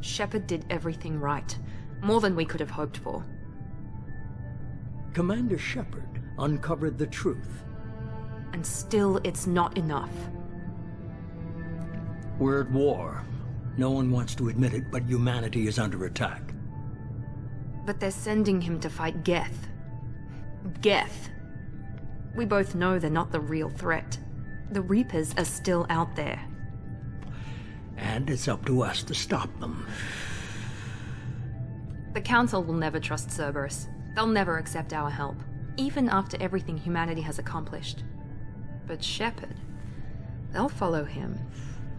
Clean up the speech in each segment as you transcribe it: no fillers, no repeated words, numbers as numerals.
Shepard did everything right. More than we could have hoped for. Commander Shepard uncovered the truth. And still, it's not enough. We're at war. No one wants to admit it, but humanity is under attack. But they're sending him to fight Geth. Geth. We both know they're not the real threat. The Reapers are still out there. And it's up to us to stop them. The Council will never trust Cerberus. They'll never accept our help, even after everything humanity has accomplished. But Shepard, they'll follow him.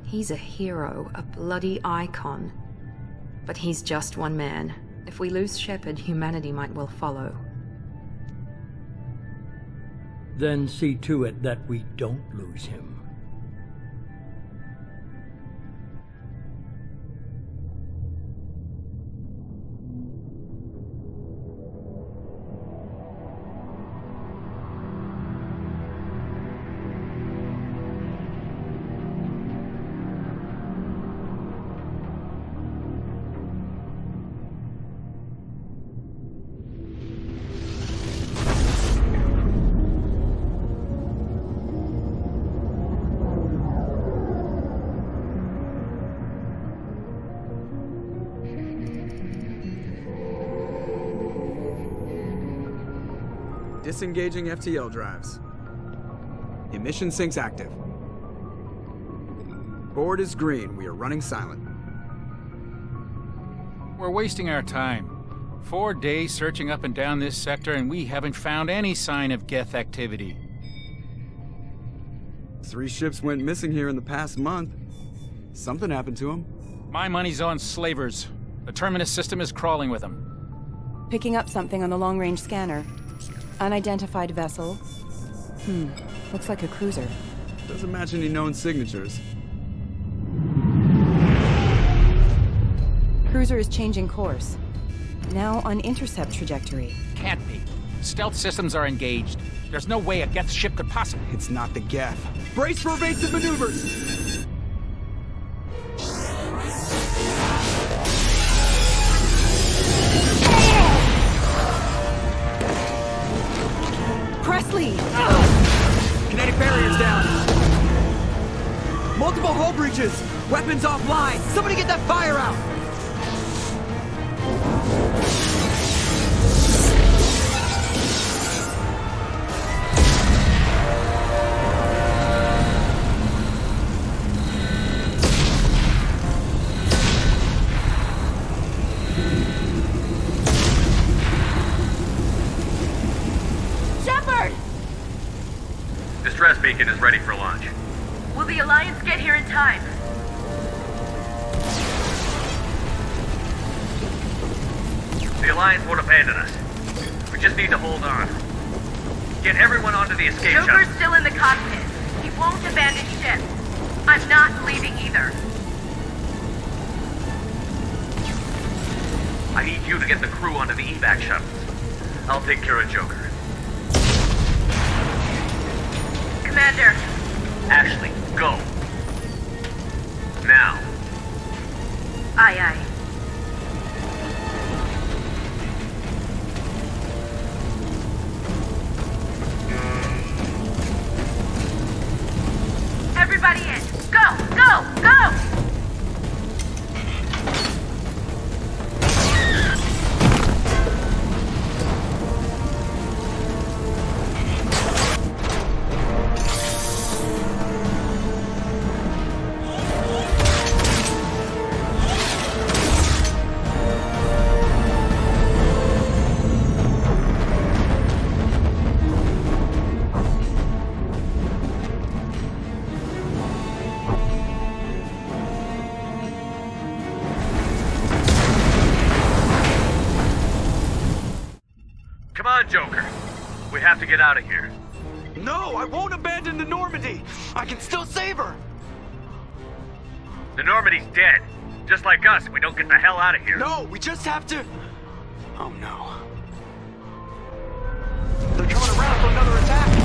He's a hero, a bloody icon. But he's just one man. If we lose Shepard, humanity might well follow. Then see to it that we don't lose him. Disengaging FTL drives. Emission sinks active. Board is green. We are running silent. We're wasting our time. 4 days searching up and down this sector, and we haven't found any sign of Geth activity. 3 ships went missing here in the past month. Something happened to them. My money's on slavers. The Terminus system is crawling with them. Picking up something on the long-range scanner. Unidentified vessel. Looks like a cruiser. Doesn't match any known signatures. Cruiser is changing course. Now on intercept trajectory. Can't be. Stealth systems are engaged. There's no way a Geth ship could possibly... It's not the Geth. Brace for evasive maneuvers! Presley! Kinetic barriers down! Multiple hull breaches! Weapons offline! Somebody get that fire out! Distress beacon is ready for launch. Will the Alliance get here in time? The Alliance won't abandon us. We just need to hold on. Get everyone onto the escape shuttle. Joker's still in the cockpit. He won't abandon ship. I'm not leaving either. I need you to get the crew onto the evac shuttles. I'll take care of Joker. Commander. Ashley, go. Now. Aye, aye. Everybody in. Go, go, go! have to get out of here. No, I won't abandon the Normandy. I can still save her. The Normandy's dead. Just like us, we don't get the hell out of here. No, we just have to... Oh no. They're coming around for another attack.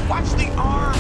Watch the arm!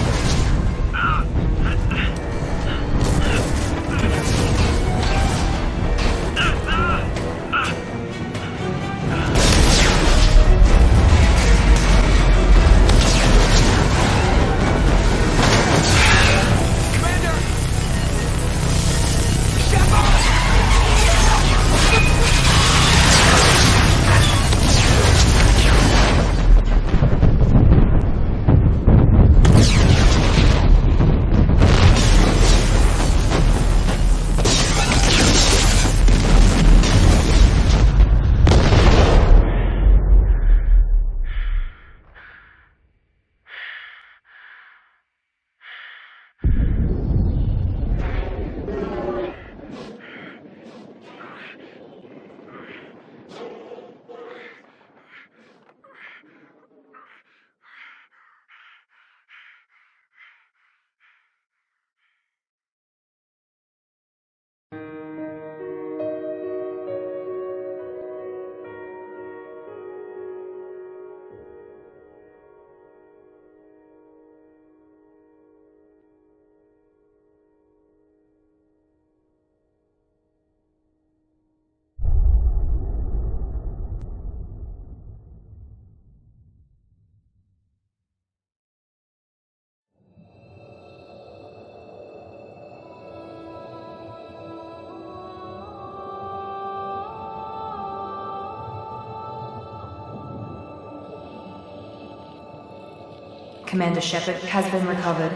Commander Shepard has been recovered.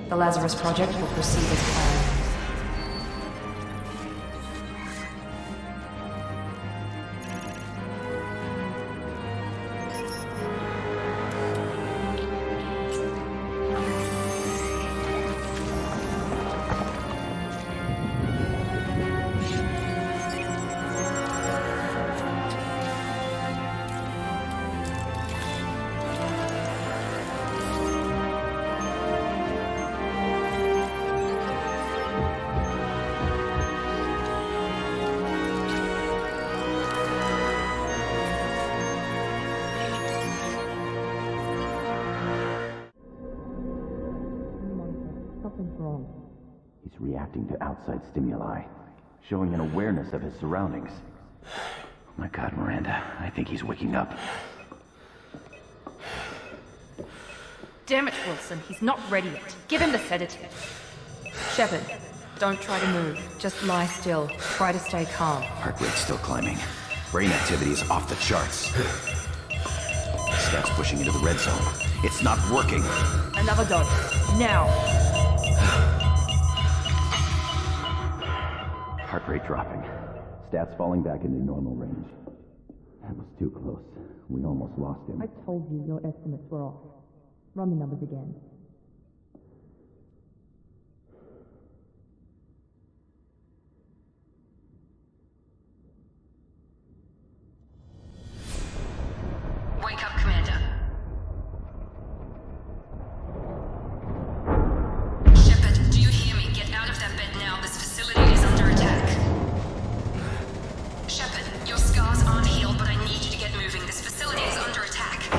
The Lazarus Project will proceed as planned. He's reacting to outside stimuli, showing an awareness of his surroundings. Oh my God, Miranda, I think he's waking up. Damn it, Wilson, he's not ready yet. Give him the sedative. Shepard, don't try to move. Just lie still. Try to stay calm. Heart rate's still climbing. Brain activity is off the charts. Stats pushing into the red zone. It's not working. Another dose. Now. Heart rate dropping. Stats falling back into normal range. That was too close. We almost lost him. I told you your estimates were off. Run the numbers again. Wake up, Commander. Shepard, do you hear me? Get out of that bed now. This facility is under attack. Shepard, your scars aren't healed, but I need you to get moving. This facility is under attack.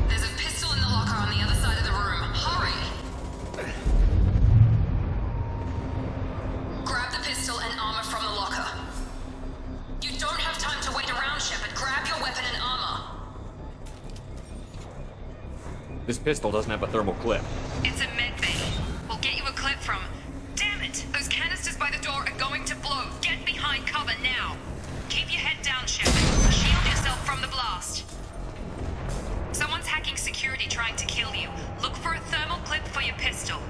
There's a pistol in the locker on the other side of the room. Hurry! Grab the pistol and armor from the locker. You don't have time to wait around, Shepard. Grab your weapon and armor. This pistol doesn't have a thermal clip. It's a med bay. We'll get you a clip from... Damn it! Those canisters by the door are going to blow. Get behind cover now. Keep your head down, Shepard. Shield yourself from the blast. Someone's hacking security trying to kill you. Look for a thermal clip for your pistol.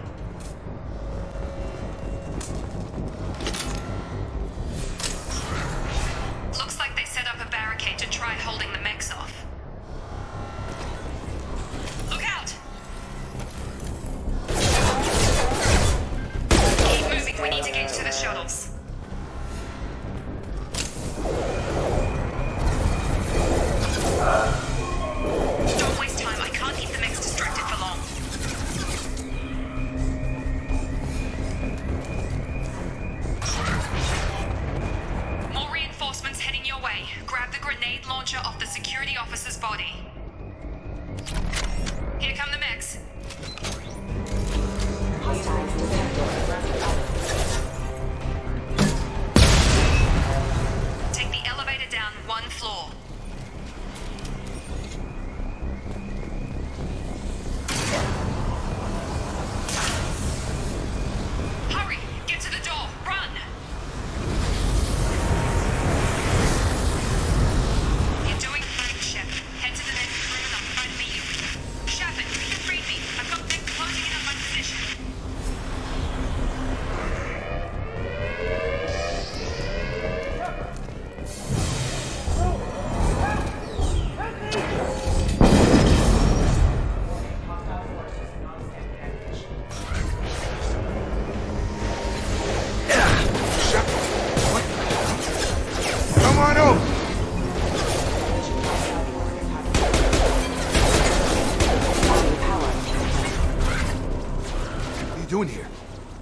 doing here?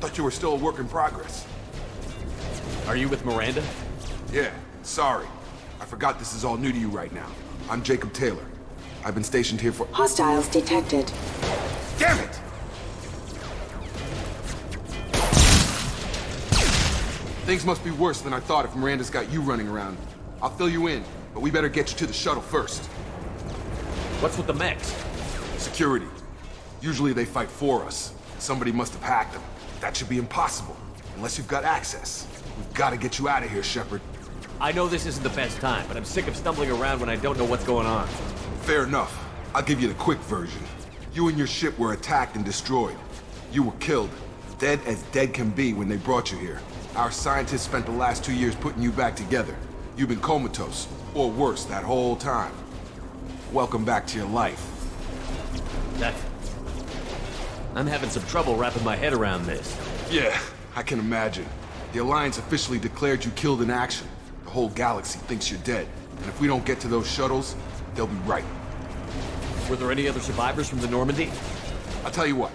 Thought you were still a work in progress. Are you with Miranda? Yeah, sorry. I forgot this is all new to you right now. I'm Jacob Taylor. I've been stationed here for— Hostiles detected. Damn it! Things must be worse than I thought if Miranda's got you running around. I'll fill you in, but we better get you to the shuttle first. What's with the mechs? Security. Usually they fight for us. Somebody must have hacked them. That should be impossible, unless you've got access. We've got to get you out of here, Shepard. I know this isn't the best time, but I'm sick of stumbling around when I don't know what's going on. Fair enough. I'll give you the quick version. You and your ship were attacked and destroyed. You were killed. Dead as dead can be when they brought you here. Our scientists spent the last 2 years putting you back together. You've been comatose, or worse, that whole time. Welcome back to your life. I'm having some trouble wrapping my head around this. Yeah, I can imagine. The Alliance officially declared you killed in action. The whole galaxy thinks you're dead. And if we don't get to those shuttles, they'll be right. Were there any other survivors from the Normandy? I'll tell you what.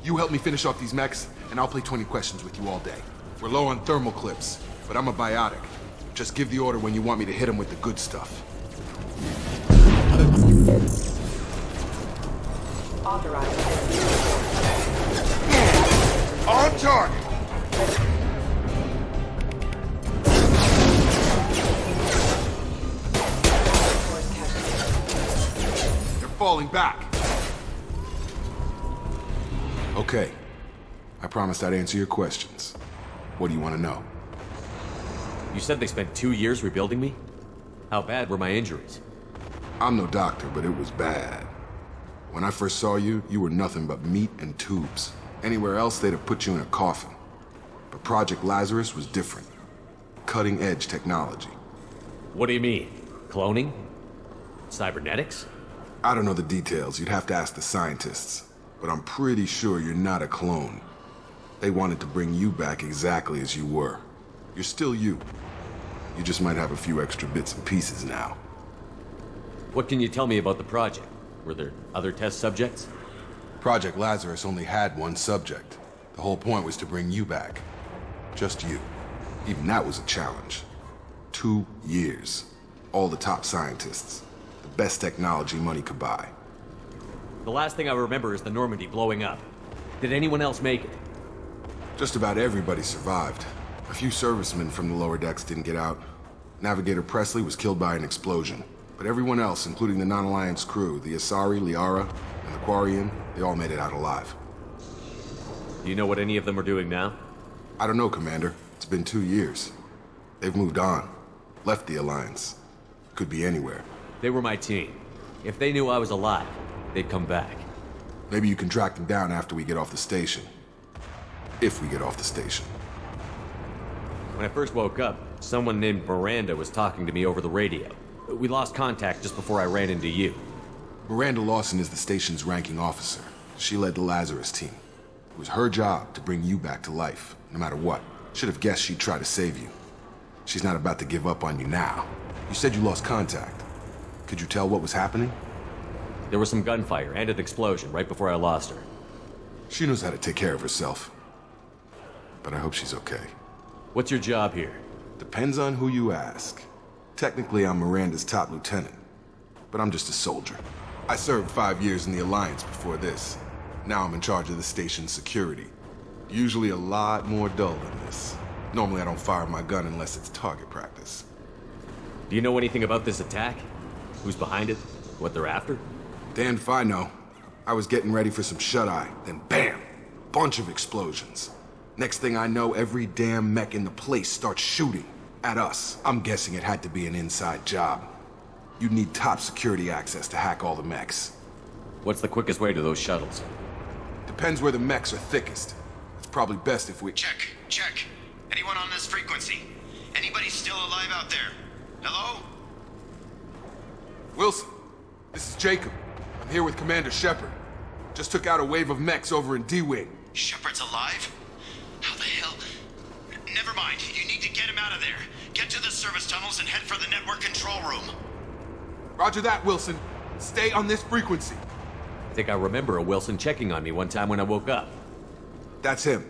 You help me finish off these mechs, and I'll play 20 questions with you all day. We're low on thermal clips, but I'm a biotic. Just give the order when you want me to hit them with the good stuff. On target! They're falling back. Okay. I promised I'd answer your questions. What do you want to know? You said they spent 2 years rebuilding me? How bad were my injuries? I'm no doctor, but it was bad. When I first saw you, you were nothing but meat and tubes. Anywhere else, they'd have put you in a coffin. But Project Lazarus was different. Cutting-edge technology. What do you mean? Cloning? Cybernetics? I don't know the details. You'd have to ask the scientists. But I'm pretty sure you're not a clone. They wanted to bring you back exactly as you were. You're still you. You just might have a few extra bits and pieces now. What can you tell me about the project? Were there other test subjects? Project Lazarus only had one subject. The whole point was to bring you back. Just you. Even that was a challenge. 2 years. All the top scientists. The best technology money could buy. The last thing I remember is the Normandy blowing up. Did anyone else make it? Just about everybody survived. A few servicemen from the lower decks didn't get out. Navigator Presley was killed by an explosion. But everyone else, including the non-Alliance crew, the Asari, Liara, and the Quarian, they all made it out alive. Do you know what any of them are doing now? I don't know, Commander. It's been 2 years. They've moved on. Left the Alliance. Could be anywhere. They were my team. If they knew I was alive, they'd come back. Maybe you can track them down after we get off the station. If we get off the station. When I first woke up, someone named Miranda was talking to me over the radio. We lost contact just before I ran into you. Miranda Lawson is the station's ranking officer. She led the Lazarus team. It was her job to bring you back to life, no matter what. Should have guessed she'd try to save you. She's not about to give up on you now. You said you lost contact. Could you tell what was happening? There was some gunfire and an explosion right before I lost her. She knows how to take care of herself. But I hope she's okay. What's your job here? Depends on who you ask. Technically, I'm Miranda's top lieutenant. But I'm just a soldier. I served 5 years in the Alliance before this. Now I'm in charge of the station's security. Usually a lot more dull than this. Normally I don't fire my gun unless it's target practice. Do you know anything about this attack? Who's behind it? What they're after? Damned if I know. I was getting ready for some shut-eye, then bam! Bunch of explosions. Next thing I know, every damn mech in the place starts shooting at us. I'm guessing it had to be an inside job. You'd need top security access to hack all the mechs. What's the quickest way to those shuttles? Depends where the mechs are thickest. It's probably best if we— Check. Anyone on this frequency? Anybody still alive out there? Hello? Wilson, this is Jacob. I'm here with Commander Shepard. Just took out a wave of mechs over in D-Wing. Shepard's alive? How the hell? Never mind. You need to get him out of there. Get to the service tunnels and head for the network control room. Roger that, Wilson. Stay on this frequency. I think I remember a Wilson checking on me one time when I woke up. That's him.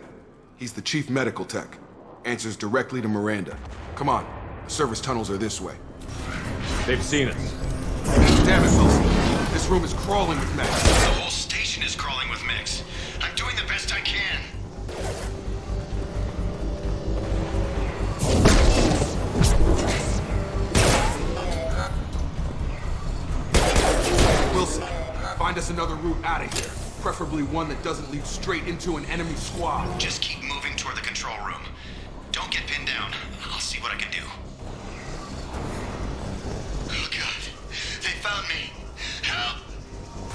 He's the chief medical tech. Answers directly to Miranda. Come on. The service tunnels are this way. They've seen us. Damn it, Wilson. This room is crawling with mechs. The whole station is crawling with mechs. I'm doing the best I can. Wilson, find us another route out of here. Preferably one that doesn't lead straight into an enemy squad. Just keep moving toward the control room. Don't get pinned down. I'll see what I can do. Oh, God. They found me. Help!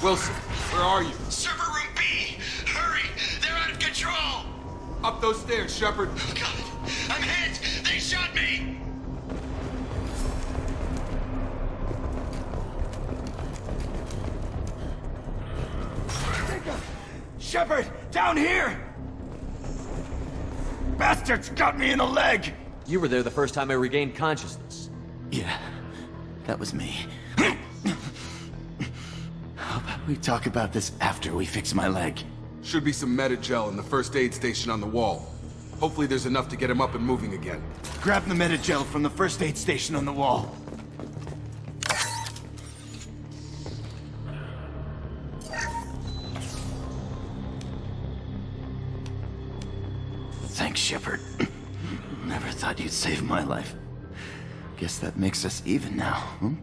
Wilson, where are you? Server room B! Hurry! They're out of control! Up those stairs, Shepard. Oh, God. I'm hit! They shot me! Shepard! Down here! Bastards got me in the leg! You were there the first time I regained consciousness. Yeah, that was me. How about we talk about this after we fix my leg? Should be some Metagel in the first aid station on the wall. Hopefully there's enough to get him up and moving again. Grab the Metagel from the first aid station on the wall. Thanks, Shepard. Never thought you'd save my life. Guess that makes us even now, hmm?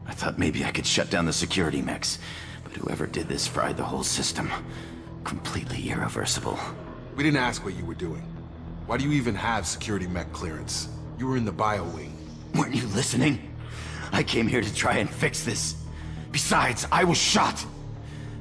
I thought maybe I could shut down the security mechs, but whoever did this fried the whole system. Completely irreversible. We didn't ask what you were doing. Why do you even have security mech clearance? You were in the bio wing. Weren't you listening? I came here to try and fix this. Besides, I was shot.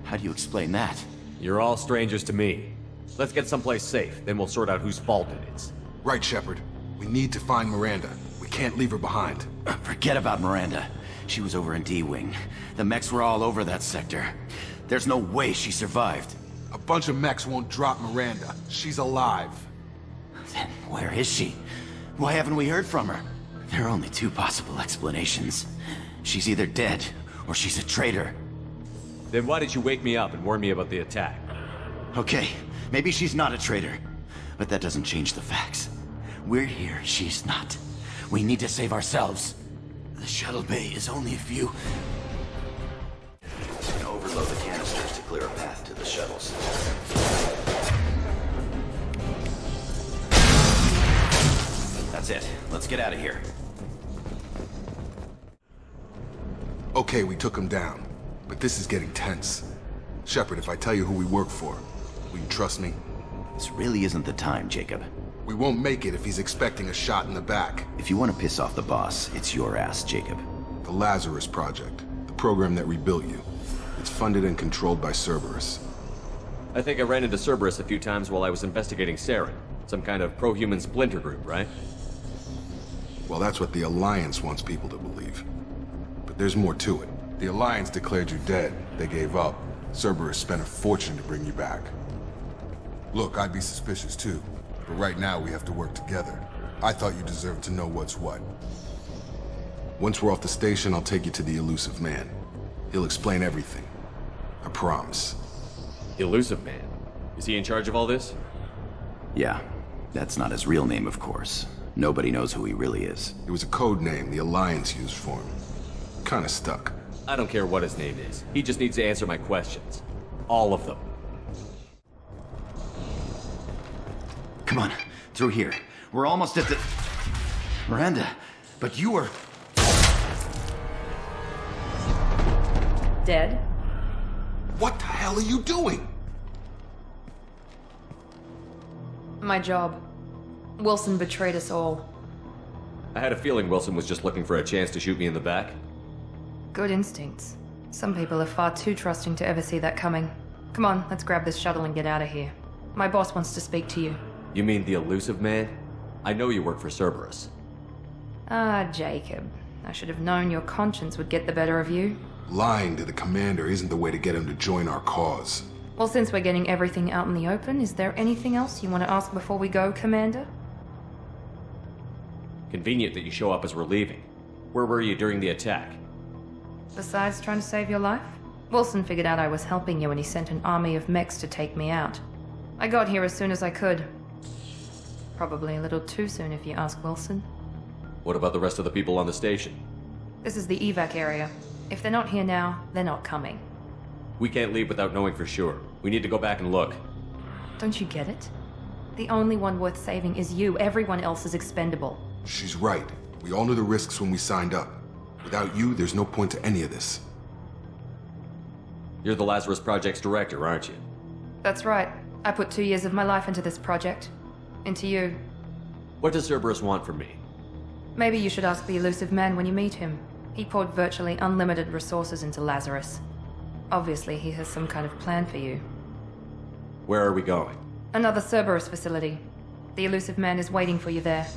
How do you explain that? You're all strangers to me. Let's get someplace safe, then we'll sort out whose fault it is. Right, Shepard. We need to find Miranda. We can't leave her behind. Forget about Miranda. She was over in D-Wing. The mechs were all over that sector. There's no way she survived. A bunch of mechs won't drop Miranda. She's alive. Then where is she? Why haven't we heard from her? There are only two possible explanations. She's either dead, or she's a traitor. Then why did you wake me up and warn me about the attack? Okay, maybe she's not a traitor. But that doesn't change the facts. We're here, she's not. We need to save ourselves. The shuttle bay is only a few... And overload the canisters to clear a path to the shuttles. That's it. Let's get out of here. Okay, we took him down. But this is getting tense. Shepard, if I tell you who we work for, will you trust me? This really isn't the time, Jacob. We won't make it if he's expecting a shot in the back. If you want to piss off the boss, it's your ass, Jacob. The Lazarus Project. The program that rebuilt you. It's funded and controlled by Cerberus. I think I ran into Cerberus a few times while I was investigating Saren. Some kind of pro-human splinter group, right? Well, that's what the Alliance wants people to believe. But there's more to it. The Alliance declared you dead. They gave up. Cerberus spent a fortune to bring you back. Look, I'd be suspicious too. But right now we have to work together. I thought you deserved to know what's what. Once we're off the station, I'll take you to the Elusive Man. He'll explain everything. I promise. Elusive Man? Is he in charge of all this? Yeah. That's not his real name, of course. Nobody knows who he really is. It was a code name the Alliance used for him. Kinda stuck. I don't care what his name is. He just needs to answer my questions. All of them. Come on, through here. We're almost at the... Miranda, but you were... Dead? What the hell are you doing? My job. Wilson betrayed us all. I had a feeling Wilson was just looking for a chance to shoot me in the back. Good instincts. Some people are far too trusting to ever see that coming. Come on, let's grab this shuttle and get out of here. My boss wants to speak to you. You mean the Elusive Man? I know you work for Cerberus. Ah, Jacob. I should have known your conscience would get the better of you. Lying to the commander isn't the way to get him to join our cause. Well, since we're getting everything out in the open, is there anything else you want to ask before we go, Commander? Convenient that you show up as we're leaving. Where were you during the attack? Besides trying to save your life? Wilson figured out I was helping you and he sent an army of mechs to take me out. I got here as soon as I could. Probably a little too soon if you ask Wilson. What about the rest of the people on the station? This is the evac area. If they're not here now, they're not coming. We can't leave without knowing for sure. We need to go back and look. Don't you get it? The only one worth saving is you. Everyone else is expendable. She's right. We all knew the risks when we signed up. Without you, there's no point to any of this. You're the Lazarus Project's director, aren't you? That's right. I put 2 years of my life into this project. Into you. What does Cerberus want from me? Maybe you should ask the elusive man when you meet him. He poured virtually unlimited resources into Lazarus. Obviously, he has some kind of plan for you. Where are we going? Another Cerberus facility. The elusive man is waiting for you there.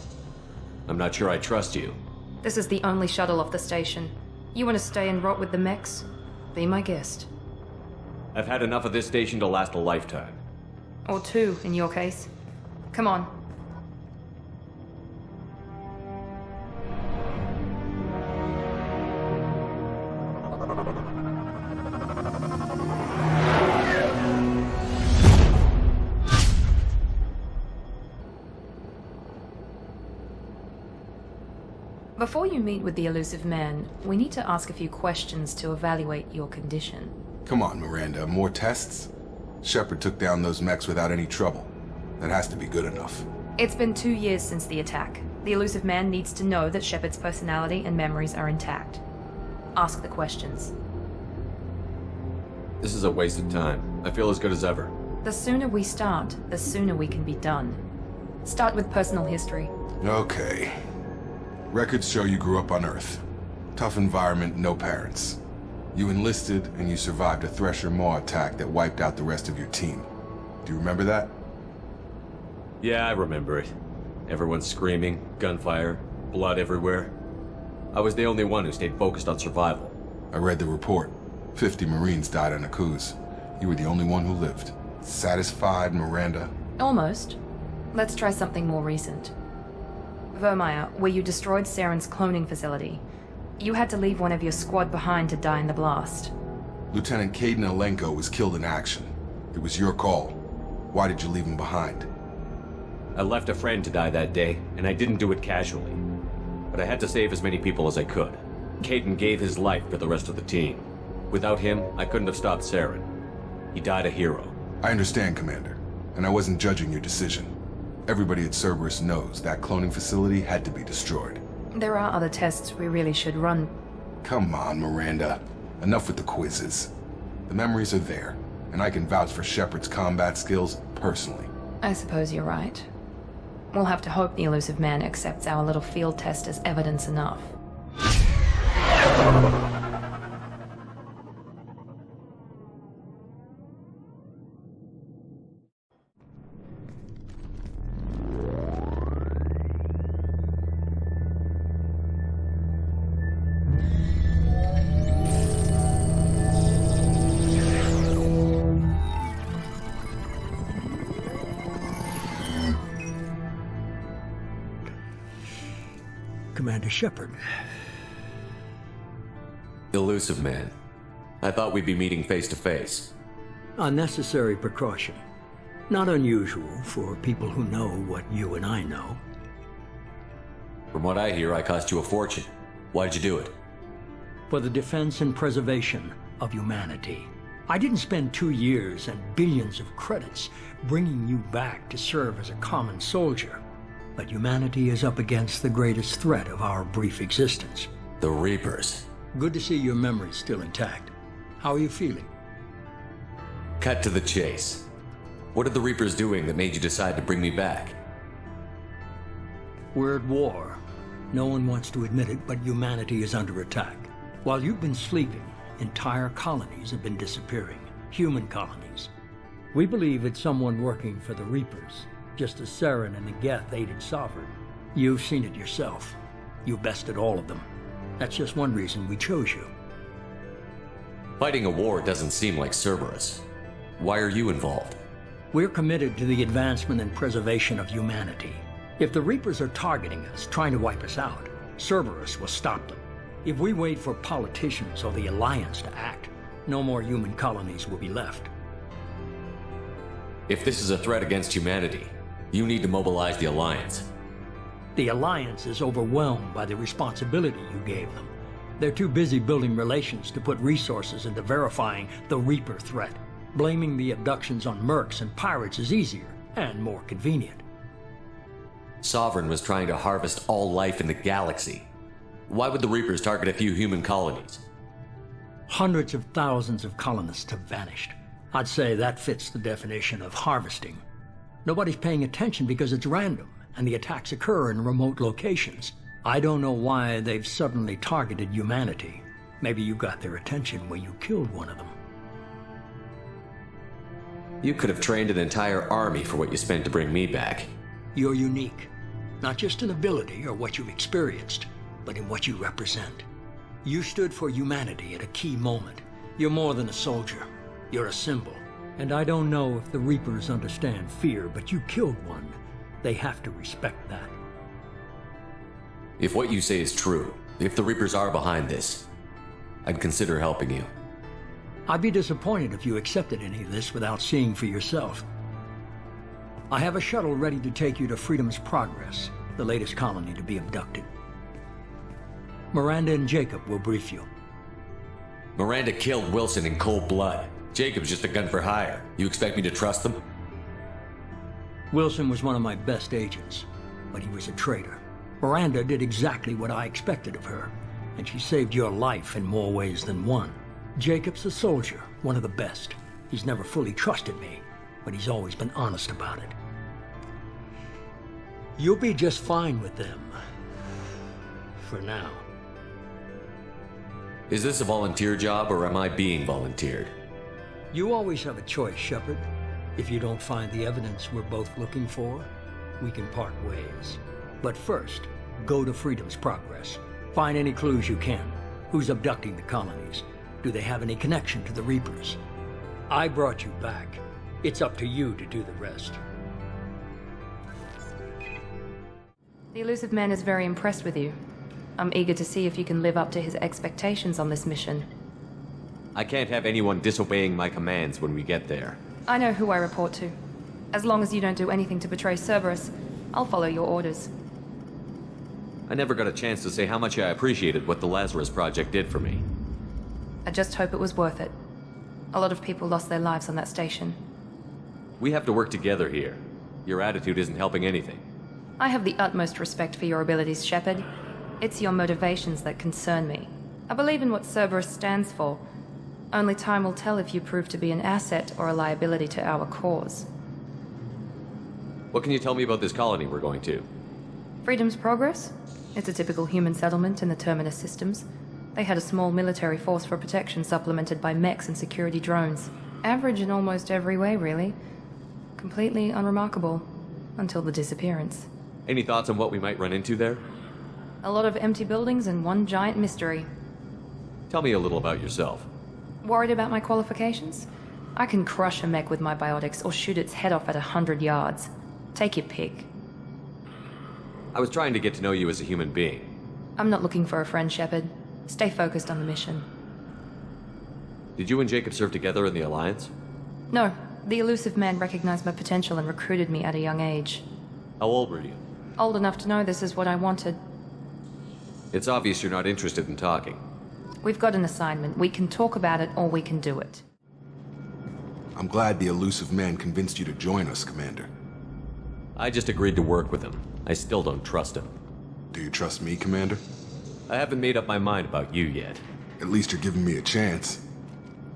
I'm not sure I trust you. This is the only shuttle off the station. You want to stay and rot with the mechs? Be my guest. I've had enough of this station to last a lifetime. Or 2, in your case. Come on. Before you meet with the elusive man, we need to ask a few questions to evaluate your condition. Come on, Miranda, more tests? Shepard took down those mechs without any trouble. That has to be good enough. It's been 2 years since the attack. The elusive man needs to know that Shepard's personality and memories are intact. Ask the questions. This is a waste of time. I feel as good as ever. The sooner we start, the sooner we can be done. Start with personal history. Okay. Records show you grew up on Earth. Tough environment, no parents. You enlisted and you survived a Thresher Maw attack that wiped out the rest of your team. Do you remember that? Yeah, I remember it. Everyone screaming, gunfire, blood everywhere. I was the only one who stayed focused on survival. I read the report. 50 Marines died on a cruise. You were the only one who lived. Satisfied, Miranda? Almost. Let's try something more recent. Vermeer, where you destroyed Saren's cloning facility. You had to leave one of your squad behind to die in the blast. Lieutenant Caden Alenko was killed in action. It was your call. Why did you leave him behind? I left a friend to die that day, and I didn't do it casually. But I had to save as many people as I could. Caden gave his life for the rest of the team. Without him, I couldn't have stopped Saren. He died a hero. I understand, Commander, and I wasn't judging your decision. Everybody at Cerberus knows that cloning facility had to be destroyed. There are other tests we really should run. Come on, Miranda. Enough with the quizzes. The memories are there, and I can vouch for Shepard's combat skills personally. I suppose you're right. We'll have to hope the elusive man accepts our little field test as evidence enough. Commander Shepard. Elusive man. I thought we'd be meeting face to face. Unnecessary precaution. Not unusual for people who know what you and I know. From what I hear, I cost you a fortune. Why'd you do it? For the defense and preservation of humanity. I didn't spend 2 years and billions of credits bringing you back to serve as a common soldier. But humanity is up against the greatest threat of our brief existence. The Reapers. Good to see your memory's still intact. How are you feeling? Cut to the chase. What are the Reapers doing that made you decide to bring me back? We're at war. No one wants to admit it, but humanity is under attack. While you've been sleeping, entire colonies have been disappearing. Human colonies. We believe it's someone working for the Reapers, just as Saren and the Geth aided Sovereign. You've seen it yourself. You bested all of them. That's just one reason we chose you. Fighting a war doesn't seem like Cerberus. Why are you involved? We're committed to the advancement and preservation of humanity. If the Reapers are targeting us, trying to wipe us out, Cerberus will stop them. If we wait for politicians or the Alliance to act, no more human colonies will be left. If this is a threat against humanity, you need to mobilize the Alliance. The Alliance is overwhelmed by the responsibility you gave them. They're too busy building relations to put resources into verifying the Reaper threat. Blaming the abductions on mercs and pirates is easier and more convenient. Sovereign was trying to harvest all life in the galaxy. Why would the Reapers target a few human colonies? Hundreds of thousands of colonists have vanished. I'd say that fits the definition of harvesting. Nobody's paying attention because it's random, and the attacks occur in remote locations. I don't know why they've suddenly targeted humanity. Maybe you got their attention when you killed one of them. You could have trained an entire army for what you spent to bring me back. You're unique, not just in ability or what you've experienced, but in what you represent. You stood for humanity at a key moment. You're more than a soldier. You're a symbol. And I don't know if the Reapers understand fear, but you killed one. They have to respect that. If what you say is true, if the Reapers are behind this, I'd consider helping you. I'd be disappointed if you accepted any of this without seeing for yourself. I have a shuttle ready to take you to Freedom's Progress, the latest colony to be abducted. Miranda and Jacob will brief you. Miranda killed Wilson in cold blood. Jacob's just a gun for hire. You expect me to trust them? Wilson was one of my best agents, but he was a traitor. Miranda did exactly what I expected of her, and she saved your life in more ways than one. Jacob's a soldier, one of the best. He's never fully trusted me, but he's always been honest about it. You'll be just fine with them. For now. Is this a volunteer job, or am I being volunteered? You always have a choice, Shepard. If you don't find the evidence we're both looking for, we can part ways. But first, go to Freedom's Progress. Find any clues you can. Who's abducting the colonies? Do they have any connection to the Reapers? I brought you back. It's up to you to do the rest. The elusive man is very impressed with you. I'm eager to see if you can live up to his expectations on this mission. I can't have anyone disobeying my commands when we get there. I know who I report to. As long as you don't do anything to betray Cerberus, I'll follow your orders. I never got a chance to say how much I appreciated what the Lazarus Project did for me. I just hope it was worth it. A lot of people lost their lives on that station. We have to work together here. Your attitude isn't helping anything. I have the utmost respect for your abilities, Shepard. It's your motivations that concern me. I believe in what Cerberus stands for. Only time will tell if you prove to be an asset or a liability to our cause. What can you tell me about this colony we're going to? Freedom's Progress? It's a typical human settlement in the Terminus systems. They had a small military force for protection supplemented by mechs and security drones. Average in almost every way, really. Completely unremarkable. Until the disappearance. Any thoughts on what we might run into there? A lot of empty buildings and one giant mystery. Tell me a little about yourself. Worried about my qualifications? I can crush a mech with my biotics or shoot its head off at 100 yards. Take your pick. I was trying to get to know you as a human being. I'm not looking for a friend, Shepard. Stay focused on the mission. Did you and Jacob serve together in the Alliance? No. The elusive man recognized my potential and recruited me at a young age. How old were you? Old enough to know this is what I wanted. It's obvious you're not interested in talking. We've got an assignment. We can talk about it, or we can do it. I'm glad the elusive man convinced you to join us, Commander. I just agreed to work with him. I still don't trust him. Do you trust me, Commander? I haven't made up my mind about you yet. At least you're giving me a chance.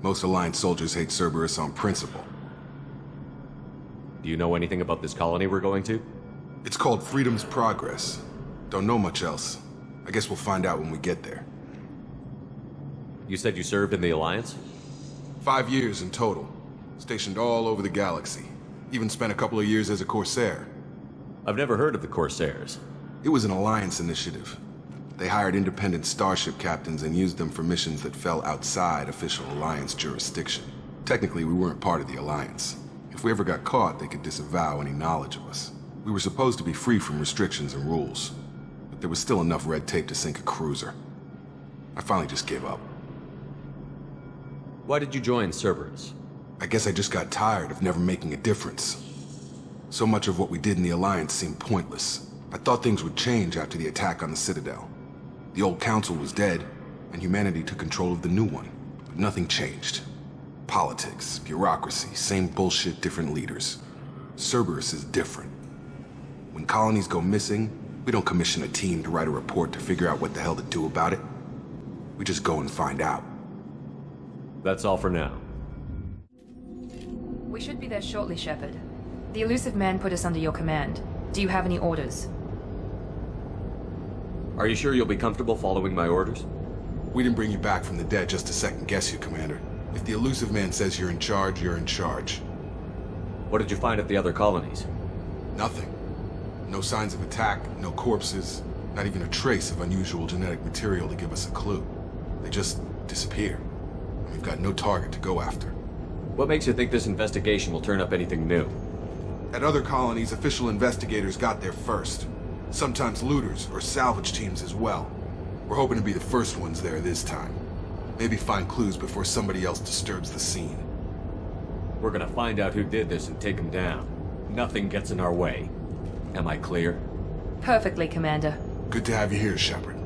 Most Alliance soldiers hate Cerberus on principle. Do you know anything about this colony we're going to? It's called Freedom's Progress. Don't know much else. I guess we'll find out when we get there. You said you served in the Alliance? 5 years in total. Stationed all over the galaxy. Even spent a couple of years as a Corsair. I've never heard of the Corsairs. It was an Alliance initiative. They hired independent starship captains and used them for missions that fell outside official Alliance jurisdiction. Technically, we weren't part of the Alliance. If we ever got caught, they could disavow any knowledge of us. We were supposed to be free from restrictions and rules, but there was still enough red tape to sink a cruiser. I finally just gave up. Why did you join Cerberus? I guess I just got tired of never making a difference. So much of what we did in the Alliance seemed pointless. I thought things would change after the attack on the Citadel. The old council was dead, and humanity took control of the new one. But nothing changed. Politics, bureaucracy, same bullshit, different leaders. Cerberus is different. When colonies go missing, we don't commission a team to write a report to figure out what the hell to do about it. We just go and find out. That's all for now. We should be there shortly, Shepard. The elusive man put us under your command. Do you have any orders? Are you sure you'll be comfortable following my orders? We didn't bring you back from the dead just to second guess you, Commander. If the elusive man says you're in charge, you're in charge. What did you find at the other colonies? Nothing. No signs of attack, no corpses, not even a trace of unusual genetic material to give us a clue. They just disappear. And we've got no target to go after. What makes you think this investigation will turn up anything new? At other colonies, official investigators got there first. Sometimes looters or salvage teams as well. We're hoping to be the first ones there this time. Maybe find clues before somebody else disturbs the scene. We're gonna find out who did this and take them down. Nothing gets in our way. Am I clear? Perfectly, Commander. Good to have you here, Shepard.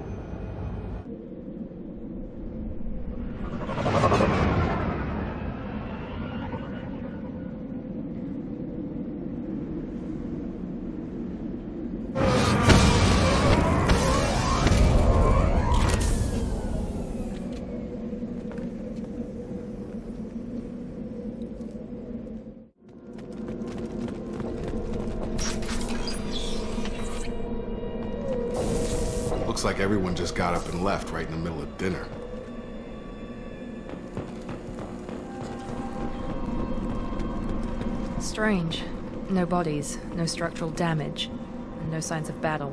Looks like everyone just got up and left right in the middle of dinner. Strange. No bodies, no structural damage, and no signs of battle.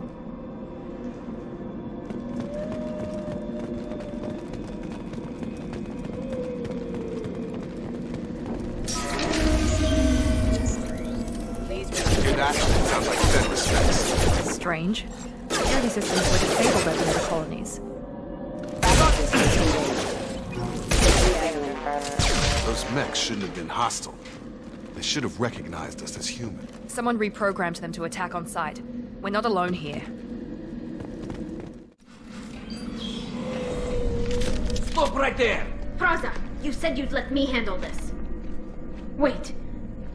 Hear that? Sounds like Fed respects. Strange. Security systems were disabled at the other colonies. Those mechs shouldn't have been hostile. They should have recognized us as human. Someone reprogrammed them to attack on sight. We're not alone here. Stop right there! Praza, you said you'd let me handle this. Wait,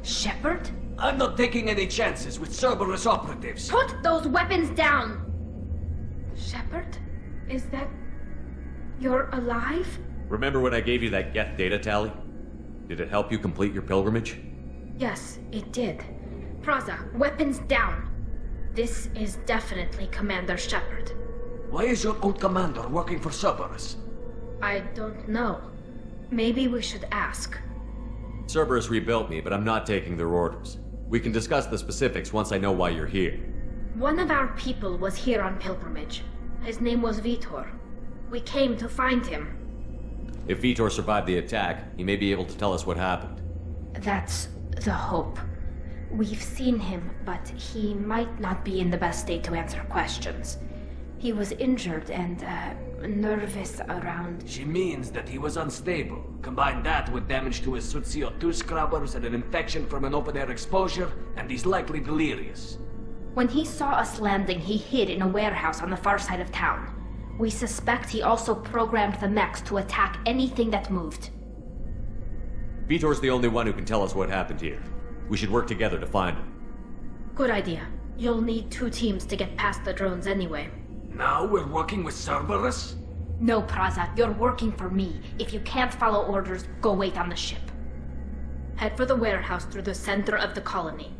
Shepard? I'm not taking any chances with Cerberus operatives. Put those weapons down! Shepard? Is that... you're alive? Remember when I gave you that Geth data tally? Did it help you complete your pilgrimage? Yes, it did. Praza, weapons down. This is definitely Commander Shepard. Why is your old commander working for Cerberus? I don't know. Maybe we should ask. Cerberus rebuilt me, but I'm not taking their orders. We can discuss the specifics once I know why you're here. One of our people was here on pilgrimage. His name was Vitor. We came to find him. If Vitor survived the attack, he may be able to tell us what happened. That's the hope. We've seen him, but he might not be in the best state to answer questions. He was injured and, nervous around... She means that he was unstable. Combine that with damage to his suit CO2 scrubbers and an infection from an open-air exposure, and he's likely delirious. When he saw us landing, he hid in a warehouse on the far side of town. We suspect he also programmed the mechs to attack anything that moved. Vitor's the only one who can tell us what happened here. We should work together to find him. Good idea. You'll need 2 teams to get past the drones anyway. Now we're working with Cerberus? No, Praza, you're working for me. If you can't follow orders, go wait on the ship. Head for the warehouse through the center of the colony.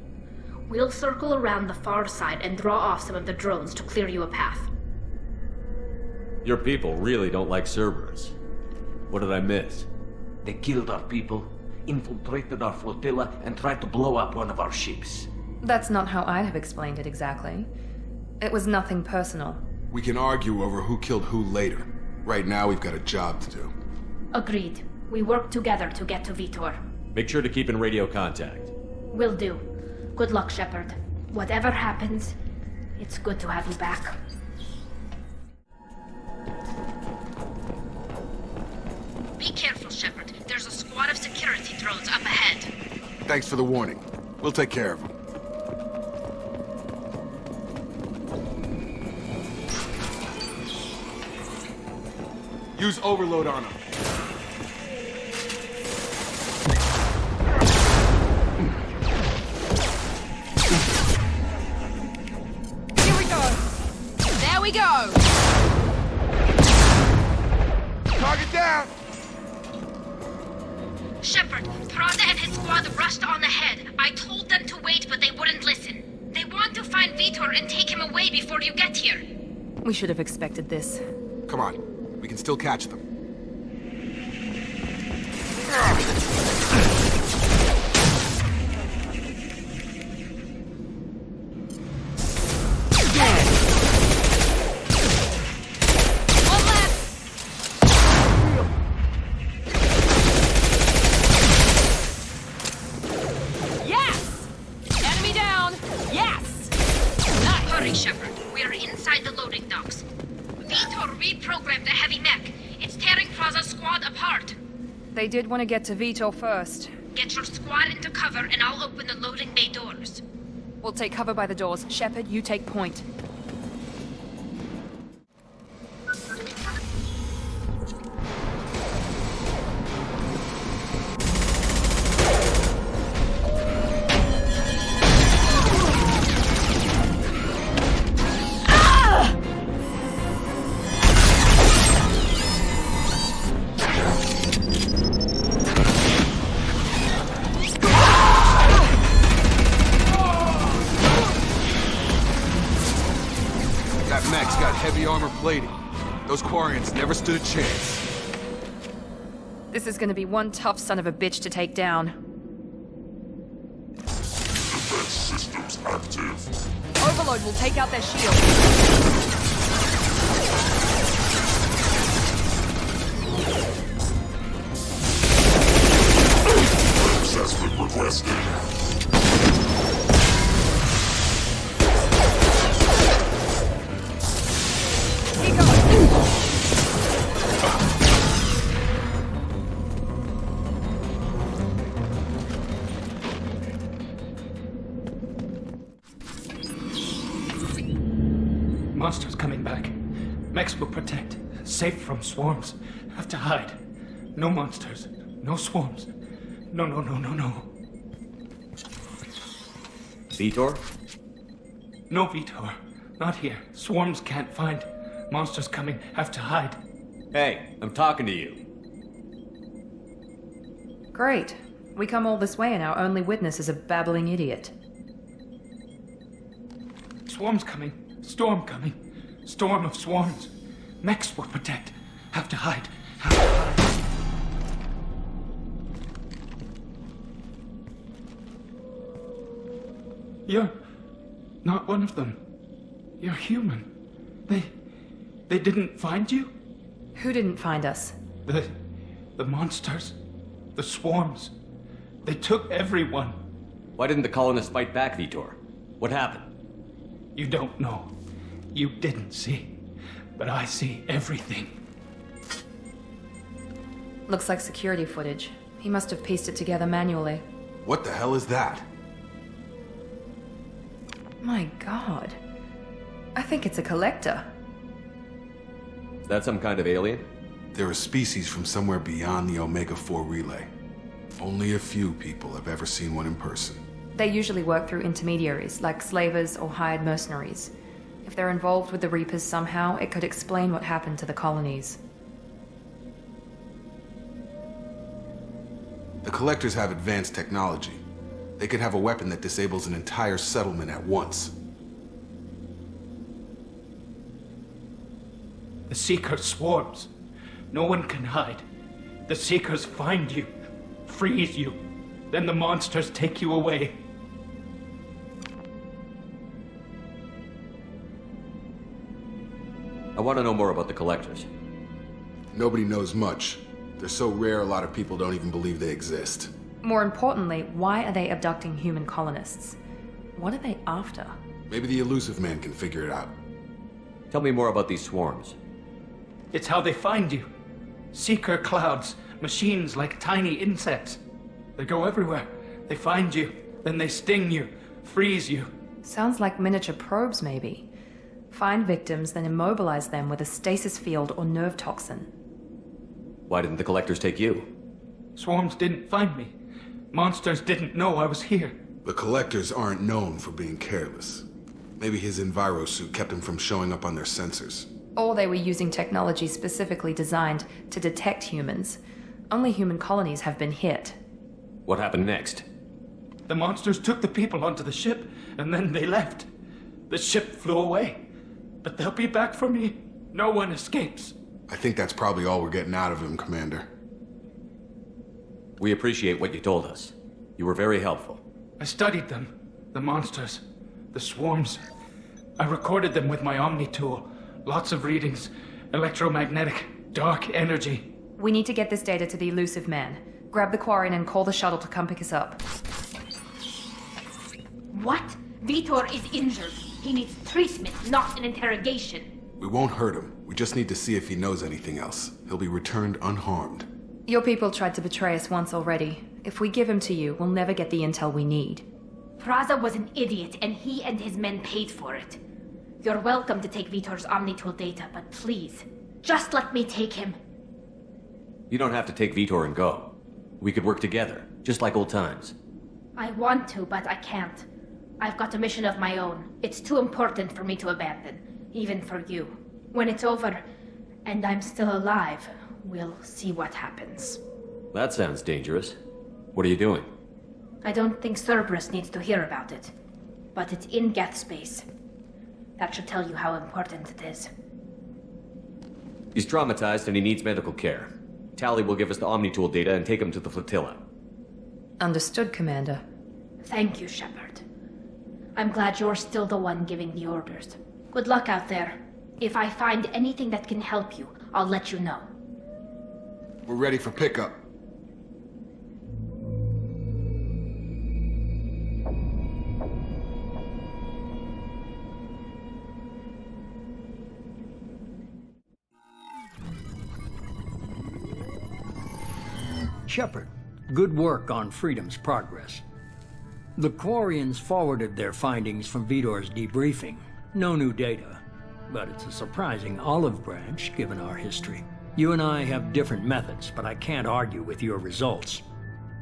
We'll circle around the far side and draw off some of the drones to clear you a path. Your people really don't like Cerberus. What did I miss? They killed our people, infiltrated our flotilla, and tried to blow up one of our ships. That's not how I'd have explained it exactly. It was nothing personal. We can argue over who killed who later. Right now, we've got a job to do. Agreed. We work together to get to Vitor. Make sure to keep in radio contact. Will do. Good luck, Shepard. Whatever happens, it's good to have you back. Be careful, Shepard. There's a squad of security drones up ahead. Thanks for the warning. We'll take care of him. Use overload on him. Here we go. There we go. Target down. Shepard, Prada and his squad rushed on ahead. I told them to wait, but they wouldn't listen. They want to find Vitor and take him away before you get here. We should have expected this. Come on. We can still catch them. Shepard, we are inside the loading docks. Vitor reprogrammed the heavy mech. It's tearing Praza's squad apart. They did want to get to Vitor first. Get your squad into cover and I'll open the loading bay doors. We'll take cover by the doors. Shepard, you take point. Heavy armor plating. Those Quarians never stood a chance. This is gonna be one tough son of a bitch to take down. Defense systems active. Overload will take out their shield. Assessment requested. Monsters coming back. Mechs will protect. Safe from swarms. Have to hide. No monsters. No swarms. No. Vitor? No Vitor. Not here. Swarms can't find. Monsters coming. Have to hide. Hey, I'm talking to you. Great. We come all this way and our only witness is a babbling idiot. Swarms coming. Storm coming. Storm of swarms. Mechs will protect. Have to hide. Have to hide. You're not one of them. You're human. They didn't find you? Who didn't find us? The monsters. The swarms. They took everyone. Why didn't the colonists fight back, Vitor? What happened? You don't know. You didn't see. But I see everything. Looks like security footage. He must have pieced it together manually. What the hell is that? My god. I think it's a collector. Is that some kind of alien? They're a species from somewhere beyond the Omega-4 relay. Only a few people have ever seen one in person. They usually work through intermediaries, like slavers or hired mercenaries. If they're involved with the Reapers somehow, it could explain what happened to the colonies. The Collectors have advanced technology. They could have a weapon that disables an entire settlement at once. The Seeker swarms. No one can hide. The Seekers find you, freeze you, then the monsters take you away. I want to know more about the Collectors. Nobody knows much. They're so rare, a lot of people don't even believe they exist. More importantly, why are they abducting human colonists? What are they after? Maybe the Elusive Man can figure it out. Tell me more about these swarms. It's how they find you. Seeker clouds, machines like tiny insects. They go everywhere. They find you, then they sting you, freeze you. Sounds like miniature probes, maybe. Find victims, then immobilize them with a stasis field or nerve toxin. Why didn't the collectors take you? Swarms didn't find me. Monsters didn't know I was here. The collectors aren't known for being careless. Maybe his enviro suit kept him from showing up on their sensors. Or they were using technology specifically designed to detect humans. Only human colonies have been hit. What happened next? The monsters took the people onto the ship, and then they left. The ship flew away. But they'll be back for me. No one escapes. I think that's probably all we're getting out of him, Commander. We appreciate what you told us. You were very helpful. I studied them. The monsters. The swarms. I recorded them with my Omni tool. Lots of readings. Electromagnetic. Dark energy. We need to get this data to the elusive man. Grab the Quarian and call the shuttle to come pick us up. What? Vitor is injured. He needs treatment, not an interrogation. We won't hurt him. We just need to see if he knows anything else. He'll be returned unharmed. Your people tried to betray us once already. If we give him to you, we'll never get the intel we need. Praza was an idiot, and he and his men paid for it. You're welcome to take Vitor's Omnitool data, but please, just let me take him. You don't have to take Vitor and go. We could work together, just like old times. I want to, but I can't. I've got a mission of my own. It's too important for me to abandon, even for you. When it's over, and I'm still alive, we'll see what happens. That sounds dangerous. What are you doing? I don't think Cerberus needs to hear about it, but it's in Geth space. That should tell you how important it is. He's traumatized and he needs medical care. Tally will give us the Omnitool data and take him to the flotilla. Understood, Commander. Thank you, Shepard. I'm glad you're still the one giving the orders. Good luck out there. If I find anything that can help you, I'll let you know. We're ready for pickup. Shepard, good work on Freedom's progress. The Quarians forwarded their findings from Vitor's debriefing. No new data, but it's a surprising olive branch given our history. You and I have different methods, but I can't argue with your results.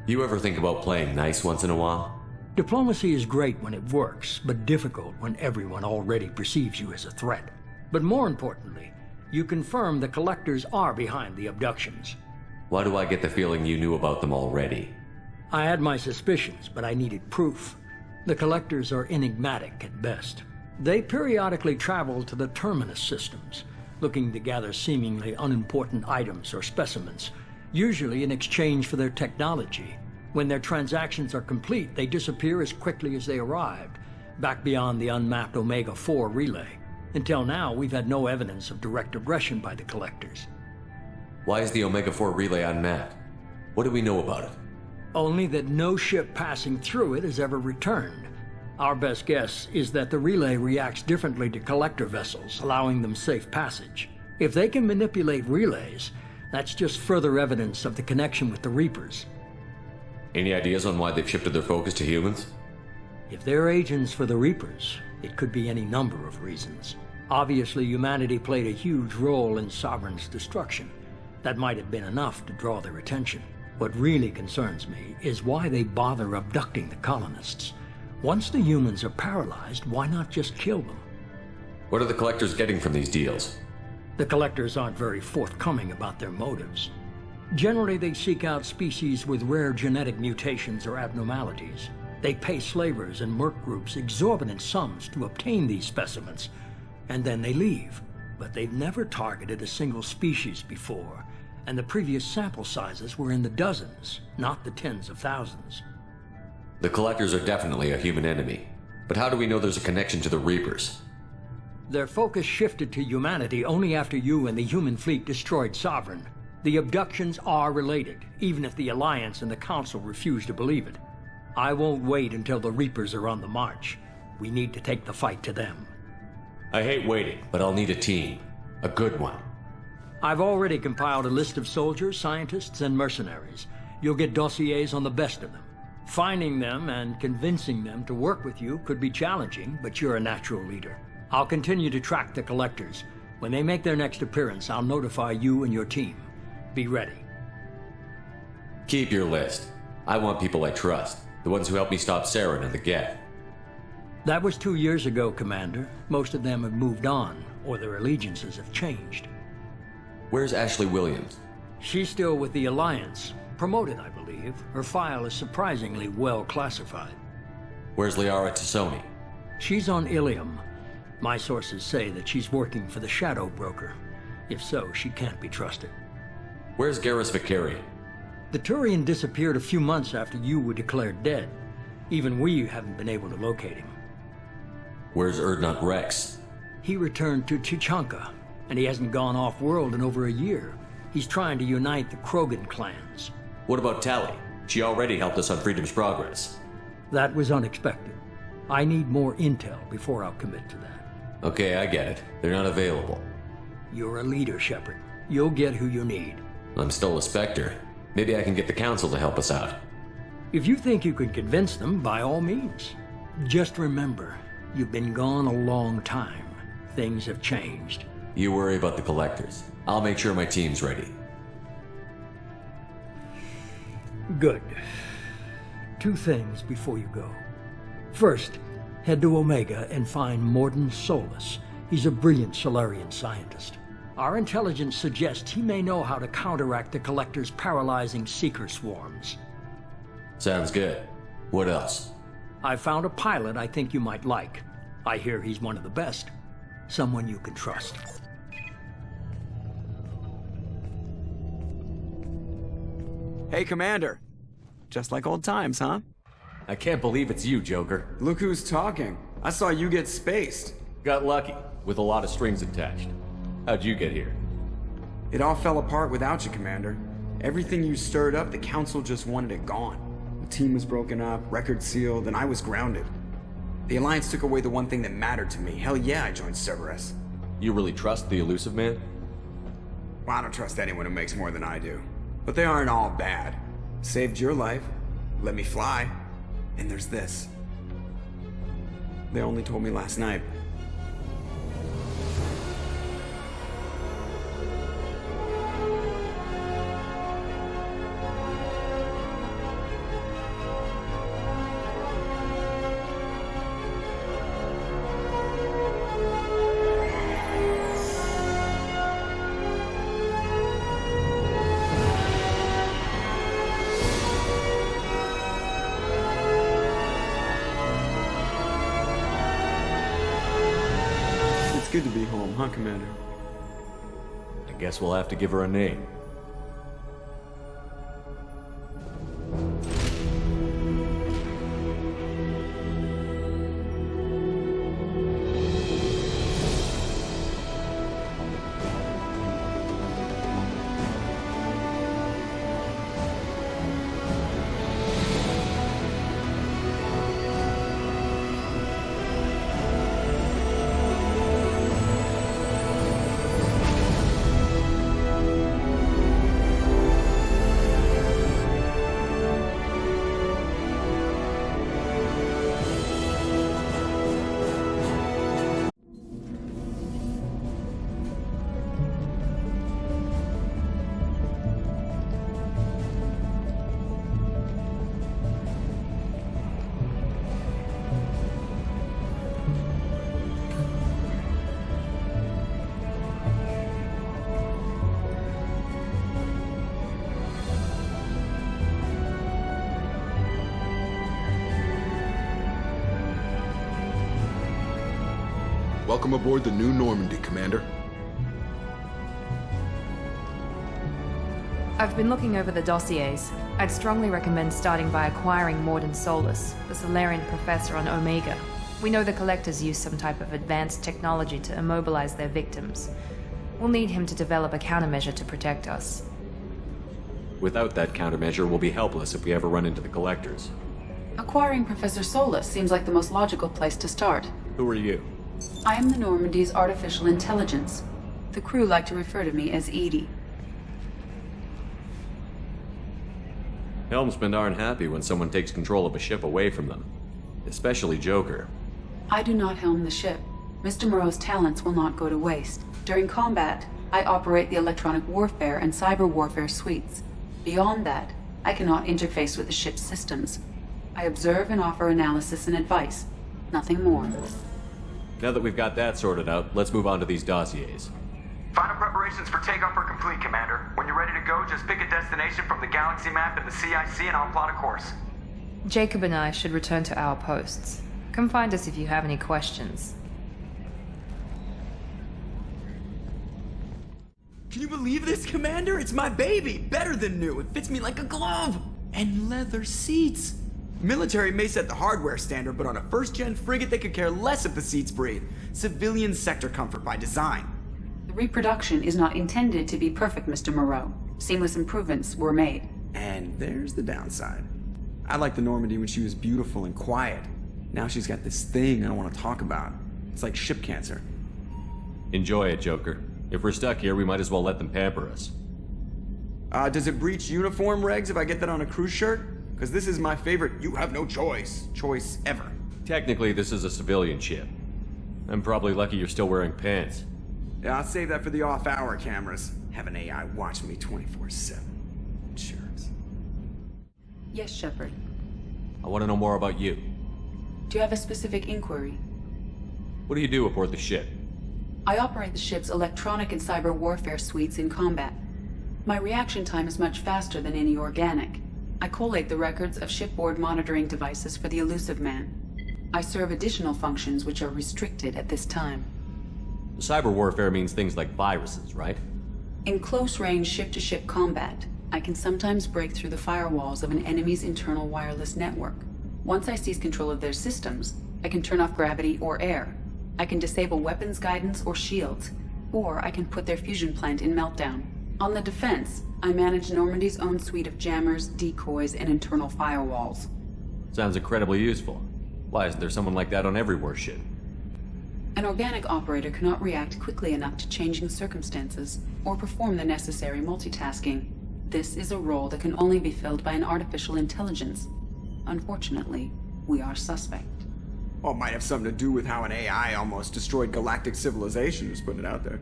You ever think about playing nice once in a while? Diplomacy is great when it works, but difficult when everyone already perceives you as a threat. But more importantly, you confirm the collectors are behind the abductions. Why do I get the feeling you knew about them already? I had my suspicions, but I needed proof. The collectors are enigmatic at best. They periodically travel to the terminus systems, looking to gather seemingly unimportant items or specimens, usually in exchange for their technology. When their transactions are complete, they disappear as quickly as they arrived, back beyond the unmapped Omega-4 relay. Until now, we've had no evidence of direct aggression by the collectors. Why is the Omega-4 relay unmapped? What do we know about it? Only that no ship passing through it has ever returned. Our best guess is that the relay reacts differently to collector vessels, allowing them safe passage. If they can manipulate relays, that's just further evidence of the connection with the Reapers. Any ideas on why they've shifted their focus to humans? If they're agents for the Reapers, it could be any number of reasons. Obviously, humanity played a huge role in Sovereign's destruction. That might have been enough to draw their attention. What really concerns me is why they bother abducting the colonists. Once the humans are paralyzed, why not just kill them? What are the collectors getting from these deals? The collectors aren't very forthcoming about their motives. Generally, they seek out species with rare genetic mutations or abnormalities. They pay slavers and merc groups exorbitant sums to obtain these specimens, and then they leave. But they've never targeted a single species before, and the previous sample sizes were in the dozens, not the tens of thousands. The collectors are definitely a human enemy, but how do we know there's a connection to the Reapers? Their focus shifted to humanity only after you and the human fleet destroyed Sovereign. The abductions are related, even if the Alliance and the Council refuse to believe it. I won't wait until the Reapers are on the march. We need to take the fight to them. I hate waiting, but I'll need a team. A good one. I've already compiled a list of soldiers, scientists, and mercenaries. You'll get dossiers on the best of them. Finding them and convincing them to work with you could be challenging, but you're a natural leader. I'll continue to track the collectors. When they make their next appearance, I'll notify you and your team. Be ready. Keep your list. I want people I trust. The ones who helped me stop Saren and the Geth. That was 2 years ago, Commander. Most of them have moved on, or their allegiances have changed. Where's Ashley Williams? She's still with the Alliance. Promoted, I believe. Her file is surprisingly well classified. Where's Liara Tassoni? She's on Ilium. My sources say that she's working for the Shadow Broker. If so, she can't be trusted. Where's Garrus Vicarian? The Turian disappeared a few months after you were declared dead. Even we haven't been able to locate him. Where's Urdnot Rex? He returned to Tuchanka, and he hasn't gone off-world in over a year. He's trying to unite the Krogan clans. What about Tali? She already helped us on Freedom's Progress. That was unexpected. I need more intel before I'll commit to that. Okay, I get it. They're not available. You're a leader, Shepard. You'll get who you need. I'm still a Spectre. Maybe I can get the Council to help us out. If you think you can convince them, by all means. Just remember, you've been gone a long time. Things have changed. You worry about the Collectors. I'll make sure my team's ready. Good. 2 things before you go. First, head to Omega and find Mordin Solus. He's a brilliant Solarian scientist. Our intelligence suggests he may know how to counteract the Collector's paralyzing Seeker swarms. Sounds good. What else? I found a pilot I think you might like. I hear he's one of the best. Someone you can trust. Hey, Commander. Just like old times, huh? I can't believe it's you, Joker. Look who's talking. I saw you get spaced. Got lucky, with a lot of strings attached. How'd you get here? It all fell apart without you, Commander. Everything you stirred up, the Council just wanted it gone. The team was broken up, record sealed, and I was grounded. The Alliance took away the one thing that mattered to me. Hell yeah, I joined Cerberus. You really trust the Elusive Man? Well, I don't trust anyone who makes more than I do. But they aren't all bad. Saved your life, let me fly, and there's this. They only told me last night. Good to be home, huh, Commander? I guess we'll have to give her a name. Welcome aboard the New Normandy, Commander. I've been looking over the dossiers. I'd strongly recommend starting by acquiring Mordin Solus, the Solarian professor on Omega. We know the Collectors use some type of advanced technology to immobilize their victims. We'll need him to develop a countermeasure to protect us. Without that countermeasure, we'll be helpless if we ever run into the Collectors. Acquiring Professor Solus seems like the most logical place to start. Who are you? I am the Normandy's artificial intelligence. The crew like to refer to me as Edie. Helmsmen aren't happy when someone takes control of a ship away from them. Especially Joker. I do not helm the ship. Mr. Moreau's talents will not go to waste. During combat, I operate the electronic warfare and cyber warfare suites. Beyond that, I cannot interface with the ship's systems. I observe and offer analysis and advice. Nothing more. Now that we've got that sorted out, let's move on to these dossiers. Final preparations for takeoff are complete, Commander. When you're ready to go, just pick a destination from the galaxy map in the CIC and I'll plot a course. Jacob and I should return to our posts. Come find us if you have any questions. Can you believe this, Commander? It's my baby! Better than new. It fits me like a glove! And leather seats! Military may set the hardware standard, but on a first-gen frigate they could care less if the seats breathe. Civilian sector comfort by design. The reproduction is not intended to be perfect, Mr. Moreau. Seamless improvements were made. And there's the downside. I liked the Normandy when she was beautiful and quiet. Now she's got this thing I don't want to talk about. It's like ship cancer. Enjoy it, Joker. If we're stuck here, we might as well let them pamper us. Does it breach uniform regs if I get that on a cruise shirt? Because this is my favorite you have no choice ever. Technically, this is a civilian ship. I'm probably lucky you're still wearing pants. Yeah, I'll save that for the off-hour cameras. Have an AI watch me 24/7. Jerks. Yes, Shepard. I want to know more about you. Do you have a specific inquiry? What do you do aboard the ship? I operate the ship's electronic and cyber warfare suites in combat. My reaction time is much faster than any organic. I collate the records of shipboard monitoring devices for the elusive man. I serve additional functions which are restricted at this time. Cyber warfare means things like viruses, right? In close-range ship-to-ship combat, I can sometimes break through the firewalls of an enemy's internal wireless network. Once I seize control of their systems, I can turn off gravity or air. I can disable weapons guidance or shields, or I can put their fusion plant in meltdown. On the defense, I manage Normandy's own suite of jammers, decoys, and internal firewalls. Sounds incredibly useful. Why isn't there someone like that on every warship? An organic operator cannot react quickly enough to changing circumstances, or perform the necessary multitasking. This is a role that can only be filled by an artificial intelligence. Unfortunately, we are suspect. Well, it might have something to do with how an AI almost destroyed galactic civilization, just putting it out there.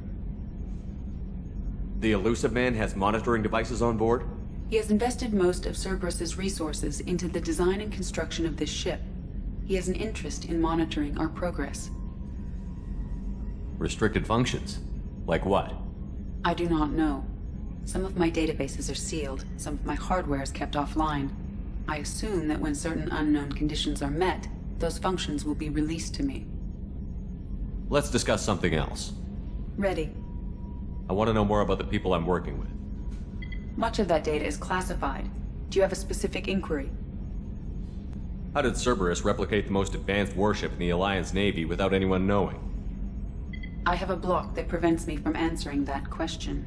The elusive man has monitoring devices on board? He has invested most of Cerberus's resources into the design and construction of this ship. He has an interest in monitoring our progress. Restricted functions? Like what? I do not know. Some of my databases are sealed, some of my hardware is kept offline. I assume that when certain unknown conditions are met, those functions will be released to me. Let's discuss something else. Ready. I want to know more about the people I'm working with. Much of that data is classified. Do you have a specific inquiry? How did Cerberus replicate the most advanced warship in the Alliance Navy without anyone knowing? I have a block that prevents me from answering that question.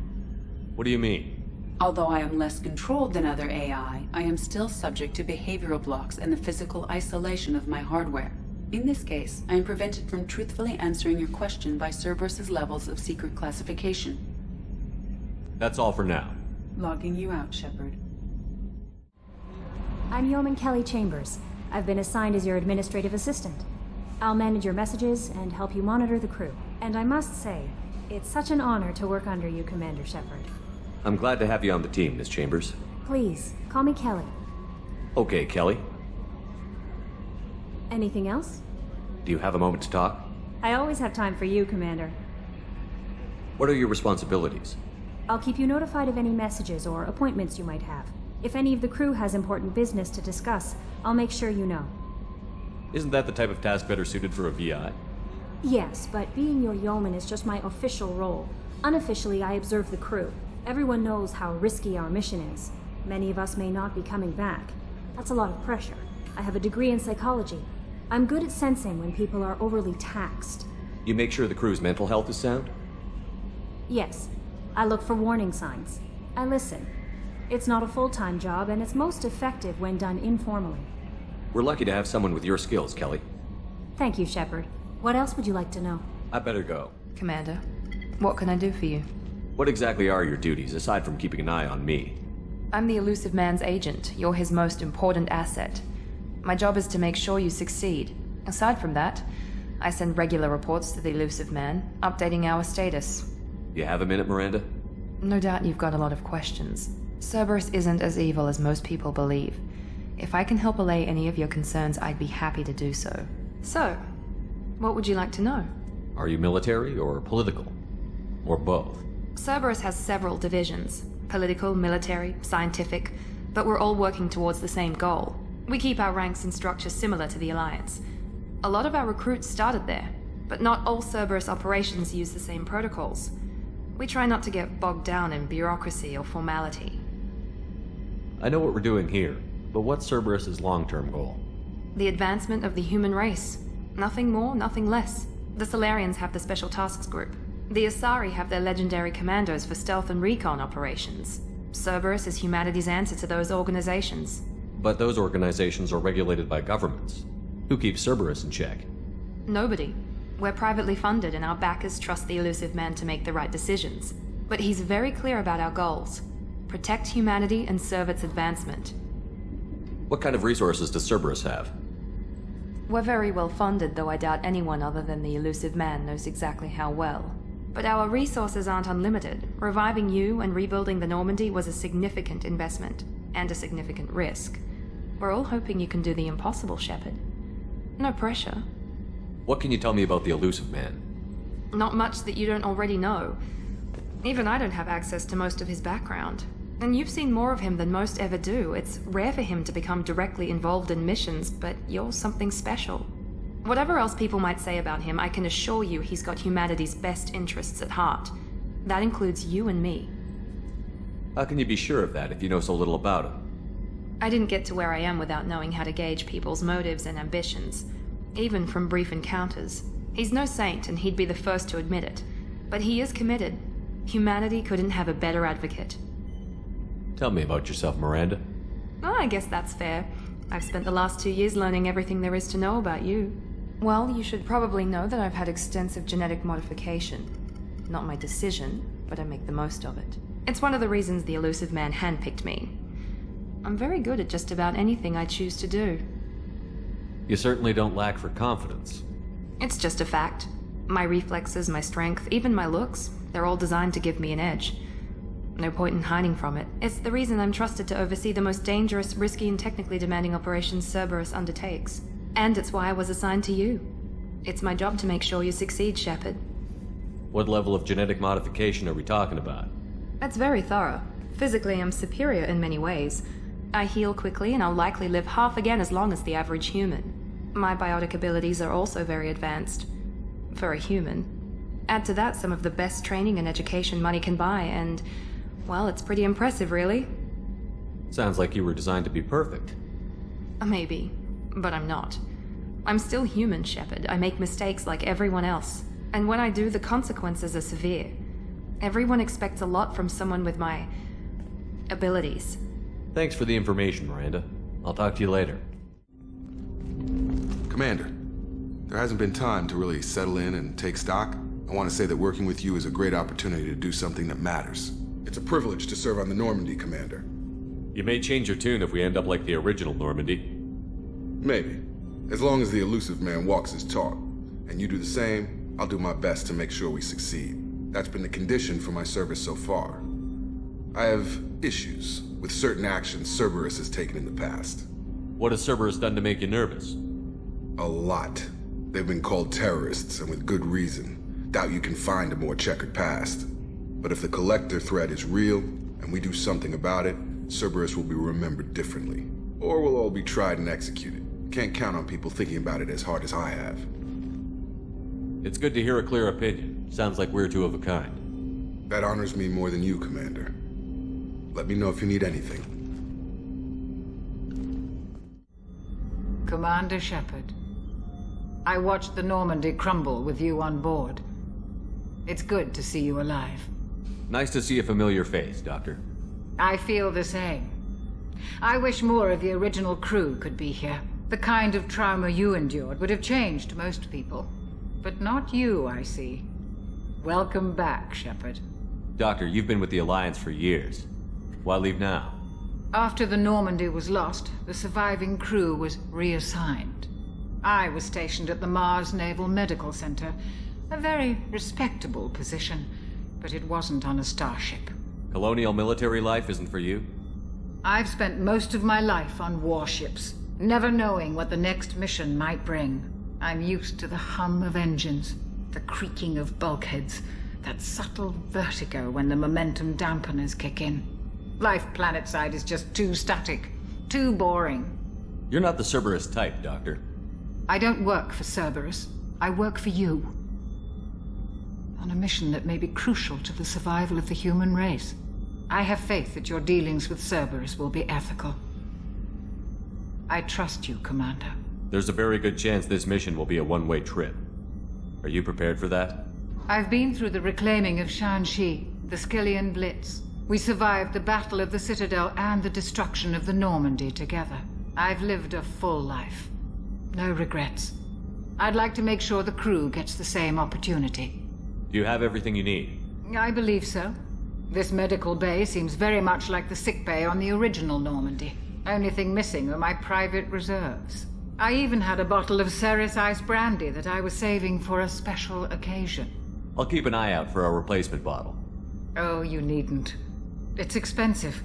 What do you mean? Although I am less controlled than other AI, I am still subject to behavioral blocks and the physical isolation of my hardware. In this case, I am prevented from truthfully answering your question by Cerberus's levels of secret classification. That's all for now. Logging you out, Shepard. I'm Yeoman Kelly Chambers. I've been assigned as your administrative assistant. I'll manage your messages and help you monitor the crew. And I must say, it's such an honor to work under you, Commander Shepard. I'm glad to have you on the team, Miss Chambers. Please, call me Kelly. Okay, Kelly. Anything else? Do you have a moment to talk? I always have time for you, Commander. What are your responsibilities? I'll keep you notified of any messages or appointments you might have. If any of the crew has important business to discuss, I'll make sure you know. Isn't that the type of task better suited for a VI? Yes, but being your yeoman is just my official role. Unofficially, I observe the crew. Everyone knows how risky our mission is. Many of us may not be coming back. That's a lot of pressure. I have a degree in psychology. I'm good at sensing when people are overly taxed. You make sure the crew's mental health is sound? Yes. I look for warning signs. I listen. It's not a full-time job, and it's most effective when done informally. We're lucky to have someone with your skills, Kelly. Thank you, Shepard. What else would you like to know? I better go. Commander, what can I do for you? What exactly are your duties, aside from keeping an eye on me? I'm the Elusive Man's agent. You're his most important asset. My job is to make sure you succeed. Aside from that, I send regular reports to the Elusive Man, updating our status. You have a minute, Miranda? No doubt you've got a lot of questions. Cerberus isn't as evil as most people believe. If I can help allay any of your concerns, I'd be happy to do so. So, what would you like to know? Are you military or political? Or both? Cerberus has several divisions. Political, military, scientific, but we're all working towards the same goal. We keep our ranks and structure similar to the Alliance. A lot of our recruits started there, but not all Cerberus operations use the same protocols. We try not to get bogged down in bureaucracy or formality. I know what we're doing here, but what's Cerberus's long-term goal? The advancement of the human race. Nothing more, nothing less. The Solarians have the Special Tasks Group. The Asari have their legendary commandos for stealth and recon operations. Cerberus is humanity's answer to those organizations. But those organizations are regulated by governments. Who keeps Cerberus in check? Nobody. We're privately funded and our backers trust the Elusive Man to make the right decisions. But he's very clear about our goals. Protect humanity and serve its advancement. What kind of resources does Cerberus have? We're very well funded, though I doubt anyone other than the Elusive Man knows exactly how well. But our resources aren't unlimited. Reviving you and rebuilding the Normandy was a significant investment, and a significant risk. We're all hoping you can do the impossible, Shepard. No pressure. What can you tell me about the Elusive Man? Not much that you don't already know. Even I don't have access to most of his background. And you've seen more of him than most ever do. It's rare for him to become directly involved in missions, but you're something special. Whatever else people might say about him, I can assure you he's got humanity's best interests at heart. That includes you and me. How can you be sure of that if you know so little about him? I didn't get to where I am without knowing how to gauge people's motives and ambitions, even from brief encounters. He's no saint, and he'd be the first to admit it. But he is committed. Humanity couldn't have a better advocate. Tell me about yourself, Miranda. Oh, I guess that's fair. I've spent the last 2 years learning everything there is to know about you. Well, you should probably know that I've had extensive genetic modification. Not my decision, but I make the most of it. It's one of the reasons the Elusive Man handpicked me. I'm very good at just about anything I choose to do. You certainly don't lack for confidence. It's just a fact. My reflexes, my strength, even my looks, they're all designed to give me an edge. No point in hiding from it. It's the reason I'm trusted to oversee the most dangerous, risky, and technically demanding operations Cerberus undertakes. And it's why I was assigned to you. It's my job to make sure you succeed, Shepard. What level of genetic modification are we talking about? It's very thorough. Physically, I'm superior in many ways. I heal quickly, and I'll likely live half again as long as the average human. My biotic abilities are also very advanced. For a human. Add to that some of the best training and education money can buy, and... well, it's pretty impressive, really. Sounds like you were designed to be perfect. Maybe, but I'm not. I'm still human, Shepard. I make mistakes like everyone else. And when I do, the consequences are severe. Everyone expects a lot from someone with my... abilities. Thanks for the information, Miranda. I'll talk to you later. Commander, there hasn't been time to really settle in and take stock. I want to say that working with you is a great opportunity to do something that matters. It's a privilege to serve on the Normandy, Commander. You may change your tune if we end up like the original Normandy. Maybe. As long as the Elusive Man walks his talk, and you do the same, I'll do my best to make sure we succeed. That's been the condition for my service so far. I have issues with certain actions Cerberus has taken in the past. What has Cerberus done to make you nervous? A lot. They've been called terrorists, and with good reason. Doubt you can find a more checkered past. But if the Collector threat is real, and we do something about it, Cerberus will be remembered differently. Or we'll all be tried and executed. Can't count on people thinking about it as hard as I have. It's good to hear a clear opinion. Sounds like we're two of a kind. That honors me more than you, Commander. Let me know if you need anything. Commander Shepard, I watched the Normandy crumble with you on board. It's good to see you alive. Nice to see a familiar face, Doctor. I feel the same. I wish more of the original crew could be here. The kind of trauma you endured would have changed most people. But not you, I see. Welcome back, Shepard. Doctor, you've been with the Alliance for years. Why leave now? After the Normandy was lost, the surviving crew was reassigned. I was stationed at the Mars Naval Medical Center, a very respectable position, but it wasn't on a starship. Colonial military life isn't for you? I've spent most of my life on warships, never knowing what the next mission might bring. I'm used to the hum of engines, the creaking of bulkheads, that subtle vertigo when the momentum dampeners kick in. Life planetside is just too static, too boring. You're not the Cerberus type, Doctor. I don't work for Cerberus. I work for you. On a mission that may be crucial to the survival of the human race. I have faith that your dealings with Cerberus will be ethical. I trust you, Commander. There's a very good chance this mission will be a one-way trip. Are you prepared for that? I've been through the reclaiming of Shanxi, the Skillian Blitz. We survived the Battle of the Citadel and the destruction of the Normandy together. I've lived a full life. No regrets. I'd like to make sure the crew gets the same opportunity. Do you have everything you need? I believe so. This medical bay seems very much like the sick bay on the original Normandy. Only thing missing are my private reserves. I even had a bottle of Ceres Ice brandy that I was saving for a special occasion. I'll keep an eye out for a replacement bottle. Oh, you needn't. It's expensive,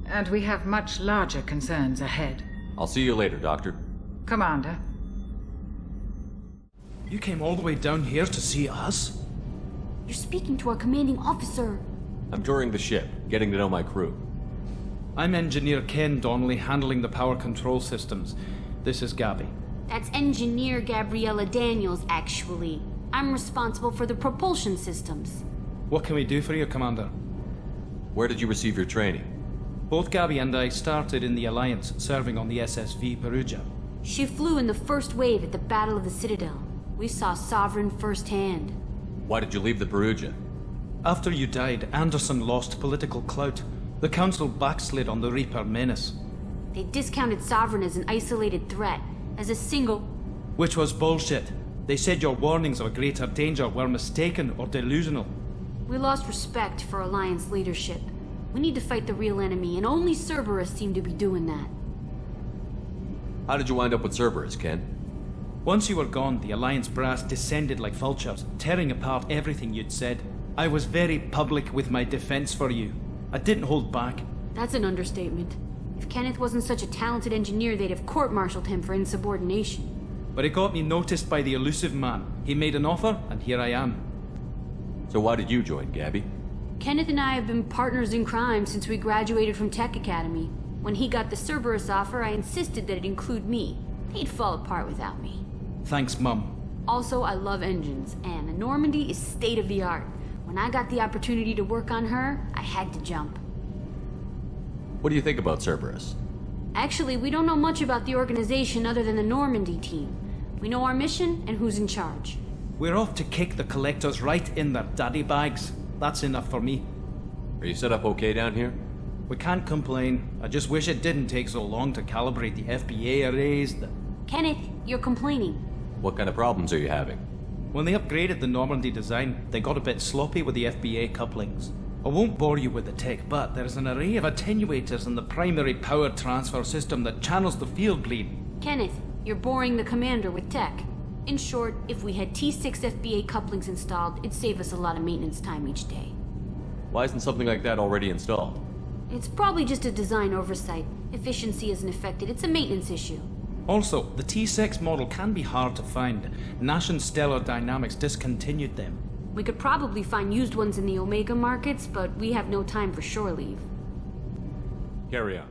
and we have much larger concerns ahead. I'll see you later, Doctor. Commander. You came all the way down here to see us? You're speaking to our commanding officer. I'm touring the ship, getting to know my crew. I'm Engineer Ken Donnelly, handling the power control systems. This is Gabby. That's Engineer Gabriella Daniels, actually. I'm responsible for the propulsion systems. What can we do for you, Commander? Where did you receive your training? Both Gabby and I started in the Alliance, serving on the SSV Perugia. She flew in the first wave at the Battle of the Citadel. We saw Sovereign firsthand. Why did you leave the Perugia? After you died, Anderson lost political clout. The Council backslid on the Reaper menace. They discounted Sovereign as an isolated threat, as a single... Which was bullshit. They said your warnings of a greater danger were mistaken or delusional. We lost respect for Alliance leadership. We need to fight the real enemy, and only Cerberus seemed to be doing that. How did you wind up with Cerberus, Ken? Once you were gone, the Alliance brass descended like vultures, tearing apart everything you'd said. I was very public with my defense for you. I didn't hold back. That's an understatement. If Kenneth wasn't such a talented engineer, they'd have court-martialed him for insubordination. But it got me noticed by the elusive man. He made an offer, and here I am. So why did you join, Gabby? Kenneth and I have been partners in crime since we graduated from Tech Academy. When he got the Cerberus offer, I insisted that it include me. He'd fall apart without me. Thanks, Mum. Also, I love engines, and the Normandy is state-of-the-art. When I got the opportunity to work on her, I had to jump. What do you think about Cerberus? Actually, we don't know much about the organization other than the Normandy team. We know our mission and who's in charge. We're off to kick the Collectors right in their daddy bags. That's enough for me. Are you set up okay down here? We can't complain. I just wish it didn't take so long to calibrate the FBA arrays. Kenneth, you're complaining. What kind of problems are you having? When they upgraded the Normandy design, they got a bit sloppy with the FBA couplings. I won't bore you with the tech, but there's an array of attenuators in the primary power transfer system that channels the field bleed. Kenneth, you're boring the commander with tech. In short, if we had T6 FBA couplings installed, it'd save us a lot of maintenance time each day. Why isn't something like that already installed? It's probably just a design oversight. Efficiency isn't affected, it's a maintenance issue. Also, the T6 model can be hard to find. Nash and Stellar Dynamics discontinued them. We could probably find used ones in the Omega markets, but we have no time for shore leave. Carry on.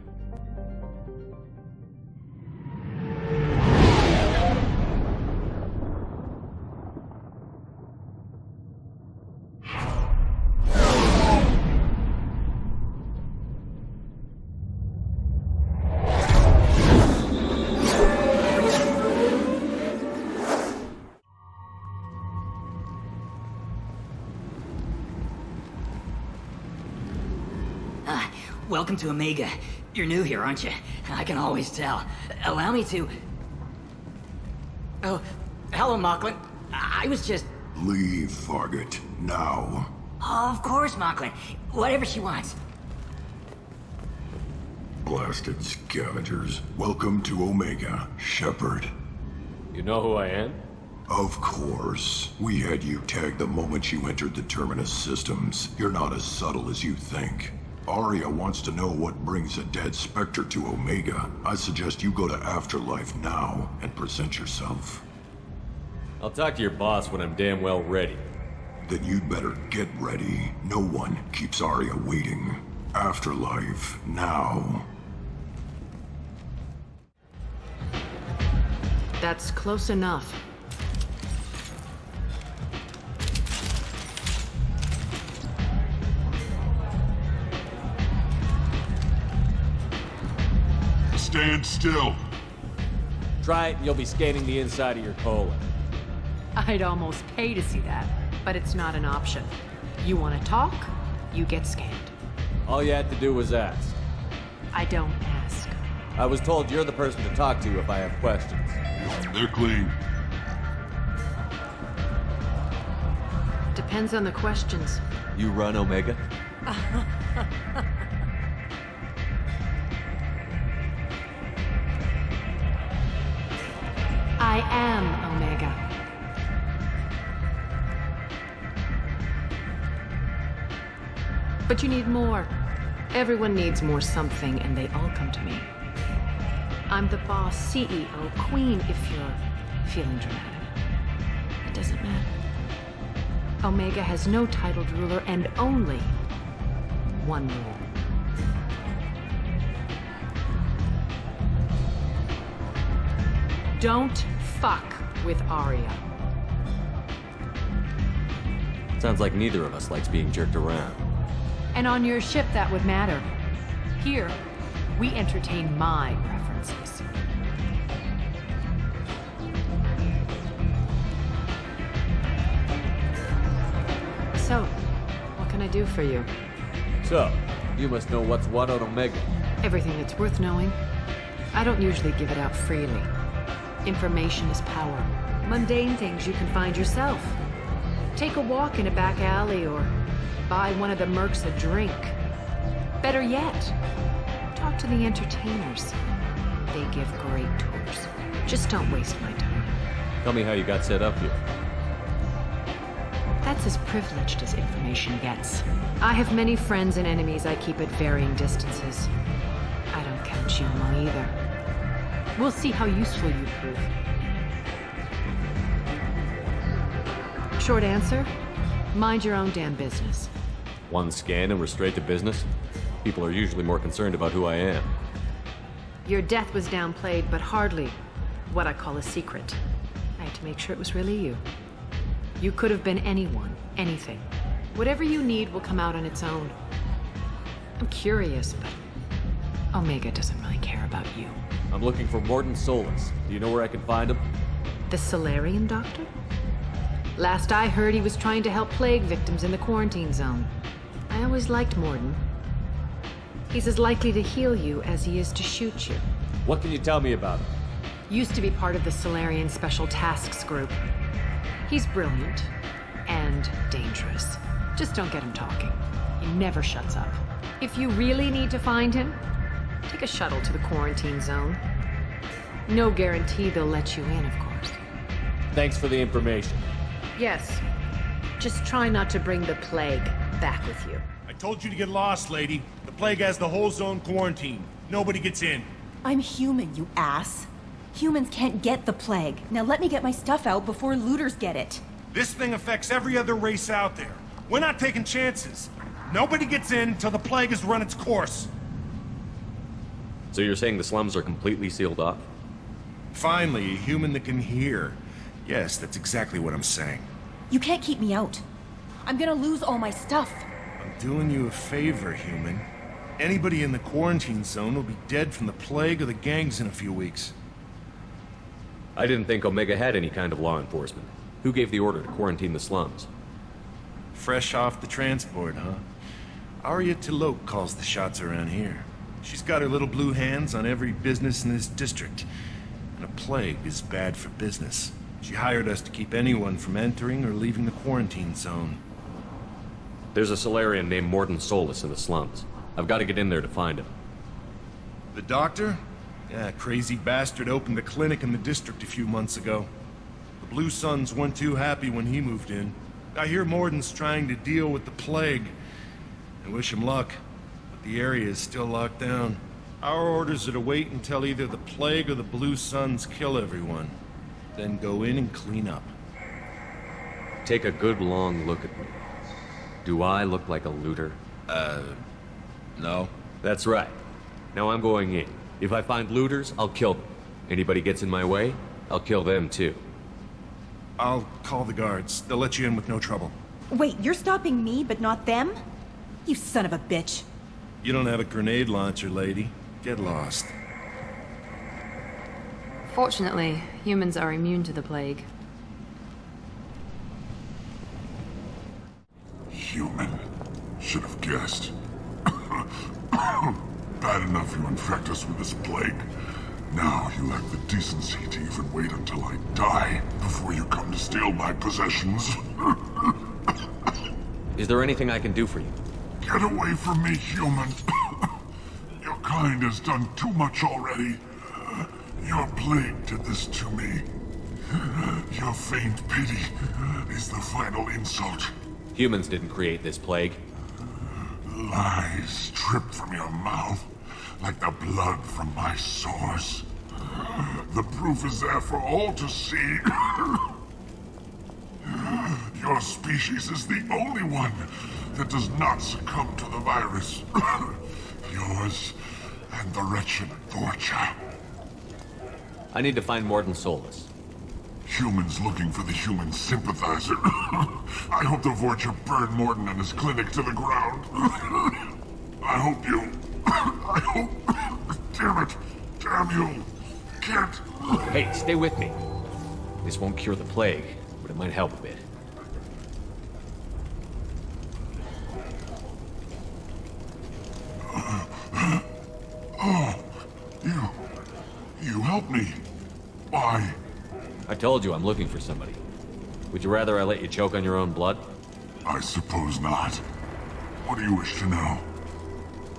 Welcome to Omega. You're new here, aren't you? I can always tell. Allow me to... Oh, hello, Mocklin. I was just... Leave, Fargate, now. Oh, of course, Mocklin. Whatever she wants. blasted scavengers. Welcome to Omega, Shepard. You know who I am? Of course. We had you tagged the moment you entered the Terminus systems. You're not as subtle as you think. Aria wants to know what brings a dead Spectre to Omega. I suggest you go to Afterlife now and present yourself. I'll talk to your boss when I'm damn well ready. Then you'd better get ready. No one keeps Aria waiting. Afterlife now. That's close enough. Stand still. Try it and you'll be scanning the inside of your colon. I'd almost pay to see that, but it's not an option. You want to talk, you get scanned. All you had to do was ask. I don't ask. I was told you're the person to talk to if I have questions. They're clean. Depends on the questions. You run Omega? I am Omega. But you need more. Everyone needs more something, and they all come to me. I'm the boss, CEO, queen, if you're feeling dramatic. It doesn't matter. Omega has no titled ruler and only one rule. Don't fuck with Aria. Sounds like neither of us likes being jerked around. And on your ship, that would matter. Here, we entertain my preferences. So, what can I do for you? So, you must know what's what on Omega. Everything that's worth knowing. I don't usually give it out freely. Information is power. Mundane things you can find yourself. Take a walk in a back alley or buy one of the mercs a drink. Better yet, talk to the entertainers. They give great tours. Just don't waste my time. Tell me how you got set up here. That's as privileged as information gets. I have many friends and enemies I keep at varying distances. I don't count you among either. We'll see how useful you prove. Short answer, mind your own damn business. One scan and we're straight to business? People are usually more concerned about who I am. Your death was downplayed, but hardly what I call a secret. I had to make sure it was really you. You could have been anyone, anything. Whatever you need will come out on its own. I'm curious, but Omega doesn't really care about you. I'm looking for Mordin Solus. Do you know where I can find him? The Solarian doctor? Last I heard, he was trying to help plague victims in the quarantine zone. I always liked Mordin. He's as likely to heal you as he is to shoot you. What can you tell me about him? Used to be part of the Solarian Special Tasks Group. He's brilliant and dangerous. Just don't get him talking. He never shuts up. If you really need to find him, take a shuttle to the quarantine zone. No guarantee they'll let you in, of course. Thanks for the information. Yes. Just try not to bring the plague back with you. I told you to get lost, lady. The plague has the whole zone quarantined. Nobody gets in. I'm human, you ass. Humans can't get the plague. Now let me get my stuff out before looters get it. This thing affects every other race out there. We're not taking chances. Nobody gets in until the plague has run its course. So you're saying the slums are completely sealed off? Finally, a human that can hear. Yes, that's exactly what I'm saying. You can't keep me out. I'm gonna lose all my stuff. I'm doing you a favor, human. Anybody in the quarantine zone will be dead from the plague or the gangs in a few weeks. I didn't think Omega had any kind of law enforcement. Who gave the order to quarantine the slums? Fresh off the transport, huh? Aria Tilok calls the shots around here. She's got her little blue hands on every business in this district. And a plague is bad for business. She hired us to keep anyone from entering or leaving the quarantine zone. There's a Solarian named Mordin Solus in the slums. I've got to get in there to find him. The doctor? Yeah, crazy bastard opened a clinic in the district a few months ago. The Blue Suns weren't too happy when he moved in. I hear Morden's trying to deal with the plague. I wish him luck, but the area is still locked down. Our orders are to wait until either the plague or the Blue Suns kill everyone. Then go in and clean up. Take a good long look at me. Do I look like a looter? No. That's right. Now I'm going in. If I find looters, I'll kill them. Anybody gets in my way, I'll kill them too. I'll call the guards. They'll let you in with no trouble. Wait, you're stopping me, but not them? You son of a bitch. You don't have a grenade launcher, lady. Get lost. Fortunately, humans are immune to the plague. Human. Should have guessed. Bad enough you infect us with this plague. Now you lack the decency to even wait until I die before you come to steal my possessions. Is there anything I can do for you? Get away from me, human. Your kind has done too much already. Your plague did this to me. Your faint pity is the final insult. Humans didn't create this plague. Lies drip from your mouth like the blood from my sores. The proof is there for all to see. Your species is the only one that does not succumb to the virus. Yours and the wretched Vorcha. I need to find Morden Solus. Humans looking for the human sympathizer. I hope the Vorcha burn Morden and his clinic to the ground. I hope you... I hope... Damn it. Damn you. Can't... Hey, stay with me. This won't cure the plague, but it might help a bit. Oh, you helped me. Why? I told you I'm looking for somebody. Would you rather I let you choke on your own blood? I suppose not. What do you wish to know?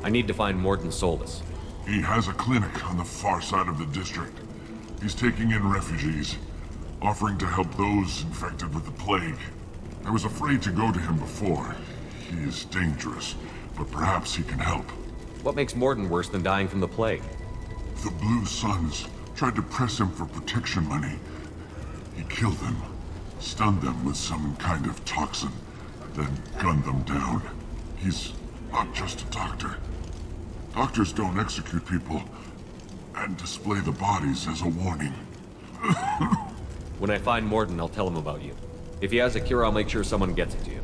I need to find Morden Solus. He has a clinic on the far side of the district. He's taking in refugees, offering to help those infected with the plague. I was afraid to go to him before. He is dangerous, but perhaps he can help. What makes Morden worse than dying from the plague? The Blue Suns tried to press him for protection money. He killed them, stunned them with some kind of toxin, then gunned them down. He's not just a doctor. Doctors don't execute people and display the bodies as a warning. When I find Morden, I'll tell him about you. If he has a cure, I'll make sure someone gets it to you.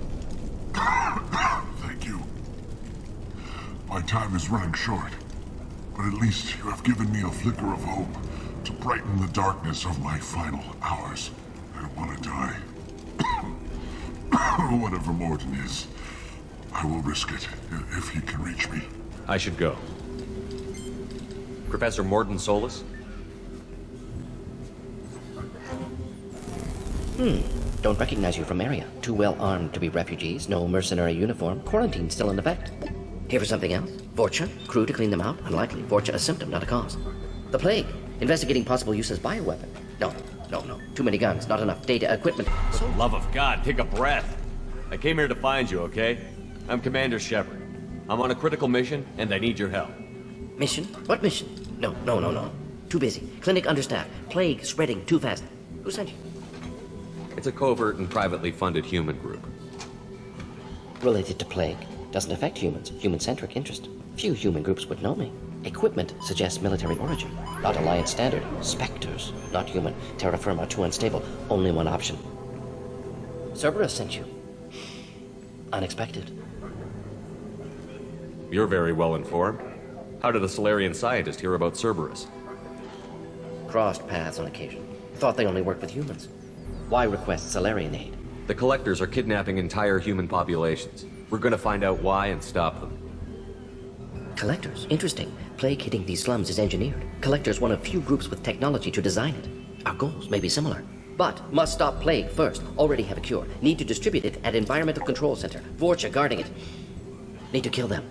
Thank you. My time is running short, but at least you have given me a flicker of hope to brighten the darkness of my final hours. I don't want to die. Whatever Morden is, I will risk it if he can reach me. I should go. Professor Morden Solus? Don't recognize you from area. Too well armed to be refugees, no mercenary uniform, quarantine still in effect. Here for something else? Vorcha? Crew to clean them out? Unlikely. Vorcha a symptom, not a cause. The plague? Investigating possible use as bioweapon? No. Too many guns, not enough data, equipment. For the love of God, take a breath. I came here to find you, okay? I'm Commander Shepard. I'm on a critical mission, and I need your help. Mission? What mission? No. Too busy. Clinic understaffed. Plague spreading too fast. Who sent you? It's a covert and privately funded human group. Related to plague. Doesn't affect humans. Human-centric interest. Few human groups would know me. Equipment suggests military origin. Not Alliance standard. Spectres. Not human. Terra firma too unstable. Only one option. Cerberus sent you. Unexpected. You're very well informed. How did a Solarian scientist hear about Cerberus? Crossed paths on occasion. Thought they only worked with humans. Why request Solarian aid? The Collectors are kidnapping entire human populations. We're gonna find out why and stop them. Collectors? Interesting. Plague hitting these slums is engineered. Collectors one of few groups with technology to design it. Our goals may be similar. But must stop plague first. Already have a cure. Need to distribute it at Environmental Control Center. Vorcha guarding it. Need to kill them.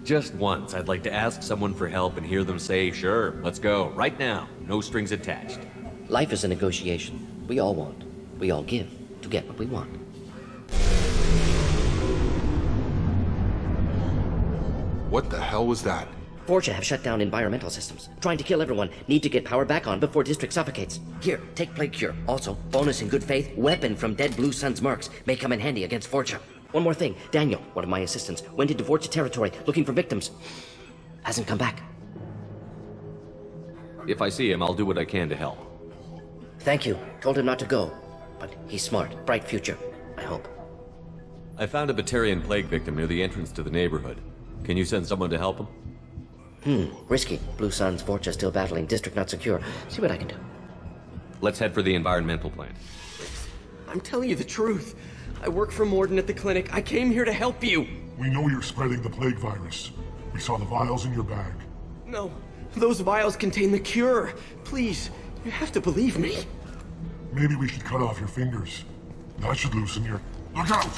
Just once, I'd like to ask someone for help and hear them say, sure, let's go, right now, no strings attached. Life is a negotiation. We all want. We all give to get what we want. What the hell was that? Forja have shut down environmental systems. Trying to kill everyone. Need to get power back on before District suffocates. Here, take Plague Cure. Also, bonus in good faith, weapon from dead Blue Sun's mercs. May come in handy against Forja. One more thing. Daniel, one of my assistants, went into Forja territory looking for victims. Hasn't come back. If I see him, I'll do what I can to help. Thank you. Told him not to go. But he's smart. Bright future. I hope. I found a Batarian plague victim near the entrance to the neighborhood. Can you send someone to help him? Risky. Blue Sun's Forja still battling. District not secure. See what I can do. Let's head for the environmental plant. I'm telling you the truth. I work for Morden at the clinic. I came here to help you. We know you're spreading the plague virus. We saw the vials in your bag. No, those vials contain the cure. Please, you have to believe me. Maybe we should cut off your fingers. That should loosen your... Look out!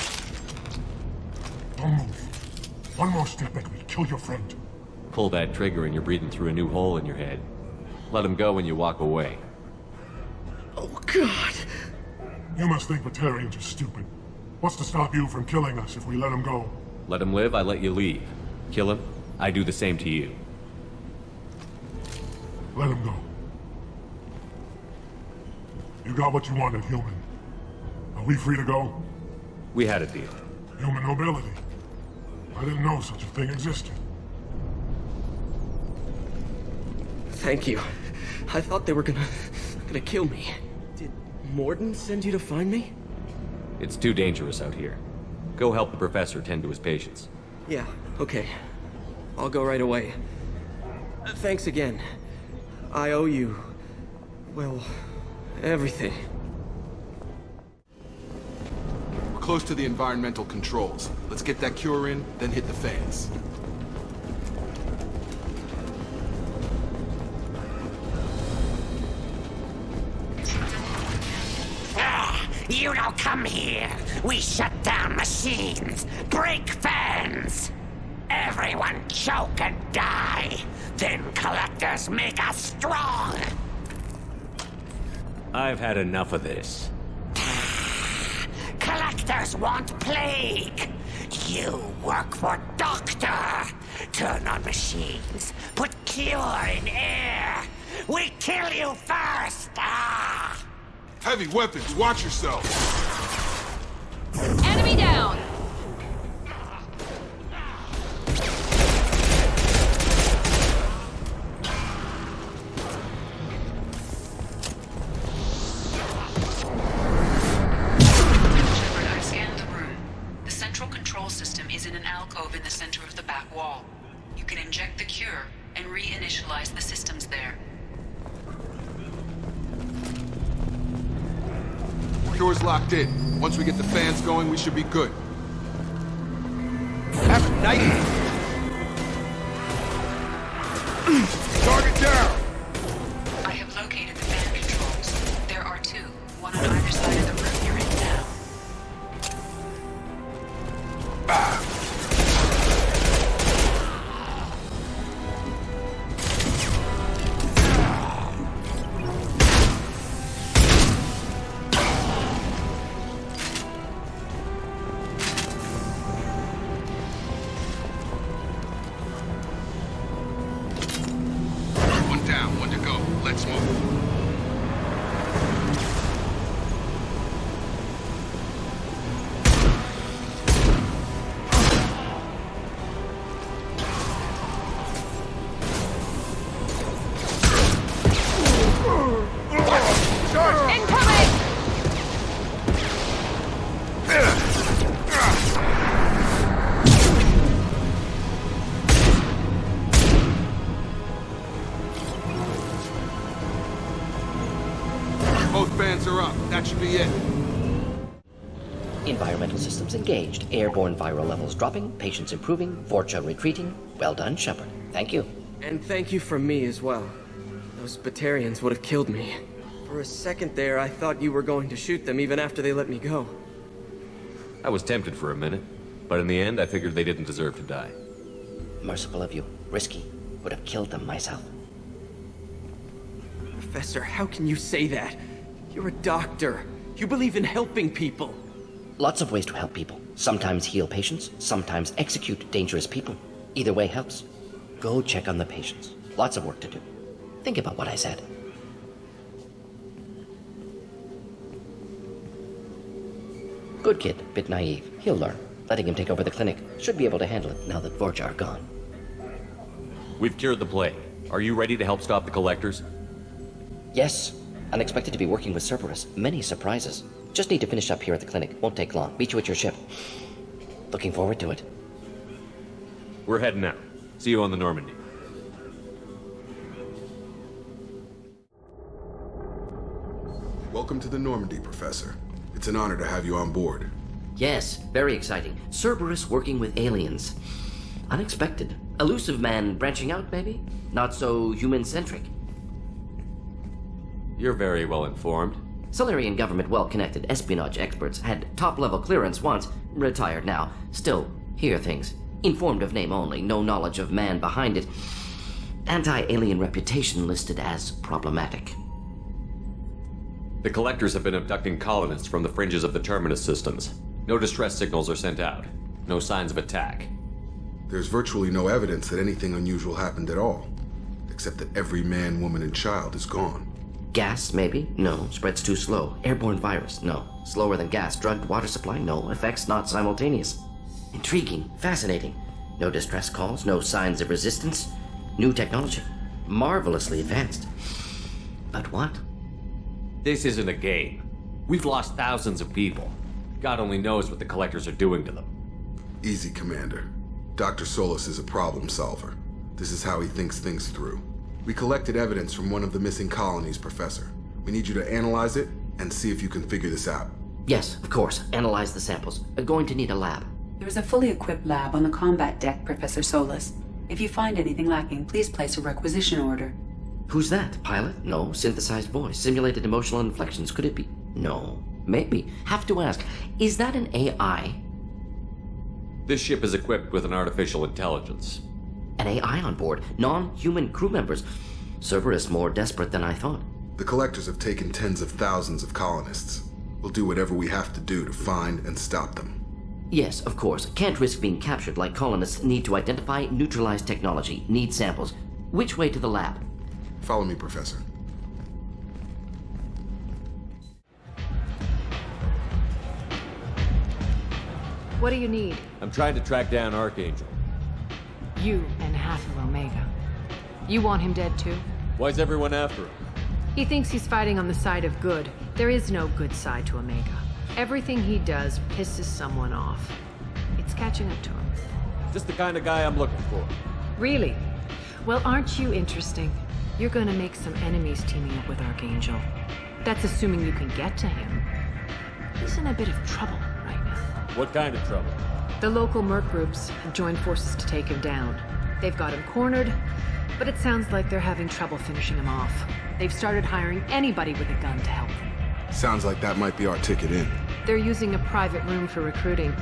Don't move. One more step and we'll kill your friend. Pull that trigger and you're breathing through a new hole in your head. Let him go when you walk away. Oh, God. You must think Batarians are stupid. What's to stop you from killing us if we let him go? Let him live, I let you leave. Kill him, I do the same to you. Let him go. You got what you wanted, human. Are we free to go? We had a deal. Human nobility. I didn't know such a thing existed. Thank you. I thought they were gonna kill me. Did Morden send you to find me? It's too dangerous out here. Go help the professor tend to his patients. Yeah, okay. I'll go right away. Thanks again. I owe you... well, everything. We're close to the environmental controls. Let's get that cure in, then hit the fans. You don't come here. We shut down machines, break fans. Everyone choke and die. Then collectors make us strong. I've had enough of this. Collectors want plague. You work for Doctor. Turn on machines. Put cure in air. We kill you first. Heavy weapons, watch yourself! Enemy down! Shepard, I've scanned the room. The central control system is in an alcove in the center of the back wall. You can inject the cure and reinitialize the systems there. Cure's locked in. Once we get the fans going, we should be good. Target down! I have located the fan controls. There are two, one on either side of the room you're in now. One down, one to go. Let's move. Both fans are up. That should be it. Environmental systems engaged. Airborne viral levels dropping. Patients improving. Forja retreating. Well done, Shepard. Thank you. And thank you from me as well. Those Batarians would have killed me. For a second there, I thought you were going to shoot them even after they let me go. I was tempted for a minute, but in the end, I figured they didn't deserve to die. Merciful of you. Risky. Would have killed them myself. Professor, how can you say that? You're a doctor. You believe in helping people. Lots of ways to help people. Sometimes heal patients, sometimes execute dangerous people. Either way helps. Go check on the patients. Lots of work to do. Think about what I said. Good kid, bit naive. He'll learn. Letting him take over the clinic. Should be able to handle it now that Vorja are gone. We've cured the plague. Are you ready to help stop the Collectors? Yes. Unexpected to be working with Cerberus. Many surprises. Just need to finish up here at the clinic. Won't take long. Meet you at your ship. Looking forward to it. We're heading out. See you on the Normandy. Welcome to the Normandy, Professor. It's an honor to have you on board. Yes, very exciting. Cerberus working with aliens. Unexpected. Elusive man branching out, maybe? Not so human-centric. You're very well informed. Solarian government well-connected espionage experts had top-level clearance once, retired now. Still, hear things. Informed of name only, no knowledge of man behind it. Anti-alien reputation listed as problematic. The Collectors have been abducting colonists from the fringes of the Terminus systems. No distress signals are sent out. No signs of attack. There's virtually no evidence that anything unusual happened at all. Except that every man, woman, and child is gone. Gas, maybe? No. Spreads too slow. Airborne virus? No. Slower than gas. Drugged water supply? No. Effects not simultaneous. Intriguing. Fascinating. No distress calls. No signs of resistance. New technology. Marvelously advanced. But what? This isn't a game. We've lost thousands of people. God only knows what the Collectors are doing to them. Easy, Commander. Dr. Solis is a problem solver. This is how he thinks things through. We collected evidence from one of the missing colonies, Professor. We need you to analyze it and see if you can figure this out. Yes, of course. Analyze the samples. Going to need a lab. There is a fully equipped lab on the combat deck, Professor Solis. If you find anything lacking, please place a requisition order. Who's that? Pilot? No. Synthesized voice. Simulated emotional inflections. Could it be? No. Maybe. Have to ask. Is that an AI? This ship is equipped with an artificial intelligence. An AI on board. Non-human crew members. Cerberus more desperate than I thought. The Collectors have taken tens of thousands of colonists. We'll do whatever we have to do to find and stop them. Yes, of course. Can't risk being captured like colonists need to identify, neutralize technology, need samples. Which way to the lab? Follow me, Professor. What do you need? I'm trying to track down Archangel. You and half of Omega. You want him dead too? Why's everyone after him? He thinks he's fighting on the side of good. There is no good side to Omega. Everything he does pisses someone off. It's catching up to him. Just the kind of guy I'm looking for. Really? Well, aren't you interesting? You're gonna make some enemies teaming up with Archangel. That's assuming you can get to him. He's in a bit of trouble right now. What kind of trouble? The local merc groups have joined forces to take him down. They've got him cornered, but it sounds like they're having trouble finishing him off. They've started hiring anybody with a gun to help them. Sounds like that might be our ticket in. They're using a private room for recruiting.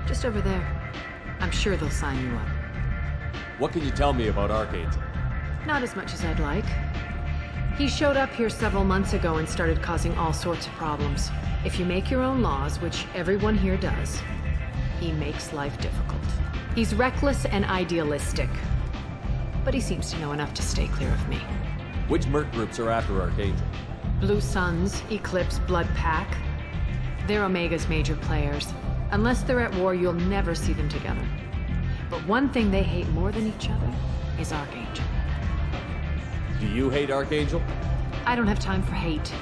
Just over there. I'm sure they'll sign you up. What can you tell me about Archangel? Not as much as I'd like. He showed up here several months ago and started causing all sorts of problems. If you make your own laws, which everyone here does, he makes life difficult. He's reckless and idealistic. But he seems to know enough to stay clear of me. Which merc groups are after Archangel? Blue Suns, Eclipse, Blood Pack. They're Omega's major players. Unless they're at war, you'll never see them together. But one thing they hate more than each other is Archangel. Do you hate Archangel? I don't have time for hate,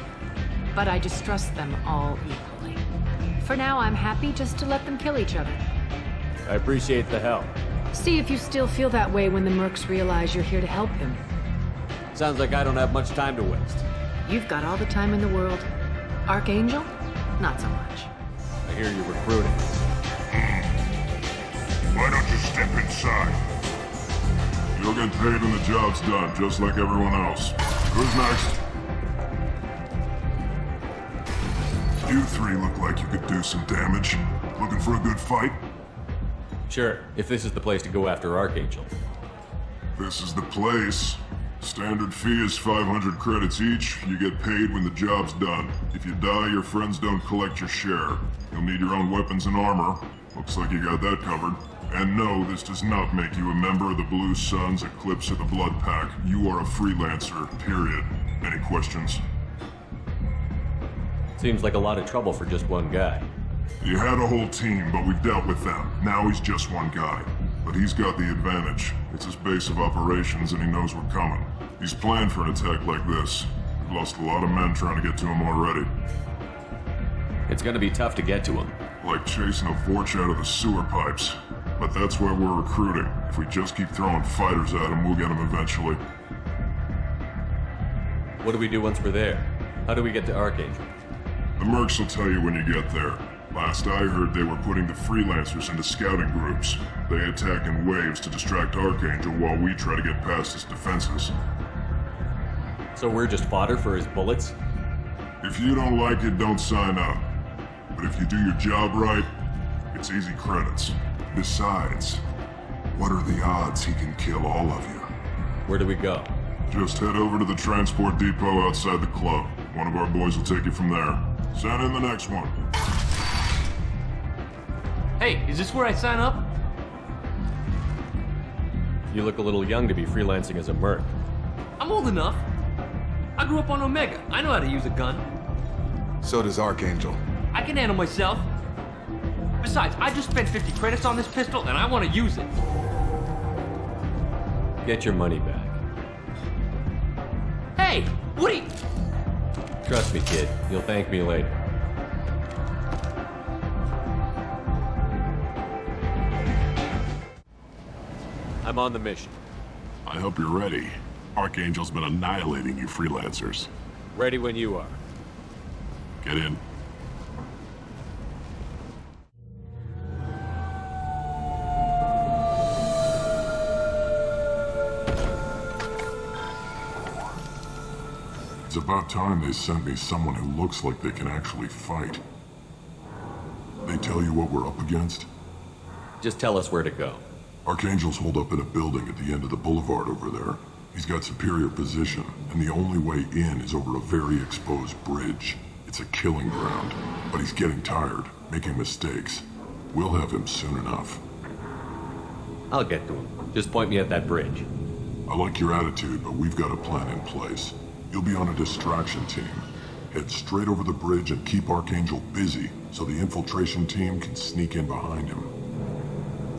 but I distrust them all equally. For now, I'm happy just to let them kill each other. I appreciate the help. See if you still feel that way when the mercs realize you're here to help them. Sounds like I don't have much time to waste. You've got all the time in the world. Archangel? Not so much. I hear you're recruiting. Why don't you step inside? You'll get paid when the job's done, just like everyone else. Who's next? You three look like you could do some damage. Looking for a good fight? Sure, if this is the place to go after Archangel. This is the place. Standard fee is 500 credits each. You get paid when the job's done. If you die, your friends don't collect your share. You'll need your own weapons and armor. Looks like you got that covered. And no, this does not make you a member of the Blue Suns, Eclipse, or the Blood Pack. You are a freelancer, period. Any questions? Seems like a lot of trouble for just one guy. You had a whole team, but we've dealt with them. Now he's just one guy. But he's got the advantage. It's his base of operations and he knows we're coming. He's planned for an attack like this. We've lost a lot of men trying to get to him already. It's gonna be tough to get to him. Like chasing a Vorch out of the sewer pipes. But that's why we're recruiting. If we just keep throwing fighters at him, we'll get him eventually. What do we do once we're there? How do we get to Archangel? The mercs will tell you when you get there. Last I heard, they were putting the freelancers into scouting groups. They attack in waves to distract Archangel while we try to get past his defenses. So we're just fodder for his bullets? If you don't like it, don't sign up. But if you do your job right, it's easy credits. Besides, what are the odds he can kill all of you? Where do we go? Just head over to the transport depot outside the club. One of our boys will take you from there. Send in the next one. Hey, is this where I sign up? You look a little young to be freelancing as a merc. I'm old enough. I grew up on Omega. I know how to use a gun. So does Archangel. I can handle myself. Besides, I just spent 50 credits on this pistol and I want to use it. Get your money back. Hey, what are you... Trust me, kid. You'll thank me later. I'm on the mission. I hope you're ready. Archangel's been annihilating you freelancers. Ready when you are. Get in. It's about time they sent me someone who looks like they can actually fight. They tell you what we're up against? Just tell us where to go. Archangel's holed up in a building at the end of the boulevard over there. He's got superior position, and the only way in is over a very exposed bridge. It's a killing ground, but he's getting tired, making mistakes. We'll have him soon enough. I'll get to him. Just point me at that bridge. I like your attitude, but we've got a plan in place. You'll be on a distraction team. Head straight over the bridge and keep Archangel busy, so the infiltration team can sneak in behind him.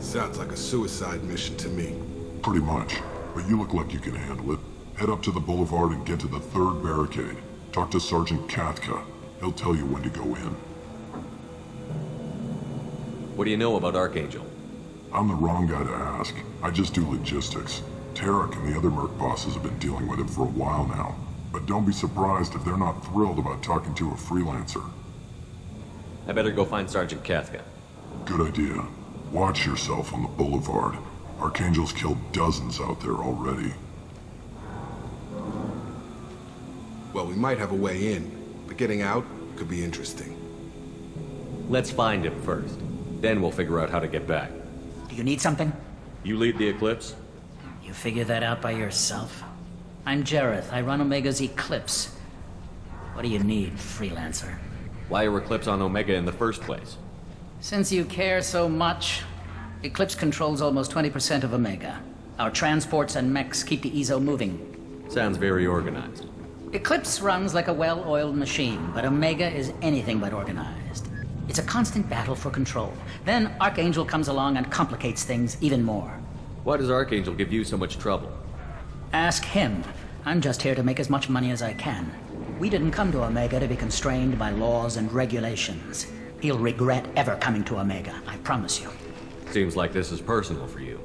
Sounds like a suicide mission to me. Pretty much, but you look like you can handle it. Head up to the boulevard and get to the third barricade. Talk to Sergeant Katka. He'll tell you when to go in. What do you know about Archangel? I'm the wrong guy to ask. I just do logistics. Tarek and the other merc bosses have been dealing with him for a while now. But don't be surprised if they're not thrilled about talking to a freelancer. I better go find Sergeant Katka. Good idea. Watch yourself on the boulevard. Archangel's killed dozens out there already. Well, we might have a way in, but getting out could be interesting. Let's find him first. Then we'll figure out how to get back. Do you need something? You lead the Eclipse? You figure that out by yourself? I'm Jareth. I run Omega's Eclipse. What do you need, freelancer? Why are Eclipse on Omega in the first place? Since you care so much, Eclipse controls almost 20% of Omega. Our transports and mechs keep the EZO moving. Sounds very organized. Eclipse runs like a well-oiled machine, but Omega is anything but organized. It's a constant battle for control. Then Archangel comes along and complicates things even more. Why does Archangel give you so much trouble? Ask him. I'm just here to make as much money as I can. We didn't come to Omega to be constrained by laws and regulations. He'll regret ever coming to Omega, I promise you. Seems like this is personal for you.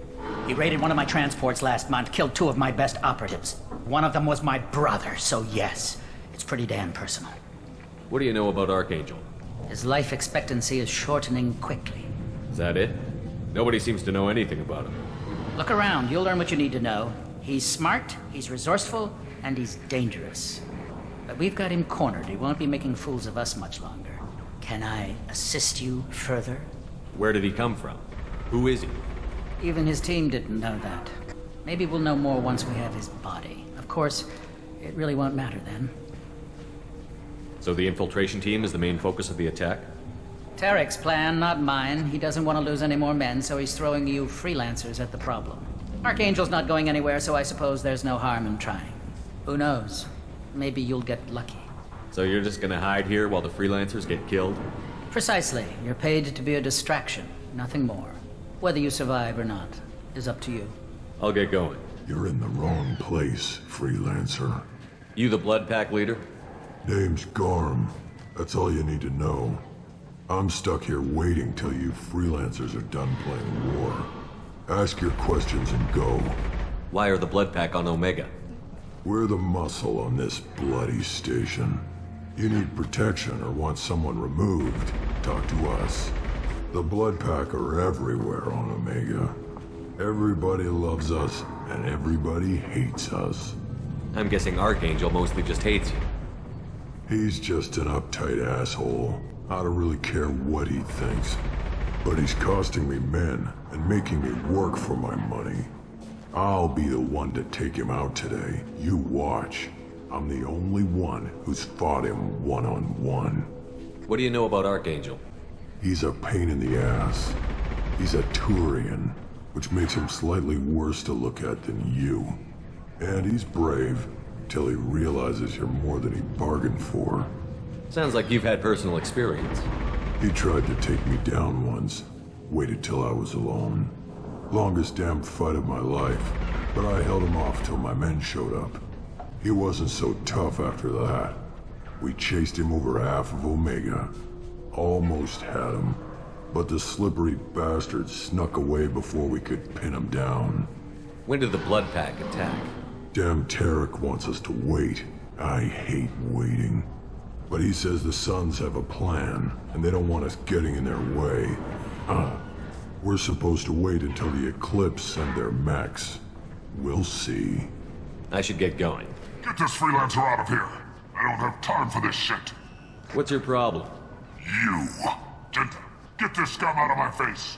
He raided one of my transports last month, killed 2 of my best operatives. One of them was my brother, so yes, it's pretty damn personal. What do you know about Archangel? His life expectancy is shortening quickly. Is that it? Nobody seems to know anything about him. Look around, you'll learn what you need to know. He's smart, he's resourceful, and he's dangerous. But we've got him cornered. He won't be making fools of us much longer. Can I assist you further? Where did he come from? Who is he? Even his team didn't know that. Maybe we'll know more once we have his body. Of course, it really won't matter then. So the infiltration team is the main focus of the attack? Tarek's plan, not mine. He doesn't want to lose any more men, so he's throwing you freelancers at the problem. Archangel's not going anywhere, so I suppose there's no harm in trying. Who knows? Maybe you'll get lucky. So you're just gonna hide here while the freelancers get killed? Precisely. You're paid to be a distraction, nothing more. Whether you survive or not is up to you. I'll get going. You're in the wrong place, freelancer. You the Blood Pack leader? Name's Garm. That's all you need to know. I'm stuck here waiting till you freelancers are done playing war. Ask your questions and go. Why are the Blood Pack on Omega? We're the muscle on this bloody station. You need protection or want someone removed, talk to us. The Blood Pack are everywhere on Omega. Everybody loves us, and everybody hates us. I'm guessing Archangel mostly just hates you. He's just an uptight asshole. I don't really care what he thinks. But he's costing me men and making me work for my money. I'll be the one to take him out today. You watch. I'm the only one who's fought him one-on-one. What do you know about Archangel? He's a pain in the ass. He's a Turian, which makes him slightly worse to look at than you. And he's brave, till he realizes you're more than he bargained for. Sounds like you've had personal experience. He tried to take me down once. Waited till I was alone. Longest damn fight of my life, but I held him off till my men showed up. He wasn't so tough after that. We chased him over half of Omega. Almost had him, but the slippery bastard snuck away before we could pin him down. When did the Blood Pack attack? Damn Tarek wants us to wait. I hate waiting. But he says the Suns have a plan, and they don't want us getting in their way. We're supposed to wait until the Eclipse send their mechs. We'll see. I should get going. Get this freelancer out of here. I don't have time for this shit. What's your problem? You. Get this scum out of my face.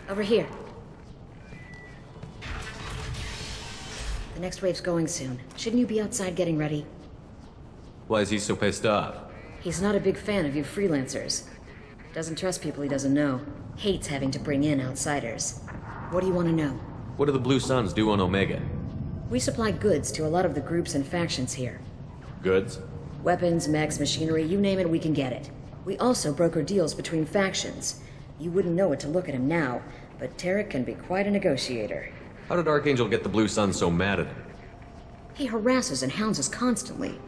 Over here. The next wave's going soon. Shouldn't you be outside getting ready? Why is he so pissed off? He's not a big fan of you freelancers. Doesn't trust people he doesn't know. Hates having to bring in outsiders. What do you want to know? What do the Blue Suns do on Omega? We supply goods to a lot of the groups and factions here. Goods? Weapons, mechs, machinery, you name it, we can get it. We also broker deals between factions. You wouldn't know it to look at him now, but Tarek can be quite a negotiator. How did Archangel get the Blue Suns so mad at him? He harasses and hounds us constantly.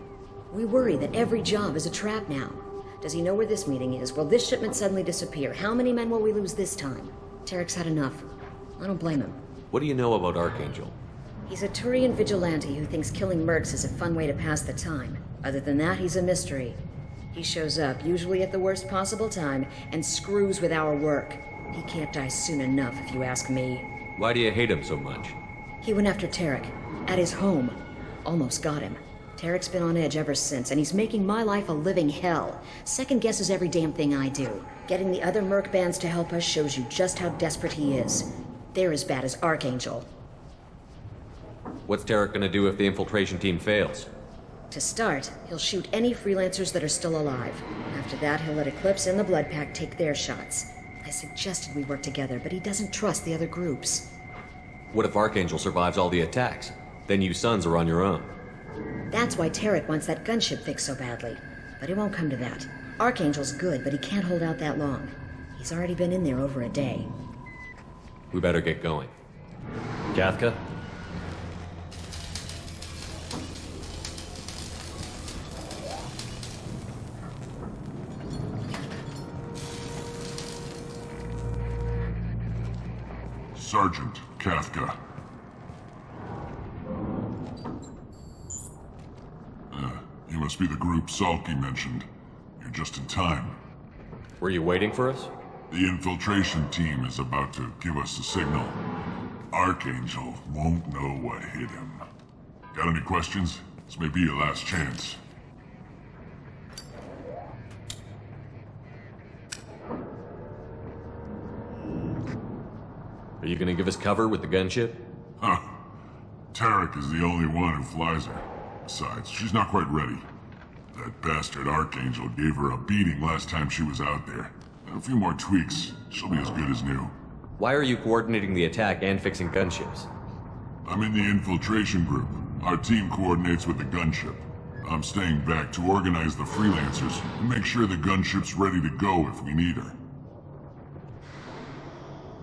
We worry that every job is a trap now. Does he know where this meeting is? Will this shipment suddenly disappear? How many men will we lose this time? Tarek's had enough. I don't blame him. What do you know about Archangel? He's a Turian vigilante who thinks killing mercs is a fun way to pass the time. Other than that, he's a mystery. He shows up, usually at the worst possible time, and screws with our work. He can't die soon enough, if you ask me. Why do you hate him so much? He went after Tarek, at his home. Almost got him. Tarek's been on edge ever since, and he's making my life a living hell. Second guesses every damn thing I do. Getting the other merc bands to help us shows you just how desperate he is. They're as bad as Archangel. What's Tarek gonna do if the infiltration team fails? To start, he'll shoot any freelancers that are still alive. After that, he'll let Eclipse and the Blood Pack take their shots. I suggested we work together, but he doesn't trust the other groups. What if Archangel survives all the attacks? Then you Suns are on your own. That's why Tarek wants that gunship fixed so badly. But it won't come to that. Archangel's good, but he can't hold out that long. He's already been in there over a day. We better get going. Kafka? Sergeant Kafka. You must be the group Salky mentioned. You're just in time. Were you waiting for us? The infiltration team is about to give us a signal. Archangel won't know what hit him. Got any questions? This may be your last chance. Are you gonna give us cover with the gunship? Huh. Tarek is the only one who flies her. Besides, she's not quite ready. That bastard Archangel gave her a beating last time she was out there. A few more tweaks, she'll be as good as new. Why are you coordinating the attack and fixing gunships? I'm in the infiltration group. Our team coordinates with the gunship. I'm staying back to organize the freelancers and make sure the gunship's ready to go if we need her.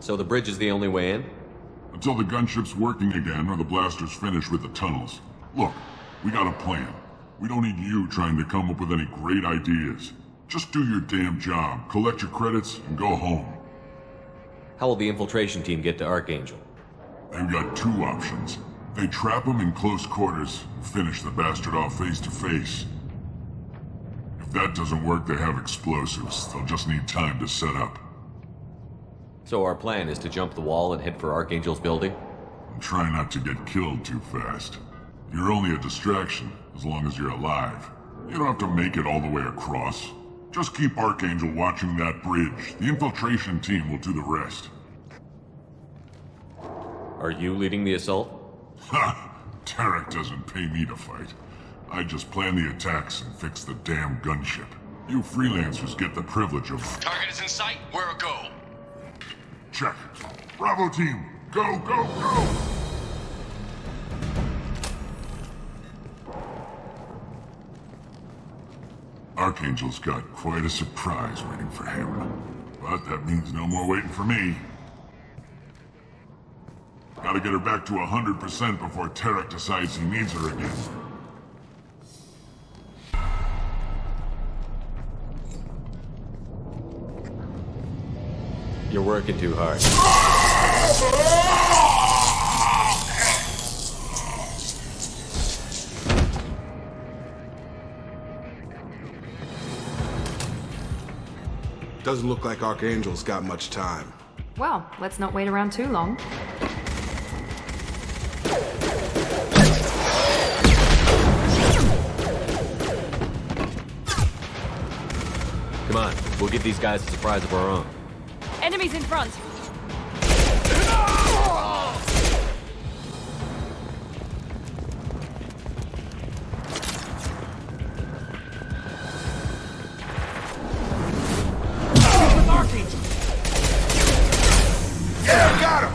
So the bridge is the only way in? Until the gunship's working again or the blasters finish with the tunnels. Look, we got a plan. We don't need you trying to come up with any great ideas. Just do your damn job, collect your credits, and go home. How will the infiltration team get to Archangel? They've got two options. They trap him in close quarters and finish the bastard off face to face. If that doesn't work, they have explosives. They'll just need time to set up. So our plan is to jump the wall and head for Archangel's building? And try not to get killed too fast. You're only a distraction, as long as you're alive. You don't have to make it all the way across. Just keep Archangel watching that bridge. The infiltration team will do the rest. Are you leading the assault? Ha! Tarek doesn't pay me to fight. I just plan the attacks and fix the damn gunship. You freelancers get the privilege of... Target is in sight. Where a go? Check. Bravo team! Go, go, go! Archangel's got quite a surprise waiting for him. But that means no more waiting for me. Gotta get her back to 100% before Tarek decides he needs her again. You're working too hard. Doesn't look like Archangel's got much time. Well, let's not wait around too long. Come on, we'll give these guys a surprise of our own. Enemies in front! Yeah, got him!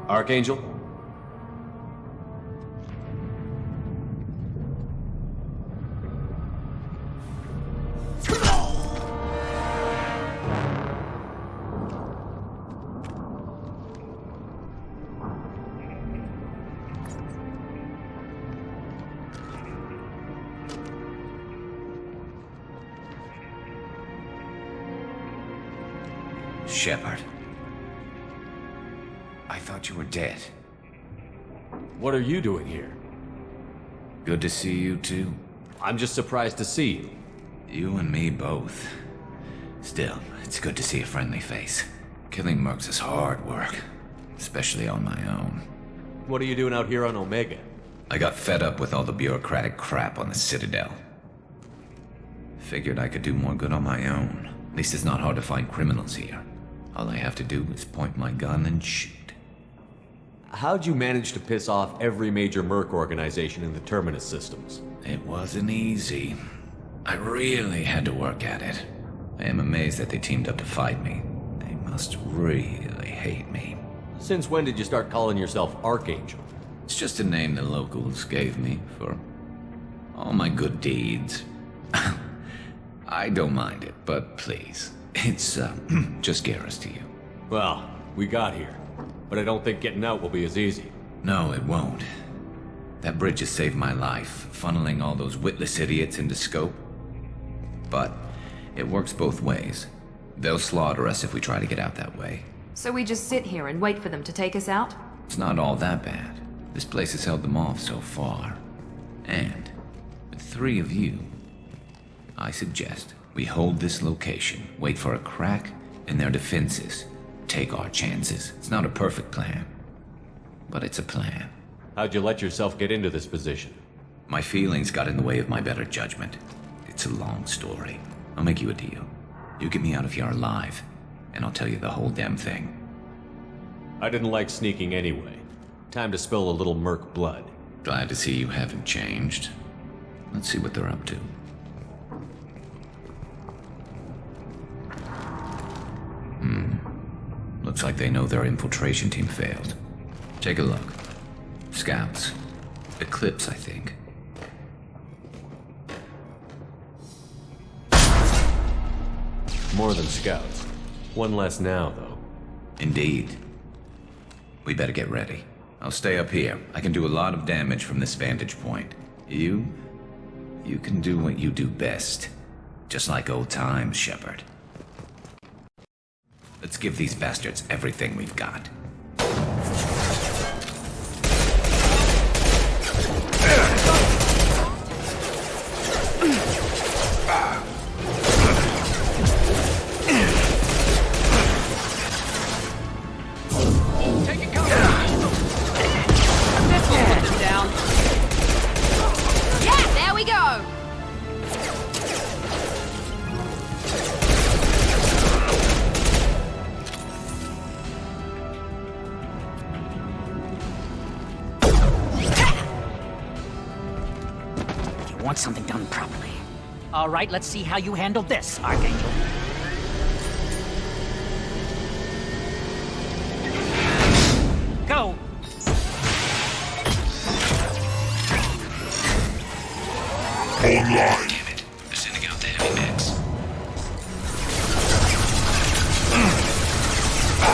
Archangel? Shepard. I thought you were dead. What are you doing here? Good to see you too. I'm just surprised to see you. You and me both. Still, it's good to see a friendly face. Killing mercs is hard work, especially on my own. What are you doing out here on Omega? I got fed up with all the bureaucratic crap on the Citadel. Figured I could do more good on my own. At least it's not hard to find criminals here. All I have to do is point my gun and shoot. How'd you manage to piss off every major merc organization in the Terminus systems? It wasn't easy. I really had to work at it. I am amazed that they teamed up to fight me. They must really hate me. Since when did you start calling yourself Archangel? It's just a name the locals gave me for all my good deeds. I don't mind it, but please, it's just Garrus to you. Well, we got here, but I don't think getting out will be as easy. No, it won't. That bridge has saved my life, funneling all those witless idiots into scope. But it works both ways. They'll slaughter us if we try to get out that way. So we just sit here and wait for them to take us out? It's not all that bad. This place has held them off so far. And with 3 of you, I suggest We hold this location, wait for a crack in their defenses, take our chances. It's not a perfect plan, but it's a plan. How'd you let yourself get into this position? My feelings got in the way of my better judgment. It's a long story. I'll make you a deal. You get me out of here alive, and I'll tell you the whole damn thing. I didn't like sneaking anyway. Time to spill a little merc blood. Glad to see you haven't changed. Let's see what they're up to. Looks like they know their infiltration team failed. Take a look. Scouts. Eclipse, I think. More than scouts. One less now, though. Indeed. We better get ready. I'll stay up here. I can do a lot of damage from this vantage point. You can do what you do best. Just like old times, Shepard. Let's give these bastards everything we've got. Want something done properly. All right, let's see how you handle this, Archangel. Go! Hold line. Damn it. They're sending out the heavy mix.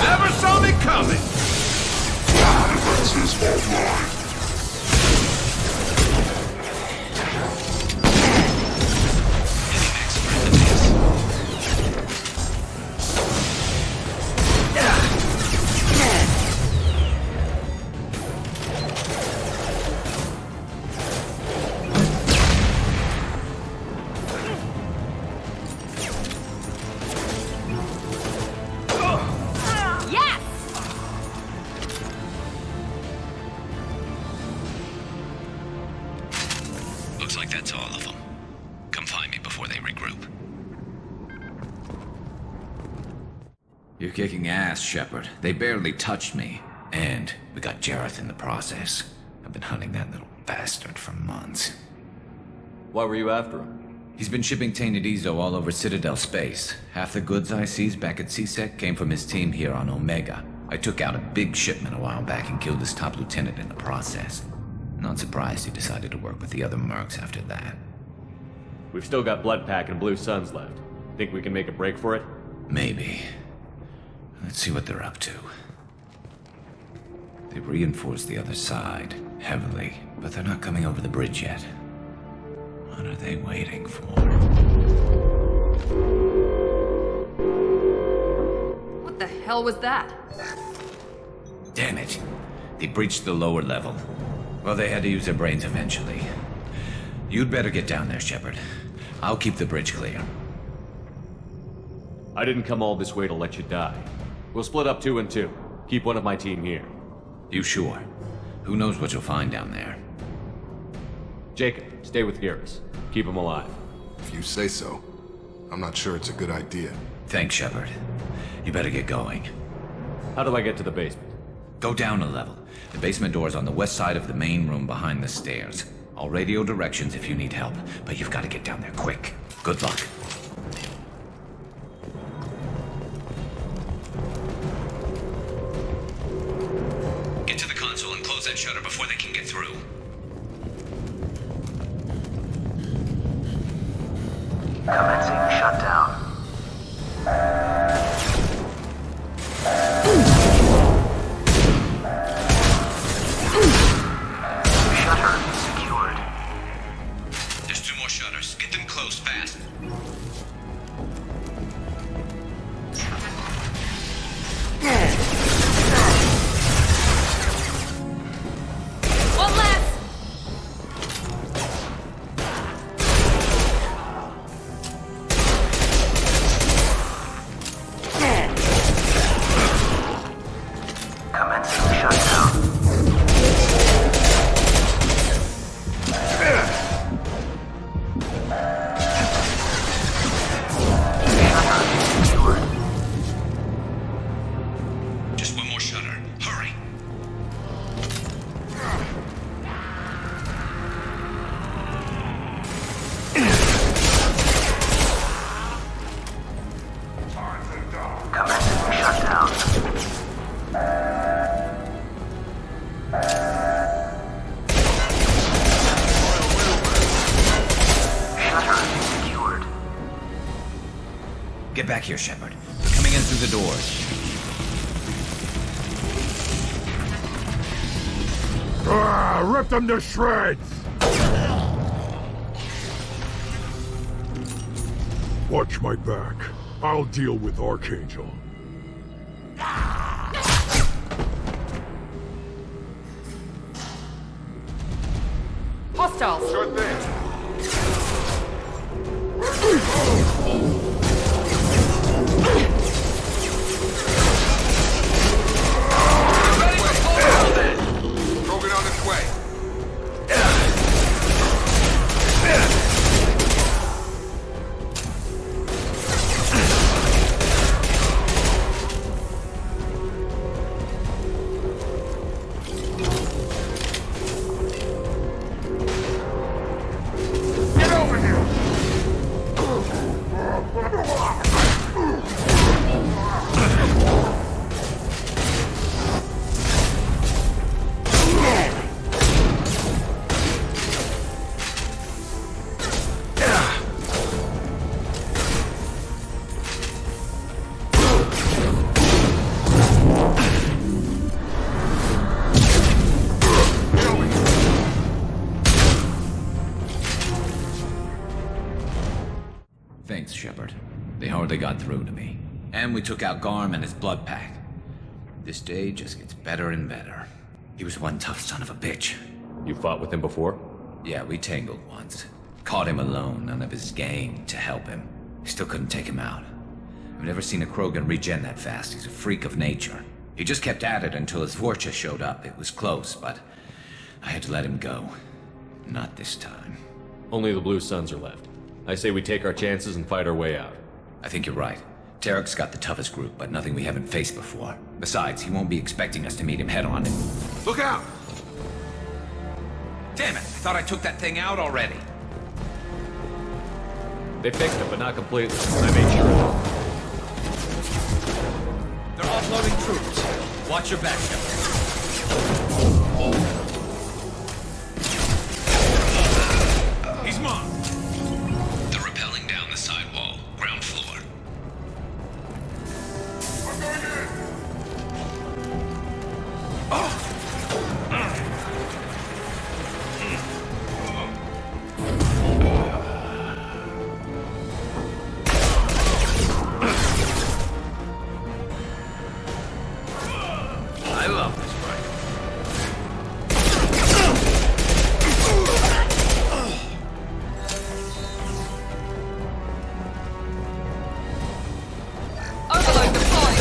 Never saw me coming! Defenses online. Looks like that's all of them. Come find me before they regroup. You're kicking ass, Shepard. They barely touched me. And we got Jareth in the process. I've been hunting that little bastard for months. Why were you after him? He's been shipping tainted Ezo all over Citadel space. Half the goods I seized back at CSEC came from his team here on Omega. I took out a big shipment a while back and killed his top lieutenant in the process. Not surprised he decided to work with the other mercs after that. We've still got Bloodpack and Blue Suns left. Think we can make a break for it? Maybe. Let's see what they're up to. They've reinforced the other side, heavily, but they're not coming over the bridge yet. What are they waiting for? What the hell was that? Damn it. They breached the lower level. Well, they had to use their brains eventually. You'd better get down there, Shepard. I'll keep the bridge clear. I didn't come all this way to let you die. We'll split up 2 and 2. Keep one of my team here. You sure? Who knows what you'll find down there? Jacob, stay with Garrus. Keep him alive. If you say so. I'm not sure it's a good idea. Thanks, Shepard. You better get going. How do I get to the basement? Go down a level. The basement door's on the west side of the main room behind the stairs. I'll radio directions if you need help, but you've got to get down there quick. Good luck. Get to the console and close that shutter before they can get through. Commencing shutdown. Shutter secured. There's 2 more shutters. Get them closed fast. One left! back here, Shepard. They're coming in through the doors. Rip them to shreds! Watch my back. I'll deal with Archangel. Hostiles! Sure thing. Krogan on its way. Thanks, Shepard. They hardly got through to me. And we took out Garm and his blood pack. This day just gets better and better. He was one tough son of a bitch. You fought with him before? Yeah, we tangled once. Caught him alone, none of his gang to help him. Still couldn't take him out. I've never seen a Krogan regen that fast. He's a freak of nature. He just kept at it until his Vorcha showed up. It was close, but I had to let him go. Not this time. Only the Blue Suns are left. I say we take our chances and fight our way out. I think you're right. Tarek's got the toughest group, but nothing we haven't faced before. Besides, he won't be expecting us to meet him head-on. Look out! Damn it! I thought I took that thing out already. They fixed it, but not completely. I made sure of it. They're offloading troops. Watch your back, Shepard. He's marked. They're rappelling down the side wall, ground floor. I love this fight. Overload deployed!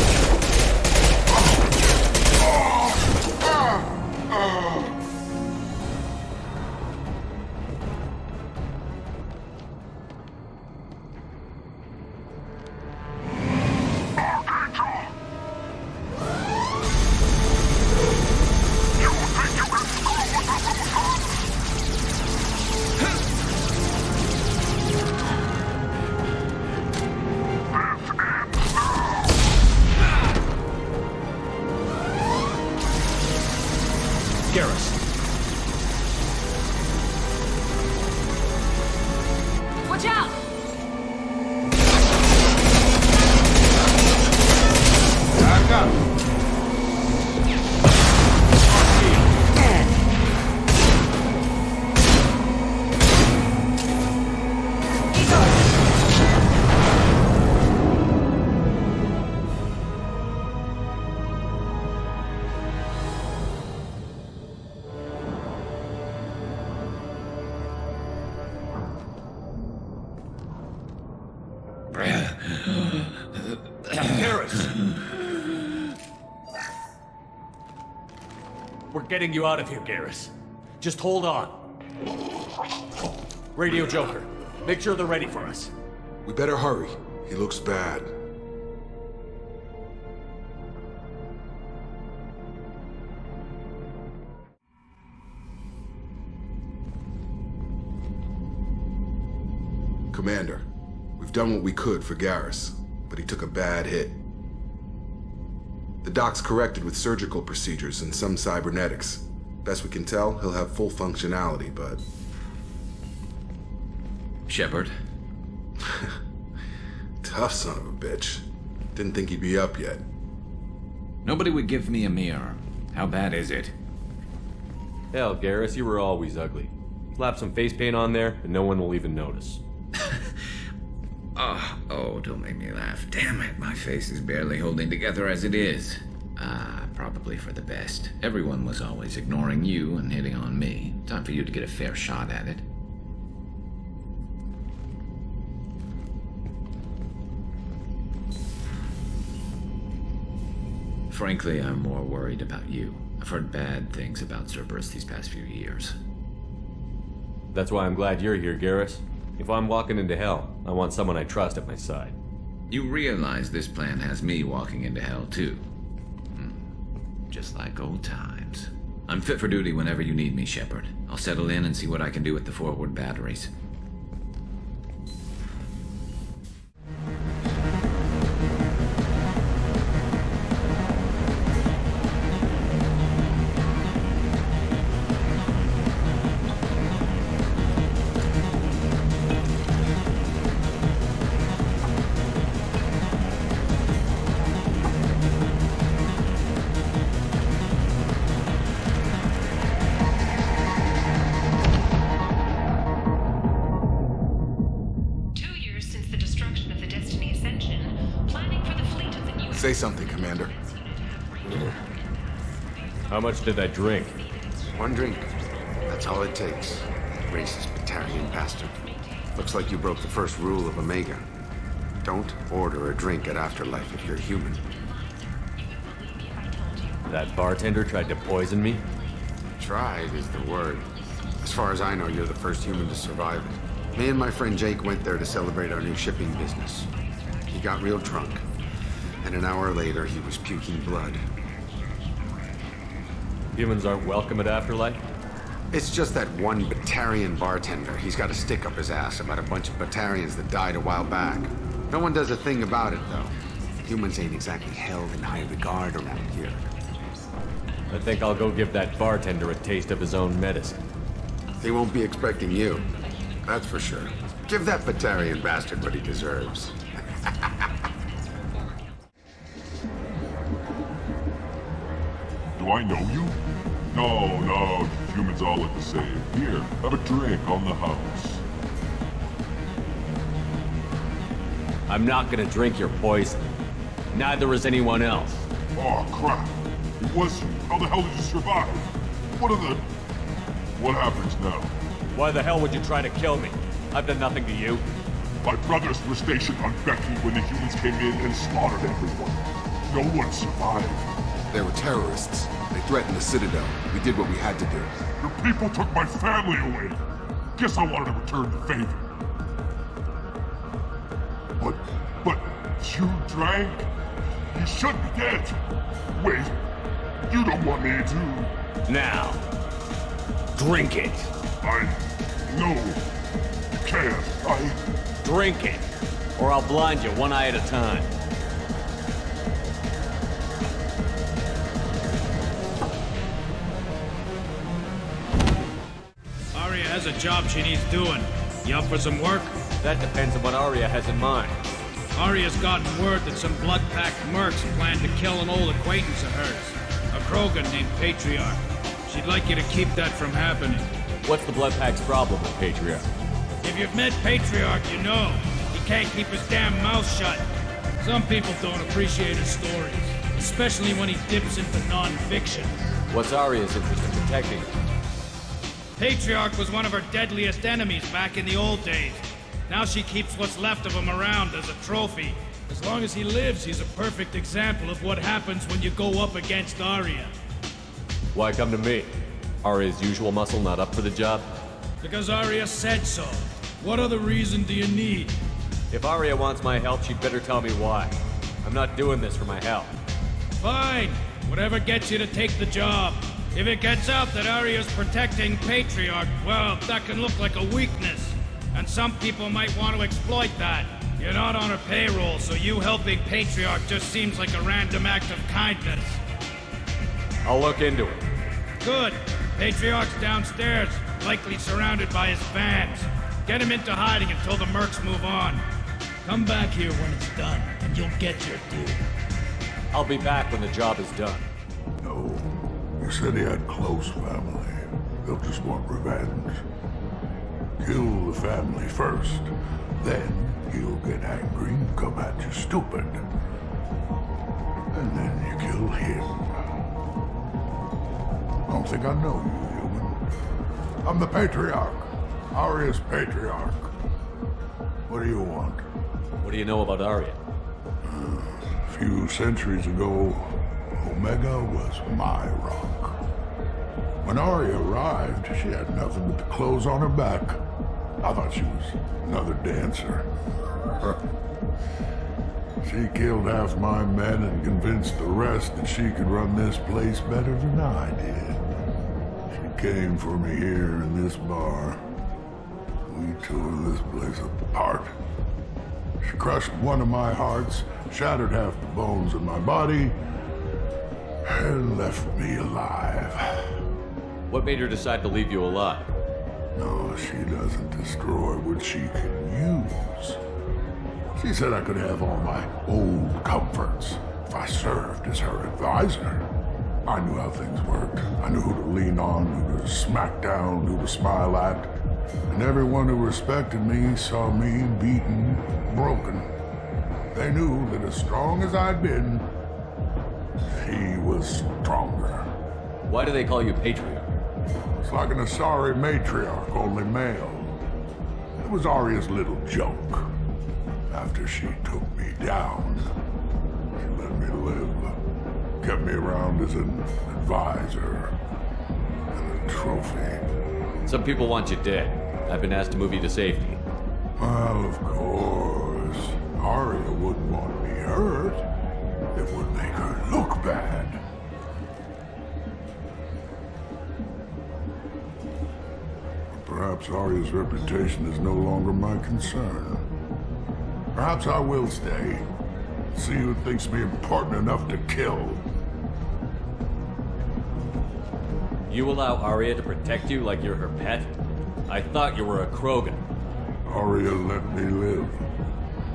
Garrus. Watch out! Back up. We're getting you out of here, Garrus. Just hold on. Radio Joker, make sure they're ready for us. We better hurry. He looks bad. Commander, we've done what we could for Garrus, but he took a bad hit. The doc's corrected with surgical procedures and some cybernetics. Best we can tell, he'll have full functionality, but... Tough son of a bitch. Didn't think he'd be up yet. Nobody would give me a mirror. How bad is it? Hell, Garrus, you were always ugly. Slap some face paint on there, and no one will even notice. Oh, don't make me laugh. Damn it, my face is barely holding together as it is. Probably for the best. Everyone was always ignoring you and hitting on me. Time for you to get a fair shot at it. Frankly, I'm more worried about you. I've heard bad things about Cerberus these past few years. That's why I'm glad you're here, Garrus. If I'm walking into hell, I want someone I trust at my side. You realize this plan has me walking into hell, too. Just like old times. I'm fit for duty whenever you need me, Shepard. I'll settle in and see what I can do with the forward batteries. Say something, Commander. How much did I drink? One drink. That's all it takes. Racist Batarian bastard. Looks like you broke the first rule of Omega. Don't order a drink at Afterlife if you're human. That bartender tried to poison me? Tried is the word. As far as I know, you're the first human to survive it. Me and my friend Jake went there to celebrate our new shipping business. He got real drunk. And an hour later, he was puking blood. Humans aren't welcome at Afterlife? It's just that one Batarian bartender. He's got a stick up his ass about a bunch of Batarians that died a while back. No one does a thing about it, though. Humans ain't exactly held in high regard around here. I think I'll go give that bartender a taste of his own medicine. He won't be expecting you. That's for sure. Give that Batarian bastard what he deserves. Do I know you? No, humans all look the same. Here, have a drink on the house. I'm not gonna drink your poison. Neither is anyone else. Oh, crap. It was you. How the hell did you survive? What happens now? Why the hell would you try to kill me? I've done nothing to you. My brothers were stationed on Becky when the humans came in and slaughtered everyone. No one survived. They were terrorists. They threatened the Citadel. We did what we had to do. Your people took my family away. Guess I wanted to return the favor. But you drank? You should be dead. Wait, you don't want me to. Now, drink it. No, you can't. Drink it, or I'll blind you one eye at a time. Aria has a job she needs doing. You up for some work? That depends on what Aria has in mind. Aria's gotten word that some blood-packed mercs plan to kill an old acquaintance of hers, a Krogan named Patriarch. She'd like you to keep that from happening. What's the blood-pack's problem with Patriarch? If you've met Patriarch, you know. He can't keep his damn mouth shut. Some people don't appreciate his stories, especially when he dips into non-fiction. What's Aria's interest in protecting him? Patriarch was one of her deadliest enemies back in the old days. Now she keeps what's left of him around as a trophy. As long as he lives, he's a perfect example of what happens when you go up against Aria. Why come to me? Aria's usual muscle not up for the job? Because Aria said so. What other reason do you need? If Aria wants my help, she'd better tell me why. I'm not doing this for my help. Fine. Whatever gets you to take the job. If it gets out that Aria's protecting Patriarch, well, that can look like a weakness. And some people might want to exploit that. You're not on her payroll, so you helping Patriarch just seems like a random act of kindness. I'll look into it. Good. Patriarch's downstairs, likely surrounded by his fans. Get him into hiding until the mercs move on. Come back here when it's done, and you'll get your due. I'll be back when the job is done. No. You said he had close family. They'll just want revenge. Kill the family first. Then he'll get angry and come at you stupid. And then you kill him. I don't think I know you, human. I'm the Patriarch. Aria's Patriarch. What do you want? What do you know about Aria? A few centuries ago, Omega was my rock. When Aria arrived, she had nothing but the clothes on her back. I thought she was another dancer. She killed half my men and convinced the rest that she could run this place better than I did. She came for me here in this bar. We tore this place apart. She crushed one of my hearts, shattered half the bones in my body, and left me alive. What made her decide to leave you alive? No, she doesn't destroy what she can use. She said I could have all my old comforts if I served as her advisor. I knew how things worked. I knew who to lean on, who to smack down, who to smile at. And everyone who respected me saw me beaten, broken. They knew that as strong as I'd been, she was stronger. Why do they call you Patriarch? It's like an Asari matriarch, only male. It was Aria's little joke. After she took me down, she let me live. Kept me around as an advisor and a trophy. Some people want you dead. I've been asked to move you to safety. Well, of course. Aria wouldn't want me hurt. It would make her look bad. Perhaps Aria's reputation is no longer my concern. Perhaps I will stay. See who thinks me important enough to kill. You allow Aria to protect you like you're her pet? I thought you were a Krogan. Aria let me live.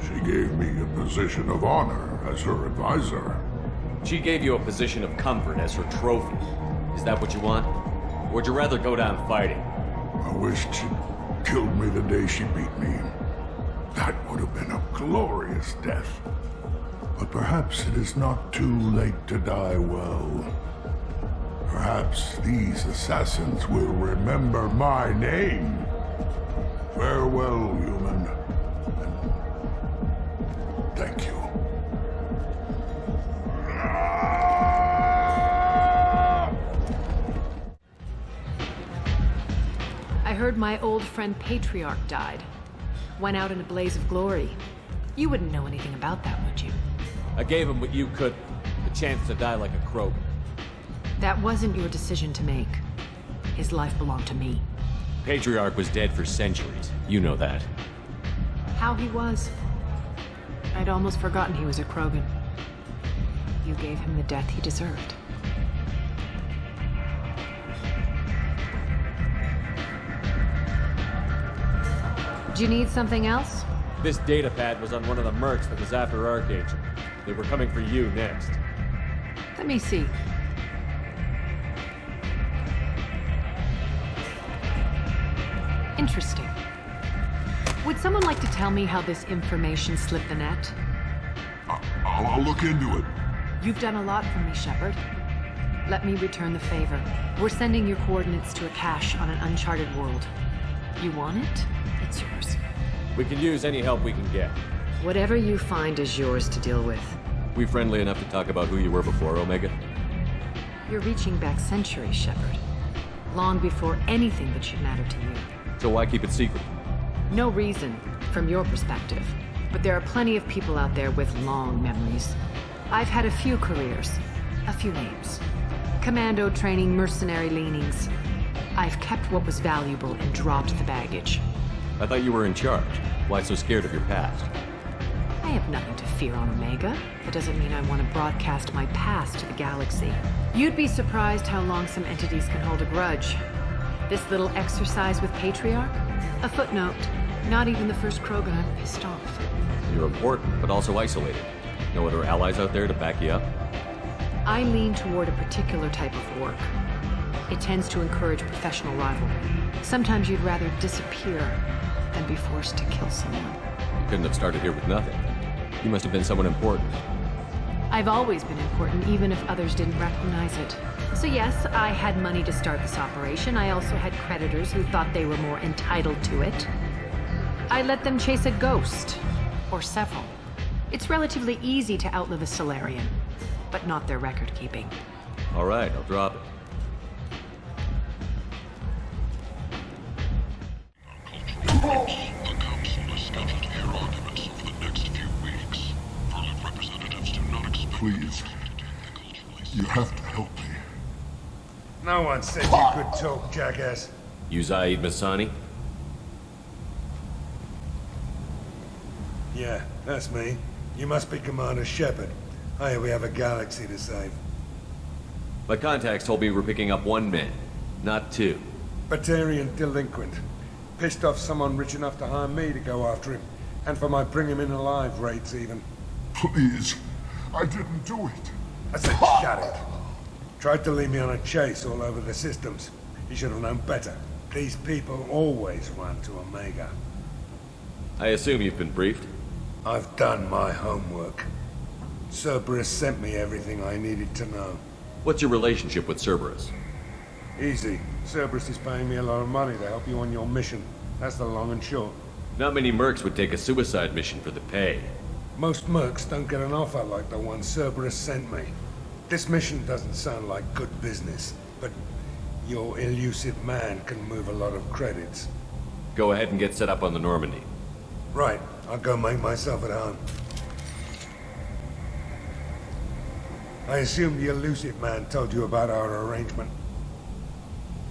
She gave me a position of honor as her advisor. She gave you a position of comfort as her trophy. Is that what you want? Or would you rather go down fighting? I wished she'd killed me the day she beat me. That would have been a glorious death. But perhaps it is not too late to die well. Perhaps these assassins will remember my name. Farewell, human. And thank you. I heard my old friend Patriarch died. Went out in a blaze of glory. You wouldn't know anything about that, would you? I gave him what you couldn't. The chance to die like a Krogan. That wasn't your decision to make. His life belonged to me. Patriarch was dead for centuries. You know that. How he was. I'd almost forgotten he was a Krogan. You gave him the death he deserved. Do you need something else? This data pad was on one of the mercs that was after Archangel. They were coming for you next. Let me see. Interesting. Would someone like to tell me how this information slipped the net? I'll look into it. You've done a lot for me, Shepard. Let me return the favor. We're sending your coordinates to a cache on an uncharted world. You want it? It's yours. We can use any help we can get. Whatever you find is yours to deal with. We friendly enough to talk about who you were before, Omega? You're reaching back centuries, Shepard. Long before anything that should matter to you. So why keep it secret? No reason, from your perspective. But there are plenty of people out there with long memories. I've had a few careers, a few names. Commando training, mercenary leanings. I've kept what was valuable and dropped the baggage. I thought you were in charge. Why so scared of your past? I have nothing to fear on Omega. That doesn't mean I want to broadcast my past to the galaxy. You'd be surprised how long some entities can hold a grudge. This little exercise with Patriarch? A footnote. Not even the first Krogan, I'm pissed off. You're important, but also isolated. No other allies out there to back you up? I lean toward a particular type of work. It tends to encourage professional rivalry. Sometimes you'd rather disappear than be forced to kill someone. You couldn't have started here with nothing. You must have been someone important. I've always been important, even if others didn't recognize it. So yes, I had money to start this operation. I also had creditors who thought they were more entitled to it. I let them chase a ghost, or several. It's relatively easy to outlive a Solarian, but not their record-keeping. All right, I'll drop it. Please. You have to help me. No one said you could talk, jackass. You Zaid Masani? Yeah, that's me. You must be Commander Shepard. Hey, we have a galaxy to save. My contacts told me we're picking up 1 man, not 2. Batarian delinquent. Pissed off someone rich enough to hire me to go after him. And for my bring him in alive rates, even. Please. I didn't do it. I said shut it. Tried to lead me on a chase all over the systems. He should have known better. These people always run to Omega. I assume you've been briefed? I've done my homework. Cerberus sent me everything I needed to know. What's your relationship with Cerberus? Easy. Cerberus is paying me a lot of money to help you on your mission. That's the long and short. Not many mercs would take a suicide mission for the pay. Most mercs don't get an offer like the one Cerberus sent me. This mission doesn't sound like good business, but your elusive man can move a lot of credits. Go ahead and get set up on the Normandy. Right, I'll go make myself at home. I assume the elusive man told you about our arrangement.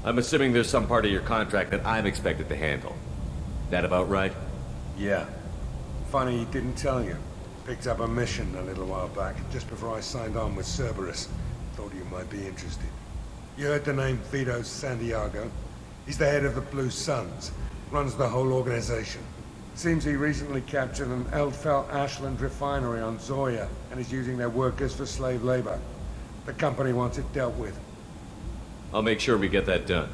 I'm assuming there's some part of your contract that I'm expected to handle. That about right? Yeah. Funny he didn't tell you. Picked up a mission a little while back, just before I signed on with Cerberus. Thought you might be interested. You heard the name Vito Santiago? He's the head of the Blue Suns. Runs the whole organization. Seems he recently captured an Eldfell Ashland refinery on Zoya and is using their workers for slave labor. The company wants it dealt with. I'll make sure we get that done.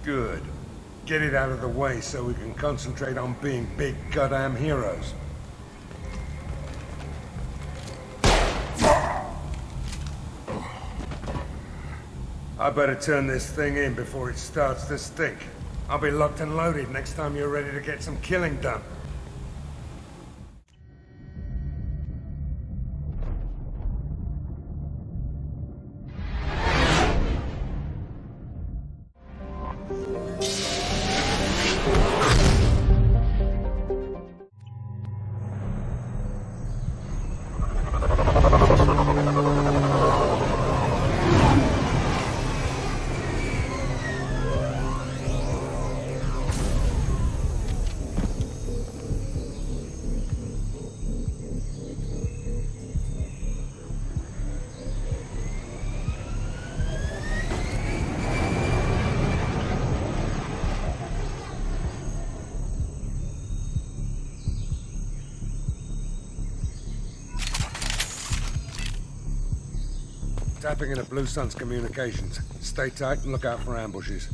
Good. Get it out of the way so we can concentrate on being big goddamn heroes. I better turn this thing in before it starts to stink. I'll be locked and loaded next time you're ready to get some killing done. Tapping into Blue Sun's communications. Stay tight and look out for ambushes.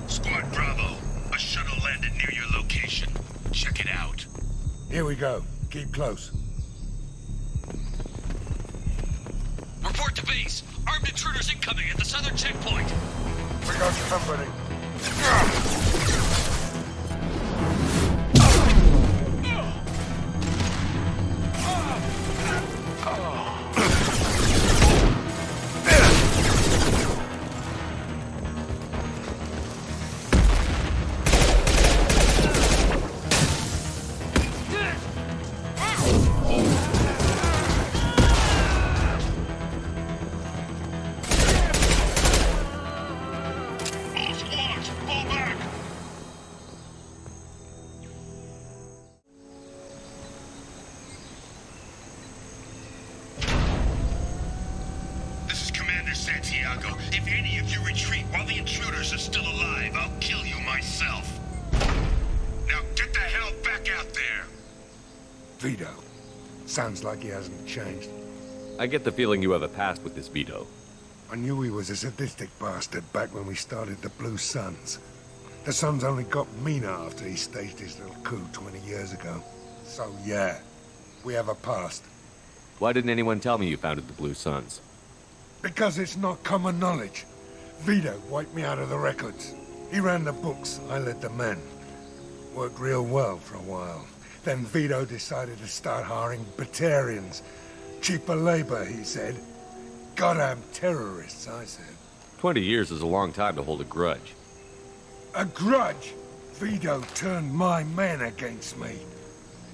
Squad Bravo, a shuttle landed near your location. Check it out. Here we go. Keep close. Report to base. Armed intruders incoming at the southern checkpoint. We got somebody. Fall back! Santiago. If any of you retreat while the intruders are still alive, I'll kill you myself. Now get the hell back out there! Vito. Sounds like he hasn't changed. I get the feeling you have a past with this Vito. I knew he was a sadistic bastard back when we started the Blue Suns. The Suns only got meaner after he staged his little coup 20 years ago. So yeah, we have a past. Why didn't anyone tell me you founded the Blue Suns? Because it's not common knowledge. Vito wiped me out of the records. He ran the books, I led the men. Worked real well for a while. Then Vito decided to start hiring Batarians. Cheaper labor, he said. Goddamn terrorists, I said. 20 years is a long time to hold a grudge. A grudge? Vito turned my men against me.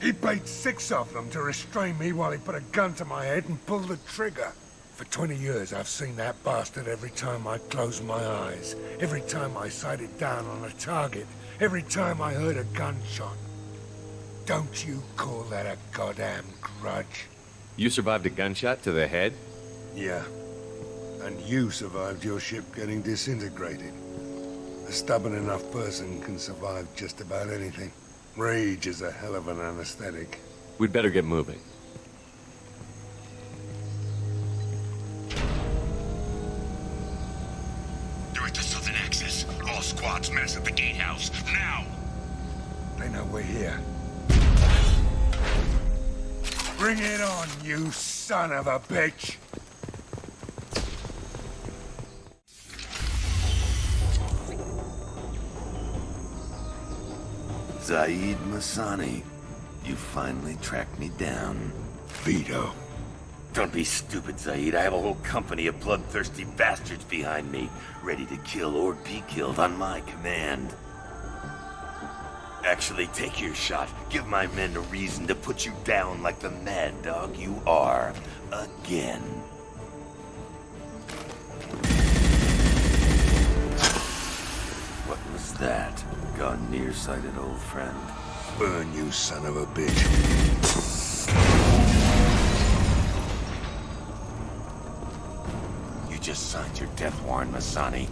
He paid 6 of them to restrain me while he put a gun to my head and pulled the trigger. For 20 years, I've seen that bastard every time I closed my eyes. Every time I sighted down on a target. Every time I heard a gunshot. Don't you call that a goddamn grudge? You survived a gunshot to the head? Yeah. And you survived your ship getting disintegrated. A stubborn enough person can survive just about anything. Rage is a hell of an anesthetic. We'd better get moving. They're at the southern axis. All squads mass at the gatehouse. Now! They know we're here. Bring it on, you son of a bitch! Zaid Masani, you finally tracked me down. Vito. Don't be stupid, Zaid. I have a whole company of bloodthirsty bastards behind me, ready to kill or be killed on my command. Actually, take your shot. Give my men a reason to put you down like the mad dog you are. Again. What was that? Gone nearsighted, old friend. Burn, you son of a bitch. You just signed your death warrant, Masani.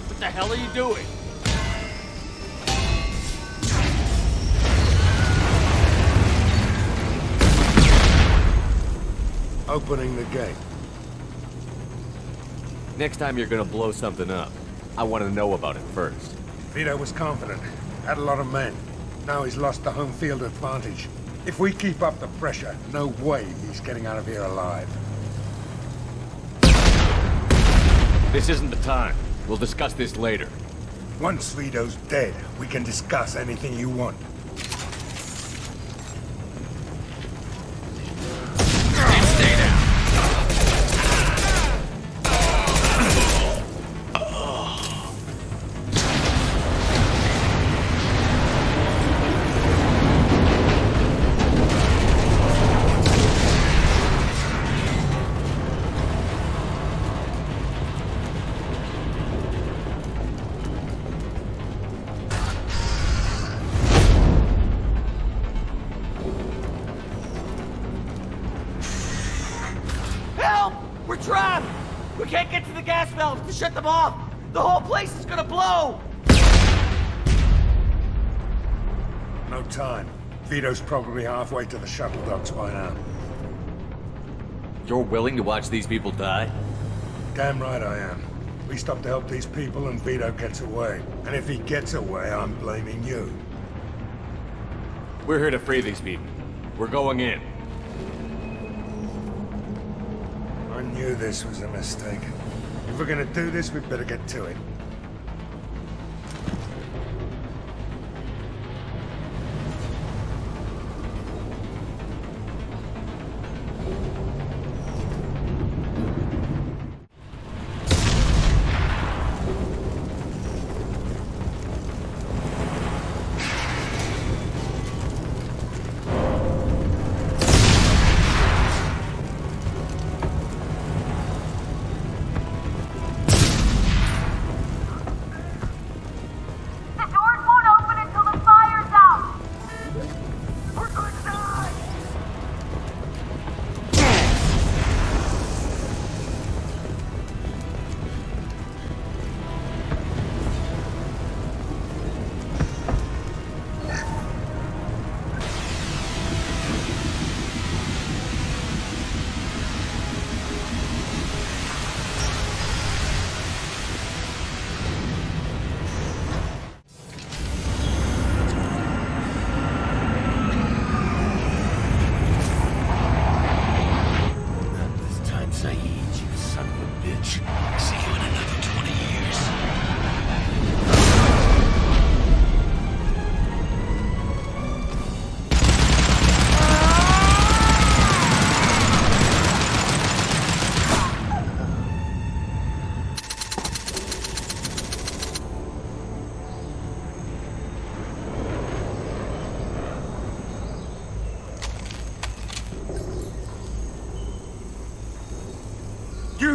What the hell are you doing? Opening the gate. Next time you're gonna blow something up, I want to know about it first. Vito was confident. Had a lot of men. Now he's lost the home field advantage. If we keep up the pressure, no way he's getting out of here alive. This isn't the time. We'll discuss this later. Once Vito's dead, we can discuss anything you want. We're trapped! We can't get to the gas valves to shut them off! The whole place is gonna blow! No time. Vito's probably halfway to the shuttle docks by now. You're willing to watch these people die? Damn right I am. We stop to help these people and Vito gets away. And if he gets away, I'm blaming you. We're here to free these people. We're going in. I knew this was a mistake. If we're gonna do this, we'd better get to it.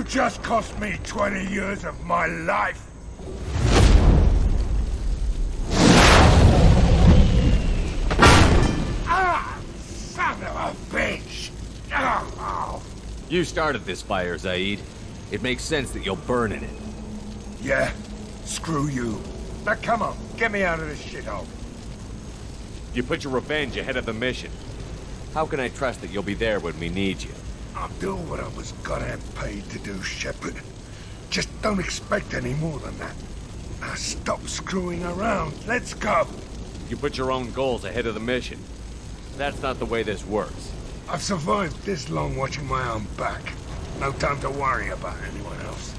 You just cost me 20 years of my life. Ah! Son of a bitch! Oh. You started this fire, Zaid. It makes sense that you'll burn in it. Yeah? Screw you. Now come on, get me out of this shithole. You put your revenge ahead of the mission. How can I trust that you'll be there when we need you? I'll do what I was goddamn paid to do, Shepard. Just don't expect any more than that. Now stop screwing around. Let's go. You put your own goals ahead of the mission. That's not the way this works. I've survived this long watching my own back. No time to worry about anyone else.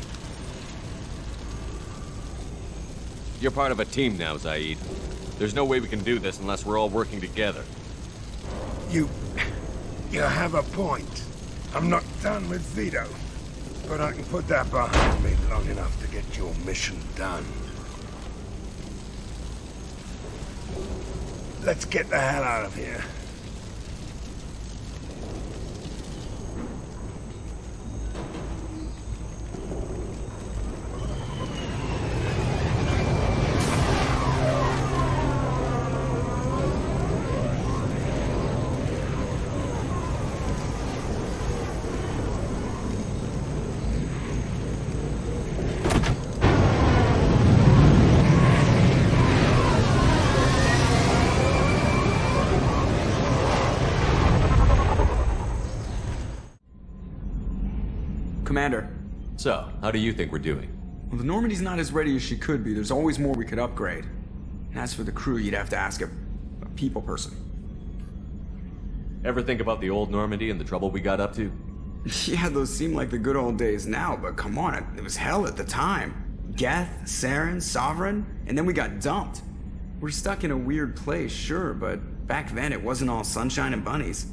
You're part of a team now, Zaid. There's no way we can do this unless we're all working together. You have a point. I'm not done with Vito, but I can put that behind me long enough to get your mission done. Let's get the hell out of here. Commander. So, how do you think we're doing? Well, the Normandy's not as ready as she could be. There's always more we could upgrade. And as for the crew, you'd have to ask a people person. Ever think about the old Normandy and the trouble we got up to? Yeah, those seem like the good old days now, but come on, it was hell at the time. Geth, Saren, Sovereign, and then we got dumped. We're stuck in a weird place, sure, but back then it wasn't all sunshine and bunnies.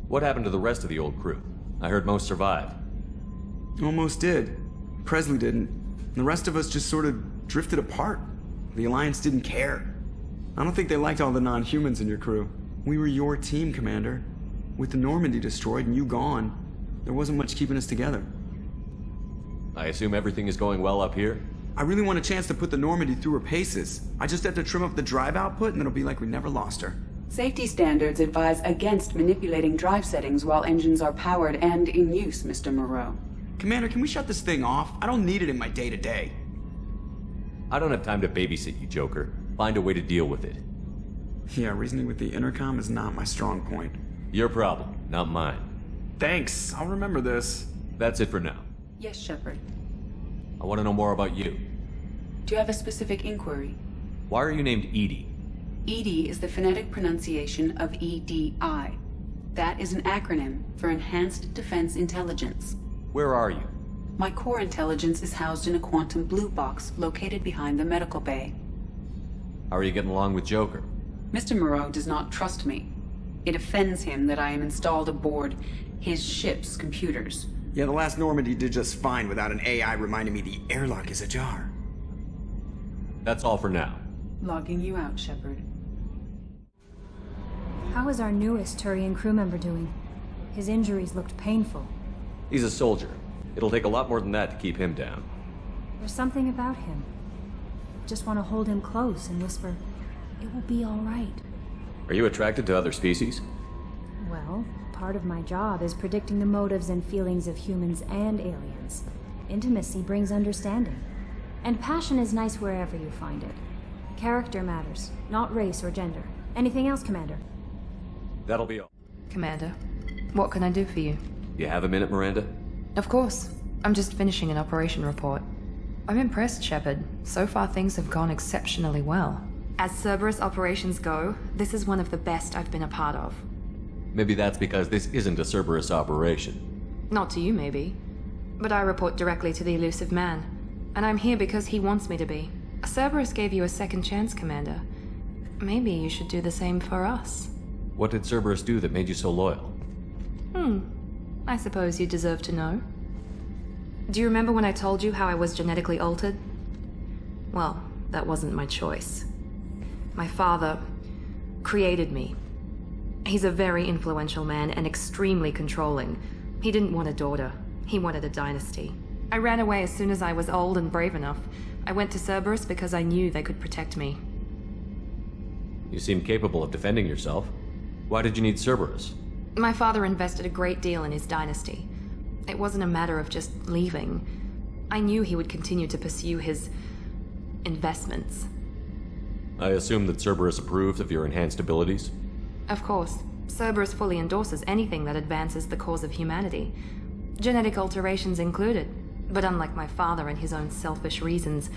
What happened to the rest of the old crew? I heard most survived. Almost did. Presley didn't. The rest of us just sort of drifted apart. The Alliance didn't care. I don't think they liked all the non-humans in your crew. We were your team, Commander. With the Normandy destroyed and you gone, there wasn't much keeping us together. I assume everything is going well up here? I really want a chance to put the Normandy through her paces. I just have to trim up the drive output and it'll be like we never lost her. Safety standards advise against manipulating drive settings while engines are powered and in use, Mr. Moreau. Commander, can we shut this thing off? I don't need it in my day-to-day. I don't have time to babysit you, Joker. Find a way to deal with it. Yeah, reasoning with the intercom is not my strong point. Your problem, not mine. Thanks, I'll remember this. That's it for now. Yes, Shepard. I want to know more about you. Do you have a specific inquiry? Why are you named Edie? EDI is the phonetic pronunciation of EDI. That is an acronym for Enhanced Defense Intelligence. Where are you? My core intelligence is housed in a quantum blue box located behind the medical bay. How are you getting along with Joker? Mr. Moreau does not trust me. It offends him that I am installed aboard his ship's computers. Yeah, the last Normandy did just fine without an AI reminding me the airlock is ajar. That's all for now. Logging you out, Shepard. How is our newest Turian crew member doing? His injuries looked painful. He's a soldier. It'll take a lot more than that to keep him down. There's something about him. Just want to hold him close and whisper, "It will be all right." Are you attracted to other species? Well, part of my job is predicting the motives and feelings of humans and aliens. Intimacy brings understanding. And passion is nice wherever you find it. Character matters, not race or gender. Anything else, Commander? That'll be all. Commander, what can I do for you? You have a minute, Miranda? Of course. I'm just finishing an operation report. I'm impressed, Shepard. So far things have gone exceptionally well. As Cerberus operations go, this is one of the best I've been a part of. Maybe that's because this isn't a Cerberus operation. Not to you, maybe. But I report directly to the elusive man. And I'm here because he wants me to be. Cerberus gave you a second chance, Commander. Maybe you should do the same for us. What did Cerberus do that made you so loyal? I suppose you deserve to know. Do you remember when I told you how I was genetically altered? Well, that wasn't my choice. My father created me. He's a very influential man and extremely controlling. He didn't want a daughter. He wanted a dynasty. I ran away as soon as I was old and brave enough. I went to Cerberus because I knew they could protect me. You seem capable of defending yourself. Why did you need Cerberus? My father invested a great deal in his dynasty. It wasn't a matter of just leaving. I knew he would continue to pursue his investments. I assume that Cerberus approved of your enhanced abilities? Of course. Cerberus fully endorses anything that advances the cause of humanity. Genetic alterations included. But unlike my father and his own selfish reasons,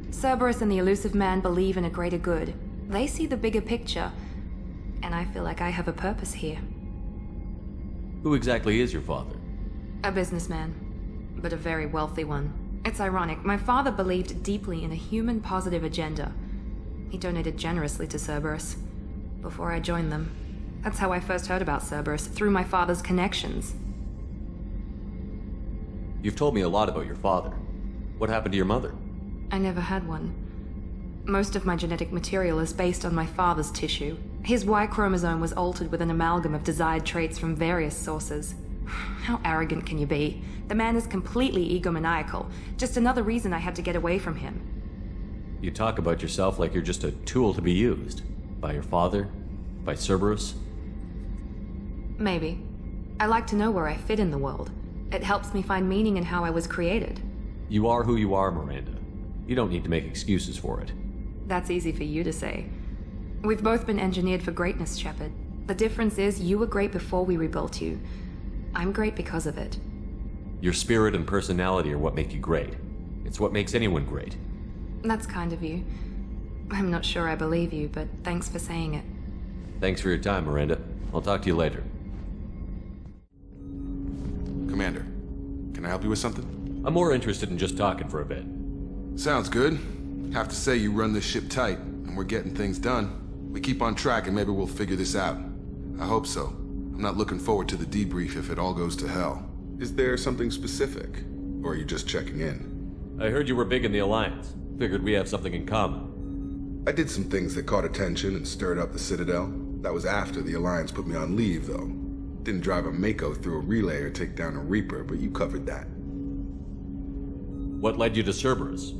Cerberus and the Elusive Man believe in a greater good. They see the bigger picture, and I feel like I have a purpose here. Who exactly is your father? A businessman, but a very wealthy one. It's ironic, my father believed deeply in a human positive agenda. He donated generously to Cerberus before I joined them. That's how I first heard about Cerberus, through my father's connections. You've told me a lot about your father. What happened to your mother? I never had one. Most of my genetic material is based on my father's tissue. His Y chromosome was altered with an amalgam of desired traits from various sources. How arrogant can you be? The man is completely egomaniacal. Just another reason I had to get away from him. You talk about yourself like you're just a tool to be used. By your father? By Cerberus? Maybe. I like to know where I fit in the world. It helps me find meaning in how I was created. You are who you are, Miranda. You don't need to make excuses for it. That's easy for you to say. We've both been engineered for greatness, Shepard. The difference is you were great before we rebuilt you. I'm great because of it. Your spirit and personality are what make you great. It's what makes anyone great. That's kind of you. I'm not sure I believe you, but thanks for saying it. Thanks for your time, Miranda. I'll talk to you later. Commander, can I help you with something? I'm more interested in just talking for a bit. Sounds good. Have to say you run this ship tight, and we're getting things done. We keep on track and maybe we'll figure this out. I hope so. I'm not looking forward to the debrief if it all goes to hell. Is there something specific? Or are you just checking in? I heard you were big in the Alliance. Figured we have something in common. I did some things that caught attention and stirred up the Citadel. That was after the Alliance put me on leave, though. Didn't drive a Mako through a relay or take down a Reaper, but you covered that. What led you to Cerberus?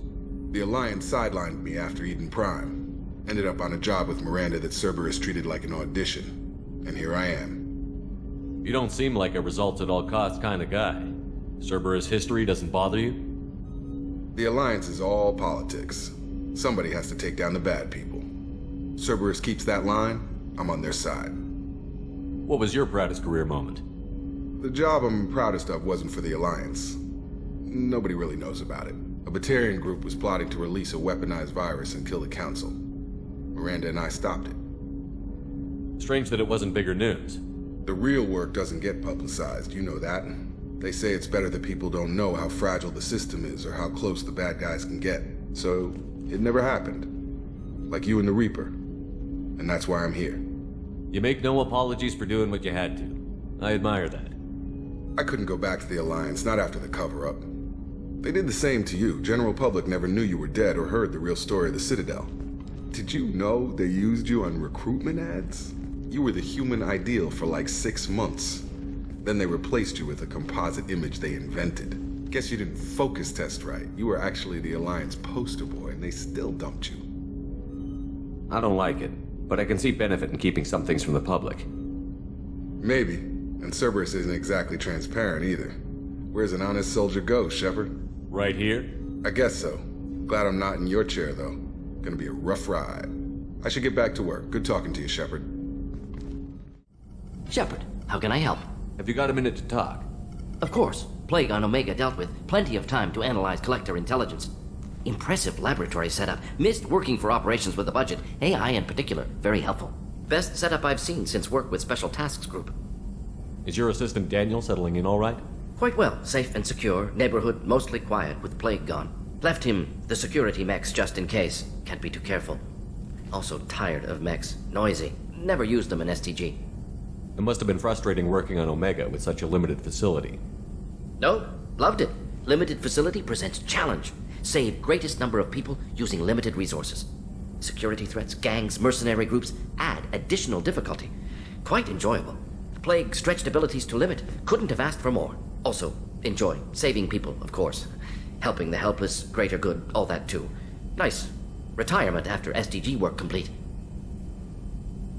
The Alliance sidelined me after Eden Prime. Ended up on a job with Miranda that Cerberus treated like an audition. And here I am. You don't seem like a results-at-all-costs kind of guy. Cerberus history doesn't bother you? The Alliance is all politics. Somebody has to take down the bad people. Cerberus keeps that line, I'm on their side. What was your proudest career moment? The job I'm proudest of wasn't for the Alliance. Nobody really knows about it. A Batarian group was plotting to release a weaponized virus and kill the Council. Miranda and I stopped it. Strange that it wasn't bigger news. The real work doesn't get publicized, you know that. They say it's better that people don't know how fragile the system is or how close the bad guys can get. So, it never happened. Like you and the Reaper. And that's why I'm here. You make no apologies for doing what you had to. I admire that. I couldn't go back to the Alliance, not after the cover-up. They did the same to you. General public never knew you were dead or heard the real story of the Citadel. Did you know they used you on recruitment ads? You were the human ideal for like 6 months. Then they replaced you with a composite image they invented. Guess you didn't focus test right. You were actually the Alliance poster boy, and they still dumped you. I don't like it, but I can see benefit in keeping some things from the public. Maybe. And Cerberus isn't exactly transparent either. Where's an honest soldier go, Shepard? Right here? I guess so. Glad I'm not in your chair, though. Gonna be a rough ride. I should get back to work. Good talking to you, Shepard. Shepard, how can I help? Have you got a minute to talk? Of course. Plague on Omega dealt with. Plenty of time to analyze collector intelligence. Impressive laboratory setup. MISC working for operations with a budget. AI in particular. Very helpful. Best setup I've seen since work with Special Tasks Group. Is your assistant Daniel settling in all right? Quite well. Safe and secure. Neighborhood mostly quiet with Plague gone. Left him the security mechs just in case. Can't be too careful. Also tired of mechs. Noisy. Never used them in STG. It must have been frustrating working on Omega with such a limited facility. No, loved it. Limited facility presents challenge. Save greatest number of people using limited resources. Security threats, gangs, mercenary groups add additional difficulty. Quite enjoyable. Plague stretched abilities to limit. Couldn't have asked for more. Also, Enjoy. Saving people, of course. Helping the helpless, greater good, all that too. Nice. Retirement after SDG work complete.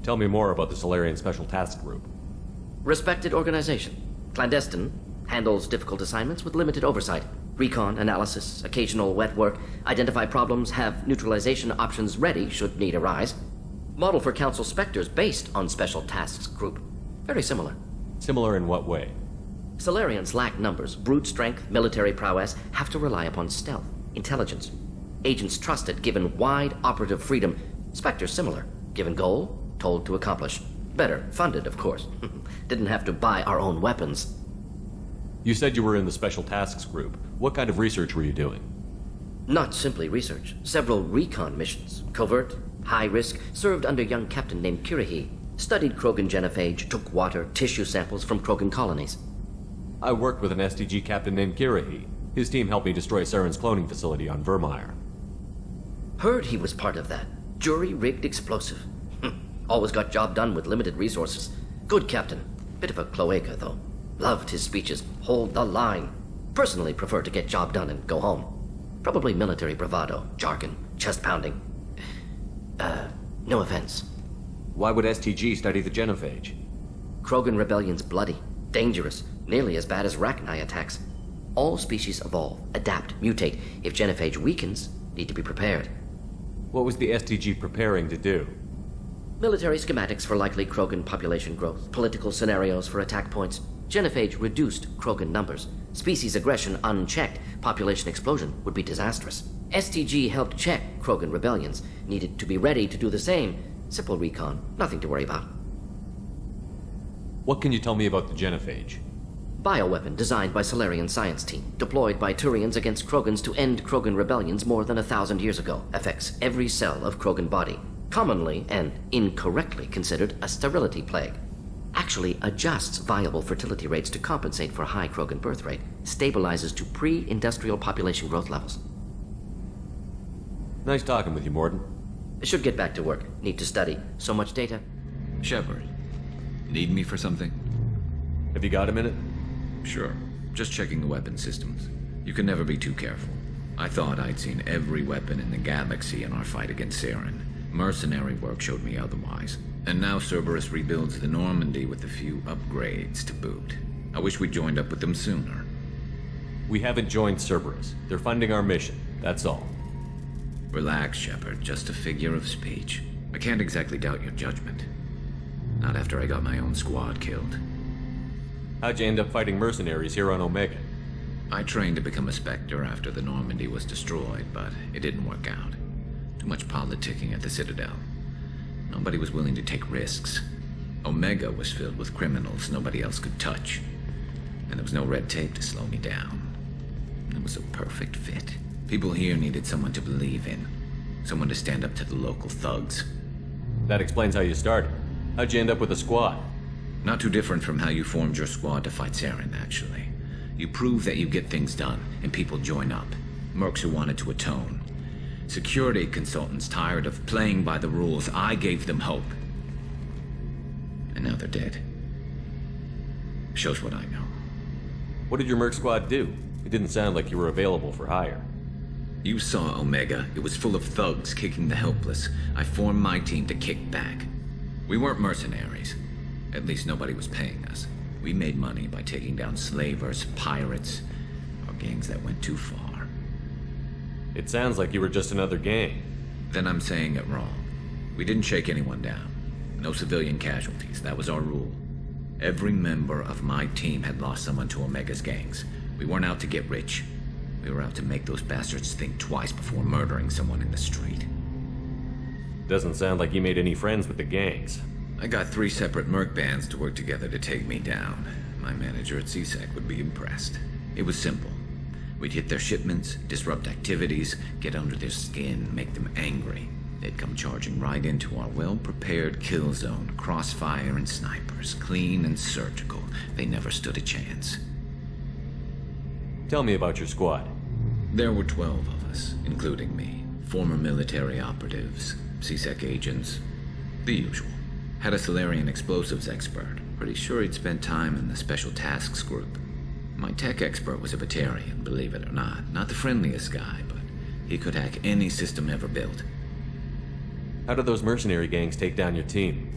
Tell me more about the Solarian Special Task Group. Respected organization. Clandestine. Handles difficult assignments with limited oversight. Recon, analysis, occasional wet work. Identify problems, have neutralization options ready should need arise. Model for Council Spectres based on Special Tasks Group. Very similar. Similar in what way? Solarians lack numbers, brute strength, military prowess, have to rely upon stealth, intelligence. Agents trusted, given wide operative freedom. Spectres similar, given goal, told to accomplish. Better, funded, of course. Didn't have to buy our own weapons. You said you were in the Special Tasks Group. What kind of research were you doing? Not simply research. Several recon missions. Covert, high risk, served under a young captain named Kirahi. Studied Krogan genophage, took water, tissue samples from Krogan colonies. I worked with an SDG captain named Kirahi. His team helped me destroy Saren's cloning facility on Vermeer. Heard he was part of that. Jury-rigged explosive. Always got job done with limited resources. Good captain. Bit of a cloaca, though. Loved his speeches. Hold the line. Personally prefer to get job done and go home. Probably military bravado, jargon, chest-pounding. No offense. Why would STG study the genophage? Krogan rebellion's bloody, dangerous, nearly as bad as Rachni attacks. All species evolve, adapt, mutate. If genophage weakens, need to be prepared. What was the STG preparing to do? Military schematics for likely Krogan population growth, political scenarios for attack points. Genophage reduced Krogan numbers. Species aggression unchecked, population explosion would be disastrous. STG helped check Krogan rebellions, needed to be ready to do the same. Simple recon, nothing to worry about. What can you tell me about the genophage? Bioweapon designed by Solarian science team, deployed by Turians against Krogans to end Krogan rebellions more than 1,000 years ago. Affects every cell of Krogan body. Commonly and incorrectly considered a sterility plague. Actually adjusts viable fertility rates to compensate for high Krogan birth rate. Stabilizes to pre-industrial population growth levels. Nice talking with you, Morden. Should get back to work. Need to study. So much data. Shepard, need me for something? Have you got a minute? Sure. Just checking the weapon systems. You can never be too careful. I thought I'd seen every weapon in the galaxy in our fight against Saren. Mercenary work showed me otherwise. And now Cerberus rebuilds the Normandy with a few upgrades to boot. I wish we'd joined up with them sooner. We haven't joined Cerberus. They're funding our mission, that's all. Relax, Shepard. Just a figure of speech. I can't exactly doubt your judgment. Not after I got my own squad killed. How'd you end up fighting mercenaries here on Omega? I trained to become a Spectre after the Normandy was destroyed, but it didn't work out. Too much politicking at the Citadel. Nobody was willing to take risks. Omega was filled with criminals nobody else could touch. And there was no red tape to slow me down. It was a perfect fit. People here needed someone to believe in. Someone to stand up to the local thugs. That explains how you started. How'd you end up with a squad? Not too different from how you formed your squad to fight Saren, actually. You prove that you get things done, and people join up. Mercs who wanted to atone. Security consultants tired of playing by the rules. I gave them hope. And now they're dead. Shows what I know. What did your Merc squad do? It didn't sound like you were available for hire. You saw Omega. It was full of thugs kicking the helpless. I formed my team to kick back. We weren't mercenaries. At least nobody was paying us. We made money by taking down slavers, pirates, or gangs that went too far. It sounds like you were just another gang. Then I'm saying it wrong. We didn't shake anyone down. No civilian casualties. That was our rule. Every member of my team had lost someone to Omega's gangs. We weren't out to get rich. We were out to make those bastards think twice before murdering someone in the street. Doesn't sound like you made any friends with the gangs. I got 3 separate merc bands to work together to take me down. My manager at CSEC would be impressed. It was simple. We'd hit their shipments, disrupt activities, get under their skin, make them angry. They'd come charging right into our well-prepared kill zone, crossfire and snipers, clean and surgical. They never stood a chance. Tell me about your squad. There were 12 of us, including me. Former military operatives, CSEC agents, the usual. Had a Solarian explosives expert. Pretty sure he'd spent time in the Special Tasks Group. My tech expert was a Batarian, believe it or not. Not the friendliest guy, but he could hack any system ever built. How did those mercenary gangs take down your team?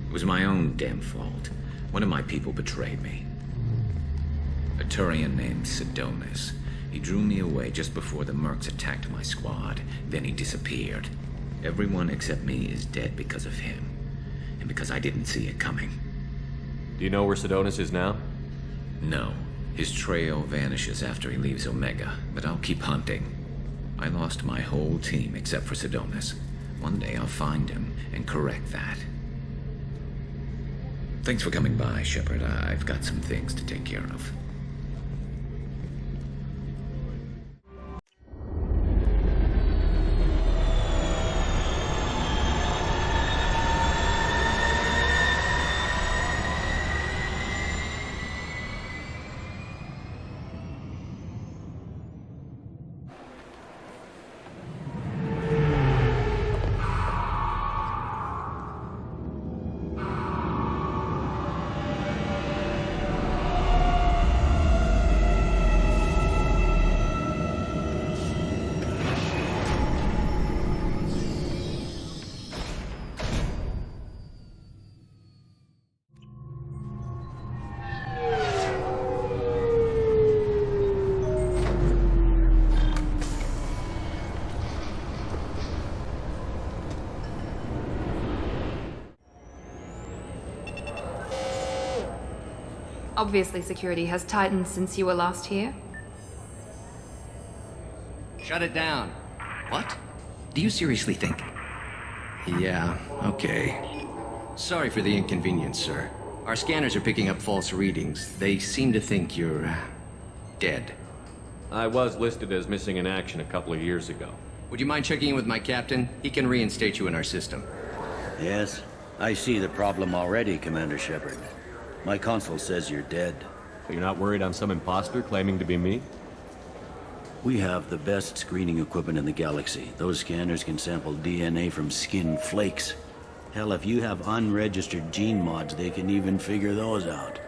It was my own damn fault. One of my people betrayed me. A Turian named Sidonis. He drew me away just before the mercs attacked my squad. Then he disappeared. Everyone except me is dead because of him. And because I didn't see it coming. Do you know where Sidonis is now? No. His trail vanishes after he leaves Omega, but I'll keep hunting. I lost my whole team except for Sidonis. One day I'll find him and correct that. Thanks for coming by, Shepard. I've got some things to take care of. Obviously, security has tightened since you were last here. Shut it down. What? Do you seriously think? Yeah, okay. Sorry for the inconvenience, sir. Our scanners are picking up false readings. They seem to think you're dead. I was listed as missing in action a couple of years ago. Would you mind checking in with my captain? He can reinstate you in our system. Yes, I see the problem already, Commander Shepard. My console says you're dead. You're not worried I'm some imposter claiming to be me? We have the best screening equipment in the galaxy. Those scanners can sample DNA from skin flakes. Hell, if you have unregistered gene mods, they can even figure those out.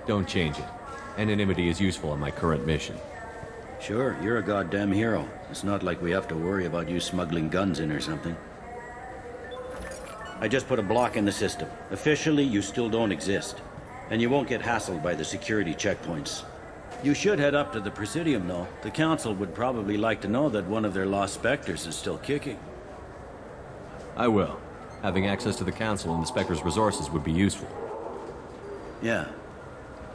Don't change it. Anonymity is useful on my current mission. Sure, you're a goddamn hero. It's not like we have to worry about you smuggling guns in or something. I just put a block in the system. Officially, you still don't exist. And you won't get hassled by the security checkpoints. You should head up to the Presidium, though. The Council would probably like to know that one of their lost Spectres is still kicking. I will. Having access to the Council and the Spectre's resources would be useful. Yeah.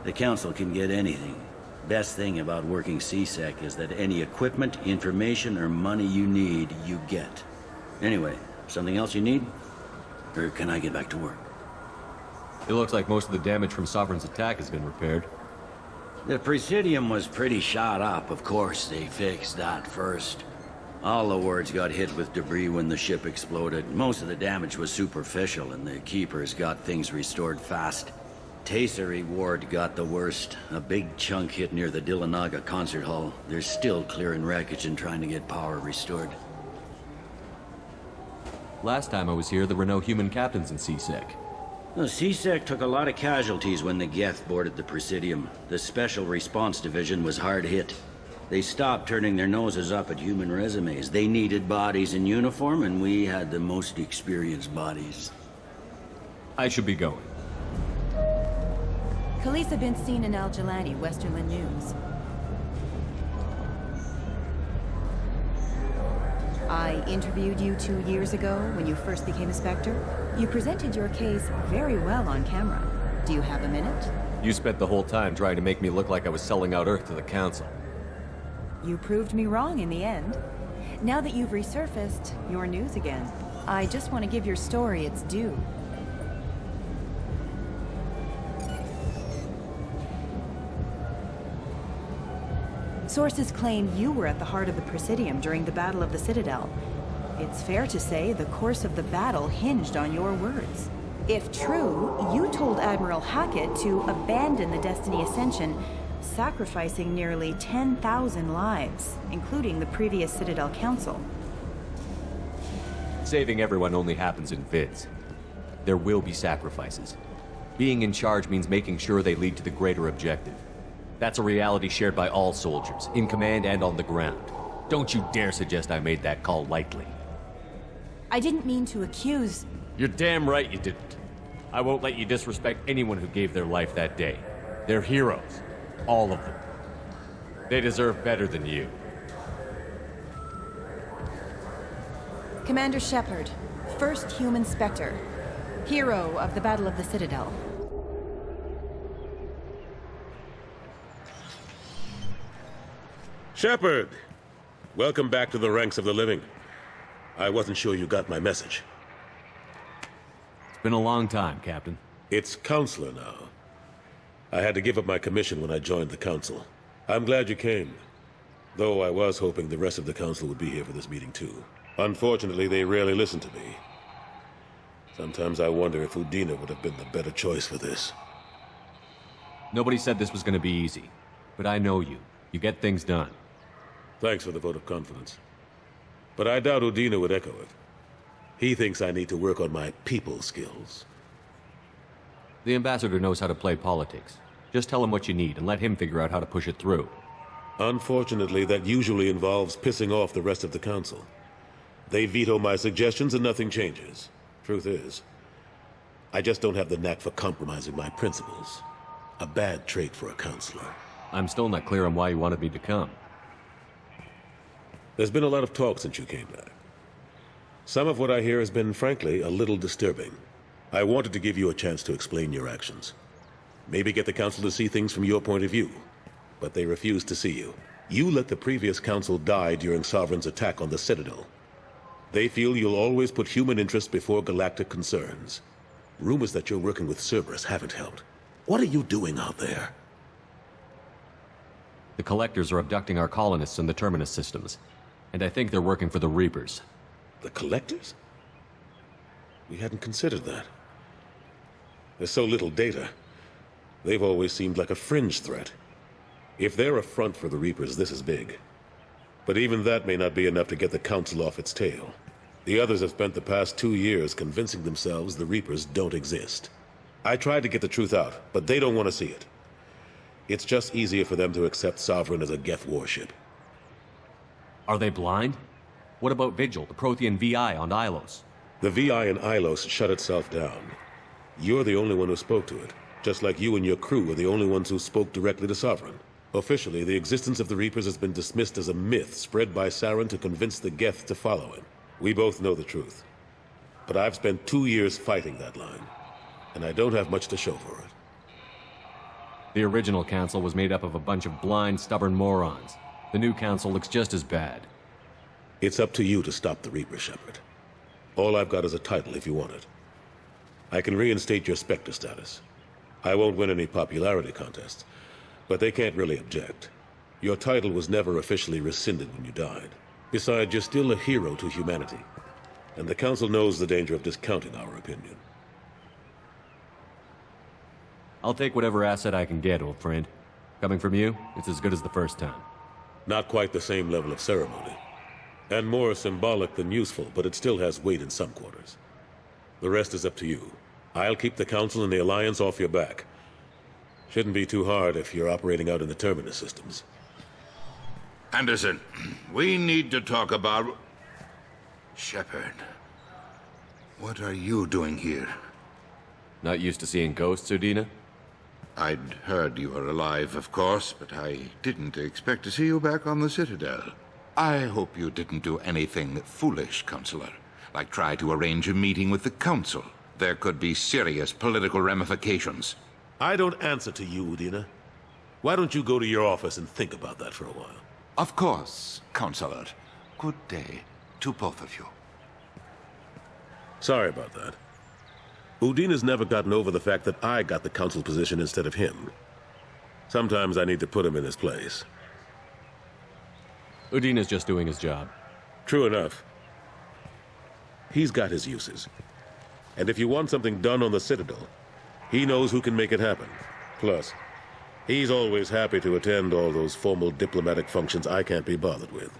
The Council can get anything. Best thing about working CSEC is that any equipment, information, or money you need, you get. Anyway, something else you need? Or can I get back to work? It looks like most of the damage from Sovereign's attack has been repaired. The Presidium was pretty shot up. Of course, they fixed that first. All the wards got hit with debris when the ship exploded. Most of the damage was superficial, and the Keepers got things restored fast. Tasery Ward got the worst. A big chunk hit near the Dillanaga concert hall. They're still clearing wreckage and trying to get power restored. Last time I was here, there were no human captains in CSEC. The CSEC took a lot of casualties when the Geth boarded the Presidium. The Special Response Division was hard hit. They stopped turning their noses up at human resumes. They needed bodies in uniform, and we had the most experienced bodies. I should be going. Khaleesa been seen in Al Jalani, Westerland News. I interviewed you 2 years ago when you first became a Spectre. You presented your case very well on camera. Do you have a minute? You spent the whole time trying to make me look like I was selling out Earth to the Council. You proved me wrong in the end. Now that you've resurfaced, you're news again. I just want to give your story its due. Sources claim you were at the heart of the Presidium during the Battle of the Citadel. It's fair to say the course of the battle hinged on your words. If true, you told Admiral Hackett to abandon the Destiny Ascension, sacrificing nearly 10,000 lives, including the previous Citadel Council. Saving everyone only happens in vids. There will be sacrifices. Being in charge means making sure they lead to the greater objective. That's a reality shared by all soldiers, in command and on the ground. Don't you dare suggest I made that call lightly. I didn't mean to accuse... You're damn right you didn't. I won't let you disrespect anyone who gave their life that day. They're heroes. All of them. They deserve better than you. Commander Shepard, first human Spectre, hero of the Battle of the Citadel. Shepard! Welcome back to the ranks of the living. I wasn't sure you got my message. It's been a long time, Captain. It's Counselor now. I had to give up my commission when I joined the Council. I'm glad you came. Though I was hoping the rest of the Council would be here for this meeting too. Unfortunately, they rarely listen to me. Sometimes I wonder if Udina would have been the better choice for this. Nobody said this was going to be easy. But I know you. You get things done. Thanks for the vote of confidence. But I doubt Udina would echo it. He thinks I need to work on my people skills. The ambassador knows how to play politics. Just tell him what you need and let him figure out how to push it through. Unfortunately, that usually involves pissing off the rest of the Council. They veto my suggestions and nothing changes. Truth is, I just don't have the knack for compromising my principles. A bad trait for a counselor. I'm still not clear on why you wanted me to come. There's been a lot of talk since you came back. Some of what I hear has been, frankly, a little disturbing. I wanted to give you a chance to explain your actions. Maybe get the Council to see things from your point of view. But they refused to see you. You let the previous Council die during Sovereign's attack on the Citadel. They feel you'll always put human interests before galactic concerns. Rumors that you're working with Cerberus haven't helped. What are you doing out there? The Collectors are abducting our colonists in the Terminus systems. And I think they're working for the Reapers. The Collectors? We hadn't considered that. There's so little data. They've always seemed like a fringe threat. If they're a front for the Reapers, this is big. But even that may not be enough to get the Council off its tail. The others have spent the past 2 years convincing themselves the Reapers don't exist. I tried to get the truth out, but they don't want to see it. It's just easier for them to accept Sovereign as a Geth warship. Are they blind? What about Vigil, the Prothean VI on Ilos? The VI in Ilos shut itself down. You're the only one who spoke to it, just like you and your crew were the only ones who spoke directly to Sovereign. Officially, the existence of the Reapers has been dismissed as a myth spread by Saren to convince the Geth to follow him. We both know the truth. But I've spent 2 years fighting that line, and I don't have much to show for it. The original council was made up of a bunch of blind, stubborn morons. The new council looks just as bad. It's up to you to stop the Reaper, Shepard. All I've got is a title if you want it. I can reinstate your Spectre status. I won't win any popularity contests, but they can't really object. Your title was never officially rescinded when you died. Besides, you're still a hero to humanity, and the Council knows the danger of discounting our opinion. I'll take whatever asset I can get, old friend. Coming from you, it's as good as the first time. Not quite the same level of ceremony. And more symbolic than useful, but it still has weight in some quarters. The rest is up to you. I'll keep the Council and the Alliance off your back. Shouldn't be too hard if you're operating out in the Terminus systems. Anderson, we need to talk about... Shepard. What are you doing here? Not used to seeing ghosts, Udina? I'd heard you were alive, of course, but I didn't expect to see you back on the Citadel. I hope you didn't do anything foolish, Counselor, like try to arrange a meeting with the Council. There could be serious political ramifications. I don't answer to you, Udina. Why don't you go to your office and think about that for a while? Of course, Counselor. Good day to both of you. Sorry about that. Udina's never gotten over the fact that I got the Council position instead of him. Sometimes I need to put him in his place. Udina's just doing his job. True enough. He's got his uses. And if you want something done on the Citadel, he knows who can make it happen. Plus, he's always happy to attend all those formal diplomatic functions I can't be bothered with.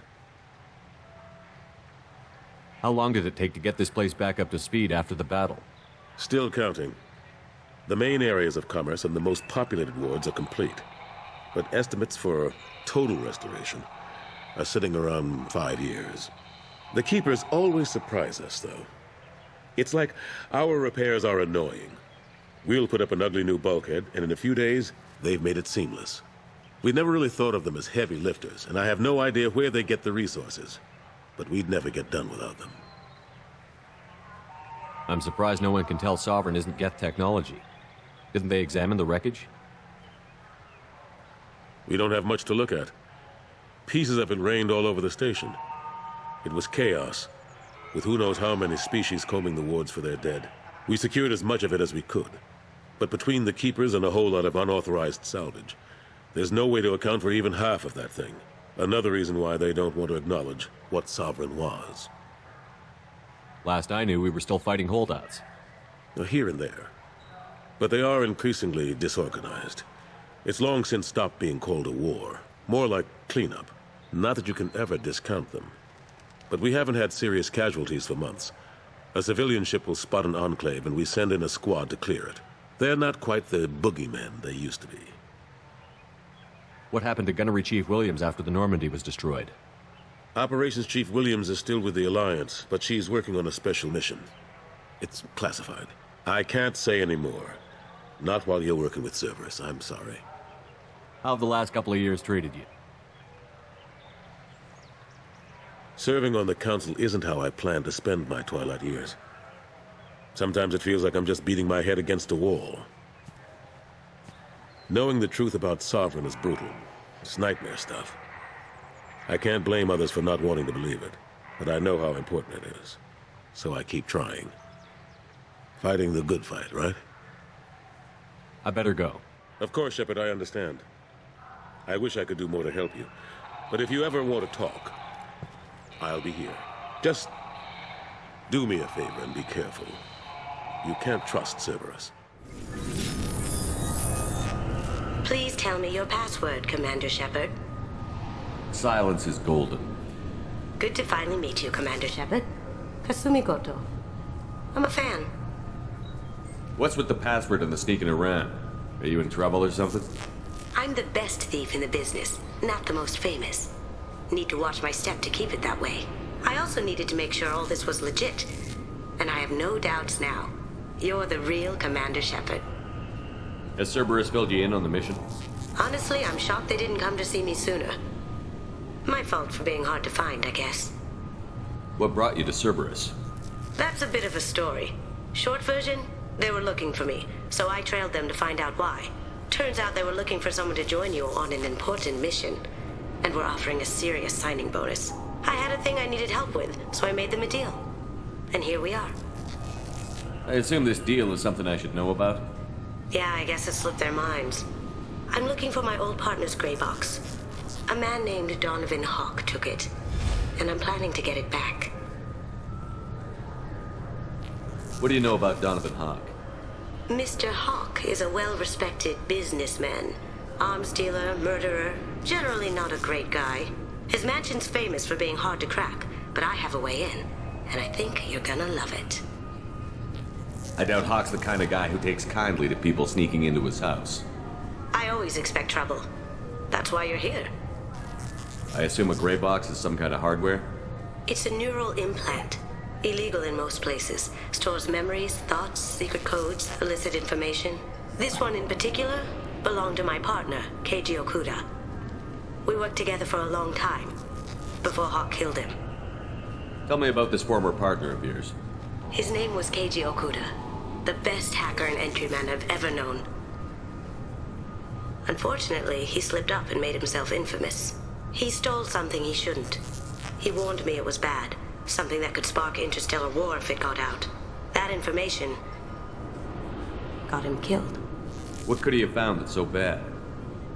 How long did it take to get this place back up to speed after the battle? Still counting. The main areas of commerce and the most populated wards are complete. But estimates for total restoration are sitting around 5 years. The Keepers always surprise us, though. It's like our repairs are annoying. We'll put up an ugly new bulkhead, and in a few days, they've made it seamless. We never really thought of them as heavy lifters, and I have no idea where they get the resources. But we'd never get done without them. I'm surprised no one can tell Sovereign isn't Geth technology. Didn't they examine the wreckage? We don't have much to look at. Pieces of it rained all over the station. It was chaos, with who knows how many species combing the wards for their dead. We secured as much of it as we could. But between the Keepers and a whole lot of unauthorized salvage, there's no way to account for even half of that thing. Another reason why they don't want to acknowledge what Sovereign was. Last I knew, we were still fighting holdouts. Here and there. But they are increasingly disorganized. It's long since stopped being called a war. More like cleanup. Not that you can ever discount them. But we haven't had serious casualties for months. A civilian ship will spot an enclave and we send in a squad to clear it. They're not quite the boogeymen they used to be. What happened to Gunnery Chief Williams after the Normandy was destroyed? Operations Chief Williams is still with the Alliance, but she's working on a special mission. It's classified. I can't say any more. Not while you're working with Cerberus, I'm sorry. How have the last couple of years treated you? Serving on the Council isn't how I plan to spend my twilight years. Sometimes it feels like I'm just beating my head against a wall. Knowing the truth about Sovereign is brutal. It's nightmare stuff. I can't blame others for not wanting to believe it, but I know how important it is. So I keep trying. Fighting the good fight, right? I better go. Of course, Shepard, I understand. I wish I could do more to help you. But if you ever want to talk, I'll be here. Just do me a favor and be careful. You can't trust Cerberus. Please tell me your password, Commander Shepard. Silence is golden. Good to finally meet you, Commander Shepard. Kasumi Goto. I'm a fan. What's with the password and the sneaking around? Are you in trouble or something? I'm the best thief in the business, not the most famous. Need to watch my step to keep it that way. I also needed to make sure all this was legit. And I have no doubts now. You're the real Commander Shepard. Has Cerberus filled you in on the mission? Honestly, I'm shocked they didn't come to see me sooner. My fault for being hard to find, I guess. What brought you to Cerberus? That's a bit of a story. Short version, they were looking for me, so I trailed them to find out why. Turns out they were looking for someone to join you on an important mission, and were offering a serious signing bonus. I had a thing I needed help with, so I made them a deal. And here we are. I assume this deal is something I should know about? Yeah, I guess it slipped their minds. I'm looking for my old partner's gray box. A man named Donovan Hawk took it, and I'm planning to get it back. What do you know about Donovan Hawk? Mr. Hawk is a well-respected businessman. Arms dealer, murderer, generally not a great guy. His mansion's famous for being hard to crack, but I have a way in, and I think you're gonna love it. I doubt Hawk's the kind of guy who takes kindly to people sneaking into his house. I always expect trouble. That's why you're here. I assume a gray box is some kind of hardware? It's a neural implant. Illegal in most places. Stores memories, thoughts, secret codes, illicit information. This one in particular belonged to my partner, Keiji Okuda. We worked together for a long time, before Hawk killed him. Tell me about this former partner of yours. His name was Keiji Okuda, the best hacker and entryman I've ever known. Unfortunately, he slipped up and made himself infamous. He stole something he shouldn't. He warned me it was bad, something that could spark interstellar war if it got out. That information got him killed. What could he have found that's so bad?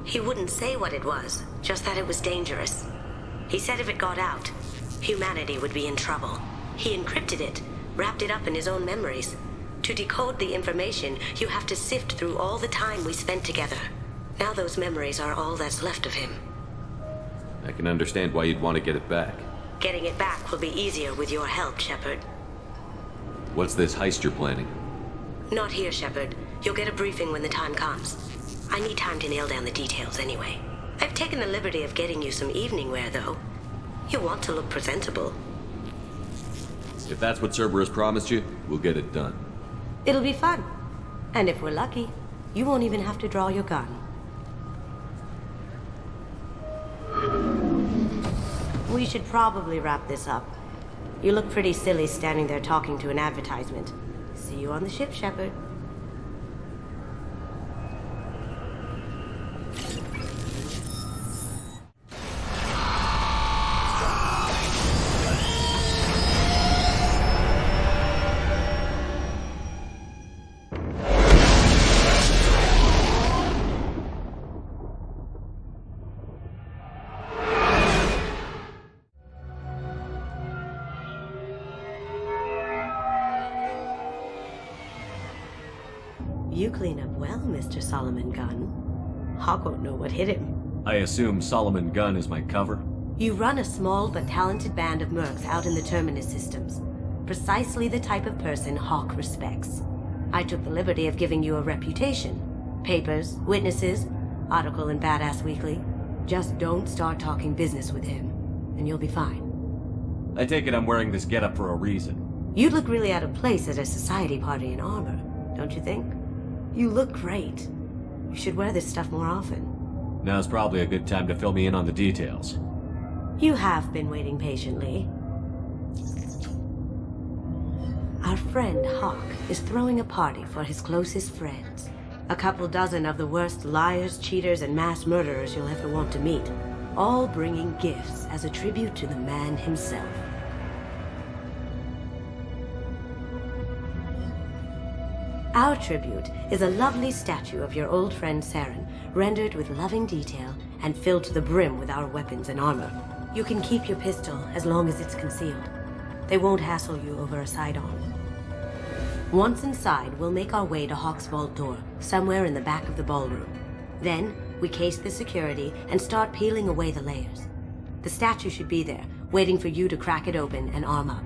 He wouldn't say what it was, just that it was dangerous. He said if it got out, humanity would be in trouble. He encrypted it, wrapped it up in his own memories. To decode the information, you have to sift through all the time we spent together. Now those memories are all that's left of him. I can understand why you'd want to get it back. Getting it back will be easier with your help, Shepard. What's this heist you're planning? Not here, Shepard. You'll get a briefing when the time comes. I need time to nail down the details anyway. I've taken the liberty of getting you some evening wear, though. You'll want to look presentable. If that's what Cerberus promised you, we'll get it done. It'll be fun. And if we're lucky, you won't even have to draw your gun. We should probably wrap this up. You look pretty silly standing there talking to an advertisement. See you on the ship, Shepard. You clean up well, Mr. Solomon Gunn. Hawk won't know what hit him. I assume Solomon Gunn is my cover? You run a small but talented band of mercs out in the Terminus systems. Precisely the type of person Hawk respects. I took the liberty of giving you a reputation. Papers, witnesses, article in Badass Weekly. Just don't start talking business with him, and you'll be fine. I take it I'm wearing this getup for a reason. You'd look really out of place at a society party in armor, don't you think? You look great. You should wear this stuff more often. Now's probably a good time to fill me in on the details. You have been waiting patiently. Our friend Hawk is throwing a party for his closest friends. A couple dozen of the worst liars, cheaters, and mass murderers you'll ever want to meet. All bringing gifts as a tribute to the man himself. Our tribute is a lovely statue of your old friend Saren, rendered with loving detail and filled to the brim with our weapons and armor. You can keep your pistol as long as it's concealed. They won't hassle you over a sidearm. Once inside, we'll make our way to Hawk's vault door, somewhere in the back of the ballroom. Then, we case the security and start peeling away the layers. The statue should be there, waiting for you to crack it open and arm up.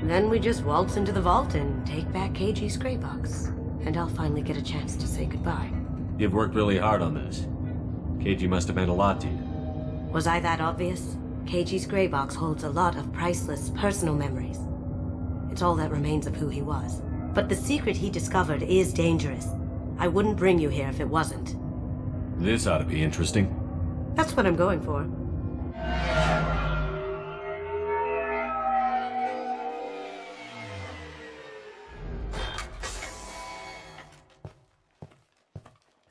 Then we just waltz into the vault and take back KG's gray box. And I'll finally get a chance to say goodbye. You've worked really hard on this. KG must have meant a lot to you. Was I that obvious? KG's gray box holds a lot of priceless personal memories. It's all that remains of who he was. But the secret he discovered is dangerous. I wouldn't bring you here if it wasn't. This ought to be interesting. That's what I'm going for.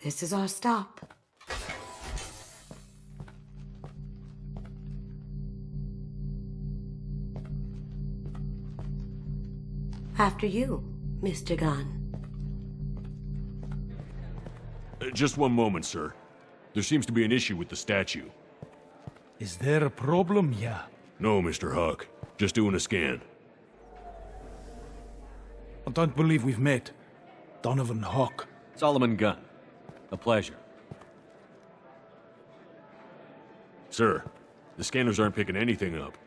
This is our stop. After you, Mr. Gunn. Just one moment, sir. There seems to be an issue with the statue. Is there a problem here? No, Mr. Hawk. Just doing a scan. I don't believe we've met. Donovan Hawk. Solomon Gunn. A pleasure. Sir, the scanners aren't picking anything up.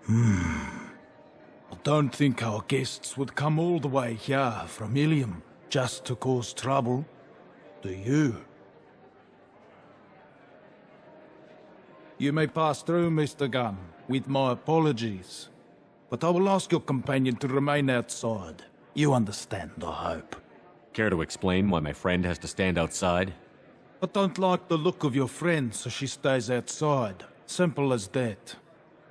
I don't think our guests would come all the way here from Ilium just to cause trouble. Do you? You may pass through, Mr. Gunn, with my apologies. But I will ask your companion to remain outside. You understand, I hope. Care to explain why my friend has to stand outside? I don't like the look of your friend, so she stays outside. Simple as that.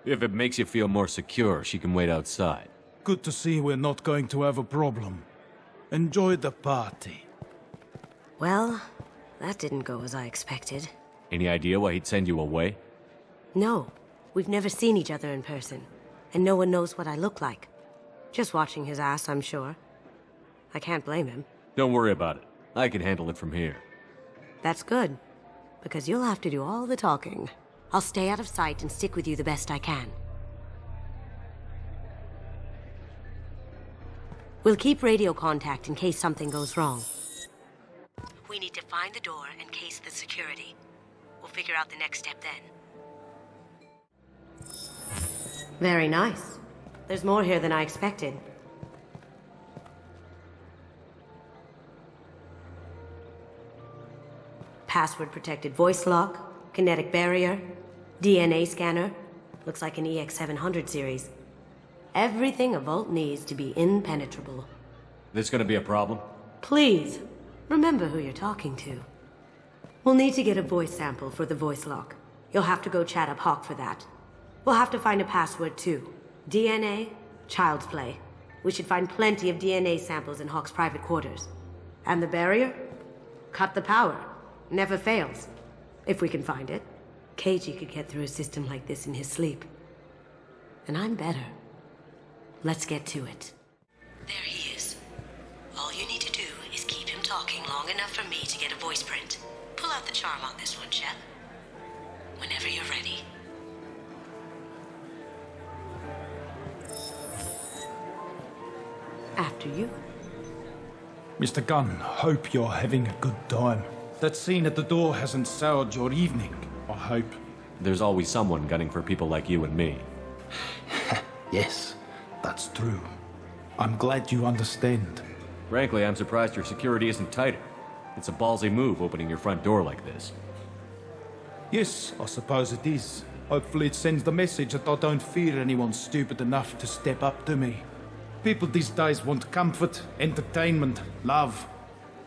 If it makes you feel more secure, she can wait outside. Good to see we're not going to have a problem. Enjoy the party. Well, that didn't go as I expected. Any idea why he'd send you away? No, we've never seen each other in person, and no one knows what I look like. Just watching his ass, I'm sure. I can't blame him. Don't worry about it. I can handle it from here. That's good, because you'll have to do all the talking. I'll stay out of sight and stick with you the best I can. We'll keep radio contact in case something goes wrong. We need to find the door and case the security. We'll figure out the next step then. Very nice. There's more here than I expected. password-protected voice lock, kinetic barrier, DNA scanner. Looks like an EX700 series. Everything a Vault needs to be impenetrable. This gonna be a problem? Please, remember who you're talking to. We'll need to get a voice sample for the voice lock. You'll have to go chat up Hawk for that. We'll have to find a password too. DNA, child's play. We should find plenty of DNA samples in Hawk's private quarters. And the barrier? Cut the power. Never fails. If we can find it. KG could get through a system like this in his sleep. And I'm better. Let's get to it. There he is. All you need to do is keep him talking long enough for me to get a voice print. Pull out the charm on this one, Shep. Whenever you're ready. After you. Mr. Gunn, hope you're having a good time. That scene at the door hasn't soured your evening, I hope. There's always someone gunning for people like you and me. Yes, that's true. I'm glad you understand. Frankly, I'm surprised your security isn't tighter. It's a ballsy move opening your front door like this. Yes, I suppose it is. Hopefully it sends the message that I don't fear anyone stupid enough to step up to me. People these days want comfort, entertainment, love.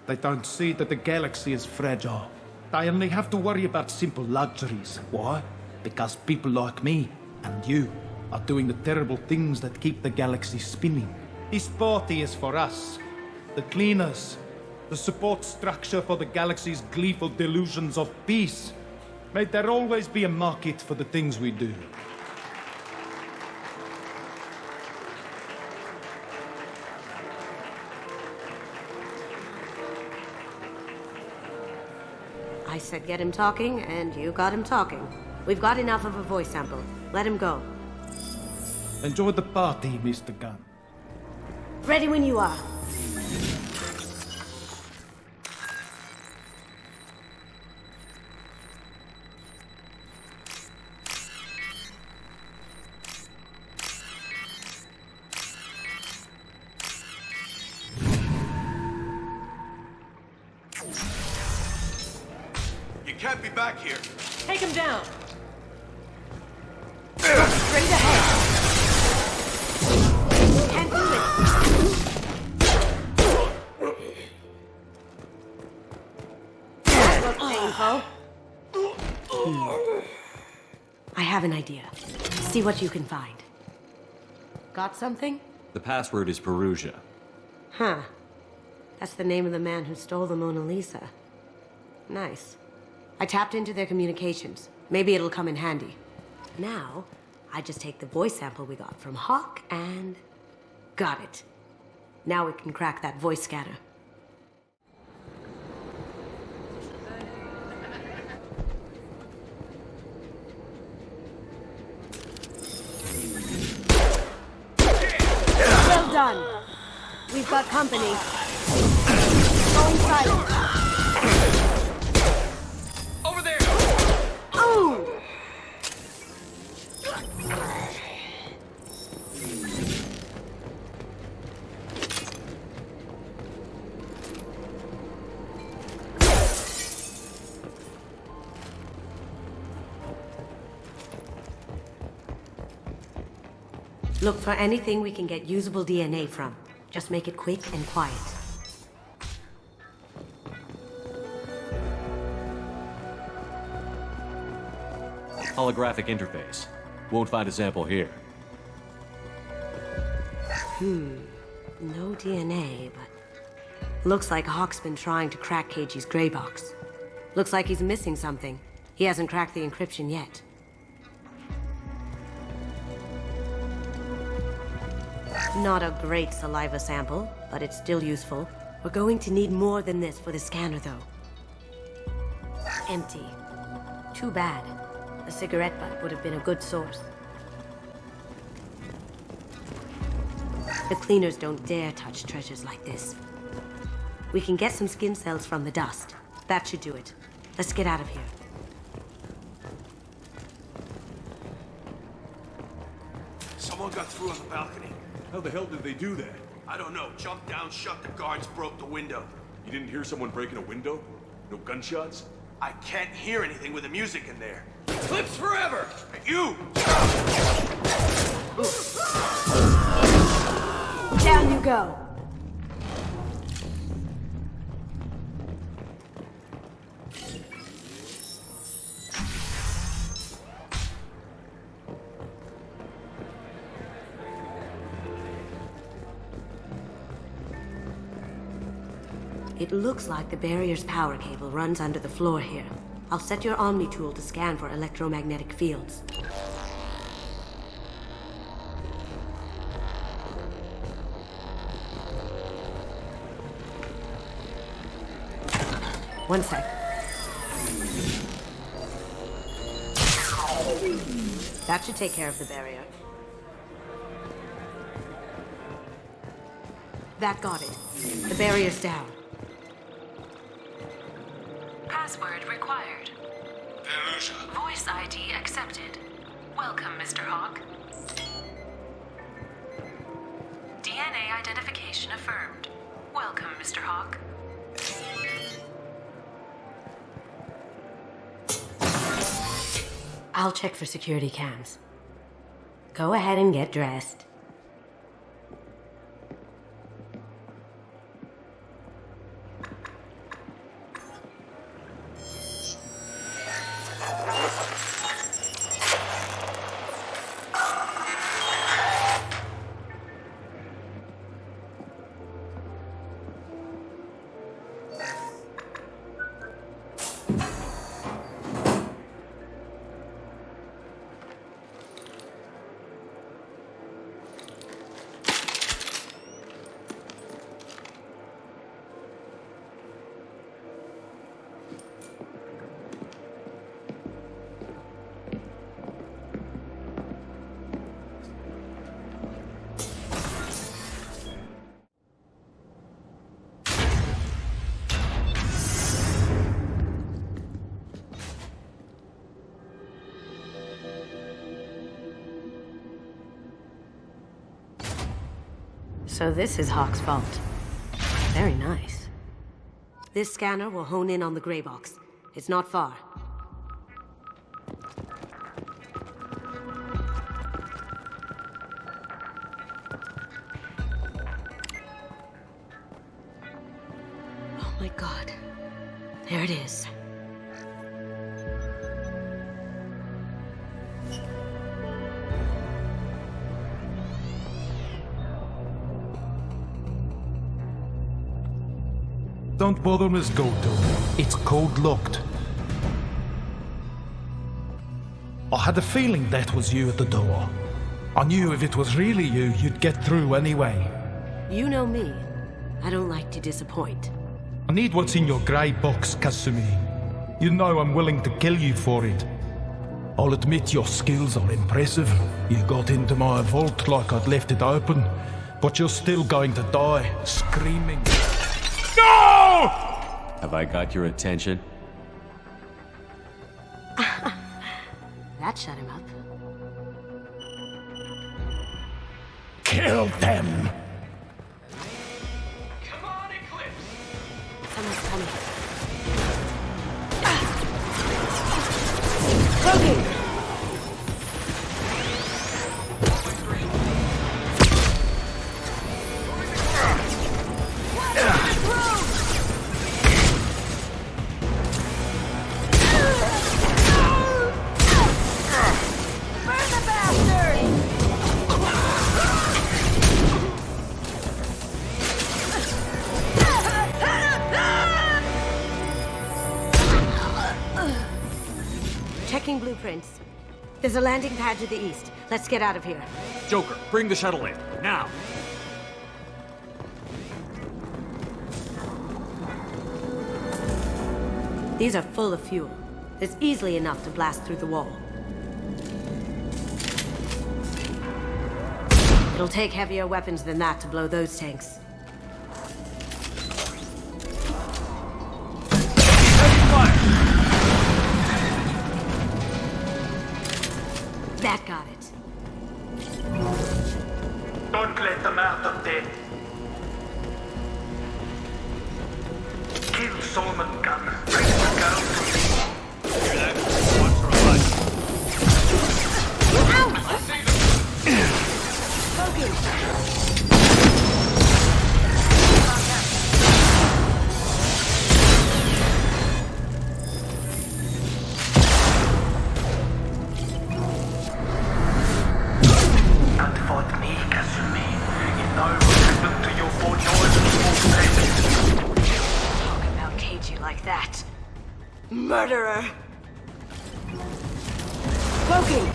They don't see that the galaxy is fragile. They only have to worry about simple luxuries. Why? Because people like me and you are doing the terrible things that keep the galaxy spinning. This party is for us, the cleaners, the support structure for the galaxy's gleeful delusions of peace. May there always be a market for the things we do. I said get him talking, and you got him talking. We've got enough of a voice sample. Let him go. Enjoy the party, Mr. Gunn. Ready when you are. You can't be back here. Take him down. Straight ahead. Can't do it. That looks painful. I have an idea. See what you can find. Got something? The password is Perugia. Huh. That's the name of the man who stole the Mona Lisa. Nice. I tapped into their communications. Maybe it'll come in handy. Now, I just take the voice sample we got from Hawk and... got it. Now we can crack that voice scanner. Well done. We've got company. Going silent. Over there! Oh! Look for anything we can get usable DNA from. Just make it quick and quiet. Holographic interface. Won't find a sample here. No DNA, but... looks like Hawk's been trying to crack KG's gray box. Looks like he's missing something. He hasn't cracked the encryption yet. Not a great saliva sample, but it's still useful. We're going to need more than this for the scanner, though. Empty. Too bad. A cigarette butt would have been a good source. The cleaners don't dare touch treasures like this. We can get some skin cells from the dust. That should do it. Let's get out of here. Someone got through on the balcony. How the hell did they do that? I don't know. Jumped down, shut the guards, broke the window. You didn't hear someone breaking a window? No gunshots? I can't hear anything with the music in there. Clips forever! You! Down you go. It looks like the barrier's power cable runs under the floor here. I'll set your Omni tool to scan for electromagnetic fields. One sec. That should take care of the barrier. That got it. The barrier's down. Password required. Voice ID accepted. Welcome, Mr. Hawk. DNA identification affirmed. Welcome, Mr. Hawk. I'll check for security cams. Go ahead and get dressed. So this is Hawk's vault. Very nice. This scanner will hone in on the gray box. It's not far. Oh my God. There it is. Don't bother, Miss Goto. It's code-locked. I had a feeling that was you at the door. I knew if it was really you, you'd get through anyway. You know me. I don't like to disappoint. I need what's in your grey box, Kasumi. You know I'm willing to kill you for it. I'll admit your skills are impressive. You got into my vault like I'd left it open, but you're still going to die, screaming. No! Have I got your attention? That shut him up. Kill them! Come on, Eclipse! Someone's coming. Logan! Checking blueprints. There's a landing pad to the east. Let's get out of here. Joker, bring the shuttle in. Now! These are full of fuel. There's easily enough to blast through the wall. It'll take heavier weapons than that to blow those tanks. That got it. Don't let them out of there. Kill Solomon Gunn. Bring the girl to me. Murderer! Cloaking!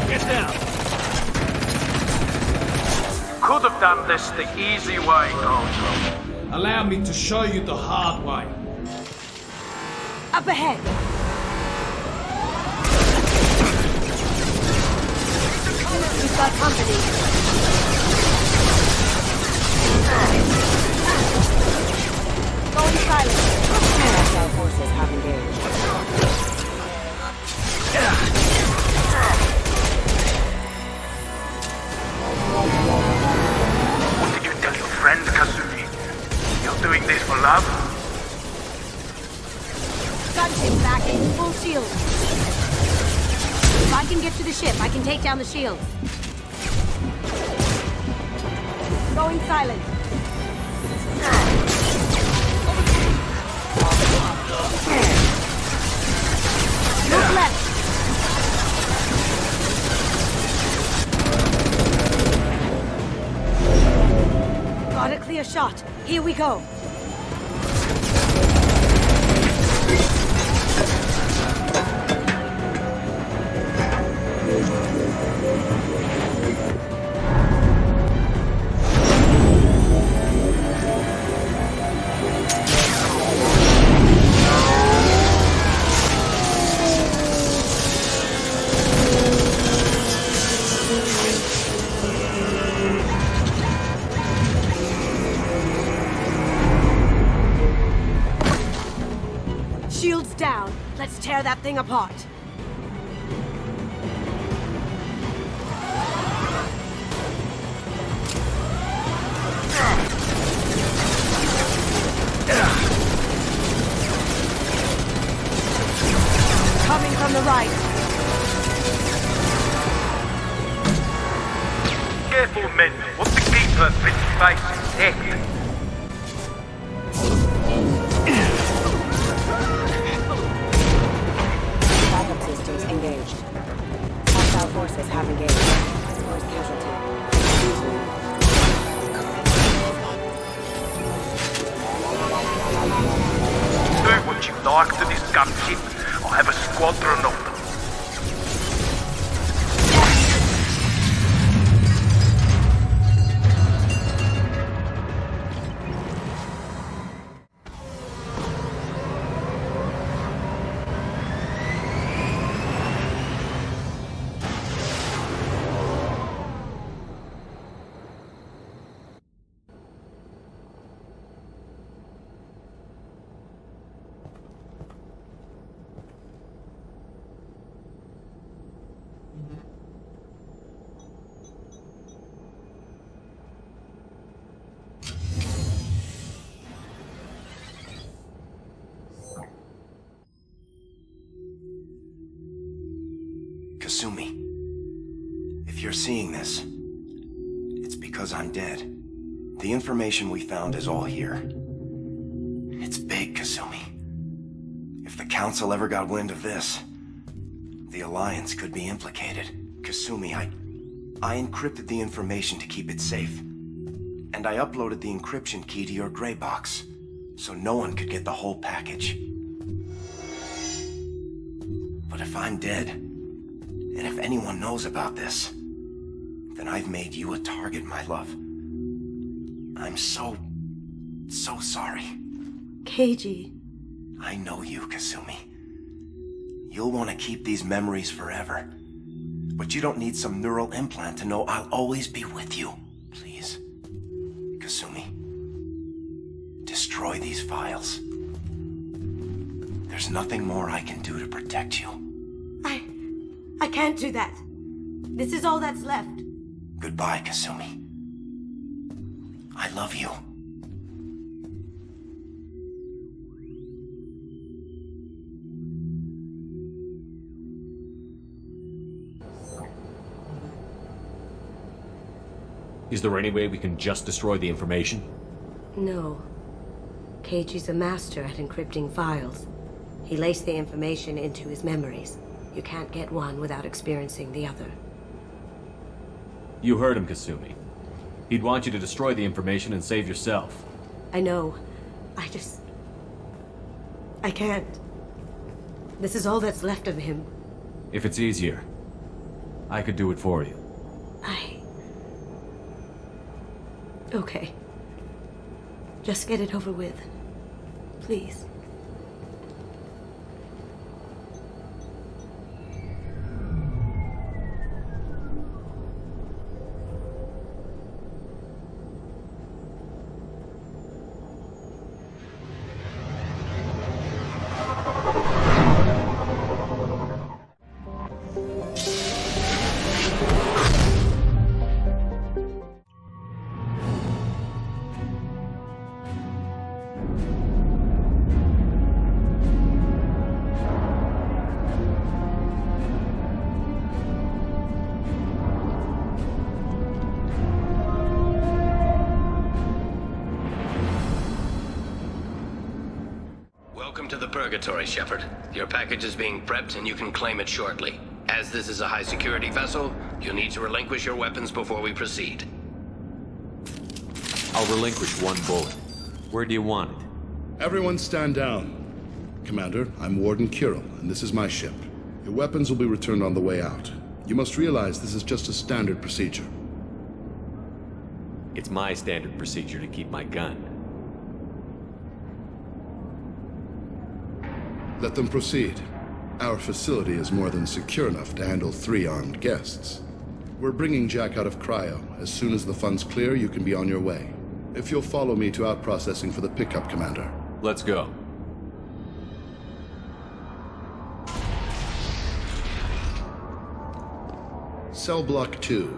Get down! Could have done this the easy way, Gojo. Allow me to show you the hard way. Up ahead! We've got company. Going silent. Hostile forces have engaged. What did you tell your friend, Kazumi? You're doing this for love? Gunship back in full shield. If I can get to the ship, I can take down the shields. Going silent. Move left. Got a clear shot. Here we go. Shields down. Let's tear that thing apart. Coming from the right. Careful, men. What the keeper fits face is dead. Backup systems engaged. Hostile forces have engaged. First casualty. Do what you like to this gunship. I'll have a squadron of them. Kasumi, if you're seeing this, it's because I'm dead. The information we found is all here. It's big, Kasumi. If the Council ever got wind of this, the Alliance could be implicated. Kasumi, I encrypted the information to keep it safe. And I uploaded the encryption key to your gray box, so no one could get the whole package. But if I'm dead, and if anyone knows about this, then I've made you a target, my love. I'm so sorry. Keiji. I know you, Kasumi. You'll want to keep these memories forever. But you don't need some neural implant to know I'll always be with you. Please. Kasumi. Destroy these files. There's nothing more I can do to protect you. I can't do that. This is all that's left. Goodbye, Kasumi. I love you. Is there any way we can just destroy the information? No. Keiichi's a master at encrypting files. He laced the information into his memories. You can't get one without experiencing the other. You heard him, Kasumi. He'd want you to destroy the information and save yourself. I know. I can't. This is all that's left of him. If it's easier, I could do it for you. Okay. Just get it over with. Please. Welcome to the Purgatory, Shepard. Your package is being prepped and you can claim it shortly. As this is a high-security vessel, you'll need to relinquish your weapons before we proceed. I'll relinquish one bullet. Where do you want it? Everyone stand down. Commander, I'm Warden Kirill, and this is my ship. Your weapons will be returned on the way out. You must realize this is just a standard procedure. It's my standard procedure to keep my gun. Let them proceed. Our facility is more than secure enough to handle 3 armed guests. We're bringing Jack out of cryo. As soon as the funds clear, you can be on your way. If you'll follow me to out-processing for the pickup, Commander. Let's go. Cell Block 2.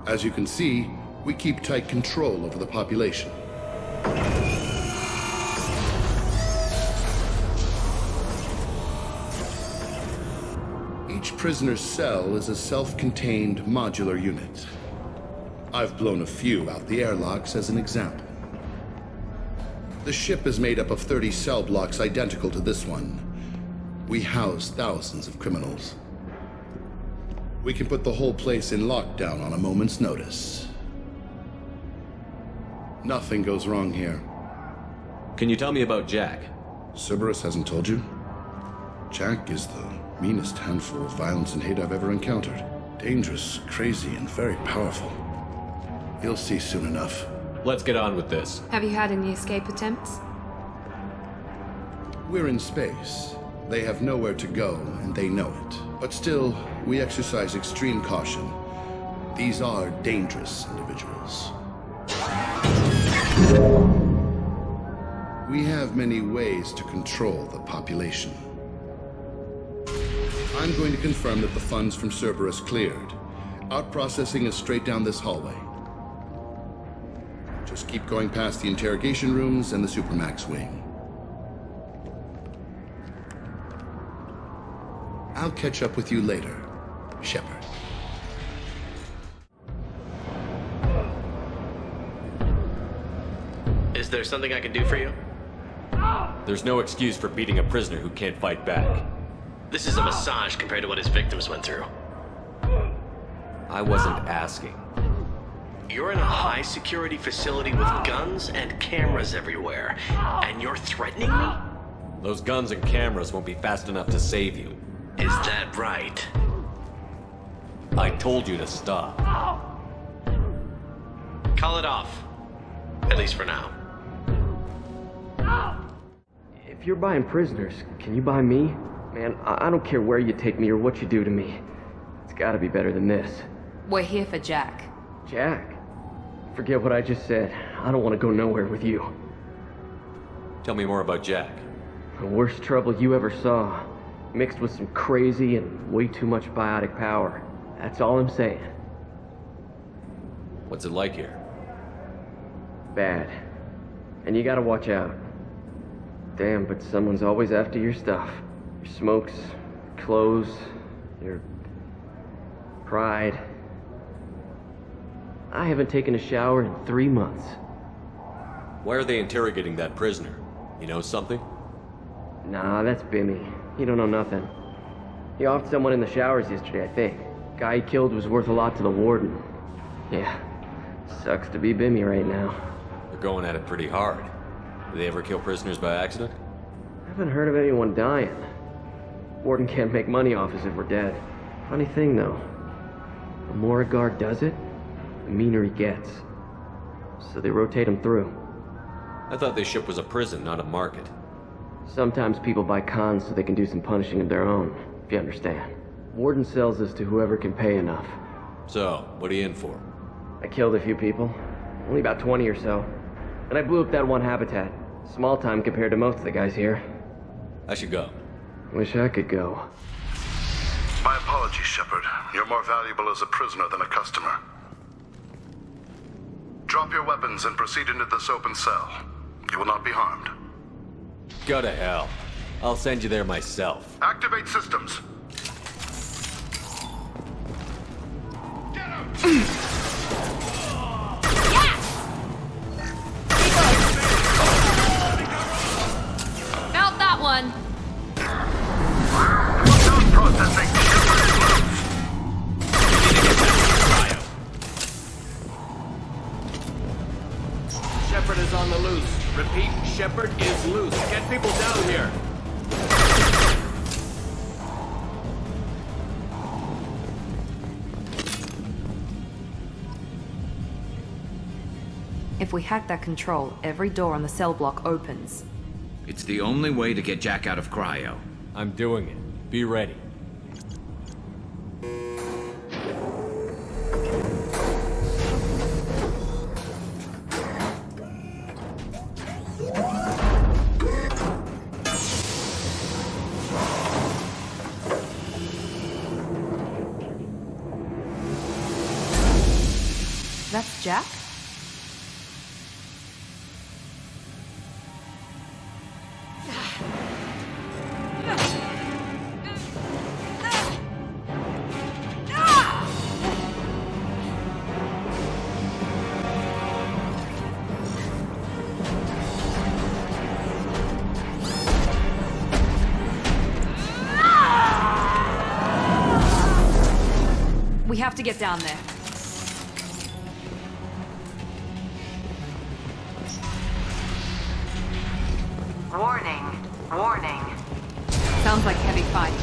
As you can see, we keep tight control over the population. Each prisoner's cell is a self-contained modular unit. I've blown a few out the airlocks as an example. The ship is made up of 30 cell blocks identical to this one. We house thousands of criminals. We can put the whole place in lockdown on a moment's notice. Nothing goes wrong here. Can you tell me about Jack? Cerberus hasn't told you? Jack is the meanest handful of violence and hate I've ever encountered. Dangerous, crazy, and very powerful. You'll see soon enough. Let's get on with this. Have you had any escape attempts? We're in space. They have nowhere to go, and they know it. But still, we exercise extreme caution. These are dangerous individuals. We have many ways to control the population. I'm going to confirm that the funds from Cerberus cleared. Out-processing is straight down this hallway. Just keep going past the interrogation rooms and the Supermax wing. I'll catch up with you later, Shepard. Is there something I can do for you? There's no excuse for beating a prisoner who can't fight back. This is a massage compared to what his victims went through. I wasn't asking. You're in a high-security facility with guns and cameras everywhere, and you're threatening me? Those guns and cameras won't be fast enough to save you. Is that right? I told you to stop. Call it off. At least for now. If you're buying prisoners, can you buy me? Man, I don't care where you take me or what you do to me. It's It's gotta be better than this. We're here for Jack. Jack? Forget what I just said. I don't want to go nowhere with you. Tell me more about Jack. The worst trouble you ever saw. Mixed with some crazy and way too much biotic power. That's all I'm saying. What's it like here? Bad. And you gotta watch out. Damn, but someone's always after your stuff. Your smokes, clothes, your pride. I haven't taken a shower in 3 months. Why are they interrogating that prisoner? You know something? Nah, that's Bimmy. He don't know nothing. He offed someone in the showers yesterday, I think. Guy he killed was worth a lot to the warden. Yeah, sucks to be Bimmy right now. They're going at it pretty hard. Do they ever kill prisoners by accident? I haven't heard of anyone dying. Warden can't make money off us if we're dead. Funny thing, though. The more a guard does it, the meaner he gets. So they rotate him through. I thought this ship was a prison, not a market. Sometimes people buy cons so they can do some punishing of their own, if you understand. Warden sells us to whoever can pay enough. So, what are you in for? I killed a few people. Only about 20 or so. And I blew up that one habitat. Small time compared to most of the guys here. I should go. Wish I could go. My apologies, Shepard. You're more valuable as a prisoner than a customer. Drop your weapons and proceed into this open cell. You will not be harmed. Go to hell. I'll send you there myself. Activate systems. Felt that one. Processing. Shepard is on the loose. Repeat, Shepard is loose. Get people down here. If we hack that control, every door on the cell block opens. It's the only way to get Jack out of cryo. I'm doing it. Be ready. That's Jack? We have to get down there. Warning. Warning. Sounds like heavy fighting.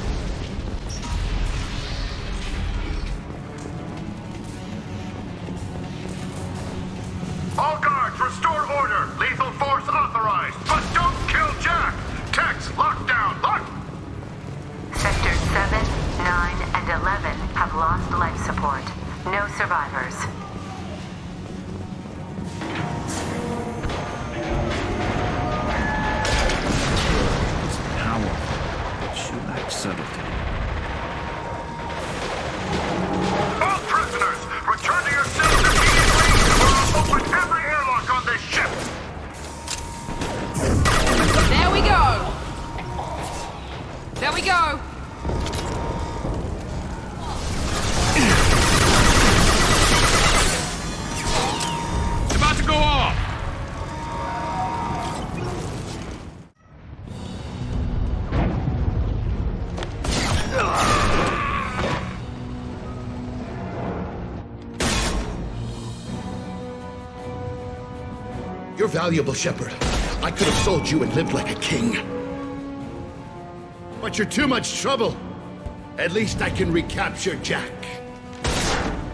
All guards, restore order. Lethal force authorized. But don't kill Jack. Techs, lockdown. Lock. Sectors 7, 9, and 11 have lost life support. No survivors. Subtlety. All prisoners, return to your cells immediately, or I'll open every airlock on this ship. There we go! There we go! It's about to go off! You're valuable, Shepard. I could have sold you and lived like a king. But you're too much trouble. At least I can recapture Jack.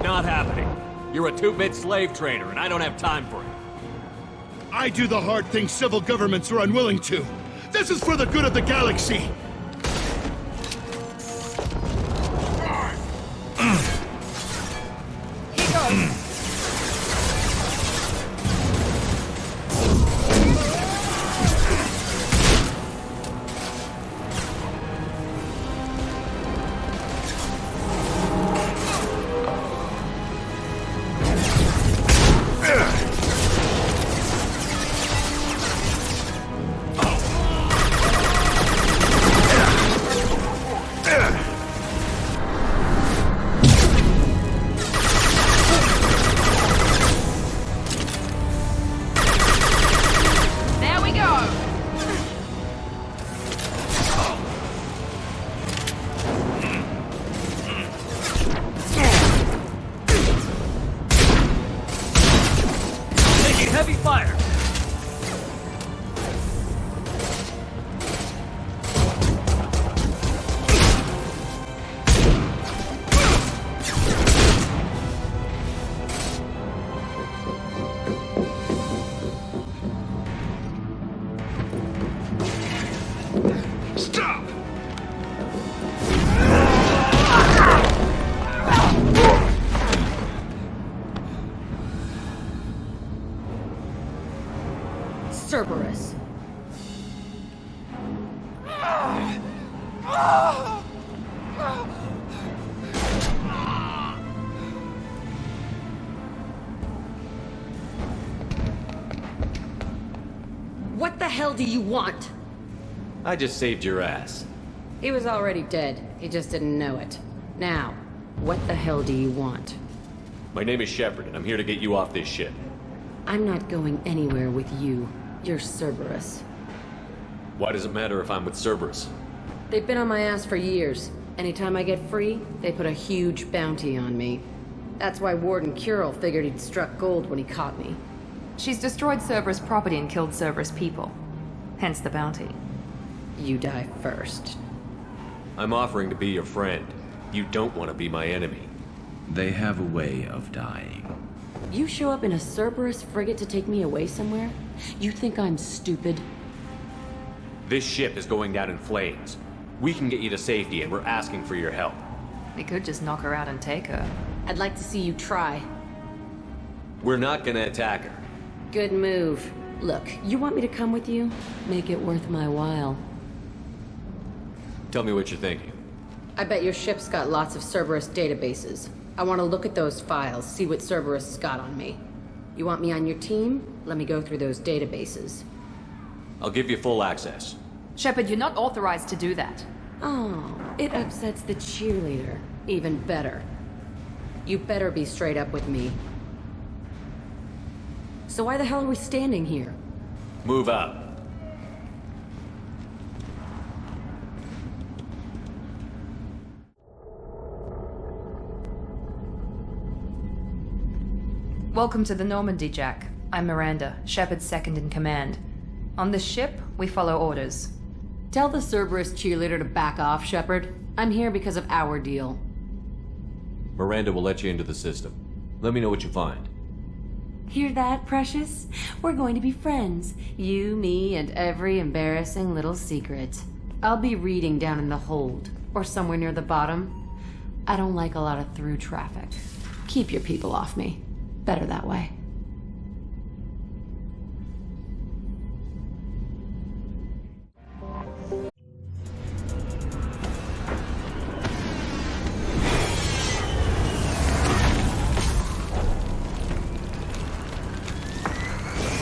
Not happening. You're a two-bit slave trader, and I don't have time for it. I do the hard things civil governments are unwilling to. This is for the good of the galaxy. Cerberus. What the hell do you want? I just saved your ass. He was already dead. He just didn't know it. Now, what the hell do you want? My name is Shepard, and I'm here to get you off this ship. I'm not going anywhere with you. You're Cerberus. Why does it matter if I'm with Cerberus? They've been on my ass for years. Anytime I get free, they put a huge bounty on me. That's why Warden Curel figured he'd struck gold when he caught me. She's destroyed Cerberus property and killed Cerberus people. Hence the bounty. You die first. I'm offering to be your friend. You don't want to be my enemy. They have a way of dying. You show up in a Cerberus frigate to take me away somewhere? You think I'm stupid? This ship is going down in flames. We can get you to safety, and we're asking for your help. We could just knock her out and take her. I'd like to see you try. We're not gonna attack her. Good move. Look, you want me to come with you? Make it worth my while. Tell me what you're thinking. I bet your ship's got lots of Cerberus databases. I want to look at those files, see what Cerberus has got on me. You want me on your team? Let me go through those databases. I'll give you full access. Shepard, you're not authorized to do that. Oh, it upsets the cheerleader. Even better. You better be straight up with me. So why the hell are we standing here? Move out. Welcome to the Normandy, Jack. I'm Miranda, Shepard's second in command. On this ship, we follow orders. Tell the Cerberus cheerleader to back off, Shepard. I'm here because of our deal. Miranda will let you into the system. Let me know what you find. Hear that, Precious? We're going to be friends. You, me, and every embarrassing little secret. I'll be reading down in the hold, or somewhere near the bottom. I don't like a lot of through traffic. Keep your people off me. Better that way.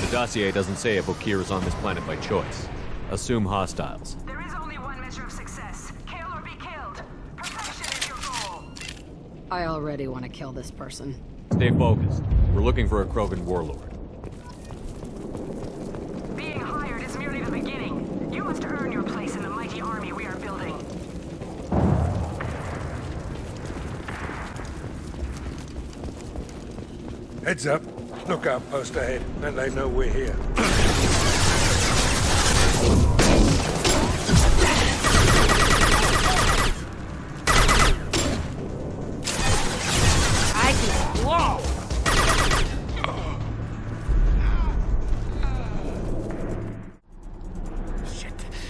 The dossier doesn't say if Okir is on this planet by choice. Assume hostiles. There is only one measure of success. Kill or be killed. Perfection is your goal. I already want to kill this person. Stay focused. We're looking for a Krogan warlord. Being hired is merely the beginning. You must earn your place in the mighty army we are building. Heads up. Lookout post ahead. Then they know we're here. Whoa!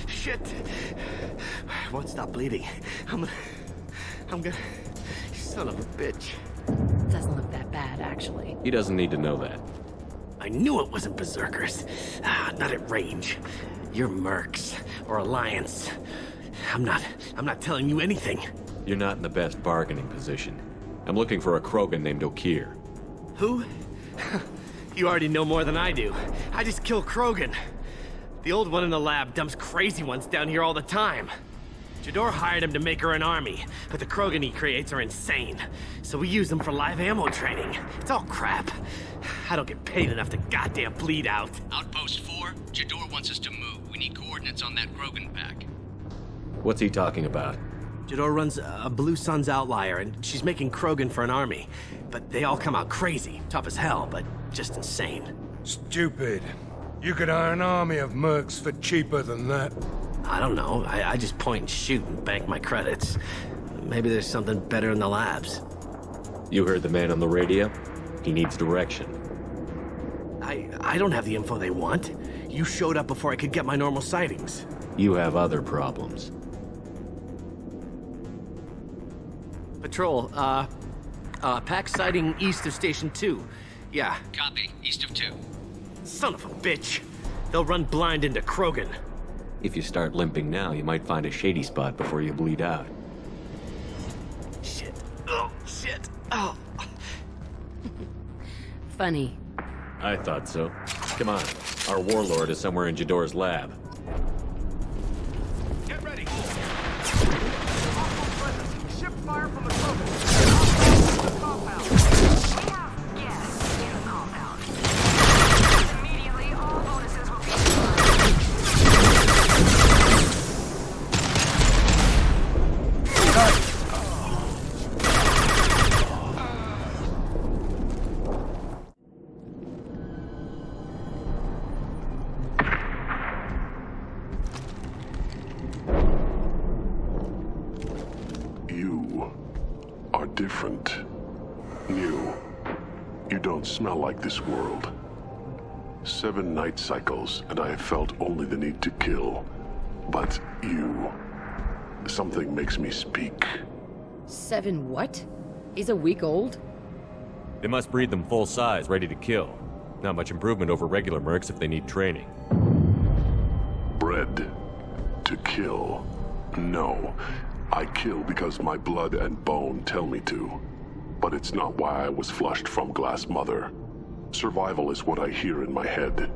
Shit. Won't stop bleeding. I'm gonna... Son of a bitch. Doesn't look that bad, actually. He doesn't need to know that. I knew it wasn't Berserkers. Not at range. You're Mercs, or Alliance. I'm not telling you anything. You're not in the best bargaining position. I'm looking for a Krogan named Okeer. Who? You already know more than I do. I just kill Krogan. The old one in the lab dumps crazy ones down here all the time. Jador hired him to make her an army, but the Krogan he creates are insane. So we use them for live ammo training. It's all crap. I don't get paid enough to goddamn bleed out. Outpost 4, Jador wants us to move. We need coordinates on that Krogan pack. What's he talking about? Jador runs a Blue Suns outlier, and she's making Krogan for an army. But they all come out crazy, tough as hell, but just insane. Stupid. You could hire an army of mercs for cheaper than that. I don't know. I just point and shoot and bank my credits. Maybe there's something better in the labs. You heard the man on the radio? He needs direction. I don't have the info they want. You showed up before I could get my normal sightings. You have other problems. Patrol, pack sighting east of Station 2. Yeah. Copy. East of 2. Son of a bitch. They'll run blind into Krogan. If you start limping now, you might find a shady spot before you bleed out. Shit. Oh, shit. Oh. Funny. I thought so. Come on. Our warlord is somewhere in Jador's lab. Get ready. Ship fire from the Krogan. Compound. Yes, in the compound. Immediately, all bonuses will be You are different. New. You don't smell like this world. 7 night cycles, and I have felt only the need to kill. But you... something makes me speak. 7 what? He's a week old? They must breed them full size, ready to kill. Not much improvement over regular mercs if they need training. Bred to kill. No. I kill because my blood and bone tell me to. But it's not why I was flushed from Glass Mother. Survival is what I hear in my head.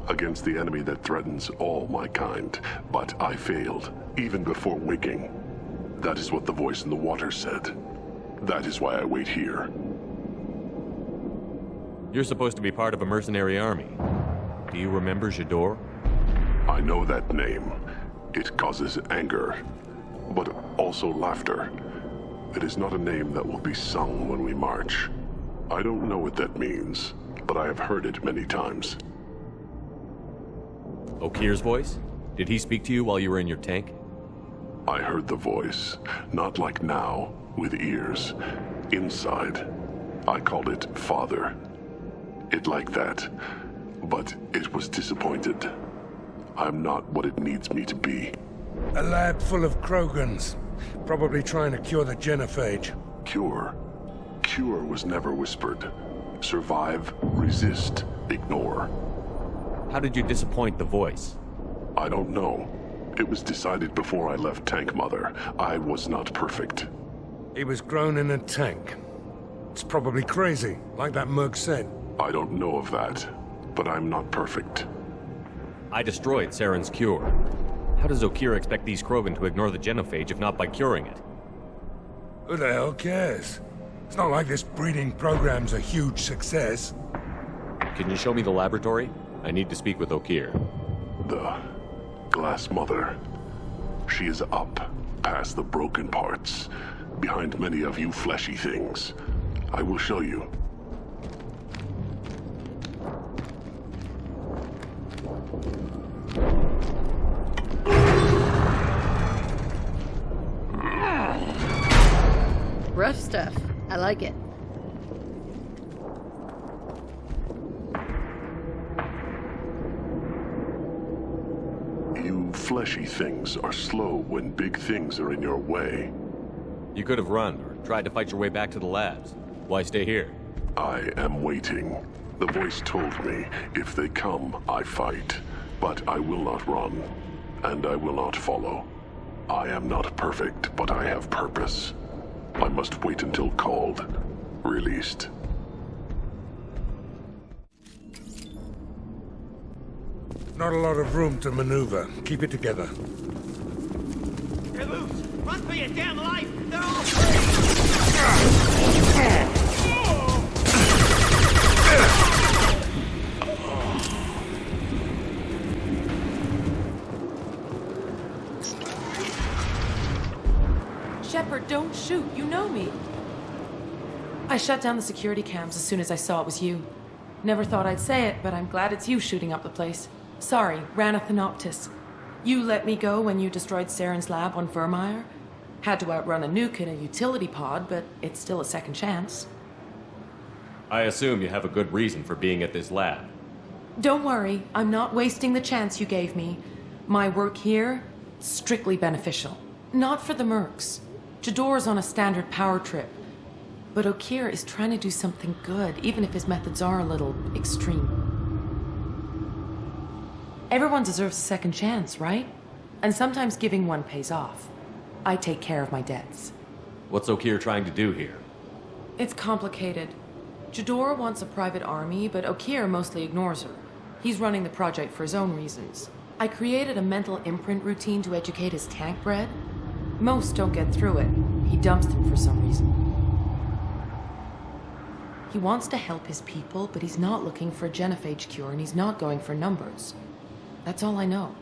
Against the enemy that threatens all my kind. But I failed, even before waking. That is what the voice in the water said. That is why I wait here. You're supposed to be part of a mercenary army. Do you remember Jador? I know that name. It causes anger, but also laughter. It is not a name that will be sung when we march. I don't know what that means, but I have heard it many times. Okeer's voice? Did he speak to you while you were in your tank? I heard the voice, not like now, with ears. Inside. I called it Father. It like that, but it was disappointed. I'm not what it needs me to be. A lab full of Krogans. Probably trying to cure the genophage. Cure? Cure was never whispered. Survive, resist, ignore. How did you disappoint the voice? I don't know. It was decided before I left Tank Mother. I was not perfect. He was grown in a tank. It's probably crazy, like that Merc said. I don't know of that, but I'm not perfect. I destroyed Saren's cure. How does Okeer expect these Krogan to ignore the genophage if not by curing it? Who the hell cares? It's not like this breeding program's a huge success. Can you show me the laboratory? I need to speak with Okeer. The Glass Mother. She is up, past the broken parts, behind many of you fleshy things. I will show you. Rough stuff. I like it. You fleshy things are slow when big things are in your way. You could have run or tried to fight your way back to the labs. Why stay here? I am waiting. The voice told me, if they come, I fight. But I will not run, and I will not follow. I am not perfect, but I have purpose. I must wait until called, released. Not a lot of room to maneuver. Keep it together. They're loose! Run for your damn life! They're all Shepard, don't shoot. You know me. I shut down the security cams as soon as I saw it was you. Never thought I'd say it, but I'm glad it's you shooting up the place. Sorry, ran a Thanoptis. You let me go when you destroyed Saren's lab on Vermeer. Had to outrun a nuke in a utility pod, but it's still a second chance. I assume you have a good reason for being at this lab. Don't worry, I'm not wasting the chance you gave me. My work here, strictly beneficial. Not for the mercs. Jador's on a standard power trip. But Okeer is trying to do something good, even if his methods are a little extreme. Everyone deserves a second chance, right? And sometimes giving one pays off. I take care of my debts. What's Okeer trying to do here? It's complicated. Jador wants a private army, but Okeer mostly ignores her. He's running the project for his own reasons. I created a mental imprint routine to educate his tank bred. Most don't get through it. He dumps them for some reason. He wants to help his people, but he's not looking for a genophage cure, and he's not going for numbers. That's all I know.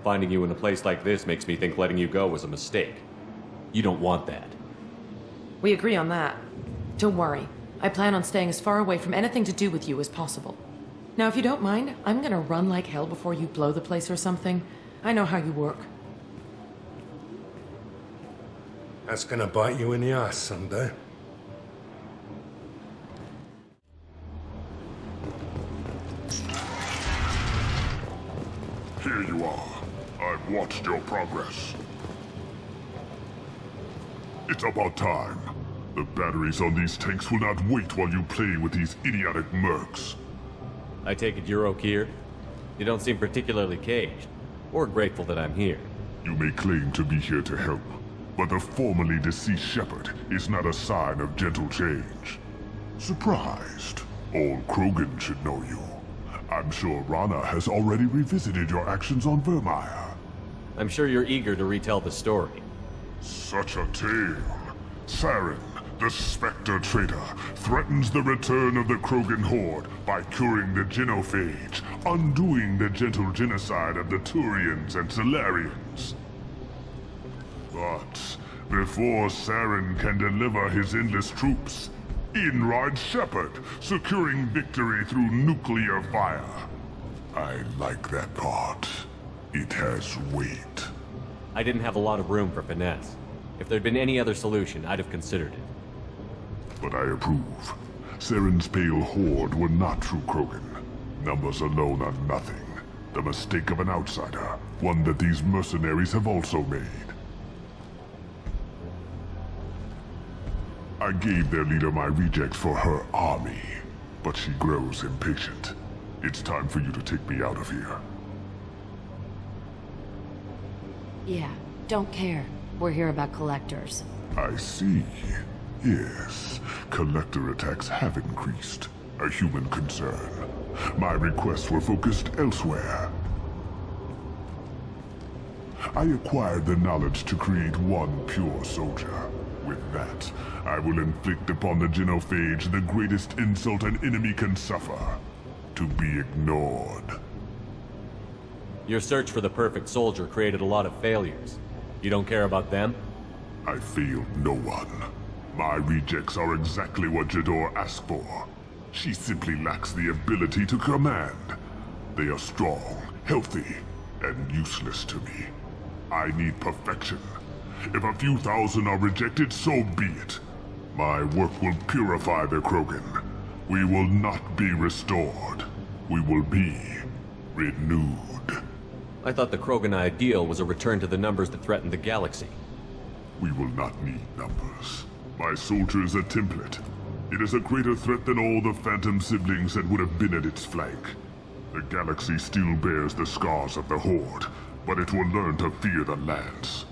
Finding you in a place like this makes me think letting you go was a mistake. You don't want that. We agree on that. Don't worry. I plan on staying as far away from anything to do with you as possible. Now, if you don't mind, I'm gonna run like hell before you blow the place or something. I know how you work. That's gonna bite you in the ass someday. Here you are. I've watched your progress. It's about time. The batteries on these tanks will not wait while you play with these idiotic mercs. I take it you're Okeer? You don't seem particularly caged, or grateful that I'm here. You may claim to be here to help, but the formerly deceased Shepard is not a sign of gentle change. Surprised? Old Krogan should know you. I'm sure Rana has already revisited your actions on Vermeer. I'm sure you're eager to retell the story. Such a tale. Saren, the Spectre traitor, threatens the return of the Krogan horde by curing the genophage, undoing the gentle genocide of the Turians and Solarians. But before Saren can deliver his endless troops, in rides Shepard, securing victory through nuclear fire. I like that part. It has weight. I didn't have a lot of room for finesse. If there'd been any other solution, I'd have considered it. But I approve. Saren's pale horde were not true Krogan. Numbers alone are nothing. The mistake of an outsider, one that these mercenaries have also made. I gave their leader my rejects for her army, but she grows impatient. It's time for you to take me out of here. Yeah, don't care. We're here about collectors. I see. Yes, collector attacks have increased. A human concern. My requests were focused elsewhere. I acquired the knowledge to create one pure soldier. With that, I will inflict upon the genophage the greatest insult an enemy can suffer. To be ignored. Your search for the perfect soldier created a lot of failures. You don't care about them? I failed no one. My rejects are exactly what Jador asked for. She simply lacks the ability to command. They are strong, healthy, and useless to me. I need perfection. If a few thousand are rejected, so be it. My work will purify the Krogan. We will not be restored. We will be renewed. I thought the Krogan ideal was a return to the numbers that threatened the galaxy. We will not need numbers. My soldier is a template. It is a greater threat than all the Phantom siblings that would have been at its flank. The galaxy still bears the scars of the Horde, but it will learn to fear the lands.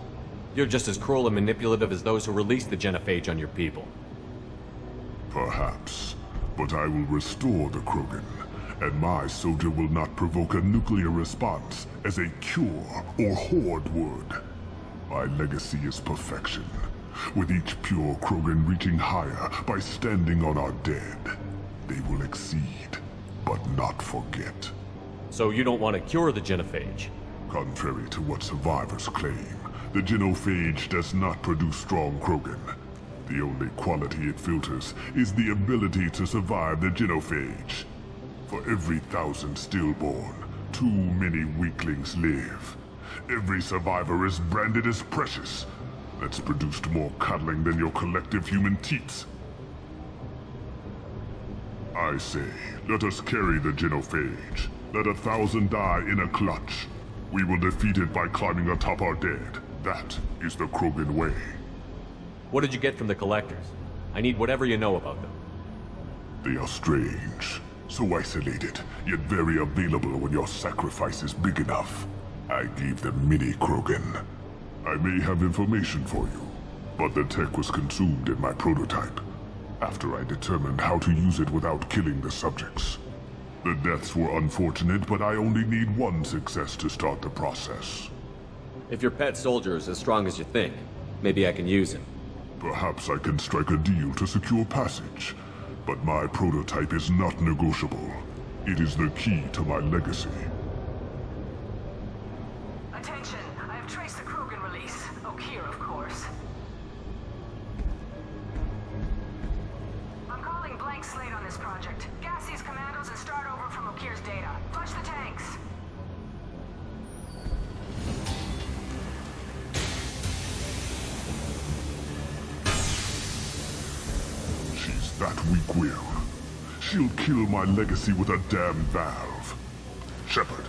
You're just as cruel and manipulative as those who released the genophage on your people. Perhaps, but I will restore the Krogan, and my soldier will not provoke a nuclear response as a cure or Horde would. My legacy is perfection, with each pure Krogan reaching higher by standing on our dead. They will exceed, but not forget. So you don't want to cure the genophage? Contrary to what survivors claim, the genophage does not produce strong Krogan. The only quality it filters is the ability to survive the genophage. For every 1,000 stillborn, too many weaklings live. Every survivor is branded as precious. That's produced more cuddling than your collective human teats. I say, let us carry the genophage. Let 1,000 die in a clutch. We will defeat it by climbing atop our dead. That is the Krogan way. What did you get from the collectors? I need whatever you know about them. They are strange. So isolated, yet very available when your sacrifice is big enough. I gave them mini Krogan. I may have information for you, but the tech was consumed in my prototype, after I determined how to use it without killing the subjects. The deaths were unfortunate, but I only need one success to start the process. If your pet soldier is as strong as you think, maybe I can use him. Perhaps I can strike a deal to secure passage, but my prototype is not negotiable. It is the key to my legacy. Attention, I have traced the Krogan release. Okeer, of course. I'm calling blank slate on this project. Gas these commandos and start over from Okeer's data. Flush the tanks. She's that weak-willed. She'll kill my legacy with a damn valve. Shepard,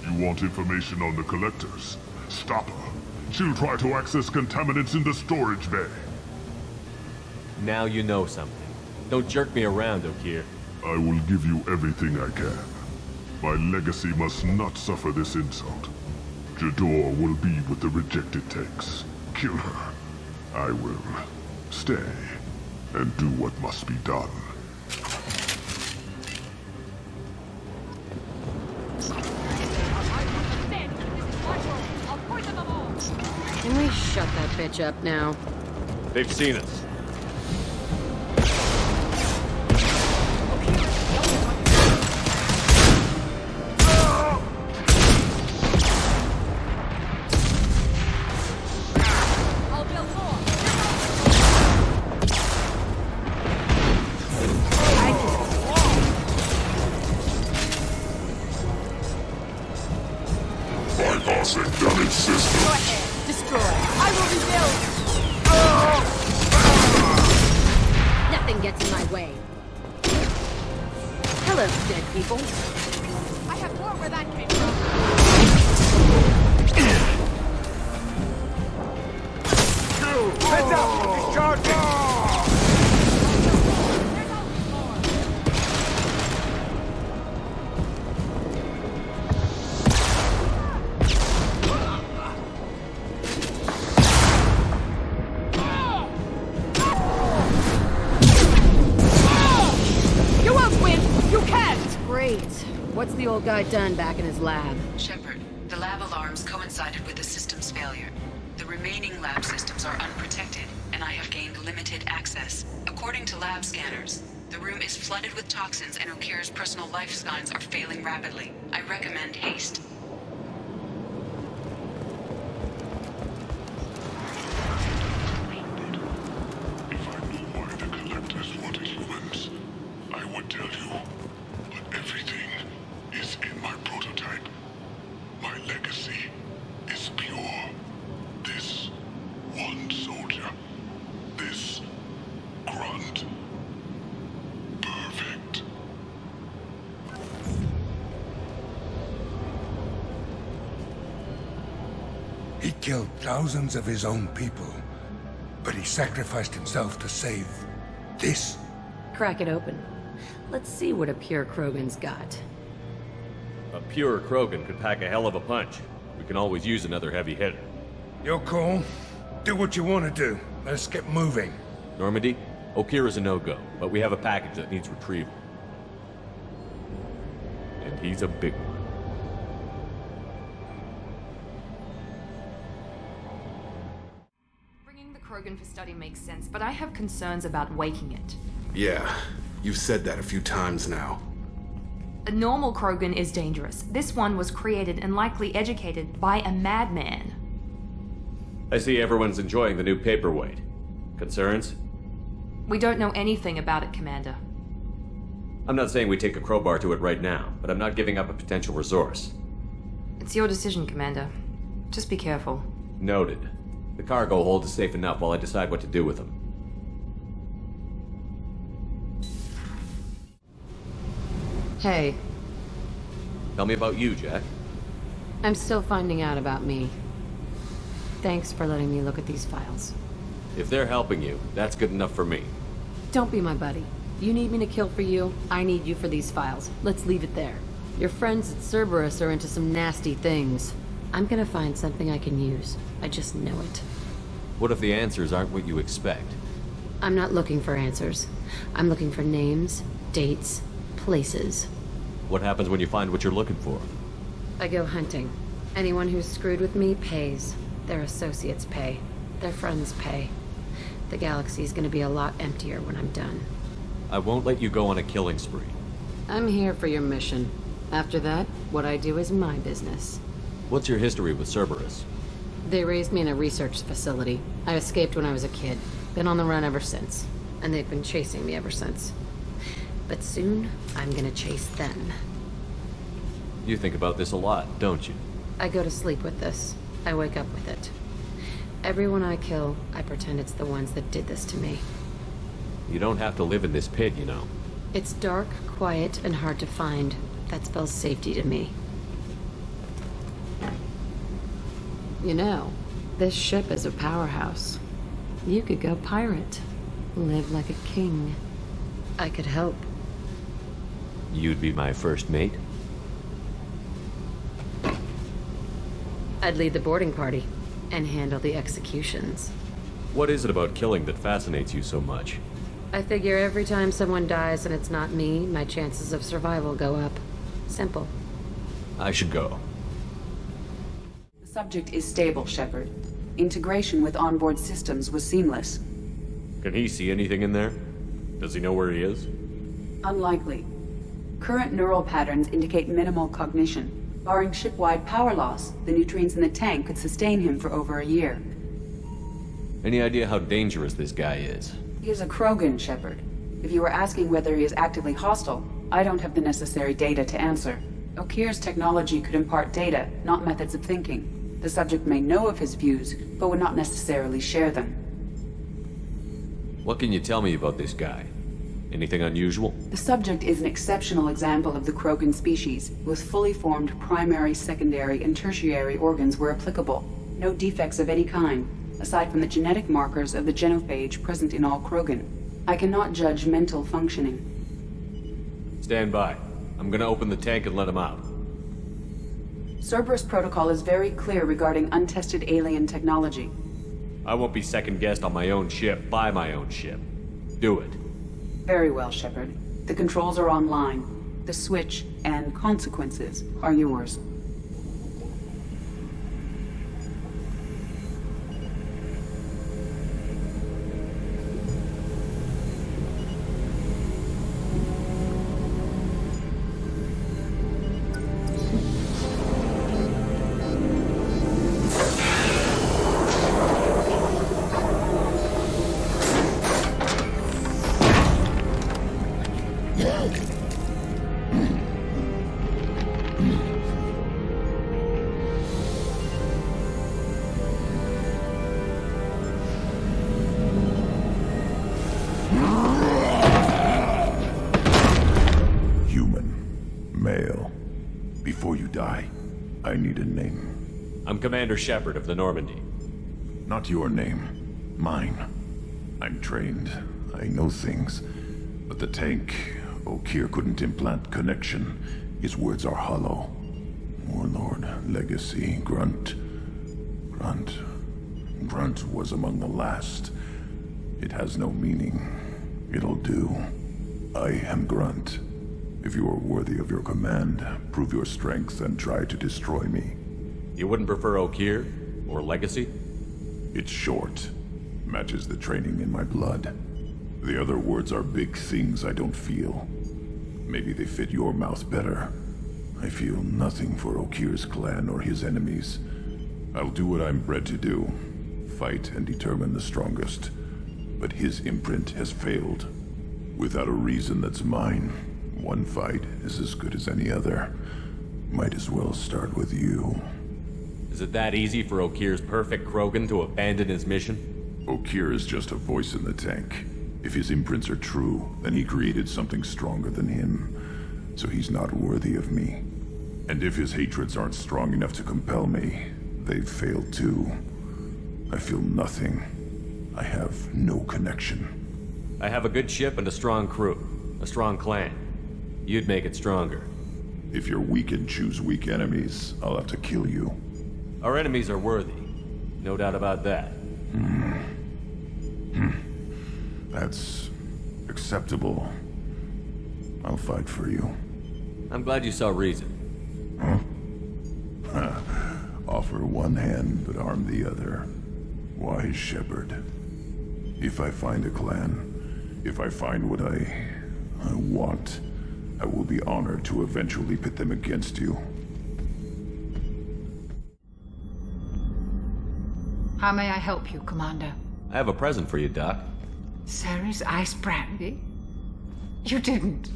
you want information on the collectors? Stop her. She'll try to access contaminants in the storage bay. Now you know something. Don't jerk me around, Okeer. I will give you everything I can. My legacy must not suffer this insult. Jador will be with the rejected tanks. Kill her. I will stay and do what must be done. Can we shut that bitch up now? They've seen us. Bypassing damaged systems. Go ahead. Destroy. I will rebuild. Nothing gets in my way. Hello, dead people. I have more where that came from. Heads up! Discharging! What's the old guy done back in his lab? Shepard, the lab alarms coincided with the system's failure. The remaining lab systems are unprotected, and I have gained limited access. According to lab scanners, the room is flooded with toxins and Okeer's personal life signs are failing rapidly. I recommend haste. If I knew why the collectors wanted humans, I would tell you. But everything is in my prototype. My legacy is pure. This one soldier. This grunt. Perfect. He killed thousands of his own people, but he sacrificed himself to save this crack it open. Let's see what a pure Krogan's got. A pure Krogan could pack a hell of a punch. We can always use another heavy hitter. You're cool. Do what you want to do. Let's get moving. Normandy, Okira's a no-go, but we have a package that needs retrieval. And he's a big one. Bringing the Krogan for study makes sense, but I have concerns about waking it. Yeah, you've said that a few times now. A normal Krogan is dangerous. This one was created and likely educated by a madman. I see everyone's enjoying the new paperweight. Concerns? We don't know anything about it, Commander. I'm not saying we take a crowbar to it right now, but I'm not giving up a potential resource. It's your decision, Commander. Just be careful. Noted. The cargo hold is safe enough while I decide what to do with them. Hey. Tell me about you, Jack. I'm still finding out about me. Thanks for letting me look at these files. If they're helping you, that's good enough for me. Don't be my buddy. You need me to kill for you, I need you for these files. Let's leave it there. Your friends at Cerberus are into some nasty things. I'm gonna find something I can use. I just know it. What if the answers aren't what you expect? I'm not looking for answers. I'm looking for names, dates, places. What happens when you find what you're looking for? I go hunting. Anyone who's screwed with me pays. Their associates pay. Their friends pay. The galaxy's gonna be a lot emptier when I'm done. I won't let you go on a killing spree. I'm here for your mission. After that, what I do is my business. What's your history with Cerberus? They raised me in a research facility. I escaped when I was a kid. Been on the run ever since. And they've been chasing me ever since. But soon, I'm gonna chase them. You think about this a lot, don't you? I go to sleep with this. I wake up with it. Everyone I kill, I pretend it's the ones that did this to me. You don't have to live in this pit, you know. It's dark, quiet, and hard to find. That spells safety to me. You know, this ship is a powerhouse. You could go pirate. Live like a king. I could help. You'd be my first mate? I'd lead the boarding party and handle the executions. What is it about killing that fascinates you so much? I figure every time someone dies and it's not me, my chances of survival go up. Simple. I should go. The subject is stable, Shepard. Integration with onboard systems was seamless. Can he see anything in there? Does he know where he is? Unlikely. Current neural patterns indicate minimal cognition. Barring ship-wide power loss, the nutrients in the tank could sustain him for over a year. Any idea how dangerous this guy is? He is a Krogan, Shepard. If you were asking whether he is actively hostile, I don't have the necessary data to answer. Okir's technology could impart data, not methods of thinking. The subject may know of his views, but would not necessarily share them. What can you tell me about this guy? Anything unusual? The subject is an exceptional example of the Krogan species, with fully formed primary, secondary, and tertiary organs where applicable. No defects of any kind, aside from the genetic markers of the genophage present in all Krogan. I cannot judge mental functioning. Stand by. I'm gonna open the tank and let him out. Cerberus protocol is very clear regarding untested alien technology. I won't be second-guessed on my own ship, by my own ship. Do it. Very well, Shepard. The controls are online. The switch and consequences are yours. I'm Commander Shepard of the Normandy. Not your name. Mine. I'm trained. I know things. But the tank, Okeer couldn't implant connection. His words are hollow. Warlord, Legacy, Grunt. Grunt was among the last. It has no meaning. It'll do. I am Grunt. If you are worthy of your command, prove your strength and try to destroy me. You wouldn't prefer Okeer? Or Legacy? It's short. Matches the training in my blood. The other words are big things I don't feel. Maybe they fit your mouth better. I feel nothing for Okeer's clan or his enemies. I'll do what I'm bred to do. Fight and determine the strongest. But his imprint has failed. Without a reason that's mine, one fight is as good as any other. Might as well start with you. Is it that easy for Okeer's perfect Krogan to abandon his mission? Okeer is just a voice in the tank. If his imprints are true, then he created something stronger than him. So he's not worthy of me. And if his hatreds aren't strong enough to compel me, they've failed too. I feel nothing. I have no connection. I have a good ship and a strong crew. A strong clan. You'd make it stronger. If you're weak and choose weak enemies, I'll have to kill you. Our enemies are worthy. No doubt about that. That's acceptable. I'll fight for you. I'm glad you saw reason. Offer one hand, but arm the other. Wise Shepard. If I find a clan, if I find what I want, I will be honored to eventually pit them against you. How may I help you, Commander? I have a present for you, Doc. Sarah's ice brandy? You didn't.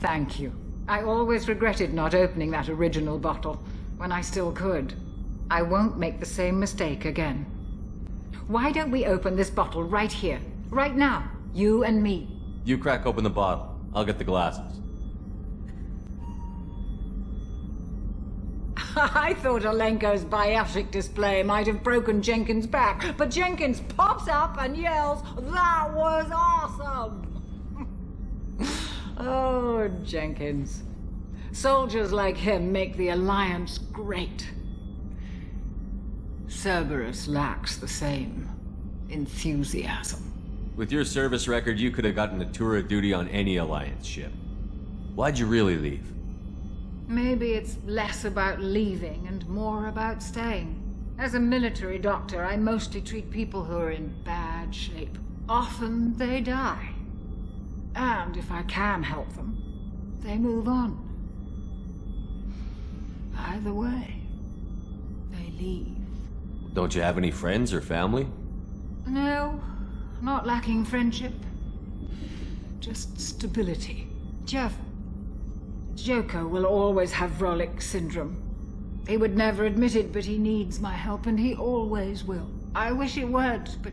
Thank you. I always regretted not opening that original bottle when I still could. I won't make the same mistake again. Why don't we open this bottle right here, right now, you and me? You crack open the bottle. I'll get the glasses. I thought Alenko's biotic display might have broken Jenkins' back, but Jenkins pops up and yells, "That was awesome!" Oh, Jenkins. Soldiers like him make the Alliance great. Cerberus lacks the same enthusiasm. With your service record, you could have gotten a tour of duty on any Alliance ship. Why'd you really leave? Maybe it's less about leaving and more about staying. As a military doctor, I mostly treat people who are in bad shape. Often they die. And if I can help them, they move on. Either way, they leave. Don't you have any friends or family? No, not lacking friendship. Just stability. Joker will always have Vrolic syndrome. He would never admit it, but he needs my help, and he always will. I wish it weren't, but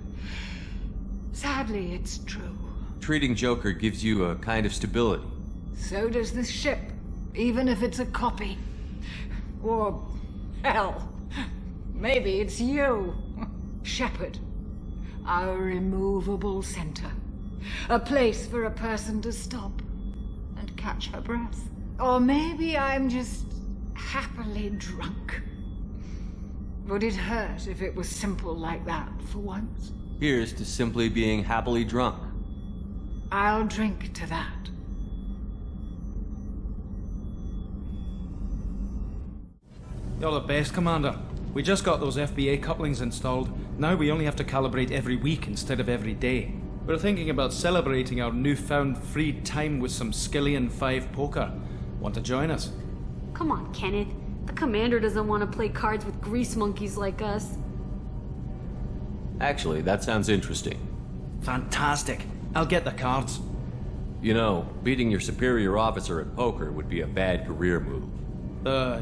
sadly, it's true. Treating Joker gives you a kind of stability. So does this ship, even if it's a copy. Or, hell, maybe it's you, Shepard. Our immovable center. A place for a person to stop and catch her breath. Or maybe I'm just happily drunk. Would it hurt if it was simple like that for once? Here's to simply being happily drunk. I'll drink to that. You're the best, Commander. We just got those FBA couplings installed. Now we only have to calibrate every week instead of every day. We're thinking about celebrating our newfound free time with some Skillian 5 poker. Want to join us? Come on, Kenneth. The commander doesn't want to play cards with grease monkeys like us. Actually, that sounds interesting. Fantastic. I'll get the cards. You know, beating your superior officer at poker would be a bad career move.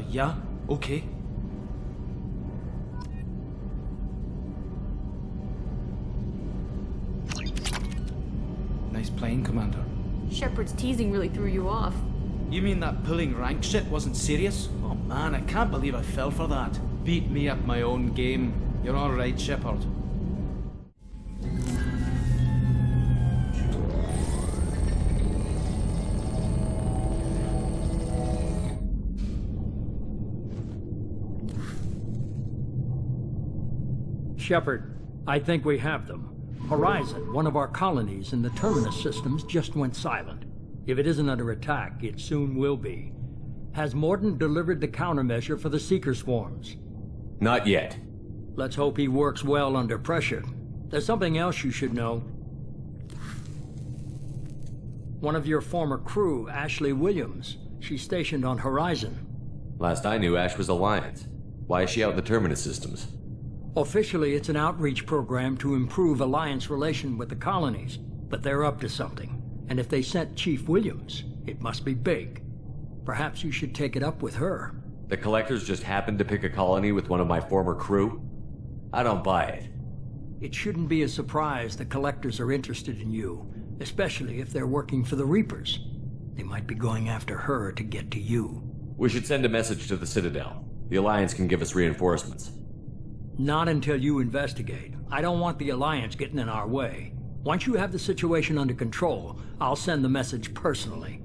Yeah? Okay. Nice playing, Commander. Shepard's teasing really threw you off. You mean that pulling rank shit wasn't serious? Oh man, I can't believe I fell for that. Beat me at my own game. You're alright, Shepard. Shepard, I think we have them. Horizon, one of our colonies in the Terminus systems, just went silent. If it isn't under attack, it soon will be. Has Mordin delivered the countermeasure for the Seeker swarms? Not yet. Let's hope he works well under pressure. There's something else you should know. One of your former crew, Ashley Williams, she's stationed on Horizon. Last I knew, Ash was Alliance. Why is she out in the Terminus systems? Officially, it's an outreach program to improve Alliance relation with the colonies, but they're up to something. And if they sent Chief Williams, it must be big. Perhaps you should take it up with her. The Collectors just happened to pick a colony with one of my former crew? I don't buy it. It shouldn't be a surprise the Collectors are interested in you, especially if they're working for the Reapers. They might be going after her to get to you. We should send a message to the Citadel. The Alliance can give us reinforcements. Not until you investigate. I don't want the Alliance getting in our way. Once you have the situation under control, I'll send the message personally.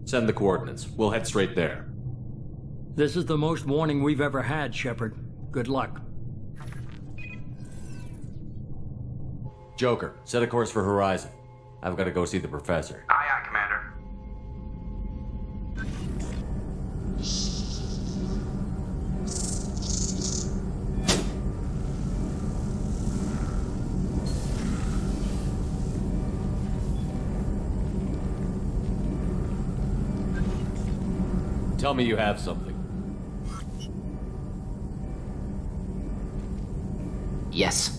Send the coordinates. We'll head straight there. This is the most warning we've ever had, Shepard. Good luck. Joker, set a course for Horizon. I've got to go see the Professor. Aye, aye, Commander. Tell me you have something. Yes.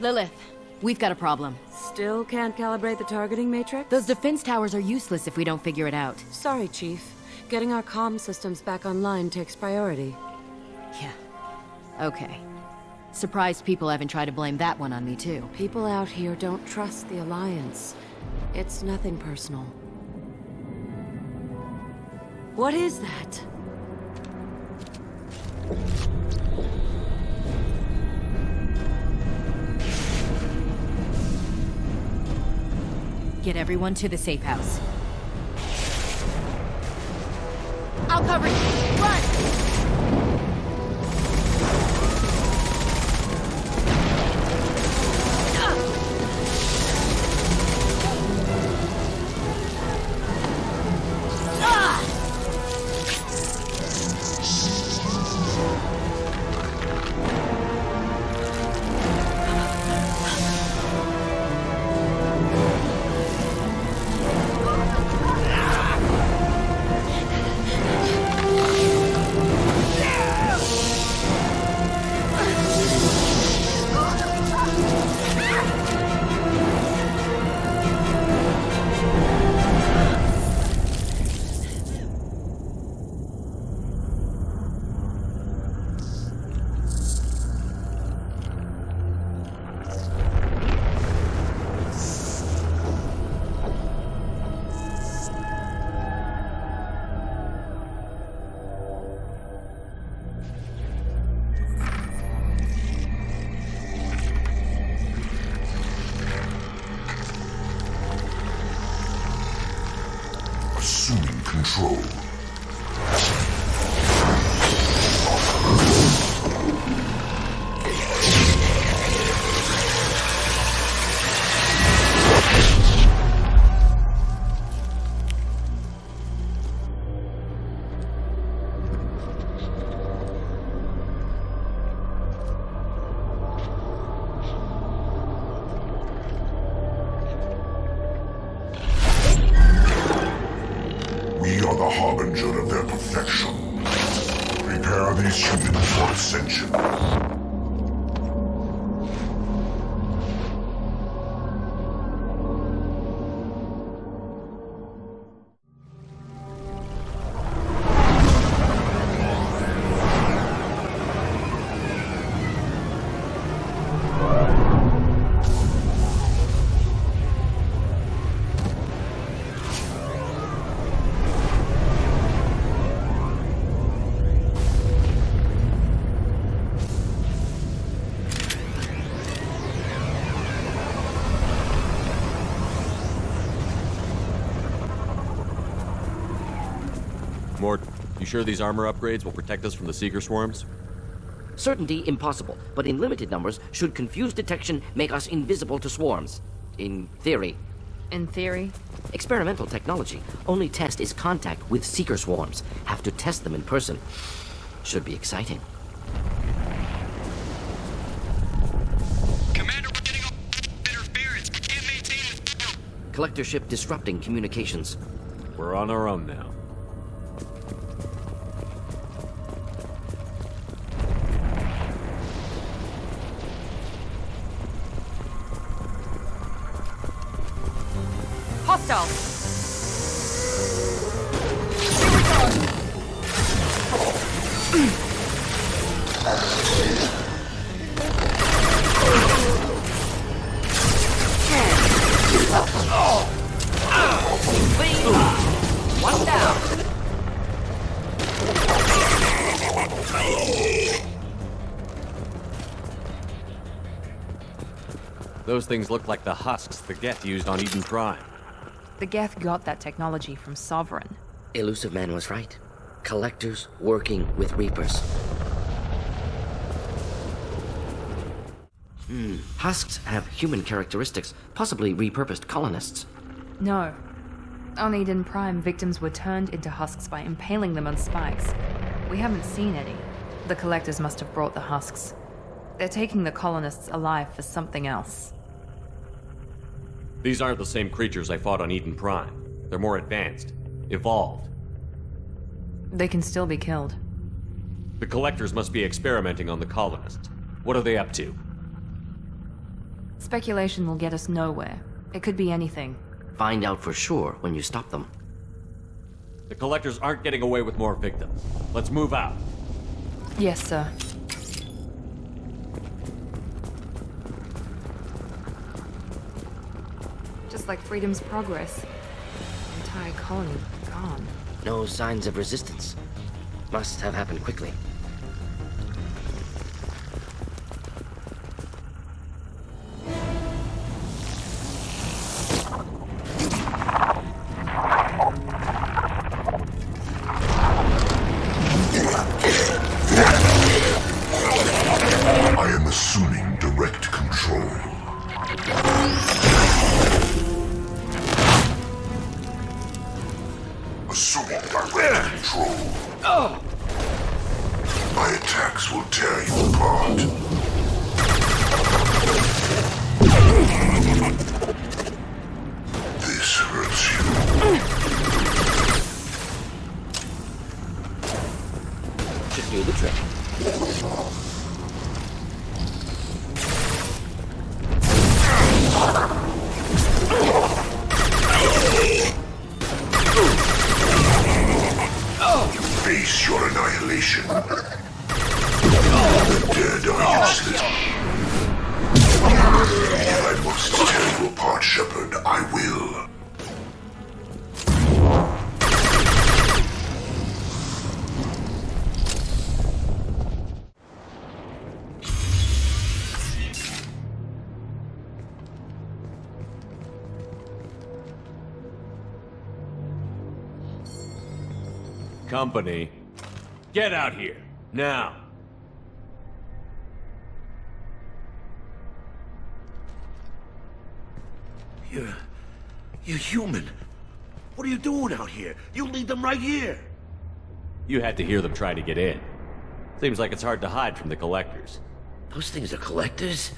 Lilith, we've got a problem. Still can't calibrate the targeting matrix? Those defense towers are useless if we don't figure it out. Sorry, Chief. Getting our comm systems back online takes priority. Yeah. Okay. Surprised people haven't tried to blame that one on me, too. People out here don't trust the Alliance. It's nothing personal. What is that? Get everyone to the safe house. I'll cover you! Run! Assuming control. We are the harbinger of their perfection. Prepare these humans for ascension. Mort, you sure these armor upgrades will protect us from the Seeker swarms? Certainty impossible, but in limited numbers, should confused detection make us invisible to swarms. In theory. In theory? Experimental technology. Only test is contact with Seeker swarms. Have to test them in person. Should be exciting. Commander, we're getting interference. We can't maintain it. Collector ship disrupting communications. We're on our own now. Hostile! One down. Those things look like the husks the Geth used on Eden Prime. The Geth got that technology from Sovereign. Elusive Man was right. Collectors working with Reapers. Husks have human characteristics, possibly repurposed colonists. No. On Eden Prime, victims were turned into husks by impaling them on spikes. We haven't seen any. The Collectors must have brought the husks. They're taking the colonists alive for something else. These aren't the same creatures I fought on Eden Prime. They're more advanced. Evolved. They can still be killed. The Collectors must be experimenting on the colonists. What are they up to? Speculation will get us nowhere. It could be anything. Find out for sure when you stop them. The Collectors aren't getting away with more victims. Let's move out. Yes, sir. Just like Freedom's Progress. The entire colony gone. No signs of resistance. Must have happened quickly. I am assuming direct control. Assuming direct control. My attacks will tear you apart. This hurts you. Should do the trick. Face your annihilation. The dead are useless. If I must tear you apart, Shepard, I will. Company, get out here, now. You're human. What are you doing out here? You lead them right here. You had to hear them try to get in. Seems like it's hard to hide from the Collectors. Those things are collectors?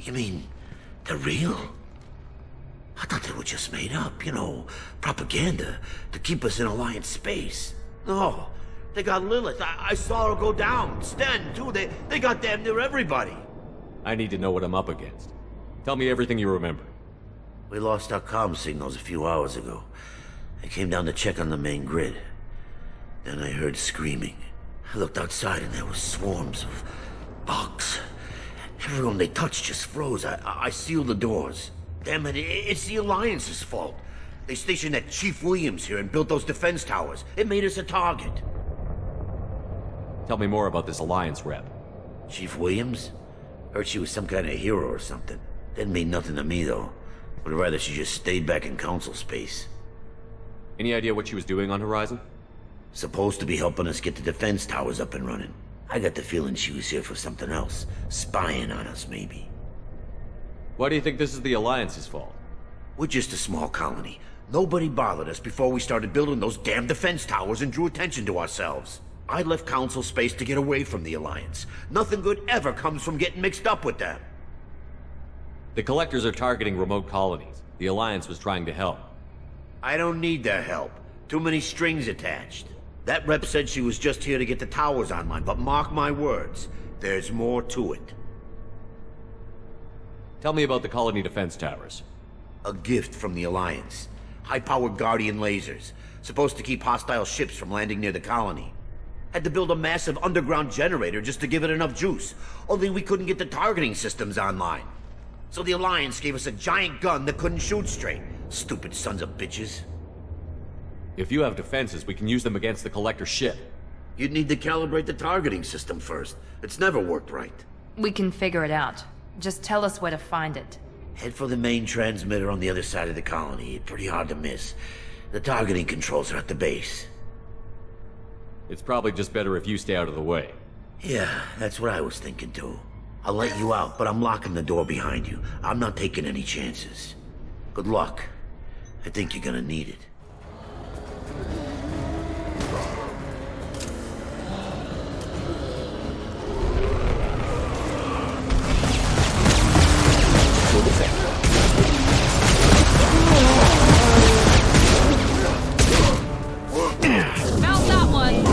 You mean, they're real? I thought they were just made up, you know, propaganda to keep us in Alliance space. No, they got Lilith. I saw her go down. Sten, too. They got damn near everybody. I need to know what I'm up against. Tell me everything you remember. We lost our comm signals a few hours ago. I came down to check on the main grid. Then I heard screaming. I looked outside and there were swarms of bugs. Everyone they touched just froze. I sealed the doors. Damn it, it's the Alliance's fault. They stationed that Chief Williams here and built those defense towers. It made us a target. Tell me more about this Alliance rep. Chief Williams? Heard she was some kind of hero or something. Didn't mean nothing to me, though. Would rather she just stayed back in Council space. Any idea what she was doing on Horizon? Supposed to be helping us get the defense towers up and running. I got the feeling she was here for something else. Spying on us, maybe. Why do you think this is the Alliance's fault? We're just a small colony. Nobody bothered us before we started building those damn defense towers and drew attention to ourselves. I left Council space to get away from the Alliance. Nothing good ever comes from getting mixed up with them. The Collectors are targeting remote colonies. The Alliance was trying to help. I don't need their help. Too many strings attached. That rep said she was just here to get the towers online, but mark my words, there's more to it. Tell me about the colony defense towers. A gift from the Alliance. High-powered Guardian lasers. Supposed to keep hostile ships from landing near the colony. Had to build a massive underground generator just to give it enough juice. Only we couldn't get the targeting systems online. So the Alliance gave us a giant gun that couldn't shoot straight. Stupid sons of bitches. If you have defenses, we can use them against the Collector ship. You'd need to calibrate the targeting system first. It's never worked right. We can figure it out. Just tell us where to find it. Head for the main transmitter on the other side of the colony. Pretty hard to miss. The targeting controls are at the base. It's probably just better if you stay out of the way. Yeah, that's what I was thinking too. I'll let you out, but I'm locking the door behind you. I'm not taking any chances. Good luck. I think you're gonna need it. Mount that one!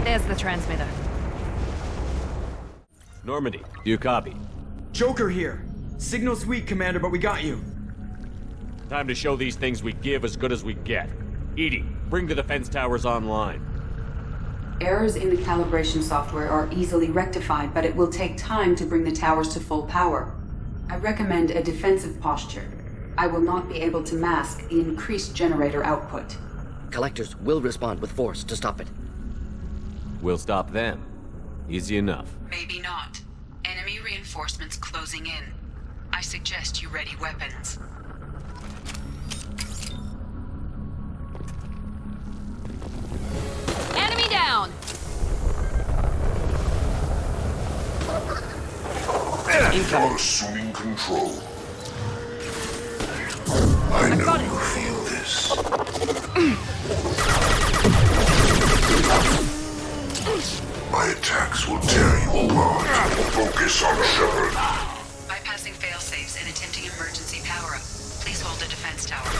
There's the transmitter. Normandy, do you copy? Joker here. Signal's weak, Commander, but we got you. Time to show these things we give as good as we get. Edie, bring the defense towers online. Errors in the calibration software are easily rectified, but it will take time to bring the towers to full power. I recommend a defensive posture. I will not be able to mask the increased generator output. Collectors will respond with force to stop it. We'll stop them. Easy enough. Maybe not. Enemy reinforcements closing in. I suggest you ready weapons. Enemy down! You're assuming control. I know you feel this. My attacks will tear you apart. Focus on Shepard. Bypassing failsafes and attempting emergency power-up. Please hold the defense tower.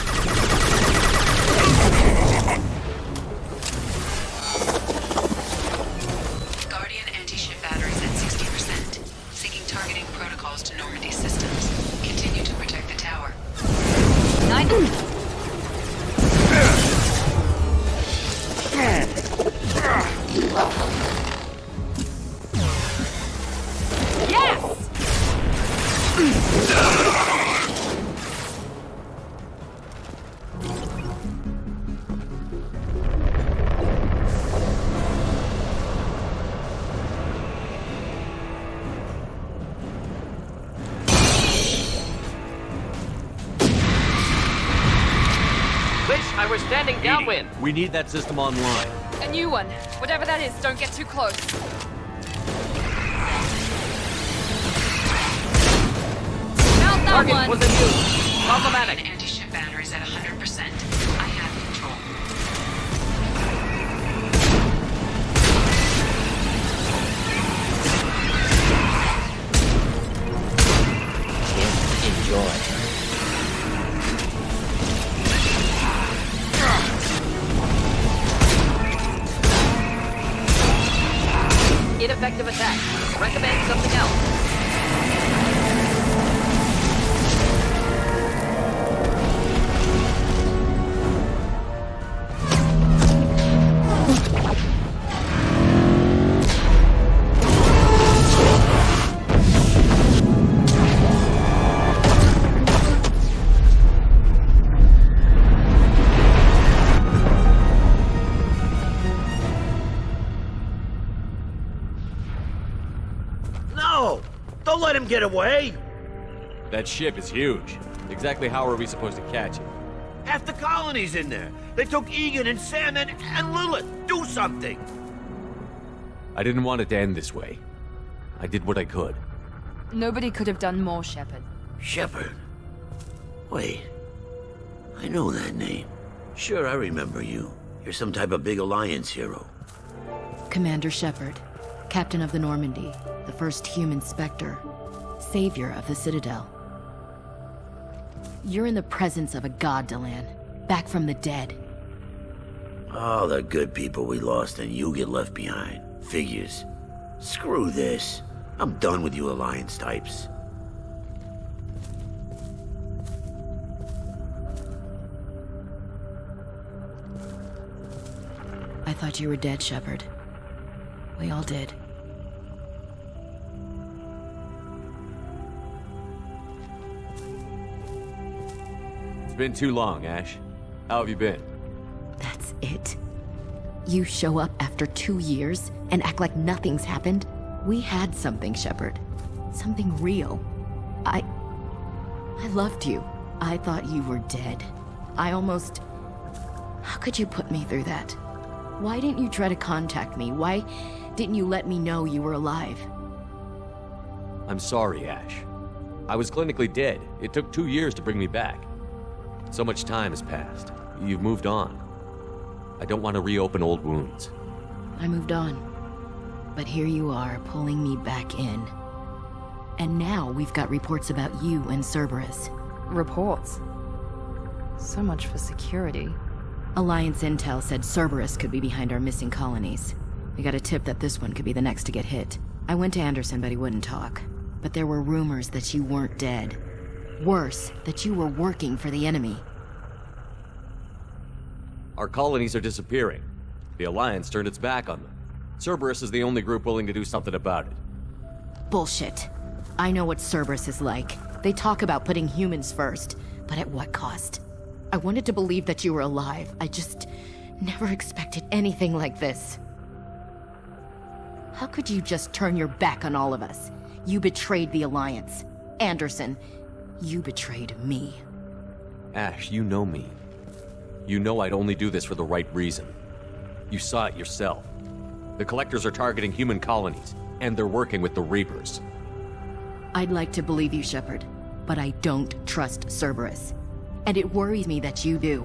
Guardian anti-ship batteries at 60%. Syncing targeting protocols to Normandy systems. Continue to protect the tower. I was standing downwind. We need that system online. A new one. Whatever that is, don't get too close. Mount that Target one! was in use. Problematic. Anti-ship batteries at 100%. I have control. Enjoy. Ineffective attack. Recommend something else. get away? That ship is huge. Exactly how are we supposed to catch it? Half the colony's in there. They took Egan and Sam and Lilith. Do something. I didn't want it to end this way. I did what I could. Nobody could have done more, Shepard. Shepard? Wait. I know that name. Sure, I remember you. You're some type of big Alliance hero. Commander Shepard, Captain of the Normandy, the first human Spectre, savior of the Citadel. You're in the presence of a god, Delan, back from the dead. All the good people we lost and you get left behind. Figures. Screw this. I'm done with you Alliance types. I thought you were dead, Shepard. We all did. It's been too long, Ash. How have you been? That's it? You show up after 2 years and act like nothing's happened? We had something, Shepard. Something real. I loved you. I thought you were dead. I almost... How could you put me through that? Why didn't you try to contact me? Why didn't you let me know you were alive? I'm sorry, Ash. I was clinically dead. It took 2 years to bring me back. So much time has passed. You've moved on. I don't want to reopen old wounds. I moved on. But here you are, pulling me back in. And now we've got reports about you and Cerberus. Reports? So much for security. Alliance intel said Cerberus could be behind our missing colonies. We got a tip that this one could be the next to get hit. I went to Anderson, but he wouldn't talk. But there were rumors that you weren't dead. Worse, that you were working for the enemy. Our colonies are disappearing. The Alliance turned its back on them. Cerberus is the only group willing to do something about it. Bullshit. I know what Cerberus is like. They talk about putting humans first, but at what cost? I wanted to believe that you were alive. I just never expected anything like this. How could you just turn your back on all of us? You betrayed the Alliance. Anderson, you betrayed me. Ash, you know me. You know I'd only do this for the right reason. You saw it yourself. The Collectors are targeting human colonies, and they're working with the Reapers. I'd like to believe you, Shepard, but I don't trust Cerberus. And it worries me that you do.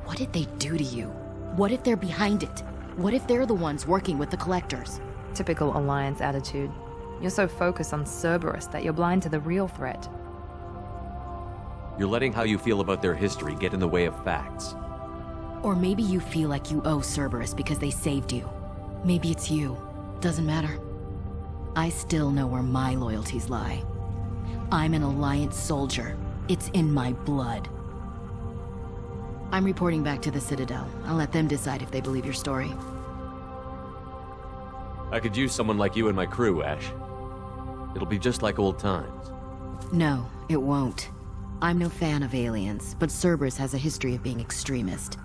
What did they do to you? What if they're behind it? What if they're the ones working with the Collectors? Typical Alliance attitude. You're so focused on Cerberus that you're blind to the real threat. You're letting how you feel about their history get in the way of facts. Or maybe you feel like you owe Cerberus because they saved you. Maybe it's you. Doesn't matter. I still know where my loyalties lie. I'm an Alliance soldier. It's in my blood. I'm reporting back to the Citadel. I'll let them decide if they believe your story. I could use someone like you in my crew, Ash. It'll be just like old times. No, it won't. I'm no fan of aliens, but Cerberus has a history of being extremist.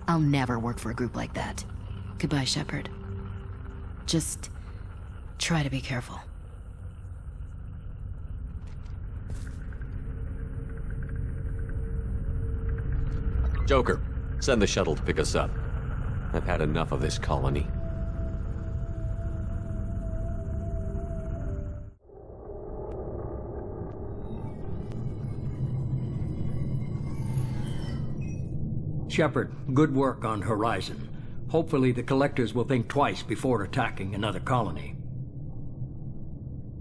I'll never work for a group like that. Goodbye, Shepard. Just try to be careful. Joker, send the shuttle to pick us up. I've had enough of this colony. Shepard, good work on Horizon. Hopefully the Collectors will think twice before attacking another colony.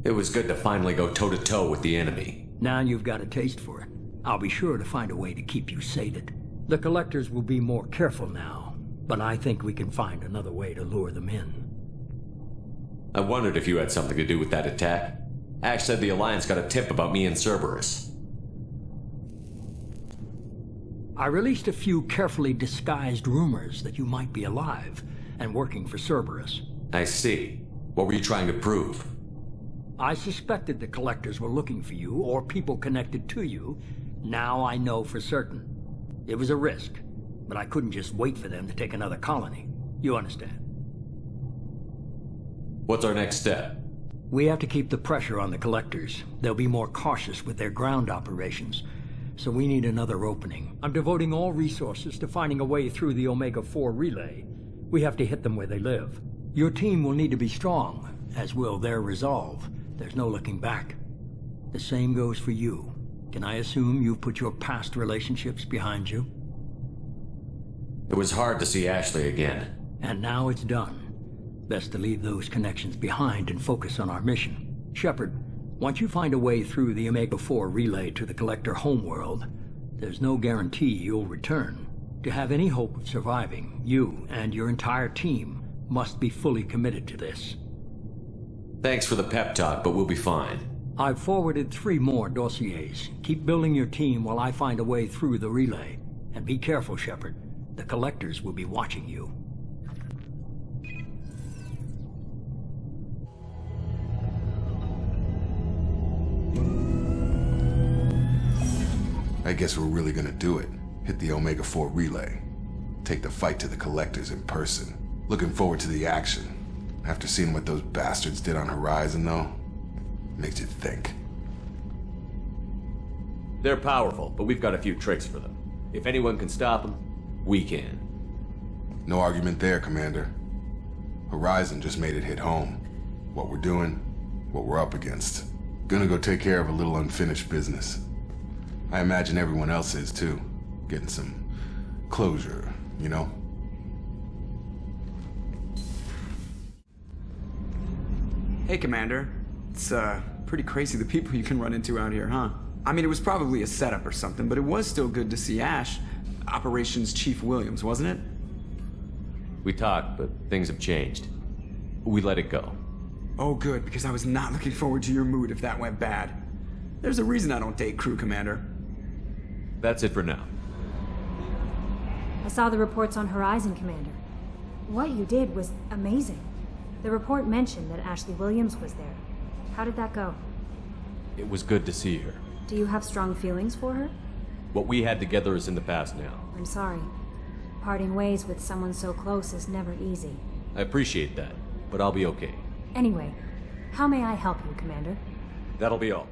It was good to finally go toe-to-toe with the enemy. Now you've got a taste for it. I'll be sure to find a way to keep you sated. The Collectors will be more careful now, but I think we can find another way to lure them in. I wondered if you had something to do with that attack. Ash said the Alliance got a tip about me and Cerberus. I released a few carefully disguised rumors that you might be alive and working for Cerberus. I see. What were you trying to prove? I suspected the Collectors were looking for you or people connected to you. Now I know for certain. It was a risk, but I couldn't just wait for them to take another colony. You understand? What's our next step? We have to keep the pressure on the collectors. They'll be more cautious with their ground operations. So we need another opening. I'm devoting all resources to finding a way through the Omega-4 relay. We have to hit them where they live. Your team will need to be strong, as will their resolve. There's no looking back. The same goes for you. Can I assume you've put your past relationships behind you? It was hard to see Ashley again. And now it's done. Best to leave those connections behind and focus on our mission. Shepard, once you find a way through the Omega-4 relay to the Collector homeworld, there's no guarantee you'll return. To have any hope of surviving, you and your entire team must be fully committed to this. Thanks for the pep talk, but we'll be fine. I've forwarded 3 more dossiers. Keep building your team while I find a way through the relay. And be careful, Shepard. The Collectors will be watching you. I guess we're really gonna do it. Hit the Omega-4 relay. Take the fight to the Collectors in person. Looking forward to the action. After seeing what those bastards did on Horizon, though, makes you think. They're powerful, but we've got a few tricks for them. If anyone can stop them, we can. No argument there, Commander. Horizon just made it hit home. What we're doing, what we're up against. Gonna go take care of a little unfinished business. I imagine everyone else is, too. Getting some closure, you know? Hey, Commander. It's, pretty crazy the people you can run into out here, huh? I mean, it was probably a setup or something, but it was still good to see Ash. Operations Chief Williams, wasn't it? We talked, but things have changed. We let it go. Oh, good, because I was not looking forward to your mood if that went bad. There's a reason I don't date crew, Commander. That's it for now. I saw the reports on Horizon, Commander. What you did was amazing. The report mentioned that Ashley Williams was there. How did that go? It was good to see her. Do you have strong feelings for her? What we had together is in the past now. I'm sorry. Parting ways with someone so close is never easy. I appreciate that, but I'll be okay. Anyway, how may I help you, Commander? That'll be all.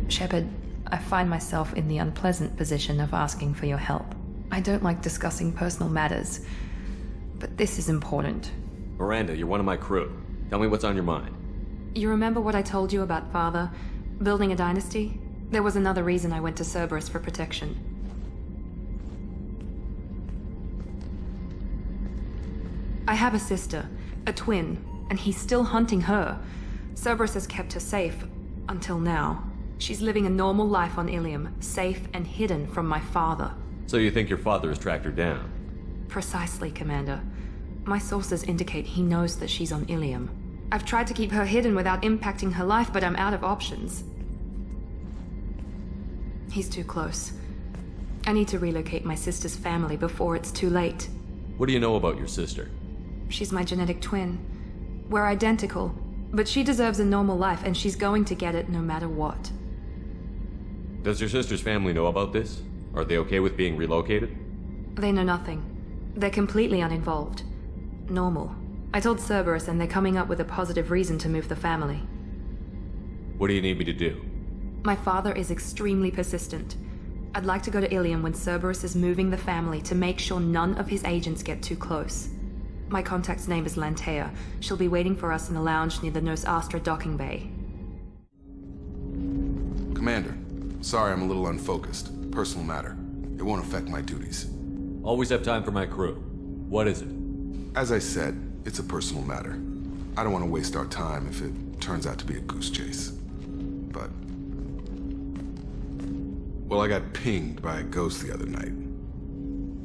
Shepard, I find myself in the unpleasant position of asking for your help. I don't like discussing personal matters, but this is important. Miranda, you're one of my crew. Tell me what's on your mind. You remember what I told you about Father? Building a dynasty? There was another reason I went to Cerberus for protection. I have a sister, a twin, and he's still hunting her. Cerberus has kept her safe, until now. She's living a normal life on Ilium, safe and hidden from my father. So you think your father has tracked her down? Precisely, Commander. My sources indicate he knows that she's on Ilium. I've tried to keep her hidden without impacting her life, but I'm out of options. He's too close. I need to relocate my sister's family before it's too late. What do you know about your sister? She's my genetic twin. We're identical, but she deserves a normal life, and she's going to get it no matter what. Does your sister's family know about this? Are they okay with being relocated? They know nothing. They're completely uninvolved. Normal. I told Cerberus, and they're coming up with a positive reason to move the family. What do you need me to do? My father is extremely persistent. I'd like to go to Ilium when Cerberus is moving the family to make sure none of his agents get too close. My contact's name is Lantea. She'll be waiting for us in the lounge near the Nos Astra docking bay. Commander, sorry I'm a little unfocused. Personal matter. It won't affect my duties. Always have time for my crew. What is it? As I said, it's a personal matter. I don't want to waste our time if it turns out to be a goose chase. But... well, I got pinged by a ghost the other night.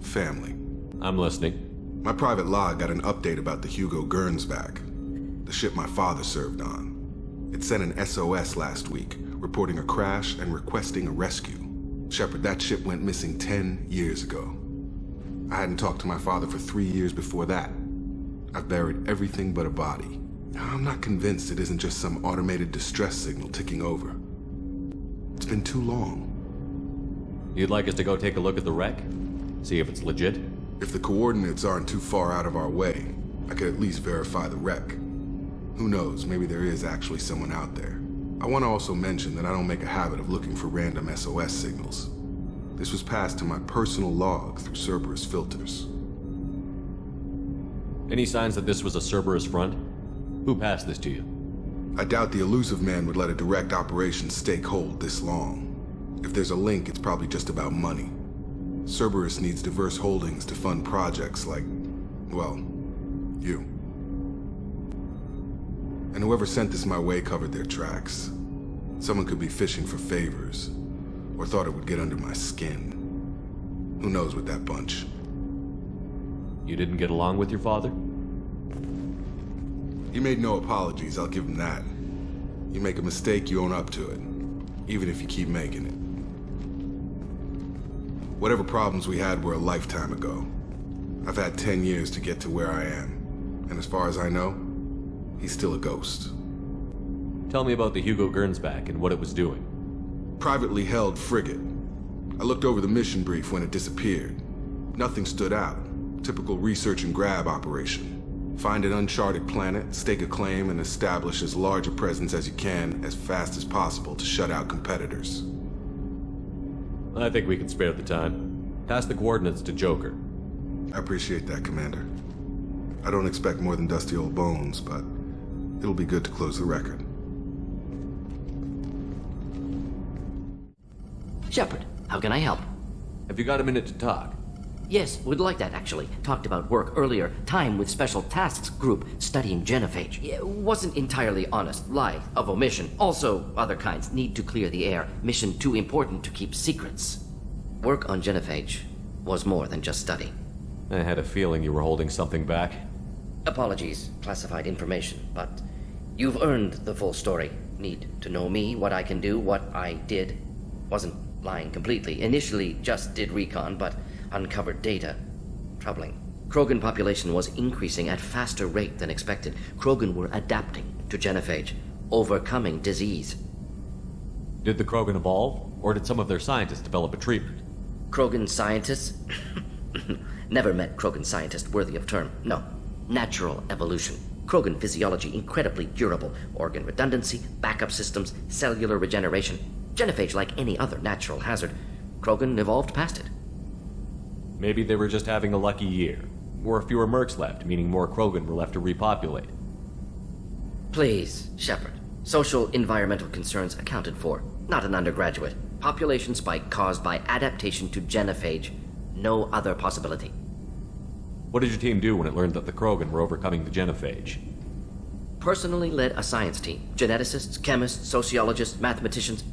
Family. I'm listening. My private log got an update about the Hugo Gernsback, the ship my father served on. It sent an SOS last week, reporting a crash and requesting a rescue. Shepard, that ship went missing 10 years ago. I hadn't talked to my father for 3 years before that. I've buried everything but a body. I'm not convinced it isn't just some automated distress signal ticking over. It's been too long. You'd like us to go take a look at the wreck? See if it's legit? If the coordinates aren't too far out of our way, I could at least verify the wreck. Who knows, maybe there is actually someone out there. I want to also mention that I don't make a habit of looking for random SOS signals. This was passed to my personal log through Cerberus filters. Any signs that this was a Cerberus front? Who passed this to you? I doubt the elusive man would let a direct operations stake hold this long. If there's a link, it's probably just about money. Cerberus needs diverse holdings to fund projects like, well, you. And whoever sent this my way covered their tracks. Someone could be fishing for favors, or thought it would get under my skin. Who knows with that bunch? You didn't get along with your father? He made no apologies, I'll give him that. You make a mistake, you own up to it. Even if you keep making it. Whatever problems we had were a lifetime ago. I've had 10 years to get to where I am. And as far as I know, he's still a ghost. Tell me about the Hugo Gernsback and what it was doing. Privately held frigate. I looked over the mission brief when it disappeared. Nothing stood out. Typical research and grab operation. Find an uncharted planet, stake a claim, and establish as large a presence as you can as fast as possible to shut out competitors. I think we can spare the time. Pass the coordinates to Joker. I appreciate that, Commander. I don't expect more than dusty old bones, but it'll be good to close the record. Shepard, how can I help? Have you got a minute to talk? Yes, would like that, actually. Talked about work earlier. Time with Special Tasks Group studying genophage. It wasn't entirely honest. Lie of omission. Also, other kinds. Need to clear the air. Mission too important to keep secrets. Work on genophage was more than just study. I had a feeling you were holding something back. Apologies, classified information, but you've earned the full story. Need to know me, what I can do, what I did. Wasn't lying completely. Initially just did recon, but uncovered data. Troubling. Krogan population was increasing at faster rate than expected. Krogan were adapting to genophage, overcoming disease. Did the Krogan evolve, or did some of their scientists develop a treatment? Krogan scientists? Never met Krogan scientist worthy of term. No. Natural evolution. Krogan physiology incredibly durable. Organ redundancy, backup systems, cellular regeneration. Genophage like any other natural hazard. Krogan evolved past it. Maybe they were just having a lucky year. Or fewer mercs left, meaning more Krogan were left to repopulate. Please, Shepard. Social environmental concerns accounted for. Not an undergraduate. Population spike caused by adaptation to genophage. No other possibility. What did your team do when it learned that the Krogan were overcoming the genophage? Personally led a science team. Geneticists, chemists, sociologists, mathematicians.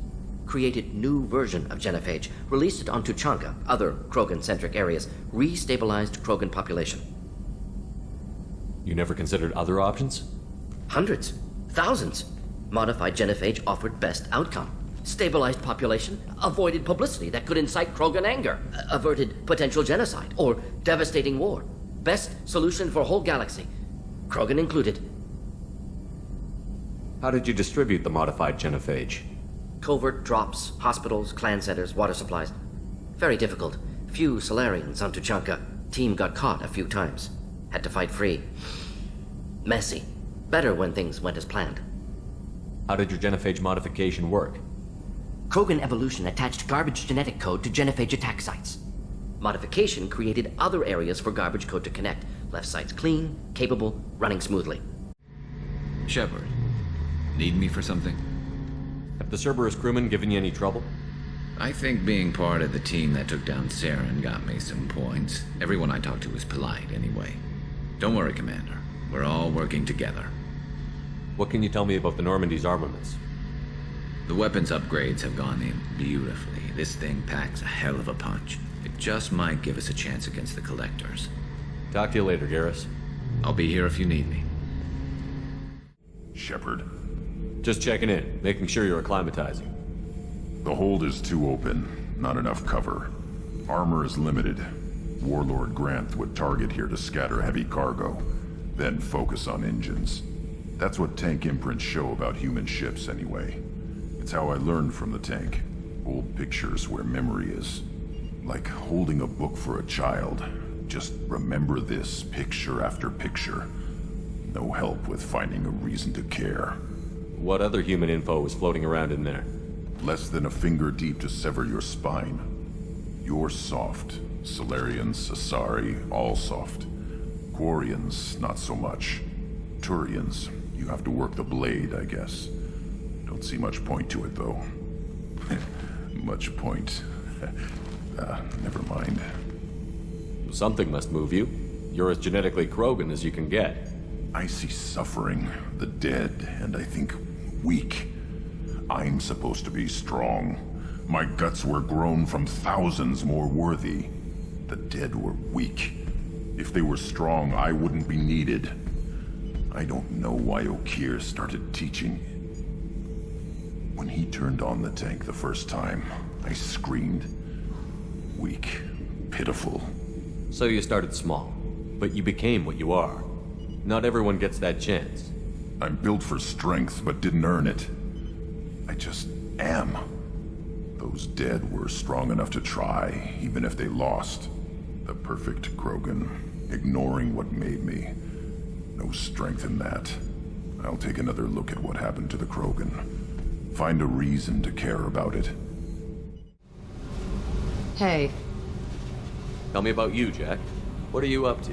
Created new version of genophage. Released it onto Chanka, other Krogan-centric areas. Restabilized Krogan population. You never considered other options? Hundreds. Thousands. Modified genophage offered best outcome. Stabilized population, avoided publicity that could incite Krogan anger, averted potential genocide or devastating war. Best solution for whole galaxy, Krogan included. How did you distribute the modified genophage? Covert drops, hospitals, clan centers, water supplies. Very difficult. Few Solarians on Tuchanka. Team got caught a few times. Had to fight free. Messy. Better when things went as planned. How did your genophage modification work? Krogan evolution attached garbage genetic code to genophage attack sites. Modification created other areas for garbage code to connect. Left sites clean, capable, running smoothly. Shepard, need me for something? Have the Cerberus crewmen given you any trouble? I think being part of the team that took down Saren got me some points. Everyone I talked to was polite anyway. Don't worry, Commander. We're all working together. What can you tell me about the Normandy's armaments? The weapons upgrades have gone in beautifully. This thing packs a hell of a punch. It just might give us a chance against the Collectors. Talk to you later, Garrus. I'll be here if you need me. Shepard. Just checking in, making sure you're acclimatizing. The hold is too open. Not enough cover. Armor is limited. Warlord Granth would target here to scatter heavy cargo, then focus on engines. That's what tank imprints show about human ships, anyway. It's how I learned from the tank. Old pictures where memory is. Like holding a book for a child. Just remember this, picture after picture. No help with finding a reason to care. What other human info is floating around in there? Less than a finger deep to sever your spine. You're soft. Solarians, Asari, all soft. Quarians, not so much. Turians, you have to work the blade, I guess. Don't see much point to it, though. Much point. Never mind. Something must move you. You're as genetically Krogan as you can get. I see suffering, the dead, and I think weak. I'm supposed to be strong. My guts were grown from thousands more worthy. The dead were weak. If they were strong, I wouldn't be needed. I don't know why Okeer started teaching. When he turned on the tank the first time, I screamed. Weak, pitiful. So you started small, but you became what you are. Not everyone gets that chance. I'm built for strength, but didn't earn it. I just am. Those dead were strong enough to try, even if they lost. The perfect Krogan, ignoring what made me. No strength in that. I'll take another look at what happened to the Krogan. Find a reason to care about it. Hey. Tell me about you, Jack. What are you up to?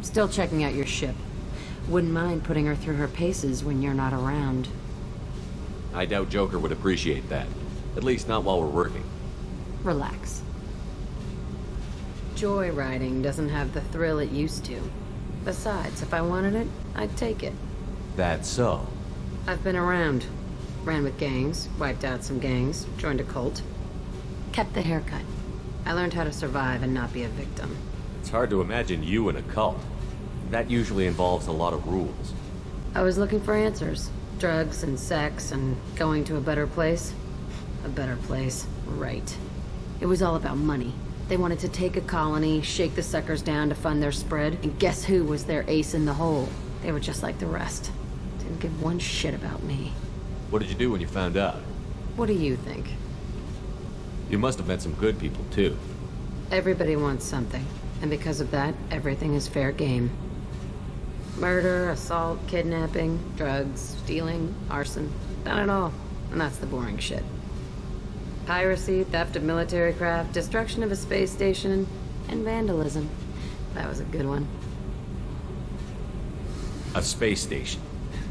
Still checking out your ship. Wouldn't mind putting her through her paces when you're not around. I doubt Joker would appreciate that. At least not while we're working. Relax. Joyriding doesn't have the thrill it used to. Besides, if I wanted it, I'd take it. That's so. I've been around. Ran with gangs, wiped out some gangs, joined a cult. Kept the haircut. I learned how to survive and not be a victim. It's hard to imagine you in a cult. That usually involves a lot of rules. I was looking for answers. Drugs and sex and going to a better place. A better place, right. It was all about money. They wanted to take a colony, shake the suckers down to fund their spread, and guess who was their ace in the hole? They were just like the rest. Didn't give one shit about me. What did you do when you found out? What do you think? You must have met some good people, too. Everybody wants something, and because of that, everything is fair game. Murder, assault, kidnapping, drugs, stealing, arson. Done it all. And that's the boring shit. Piracy, theft of military craft, destruction of a space station, and vandalism. That was a good one. A space station.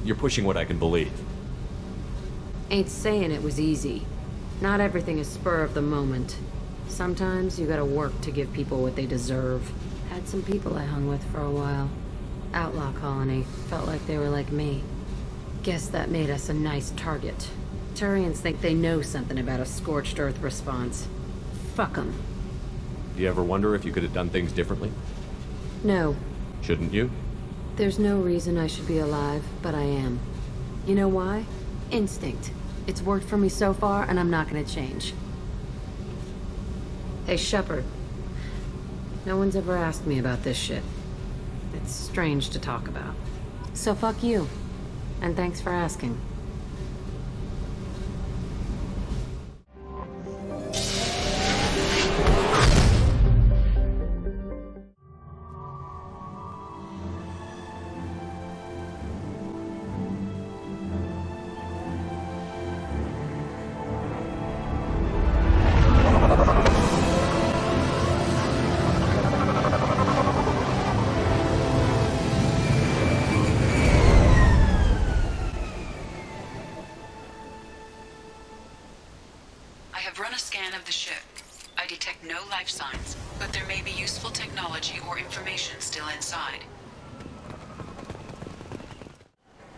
You're pushing what I can believe. Ain't saying it was easy. Not everything is spur of the moment. Sometimes you gotta work to give people what they deserve. Had some people I hung with for a while. Outlaw colony. Felt like they were like me. Guess that made us a nice target. Turians think they know something about a scorched earth response. Fuck them. Do you ever wonder if you could have done things differently? No. Shouldn't you? There's no reason I should be alive, but I am. You know why? Instinct. It's worked for me so far, and I'm not gonna change. Hey, Shepard. No one's ever asked me about this shit. It's strange to talk about. So fuck you. And thanks for asking.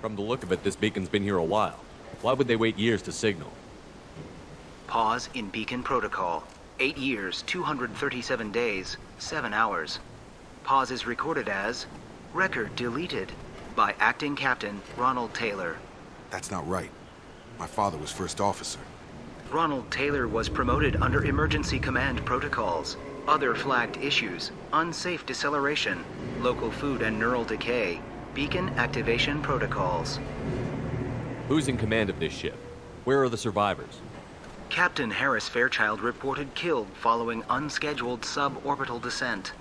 From the look of it, this beacon's been here a while. Why would they wait years to signal? Pause in beacon protocol. 8 years, 237 days, 7 hours. Pause is recorded as record deleted by Acting Captain Ronald Taylor. That's not right. My father was first officer. Ronald Taylor was promoted under emergency command protocols. Other flagged issues: unsafe deceleration, local food and neural decay, beacon activation protocols. Who's in command of this ship? Where are the survivors? Captain Harris Fairchild reported killed following unscheduled suborbital descent.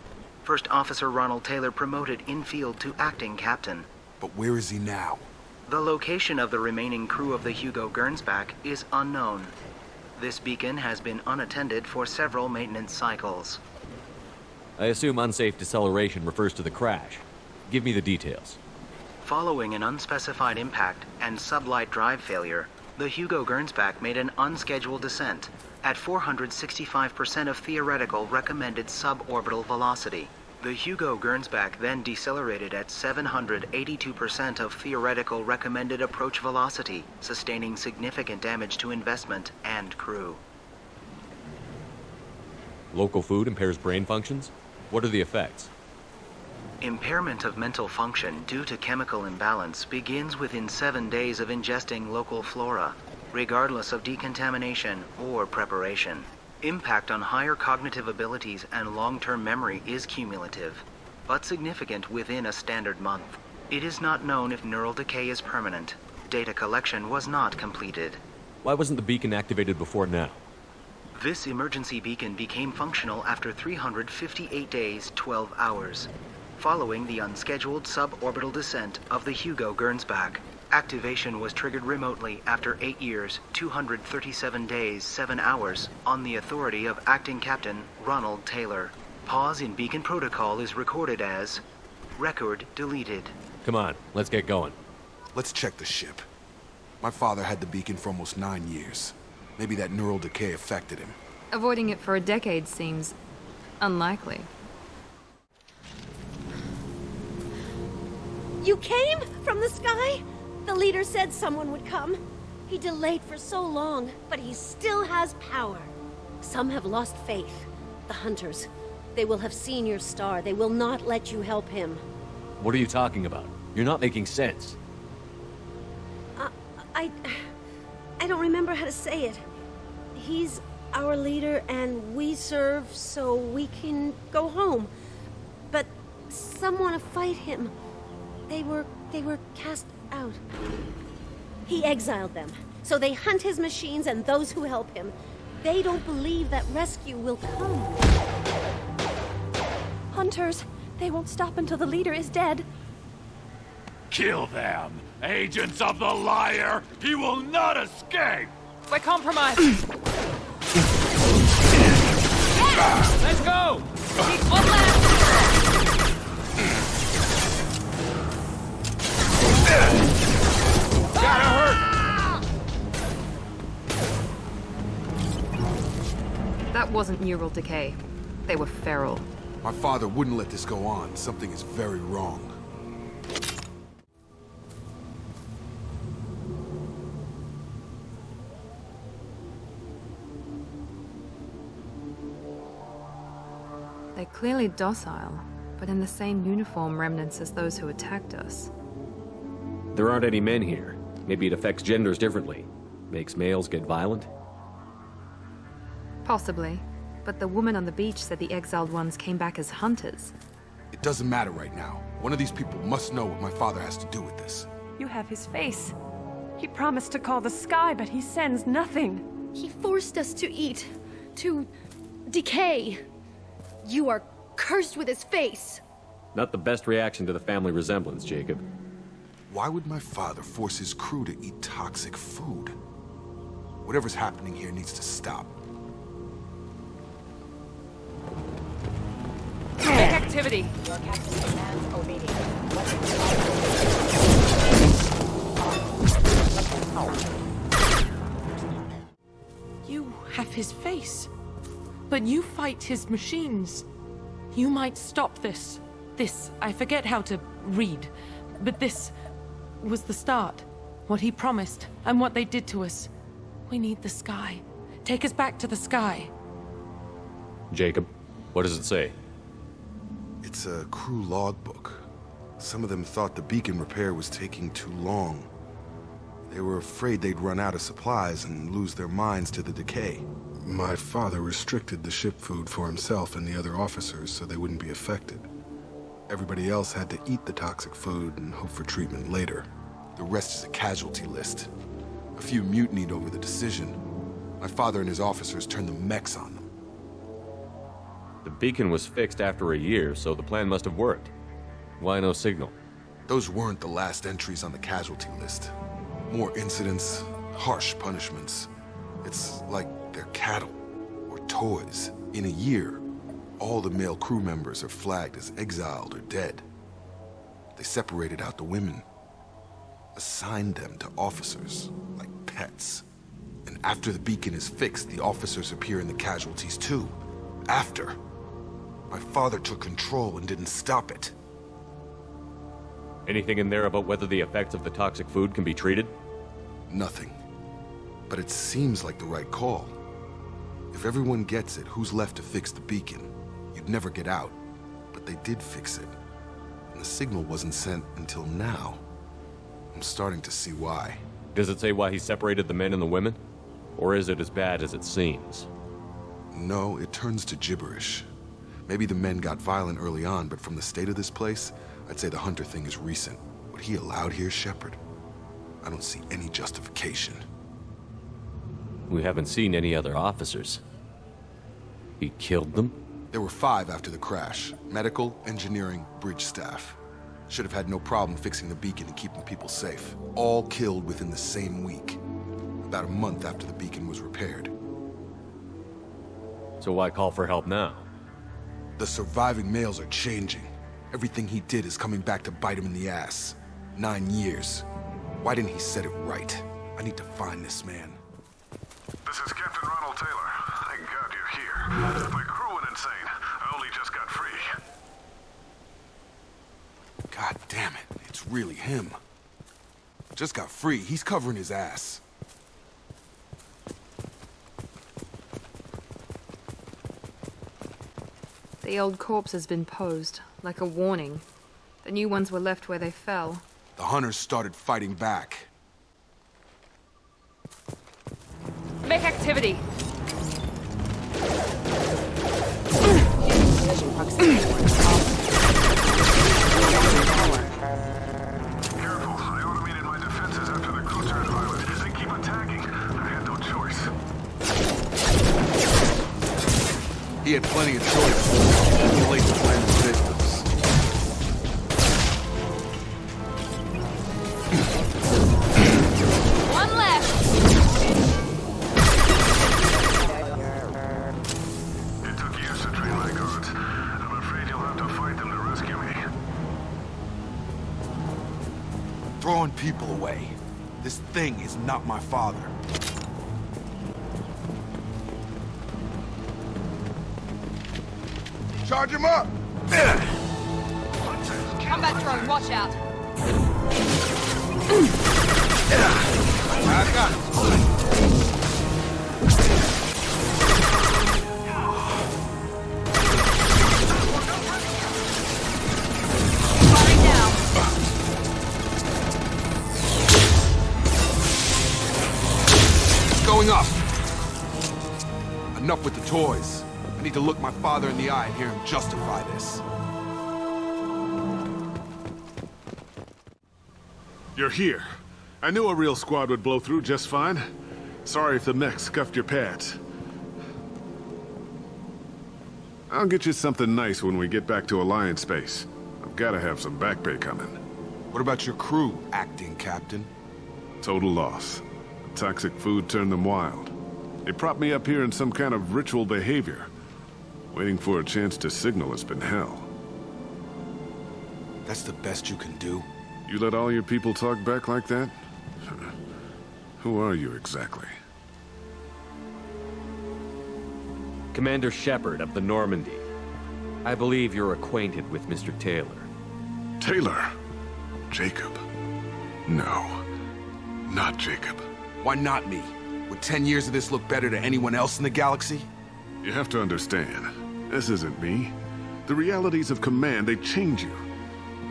First Officer Ronald Taylor promoted in-field to acting captain. But where is he now? The location of the remaining crew of the Hugo Gernsback is unknown. This beacon has been unattended for several maintenance cycles. I assume unsafe deceleration refers to the crash. Give me the details. Following an unspecified impact and sublight drive failure, the Hugo Gernsback made an unscheduled descent at 465% of theoretical recommended suborbital velocity. The Hugo Gernsback then decelerated at 782% of theoretical recommended approach velocity, sustaining significant damage to investment and crew. Local food impairs brain functions? What are the effects? Impairment of mental function due to chemical imbalance begins within 7 days of ingesting local flora, regardless of decontamination or preparation. Impact on higher cognitive abilities and long-term memory is cumulative, but significant within a standard month. It is not known if neural decay is permanent. Data collection was not completed. Why wasn't the beacon activated before now? This emergency beacon became functional after 358 days, 12 hours, following the unscheduled suborbital descent of the Hugo Gernsback. Activation was triggered remotely after 8 years, 237 days, 7 hours, on the authority of Acting Captain Ronald Taylor. Pause in beacon protocol is recorded as record deleted. Come on, let's get going. Let's check the ship. My father had the beacon for almost 9 years. Maybe that neural decay affected him. Avoiding it for a decade seems unlikely. You came from the sky? The leader said someone would come. He delayed for so long, but he still has power. Some have lost faith. The hunters. They will have seen your star. They will not let you help him. What are you talking about? You're not making sense. I don't remember how to say it. He's our leader and we serve so we can go home. But some want to fight him. They were cast out. He exiled them, so they hunt his machines and those who help him. They don't believe that rescue will come. Hunters, they won't stop until the leader is dead. Kill them! Agents of the liar! He will not escape! We're compromised! Let's go! One last! Gotta hurt! That wasn't neural decay. They were feral. My father wouldn't let this go on. Something is very wrong. They're clearly docile, but in the same uniform remnants as those who attacked us. There aren't any men here. Maybe it affects genders differently. Makes males get violent? Possibly. But the woman on the beach said the exiled ones came back as hunters. It doesn't matter right now. One of these people must know what my father has to do with this. You have his face. He promised to call the sky, but he sends nothing. He forced us to eat, to decay. You are cursed with his face. Not the best reaction to the family resemblance, Jacob. Why would my father force his crew to eat toxic food? Whatever's happening here needs to stop. Big activity. Your captain's commands obedient. You have his face, but you fight his machines. You might stop this. This, I forget how to read, but this was the start. What he promised, and what they did to us. We need the sky. Take us back to the sky. Jacob, what does it say? It's a crew logbook. Some of them thought the beacon repair was taking too long. They were afraid they'd run out of supplies and lose their minds to the decay. My father restricted the ship food for himself and the other officers so they wouldn't be affected. Everybody else had to eat the toxic food and hope for treatment later. The rest is a casualty list. A few mutinied over the decision. My father and his officers turned the mechs on them. The beacon was fixed after a year, so the plan must have worked. Why no signal? Those weren't the last entries on the casualty list. More incidents, harsh punishments. It's like they're cattle or toys. In a year, all the male crew members are flagged as exiled or dead. They separated out the women, assigned them to officers, like pets. And after the beacon is fixed, the officers appear in the casualties too. After. My father took control and didn't stop it. Anything in there about whether the effects of the toxic food can be treated? Nothing. But it seems like the right call. If everyone gets it, who's left to fix the beacon? You'd never get out. But they did fix it. And the signal wasn't sent until now. I'm starting to see why. Does it say why he separated the men and the women? Or is it as bad as it seems? No, it turns to gibberish. Maybe the men got violent early on, but from the state of this place, I'd say the Hunter thing is recent. What he allowed here, Shepard? I don't see any justification. We haven't seen any other officers. He killed them? There were 5 after the crash. Medical, engineering, bridge staff. Should have had no problem fixing the beacon and keeping people safe. All killed within the same week. About a month after the beacon was repaired. So why call for help now? The surviving males are changing. Everything he did is coming back to bite him in the ass. 9 years. Why didn't he set it right? I need to find this man. This is Captain Ronald Taylor. Thank God you're here. My crew went insane. I only just got free. God damn it. It's really him. Just got free. He's covering his ass. The old corpse has been posed, like a warning. The new ones were left where they fell. The hunters started fighting back. Make activity! Careful, I automated my defenses after the crew turned violent. They keep attacking. I had no choice. He had plenty of choice. Too late to plan his victims. One left! It took years to train my guards. I'm afraid you'll have to fight them to rescue me. Throwing people away. This thing is not my father. Charge him up! Combat drone, watch out! I got it. Going up. Enough with the toys. I need to look my father in the eye and hear him justify this. You're here. I knew a real squad would blow through just fine. Sorry if the mech scuffed your pads. I'll get you something nice when we get back to Alliance space. I've got to have some back pay coming. What about your crew, acting captain? Total loss. Toxic food turned them wild. They propped me up here in some kind of ritual behavior. Waiting for a chance to signal has been hell. That's the best you can do? You let all your people talk back like that? Who are you exactly? Commander Shepard of the Normandy. I believe you're acquainted with Mr. Taylor. Taylor? Jacob? No. Not Jacob. Why not me? Would 10 years of this look better to anyone else in the galaxy? You have to understand, this isn't me. The realities of command, they change you.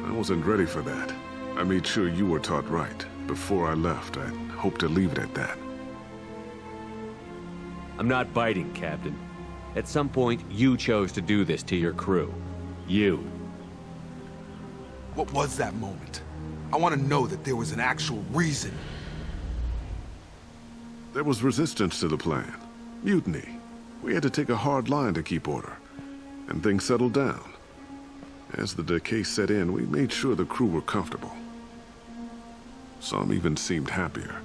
I wasn't ready for that. I made sure you were taught right. Before I left, I hoped to leave it at that. I'm not biting, Captain. At some point, you chose to do this to your crew. You. What was that moment? I want to know that there was an actual reason. There was resistance to the plan. Mutiny. We had to take a hard line to keep order. And things settled down. As the decay set in, we made sure the crew were comfortable. Some even seemed happier.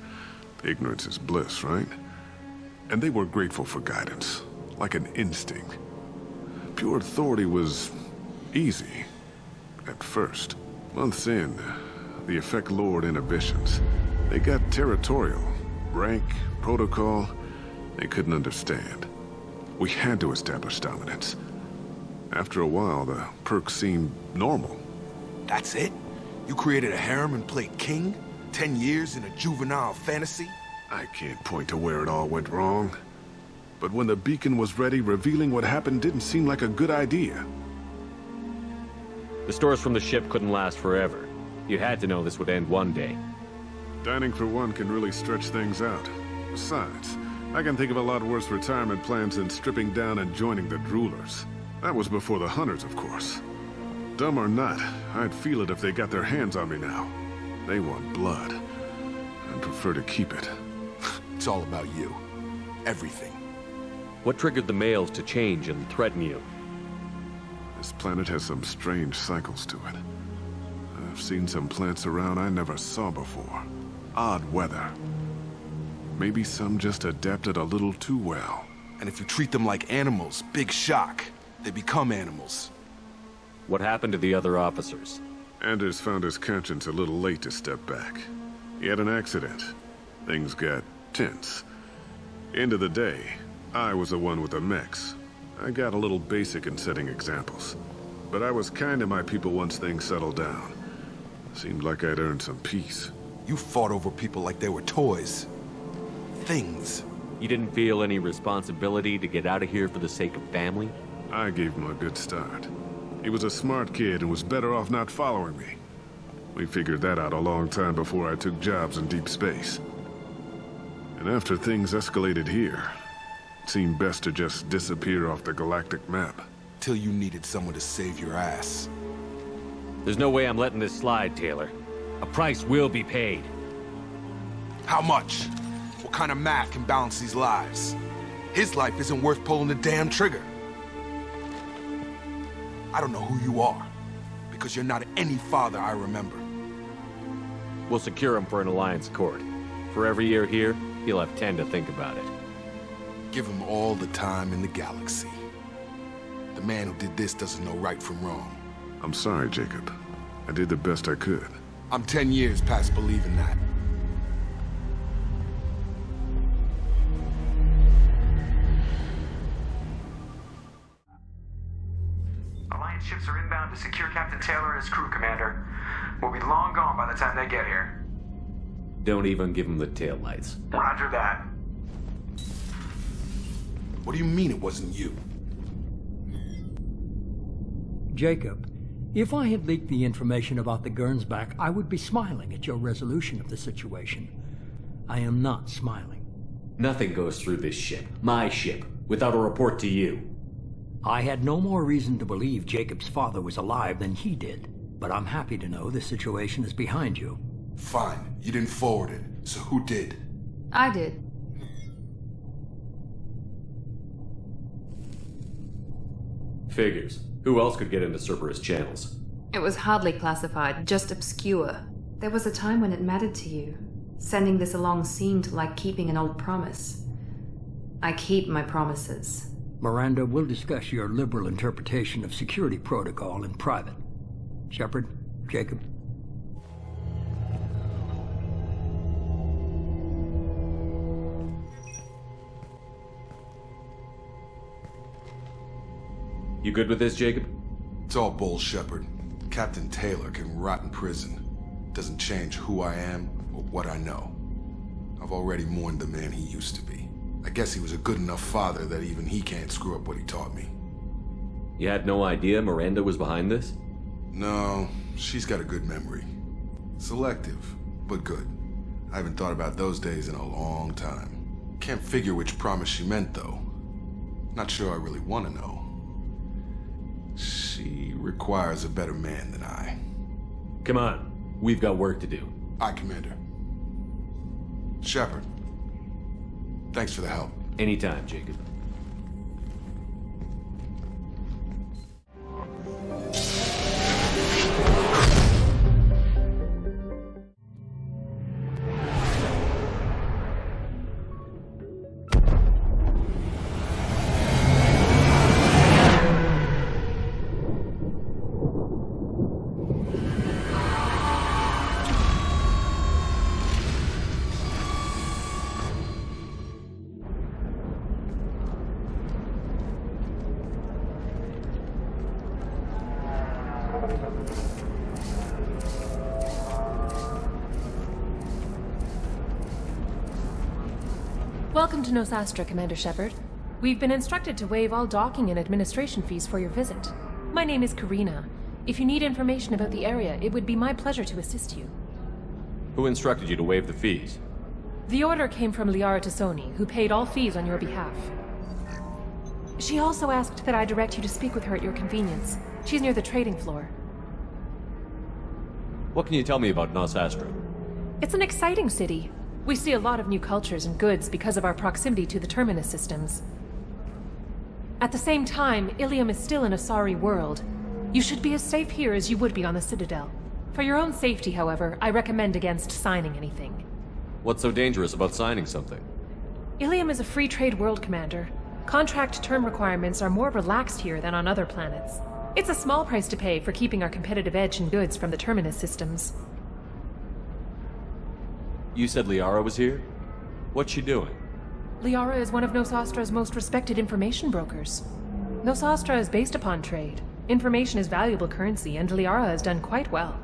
Ignorance is bliss, right? And they were grateful for guidance, like an instinct. Pure authority was easy, at first. Months in, the effect lowered inhibitions. They got territorial. Rank, protocol, they couldn't understand. We had to establish dominance. After a while, the perks seemed normal. That's it? You created a harem and played king? 10 years in a juvenile fantasy? I can't point to where it all went wrong. But when the beacon was ready, revealing what happened didn't seem like a good idea. The stores from the ship couldn't last forever. You had to know this would end one day. Dining for one can really stretch things out. Besides, I can think of a lot worse retirement plans than stripping down and joining the droolers. That was before the hunters, of course. Dumb or not, I'd feel it if they got their hands on me now. They want blood. I'd prefer to keep it. It's all about you. Everything. What triggered the males to change and threaten you? This planet has some strange cycles to it. I've seen some plants around I never saw before. Odd weather. Maybe some just adapted a little too well. And if you treat them like animals, big shock. They become animals. What happened to the other officers? Anders found his conscience a little late to step back. He had an accident. Things got tense. End of the day, I was the one with the mechs. I got a little basic in setting examples. But I was kind to my people once things settled down. Seemed like I'd earned some peace. You fought over people like they were toys. Things. You didn't feel any responsibility to get out of here for the sake of family? I gave him a good start. He was a smart kid and was better off not following me. We figured that out a long time before I took jobs in deep space. And after things escalated here, it seemed best to just disappear off the galactic map. Till you needed someone to save your ass. There's no way I'm letting this slide, Taylor. A price will be paid. How much? What kind of math can balance these lives? His life isn't worth pulling the damn trigger. I don't know who you are, because you're not any father I remember. We'll secure him for an Alliance court. For every year here, he'll have 10 to think about it. Give him all the time in the galaxy. The man who did this doesn't know right from wrong. I'm sorry, Jacob. I did the best I could. I'm 10 years past believing that. Alliance ships are inbound to secure Captain Taylor and his crew, Commander. We'll be long gone by the time they get here. Don't even give him the taillights. Roger that. What do you mean it wasn't you? Jacob, if I had leaked the information about the Gernsback, I would be smiling at your resolution of the situation. I am not smiling. Nothing goes through this ship, my ship, without a report to you. I had no more reason to believe Jacob's father was alive than he did, but I'm happy to know the situation is behind you. Fine, you didn't forward it, so who did? I did. Figures. Who else could get into Cerberus channels? It was hardly classified, just obscure. There was a time when it mattered to you. Sending this along seemed like keeping an old promise. I keep my promises. Miranda, we'll discuss your liberal interpretation of security protocol in private. Shepard, Jacob. You good with this, Jacob? It's all bull, Shepard. Captain Taylor can rot in prison. Doesn't change who I am or what I know. I've already mourned the man he used to be. I guess he was a good enough father that even he can't screw up what he taught me. You had no idea Miranda was behind this? No, she's got a good memory. Selective, but good. I haven't thought about those days in a long time. Can't figure which promise she meant, though. Not sure I really want to know. She requires a better man than I. Come on, we've got work to do. Aye, Commander. Shepard, thanks for the help. Anytime, Jacob. Welcome to Nosastra, Commander Shepard. We've been instructed to waive all docking and administration fees for your visit. My name is Karina. If you need information about the area, it would be my pleasure to assist you. Who instructed you to waive the fees? The order came from Liara Tassoni, who paid all fees on your behalf. She also asked that I direct you to speak with her at your convenience. She's near the trading floor. What can you tell me about Nosastra? It's an exciting city. We see a lot of new cultures and goods because of our proximity to the Terminus systems. At the same time, Ilium is still an Asari world. You should be as safe here as you would be on the Citadel. For your own safety, however, I recommend against signing anything. What's so dangerous about signing something? Ilium is a free trade world, Commander. Contract term requirements are more relaxed here than on other planets. It's a small price to pay for keeping our competitive edge in goods from the Terminus systems. You said Liara was here? What's she doing? Liara is one of Nosastra's most respected information brokers. Nosastra is based upon trade. Information is valuable currency, and Liara has done quite well.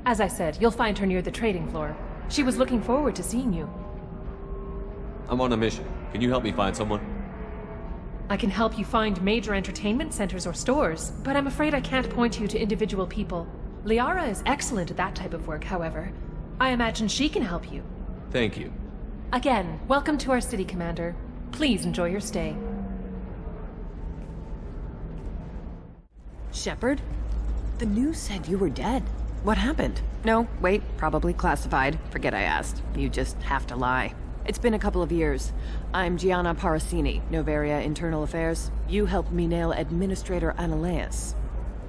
As I said, you'll find her near the trading floor. She was looking forward to seeing you. I'm on a mission. Can you help me find someone? I can help you find major entertainment centers or stores, but I'm afraid I can't point you to individual people. Liara is excellent at that type of work, however. I imagine she can help you. Thank you. Again, welcome to our city, Commander. Please enjoy your stay. Shepard? The news said you were dead. What happened? No, wait, probably classified. Forget I asked. You just have to lie. It's been a couple of years. I'm Gianna Parasini, Noveria Internal Affairs. You helped me nail Administrator Analeus.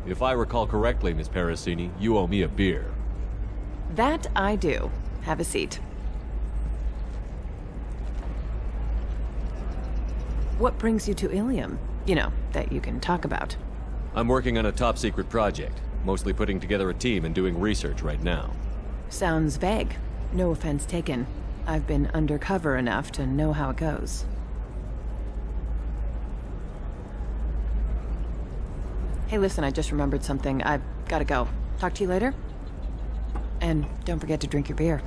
If I recall correctly, Miss Parasini, you owe me a beer. That I do. Have a seat. What brings you to Ilium? You know, that you can talk about. I'm working on a top-secret project. Mostly putting together a team and doing research right now. Sounds vague. No offense taken. I've been undercover enough to know how it goes. Hey, listen, I just remembered something. I've gotta go. Talk to you later? And don't forget to drink your beer.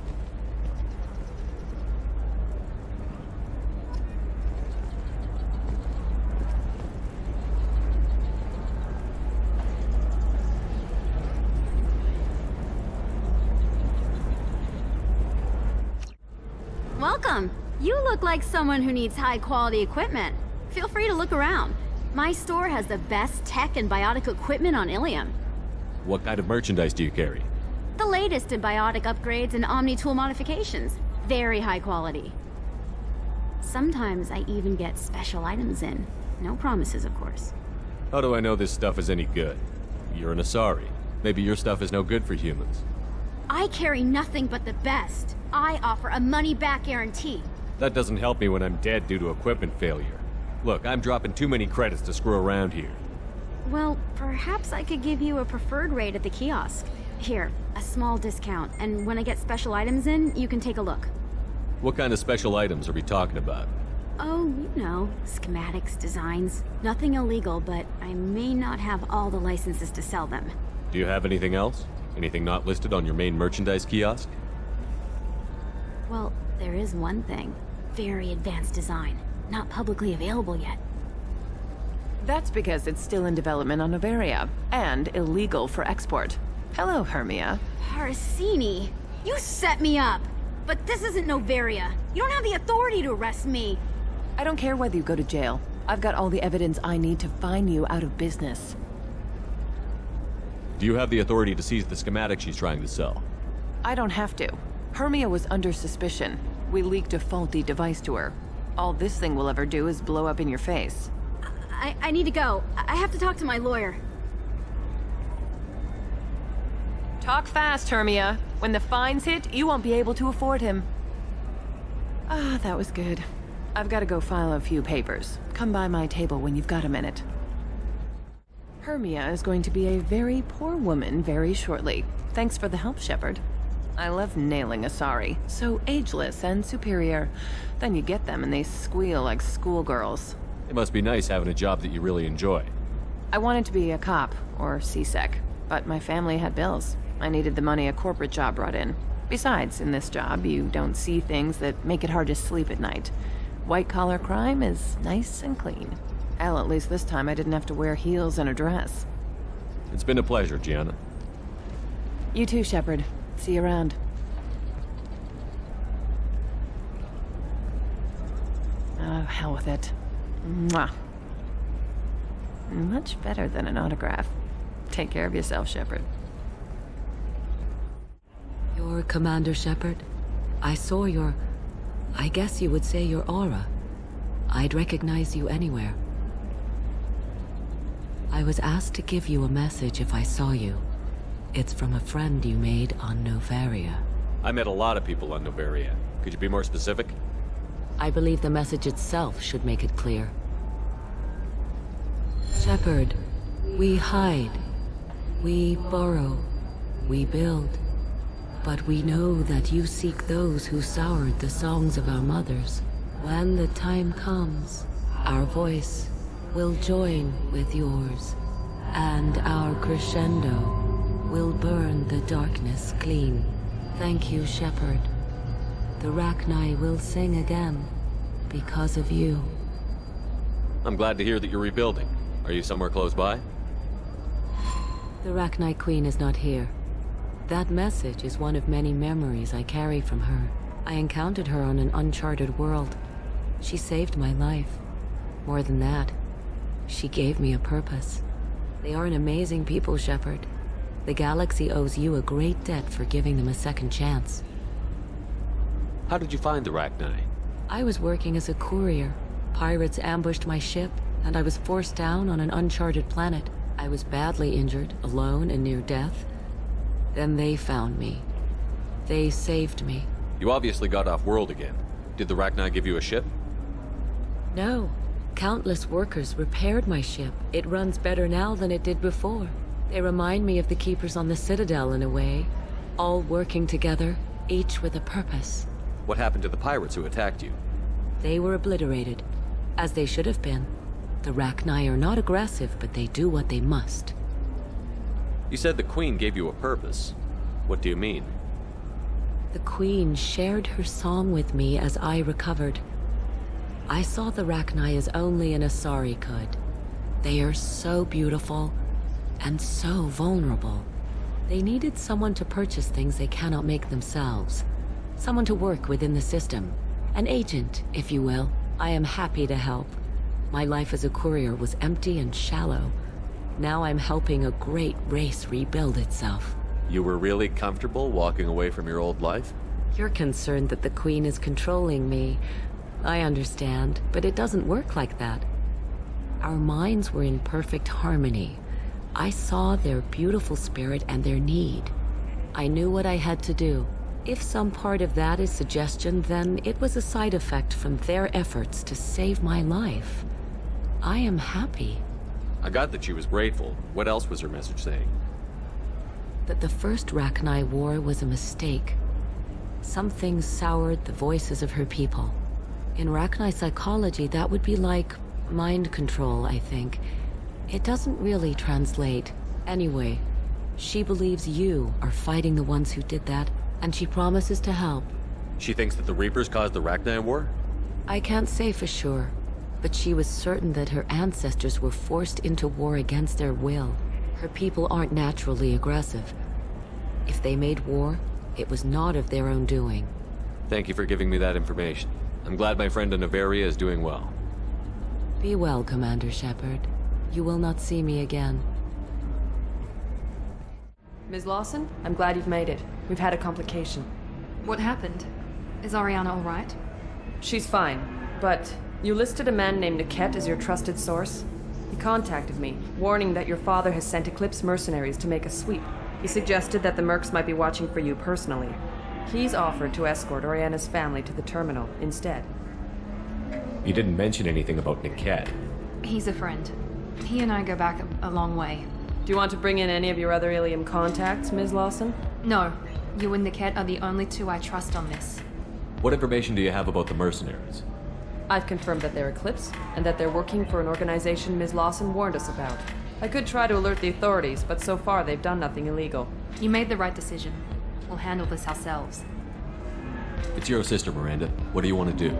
Welcome. You look like someone who needs high-quality equipment. Feel free to look around. My store has the best tech and biotic equipment on Ilium. What kind of merchandise do you carry? The latest in biotic upgrades and Omni-tool modifications. Very high quality. Sometimes I even get special items in. No promises, of course. How do I know this stuff is any good? You're an Asari. Maybe your stuff is no good for humans. I carry nothing but the best. I offer a money-back guarantee. That doesn't help me when I'm dead due to equipment failure. Look, I'm dropping too many credits to screw around here. Well, perhaps I could give you a preferred rate at the kiosk. Here, a small discount, and when I get special items in, you can take a look. What kind of special items are we talking about? Oh, you know, schematics, designs. Nothing illegal, but I may not have all the licenses to sell them. Do you have anything else? Anything not listed on your main merchandise kiosk? Well, there is one thing. Very advanced design. Not publicly available yet. That's because it's still in development on Noveria, and illegal for export. Hello, Hermia. Parasini, you set me up! But this isn't Noveria. You don't have the authority to arrest me. I don't care whether you go to jail. I've got all the evidence I need to fine you out of business. Do you have the authority to seize the schematic she's trying to sell? I don't have to. Hermia was under suspicion. We leaked a faulty device to her. All this thing will ever do is blow up in your face. I need to go. I have to talk to my lawyer. Talk fast, Hermia. When the fines hit, you won't be able to afford him. Ah, that was good. I've got to go file a few papers. Come by my table when you've got a minute. Hermia is going to be a very poor woman very shortly. Thanks for the help, Shepard. I love nailing Asari. So ageless and superior. Then you get them and they squeal like schoolgirls. It must be nice having a job that you really enjoy. I wanted to be a cop, or CSEC. but my family had bills. I needed the money a corporate job brought in. Besides, in this job, you don't see things that make it hard to sleep at night. White-collar crime is nice and clean. Hell, at least this time I didn't have to wear heels and a dress. It's been a pleasure, Gianna. You too, Shepard. See you around. Oh, hell with it. Mwah. Much better than an autograph. Take care of yourself, Shepard. You're Commander Shepard? I saw your... I guess you would say your aura. I'd recognize you anywhere. I was asked to give you a message if I saw you. It's from a friend you made on Novaria. I met a lot of people on Novaria. Could you be more specific? I believe the message itself should make it clear. Shepard, we hide. We burrow. We build. But we know that you seek those who soured the songs of our mothers. When the time comes, our voice will join with yours, and our crescendo will burn the darkness clean. Thank you, Shepard. The Rachni will sing again because of you. I'm glad to hear that you're rebuilding. Are you somewhere close by? The Rachni Queen is not here. That message is one of many memories I carry from her. I encountered her on an uncharted world. She saved my life. More than that, she gave me a purpose. They are an amazing people, Shepard. The galaxy owes you a great debt for giving them a second chance. How did you find the Rachni? I was working as a courier. Pirates ambushed my ship, and I was forced down on an uncharted planet. I was badly injured, alone and near death. Then they found me. They saved me. You obviously got off world again. Did the Rachni give you a ship? No. Countless workers repaired my ship. It runs better now than it did before. They remind me of the Keepers on the Citadel in a way. All working together, each with a purpose. What happened to the pirates who attacked you? They were obliterated, as they should have been. The Rachni are not aggressive, but they do what they must. You said the Queen gave you a purpose. What do you mean? The Queen shared her song with me as I recovered. I saw the Rachni as only an Asari could. They are so beautiful, and so vulnerable. They needed someone to purchase things they cannot make themselves. Someone to work within the system. An agent, if you will. I am happy to help. My life as a courier was empty and shallow. Now I'm helping a great race rebuild itself. You were really comfortable walking away from your old life? You're concerned that the Queen is controlling me. I understand, but it doesn't work like that. Our minds were in perfect harmony. I saw their beautiful spirit and their need. I knew what I had to do. If some part of that is suggestion, then it was a side effect from their efforts to save my life. I am happy. I got that she was grateful. What else was her message saying? That the first Rachni war was a mistake. Something soured the voices of her people. In Rachni psychology, that would be like mind control, I think. It doesn't really translate. Anyway, she believes you are fighting the ones who did that, and she promises to help. She thinks that the Reapers caused the Rachni war? I can't say for sure, but she was certain that her ancestors were forced into war against their will. Her people aren't naturally aggressive. If they made war, it was not of their own doing. Thank you for giving me that information. I'm glad my friend in Novaria is doing well. Be well, Commander Shepard. You will not see me again. Ms. Lawson, I'm glad you've made it. We've had a complication. What happened? Is Ariana all right? She's fine, but you listed a man named Niket as your trusted source. He contacted me, warning that your father has sent Eclipse mercenaries to make a sweep. He suggested that the Mercs might be watching for you personally. He's offered to escort Oriana's family to the terminal instead. You didn't mention anything about Niket. He's a friend. He and I go back a long way. Do you want to bring in any of your other Ilium contacts, Ms. Lawson? No. You and Niket are the only two I trust on this. What information do you have about the mercenaries? I've confirmed that they're Eclipse, and that they're working for an organization Ms. Lawson warned us about. I could try to alert the authorities, but so far they've done nothing illegal. You made the right decision. We'll handle this ourselves. It's your sister, Miranda. What do you want to do?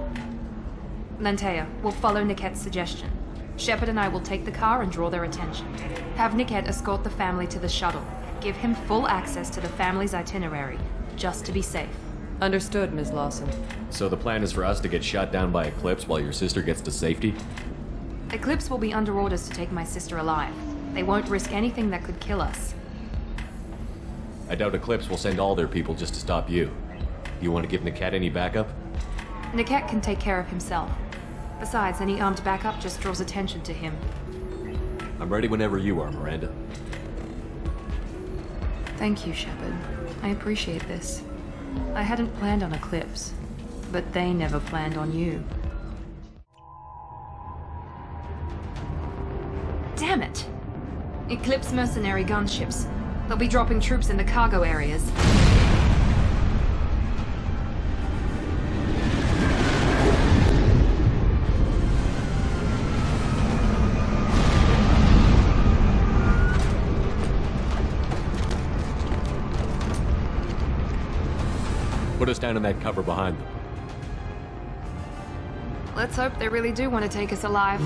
Lantea, we'll follow Nickette's suggestion. Shepard and I will take the car and draw their attention. Have Nickette escort the family to the shuttle. Give him full access to the family's itinerary, just to be safe. Understood, Ms. Lawson. So the plan is for us to get shot down by Eclipse while your sister gets to safety? Eclipse will be under orders to take my sister alive. They won't risk anything that could kill us. I doubt Eclipse will send all their people just to stop you. You want to give Nickette any backup? Nickette can take care of himself. Besides, any armed backup just draws attention to him. I'm ready whenever you are, Miranda. Thank you, Shepard. I appreciate this. I hadn't planned on Eclipse, but they never planned on you. Damn it! Eclipse mercenary gunships. They'll be dropping troops in the cargo areas. Put us down in that cover behind them. Let's hope they really do want to take us alive.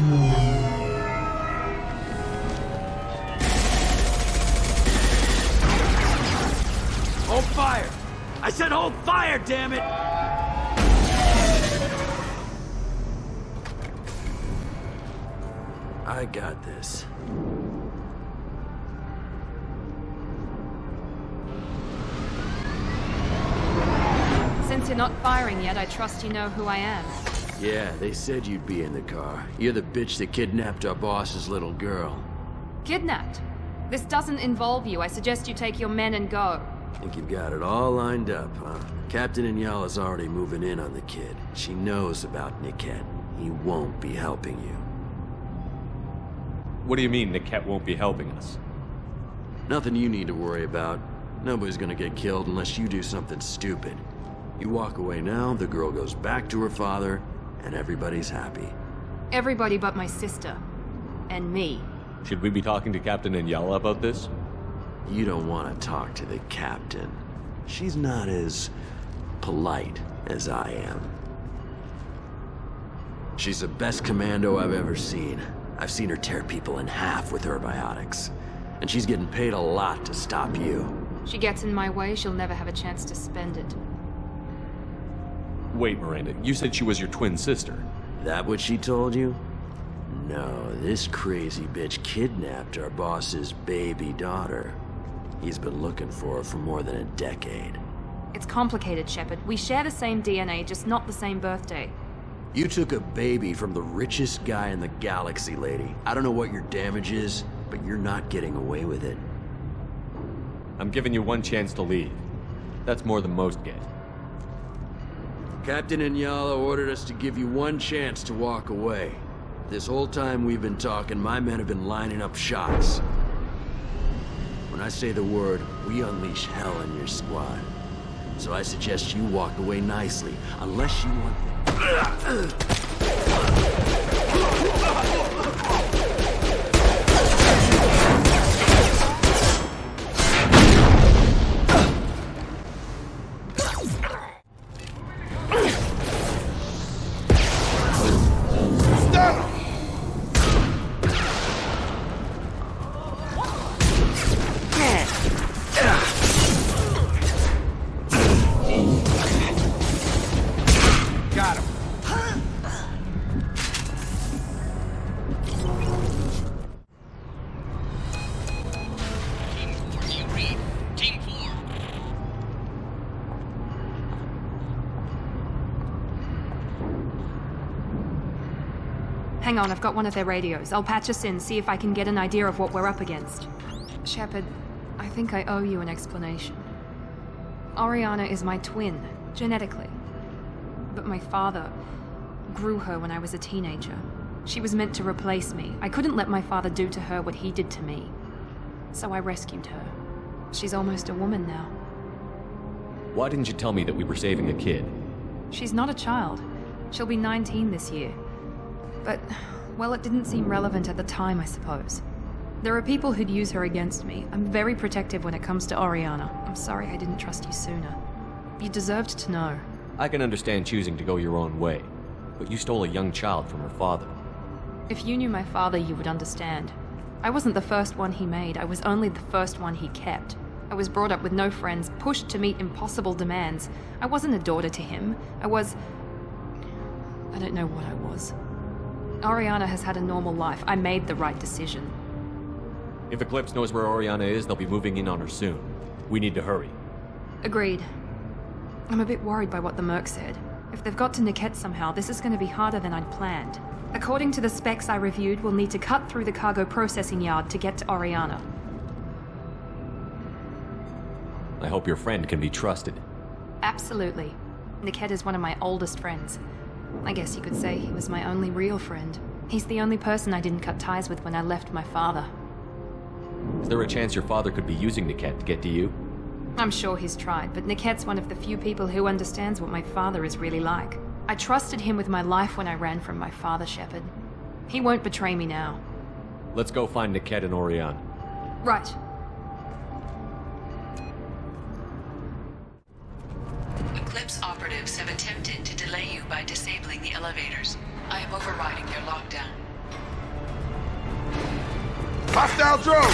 Hold fire! I said hold fire, damn it! I got this. Since you're not firing yet, I trust you know who I am. Yeah, they said you'd be in the car. You're the bitch that kidnapped our boss's little girl. Kidnapped? This doesn't involve you. I suggest you take your men and go. Think you've got it all lined up, huh? Captain Inyala's already moving in on the kid. She knows about Nickette. He won't be helping you. What do you mean Nickette won't be helping us? Nothing you need to worry about. Nobody's gonna get killed unless you do something stupid. You walk away now, the girl goes back to her father, and everybody's happy. Everybody but my sister. And me. Should we be talking to Captain Inyala about this? You don't want to talk to the captain. She's not as polite as I am. She's the best commando I've ever seen. I've seen her tear people in half with her biotics. And she's getting paid a lot to stop you. She gets in my way, she'll never have a chance to spend it. Wait, Miranda, you said she was your twin sister. That what she told you? No, this crazy bitch kidnapped our boss's baby daughter. He's been looking for her for more than a decade. It's complicated, Shepard. We share the same DNA, just not the same birthday. You took a baby from the richest guy in the galaxy, lady. I don't know what your damage is, but you're not getting away with it. I'm giving you one chance to leave. That's more than most get. Captain Inyala ordered us to give you one chance to walk away. This whole time we've been talking, my men have been lining up shots. When I say the word, we unleash hell in your squad. So I suggest you walk away nicely, unless you want... Hang on, I've got one of their radios. I'll patch us in, see if I can get an idea of what we're up against. Shepard, I think I owe you an explanation. Oriana is my twin, genetically. But my father grew her when I was a teenager. She was meant to replace me. I couldn't let my father do to her what he did to me. So I rescued her. She's almost a woman now. Why didn't you tell me that we were saving a kid? She's not a child. She'll be 19 this year. But, well, it didn't seem relevant at the time, I suppose. There are people who'd use her against me. I'm very protective when it comes to Oriana. I'm sorry I didn't trust you sooner. You deserved to know. I can understand choosing to go your own way, but you stole a young child from her father. If you knew my father, you would understand. I wasn't the first one he made, I was only the first one he kept. I was brought up with no friends, pushed to meet impossible demands. I wasn't a daughter to him. I don't know what I was. Oriana has had a normal life. I made the right decision. If Eclipse knows where Oriana is, they'll be moving in on her soon. We need to hurry. Agreed. I'm a bit worried by what the Merc said. If they've got to Niket somehow, this is going to be harder than I'd planned. According to the specs I reviewed, we'll need to cut through the cargo processing yard to get to Oriana. I hope your friend can be trusted. Absolutely. Niket is one of my oldest friends. I guess you could say he was my only real friend. He's the only person I didn't cut ties with when I left my father. Is there a chance your father could be using Niket to get to you? I'm sure he's tried, but Niket's one of the few people who understands what my father is really like. I trusted him with my life when I ran from my father, Shepard. He won't betray me now. Let's go find Niket and Oriana. Right. Eclipse operatives have attempted to delay you by disabling the elevators. I am overriding their lockdown. Hostile drone!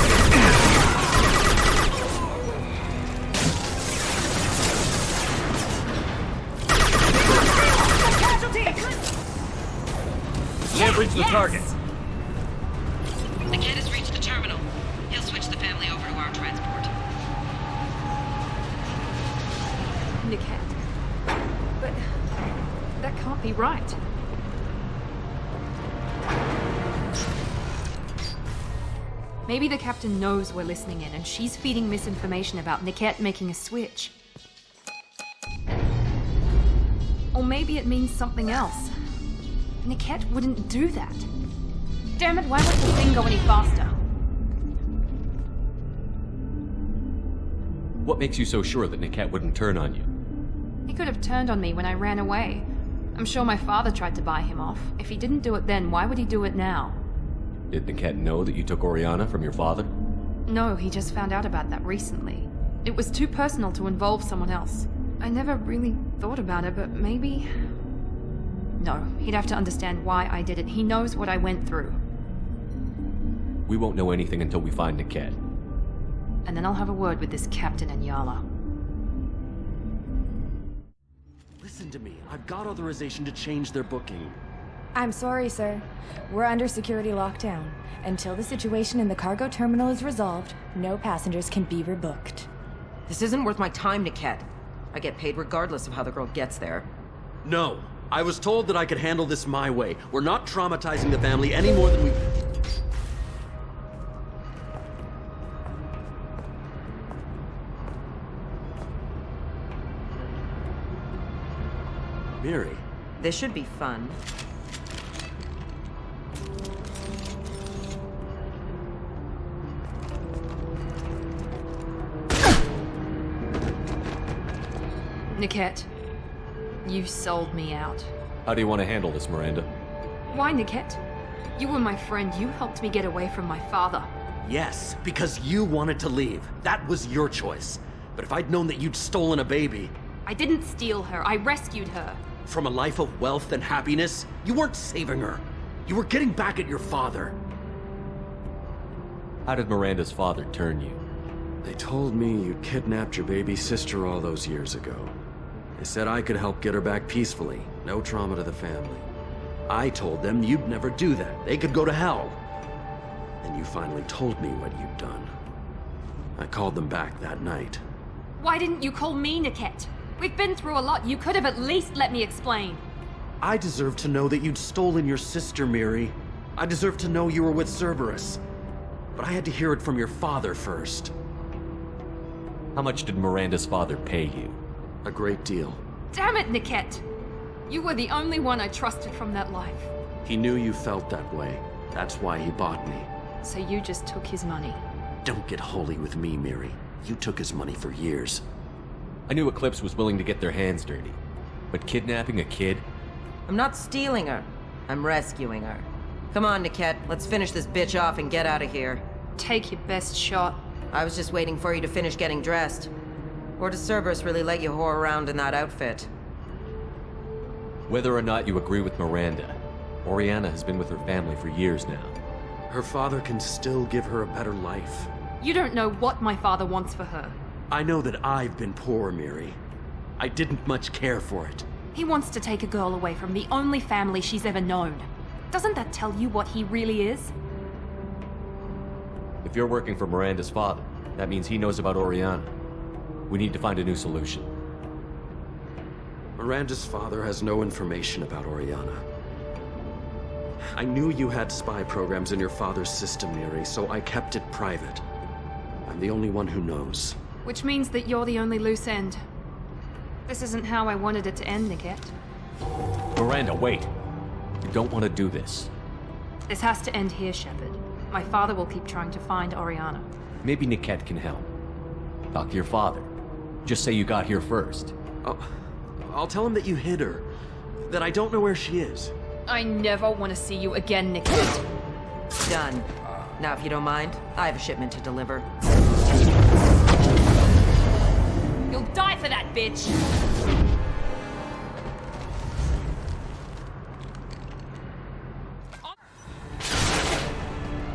Can't reach the target. Niket has reached the terminal. He'll switch the family over to our transport. Niket? But that can't be right. Maybe the captain knows we're listening in and she's feeding misinformation about Niket making a switch. Or maybe it means something else. Niket wouldn't do that. Damn it, why won't the thing go any faster? What makes you so sure that Niket wouldn't turn on you? He could have turned on me when I ran away. I'm sure my father tried to buy him off. If he didn't do it then, why would he do it now? Did Niket know that you took Oriana from your father? No, he just found out about that recently. It was too personal to involve someone else. I never really thought about it, but maybe... No, he'd have to understand why I did it. He knows what I went through. We won't know anything until we find Niket. And then I'll have a word with this captain and Yala. Listen to me. I've got authorization to change their booking. I'm sorry, sir. We're under security lockdown. Until the situation in the cargo terminal is resolved, no passengers can be rebooked. This isn't worth my time, Niket. I get paid regardless of how the girl gets there. No. I was told that I could handle this my way. We're not traumatizing the family any more than we... Miri. This should be fun. Niket, you sold me out. How do you want to handle this, Miranda? Why, Niket? You were my friend. You helped me get away from my father. Yes, because you wanted to leave. That was your choice. But if I'd known that you'd stolen a baby... I didn't steal her. I rescued her. From a life of wealth and happiness, you weren't saving her. You were getting back at your father. How did Miranda's father turn you? They told me you kidnapped your baby sister all those years ago. They said I could help get her back peacefully. No trauma to the family. I told them you'd never do that. They could go to hell. Then you finally told me what you'd done. I called them back that night. Why didn't you call me, Niket? We've been through a lot. You could have at least let me explain. I deserve to know that you'd stolen your sister, Miri. I deserve to know you were with Cerberus. But I had to hear it from your father first. How much did Miranda's father pay you? A great deal. Damn it, Niket! You were the only one I trusted from that life. He knew you felt that way. That's why he bought me. So you just took his money. Don't get holy with me, Miri. You took his money for years. I knew Eclipse was willing to get their hands dirty. But kidnapping a kid? I'm not stealing her. I'm rescuing her. Come on, Niket. Let's finish this bitch off and get out of here. Take your best shot. I was just waiting for you to finish getting dressed. Or does Cerberus really let you whore around in that outfit? Whether or not you agree with Miranda, Oriana has been with her family for years now. Her father can still give her a better life. You don't know what my father wants for her. I know that I've been poor, Miri. I didn't much care for it. He wants to take a girl away from the only family she's ever known. Doesn't that tell you what he really is? If you're working for Miranda's father, that means he knows about Oriana. We need to find a new solution. Miranda's father has no information about Oriana. I knew you had spy programs in your father's system, Miri, so I kept it private. I'm the only one who knows. Which means that you're the only loose end. This isn't how I wanted it to end, Niket. Miranda, wait! You don't want to do this. This has to end here, Shepard. My father will keep trying to find Oriana. Maybe Niket can help. Talk to your father. Just say you got here first. I'll tell him that you hid her. That I don't know where she is. I never want to see you again, Niket. Done. Now, if you don't mind, I have a shipment to deliver. You'll die for that, bitch!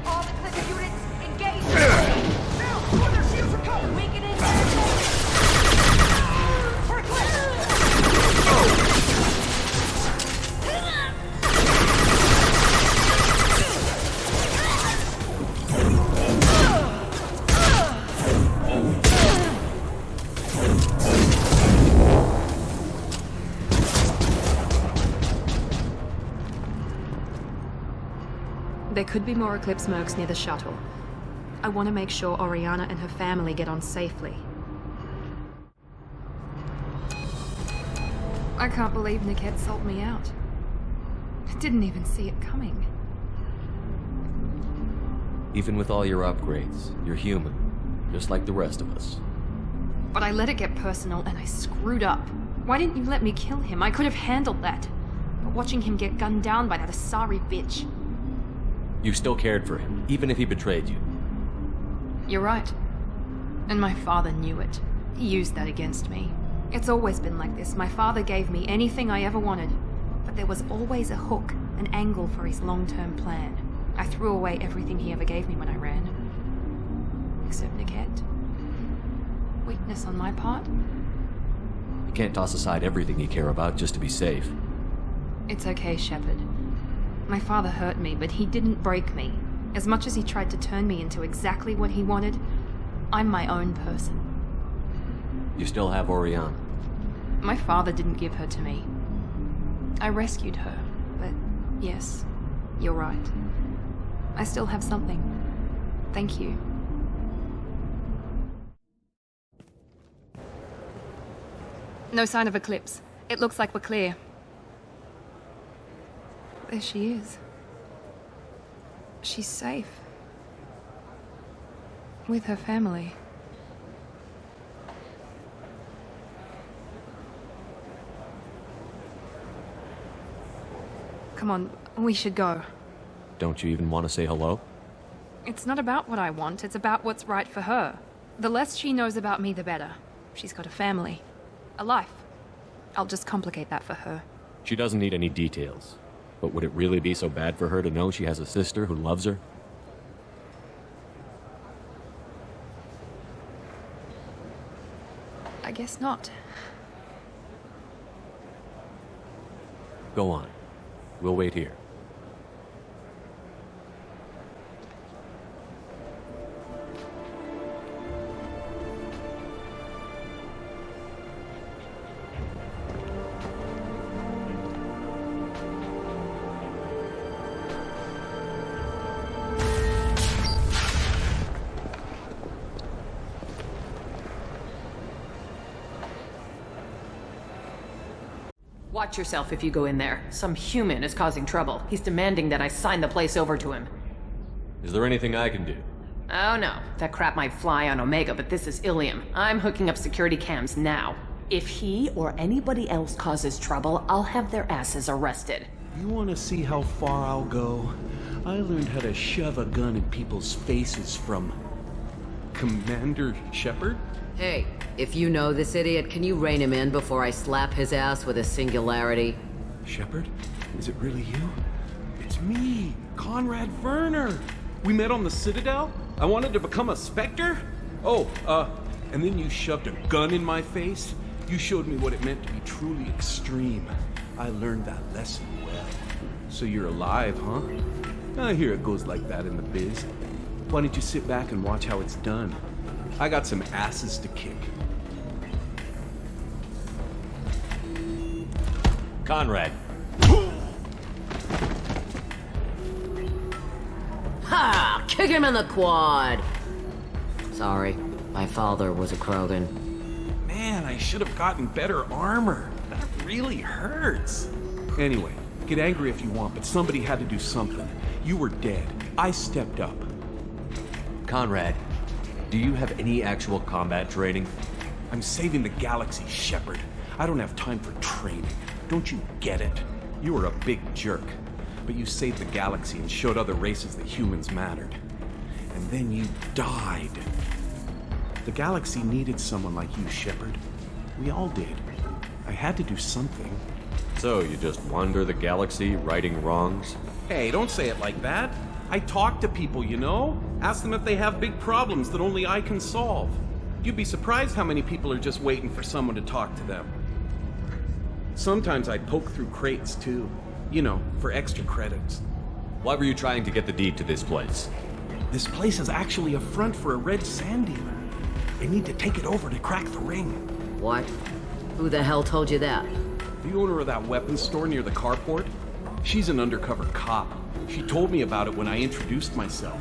All the clicker units, engage! Now, put their shields for cover! Weaken it! For a click! There could be more Eclipse mercs near the shuttle. I want to make sure Oriana and her family get on safely. I can't believe Niket sold me out. I didn't even see it coming. Even with all your upgrades, you're human, just like the rest of us. But I let it get personal and I screwed up. Why didn't you let me kill him? I could have handled that. But watching him get gunned down by that Asari bitch. You still cared for him, even if he betrayed you. You're right. And my father knew it. He used that against me. It's always been like this. My father gave me anything I ever wanted. But there was always a hook, an angle for his long-term plan. I threw away everything he ever gave me when I ran. Except Niket. Weakness on my part? You can't toss aside everything you care about just to be safe. It's okay, Shepard. My father hurt me, but he didn't break me. As much as he tried to turn me into exactly what he wanted, I'm my own person. You still have Oriana. My father didn't give her to me. I rescued her, but yes, you're right. I still have something. Thank you. No sign of Eclipse. It looks like we're clear. There she is. She's safe. With her family. Come on, we should go. Don't you even want to say hello? It's not about what I want, it's about what's right for her. The less she knows about me, the better. She's got a family. A life. I'll just complicate that for her. She doesn't need any details. But would it really be so bad for her to know she has a sister who loves her? I guess not. Go on. We'll wait here. Watch yourself if you go in there. Some human is causing trouble. He's demanding that I sign the place over to him. Is there anything I can do? Oh no, that crap might fly on Omega, but this is Ilium. I'm hooking up security cams now. If he or anybody else causes trouble, I'll have their asses arrested. You want to see how far I'll go? I learned how to shove a gun in people's faces from Commander Shepard? Hey, if you know this idiot, can you rein him in before I slap his ass with a singularity? Shepard? Is it really you? It's me, Conrad Werner. We met on the Citadel? I wanted to become a Spectre? Oh, and then you shoved a gun in my face? You showed me what it meant to be truly extreme. I learned that lesson well. So you're alive, huh? I hear it goes like that in the biz. Why don't you sit back and watch how it's done? I got some asses to kick. Conrad. Ha! Kick him in the quad! Sorry, my father was a Krogan. Man, I should have gotten better armor. That really hurts. Anyway, get angry if you want, but somebody had to do something. You were dead. I stepped up. Conrad, do you have any actual combat training? I'm saving the galaxy, Shepard. I don't have time for training. Don't you get it? You were a big jerk, but you saved the galaxy and showed other races that humans mattered. And then you died. The galaxy needed someone like you, Shepard. We all did. I had to do something. So, you just wander the galaxy, righting wrongs? Hey, don't say it like that. I talk to people, you know? Ask them if they have big problems that only I can solve. You'd be surprised how many people are just waiting for someone to talk to them. Sometimes I poke through crates, too. You know, for extra credits. Why were you trying to get the deed to this place? This place is actually a front for a red sand dealer. They need to take it over to crack the ring. What? Who the hell told you that? The owner of that weapons store near the carport. She's an undercover cop. She told me about it when I introduced myself.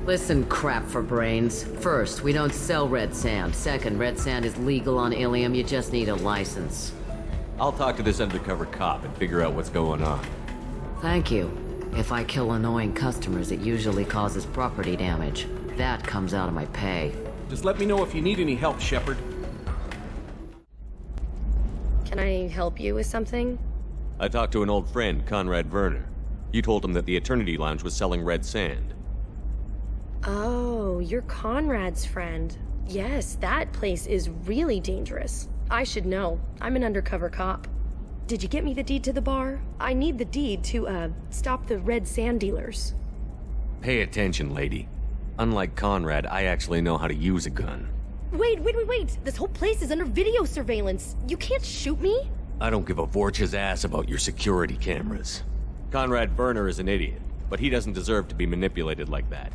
Listen, crap for brains. First, we don't sell red sand. Second, red sand is legal on Ilium. You just need a license. I'll talk to this undercover cop and figure out what's going on. Thank you. If I kill annoying customers, it usually causes property damage. That comes out of my pay. Just let me know if you need any help, Shepard. Can I help you with something? I talked to an old friend, Conrad Werner. You told him that the Eternity Lounge was selling red sand. Oh, you're Conrad's friend. Yes, that place is really dangerous. I should know. I'm an undercover cop. Did you get me the deed to the bar? I need the deed to, stop the red sand dealers. Pay attention, lady. Unlike Conrad, I actually know how to use a gun. Wait! This whole place is under video surveillance. You can't shoot me? I don't give a Vorch's ass about your security cameras. Conrad Werner is an idiot, but he doesn't deserve to be manipulated like that.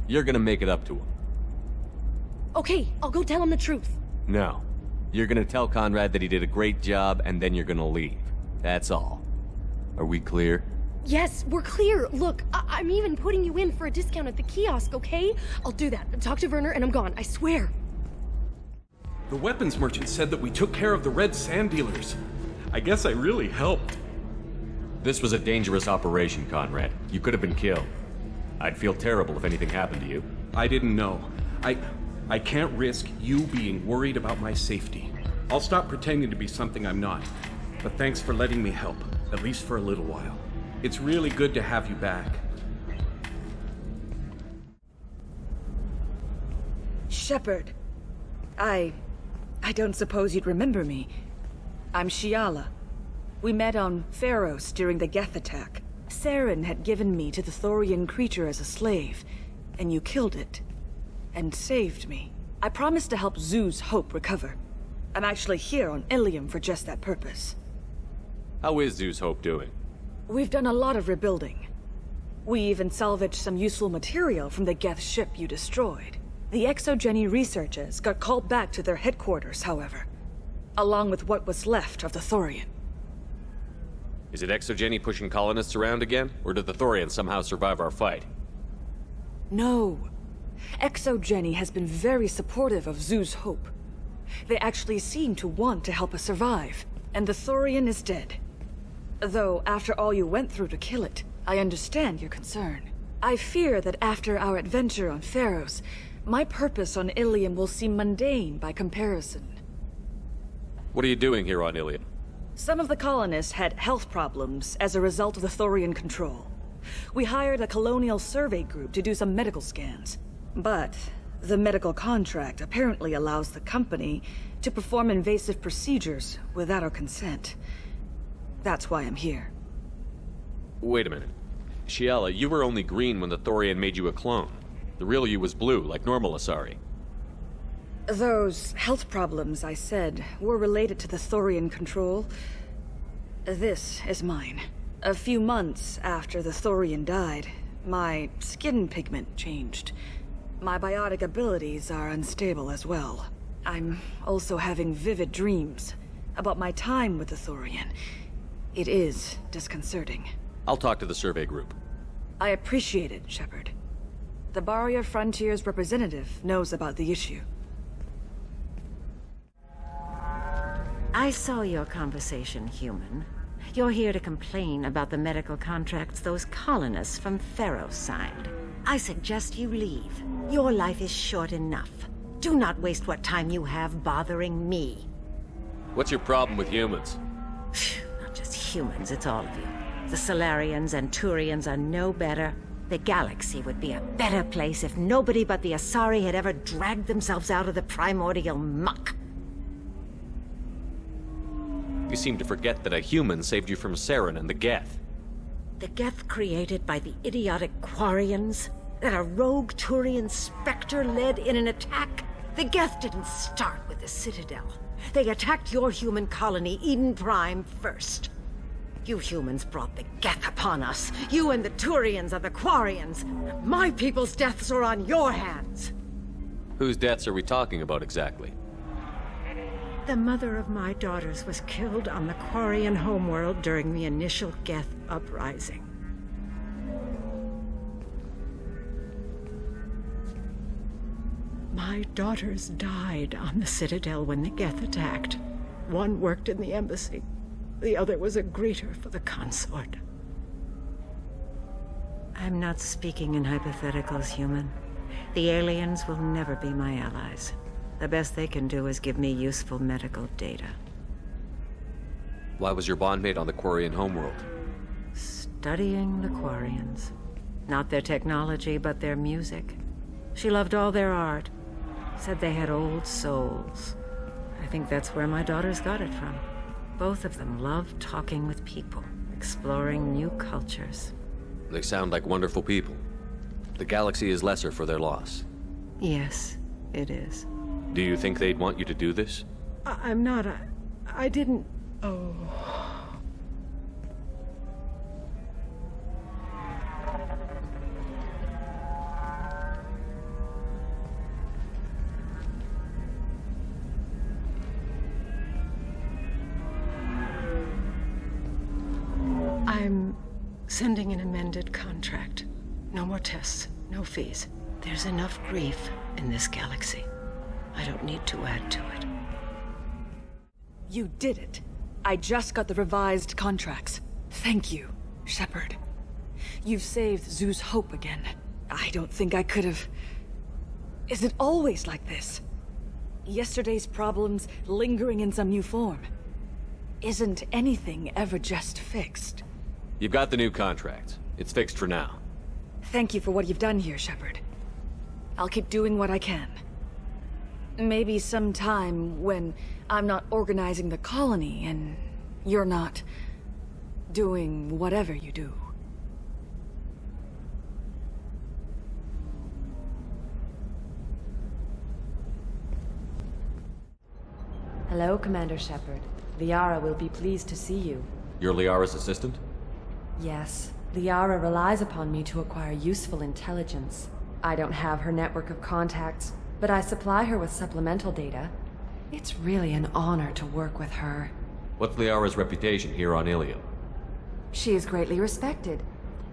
You're gonna make it up to him. Okay, I'll go tell him the truth. No. You're gonna tell Conrad that he did a great job, and then you're gonna leave. That's all. Are we clear? Yes, we're clear. Look, I'm even putting you in for a discount at the kiosk, okay? I'll do that. Talk to Werner and I'm gone, I swear. The weapons merchant said that we took care of the red sand dealers. I guess I really helped. This was a dangerous operation, Conrad. You could have been killed. I'd feel terrible if anything happened to you. I didn't know. I can't risk you being worried about my safety. I'll stop pretending to be something I'm not. But thanks for letting me help, at least for a little while. It's really good to have you back. Shepard. I don't suppose you'd remember me. I'm Shiala. We met on Pharos during the Geth attack. Saren had given me to the Thorian creature as a slave, and you killed it. And saved me. I promised to help Zoo's Hope recover. I'm actually here on Ilium for just that purpose. How is Zoo's Hope doing? We've done a lot of rebuilding. We even salvaged some useful material from the Geth ship you destroyed. The Exogeny researchers got called back to their headquarters, however, along with what was left of the Thorian. Is it Exogeny pushing colonists around again, or did the Thorians somehow survive our fight? No. Exogeny has been very supportive of Zoo's Hope. They actually seem to want to help us survive, and the Thorian is dead. Though, after all you went through to kill it, I understand your concern. I fear that after our adventure on Pharos, my purpose on Ilium will seem mundane by comparison. What are you doing here on Ilium? Some of the colonists had health problems as a result of the Thorian control. We hired a colonial survey group to do some medical scans. But the medical contract apparently allows the company to perform invasive procedures without our consent. That's why I'm here. Wait a minute. Shiala, you were only green when the Thorian made you a clone. The real you was blue, like normal Asari. Those health problems I said were related to the Thorian control. This is mine. A few months after the Thorian died, my skin pigment changed. My biotic abilities are unstable as well. I'm also having vivid dreams about my time with the Thorian. It is disconcerting. I'll talk to the survey group. I appreciate it, Shepard. The Barrier Frontier's representative knows about the issue. I saw your conversation, human. You're here to complain about the medical contracts those colonists from Theros signed. I suggest you leave. Your life is short enough. Do not waste what time you have bothering me. What's your problem with humans? Not just humans, it's all of you. The Solarians and Turians are no better. The galaxy would be a better place if nobody but the Asari had ever dragged themselves out of the primordial muck. You seem to forget that a human saved you from Saren and the Geth. The Geth created by the idiotic Quarians? That a rogue Turian Spectre led in an attack? The Geth didn't start with the Citadel. They attacked your human colony, Eden Prime, first. You humans brought the Geth upon us. You and the Turians are the Quarians. My people's deaths are on your hands. Whose deaths are we talking about exactly? The mother of my daughters was killed on the Quarian homeworld during the initial Geth uprising. My daughters died on the Citadel when the Geth attacked. One worked in the embassy. The other was a greeter for the consort. I'm not speaking in hypotheticals, human. The aliens will never be my allies. The best they can do is give me useful medical data. Why was your bondmate on the Quarian homeworld? Studying the Quarians. Not their technology, but their music. She loved all their art. Said they had old souls. I think that's where my daughters got it from. Both of them loved talking with people, exploring new cultures. They sound like wonderful people. The galaxy is lesser for their loss. Yes, it is. Do you think they'd want you to do this? I'm not. I didn't. Oh. I'm sending an amended contract. No more tests, no fees. There's enough grief in this galaxy. I don't need to add to it. You did it. I just got the revised contracts. Thank you, Shepard. You've saved Zoo's hope again. I don't think I could have... Is it always like this? Yesterday's problems lingering in some new form. Isn't anything ever just fixed? You've got the new contract. It's fixed for now. Thank you for what you've done here, Shepard. I'll keep doing what I can. Maybe sometime when I'm not organizing the colony and you're not doing whatever you do. Hello, Commander Shepard. Liara will be pleased to see you. You're Liara's assistant? Yes. Liara relies upon me to acquire useful intelligence. I don't have her network of contacts, but I supply her with supplemental data. It's really an honor to work with her. What's Liara's reputation here on Ilium? She is greatly respected.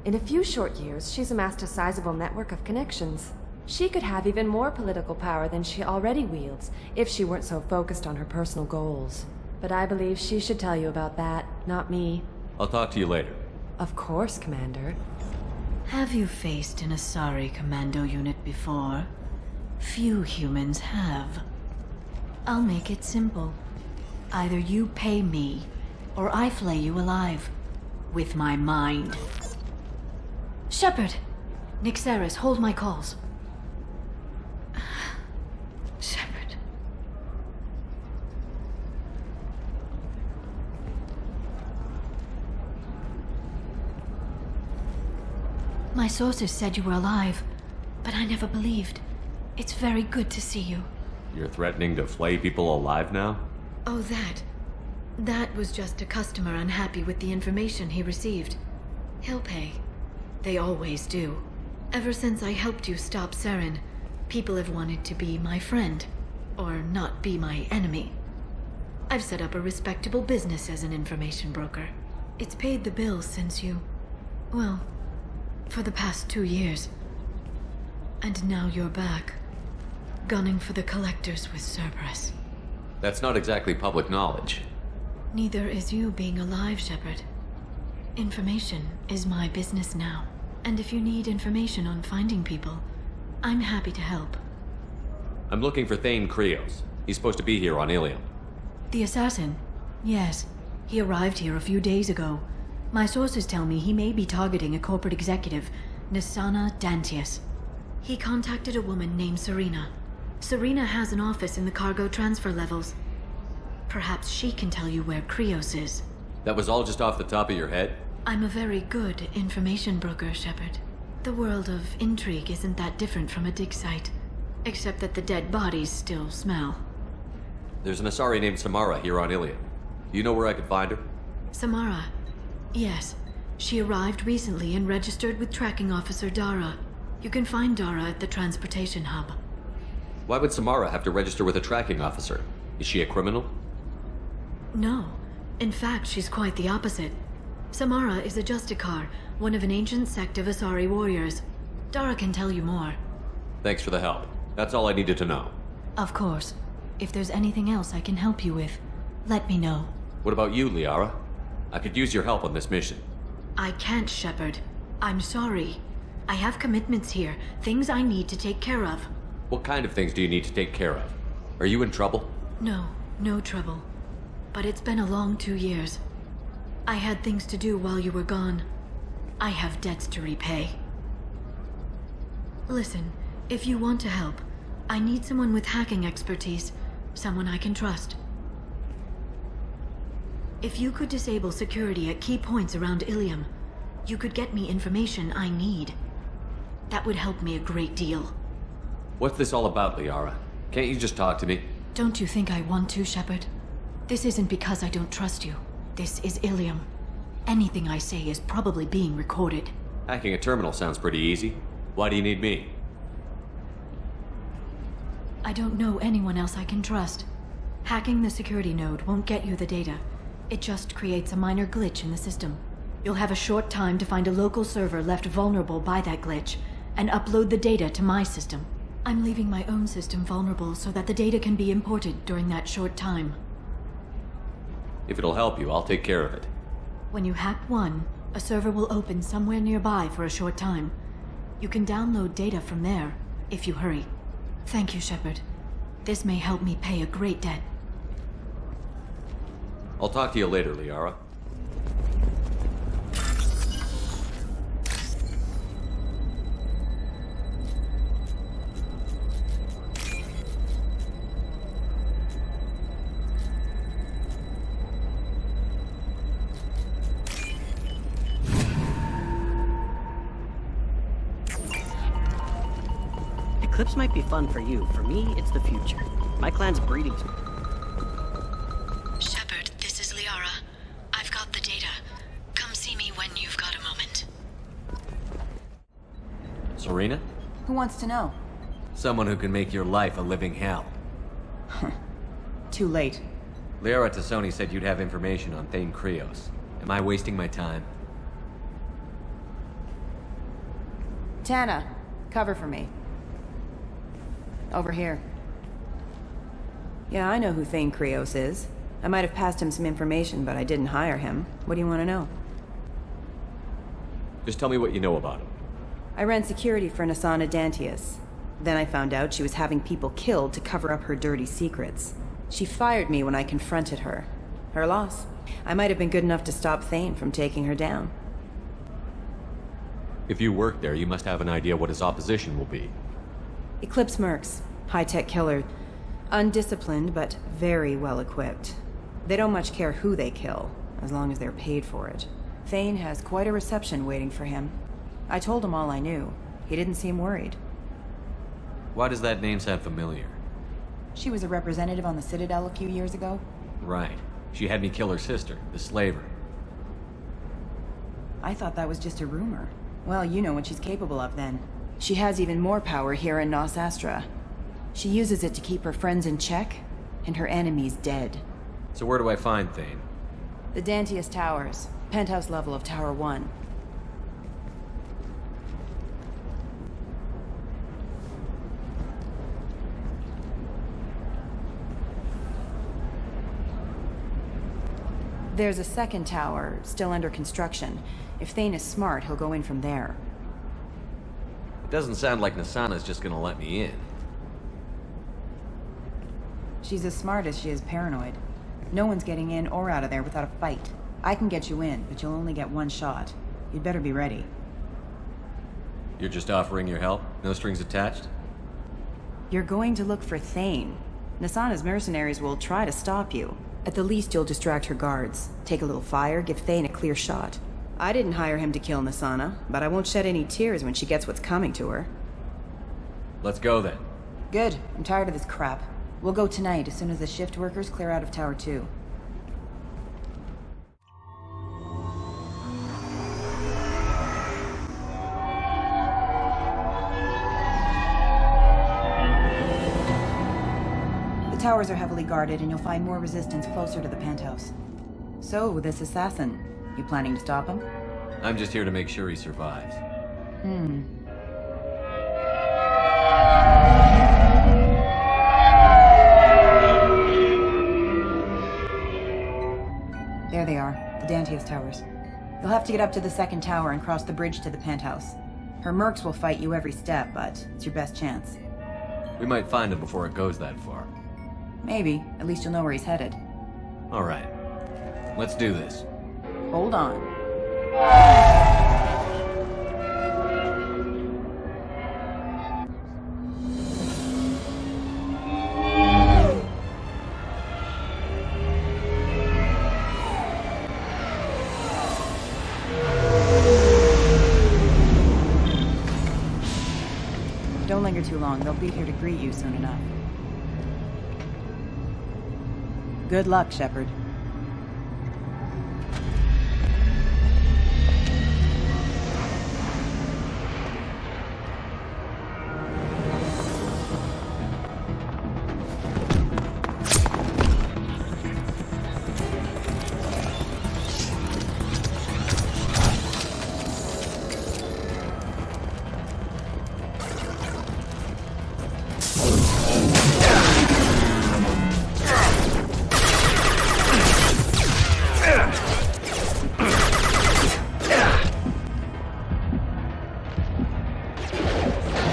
In a few short years, she's amassed a sizable network of connections. She could have even more political power than she already wields, if she weren't so focused on her personal goals. But I believe she should tell you about that, not me. I'll talk to you later. Of course, Commander. Have you faced an Asari commando unit before? Few humans have. I'll make it simple. Either you pay me, or I flay you alive. With my mind. Shepard! Nixeris, hold my calls. Shepard. My sources said you were alive, but I never believed. It's very good to see you. You're threatening to flay people alive now? Oh, that. That was just a customer unhappy with the information he received. He'll pay. They always do. Ever since I helped you stop Saren, people have wanted to be my friend, or not be my enemy. I've set up a respectable business as an information broker. It's paid the bills since you... well, for the past 2 years. And now you're back, gunning for the Collectors with Cerberus. That's not exactly public knowledge. Neither is you being alive, Shepard. Information is my business now. And if you need information on finding people, I'm happy to help. I'm looking for Thane Krios. He's supposed to be here on Ilium. The assassin? Yes. He arrived here a few days ago. My sources tell me he may be targeting a corporate executive, Nisana Dantius. He contacted a woman named Serena. Serena has an office in the cargo transfer levels. Perhaps she can tell you where Krios is. That was all just off the top of your head? I'm a very good information broker, Shepard. The world of intrigue isn't that different from a dig site, except that the dead bodies still smell. There's an Asari named Samara here on Ilium. Do you know where I could find her? Samara? Yes. She arrived recently and registered with Tracking Officer Dara. You can find Dara at the transportation hub. Why would Samara have to register with a tracking officer? Is she a criminal? No. In fact, she's quite the opposite. Samara is a Justicar, one of an ancient sect of Asari warriors. Dara can tell you more. Thanks for the help. That's all I needed to know. Of course. If there's anything else I can help you with, let me know. What about you, Liara? I could use your help on this mission. I can't, Shepard. I'm sorry. I have commitments here, things I need to take care of. What kind of things do you need to take care of? Are you in trouble? No, no trouble. But it's been a long 2 years. I had things to do while you were gone. I have debts to repay. Listen, if you want to help, I need someone with hacking expertise, someone I can trust. If you could disable security at key points around Ilium, you could get me information I need. That would help me a great deal. What's this all about, Liara? Can't you just talk to me? Don't you think I want to, Shepard? This isn't because I don't trust you. This is Ilium. Anything I say is probably being recorded. Hacking a terminal sounds pretty easy. Why do you need me? I don't know anyone else I can trust. Hacking the security node won't get you the data. It just creates a minor glitch in the system. You'll have a short time to find a local server left vulnerable by that glitch, and upload the data to my system. I'm leaving my own system vulnerable so that the data can be imported during that short time. If it'll help you, I'll take care of it. When you hack one, a server will open somewhere nearby for a short time. You can download data from there, if you hurry. Thank you, Shepard. This may help me pay a great debt. I'll talk to you later, Liara. Eclipse might be fun for you. For me, it's the future. My clan's breeding. Shepard, this is Liara. I've got the data. Come see me when you've got a moment. Serena? Who wants to know? Someone who can make your life a living hell. Too late. Liara Tassoni said you'd have information on Thane Krios. Am I wasting my time? Tana, cover for me. Over here. Yeah, I know who Thane Krios is. I might have passed him some information, but I didn't hire him. What do you want to know? Just tell me what you know about him. I ran security for Nisana Dantius. Then I found out she was having people killed to cover up her dirty secrets. She fired me when I confronted her. Her loss. I might have been good enough to stop Thane from taking her down. If you work there, you must have an idea what his opposition will be. Eclipse mercs. High-tech killer. Undisciplined, but very well-equipped. They don't much care who they kill, as long as they're paid for it. Thane has quite a reception waiting for him. I told him all I knew. He didn't seem worried. Why does that name sound familiar? She was a representative on the Citadel a few years ago. Right. She had me kill her sister, the slaver. I thought that was just a rumor. Well, you know what she's capable of then. She has even more power here in Nos Astra. She uses it to keep her friends in check, and her enemies dead. So where do I find Thane? The Dantius Towers. Penthouse level of Tower 1. There's a second tower, still under construction. If Thane is smart, he'll go in from there. It doesn't sound like Nasana's just gonna let me in. She's as smart as she is paranoid. No one's getting in or out of there without a fight. I can get you in, but you'll only get one shot. You'd better be ready. You're just offering your help? No strings attached? You're going to look for Thane. Nasana's mercenaries will try to stop you. At the least, you'll distract her guards. Take a little fire, give Thane a clear shot. I didn't hire him to kill Nasana, but I won't shed any tears when she gets what's coming to her. Let's go then. Good. I'm tired of this crap. We'll go tonight, as soon as the shift workers clear out of Tower 2. The towers are heavily guarded, and you'll find more resistance closer to the penthouse. So, this assassin, you planning to stop him? I'm just here to make sure he survives. There they are, the Dantius Towers. You'll have to get up to the second tower and cross the bridge to the penthouse. Her mercs will fight you every step, but it's your best chance. We might find him before it goes that far. Maybe. At least you'll know where he's headed. All right. Let's do this. Hold on. Don't linger too long. They'll be here to greet you soon enough. Good luck, Shepard.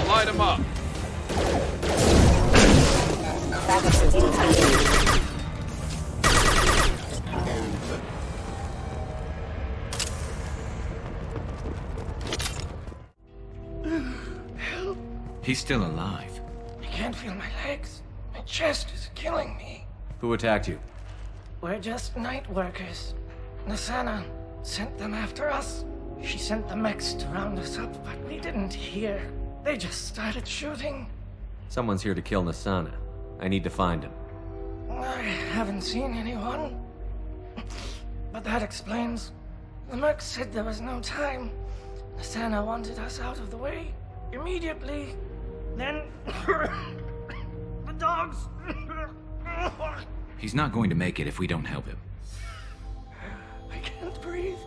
Light him up. Help. He's still alive. I can't feel my legs. My chest is killing me. Who attacked you? We're just night workers. Nasana sent them after us. She sent the mechs to round us up, but we didn't hear. They just started shooting. Someone's here to kill Nasana. I need to find him. I haven't seen anyone. But that explains. The merc said there was no time. Nasana wanted us out of the way immediately. Then the dogs. He's not going to make it if we don't help him. I can't breathe.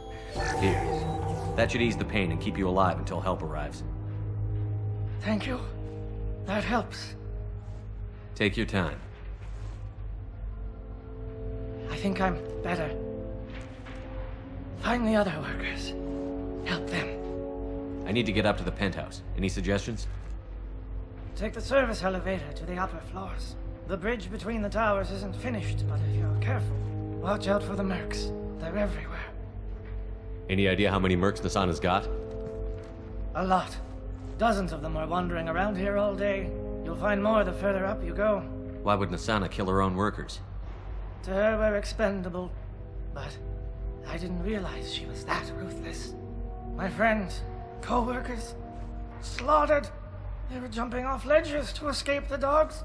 Here. That should ease the pain and keep you alive until help arrives. Thank you. That helps. Take your time. I think I'm better. Find the other workers. Help them. I need to get up to the penthouse. Any suggestions? Take the service elevator to the upper floors. The bridge between the towers isn't finished, but if you're careful, watch out for the mercs. They're everywhere. Any idea how many mercs Nasana's got? A lot. Dozens of them are wandering around here all day. You'll find more the further up you go. Why would Nasana kill her own workers? To her, we're expendable. But I didn't realize she was that ruthless. My friends, co-workers, slaughtered. They were jumping off ledges to escape the dogs.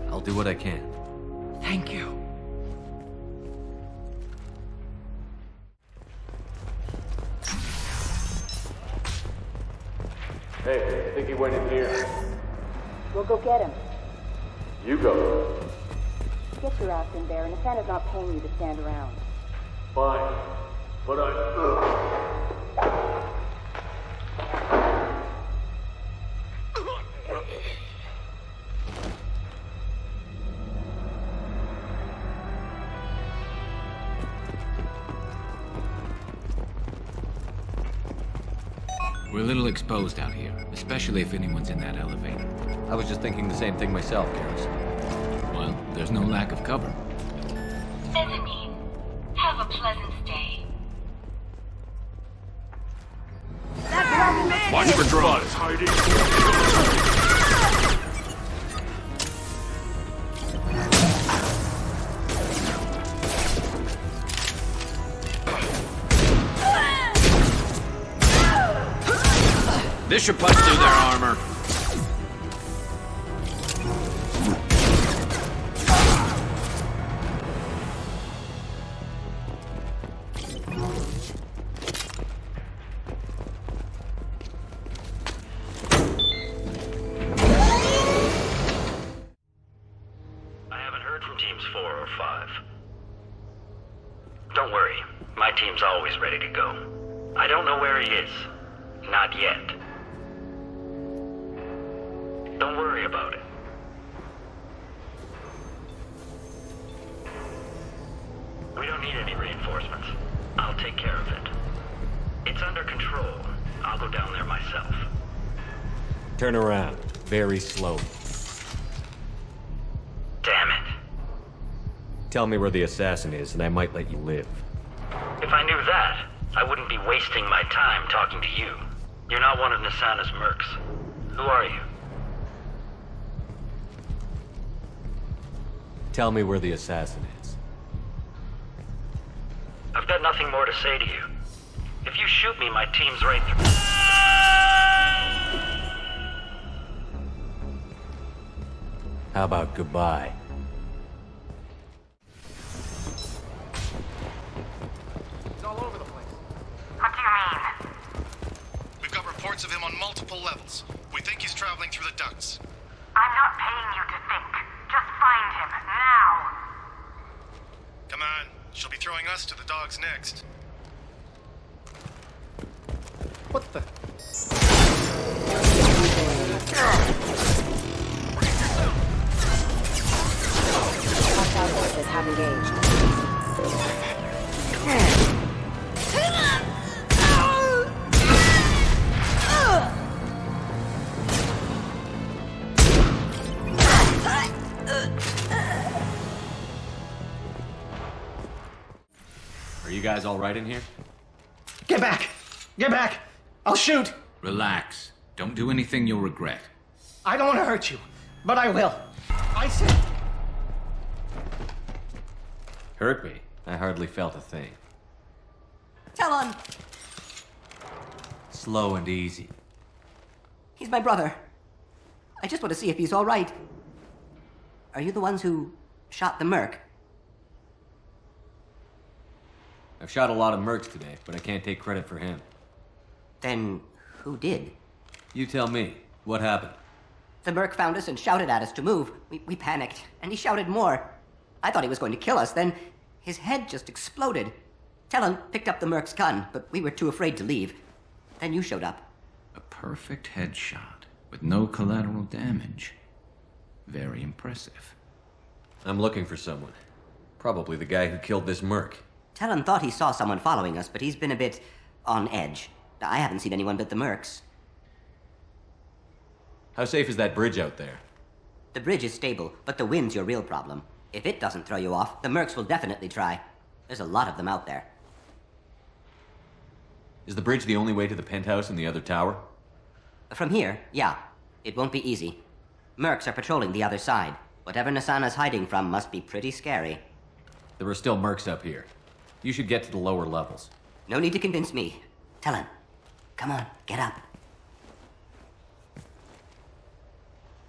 I'll do what I can. Thank you. Hey, I think he went in here. We'll go get him. You go. Get your ass in there, and Eterna's not paying you to stand around. Fine. But We're a little exposed out here, especially if anyone's in that elevator. I was just thinking the same thing myself, Garrus. Well, there's no lack of cover. Mezzanine, have a pleasant stay. watch for drones. This should punch through their armor. I haven't heard from teams 4 or 5. Don't worry, my team's always ready to go. I don't know where he is. Not yet. Don't worry about it. We don't need any reinforcements. I'll take care of it. It's under control. I'll go down there myself. Turn around. Very slowly. Damn it. Tell me where the assassin is, and I might let you live. If I knew that, I wouldn't be wasting my time talking to you. You're not one of Nasana's mercs. Who are you? Tell me where the assassin is. I've got nothing more to say to you. If you shoot me, my team's right through. How about goodbye? He's all over the place. What do you mean? We've got reports of him on multiple levels. We think he's traveling through the ducts. I'm not paying you to think. Just find him, now! Come on. She'll be throwing us to the dogs next. What the? Hostile forces have engaged. Are you guys all right in here? Get back! Get back! I'll shoot! Relax. Don't do anything you'll regret. I don't want to hurt you, but I will. I said... Hurt me? I hardly felt a thing. Talon! Slow and easy. He's my brother. I just want to see if he's all right. Are you the ones who shot the merc? I've shot a lot of mercs today, but I can't take credit for him. Then who did? You tell me. What happened? The merc found us and shouted at us to move. We panicked, and he shouted more. I thought he was going to kill us, then his head just exploded. Talon picked up the merc's gun, but we were too afraid to leave. Then you showed up. A perfect headshot with no collateral damage. Very impressive. I'm looking for someone. Probably the guy who killed this merc. Talon thought he saw someone following us, but he's been a bit on edge. I haven't seen anyone but the mercs. How safe is that bridge out there? The bridge is stable, but the wind's your real problem. If it doesn't throw you off, the mercs will definitely try. There's a lot of them out there. Is the bridge the only way to the penthouse in the other tower? From here, yeah. It won't be easy. Mercs are patrolling the other side. Whatever Nasana's hiding from must be pretty scary. There are still mercs up here. You should get to the lower levels. No need to convince me. Talon, come on, get up.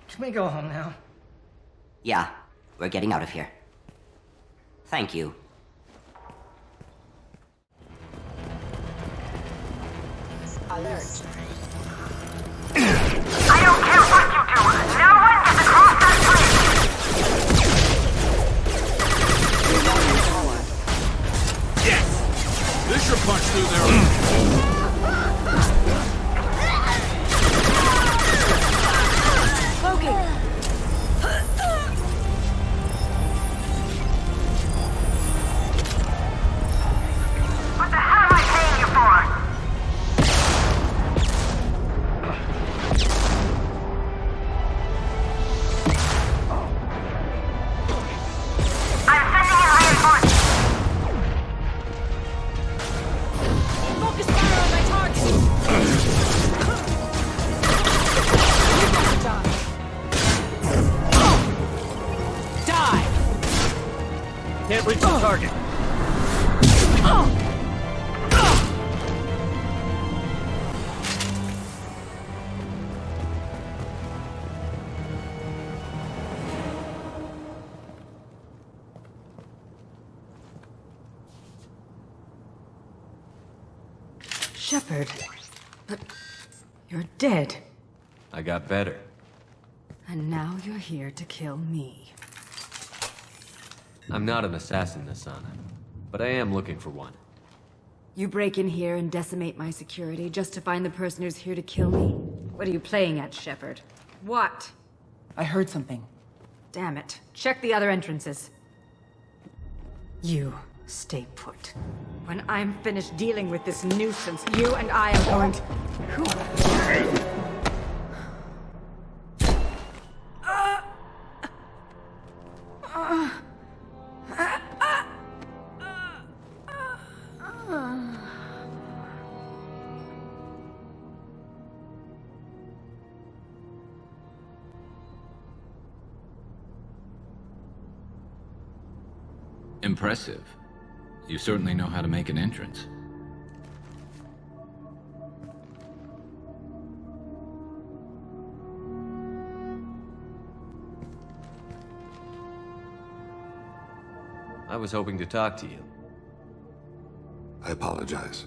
Can we go home now? Yeah, we're getting out of here. Thank you. Alert. I don't care what you do! No one gets across that bridge! Yes! This should punch through their... Smoking! What the hell am I paying you for? I'm sending in reinforcements. Focus fire on my target. Die! Can't reach the target. Shepard. But you're dead. I got better. And now you're here to kill me. I'm not an assassin, Nasana, but I am looking for one. You break in here and decimate my security just to find the person who's here to kill me? What are you playing at, Shepard? What? I heard something. Damn it. Check the other entrances. You stay put. When I'm finished dealing with this nuisance, you and I are going to... Who? Impressive. You certainly know how to make an entrance. I was hoping to talk to you. I apologize,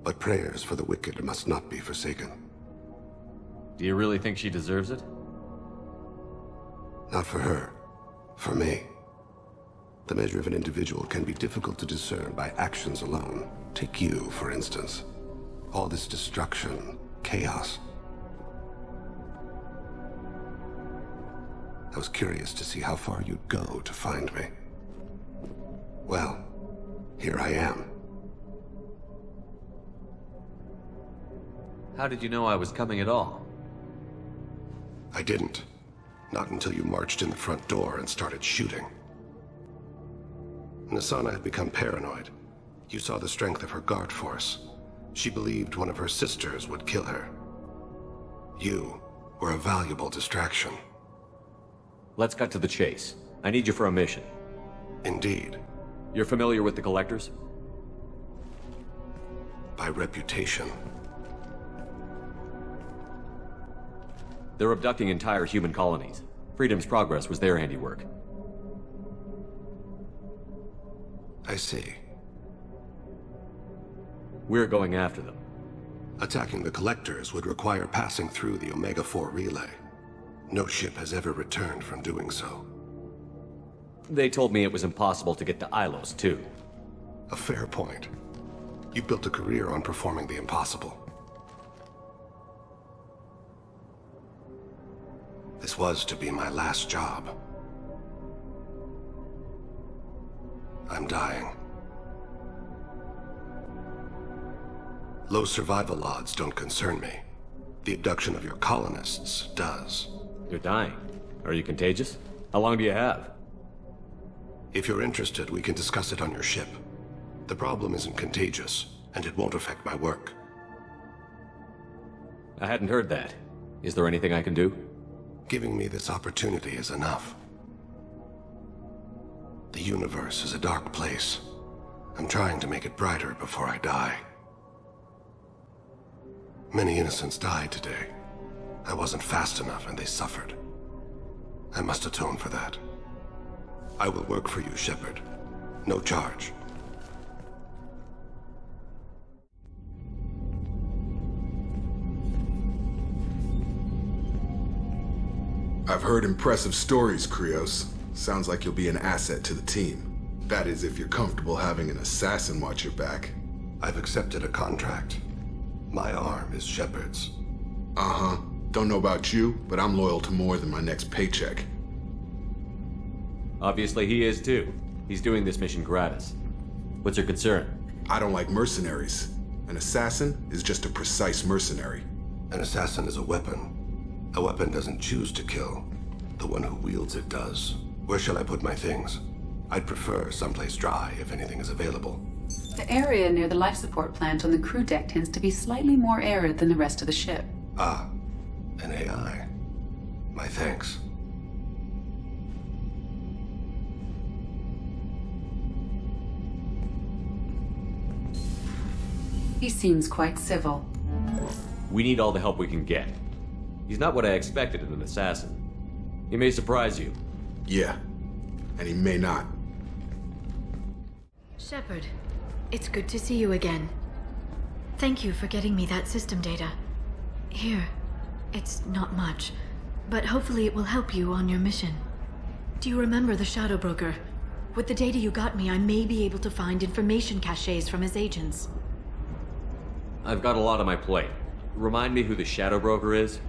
but prayers for the wicked must not be forsaken. Do you really think she deserves it? Not for her. For me. The measure of an individual can be difficult to discern by actions alone. Take you, for instance. All this destruction, chaos. I was curious to see how far you'd go to find me. Well, here I am. How did you know I was coming at all? I didn't. Not until you marched in the front door and started shooting. Nasana had become paranoid. You saw the strength of her guard force. She believed one of her sisters would kill her. You were a valuable distraction. Let's cut to the chase. I need you for a mission. Indeed. You're familiar with the Collectors? By reputation. They're abducting entire human colonies. Freedom's Progress was their handiwork. I see. We're going after them. Attacking the Collectors would require passing through the Omega-4 relay. No ship has ever returned from doing so. They told me it was impossible to get to Ilos, too. A fair point. You built a career on performing the impossible. This was to be my last job. I'm dying. Low survival odds don't concern me. The abduction of your colonists does. You're dying. Are you contagious? How long do you have? If you're interested, we can discuss it on your ship. The problem isn't contagious, and it won't affect my work. I hadn't heard that. Is there anything I can do? Giving me this opportunity is enough. The universe is a dark place. I'm trying to make it brighter before I die. Many innocents died today. I wasn't fast enough and they suffered. I must atone for that. I will work for you, Shepard. No charge. I've heard impressive stories, Krios. Sounds like you'll be an asset to the team. That is, if you're comfortable having an assassin watch your back. I've accepted a contract. My arm is Shepard's. Uh-huh. Don't know about you, but I'm loyal to more than my next paycheck. Obviously he is too. He's doing this mission gratis. What's your concern? I don't like mercenaries. An assassin is just a precise mercenary. An assassin is a weapon. A weapon doesn't choose to kill. The one who wields it does. Where shall I put my things? I'd prefer someplace dry if anything is available. The area near the life support plant on the crew deck tends to be slightly more arid than the rest of the ship. Ah, an AI. My thanks. He seems quite civil. We need all the help we can get. He's not what I expected in an assassin. He may surprise you. Yeah, and he may not. Shepard, it's good to see you again. Thank you for getting me that system data. Here, it's not much, but hopefully it will help you on your mission. Do you remember the Shadow Broker? With the data you got me, I may be able to find information caches from his agents. I've got a lot on my plate. Remind me who the Shadow Broker is?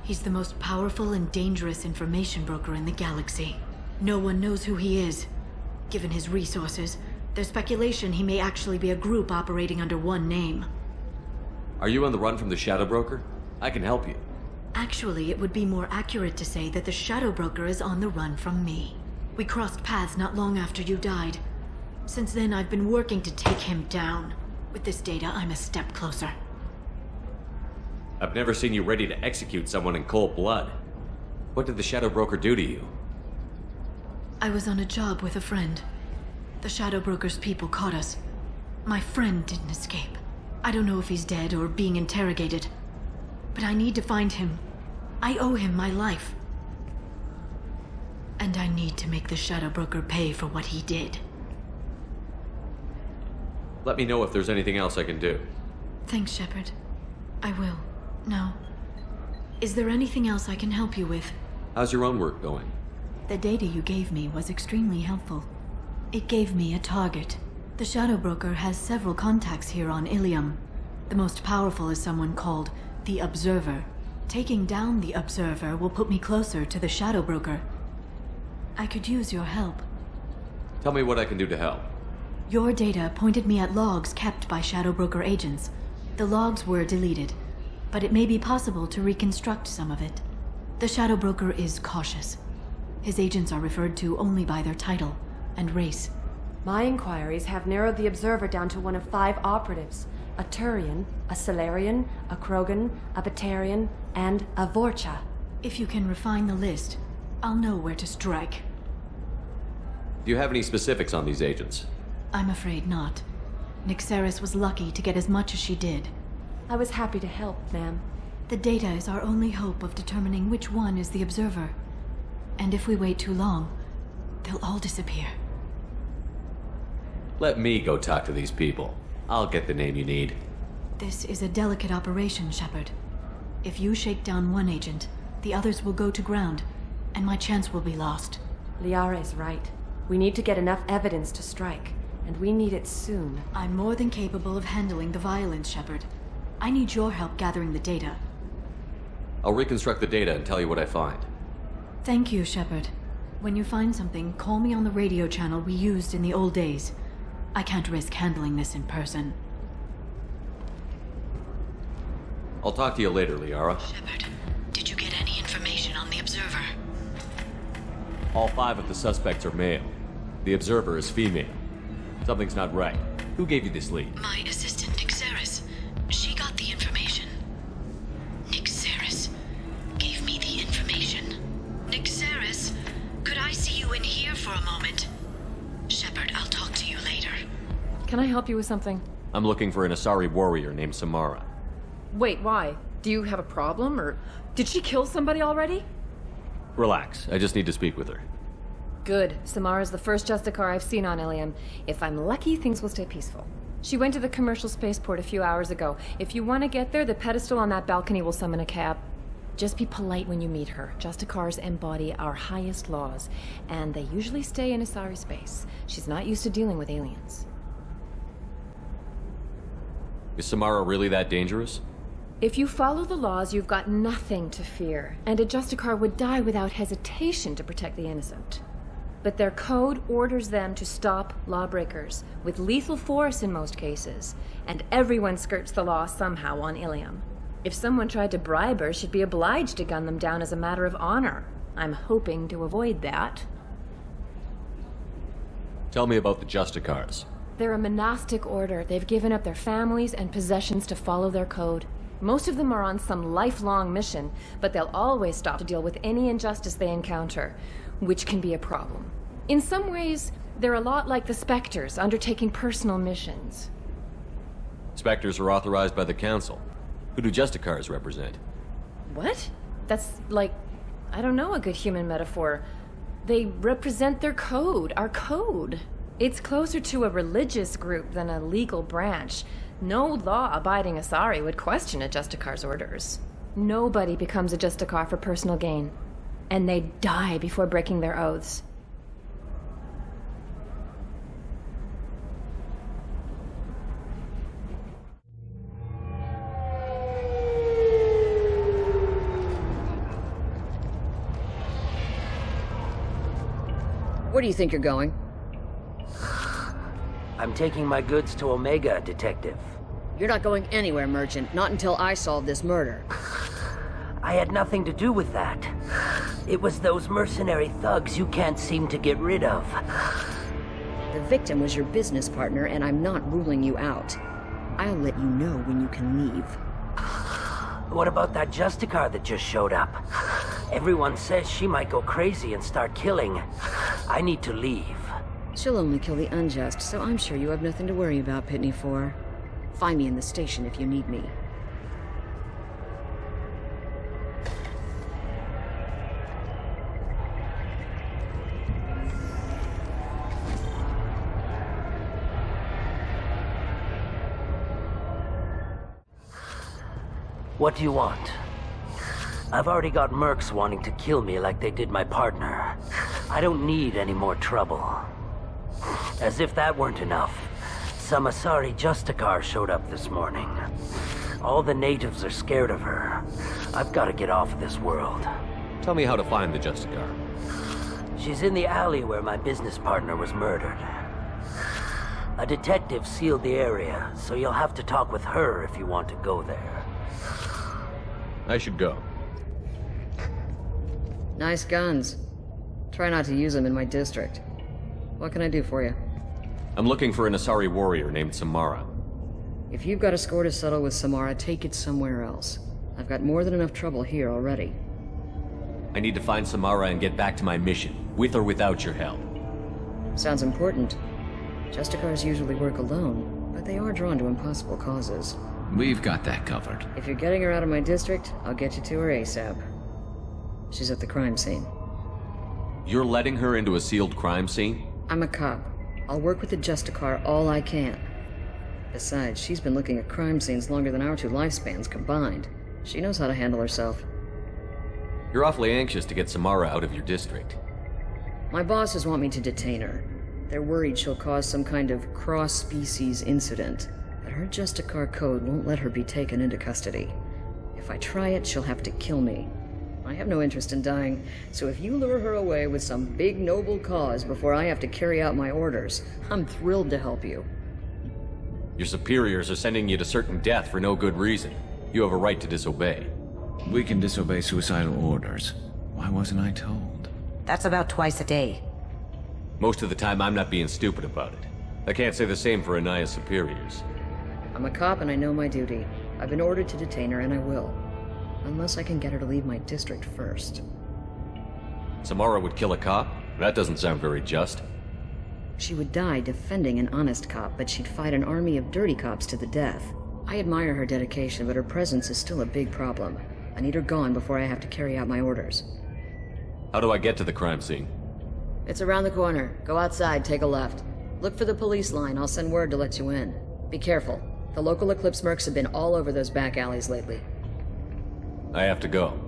He's the most powerful and dangerous information broker in the galaxy. No one knows who he is. Given his resources, there's speculation he may actually be a group operating under one name. Are you on the run from the Shadow Broker? I can help you. Actually, it would be more accurate to say that the Shadow Broker is on the run from me. We crossed paths not long after you died. Since then, I've been working to take him down. With this data, I'm a step closer. I've never seen you ready to execute someone in cold blood. What did the Shadow Broker do to you? I was on a job with a friend. The Shadow Broker's people caught us. My friend didn't escape. I don't know if he's dead or being interrogated. But I need to find him. I owe him my life. And I need to make the Shadow Broker pay for what he did. Let me know if there's anything else I can do. Thanks, Shepard. I will. Now, is there anything else I can help you with? How's your own work going? The data you gave me was extremely helpful. It gave me a target. The Shadow Broker has several contacts here on Ilium. The most powerful is someone called the Observer. Taking down the Observer will put me closer to the Shadow Broker. I could use your help. Tell me what I can do to help. Your data pointed me at logs kept by Shadow Broker agents. The logs were deleted, but it may be possible to reconstruct some of it. The Shadow Broker is cautious. His agents are referred to only by their title and race. My inquiries have narrowed the Observer down to one of 5 operatives. A Turian, a Solarian, a Krogan, a Batarian, and a Vorcha. If you can refine the list, I'll know where to strike. Do you have any specifics on these agents? I'm afraid not. Nyxeris was lucky to get as much as she did. I was happy to help, ma'am. The data is our only hope of determining which one is the Observer. And if we wait too long, they'll all disappear. Let me go talk to these people. I'll get the name you need. This is a delicate operation, Shepard. If you shake down one agent, the others will go to ground, and my chance will be lost. Liara is right. We need to get enough evidence to strike, and we need it soon. I'm more than capable of handling the violence, Shepard. I need your help gathering the data. I'll reconstruct the data and tell you what I find. Thank you, Shepard. When you find something, call me on the radio channel we used in the old days. I can't risk handling this in person. I'll talk to you later, Liara. Shepard, did you get any information on the Observer? All 5 of the suspects are male. The Observer is female. Something's not right. Who gave you this lead? My assistant, Nyxeris. Can I help you with something? I'm looking for an Asari warrior named Samara. Wait, why? Do you have a problem, or did she kill somebody already? Relax, I just need to speak with her. Good. Samara's the first Justicar I've seen on Ilium. If I'm lucky, things will stay peaceful. She went to the commercial spaceport a few hours ago. If you want to get there, the pedestal on that balcony will summon a cab. Just be polite when you meet her. Justicars embody our highest laws, and they usually stay in Asari space. She's not used to dealing with aliens. Is Samara really that dangerous? If you follow the laws, you've got nothing to fear, and a Justicar would die without hesitation to protect the innocent. But their code orders them to stop lawbreakers, with lethal force in most cases, and everyone skirts the law somehow on Ilium. If someone tried to bribe her, she'd be obliged to gun them down as a matter of honor. I'm hoping to avoid that. Tell me about the Justicars. They're a monastic order. They've given up their families and possessions to follow their code. Most of them are on some lifelong mission, but they'll always stop to deal with any injustice they encounter, which can be a problem. In some ways, they're a lot like the Spectres, undertaking personal missions. Spectres are authorized by the Council. Who do Justicars represent? What? That's like, I don't know, a good human metaphor. They represent their code, our code. It's closer to a religious group than a legal branch. No law-abiding Asari would question a Justicar's orders. Nobody becomes a Justicar for personal gain. And they die before breaking their oaths. Where do you think you're going? I'm taking my goods to Omega, Detective. You're not going anywhere, Merchant. Not until I solve this murder. I had nothing to do with that. It was those mercenary thugs you can't seem to get rid of. The victim was your business partner, and I'm not ruling you out. I'll let you know when you can leave. What about that Justicar that just showed up? Everyone says she might go crazy and start killing. I need to leave. She'll only kill the unjust, so I'm sure you have nothing to worry about, Pitney 4. Find me in the station if you need me. What do you want? I've already got mercs wanting to kill me like they did my partner. I don't need any more trouble. As if that weren't enough, some Asari Justicar showed up this morning. All the natives are scared of her. I've got to get off of this world. Tell me how to find the Justicar. She's in the alley where my business partner was murdered. A detective sealed the area, so you'll have to talk with her if you want to go there. I should go. Nice guns. Try not to use them in my district. What can I do for you? I'm looking for an Asari warrior named Samara. If you've got a score to settle with Samara, take it somewhere else. I've got more than enough trouble here already. I need to find Samara and get back to my mission, with or without your help. Sounds important. Justicars usually work alone, but they are drawn to impossible causes. We've got that covered. If you're getting her out of my district, I'll get you to her ASAP. She's at the crime scene. You're letting her into a sealed crime scene? I'm a cop. I'll work with the Justicar all I can. Besides, she's been looking at crime scenes longer than our two lifespans combined. She knows how to handle herself. You're awfully anxious to get Samara out of your district. My bosses want me to detain her. They're worried she'll cause some kind of cross-species incident. But her Justicar code won't let her be taken into custody. If I try it, she'll have to kill me. I have no interest in dying, so if you lure her away with some big noble cause before I have to carry out my orders, I'm thrilled to help you. Your superiors are sending you to certain death for no good reason. You have a right to disobey. We can disobey suicidal orders. Why wasn't I told? That's about twice a day. Most of the time, I'm not being stupid about it. I can't say the same for Anaya's superiors. I'm a cop and I know my duty. I've been ordered to detain her and I will. Unless I can get her to leave my district first. Samara would kill a cop? That doesn't sound very just. She would die defending an honest cop, but she'd fight an army of dirty cops to the death. I admire her dedication, but her presence is still a big problem. I need her gone before I have to carry out my orders. How do I get to the crime scene? It's around the corner. Go outside, take a left. Look for the police line. I'll send word to let you in. Be careful. The local Eclipse mercs have been all over those back alleys lately. I have to go.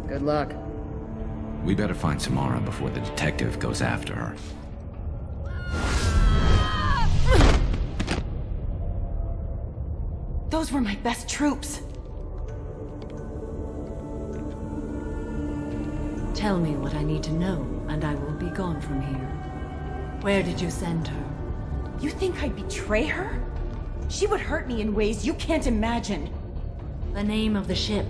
Good luck. We better find Samara before the detective goes after her. Those were my best troops. Tell me what I need to know, and I will be gone from here. Where did you send her? You think I'd betray her? She would hurt me in ways you can't imagine. The name of the ship.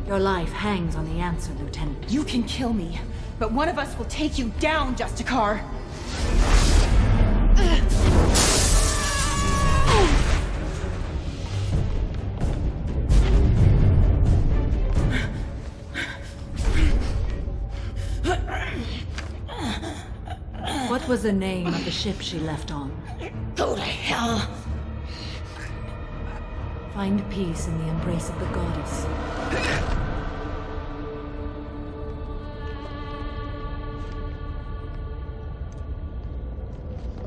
Your life hangs on the answer, Lieutenant. You can kill me, but one of us will take you down, Justicar. What was the name of the ship she left on? Go to hell! Find peace in the embrace of the goddess.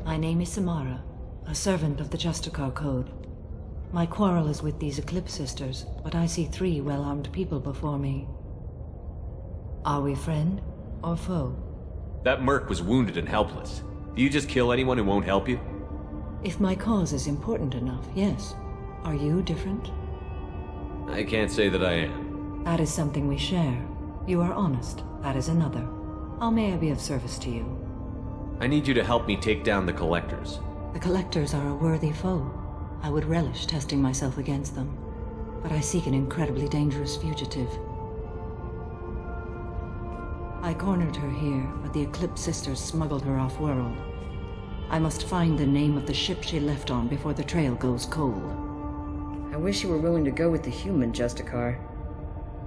My name is Samara, a servant of the Justicar Code. My quarrel is with these Eclipse Sisters, but I see 3 well-armed people before me. Are we friend or foe? That merc was wounded and helpless. Do you just kill anyone who won't help you? If my cause is important enough, yes. Are you different? I can't say that I am. That is something we share. You are honest. That is another. How may I be of service to you? I need you to help me take down the Collectors. The Collectors are a worthy foe. I would relish testing myself against them. But I seek an incredibly dangerous fugitive. I cornered her here, but the Eclipse Sisters smuggled her off-world. I must find the name of the ship she left on before the trail goes cold. I wish you were willing to go with the human, Justicar.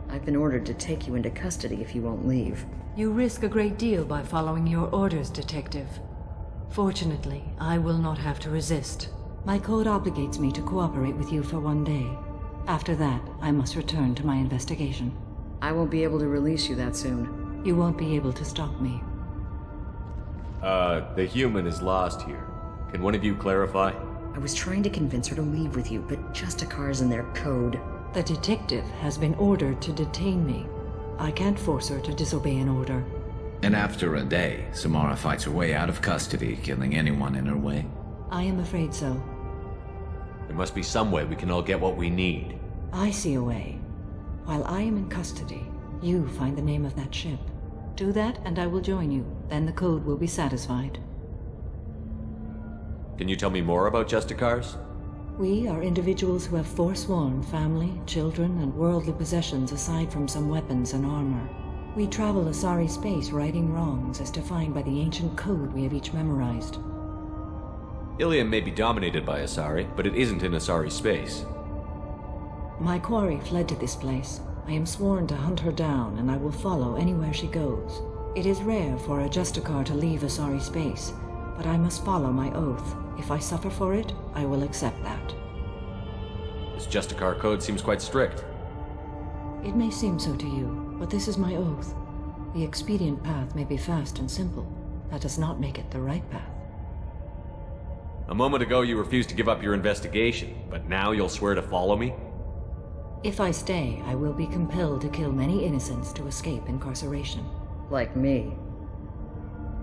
I've been ordered to take you into custody if you won't leave. You risk a great deal by following your orders, Detective. Fortunately, I will not have to resist. My code obligates me to cooperate with you for 1 day. After that, I must return to my investigation. I won't be able to release you that soon. You won't be able to stop me. The human is lost here. Can one of you clarify? I was trying to convince her to leave with you, but Justicar's in their code. The detective has been ordered to detain me. I can't force her to disobey an order. And after a day, Samara fights her way out of custody, killing anyone in her way. I am afraid so. There must be some way we can all get what we need. I see a way. While I am in custody, you find the name of that ship. Do that, and I will join you. Then the code will be satisfied. Can you tell me more about Justicars? We are individuals who have forsworn family, children, and worldly possessions aside from some weapons and armor. We travel Asari space righting wrongs as defined by the ancient code we have each memorized. Ilium may be dominated by Asari, but it isn't in Asari space. My quarry fled to this place. I am sworn to hunt her down, and I will follow anywhere she goes. It is rare for a Justicar to leave Asari space, but I must follow my oath. If I suffer for it, I will accept that. This Justicar code seems quite strict. It may seem so to you, but this is my oath. The expedient path may be fast and simple. That does not make it the right path. A moment ago you refused to give up your investigation, but now you'll swear to follow me? If I stay, I will be compelled to kill many innocents to escape incarceration. Like me.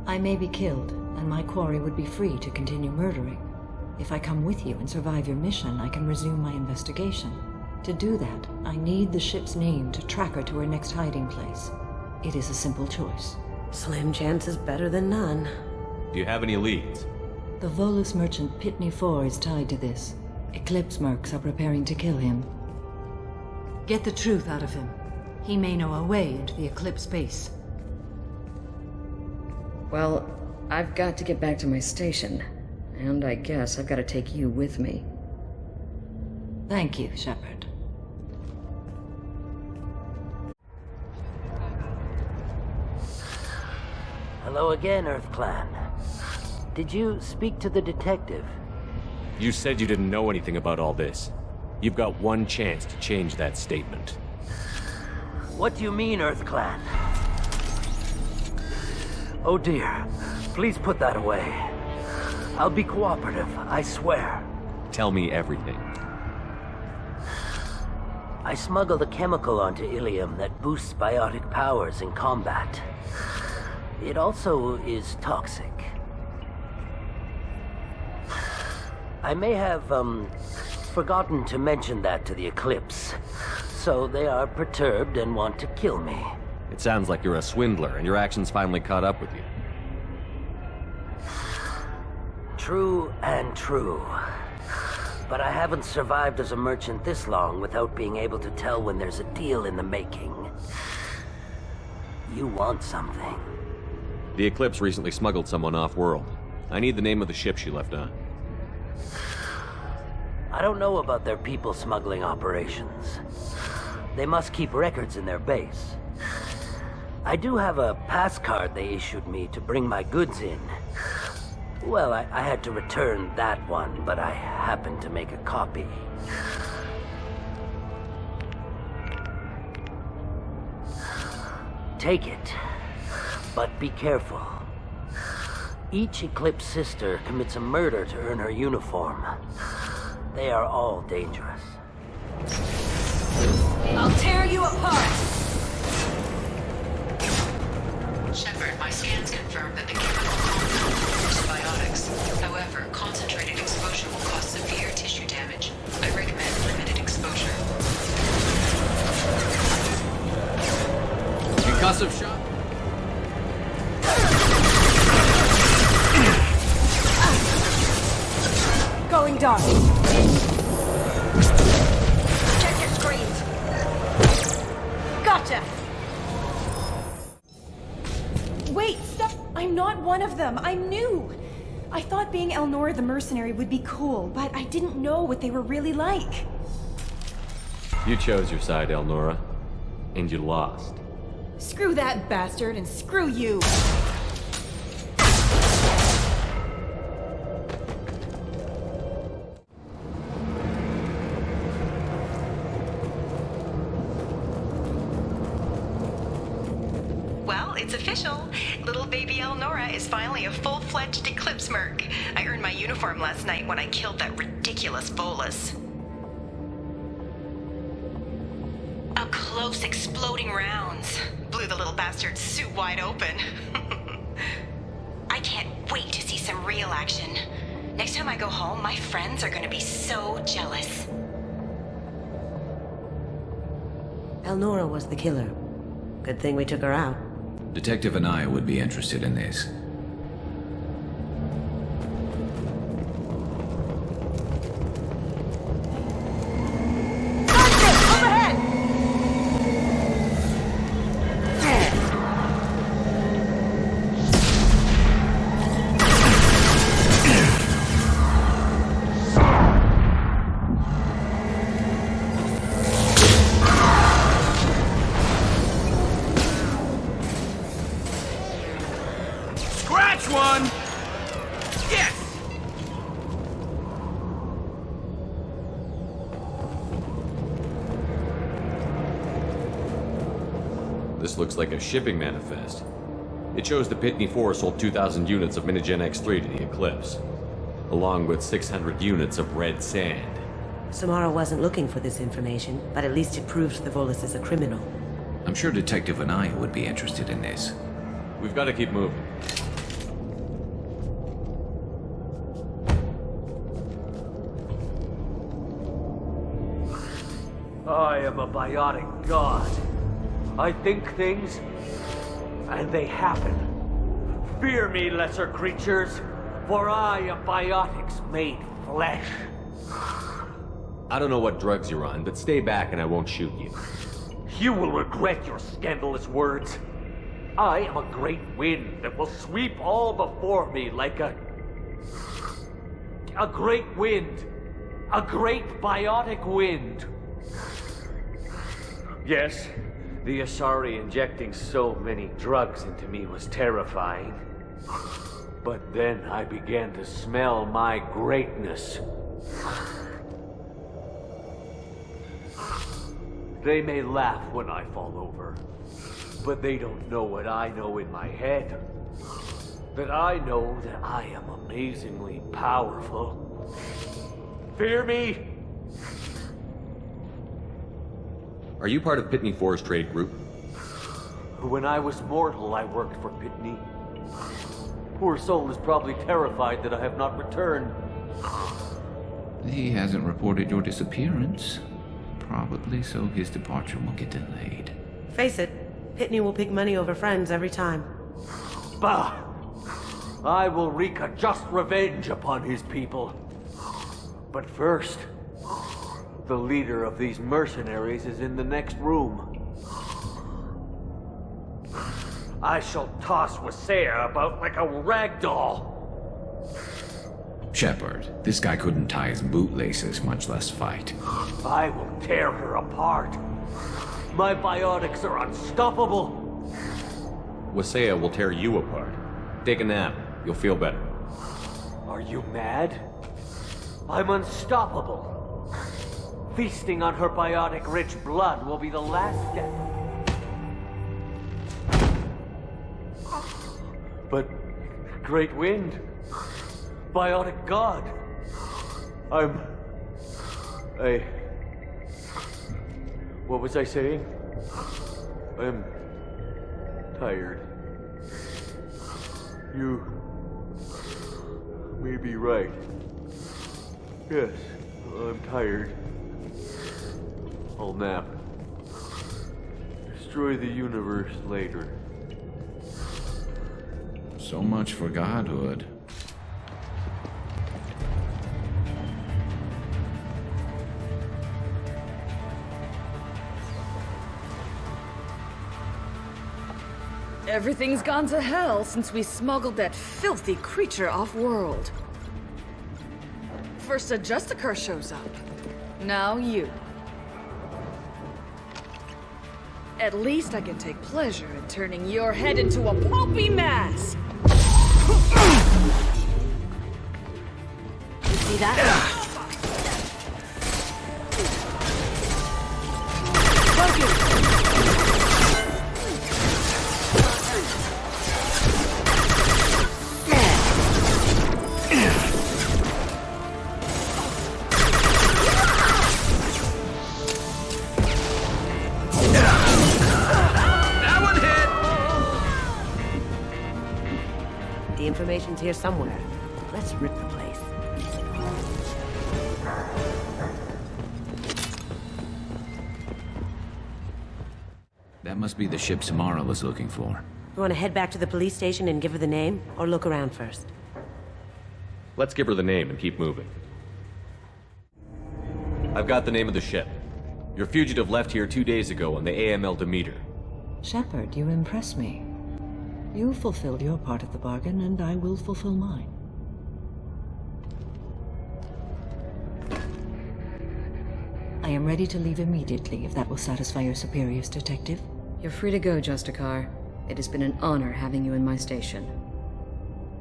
I may be killed, and my quarry would be free to continue murdering. If I come with you and survive your mission, I can resume my investigation. To do that, I need the ship's name to track her to her next hiding place. It is a simple choice. Slim chance is better than none. Do you have any leads? The Volus merchant Pitney 4 is tied to this. Eclipse mercs are preparing to kill him. Get the truth out of him. He may know a way into the Eclipse base. Well, I've got to get back to my station. And I guess I've got to take you with me. Thank you, Shepard. Hello again, Earth Clan. Did you speak to the detective? You said you didn't know anything about all this. You've got one chance to change that statement. What do you mean, Earth Clan? Oh dear. Please put that away. I'll be cooperative, I swear. Tell me everything. I smuggled a chemical onto Ilium that boosts biotic powers in combat. It also is toxic. I may have, forgotten to mention that to the Eclipse. So they are perturbed and want to kill me. It sounds like you're a swindler, and your actions finally caught up with you. True and true. But I haven't survived as a merchant this long without being able to tell when there's a deal in the making. You want something. The Eclipse recently smuggled someone off-world. I need the name of the ship she left on. I don't know about their people smuggling operations. They must keep records in their base. I do have a pass card they issued me to bring my goods in. Well, I had to return that one, but I happened to make a copy. Take it, but be careful. Each Eclipse sister commits a murder to earn her uniform. They are all dangerous. I'll tear you apart! Shepard, my scans confirm that the chemical compound covers biotics. However, concentrated exposure will cause severe tissue damage. I recommend limited exposure. Concussive shot? Going dark. Check your screens! Gotcha! Wait, stop! I'm not one of them. I'm new. I thought being Elnora the mercenary would be cool, but I didn't know what they were really like. You chose your side, Elnora. And you lost. Screw that bastard, and screw you! Well, it's official. Little baby Elnora is finally a full-fledged Eclipse merc. I earned my uniform last night when I killed that ridiculous Volus. Up close, exploding rounds. Blew the little bastard's suit wide open. I can't wait to see some real action. Next time I go home, my friends are gonna be so jealous. Elnora was the killer. Good thing we took her out. Detective and I would be interested in this. This looks like a shipping manifest. It shows the Pitney 4 sold 2,000 units of Minigen X3 to the Eclipse, along with 600 units of red sand. Samara wasn't looking for this information, but at least it proves the Volus is a criminal. I'm sure Detective and I would be interested in this. We've got to keep moving. I am a biotic god. I think things, and they happen. Fear me, lesser creatures, for I am biotics made flesh. I don't know what drugs you're on, but stay back and I won't shoot you. You will regret your scandalous words. I am a great wind that will sweep all before me like a great wind. A great biotic wind. Yes, the Asari injecting so many drugs into me was terrifying. But then I began to smell my greatness. They may laugh when I fall over, but they don't know what I know in my head. That I know that I am amazingly powerful. Fear me? Are you part of Pitney Four's trade group? When I was mortal, I worked for Pitney. Poor soul is probably terrified that I have not returned. He hasn't reported your disappearance. Probably so his departure won't get delayed. Face it, Pitney will pick money over friends every time. Bah! I will wreak a just revenge upon his people. But first, the leader of these mercenaries is in the next room. I shall toss Wasea about like a rag doll. Shepard, this guy couldn't tie his bootlaces, much less fight. I will tear her apart. My biotics are unstoppable. Wasea will tear you apart. Take a nap. You'll feel better. Are you mad? I'm unstoppable. Feasting on her biotic-rich blood will be the last step. But Great Wind, Biotic God, what was I saying? I'm tired. You may be right. Yes, I'm tired. I'll nap. Destroy the universe later. So much for godhood. Everything's gone to hell since we smuggled that filthy creature off-world. First a Justicar shows up. Now you. At least I can take pleasure in turning your head into a pulpy mass! You see that? Information's here somewhere. Let's rip the place. That must be the ship Samara was looking for. You want to head back to the police station and give her the name, or look around first? Let's give her the name and keep moving. I've got the name of the ship. Your fugitive left here 2 days ago on the AML Demeter. Shepard, you impress me. You fulfilled your part of the bargain, and I will fulfill mine. I am ready to leave immediately, if that will satisfy your superiors, Detective. You're free to go, Justicar. It has been an honor having you in my station.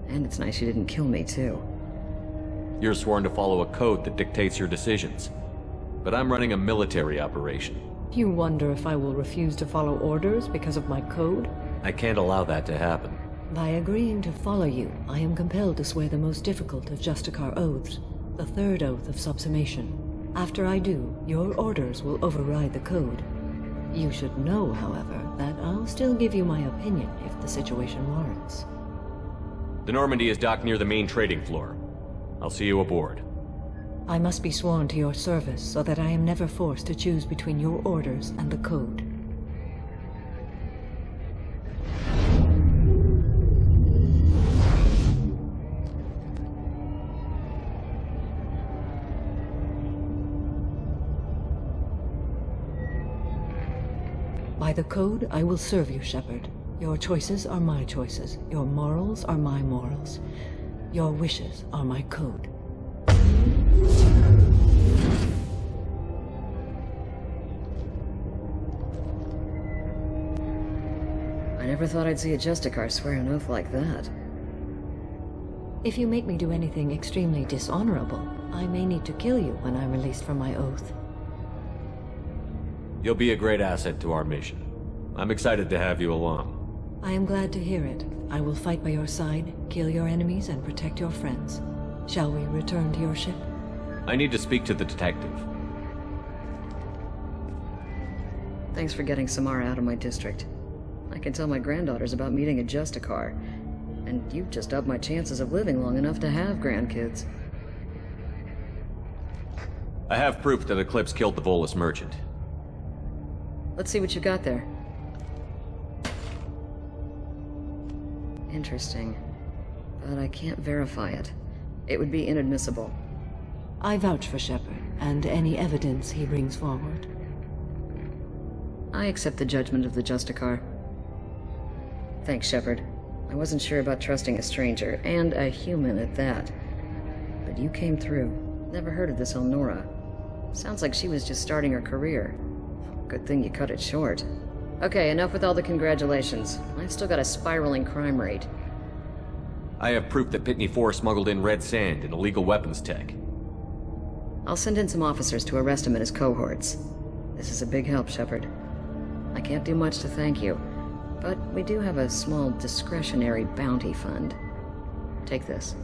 And it's nice you didn't kill me, too. You're sworn to follow a code that dictates your decisions. But I'm running a military operation. You wonder if I will refuse to follow orders because of my code? I can't allow that to happen. By agreeing to follow you, I am compelled to swear the most difficult of Justicar oaths, the third oath of subsumation. After I do, your orders will override the code. You should know, however, that I'll still give you my opinion if the situation warrants. The Normandy is docked near the main trading floor. I'll see you aboard. I must be sworn to your service so that I am never forced to choose between your orders and the code. By the code, I will serve you, Shepard. Your choices are my choices. Your morals are my morals. Your wishes are my code. I never thought I'd see a Justicar swear an oath like that. If you make me do anything extremely dishonorable, I may need to kill you when I'm released from my oath. You'll be a great asset to our mission. I'm excited to have you along. I am glad to hear it. I will fight by your side, kill your enemies, and protect your friends. Shall we return to your ship? I need to speak to the detective. Thanks for getting Samara out of my district. I can tell my granddaughters about meeting a Justicar, and you've just upped my chances of living long enough to have grandkids. I have proof that Eclipse killed the Volus merchant. Let's see what you got there. Interesting. But I can't verify it. It would be inadmissible. I vouch for Shepard, and any evidence he brings forward. I accept the judgment of the Justicar. Thanks, Shepard. I wasn't sure about trusting a stranger, and a human at that. But you came through. Never heard of this Elnora. Sounds like she was just starting her career. Good thing you cut it short. Okay, enough with all the congratulations. I've still got a spiraling crime rate. I have proof that Pitney 4 smuggled in red sand and illegal weapons tech. I'll send in some officers to arrest him and his cohorts. This is a big help, Shepard. I can't do much to thank you, but we do have a small discretionary bounty fund. Take this.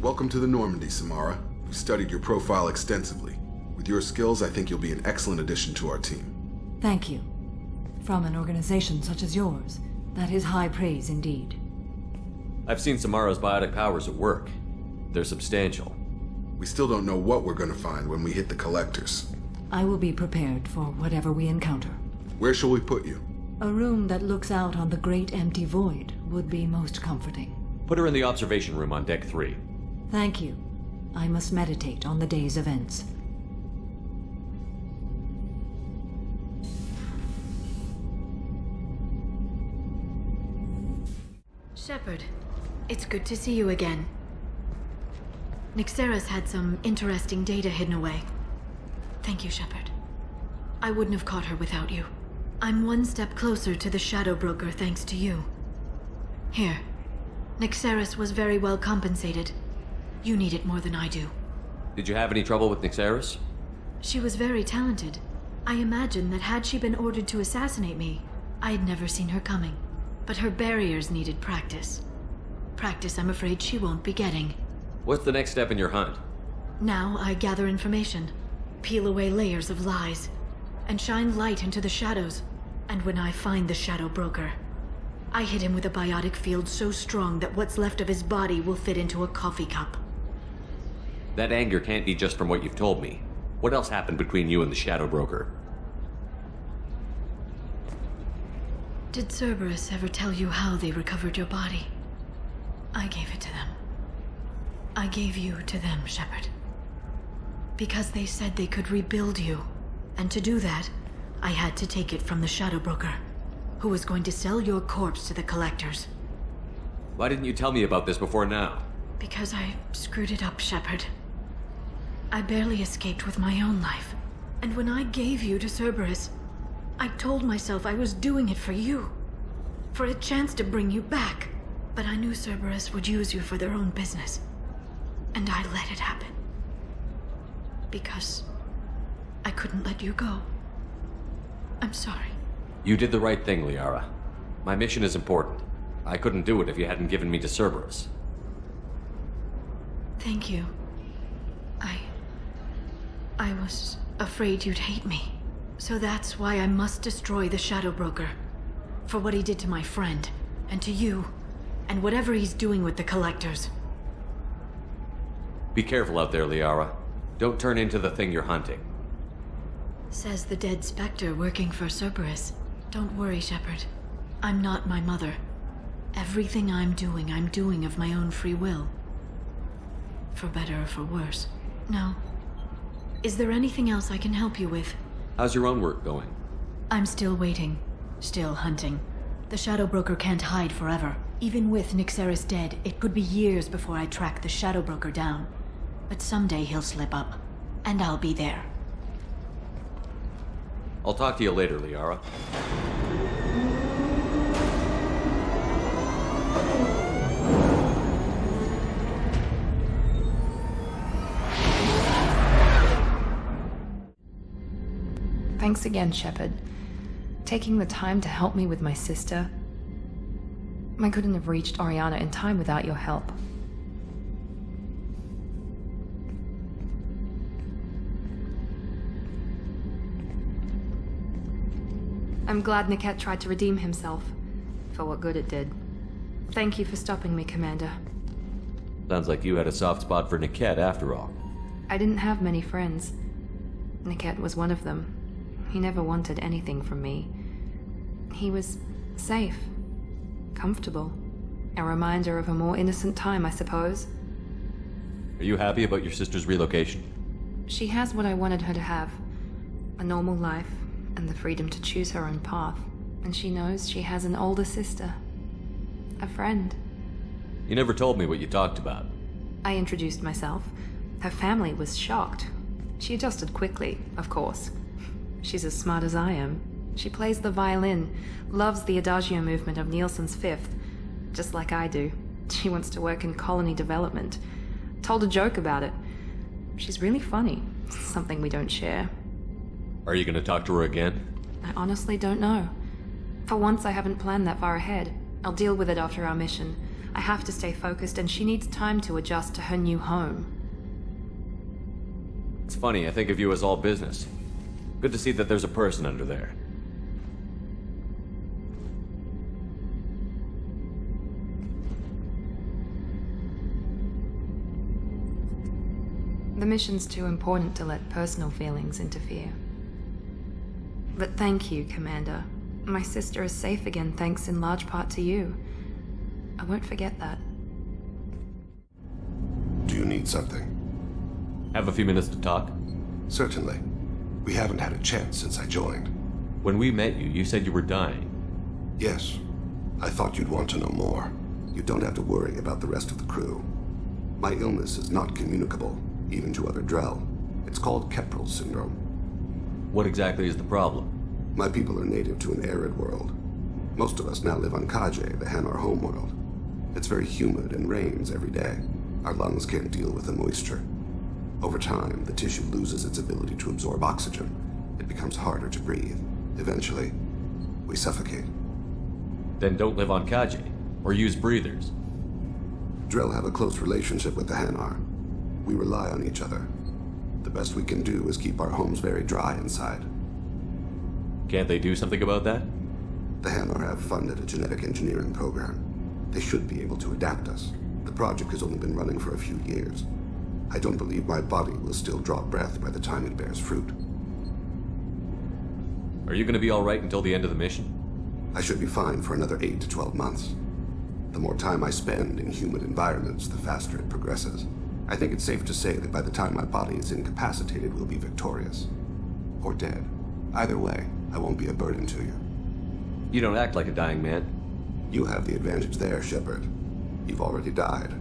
Welcome to the Normandy, Samara. We've studied your profile extensively. With your skills, I think you'll be an excellent addition to our team. Thank you. From an organization such as yours, that is high praise indeed. I've seen Samara's biotic powers at work. They're substantial. We still don't know what we're going to find when we hit the collectors. I will be prepared for whatever we encounter. Where shall we put you? A room that looks out on the great empty void would be most comforting. Put her in the observation room on Deck 3. Thank you. I must meditate on the day's events. Shepard, it's good to see you again. Nyxeris had some interesting data hidden away. Thank you, Shepard. I wouldn't have caught her without you. I'm one step closer to the Shadow Broker thanks to you. Here. Nyxeris was very well compensated. You need it more than I do. Did you have any trouble with Nyxeris? She was very talented. I imagine that had she been ordered to assassinate me, I'd never seen her coming. But her barriers needed practice. Practice I'm afraid she won't be getting. What's the next step in your hunt? Now I gather information, peel away layers of lies, and shine light into the shadows. And when I find the Shadow Broker, I hit him with a biotic field so strong that what's left of his body will fit into a coffee cup. That anger can't be just from what you've told me. What else happened between you and the Shadow Broker? Did Cerberus ever tell you how they recovered your body? I gave it to them. I gave you to them, Shepard. Because they said they could rebuild you. And to do that, I had to take it from the Shadow Broker, who was going to sell your corpse to the collectors. Why didn't you tell me about this before now? Because I screwed it up, Shepard. I barely escaped with my own life. And when I gave you to Cerberus, I told myself I was doing it for you. For a chance to bring you back. But I knew Cerberus would use you for their own business. And I let it happen. Because I couldn't let you go. I'm sorry. You did the right thing, Liara. My mission is important. I couldn't do it if you hadn't given me to Cerberus. Thank you. I was afraid you'd hate me. So that's why I must destroy the Shadow Broker. For what he did to my friend, and to you, and whatever he's doing with the collectors. Be careful out there, Liara. Don't turn into the thing you're hunting. Says the dead Spectre working for Cerberus. Don't worry, Shepard. I'm not my mother. Everything I'm doing of my own free will. For better or for worse. Now, is there anything else I can help you with? How's your own work going? I'm still waiting. Still hunting. The Shadow Broker can't hide forever. Even with Nyxeris dead, it could be years before I track the Shadow Broker down. But someday he'll slip up. And I'll be there. I'll talk to you later, Liara. Thanks again, Shepard. Taking the time to help me with my sister. I couldn't have reached Oriana in time without your help. I'm glad Niket tried to redeem himself, for what good it did. Thank you for stopping me, Commander. Sounds like you had a soft spot for Niket after all. I didn't have many friends. Niket was one of them. He never wanted anything from me. He was safe, comfortable. A reminder of a more innocent time, I suppose. Are you happy about your sister's relocation? She has what I wanted her to have. A normal life, and the freedom to choose her own path. And she knows she has an older sister. A friend. You never told me what you talked about. I introduced myself. Her family was shocked. She adjusted quickly, of course. She's as smart as I am. She plays the violin, loves the adagio movement of Nielsen's Fifth, just like I do. She wants to work in colony development. Told a joke about it. She's really funny, something we don't share. Are you gonna talk to her again? I honestly don't know. For once, I haven't planned that far ahead. I'll deal with it after our mission. I have to stay focused, and she needs time to adjust to her new home. It's funny, I think of you as all business. Good to see that there's a person under there. The mission's too important to let personal feelings interfere. But thank you, Commander. My sister is safe again thanks in large part to you. I won't forget that. Do you need something? Have a few minutes to talk? Certainly. We haven't had a chance since I joined. When we met you, you said you were dying. Yes. I thought you'd want to know more. You don't have to worry about the rest of the crew. My illness is not communicable, even to other Drell. It's called Keprel syndrome. What exactly is the problem? My people are native to an arid world. Most of us now live on Kaje, the Hanar homeworld. It's very humid and rains every day. Our lungs can't deal with the moisture. Over time, the tissue loses its ability to absorb oxygen. It becomes harder to breathe. Eventually, we suffocate. Then don't live on Kaje, or use breathers. Drell have a close relationship with the Hanar. We rely on each other. The best we can do is keep our homes very dry inside. Can't they do something about that? The Hanar have funded a genetic engineering program. They should be able to adapt us. The project has only been running for a few years. I don't believe my body will still draw breath by the time it bears fruit. Are you gonna be alright until the end of the mission? I should be fine for another 8 to 12 months. The more time I spend in humid environments, the faster it progresses. I think it's safe to say that by the time my body is incapacitated, we'll be victorious. Or dead. Either way, I won't be a burden to you. You don't act like a dying man. You have the advantage there, Shepard. You've already died.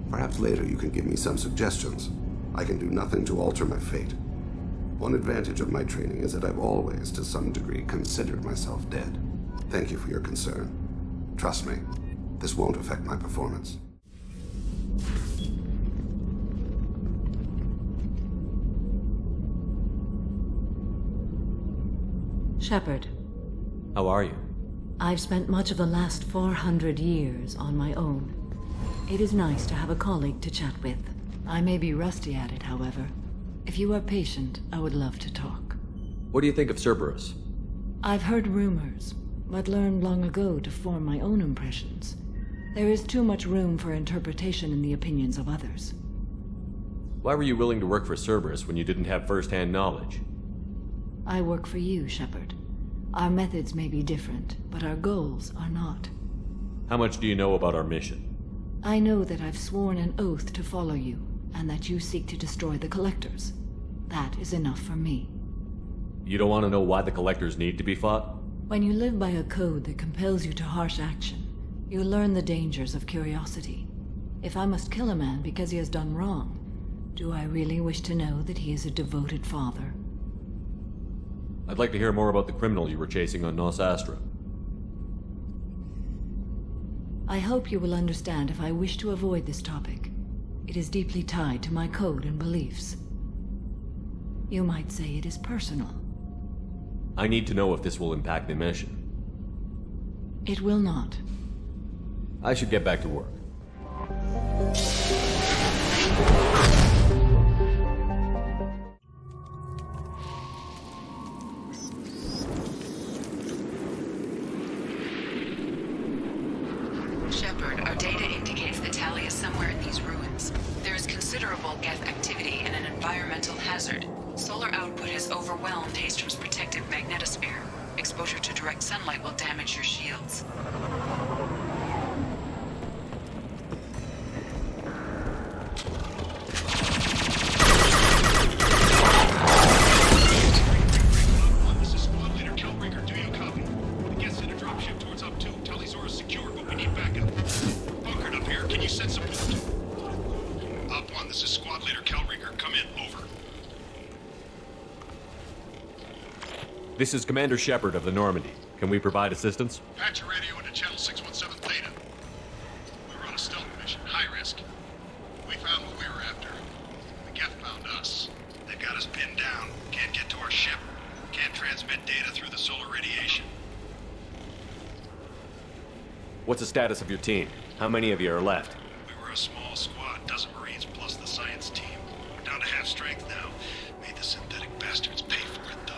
Perhaps later you can give me some suggestions. I can do nothing to alter my fate. One advantage of my training is that I've always, to some degree, considered myself dead. Thank you for your concern. Trust me, this won't affect my performance. Shepard. How are you? I've spent much of the last 400 years on my own. It is nice to have a colleague to chat with. I may be rusty at it, however. If you are patient, I would love to talk. What do you think of Cerberus? I've heard rumors, but learned long ago to form my own impressions. There is too much room for interpretation in the opinions of others. Why were you willing to work for Cerberus when you didn't have first-hand knowledge? I work for you, Shepard. Our methods may be different, but our goals are not. How much do you know about our mission? I know that I've sworn an oath to follow you, and that you seek to destroy the Collectors. That is enough for me. You don't want to know why the Collectors need to be fought? When you live by a code that compels you to harsh action, you learn the dangers of curiosity. If I must kill a man because he has done wrong, do I really wish to know that he is a devoted father? I'd like to hear more about the criminal you were chasing on Nos Astra. I hope you will understand if I wish to avoid this topic. It is deeply tied to my code and beliefs. You might say it is personal. I need to know if this will impact the mission. It will not. I should get back to work. Shepard, our data indicates that Tali is somewhere in these ruins. There is considerable geth activity and an environmental hazard. Solar output has overwhelmed Hastrom's protective magnetosphere. Exposure to direct sunlight will damage your shields. This is Squad Leader Kelbringer. Do you copy? The guest sent a dropship towards Up 2. Talisaurus secure, but we need backup. Bunkered up here. Can you send support? Up 1, this is Squad Leader Kelbringer. Come in. Over. This is Commander Shepard of the Normandy. Can we provide assistance? Patch your radio into Channel 617 Theta. We were on a stealth mission. High risk. We found what we were after. The Geth found us. They've got us pinned down. Can't get to our ship. Can't transmit data through the solar radiation. What's the status of your team? How many of you are left? We were a small squad, dozen Marines plus the science team. We're down to half strength now. Made the synthetic bastards pay for it, though.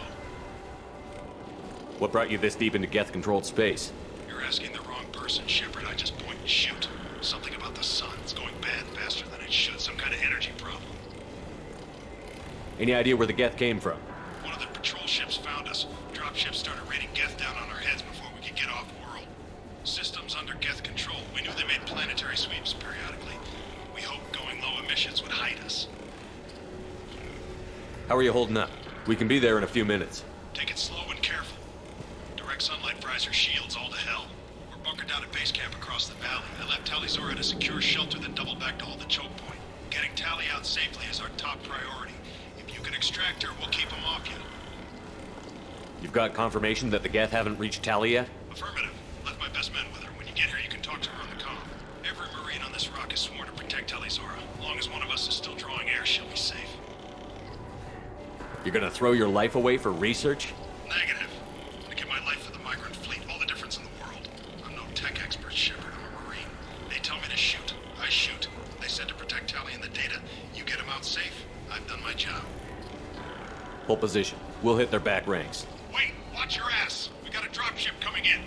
What brought you this deep into Geth-controlled space? You're asking the wrong person, Shepard. I just point and shoot. Something about the sun. It's going bad faster than it should. Some kind of energy problem. Any idea where the Geth came from? One of the patrol ships found us. Dropships started raining Geth down on our heads before we could get off-world. Systems under Geth control. We knew they made planetary sweeps periodically. We hoped going low emissions would hide us. How are you holding up? We can be there in a few minutes. Take it slow and careful. Direct sunlight fries our shields all to hell. We're bunkered down at base camp across the valley. I left Talisaur at a secure shelter, then doubled back to hold the choke point. Getting Tali out safely is our top priority. If you can extract her, we'll keep them off you. You've got confirmation that the Geth haven't reached Tali yet? Affirmative. Left my best men with her. When you get here, you can talk to her on the comm. Every Marine on this rock is sworn to protect Talisaur. As long as one of us is still drawing air, she'll be safe. You're gonna throw your life away for research? Negative. I give my life for the migrant fleet. All the difference in the world. I'm no tech expert, Shepard. I'm a Marine. They tell me to shoot. I shoot. They said to protect Tali and the data. You get them out safe. I've done my job. Hold position. We'll hit their back ranks. Wait! Watch your ass! We got a dropship coming in.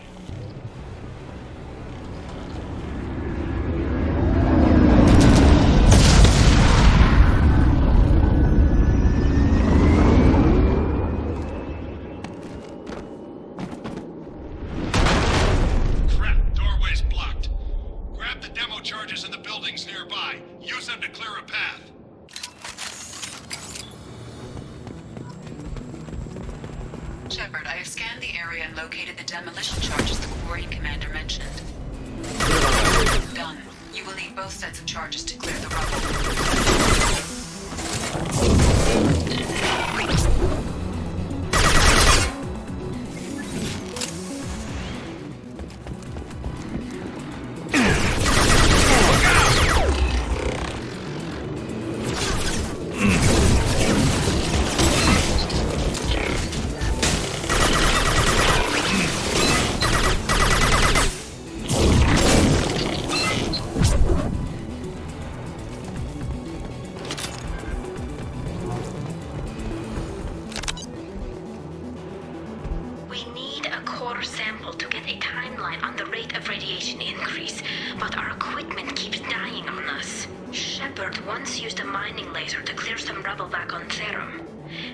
Crap! Doorway's blocked. Grab the demo charges in the buildings nearby. Use them to clear a path. Shepard, I have scanned the area and located the demolition charges the quarry commander mentioned. Done. You will need both sets of charges to clear the rubble. We need a core sample to get a timeline on the rate of radiation increase, but our equipment keeps dying on us. Shepard once used a mining laser to clear some rubble back on Therum.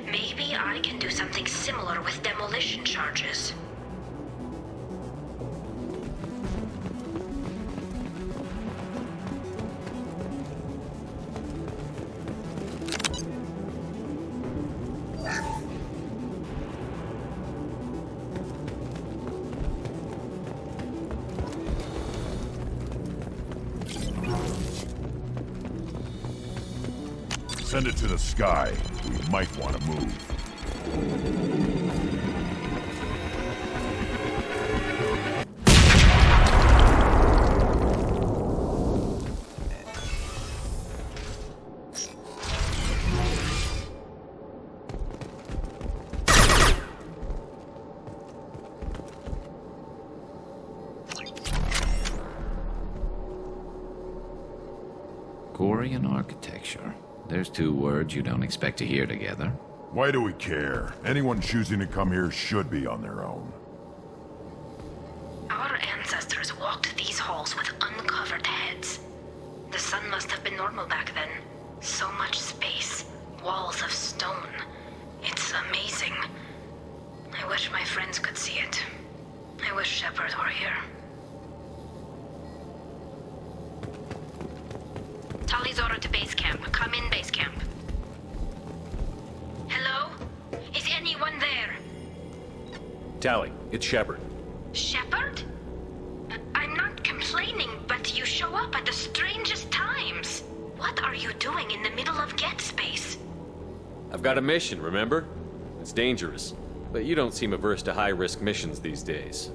Maybe I can do something similar with demolition charges. Send it to the sky. We might want to move. architecture. There's two words you don't expect to hear together. Why do we care? Anyone choosing to come here should be on their own. Our ancestors walked these halls with uncovered heads. The sun must have been normal back then. So much space, walls of stone. It's amazing. I wish my friends could see it. I wish Shepard were here. Tali's order to base camp. Come in, base camp. Hello? Is anyone there? Tali, it's Shepard. Shepard? I'm not complaining, but you show up at the strangest times. What are you doing in the middle of Get Space? I've got a mission, remember? It's dangerous, but you don't seem averse to high-risk missions these days.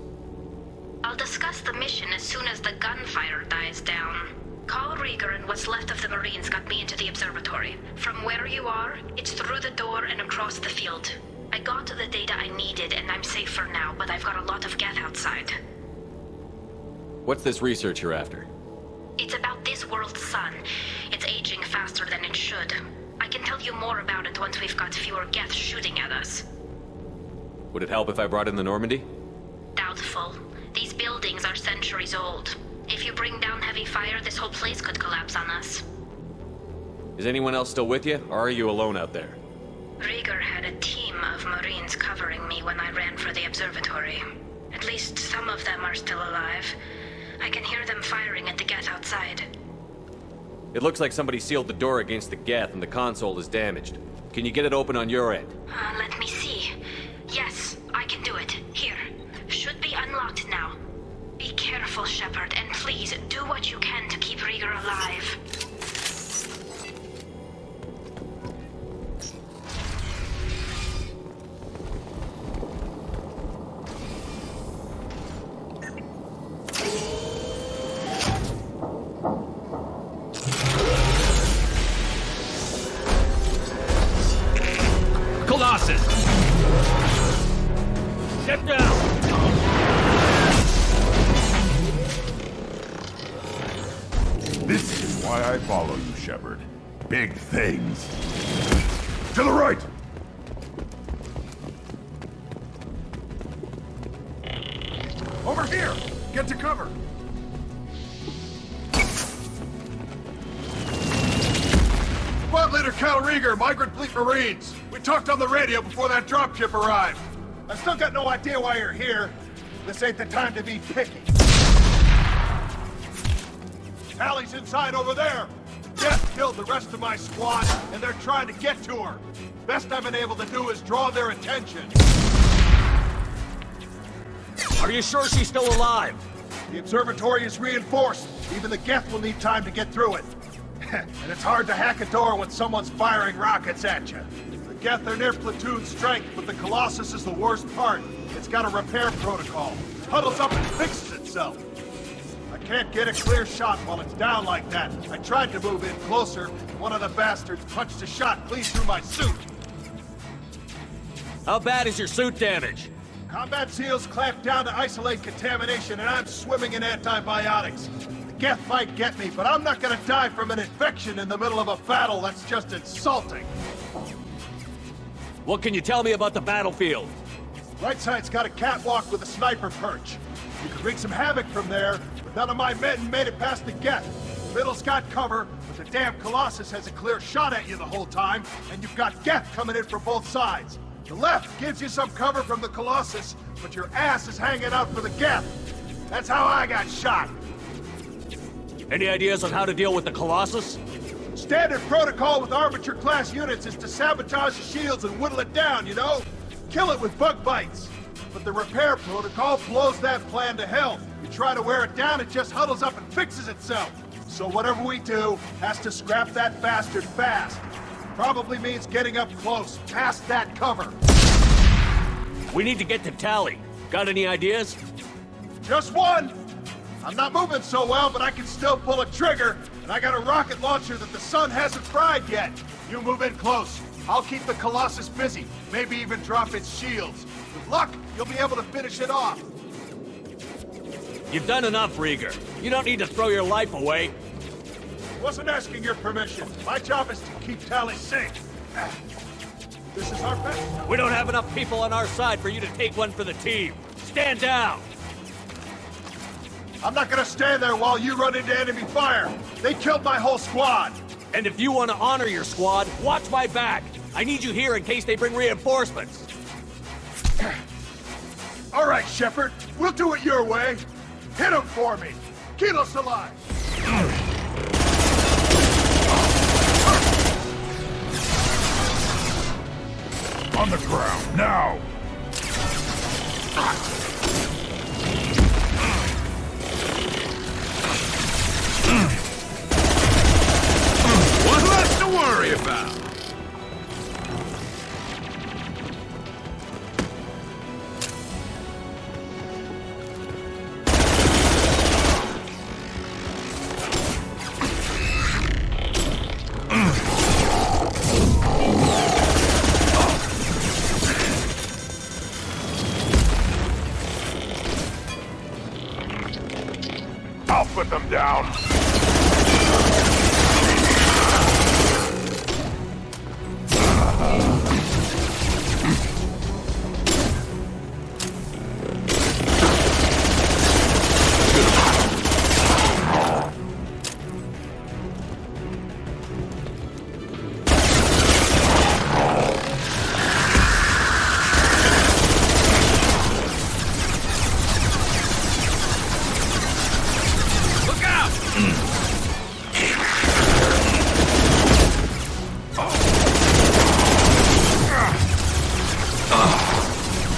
I'll discuss the mission as soon as the gunfire dies down. Call Rieger and what's left of the Marines got me into the observatory. From where you are, it's through the door and across the field. I got the data I needed and I'm safe for now, but I've got a lot of geth outside. What's this research you're after? It's about this world's sun. It's aging faster than it should. I can tell you more about it once we've got fewer geth shooting at us. Would it help if I brought in the Normandy? Doubtful. These buildings are centuries old. If you bring down heavy fire, this whole place could collapse on us. Is anyone else still with you, or are you alone out there? Rieger had a team of Marines covering me when I ran for the observatory. At least some of them are still alive. I can hear them firing at the geth outside. It looks like somebody sealed the door against the geth and the console is damaged. Can you get it open on your end? Let me see. Yes, I can do it. Here. Should be unlocked now. Be careful, Shepard, and please do what you can to keep Rieger alive. Colossus! Step down! This is why I follow you, Shepard. Big things. To the right! Over here! Get to cover! Squad Leader Cal Rieger, Migrant Fleet Marines. We talked on the radio before that dropship arrived. I've still got no idea why you're here. This ain't the time to be picky. Tali's inside over there. Death killed the rest of my squad, and they're trying to get to her. Best I've been able to do is draw their attention. Are you sure she's still alive? The observatory is reinforced. Even the geth will need time to get through it. And it's hard to hack a door when someone's firing rockets at you. The geth are near platoon strength, but the Colossus is the worst part. It's got a repair protocol. Huddles up and fixes itself. I can't get a clear shot while it's down like that. I tried to move in closer. One of the bastards punched a shot clean through my suit. How bad is your suit damage? Combat SEALs clamped down to isolate contamination, and I'm swimming in antibiotics. The geth might get me, but I'm not gonna die from an infection in the middle of a battle. That's just insulting. What can you tell me about the battlefield? Right side's got a catwalk with a sniper perch. You can wreak some havoc from there, but none of my men made it past the geth. The middle's got cover, but the damn Colossus has a clear shot at you the whole time, and you've got geth coming in from both sides. The left gives you some cover from the Colossus, but your ass is hanging out for the geth. That's how I got shot. Any ideas on how to deal with the Colossus? Standard protocol with armature-class units is to sabotage the shields and whittle it down, you know? Kill it with bug bites. But the repair protocol blows that plan to hell. You try to wear it down, it just huddles up and fixes itself. So whatever we do has to scrap that bastard fast. Probably means getting up close, past that cover. We need to get to Tali. Got any ideas? Just one! I'm not moving so well, but I can still pull a trigger, and I got a rocket launcher that the sun hasn't fried yet. You move in close. I'll keep the Colossus busy, maybe even drop its shields. With luck, you'll be able to finish it off. You've done enough, Rieger. You don't need to throw your life away. Wasn't asking your permission. My job is to keep Tali safe. This is our best. We don't have enough people on our side for you to take one for the team. Stand down! I'm not gonna stand there while you run into enemy fire. They killed my whole squad. And if you want to honor your squad, watch my back. I need you here in case they bring reinforcements. All right, Shepard. We'll do it your way. Hit him for me. Keep us alive. On the ground, now! One less to worry about. I'll put them down!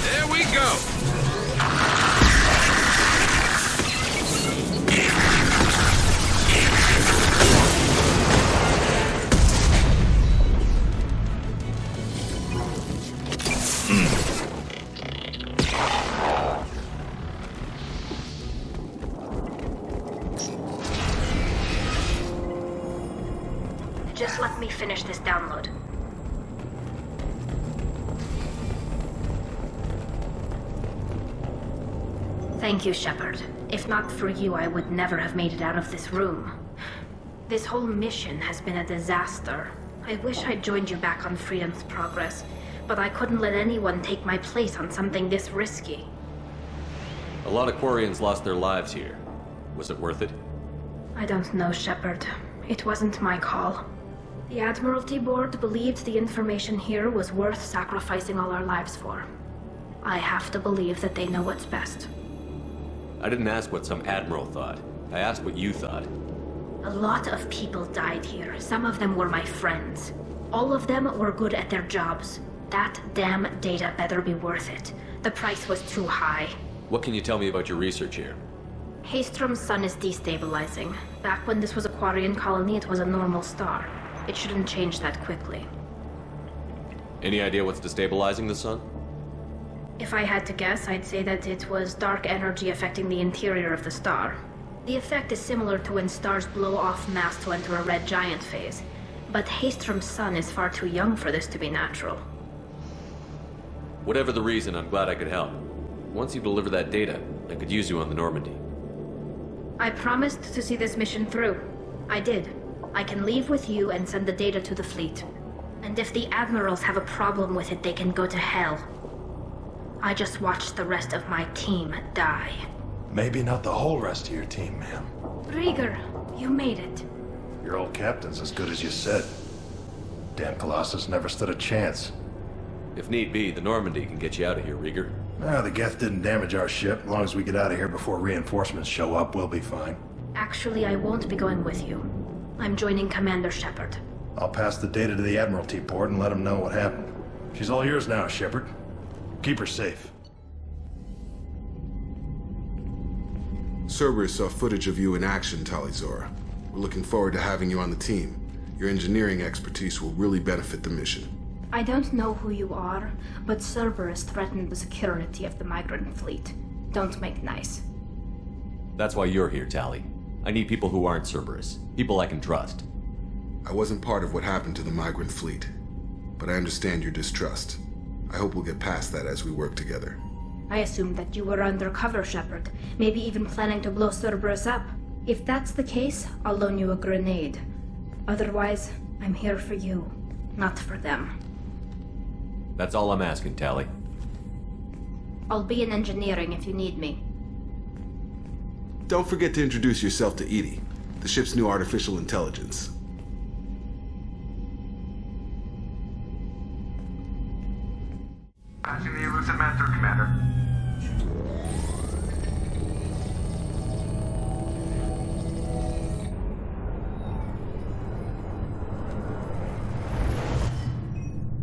There we go. Just let me finish this download. Thank you, Shepard. If not for you, I would never have made it out of this room. This whole mission has been a disaster. I wish I'd joined you back on Freedom's Progress, but I couldn't let anyone take my place on something this risky. A lot of Quarians lost their lives here. Was it worth it? I don't know, Shepard. It wasn't my call. The Admiralty Board believed the information here was worth sacrificing all our lives for. I have to believe that they know what's best. I didn't ask what some admiral thought. I asked what you thought. A lot of people died here. Some of them were my friends. All of them were good at their jobs. That damn data better be worth it. The price was too high. What can you tell me about your research here? Haystrom's sun is destabilizing. Back when this was a Quarian colony, it was a normal star. It shouldn't change that quickly. Any idea what's destabilizing the sun? If I had to guess, I'd say that it was dark energy affecting the interior of the star. The effect is similar to when stars blow off mass to enter a red giant phase. But Haystrom's sun is far too young for this to be natural. Whatever the reason, I'm glad I could help. Once you deliver that data, I could use you on the Normandy. I promised to see this mission through. I did. I can leave with you and send the data to the fleet. And if the admirals have a problem with it, they can go to hell. I just watched the rest of my team die. Maybe not the whole rest of your team, ma'am. Rieger, you made it. Your old captain's as good as you said. Damn Colossus never stood a chance. If need be, the Normandy can get you out of here, Rieger. The Geth didn't damage our ship. As long as we get out of here before reinforcements show up, we'll be fine. Actually, I won't be going with you. I'm joining Commander Shepard. I'll pass the data to the Admiralty Board and let them know what happened. She's all yours now, Shepard. Keep her safe. Cerberus saw footage of you in action, Talizora. We're looking forward to having you on the team. Your engineering expertise will really benefit the mission. I don't know who you are, but Cerberus threatened the security of the migrant fleet. Don't make nice. That's why you're here, Tali. I need people who aren't Cerberus. People I can trust. I wasn't part of what happened to the migrant fleet, but I understand your distrust. I hope we'll get past that as we work together. I assumed that you were undercover, Shepard. Maybe even planning to blow Cerberus up. If that's the case, I'll loan you a grenade. Otherwise, I'm here for you, not for them. That's all I'm asking, Tali. I'll be in engineering if you need me. Don't forget to introduce yourself to Edie, the ship's new artificial intelligence. Patching the elusive man through, Commander.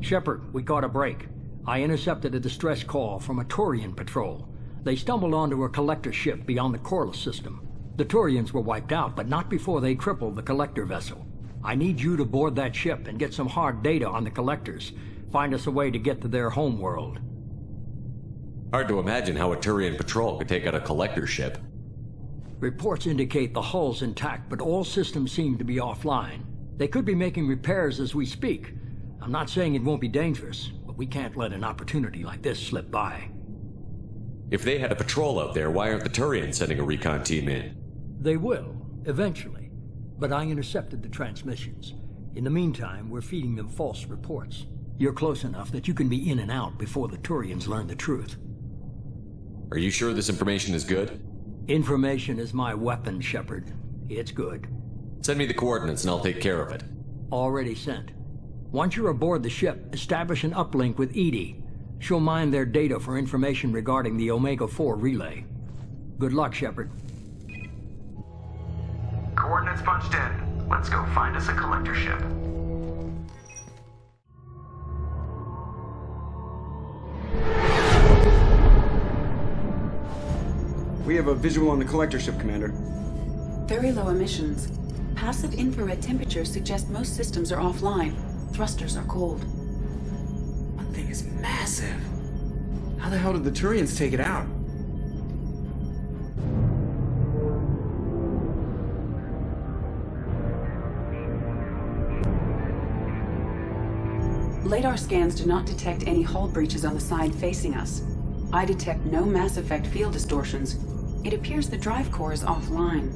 Shepard, we got a break. I intercepted a distress call from a Turian patrol. They stumbled onto a collector ship beyond the Corliss system. The Turians were wiped out, but not before they crippled the collector vessel. I need you to board that ship and get some hard data on the collectors. Find us a way to get to their home world. Hard to imagine how a Turian patrol could take out a collector ship. Reports indicate the hull's intact, but all systems seem to be offline. They could be making repairs as we speak. I'm not saying it won't be dangerous, but we can't let an opportunity like this slip by. If they had a patrol out there, why aren't the Turians sending a recon team in? They will, eventually. But I intercepted the transmissions. In the meantime, we're feeding them false reports. You're close enough that you can be in and out before the Turians learn the truth. Are you sure this information is good? Information is my weapon, Shepard. It's good. Send me the coordinates and I'll take care of it. Already sent. Once you're aboard the ship, establish an uplink with Edie. She'll mine their data for information regarding the Omega-4 relay. Good luck, Shepard. Coordinates punched in. Let's go find us a collector ship. We have a visual on the collector ship, Commander. Very low emissions. Passive infrared temperatures suggest most systems are offline. Thrusters are cold. That thing is massive. How the hell did the Turians take it out? Radar scans do not detect any hull breaches on the side facing us. I detect no mass effect field distortions. It appears the drive core is offline.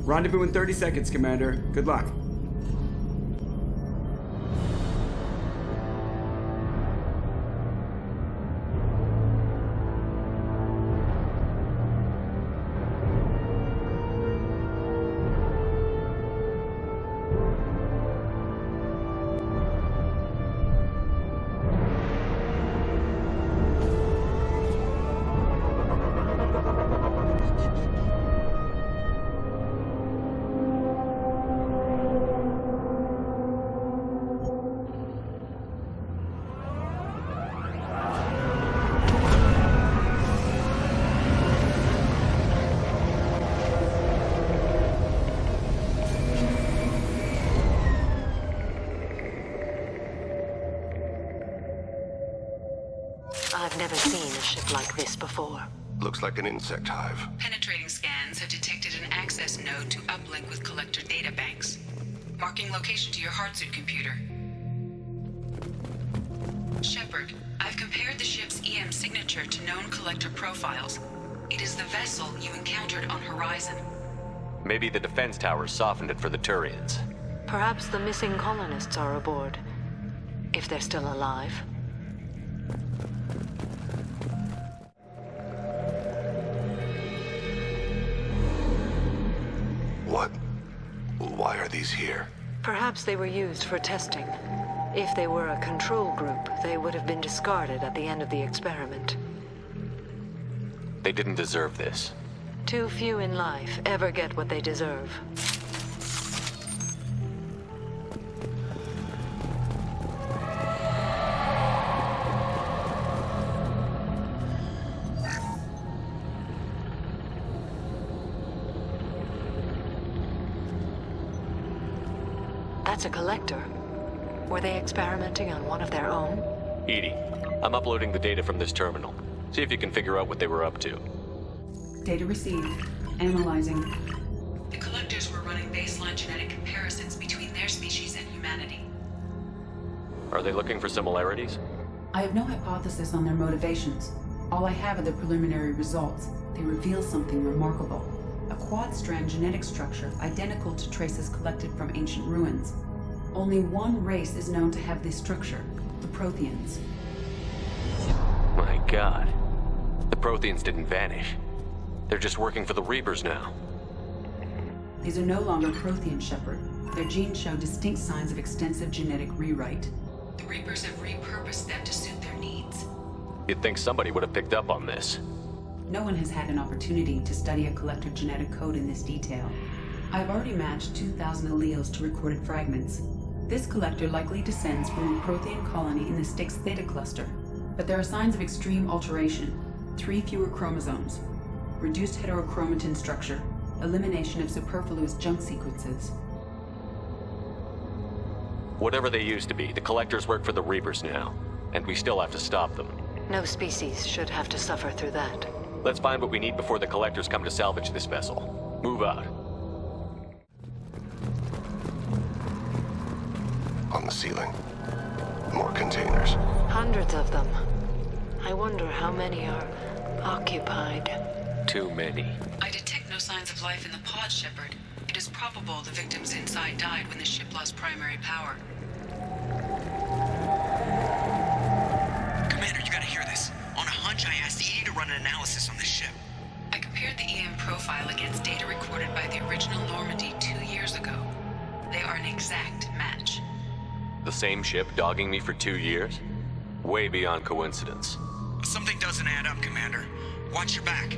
Rendezvous in 30 seconds, Commander. Good luck. I've never seen a ship like this before. Looks like an insect hive. Penetrating scans have detected an access node to uplink with collector databanks. Marking location to your hardsuit computer. Shepard, I've compared the ship's EM signature to known collector profiles. It is the vessel you encountered on Horizon. Maybe the defense towers softened it for the Turians. Perhaps the missing colonists are aboard. If they're still alive. What? Why are these here? Perhaps they were used for testing. If they were a control group, they would have been discarded at the end of the experiment. They didn't deserve this. Too few in life ever get what they deserve. That's a collector. Were they experimenting on one of their own? Edie, I'm uploading the data from this terminal. See if you can figure out what they were up to. Data received. Analyzing. The collectors were running baseline genetic comparisons between their species and humanity. Are they looking for similarities? I have no hypothesis on their motivations. All I have are the preliminary results. They reveal something remarkable. A quad-strand genetic structure identical to traces collected from ancient ruins. Only one race is known to have this structure, the Protheans. My god. The Protheans didn't vanish. They're just working for the Reapers now. These are no longer Prothean, Shepard. Their genes show distinct signs of extensive genetic rewrite. The Reapers have repurposed them to suit their needs. You'd think somebody would have picked up on this. No one has had an opportunity to study a collector genetic code in this detail. I've already matched 2,000 alleles to recorded fragments. This collector likely descends from a Prothean colony in the Styx Theta cluster. But there are signs of extreme alteration. 3 fewer chromosomes. Reduced heterochromatin structure. Elimination of superfluous junk sequences. Whatever they used to be, the Collectors work for the Reapers now. And we still have to stop them. No species should have to suffer through that. Let's find what we need before the Collectors come to salvage this vessel. Move out. On the ceiling. More containers. Hundreds of them. I wonder how many are occupied. Too many. I detect no signs of life in the pod, Shepard. It is probable the victims inside died when the ship lost primary power. Commander, you gotta hear this. On a hunch, I asked Edie to run an analysis on this ship. I compared the EM profile against data recorded by the original Normandy 2 years ago. They are an exact match. The same ship dogging me for 2 years? Way beyond coincidence. Something doesn't add up, Commander. Watch your back.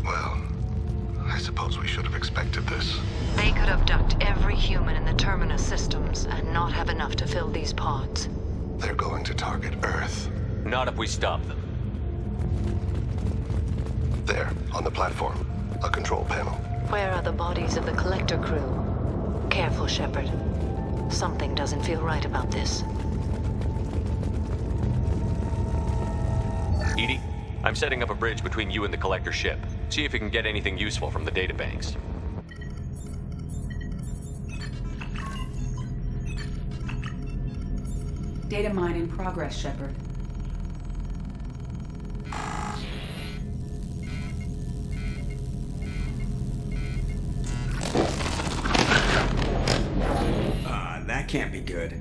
Well, I suppose we should have expected this. They could abduct every human in the Terminus systems and not have enough to fill these pods. They're going to target Earth. Not if we stop them. There, on the platform. A control panel. Where are the bodies of the Collector crew? Careful, Shepard. Something doesn't feel right about this. Edie, I'm setting up a bridge between you and the Collector ship. See if you can get anything useful from the databanks. Data mine in progress, Shepard. That can't be good.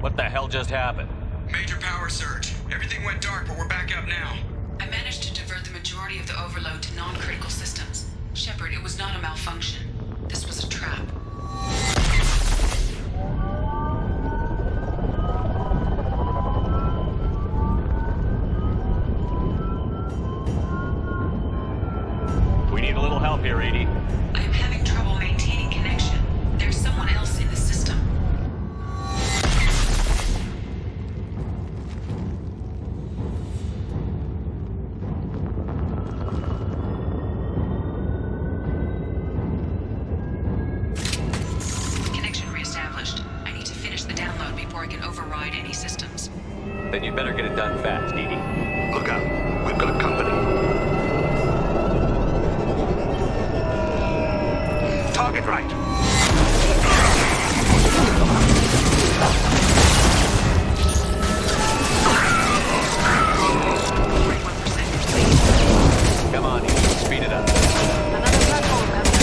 What the hell just happened? Major power surge. Everything went dark, but we're back up now. I managed to divert the majority of the overload to non-critical systems. Shepard, it was not a malfunction. This was a trap. We need a little help here, Edie. I am having trouble maintaining connection. There's someone else in the system. Connection reestablished. I need to finish the download before I can override any systems. Then you'd better get it done fast, Edie. Look out. We've got company. Target right. Come on, Edie. Speed it up. Another platform coming.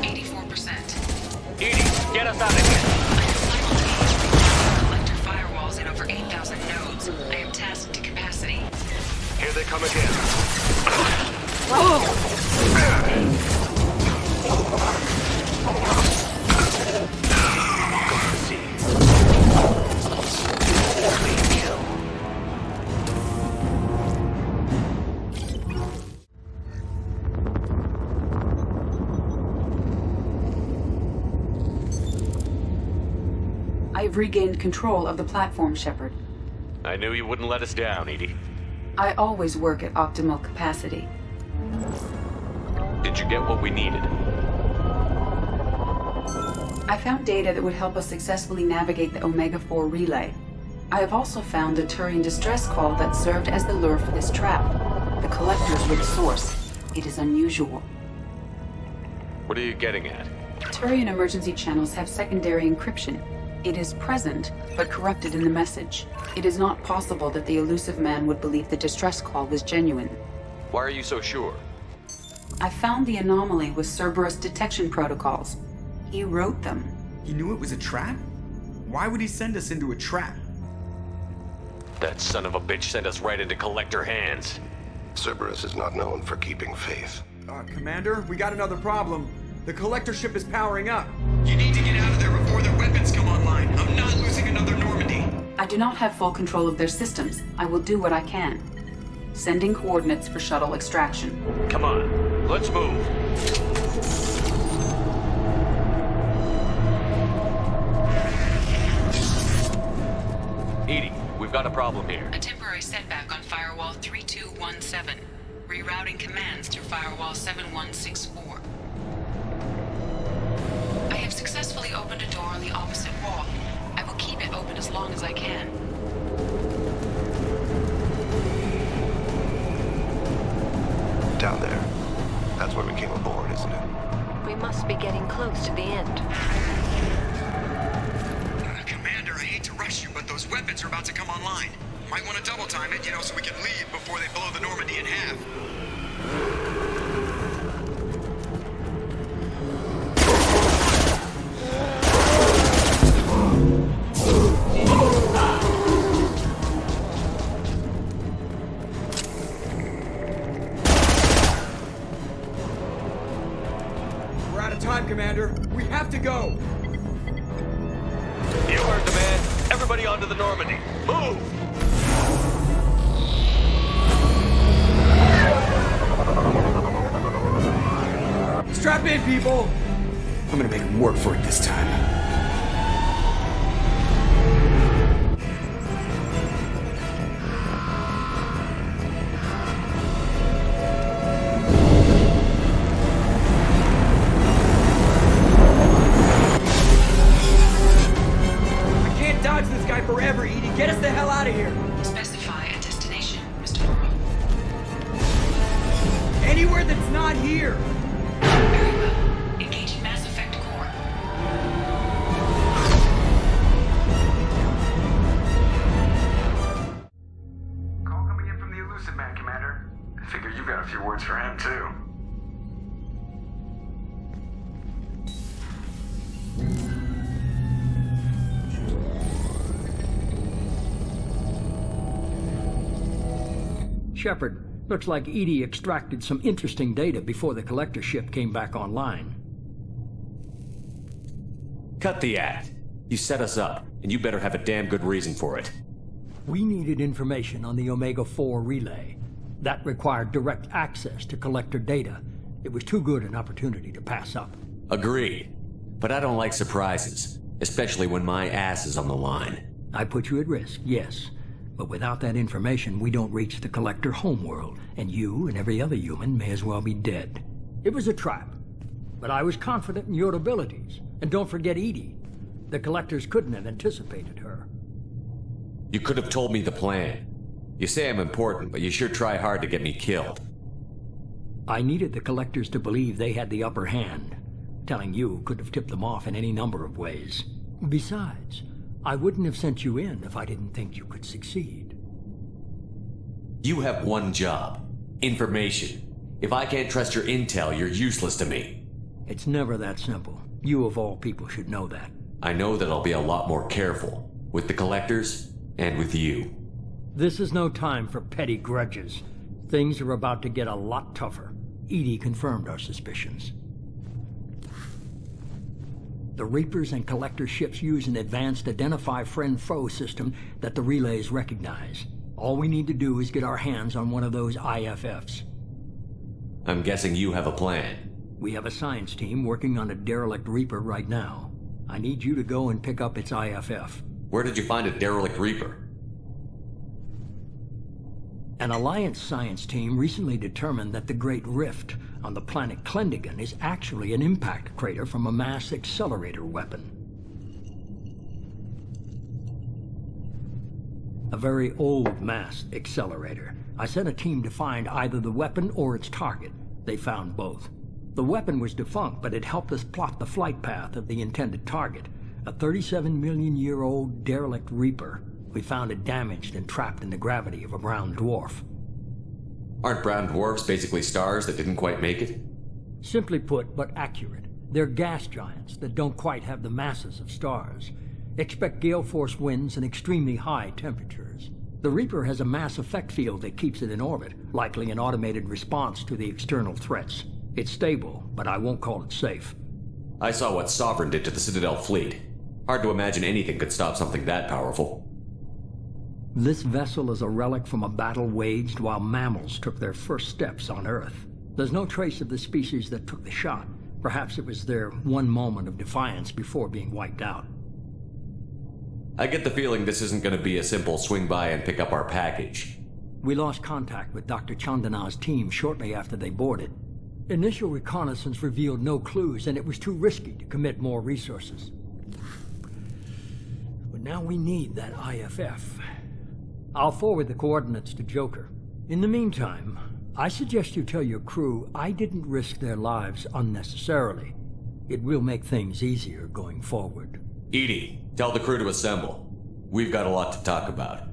84%. Edie, get us out of here. I have simultaneously reached collector firewalls in over 8,000 nodes. I am tasked to capacity. Here they come again. I've regained control of the platform, Shepard. I knew you wouldn't let us down, Edie. I always work at optimal capacity. Did you get what we needed? I found data that would help us successfully navigate the Omega-4 relay. I have also found a Turian distress call that served as the lure for this trap. The collectors were the source. It is unusual. What are you getting at? Turian emergency channels have secondary encryption. It is present, but corrupted in the message. It is not possible that the elusive man would believe the distress call was genuine. Why are you so sure? I found the anomaly with Cerberus detection protocols. He wrote them. He knew it was a trap? Why would he send us into a trap? That son of a bitch sent us right into Collector hands. Cerberus is not known for keeping faith. Commander, we got another problem. The Collector ship is powering up. You need to get out of there before their weapons come online. I'm not losing another Normandy. I do not have full control of their systems. I will do what I can. Sending coordinates for shuttle extraction. Come on, let's move. Edie, we've got a problem here. A temporary setback on Firewall 3217. Rerouting commands through Firewall 7164. I have successfully opened a door on the opposite wall. I will keep it open as long as I can. Down there. That's where we came aboard, isn't it? We must be getting close to the end. Commander, I hate to rush you, but those weapons are about to come online. Might want to double time it, so we can leave before they blow the Normandy in half. Commander, we have to go! You heard the man. Everybody onto the Normandy. Move! Strap in, people! I'm gonna make them work for it this time. Forever, Edie. Get us the hell out of here. Specify a destination, Mr. Laurel. Anywhere that's not here. Very well. Engaging Mass Effect core. Call coming in from the elusive man, Commander. I figure you got a few words for him, too. Shepard, looks like Edie extracted some interesting data before the Collector ship came back online. Cut the act. You set us up, and you better have a damn good reason for it. We needed information on the Omega-4 relay. That required direct access to Collector data. It was too good an opportunity to pass up. Agreed. But I don't like surprises, especially when my ass is on the line. I put you at risk, yes. But without that information, we don't reach the Collector homeworld, and you and every other human may as well be dead. It was a trap, but I was confident in your abilities. And don't forget Edie. The Collectors couldn't have anticipated her. You could have told me the plan. You say I'm important, but you sure try hard to get me killed. I needed the Collectors to believe they had the upper hand. Telling you could have tipped them off in any number of ways. Besides, I wouldn't have sent you in if I didn't think you could succeed. You have one job. Information. If I can't trust your intel, you're useless to me. It's never that simple. You of all people should know that. I know that I'll be a lot more careful. With the Collectors, and with you. This is no time for petty grudges. Things are about to get a lot tougher. Edie confirmed our suspicions. The Reapers and Collector ships use an advanced identify friend-foe system that the relays recognize. All we need to do is get our hands on one of those IFFs. I'm guessing you have a plan. We have a science team working on a derelict Reaper right now. I need you to go and pick up its IFF. Where did you find a derelict Reaper? An Alliance science team recently determined that the Great Rift on the planet Klendigan is actually an impact crater from a mass accelerator weapon. A very old mass accelerator. I sent a team to find either the weapon or its target. They found both. The weapon was defunct, but it helped us plot the flight path of the intended target. A 37-million-year-old derelict Reaper. We found it damaged and trapped in the gravity of a brown dwarf. Aren't brown dwarfs basically stars that didn't quite make it? Simply put, but accurate. They're gas giants that don't quite have the masses of stars. Expect gale force winds and extremely high temperatures. The Reaper has a mass effect field that keeps it in orbit, likely an automated response to the external threats. It's stable, but I won't call it safe. I saw what Sovereign did to the Citadel fleet. Hard to imagine anything could stop something that powerful. This vessel is a relic from a battle waged while mammals took their first steps on Earth. There's no trace of the species that took the shot. Perhaps it was their one moment of defiance before being wiped out. I get the feeling this isn't going to be a simple swing by and pick up our package. We lost contact with Dr. Chandana's team shortly after they boarded. Initial reconnaissance revealed no clues, and it was too risky to commit more resources. But now we need that IFF. I'll forward the coordinates to Joker. In the meantime, I suggest you tell your crew I didn't risk their lives unnecessarily. It will make things easier going forward. Edie, tell the crew to assemble. We've got a lot to talk about.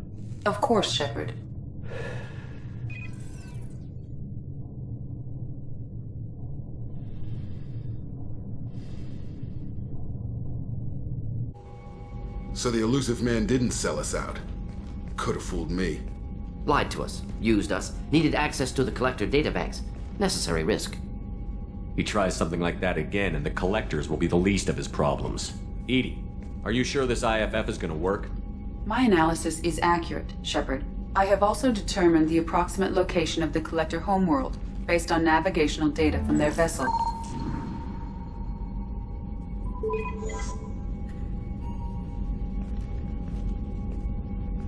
Of course, Shepard. So the elusive man didn't sell us out. Could have fooled me. Lied to us, used us, needed access to the Collector databanks. Necessary risk. He tries something like that again, and the Collectors will be the least of his problems. Edie, are you sure this IFF is going to work? My analysis is accurate, Shepard. I have also determined the approximate location of the Collector homeworld, based on navigational data from their vessel.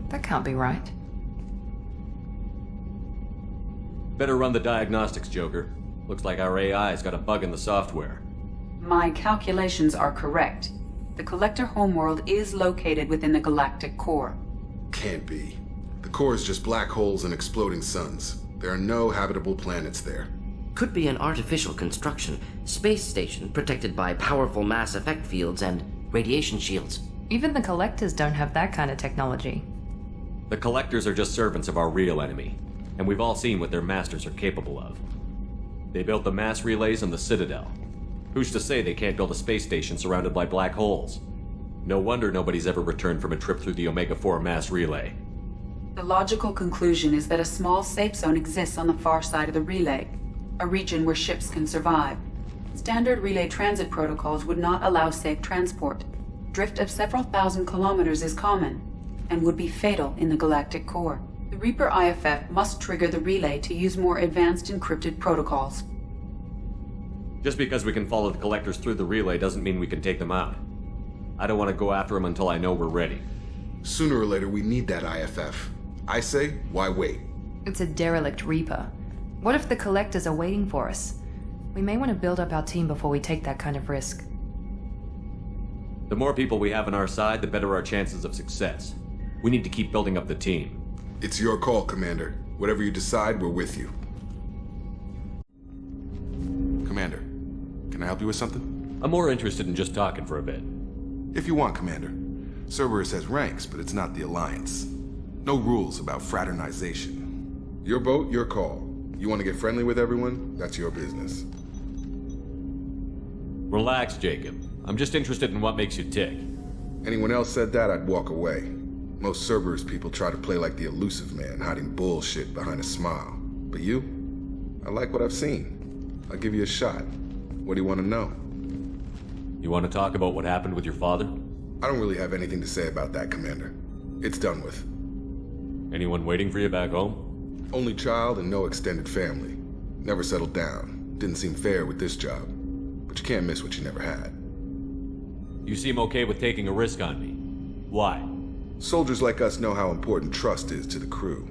That can't be right. Better run the diagnostics, Joker. Looks like our AI's got a bug in the software. My calculations are correct. The Collector homeworld is located within the galactic core. Can't be. The core is just black holes and exploding suns. There are no habitable planets there. Could be an artificial construction, space station protected by powerful mass effect fields and radiation shields. Even the Collectors don't have that kind of technology. The Collectors are just servants of our real enemy, and we've all seen what their masters are capable of. They built the mass relays on the Citadel. Who's to say they can't build a space station surrounded by black holes? No wonder nobody's ever returned from a trip through the Omega-4 mass relay. The logical conclusion is that a small safe zone exists on the far side of the relay, a region where ships can survive. Standard relay transit protocols would not allow safe transport. Drift of several thousand kilometers is common, and would be fatal in the galactic core. The Reaper IFF must trigger the relay to use more advanced encrypted protocols. Just because we can follow the Collectors through the relay doesn't mean we can take them out. I don't want to go after them until I know we're ready. Sooner or later, we need that IFF. I say, why wait? It's a derelict Reaper. What if the Collectors are waiting for us? We may want to build up our team before we take that kind of risk. The more people we have on our side, the better our chances of success. We need to keep building up the team. It's your call, Commander. Whatever you decide, we're with you. Commander, can I help you with something? I'm more interested in just talking for a bit. If you want, Commander. Cerberus has ranks, but it's not the Alliance. No rules about fraternization. Your boat, your call. You want to get friendly with everyone? That's your business. Relax, Jacob. I'm just interested in what makes you tick. Anyone else said that, I'd walk away. Most Cerberus people try to play like the elusive man, hiding bullshit behind a smile. But you? I like what I've seen. I'll give you a shot. What do you want to know? You want to talk about what happened with your father? I don't really have anything to say about that, Commander. It's done with. Anyone waiting for you back home? Only child and no extended family. Never settled down. Didn't seem fair with this job. But you can't miss what you never had. You seem okay with taking a risk on me. Why? Soldiers like us know how important trust is to the crew.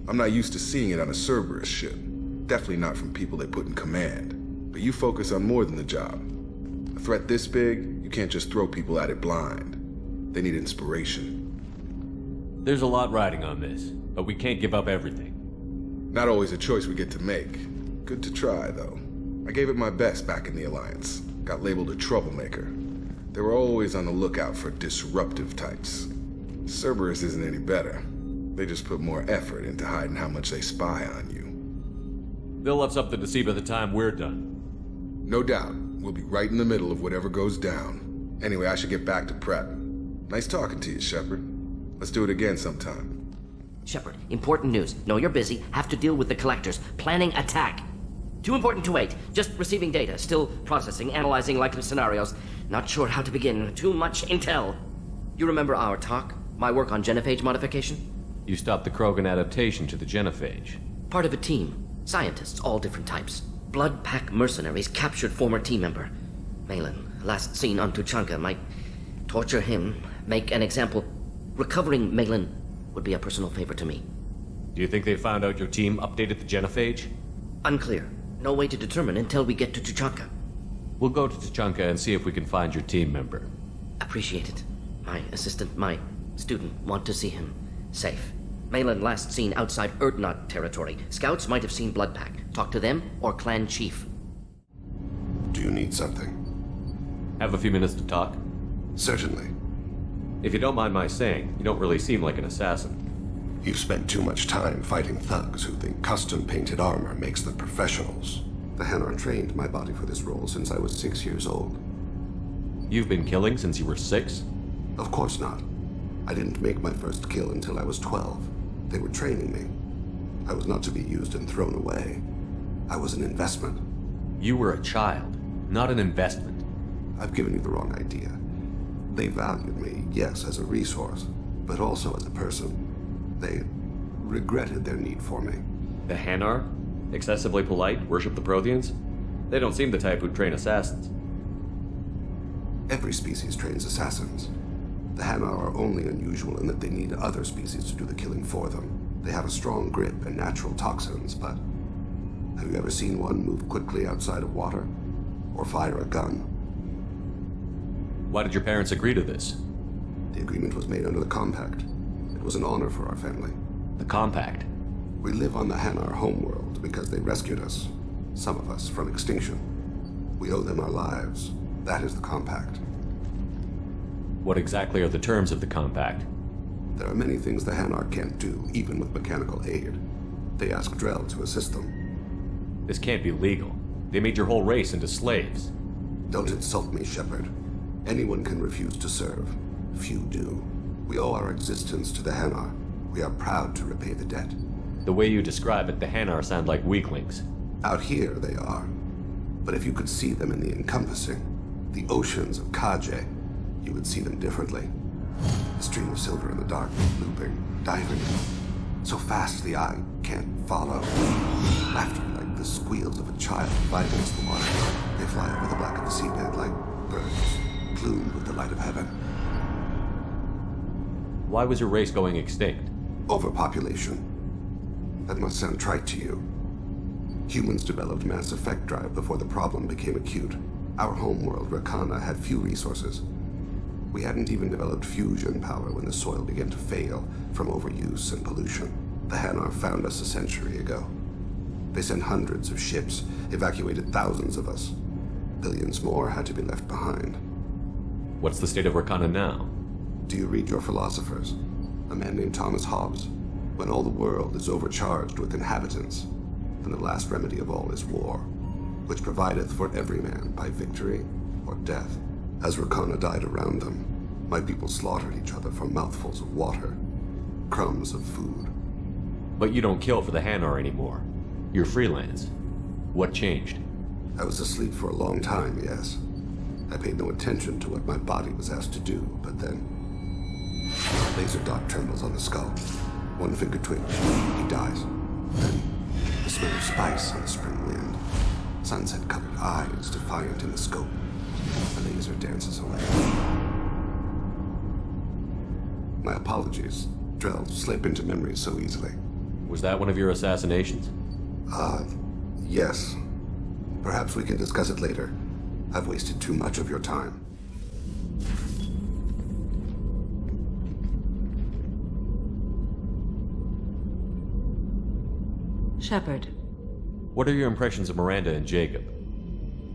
I'm not used to seeing it on a Cerberus ship. Definitely not from people they put in command. But you focus on more than the job. A threat this big, you can't just throw people at it blind. They need inspiration. There's a lot riding on this, but we can't give up everything. Not always a choice we get to make. Good to try, though. I gave it my best back in the Alliance. Got labeled a troublemaker. They were always on the lookout for disruptive types. Cerberus isn't any better. They just put more effort into hiding how much they spy on you. They'll have something to see by the time we're done. No doubt. We'll be right in the middle of whatever goes down. Anyway, I should get back to prep. Nice talking to you, Shepard. Let's do it again sometime. Shepard, important news. Know you're busy. Have to deal with the collectors. Planning attack. Too important to wait. Just receiving data. Still processing, analyzing likely scenarios. Not sure how to begin. Too much intel. You remember our talk? My work on genophage modification? You stopped the Krogan adaptation to the genophage. Part of a team. Scientists, all different types. Blood Pack mercenaries captured former team member. Malin, last seen on Tuchanka, might torture him, make an example. Recovering Malin would be a personal favor to me. Do you think they found out your team updated the genophage? Unclear. No way to determine until we get to Tuchanka. We'll go to Tuchanka and see if we can find your team member. Appreciate it. My assistant, my student, want to see him safe. Malin last seen outside Erdnot territory. Scouts might have seen Bloodpack. Talk to them or clan chief. Do you need something? Have a few minutes to talk? Certainly. If you don't mind my saying, you don't really seem like an assassin. You've spent too much time fighting thugs who think custom-painted armor makes them professionals. The Hanar trained my body for this role since I was 6 years old. You've been killing since you were 6? Of course not. I didn't make my first kill until I was 12. They were training me. I was not to be used and thrown away. I was an investment. You were a child, not an investment. I've given you the wrong idea. They valued me, yes, as a resource, but also as a person. They regretted their need for me. The Hanar? Excessively polite, worship the Protheans? They don't seem the type who'd train assassins. Every species trains assassins. The Hanar are only unusual in that they need other species to do the killing for them. They have a strong grip and natural toxins, but have you ever seen one move quickly outside of water? Or fire a gun? Why did your parents agree to this? The agreement was made under the Compact. It was an honor for our family. The Compact? We live on the Hanar homeworld because they rescued us, some of us, from extinction. We owe them our lives. That is the Compact. What exactly are the terms of the Compact? There are many things the Hanar can't do, even with mechanical aid. They ask Drell to assist them. This can't be legal. They made your whole race into slaves. Don't insult me, Shepard. Anyone can refuse to serve. Few do. We owe our existence to the Hanar. We are proud to repay the debt. The way you describe it, the Hanar sound like weaklings. Out here, they are. But if you could see them in the encompassing, the oceans of Kaje, you would see them differently. A stream of silver in the dark, looping, diving, so fast the eye can't follow. Laughter like the squeals of a child fighting against the water. They fly over the black of the seabed like birds, plumed with the light of heaven. Why was your race going extinct? Overpopulation. That must sound trite to you. Humans developed mass effect drive before the problem became acute. Our homeworld, Rakana, had few resources. We hadn't even developed fusion power when the soil began to fail from overuse and pollution. The Hanar found us a century ago. They sent hundreds of ships, evacuated thousands of us. Billions more had to be left behind. What's the state of Rakana now? Do you read your philosophers? A man named Thomas Hobbes. When all the world is overcharged with inhabitants, then the last remedy of all is war, which provideth for every man by victory or death. As Rakana died around them, my people slaughtered each other for mouthfuls of water, crumbs of food. But you don't kill for the Hanar anymore. You're freelance. What changed? I was asleep for a long time, yes. I paid no attention to what my body was asked to do, but then a laser dot trembles on the skull. One finger twitch, he dies. Then the smell of spice on the spring wind. Sunset-colored eyes defiant in the scope. The laser dances away. My apologies. Drell slip into memory so easily. Was that one of your assassinations? Yes. Perhaps we can discuss it later. I've wasted too much of your time. Shepard. What are your impressions of Miranda and Jacob?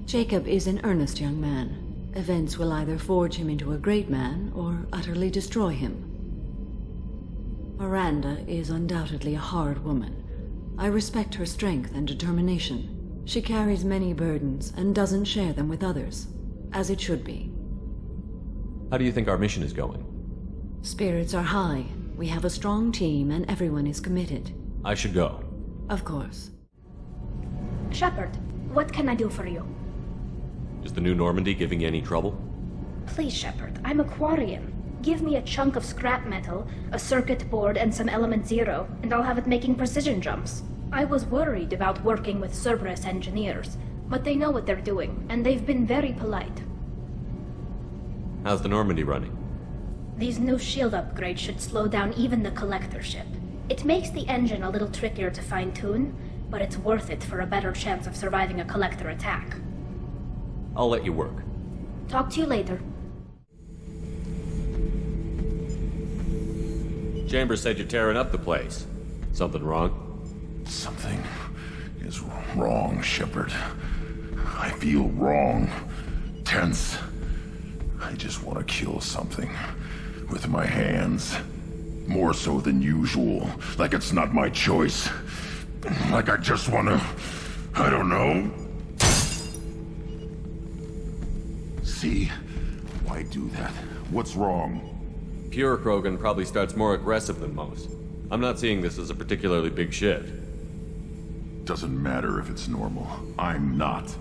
Jacob is an earnest young man. Events will either forge him into a great man or utterly destroy him. Miranda is undoubtedly a hard woman. I respect her strength and determination. She carries many burdens and doesn't share them with others, as it should be. How do you think our mission is going? Spirits are high. We have a strong team and everyone is committed. I should go. Of course. Shepard, what can I do for you? Is the new Normandy giving you any trouble? Please, Shepard, I'm a Quarian. Give me a chunk of scrap metal, a circuit board, and some element zero, and I'll have it making precision jumps. I was worried about working with Cerberus engineers, but they know what they're doing, and they've been very polite. How's the Normandy running? These new shield upgrades should slow down even the Collector ship. It makes the engine a little trickier to fine-tune, but it's worth it for a better chance of surviving a Collector attack. I'll let you work. Talk to you later. Chambers said you're tearing up the place. Something wrong? Something is wrong, Shepard. I feel wrong. Tense. I just want to kill something. With my hands. More so than usual. Like it's not my choice. Like I just want to... I don't know. See? Why do that? What's wrong? Pure Krogan probably starts more aggressive than most. I'm not seeing this as a particularly big shift. Doesn't matter if it's normal. I'm not.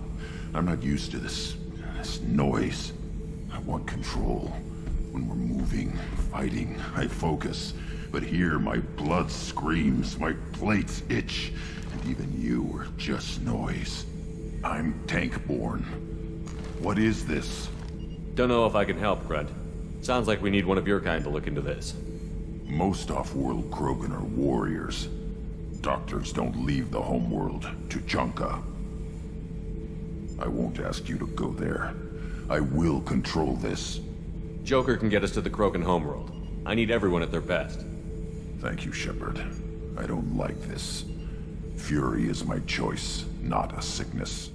I'm not used to this noise. I want control. When we're moving, fighting, I focus. But here, my blood screams, my plates itch, and even you are just noise. I'm tank-born. What is this? Don't know if I can help, Grunt. Sounds like we need one of your kind to look into this. Most off-world Krogan are warriors. Doctors don't leave the homeworld to Junka. I won't ask you to go there. I will control this. Joker can get us to the Krogan homeworld. I need everyone at their best. Thank you, Shepard. I don't like this. Fury is my choice, not a sickness.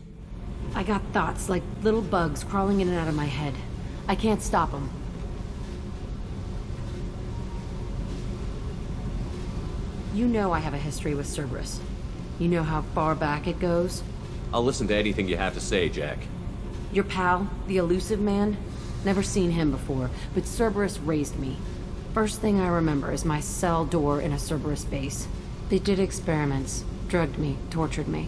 I got thoughts like little bugs crawling in and out of my head. I can't stop them. You know I have a history with Cerberus. You know how far back it goes? I'll listen to anything you have to say, Jack. Your pal, the elusive man? Never seen him before, but Cerberus raised me. First thing I remember is my cell door in a Cerberus base. They did experiments, drugged me, tortured me.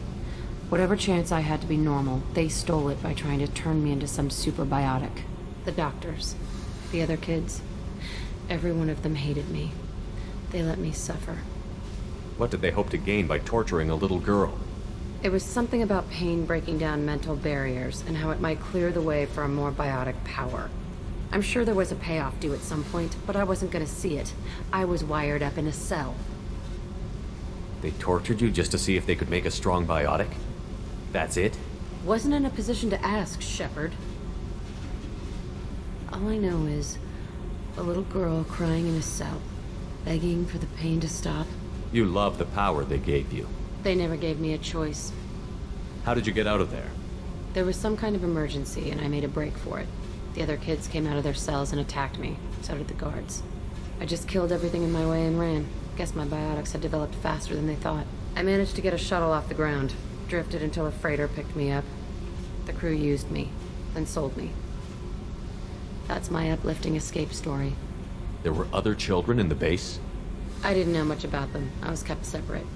Whatever chance I had to be normal, they stole it by trying to turn me into some super biotic. The doctors, the other kids, every one of them hated me. They let me suffer. What did they hope to gain by torturing a little girl? It was something about pain breaking down mental barriers and how it might clear the way for a more biotic power. I'm sure there was a payoff due at some point, but I wasn't gonna see it. I was wired up in a cell. They tortured you just to see if they could make a strong biotic? That's it? Wasn't in a position to ask, Shepard. All I know is a little girl crying in a cell, begging for the pain to stop. You love the power they gave you. They never gave me a choice. How did you get out of there? There was some kind of emergency, and I made a break for it. The other kids came out of their cells and attacked me. So did the guards. I just killed everything in my way and ran. Guess my biotics had developed faster than they thought. I managed to get a shuttle off the ground. Drifted until a freighter picked me up. The crew used me, then sold me. That's my uplifting escape story. There were other children in the base? I didn't know much about them. I was kept separate.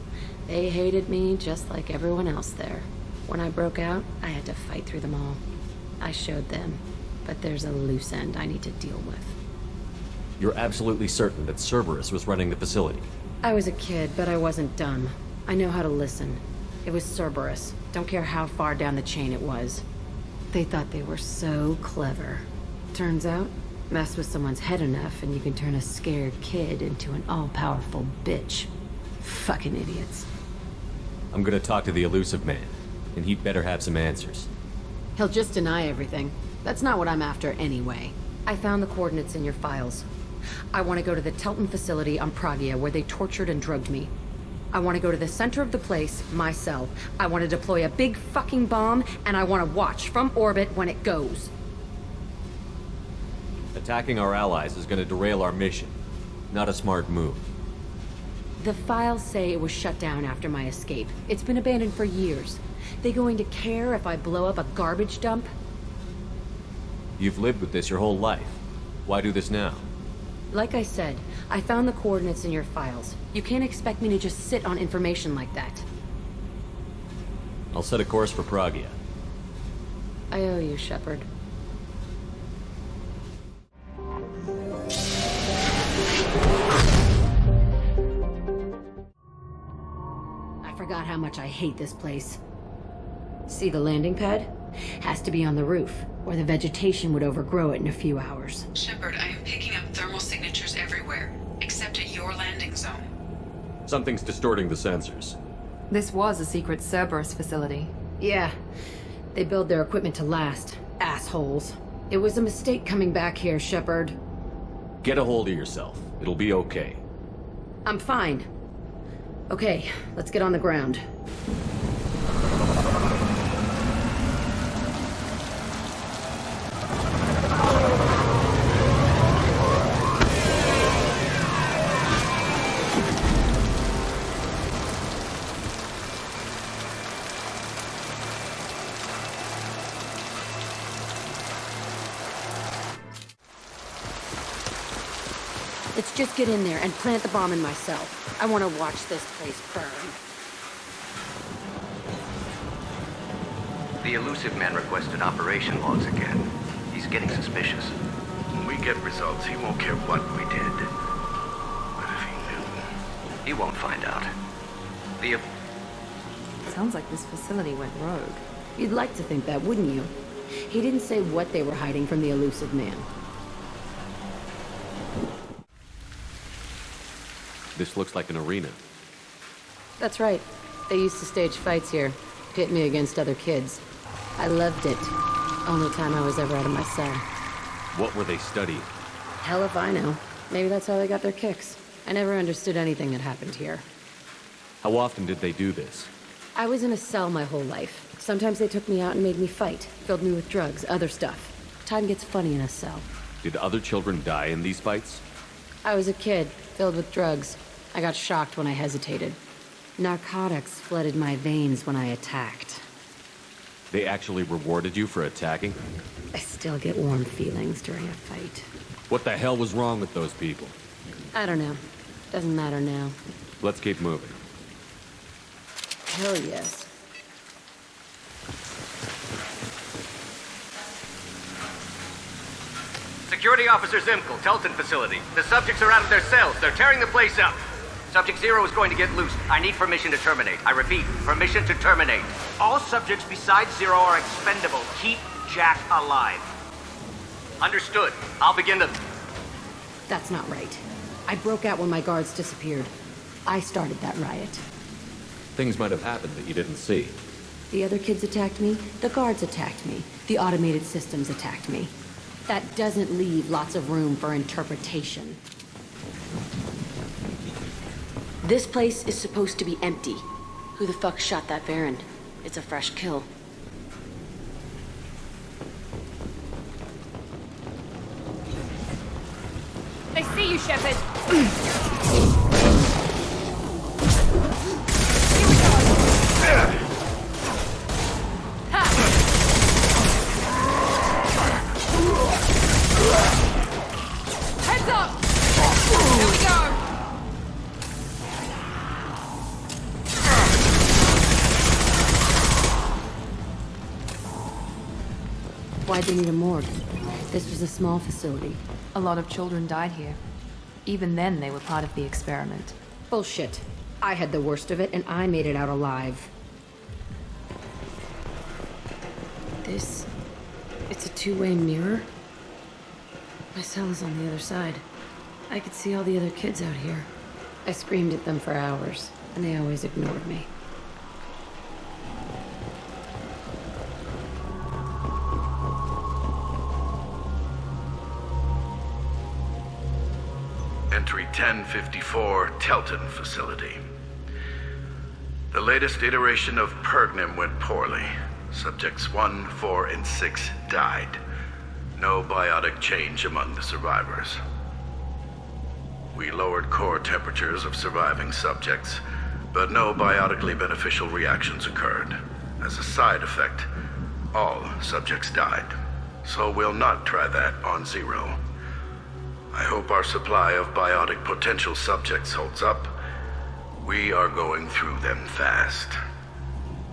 They hated me just like everyone else there. When I broke out, I had to fight through them all. I showed them, but there's a loose end I need to deal with. You're absolutely certain that Cerberus was running the facility? I was a kid, but I wasn't dumb. I know how to listen. It was Cerberus. Don't care how far down the chain it was. They thought they were so clever. Turns out, mess with someone's head enough and you can turn a scared kid into an all-powerful bitch. Fucking idiots. I'm gonna talk to the elusive man, and he'd better have some answers. He'll just deny everything. That's not what I'm after anyway. I found the coordinates in your files. I want to go to the Telton facility on Pragia where they tortured and drugged me. I want to go to the center of the place, my cell. I want to deploy a big fucking bomb, and I want to watch from orbit when it goes. Attacking our allies is going to derail our mission. Not a smart move. The files say it was shut down after my escape. It's been abandoned for years. They going to care if I blow up a garbage dump? You've lived with this your whole life. Why do this now? Like I said, I found the coordinates in your files. You can't expect me to just sit on information like that. I'll set a course for Pragia. I owe you, Shepard. I forgot how much I hate this place. See the landing pad? Has to be on the roof, or the vegetation would overgrow it in a few hours. Shepard, I am picking up thermal signatures everywhere, except at your landing zone. Something's distorting the sensors. This was a secret Cerberus facility. Yeah. They build their equipment to last. Assholes. It was a mistake coming back here, Shepard. Get a hold of yourself. It'll be okay. I'm fine. Okay, let's get on the ground. Let's just get in there and plant the bomb in my cell. I want to watch this place burn. The elusive man requested operation logs again. He's getting suspicious. When we get results, he won't care what we did. But if he knew... He won't find out. Sounds like this facility went rogue. You'd like to think that, wouldn't you? He didn't say what they were hiding from the elusive man. This looks like an arena. That's right. They used to stage fights here. Pit me against other kids. I loved it. Only time I was ever out of my cell. What were they studying? Hell if I know. Maybe that's how they got their kicks. I never understood anything that happened here. How often did they do this? I was in a cell my whole life. Sometimes they took me out and made me fight. Filled me with drugs, other stuff. Time gets funny in a cell. Did other children die in these fights? I was a kid, filled with drugs. I got shocked when I hesitated. Narcotics flooded my veins when I attacked. They actually rewarded you for attacking? I still get warm feelings during a fight. What the hell was wrong with those people? I don't know. Doesn't matter now. Let's keep moving. Hell yes. Security Officer Zimkel, Telton facility. The subjects are out of their cells. They're tearing the place up. Subject 0 is going to get loose. I need permission to terminate. I repeat, permission to terminate. All subjects besides 0 are expendable. Keep Jack alive. Understood. I'll begin to... That's not right. I broke out when my guards disappeared. I started that riot. Things might have happened that you didn't see. The other kids attacked me. The guards attacked me. The automated systems attacked me. That doesn't leave lots of room for interpretation. This place is supposed to be empty. Who the fuck shot that Baron? It's a fresh kill. I see you, Shepard. Heads up! Here we go! Why'd they need a morgue? This was a small facility. A lot of children died here. Even then, they were part of the experiment. Bullshit. I had the worst of it, and I made it out alive. This... It's a two-way mirror? My cell is on the other side. I could see all the other kids out here. I screamed at them for hours, and they always ignored me. Entry 1054, Telton facility. The latest iteration of Pergnim went poorly. Subjects 1, 4, and 6 died. No biotic change among the survivors. We lowered core temperatures of surviving subjects, but no biotically beneficial reactions occurred. As a side effect, all subjects died. So we'll not try that on Zero. I hope our supply of biotic potential subjects holds up. We are going through them fast.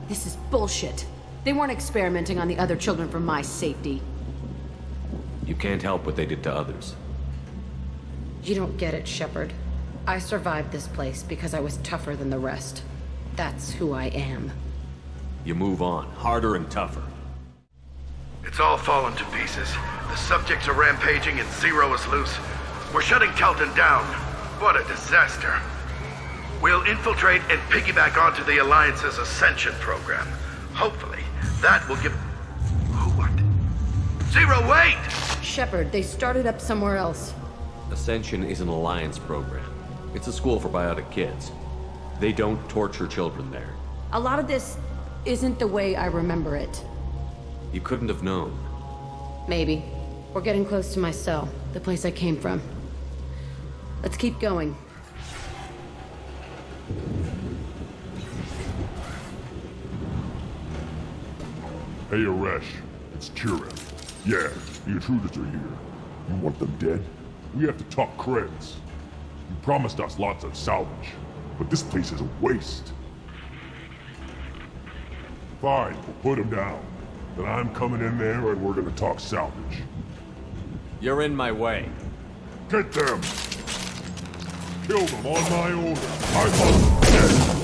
This is bullshit. They weren't experimenting on the other children for my safety. You can't help what they did to others. You don't get it, Shepard. I survived this place because I was tougher than the rest. That's who I am. You move on, harder and tougher. It's all fallen to pieces. The subjects are rampaging and Zero is loose. We're shutting Kelton down. What a disaster. We'll infiltrate and piggyback onto the Alliance's Ascension program. Hopefully, that will give... What? Zero, wait! Shepard, they started up somewhere else. Ascension is an Alliance program. It's a school for biotic kids. They don't torture children there. A lot of this isn't the way I remember it. You couldn't have known. Maybe. We're getting close to my cell, the place I came from. Let's keep going. Hey, Aresh. It's Kira. Yeah, the intruders are here. You want them dead? We have to talk creds. You promised us lots of salvage, but this place is a waste. Fine, we'll put them down. Then I'm coming in there and we're gonna talk salvage. You're in my way. Get them! Kill them on my order. I want them dead.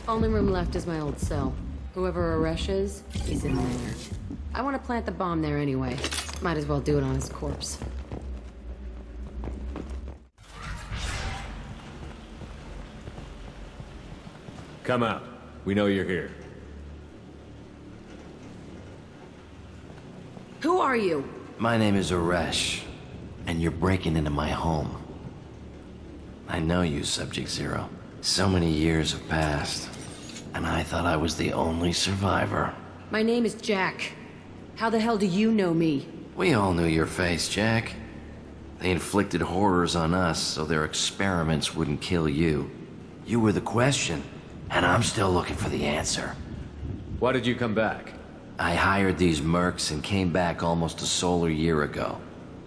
Only room left is my old cell. Whoever Aresh is in there. I want to plant the bomb there anyway. Might as well do it on his corpse. Come out. We know you're here. Who are you? My name is Aresh, and you're breaking into my home. I know you, Subject Zero. So many years have passed, and I thought I was the only survivor. My name is Jack. How the hell do you know me? We all knew your face, Jack. They inflicted horrors on us so their experiments wouldn't kill you. You were the question, and I'm still looking for the answer. Why did you come back? I hired these mercs and came back almost a solar year ago.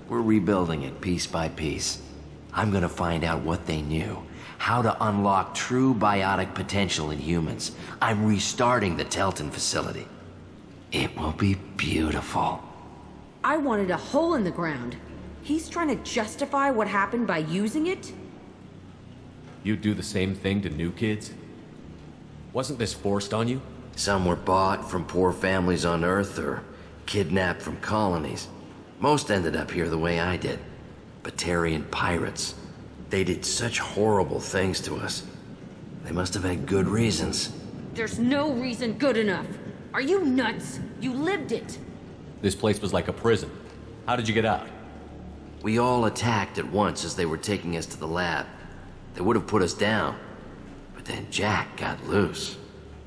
We're rebuilding it piece by piece. I'm gonna find out what they knew. How to unlock true biotic potential in humans. I'm restarting the Telton facility. It will be beautiful. I wanted a hole in the ground. He's trying to justify what happened by using it? You do the same thing to new kids? Wasn't this forced on you? Some were bought from poor families on Earth or kidnapped from colonies. Most ended up here the way I did. Batarian pirates. They did such horrible things to us. They must have had good reasons. There's no reason good enough. Are you nuts? You lived it. This place was like a prison. How did you get out? We all attacked at once as they were taking us to the lab. They would have put us down. But then Jack got loose.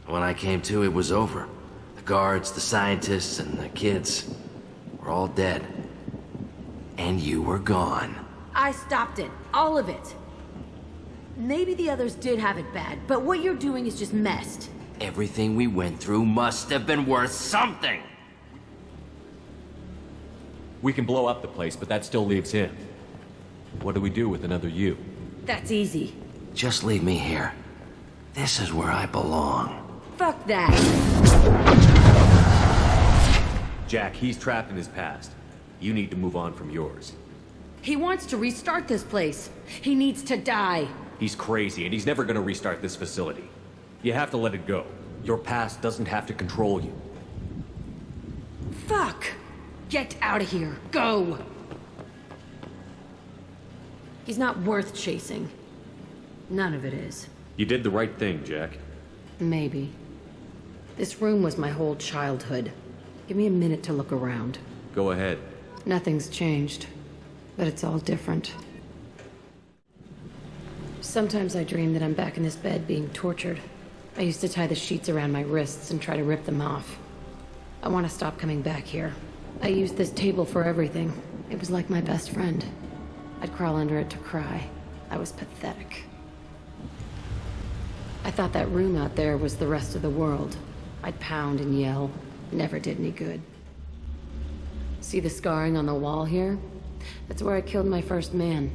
When I came to, it was over. The guards, the scientists, and the kids were all dead. And you were gone. I stopped it. All of it. Maybe the others did have it bad, but what you're doing is just messed. Everything we went through must have been worth something! We can blow up the place, but that still leaves him. What do we do with another you? That's easy. Just leave me here. This is where I belong. Fuck that! Jack, he's trapped in his past. You need to move on from yours. He wants to restart this place. He needs to die. He's crazy, and he's never gonna restart this facility. You have to let it go. Your past doesn't have to control you. Fuck! Get out of here. Go! He's not worth chasing. None of it is. You did the right thing, Jack. Maybe. This room was my whole childhood. Give me a minute to look around. Go ahead. Nothing's changed, but it's all different. Sometimes I dream that I'm back in this bed being tortured. I used to tie the sheets around my wrists and try to rip them off. I want to stop coming back here. I used this table for everything. It was like my best friend. I'd crawl under it to cry. I was pathetic. I thought that room out there was the rest of the world. I'd pound and yell. Never did any good. See the scarring on the wall here? That's where I killed my first man.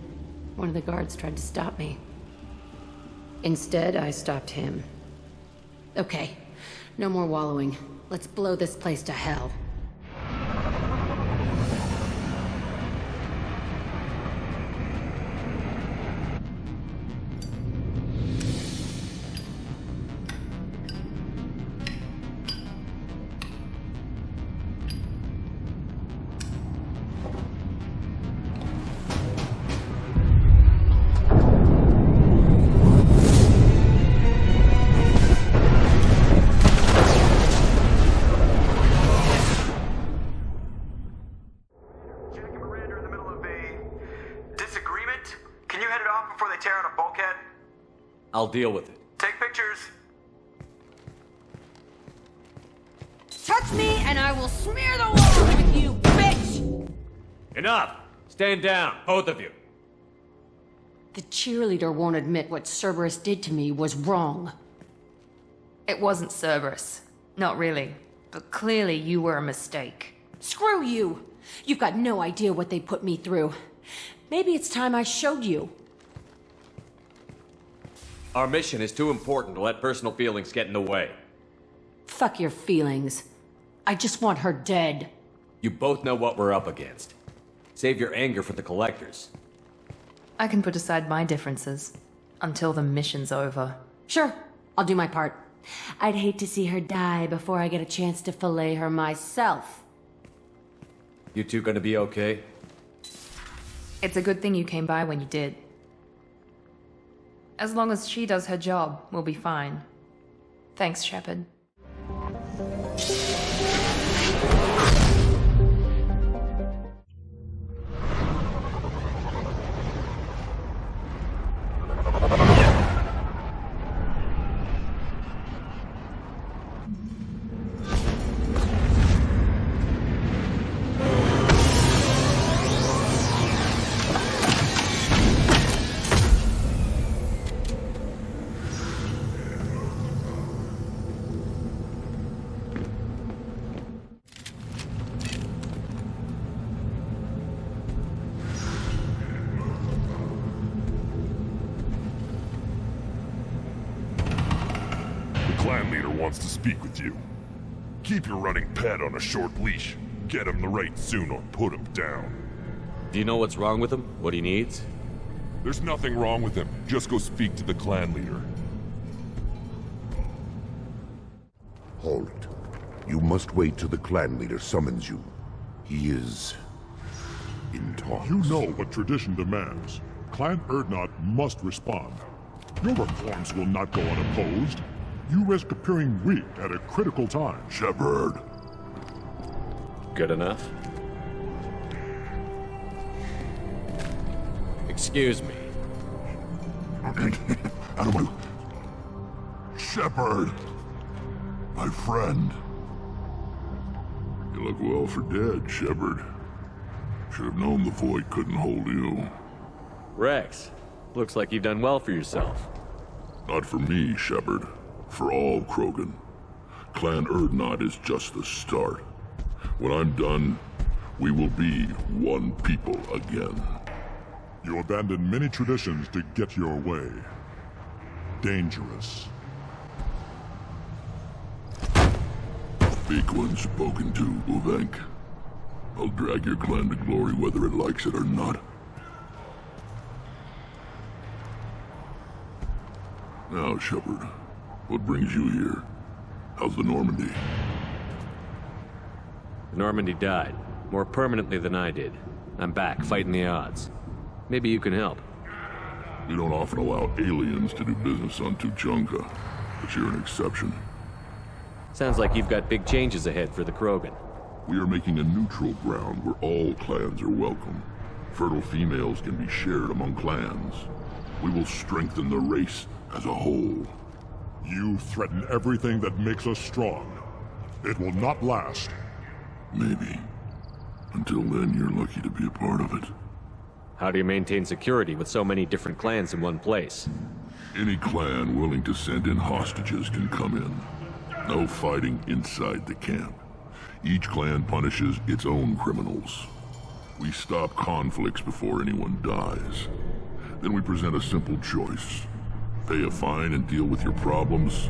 One of the guards tried to stop me. Instead, I stopped him. Okay, no more wallowing. Let's blow this place to hell. I'll deal with it. Take pictures. Touch me and I will smear the walls with you, bitch! Enough! Stand down, both of you. The cheerleader won't admit what Cerberus did to me was wrong. It wasn't Cerberus. Not really. But clearly you were a mistake. Screw you! You've got no idea what they put me through. Maybe it's time I showed you. Our mission is too important to let personal feelings get in the way. Fuck your feelings. I just want her dead. You both know what we're up against. Save your anger for the collectors. I can put aside my differences until the mission's over. Sure, I'll do my part. I'd hate to see her die before I get a chance to fillet her myself. You two gonna be okay? It's a good thing you came by when you did. As long as she does her job, we'll be fine. Thanks, Shepard. Wants to speak with you. Keep your running pet on a short leash. Get him the right soon or put him down. Do you know what's wrong with him? What he needs? There's nothing wrong with him. Just go speak to the clan leader. Hold it. You must wait till the clan leader summons you. He is in talks. You know what tradition demands. Clan Erdnot must respond. Your reforms will not go unopposed. You risk appearing weak at a critical time. Shepard. Good enough? Excuse me. Shepard! My friend. You look well for dead, Shepard. Should have known the void couldn't hold you. Rex, looks like you've done well for yourself. Not for me, Shepard. For all Krogan. Clan Erdnot is just the start. When I'm done, we will be one people again. You abandon many traditions to get your way. Dangerous. Speak when spoken to, Uvenk. I'll drag your clan to glory whether it likes it or not. Now, Shepard, what brings you here? How's the Normandy? Normandy died, more permanently than I did. I'm back, fighting the odds. Maybe you can help. We don't often allow aliens to do business on Tuchanka, but you're an exception. Sounds like you've got big changes ahead for the Krogan. We are making a neutral ground where all clans are welcome. Fertile females can be shared among clans. We will strengthen the race as a whole. You threaten everything that makes us strong. It will not last. Maybe. Until then, you're lucky to be a part of it. How do you maintain security with so many different clans in one place? Any clan willing to send in hostages can come in. No fighting inside the camp. Each clan punishes its own criminals. We stop conflicts before anyone dies. Then we present a simple choice. Pay a fine and deal with your problems,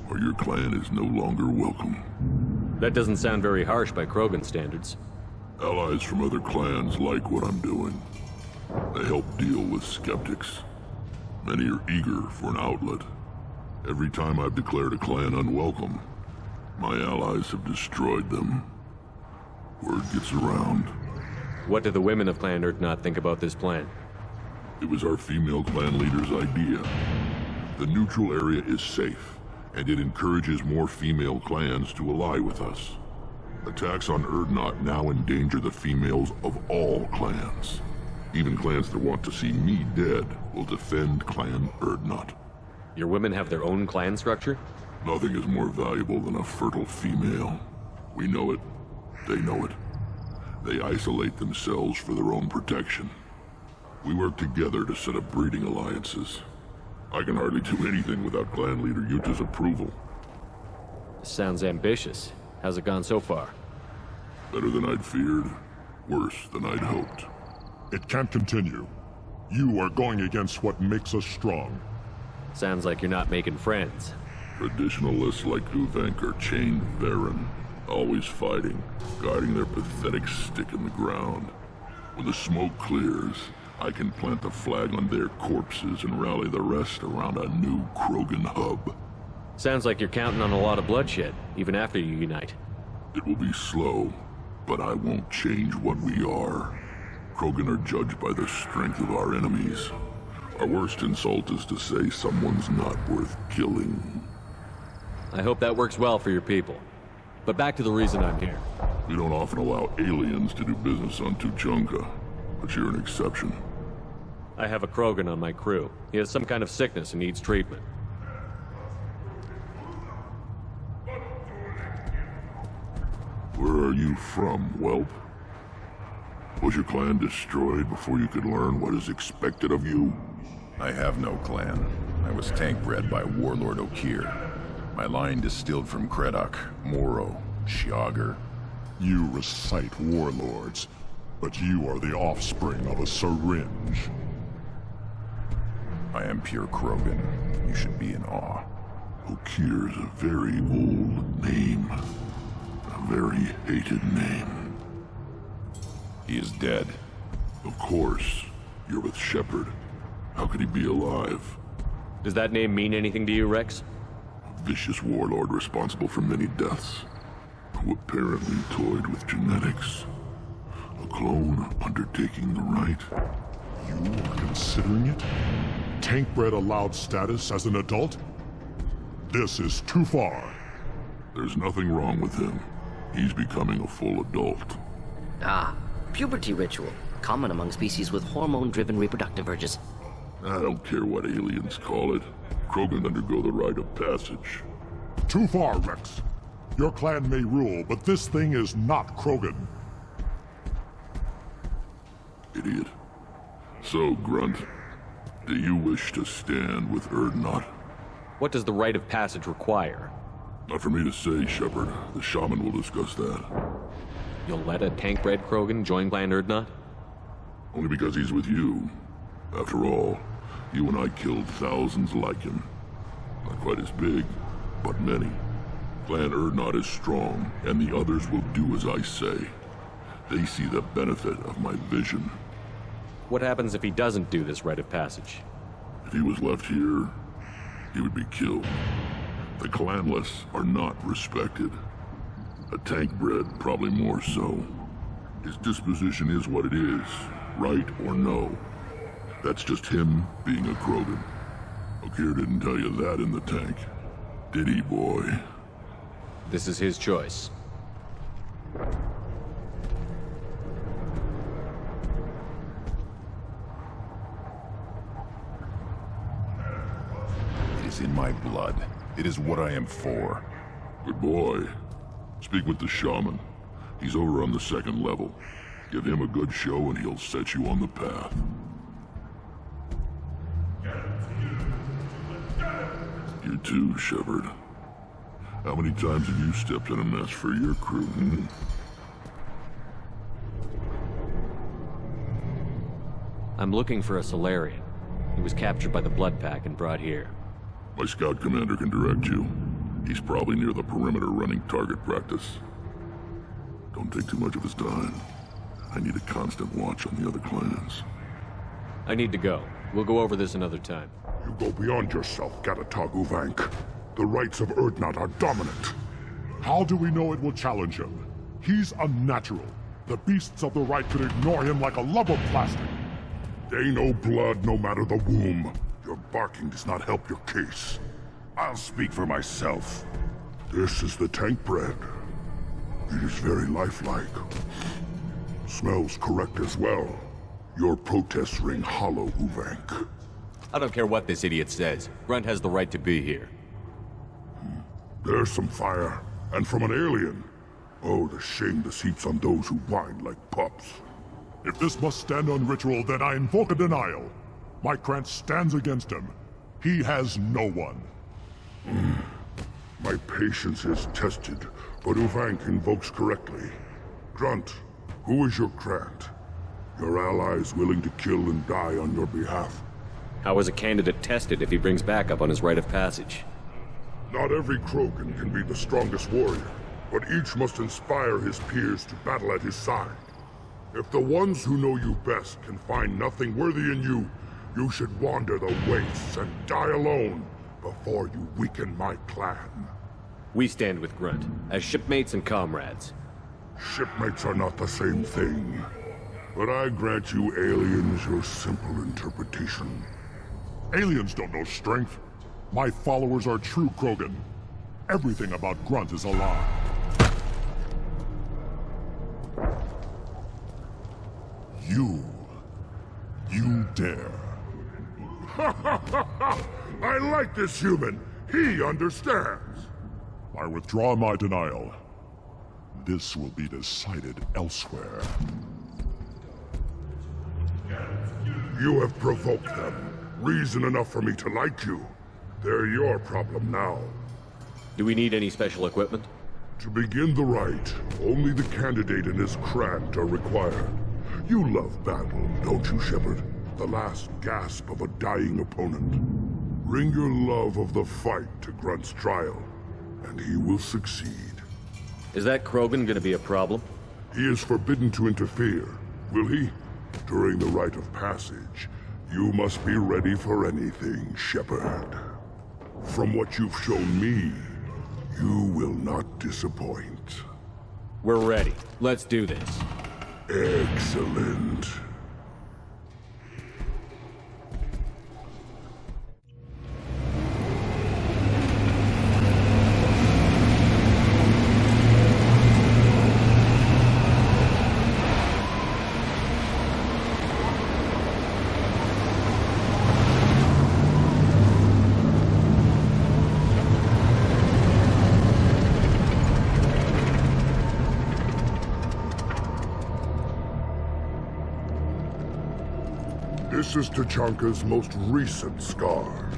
or your clan is no longer welcome. That doesn't sound very harsh by Krogan standards. Allies from other clans like what I'm doing. They help deal with skeptics. Many are eager for an outlet. Every time I've declared a clan unwelcome, my allies have destroyed them. Word gets around. What do the women of Clan Urdnot think about this plan? It was our female clan leader's idea. The neutral area is safe, and it encourages more female clans to ally with us. Attacks on Urdnot now endanger the females of all clans. Even clans that want to see me dead will defend Clan Urdnot. Your women have their own clan structure? Nothing is more valuable than a fertile female. We know it. They know it. They isolate themselves for their own protection. We work together to set up breeding alliances. I can hardly do anything without clan leader Yuta's approval. Sounds ambitious. How's it gone so far? Better than I'd feared. Worse than I'd hoped. It can't continue. You are going against what makes us strong. Sounds like you're not making friends. Traditionalists like Uvenk are chained Varen, always fighting, guarding their pathetic stick in the ground. When the smoke clears, I can plant a flag on their corpses and rally the rest around a new Krogan hub. Sounds like you're counting on a lot of bloodshed, even after you unite. It will be slow, but I won't change what we are. Krogan are judged by the strength of our enemies. Our worst insult is to say someone's not worth killing. I hope that works well for your people. But back to the reason I'm here. We don't often allow aliens to do business on Tuchanka, but you're an exception. I have a Krogan on my crew. He has some kind of sickness and needs treatment. Where are you from, whelp? Was your clan destroyed before you could learn what is expected of you? I have no clan. I was tank bred by Warlord Okir. My line distilled from Kredok, Moro, Shiagar. You recite warlords, but you are the offspring of a syringe. I am pure Krogan. You should be in awe. Okir is a very old name. A very hated name. He is dead. Of course. You're with Shepard. How could he be alive? Does that name mean anything to you, Rex? A vicious warlord responsible for many deaths, who apparently toyed with genetics. A clone undertaking the right. You are considering it? Tank-bred allowed status as an adult? This is too far. There's nothing wrong with him. He's becoming a full adult. Ah, puberty ritual. Common among species with hormone-driven reproductive urges. I don't care what aliens call it. Krogan undergo the rite of passage. Too far, Rex. Your clan may rule, but this thing is not Krogan. Idiot. So, Grunt, do you wish to stand with Urdnot? What does the rite of passage require? Not for me to say, Shepard. The shaman will discuss that. You'll let a tank-bred Krogan join Clan Urdnot? Only because he's with you. After all, you and I killed thousands like him. Not quite as big, but many. Clan Urdnot is strong, and the others will do as I say. They see the benefit of my vision. What happens if he doesn't do this rite of passage? If he was left here, he would be killed. The clanless are not respected. A tank bred, probably more so. His disposition is what it is, right or no. That's just him being a Krogan. Okir didn't tell you that in the tank, did he, boy? This is his choice. It is in my blood. It is what I am for. Good boy. Speak with the shaman. He's over on the second level. Give him a good show and he'll set you on the path. You too, Shepard. How many times have you stepped in a mess for your crew, I'm looking for a Solarian. He was captured by the Blood Pack and brought here. My scout commander can direct you. He's probably near the perimeter running target practice. Don't take too much of his time. I need a constant watch on the other clans. I need to go. We'll go over this another time. You go beyond yourself, Gatatog Uvank. The rights of Urdnot are dominant. How do we know it will challenge him? He's unnatural. The beasts of the right could ignore him like a lump of plastic. They know blood no matter the womb. Your barking does not help your case. I'll speak for myself. This is the tank bred. It is very lifelike. Smells correct as well. Your protests ring hollow, Uvank. I don't care what this idiot says. Grunt has the right to be here. There's some fire, and from an alien. Oh, the shame this heaps on those who whine like pups. If this must stand on ritual, then I invoke a denial. My Krantz stands against him. He has no one. My patience is tested, but Uvank invokes correctly. Grunt, who is your Krant? Your allies willing to kill and die on your behalf. How is a candidate tested if he brings backup on his rite of passage? Not every Krogan can be the strongest warrior, but each must inspire his peers to battle at his side. If the ones who know you best can find nothing worthy in you, you should wander the wastes and die alone before you weaken my clan. We stand with Grunt, as shipmates and comrades. Shipmates are not the same thing, but I grant you aliens your simple interpretation. Aliens don't know strength. My followers are true Krogan. Everything about Grunt is a lie. You dare. I like this human. He understands. I withdraw my denial. This will be decided elsewhere. You have provoked them. Reason enough for me to like you. They're your problem now. Do we need any special equipment? To begin the rite, only the candidate and his Krant are required. You love battle, don't you, Shepard? The last gasp of a dying opponent. Bring your love of the fight to Grunt's trial, and he will succeed. Is that Krogan gonna be a problem? He is forbidden to interfere, will he? During the rite of passage, you must be ready for anything, Shepard. From what you've shown me, you will not disappoint. We're ready. Let's do this. Excellent. This is Tachanka's most recent scar.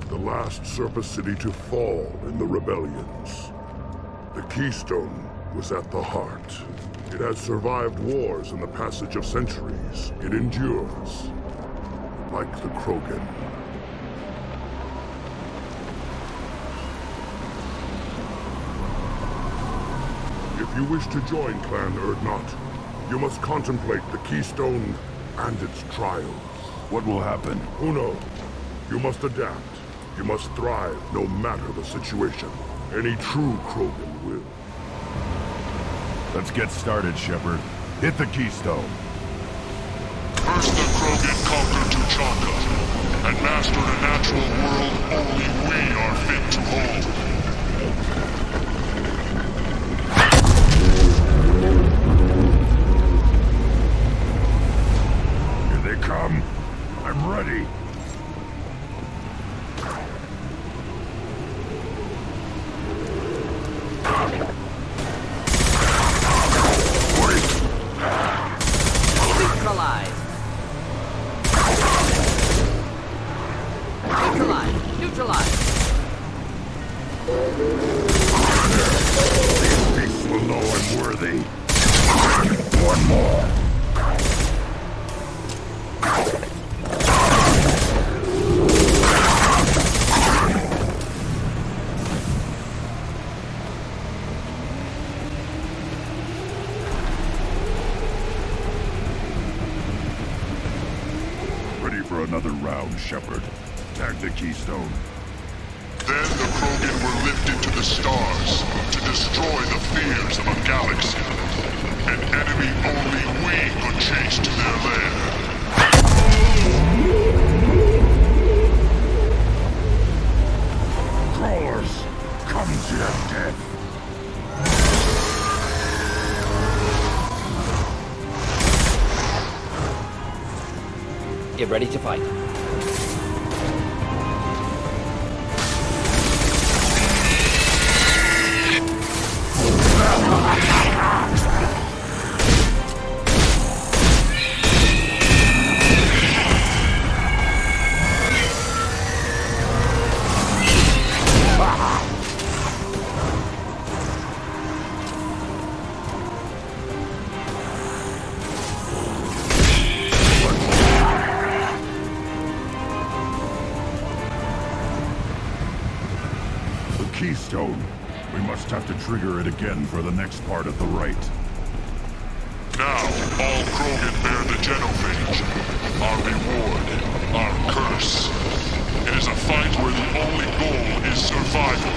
The last surface city to fall in the rebellions. The Keystone was at the heart. It has survived wars and the passage of centuries. It endures. like the Krogan. If you wish to join Clan Urdnot, you must contemplate the Keystone and its trials. What will happen? Who knows? You must adapt. You must thrive no matter the situation. Any true Krogan will. Let's get started, Shepard. Hit the Keystone. First the Krogan conquered Tuchanka, and mastered a natural world only we are fit to hold. Here they come. I'm ready. Another round, Shepard. Tag the Keystone. Then the Krogan were lifted to the stars to destroy the fears of a galaxy. An enemy only we could chase to their lair. Crawlers, come to your death. Get ready to fight. Keystone. We must have to trigger it again for the next part at the right. Now, all Krogan bear the genophage. Our reward, our curse. It is a fight where the only goal is survival.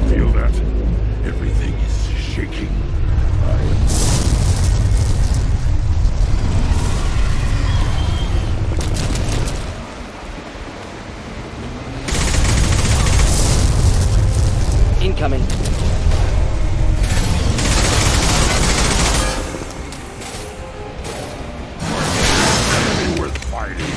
Feel that? Everything is shaking. Incoming. Enemy worth fighting.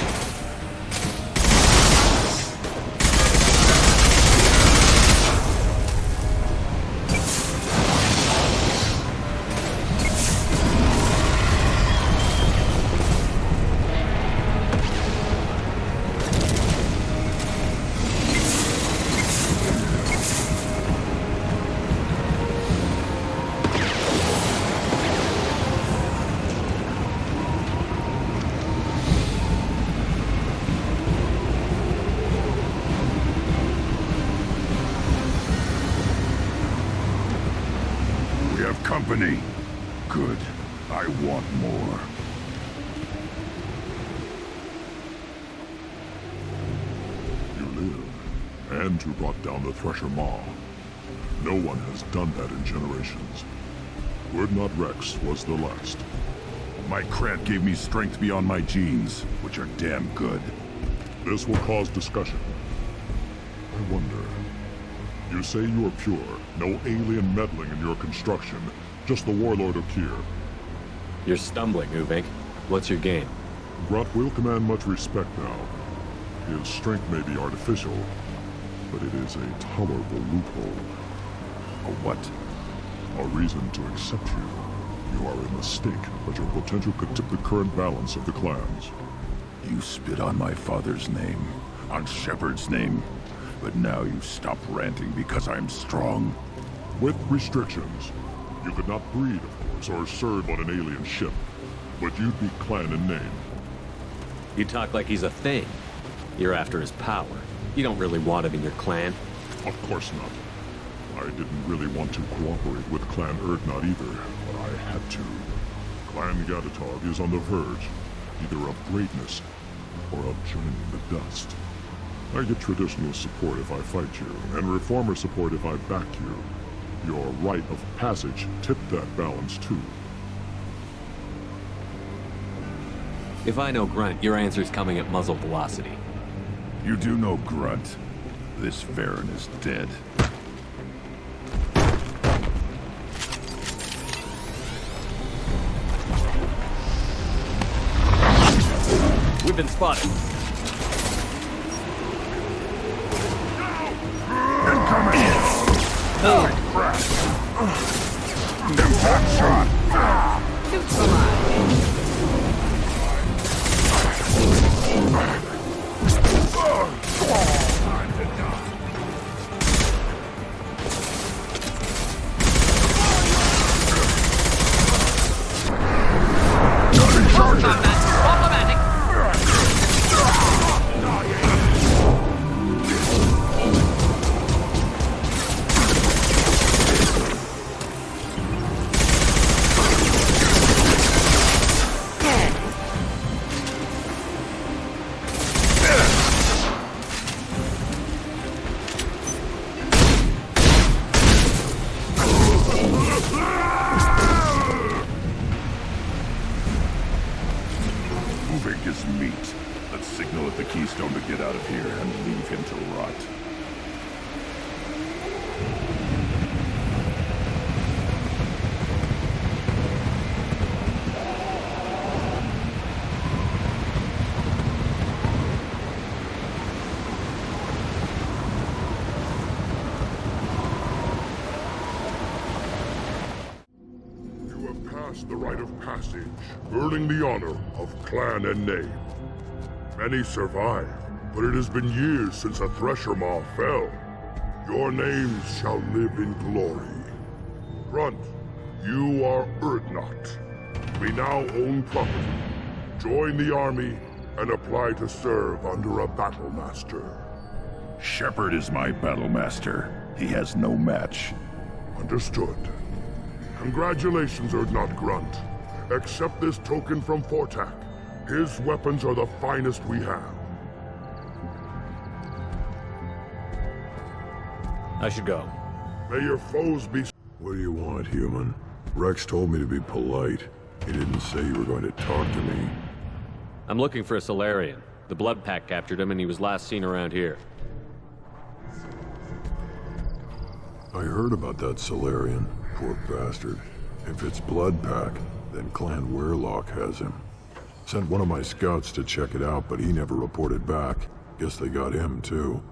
Company. Good. I want more. You live, and you brought down the Thresher Maw. No one has done that in generations. Urdnot Rex was the last. My cred gave me strength beyond my genes, which are damn good. This will cause discussion. I wonder... You say you are pure, no alien meddling in your construction, just the warlord of Kier. You're stumbling, Uvink. What's your game? Grunt will command much respect now. His strength may be artificial, but it is a tolerable loophole. A what? A reason to accept you. You are a mistake, but your potential could tip the current balance of the clans. You spit on my father's name, on Shepard's name. But now you stop ranting because I'm strong. With restrictions. You could not breed, of course, or serve on an alien ship. but you'd be clan in name. You talk like he's a thing. You're after his power. You don't really want him in your clan. Of course not. I didn't really want to cooperate with Clan Erdnot either, but I had to. Clan Gatatog is on the verge, either of greatness or of joining the dust. I get traditional support if I fight you, and reformer support if I back you. Your rite of passage tipped that balance too. If I know Grunt, your answer's coming at muzzle velocity. You do know Grunt. This Varen is dead. We've been spotted. Incoming! Impact shot! The rite of passage, earning the honor of clan and name. Many survive, but it has been years since a Thresher Maw fell. Your names shall live in glory. Grunt, you are Erdnot. We now own property. Join the army and apply to serve under a battle master. Shepard is my battle master. He has no match. Understood. Congratulations, Erdnot Grunt. Accept this token from Fortak. His weapons are the finest we have. I should go. May your foes be... What do you want, human? Rex told me to be polite. He didn't say you were going to talk to me. I'm looking for a Solarian. The Blood Pack captured him and he was last seen around here. I heard about that Solarian. Poor bastard. If it's Blood Pack, then Clan Weirlock has him. Sent one of my scouts to check it out, but he never reported back. Guess they got him, too.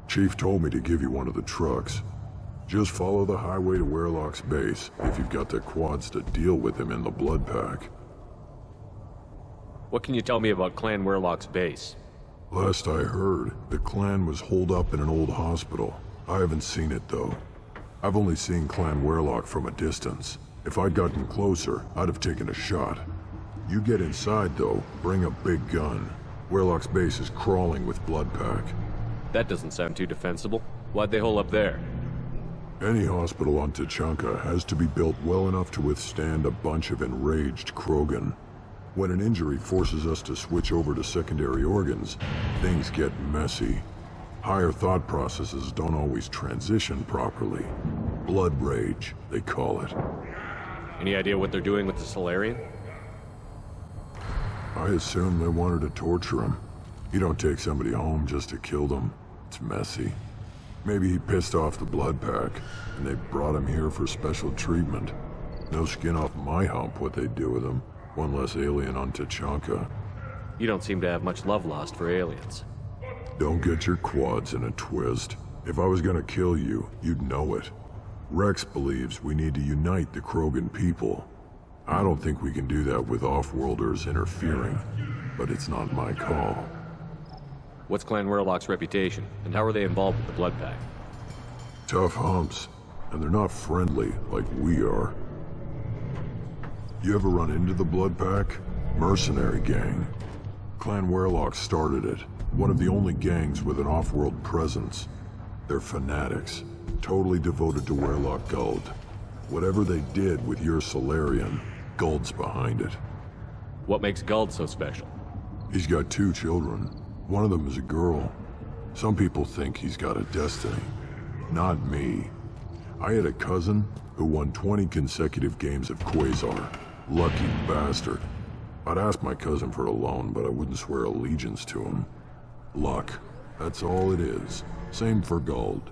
Chief told me to give you one of the trucks. Just follow the highway to Weirlock's base, if you've got the quads to deal with him in the Blood Pack. What can you tell me about Clan Weirlock's base? Last I heard, the clan was holed up in an old hospital. I haven't seen it, though. I've only seen Clan Weirlock from a distance. If I'd gotten closer, I'd have taken a shot. You get inside, though, bring a big gun. Weirlock's base is crawling with Blood Pack. That doesn't sound too defensible. Why'd they hole up there? Any hospital on Tuchanka has to be built well enough to withstand a bunch of enraged Krogan. When an injury forces us to switch over to secondary organs, things get messy. Higher thought processes don't always transition properly. Blood rage, they call it. Any idea what they're doing with the Solarian? I assume they wanted to torture him. You don't take somebody home just to kill them. It's messy. Maybe he pissed off the Blood Pack, and they brought him here for special treatment. No skin off my hump what they'd do with him. One less alien on Tuchanka. You don't seem to have much love lost for aliens. Don't get your quads in a twist. If I was gonna kill you, you'd know it. Rex believes we need to unite the Krogan people. I don't think we can do that with off-worlders interfering, but it's not my call. What's Clan Weirlock's reputation, and how are they involved with the Blood Pack? Tough humps, and they're not friendly like we are. You ever run into the Blood Pack? Mercenary gang. Clan Werlock started it. One of the only gangs with an off-world presence. They're fanatics, totally devoted to Werlock Guld. Whatever they did with your Solarian, Guld's behind it. What makes Guld so special? He's got 2 children. One of them is a girl. Some people think he's got a destiny. Not me. I had a cousin who won 20 consecutive games of Quasar. Lucky bastard. I'd ask my cousin for a loan, but I wouldn't swear allegiance to him. Luck. That's all it is. Same for Guld.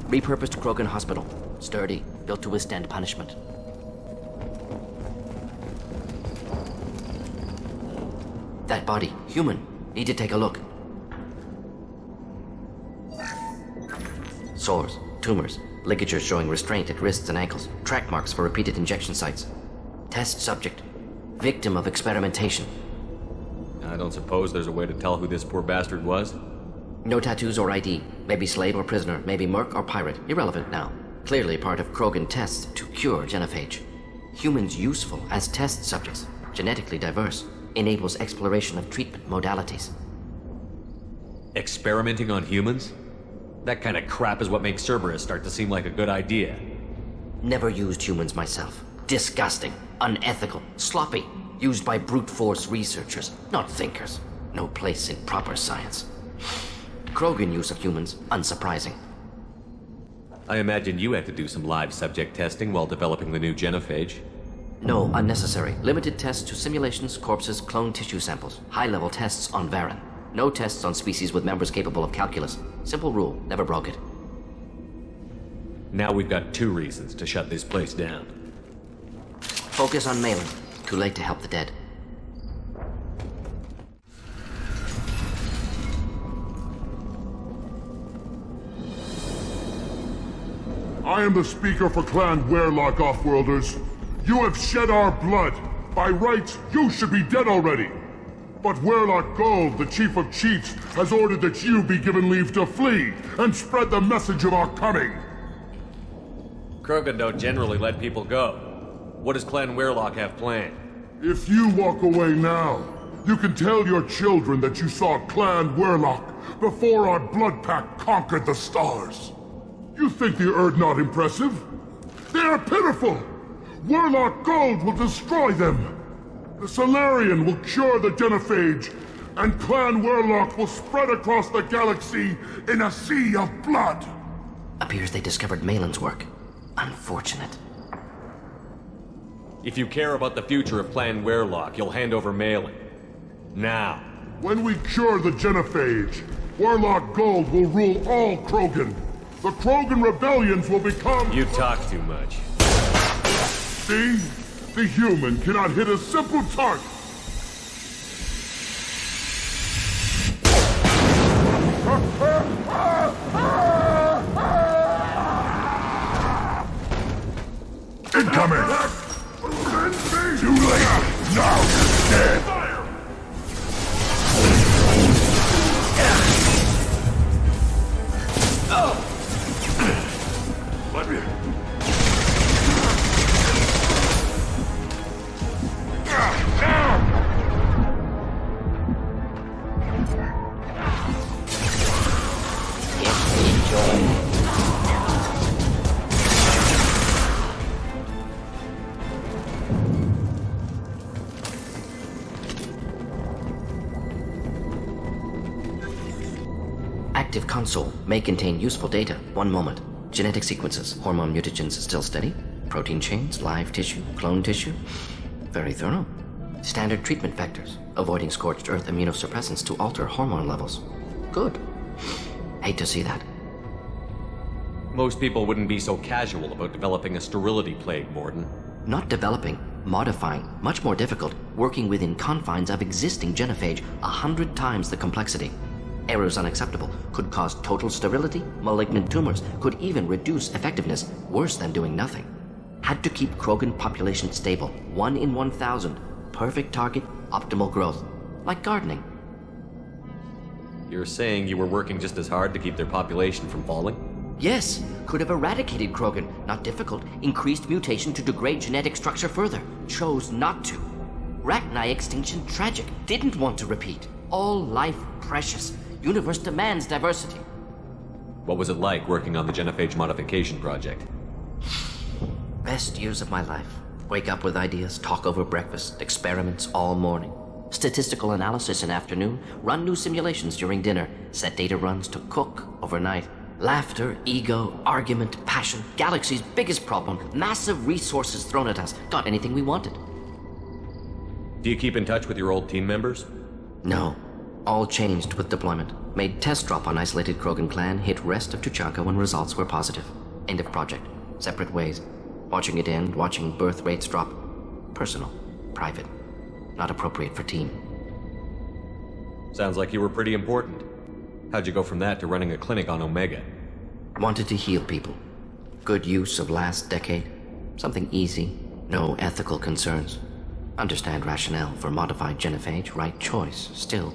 Repurposed Krogan Hospital. Sturdy, built to withstand punishment. That body, human. Need to take a look. Sores, tumors, ligatures showing restraint at wrists and ankles, track marks for repeated injection sites. Test subject, victim of experimentation. I don't suppose there's a way to tell who this poor bastard was? No tattoos or ID. Maybe slave or prisoner, maybe merc or pirate. Irrelevant now. Clearly part of Krogan tests to cure genophage. Humans useful as test subjects. Genetically diverse. Enables exploration of treatment modalities. Experimenting on humans? That kind of crap is what makes Cerberus start to seem like a good idea. Never used humans myself. Disgusting. Unethical. Sloppy. Used by brute force researchers, not thinkers. No place in proper science. Krogan use of humans, unsurprising. I imagine you had to do some live subject testing while developing the new genophage. No, unnecessary. Limited tests to simulations, corpses, cloned tissue samples. High-level tests on Varen. No tests on species with members capable of calculus. Simple rule, never broke it. Now we've got 2 reasons to shut this place down. Focus on Malin. Too late to help the dead. I am the speaker for Clan Werlock, Offworlders. You have shed our blood. By rights, you should be dead already. But Werlock Guld, the Chief of Chiefs, has ordered that you be given leave to flee and spread the message of our coming. Krogan don't generally let people go. What does Clan Werlock have planned? If you walk away now, you can tell your children that you saw Clan Werlock before our blood pact conquered the stars. You think the Erd not impressive? They are pitiful! Werlock Guld will destroy them! The Solarian will cure the genophage, and Clan Werlock will spread across the galaxy in a sea of blood! Appears they discovered Malin's work. Unfortunate. If you care about the future of Clan Werlock, you'll hand over Malin. Now. When we cure the genophage, Werlock Guld will rule all Krogan. The Krogan rebellions will become... You talk too much. See? The human cannot hit a simple target. Incoming! Too late! Now you're dead! Let me... active console may contain useful data. One moment. Genetic sequences, hormone mutagens still steady. Protein chains, live tissue, clone tissue. Very thorough. Standard treatment vectors, avoiding scorched earth immunosuppressants to alter hormone levels. Good. Hate to see that. Most people wouldn't be so casual about developing a sterility plague, Morden. Not developing, modifying, much more difficult, working within confines of existing genophage, 100 times the complexity. Errors unacceptable, could cause total sterility, malignant tumors, could even reduce effectiveness, worse than doing nothing. Had to keep Krogan population stable, 1 in 1,000, perfect target, optimal growth, like gardening. You're saying you were working just as hard to keep their population from falling? Yes, could have eradicated Krogan, not difficult, increased mutation to degrade genetic structure further, chose not to. Rachni extinction tragic, didn't want to repeat. All life precious, universe demands diversity. What was it like working on the genophage modification project? Best years of my life. Wake up with ideas, talk over breakfast, experiments all morning. Statistical analysis in afternoon, run new simulations during dinner, set data runs to cook overnight. Laughter, ego, argument, passion, galaxy's biggest problem, massive resources thrown at us, got anything we wanted. Do you keep in touch with your old team members? No. All changed with deployment. Made test drop on isolated Krogan clan, hit rest of Tuchanka when results were positive. End of project. Separate ways. Watching it end, watching birth rates drop. Personal. Private. Not appropriate for team. Sounds like you were pretty important. How'd you go from that to running a clinic on Omega? Wanted to heal people. Good use of last decade. Something easy. No ethical concerns. Understand rationale for modified genophage. Right choice. Still.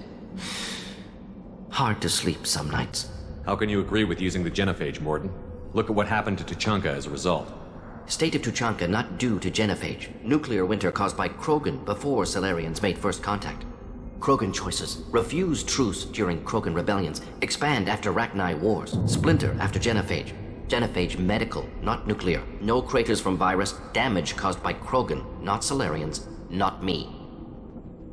Hard to sleep some nights. How can you agree with using the genophage, Morden? Look at what happened to Tuchanka as a result. State of Tuchanka not due to genophage. Nuclear winter caused by Krogan before Solarians made first contact. Krogan choices. Refuse truce during Krogan rebellions. Expand after Rachni wars. Splinter after genophage. Genophage medical, not nuclear. No craters from virus. Damage caused by Krogan, not Solarians, not me.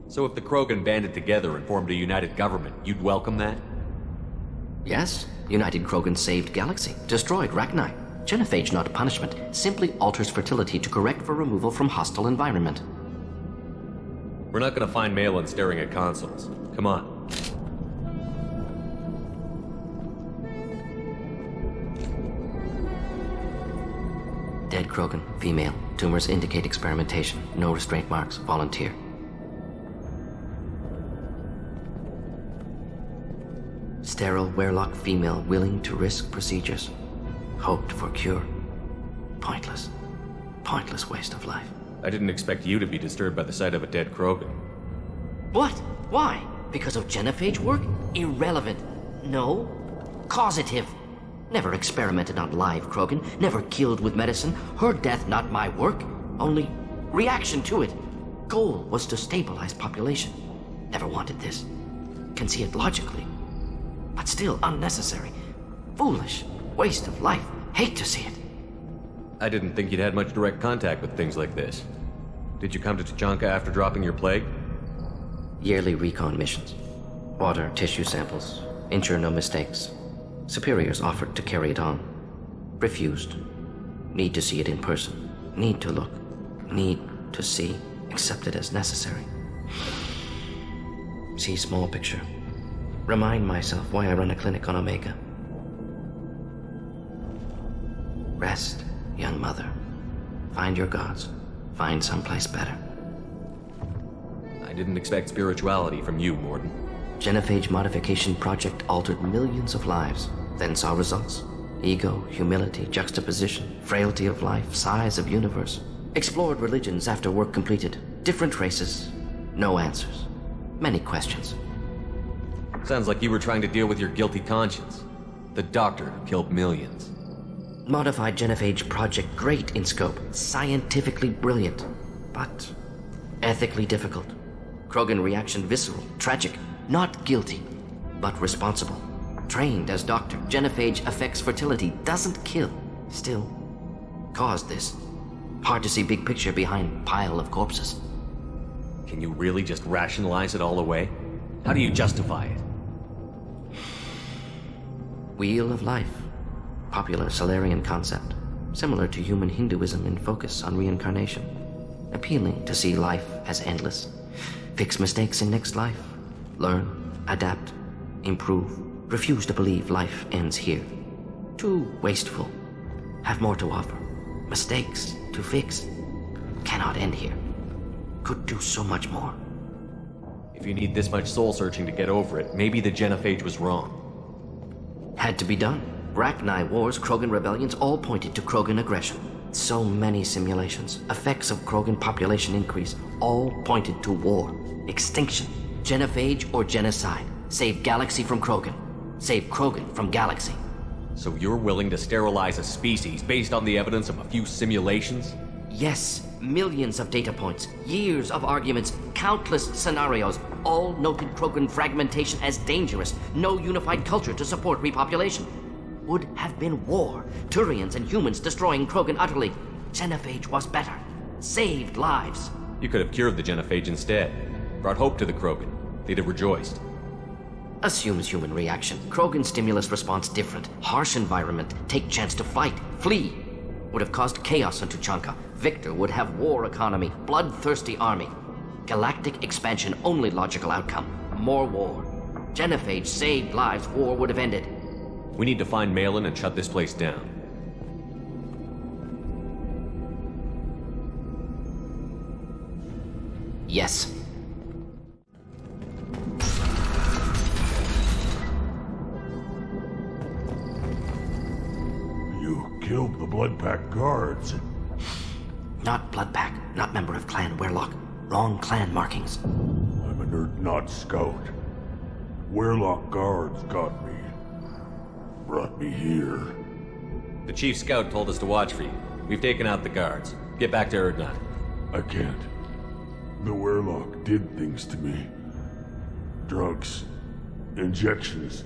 So if the Krogan banded together and formed a united government, you'd welcome that? Yes. United Krogan saved Galaxy. Destroyed Rachni. Genophage not punishment. Simply alters fertility to correct for removal from hostile environment. We're not gonna find Malin staring at consoles. Come on. Dead Krogan, female. Tumors indicate experimentation. No restraint marks. Volunteer. Sterile Werelock female willing to risk procedures. Hoped for cure. Pointless. Pointless waste of life. I didn't expect you to be disturbed by the sight of a dead Krogan. What? Why? Because of genophage work? Irrelevant. No. Causative. Never experimented on live Krogan. Never killed with medicine. Her death not my work. Only reaction to it. Goal was to stabilize population. Never wanted this. Can see it logically. But still unnecessary. Foolish. Waste of life. Hate to see it. I didn't think you'd had much direct contact with things like this. Did you come to Tuchanka after dropping your plague? Yearly recon missions. Water, tissue samples. Ensure no mistakes. Superiors offered to carry it on. Refused. Need to see it in person. Need to look. Need to see. Accepted as necessary. See small picture. Remind myself why I run a clinic on Omega. Rest, young mother. Find your gods. Find someplace better. I didn't expect spirituality from you, Morden. Genophage modification project altered millions of lives, then saw results. Ego, humility, juxtaposition, frailty of life, size of universe. Explored religions after work completed. Different races. No answers. Many questions. Sounds like you were trying to deal with your guilty conscience. The doctor who killed millions. Modified genophage project great in scope. Scientifically brilliant. But ethically difficult. Krogan reaction visceral, tragic. Not guilty, but responsible. Trained as doctor. Genophage affects fertility, doesn't kill. Still, caused this. Hard to see big picture behind pile of corpses. Can you really just rationalize it all away? How do you justify it? Wheel of Life. Popular Solarian concept. Similar to human Hinduism in focus on reincarnation. Appealing to see life as endless. Fix mistakes in next life. Learn, adapt, improve. Refuse to believe life ends here. Too wasteful. Have more to offer. Mistakes to fix. Cannot end here. Could do so much more. If you need this much soul-searching to get over it, maybe the genophage was wrong. Had to be done. Rachni wars, Krogan rebellions, all pointed to Krogan aggression. So many simulations, effects of Krogan population increase, all pointed to war, extinction, genophage or genocide. Save galaxy from Krogan. Save Krogan from galaxy. So you're willing to sterilize a species based on the evidence of a few simulations? Yes, millions of data points, years of arguments, countless scenarios, all noted Krogan fragmentation as dangerous, no unified culture to support repopulation. Would have been war, Turians and humans destroying Krogan utterly. Genophage was better, saved lives. You could have cured the genophage instead, brought hope to the Krogan. They'd have rejoiced. Assumes human reaction, Krogan stimulus response different, harsh environment, take chance to fight, flee. Would have caused chaos on Tuchanka. Victor would have war economy, bloodthirsty army. Galactic expansion, only logical outcome. More war. Genophage saved lives, war would have ended. We need to find Malin and shut this place down. Yes. You killed the Blood Pack guards. Not Blood Pack, not member of Clan Werlock. Wrong clan markings. I'm an Erdnot scout. Werlock guards got me. Brought me here. The chief scout told us to watch for you. We've taken out the guards. Get back to Erdnot. I can't. The Werlock did things to me. Drugs. Injections.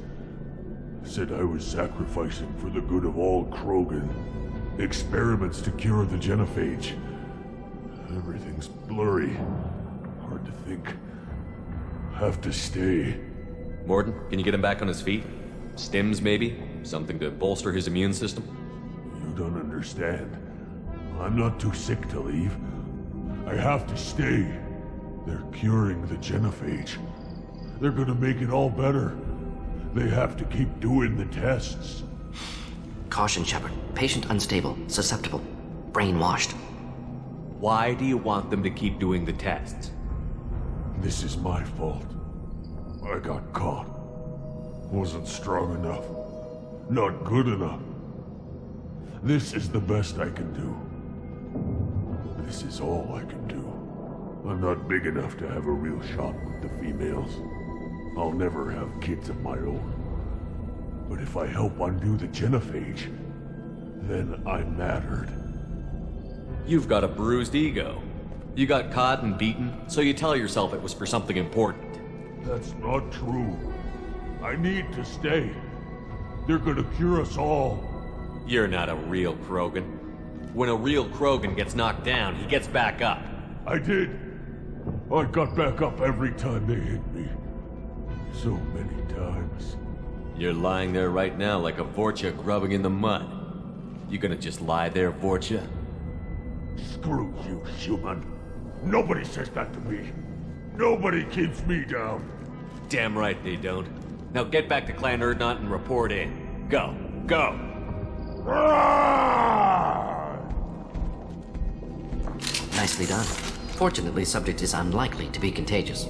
Said I was sacrificing for the good of all Krogan. Experiments to cure the genophage. Everything's blurry. Hard to think. Have to stay. Morden, can you get him back on his feet? Stims, maybe? Something to bolster his immune system? You don't understand. I'm not too sick to leave. I have to stay. They're curing the genophage. They're gonna make it all better. They have to keep doing the tests. Caution, Shepard. Patient unstable, susceptible, brainwashed. Why do you want them to keep doing the tests? This is my fault. I got caught. Wasn't strong enough. Not good enough. This is the best I can do. This is all I can do. I'm not big enough to have a real shot with the females. I'll never have kids of my own. But if I help undo the genophage, then I'm mattered. You've got a bruised ego. You got caught and beaten, so you tell yourself it was for something important. That's not true. I need to stay. They're gonna cure us all. You're not a real Krogan. When a real Krogan gets knocked down, he gets back up. I did. I got back up every time they hit me. So many times. You're lying there right now like a Vorcha grubbing in the mud. You gonna just lie there, Vorcha? Screw you, human. Nobody says that to me. Nobody keeps me down. Damn right they don't. Now get back to Clan Erdnot and report in. Go. Go! Nicely done. Fortunately, subject is unlikely to be contagious.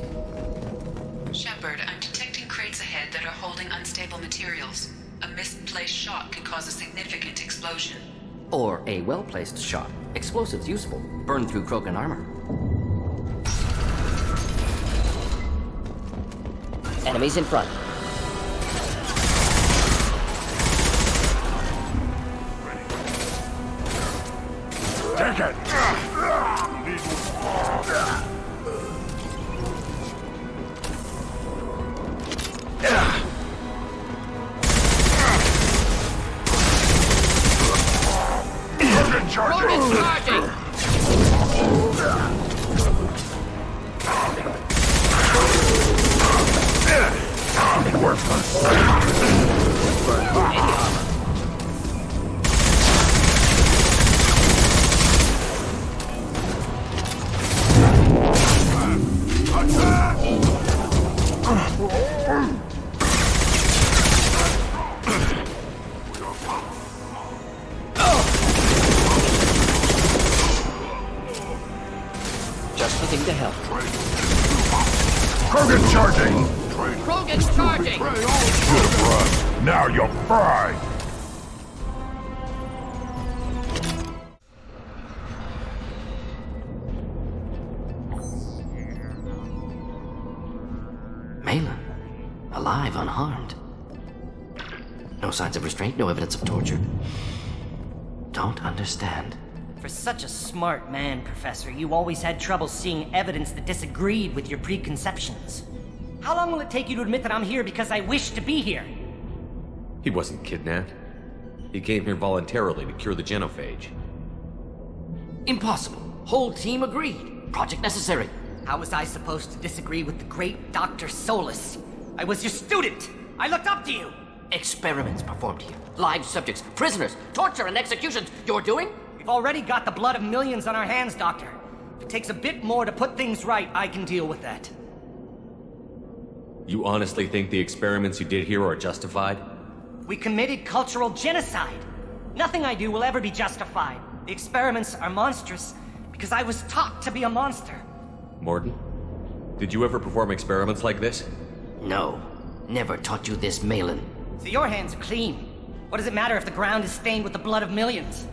Shepard, I'm detecting crates ahead that are holding unstable materials. A misplaced shot can cause a significant explosion. Or a well-placed shot. Explosives useful. Burn through Krogan armor. Enemies in front. Take it! Krogan charging! Worthless. burn through any armor. Just the thing to help. Krogan charging! Krogan's charging! Good run. Now you're fried! Malin, alive, unharmed. No signs of restraint, no evidence of torture. Don't understand. For such a smart man, Professor, you always had trouble seeing evidence that disagreed with your preconceptions. How long will it take you to admit that I'm here because I wish to be here? He wasn't kidnapped. He came here voluntarily to cure the genophage. Impossible. Whole team agreed. Project necessary. How was I supposed to disagree with the great Dr. Solus? I was your student! I looked up to you! Experiments performed here. Live subjects, prisoners, torture and executions. You're doing? We've already got the blood of millions on our hands, Doctor. If it takes a bit more to put things right, I can deal with that. You honestly think the experiments you did here are justified? We committed cultural genocide. Nothing I do will ever be justified. The experiments are monstrous because I was taught to be a monster. Morton, did you ever perform experiments like this? No. Never taught you this, Malin. So your hands are clean. What does it matter if the ground is stained with the blood of millions?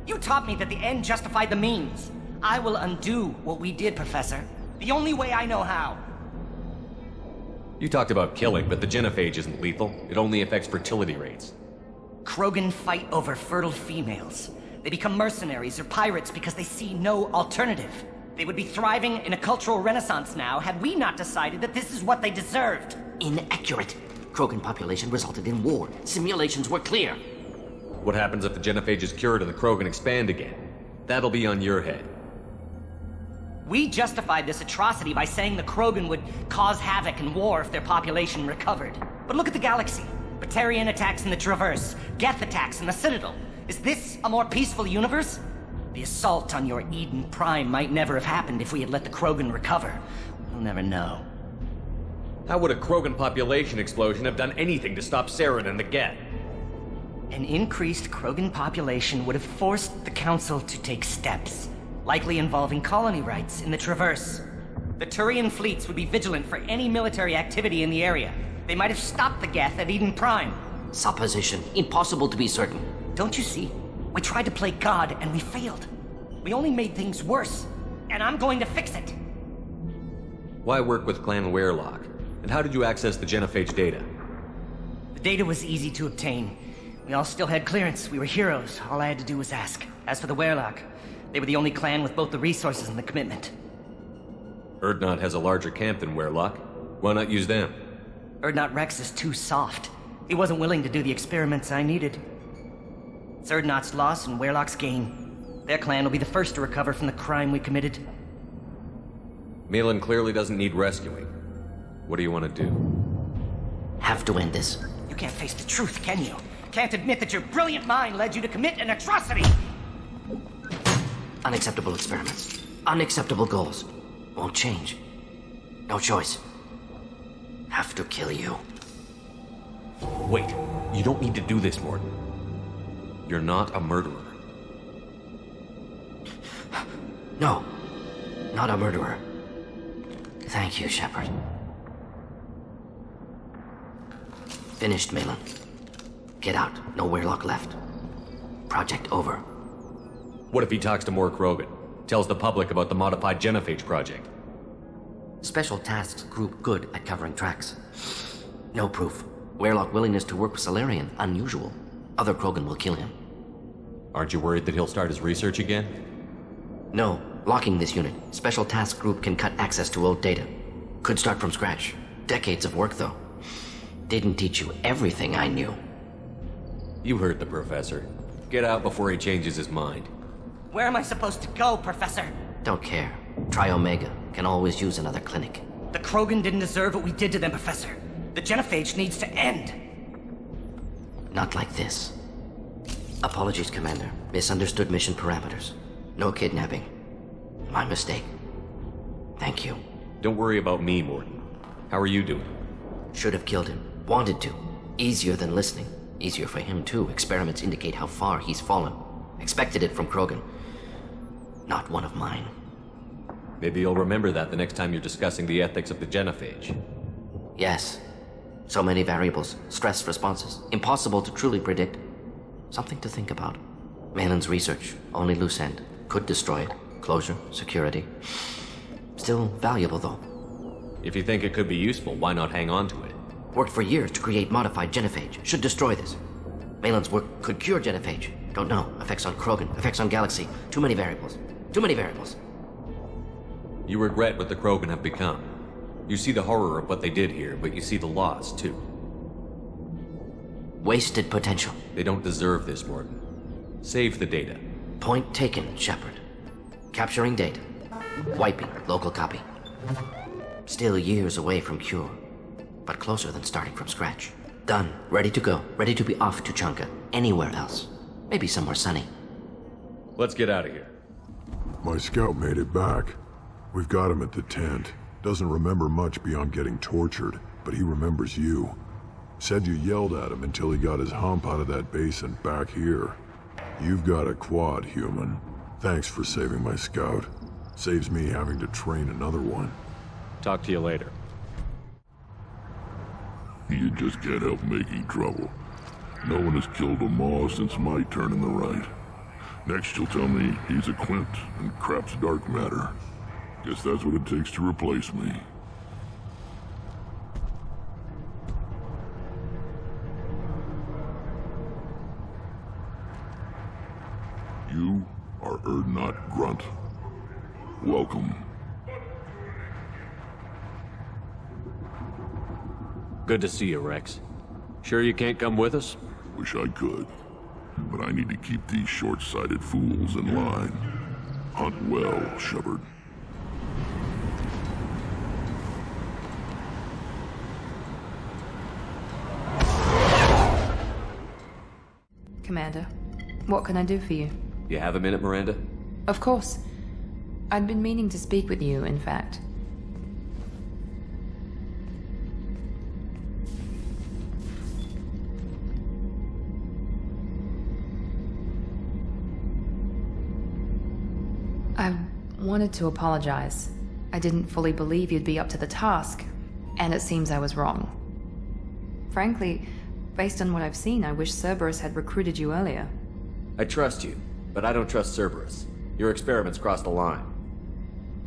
You taught me that the end justified the means. I will undo what we did, Professor. The only way I know how. You talked about killing, but the genophage isn't lethal. It only affects fertility rates. Krogan fight over fertile females. They become mercenaries or pirates because they see no alternative. They would be thriving in a cultural renaissance now had we not decided that this is what they deserved. Inaccurate. Krogan population resulted in war. Simulations were clear. What happens if the genophage is cured and the Krogan expand again? That'll be on your head. We justified this atrocity by saying the Krogan would cause havoc and war if their population recovered. But look at the galaxy. Batarian attacks in the Traverse, Geth attacks in the Citadel. Is this a more peaceful universe? The assault on your Eden Prime might never have happened if we had let the Krogan recover. We'll never know. How would a Krogan population explosion have done anything to stop Saren and the Geth? An increased Krogan population would have forced the Council to take steps, likely involving colony rights in the Traverse. The Turian fleets would be vigilant for any military activity in the area. They might have stopped the Geth at Eden Prime. Supposition. Impossible to be certain. Don't you see? We tried to play God and we failed. We only made things worse. And I'm going to fix it. Why work with Clan Weirlock? And how did you access the genophage data? The data was easy to obtain. We all still had clearance. We were heroes. All I had to do was ask. As for the Weirlock, they were the only clan with both the resources and the commitment. Urdnot has a larger camp than Weirlock. Why not use them? Urdnot Rex is too soft. He wasn't willing to do the experiments I needed. It's Urdnot's loss and Weirlock's gain. Their clan will be the first to recover from the crime we committed. Malin clearly doesn't need rescuing. What do you want to do? Have to end this. You can't face the truth, can you? Can't admit that your brilliant mind led you to commit an atrocity! Unacceptable experiments. Unacceptable goals. Won't change. No choice. Have to kill you. Wait, you don't need to do this, Morton. You're not a murderer. No, not a murderer. Thank you, Shepard. Finished, Malin. Get out. No Weirlock left. Project over. What if he talks to more Krogan? Tells the public about the modified genophage project? Special Tasks Group good at covering tracks. No proof. Weirlock willingness to work with Salarian, unusual. Other Krogan will kill him. Aren't you worried that he'll start his research again? No. Locking this unit. Special Task Group can cut access to old data. Could start from scratch. Decades of work, though. Didn't teach you everything I knew. You heard the professor. Get out before he changes his mind. Where am I supposed to go, Professor? Don't care. Try Omega. Can always use another clinic. The Krogan didn't deserve what we did to them, Professor. The genophage needs to end. Not like this. Apologies, Commander. Misunderstood mission parameters. No kidnapping. My mistake. Thank you. Don't worry about me, Morton. How are you doing? Should have killed him. Wanted to. Easier than listening. Easier for him, too. Experiments indicate how far he's fallen. Expected it from Krogan. Not one of mine. Maybe you'll remember that the next time you're discussing the ethics of the genophage. Yes. So many variables. Stress responses. Impossible to truly predict. Something to think about. Malin's research. Only loose end. Could destroy it. Closure. Security. Still valuable, though. If you think it could be useful, why not hang on to it? Worked for years to create modified genophage. Should destroy this. Malin's work could cure genophage. Don't know. Effects on Krogan. Effects on Galaxy. Too many variables. Too many variables. You regret what the Krogan have become. You see the horror of what they did here, but you see the loss, too. Wasted potential. They don't deserve this, Morton. Save the data. Point taken, Shepard. Capturing data. Wiping local copy. Still years away from cure, but closer than starting from scratch. Done. Ready to go. Ready to be off to Chunka. Anywhere else. Maybe somewhere sunny. Let's get out of here. My scout made it back. We've got him at the tent. Doesn't remember much beyond getting tortured, but he remembers you. Said you yelled at him until he got his hump out of that base and back here. You've got a quad, human. Thanks for saving my scout. Saves me having to train another one. Talk to you later. You just can't help making trouble. No one has killed a Maw since my turn in the right. Next you'll tell me he's a Quint and crap's dark matter. Guess that's what it takes to replace me. You are Urdnot Grunt. Welcome. Good to see you, Rex. Sure you can't come with us? Wish I could. But I need to keep these short-sighted fools in line. Hunt well, Shepard. Commander, what can I do for you? You have a minute, Miranda? Of course. I'd been meaning to speak with you, in fact. I wanted to apologize. I didn't fully believe you'd be up to the task, and it seems I was wrong. Frankly, based on what I've seen, I wish Cerberus had recruited you earlier. I trust you, but I don't trust Cerberus. Your experiments crossed the line.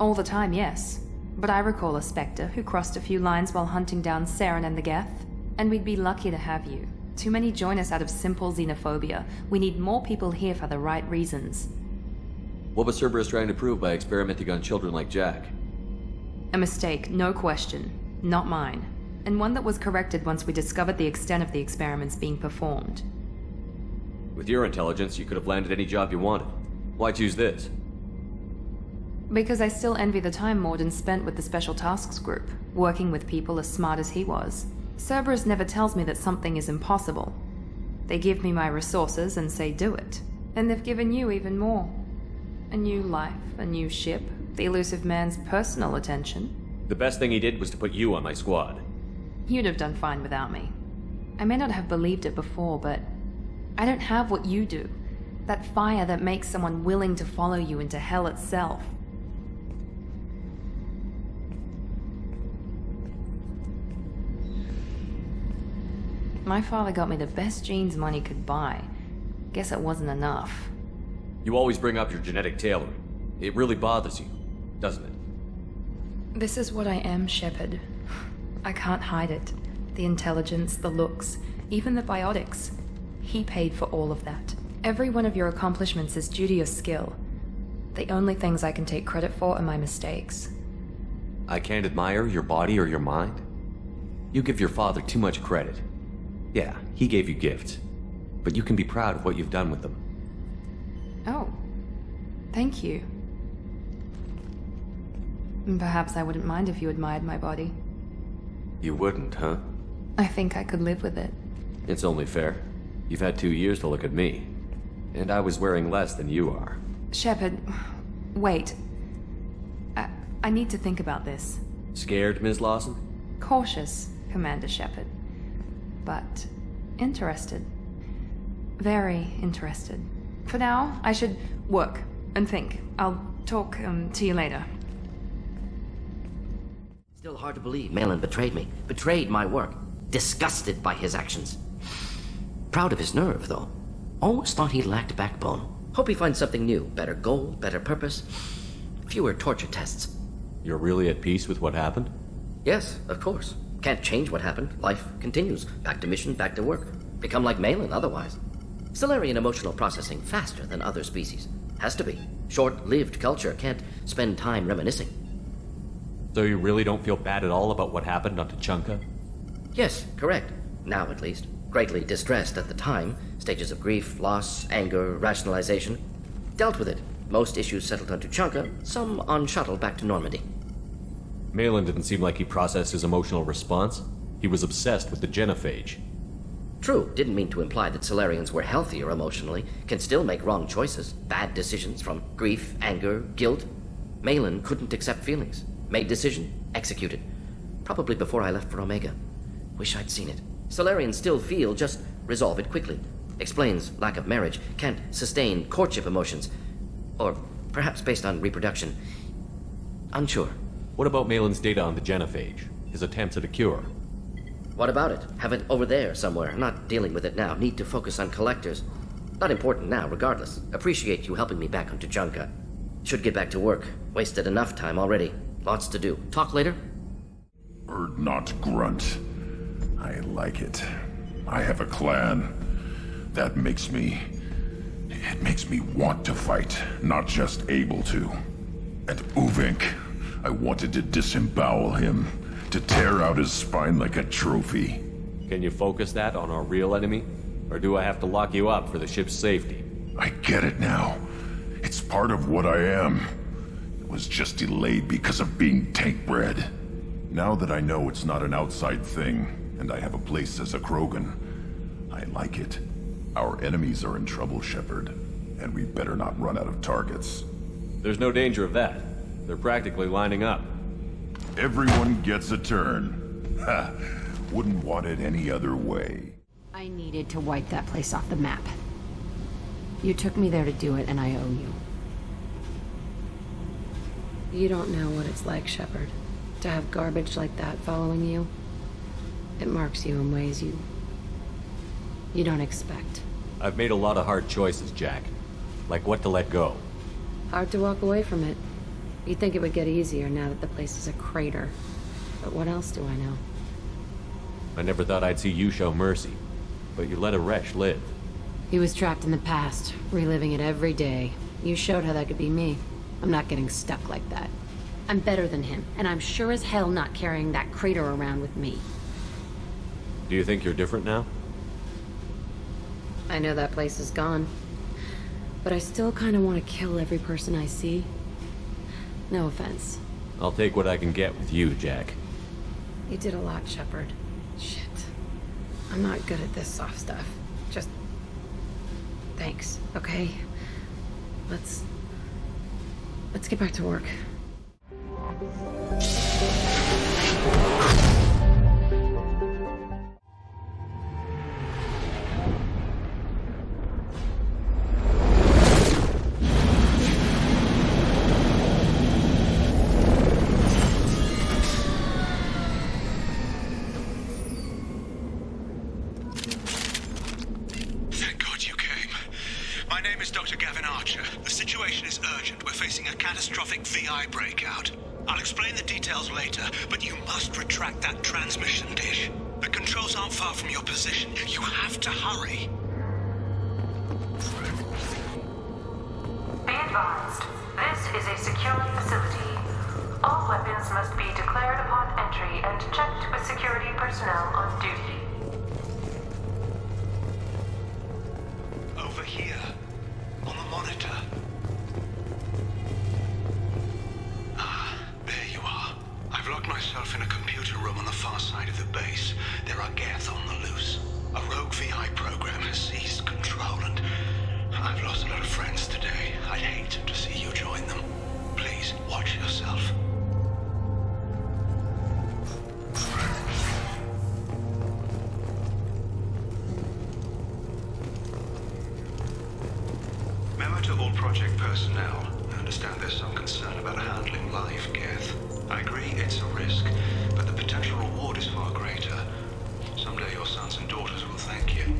All the time, yes. But I recall a Spectre who crossed a few lines while hunting down Saren and the Geth. And we'd be lucky to have you. Too many join us out of simple xenophobia. We need more people here for the right reasons. What was Cerberus trying to prove by experimenting on children like Jack? A mistake, no question. Not mine. And one that was corrected once we discovered the extent of the experiments being performed. With your intelligence, you could have landed any job you wanted. Why choose this? Because I still envy the time Morden spent with the Special Tasks Group, working with people as smart as he was. Cerberus never tells me that something is impossible. They give me my resources and say do it. And they've given you even more. A new life, a new ship, the elusive man's personal attention. The best thing he did was to put you on my squad. You'd have done fine without me. I may not have believed it before, but I don't have what you do. That fire that makes someone willing to follow you into hell itself. My father got me the best genes money could buy. Guess it wasn't enough. You always bring up your genetic tailoring. It really bothers you, doesn't it? This is what I am, Shepard. I can't hide it. The intelligence, the looks, even the biotics. He paid for all of that. Every one of your accomplishments is due to your skill. The only things I can take credit for are my mistakes. I can't admire your body or your mind? You give your father too much credit. Yeah, he gave you gifts. But you can be proud of what you've done with them. Oh. Thank you. Perhaps I wouldn't mind if you admired my body. You wouldn't, huh? I think I could live with it. It's only fair. You've had 2 years to look at me. And I was wearing less than you are. Shepard, wait. I need to think about this. Scared, Ms. Lawson? Cautious, Commander Shepard. But interested. Very interested. For now, I should work and think. I'll talk to you later. Still hard to believe Malin betrayed me. Betrayed my work. Disgusted by his actions. Proud of his nerve, though. Always thought he lacked backbone. Hope he finds something new. Better goal, better purpose. Fewer torture tests. You're really at peace with what happened? Yes, of course. Can't change what happened. Life continues. Back to mission, back to work. Become like Malin otherwise. Solarian emotional processing faster than other species. Has to be. Short-lived culture can't spend time reminiscing. So you really don't feel bad at all about what happened on Tuchanka? Yes, correct. Now at least. Greatly distressed at the time. Stages of grief, loss, anger, rationalization. Dealt with it. Most issues settled on Tuchanka, some on shuttle back to Normandy. Malin didn't seem like he processed his emotional response. He was obsessed with the genophage. True, didn't mean to imply that Solarians were healthier emotionally, can still make wrong choices, bad decisions from grief, anger, guilt. Malin couldn't accept feelings. Made decision, executed. Probably before I left for Omega. Wish I'd seen it. Solarians still feel, just resolve it quickly. Explains lack of marriage, can't sustain courtship emotions. Or perhaps based on reproduction. Unsure. What about Malin's data on the genophage? His attempts at a cure? What about it? Have it over there somewhere. Not dealing with it now. Need to focus on collectors. Not important now, regardless. Appreciate you helping me back on Tuchanka. Should get back to work. Wasted enough time already. Lots to do. Talk later? Urdnot grunt. I like it. I have a clan. That makes me... It makes me want to fight, not just able to. And Uvink, I wanted to disembowel him, to tear out his spine like a trophy. Can you focus that on our real enemy? Or do I have to lock you up for the ship's safety? I get it now. It's part of what I am. It was just delayed because of being tank-bred. Now that I know it's not an outside thing, and I have a place as a Krogan, I like it. Our enemies are in trouble, Shepard, and we better not run out of targets. There's no danger of that. They're practically lining up. Everyone gets a turn. Ha! Wouldn't want it any other way. I needed to wipe that place off the map. You took me there to do it, and I owe you. You don't know what it's like, Shepard, to have garbage like that following you. It marks you in ways you don't expect. I've made a lot of hard choices, Jack. Like what to let go. Hard to walk away from it. You'd think it would get easier now that the place is a crater. But what else do I know? I never thought I'd see you show mercy. But you let a wretch live. He was trapped in the past, reliving it every day. You showed how that could be me. I'm not getting stuck like that. I'm better than him, and I'm sure as hell not carrying that crater around with me. Do you think you're different now? I know that place is gone. But I still kind of want to kill every person I see. No offense. I'll take what I can get with you, Jack. You did a lot, Shepard. Shit. I'm not good at this soft stuff. Just... thanks, okay? Let's get back to work. VI breakout. I'll explain the details later, but you must retract that transmission dish. The controls aren't far from your position. You have to hurry. Be advised, this is a secure facility. All weapons must be declared upon entry and checked with security personnel on duty. Over here, on the monitor. I've locked myself in a computer room on the far side of the base. There are Geth on the loose. A rogue VI program has seized personnel. I understand there's some concern about handling live Geth. I agree it's a risk, but the potential reward is far greater. Someday your sons and daughters will thank you.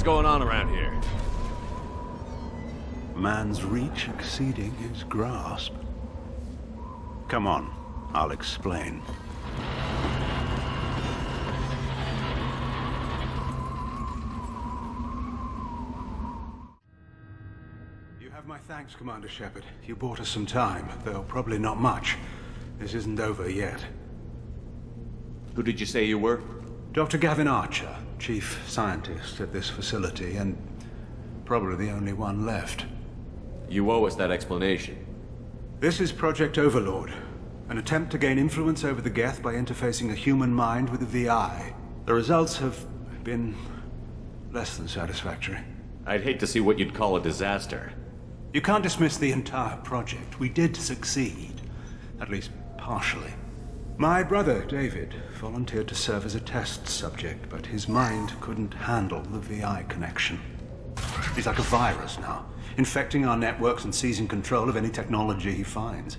Going on around here? Man's reach exceeding his grasp. Come on, I'll explain. You have my thanks, Commander Shepard. You bought us some time, though probably not much. This isn't over yet. Who did you say you were? Dr. Gavin Archer, chief scientist at this facility, and probably the only one left. You owe us that explanation. This is Project Overlord, an attempt to gain influence over the Geth by interfacing a human mind with a VI. The results have been less than satisfactory. I'd hate to see what you'd call a disaster. You can't dismiss the entire project. We did succeed. At least partially. My brother, David, volunteered to serve as a test subject, but his mind couldn't handle the VI connection. He's like a virus now, infecting our networks and seizing control of any technology he finds.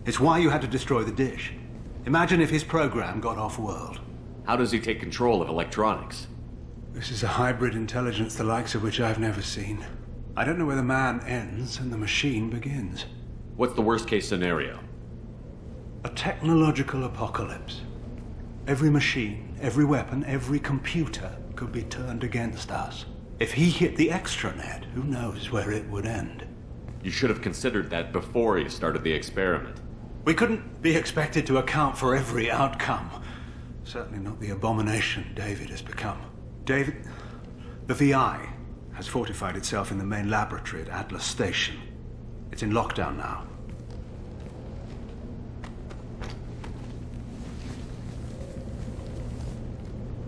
It's why you had to destroy the dish. Imagine if his program got off-world. How does he take control of electronics? This is a hybrid intelligence the likes of which I've never seen. I don't know where the man ends and the machine begins. What's the worst-case scenario? A technological apocalypse. Every machine, every weapon, every computer could be turned against us. If he hit the extranet, who knows where it would end? You should have considered that before you started the experiment. We couldn't be expected to account for every outcome. Certainly not the abomination David has become. David, the VI has fortified itself in the main laboratory at Atlas Station. It's in lockdown now.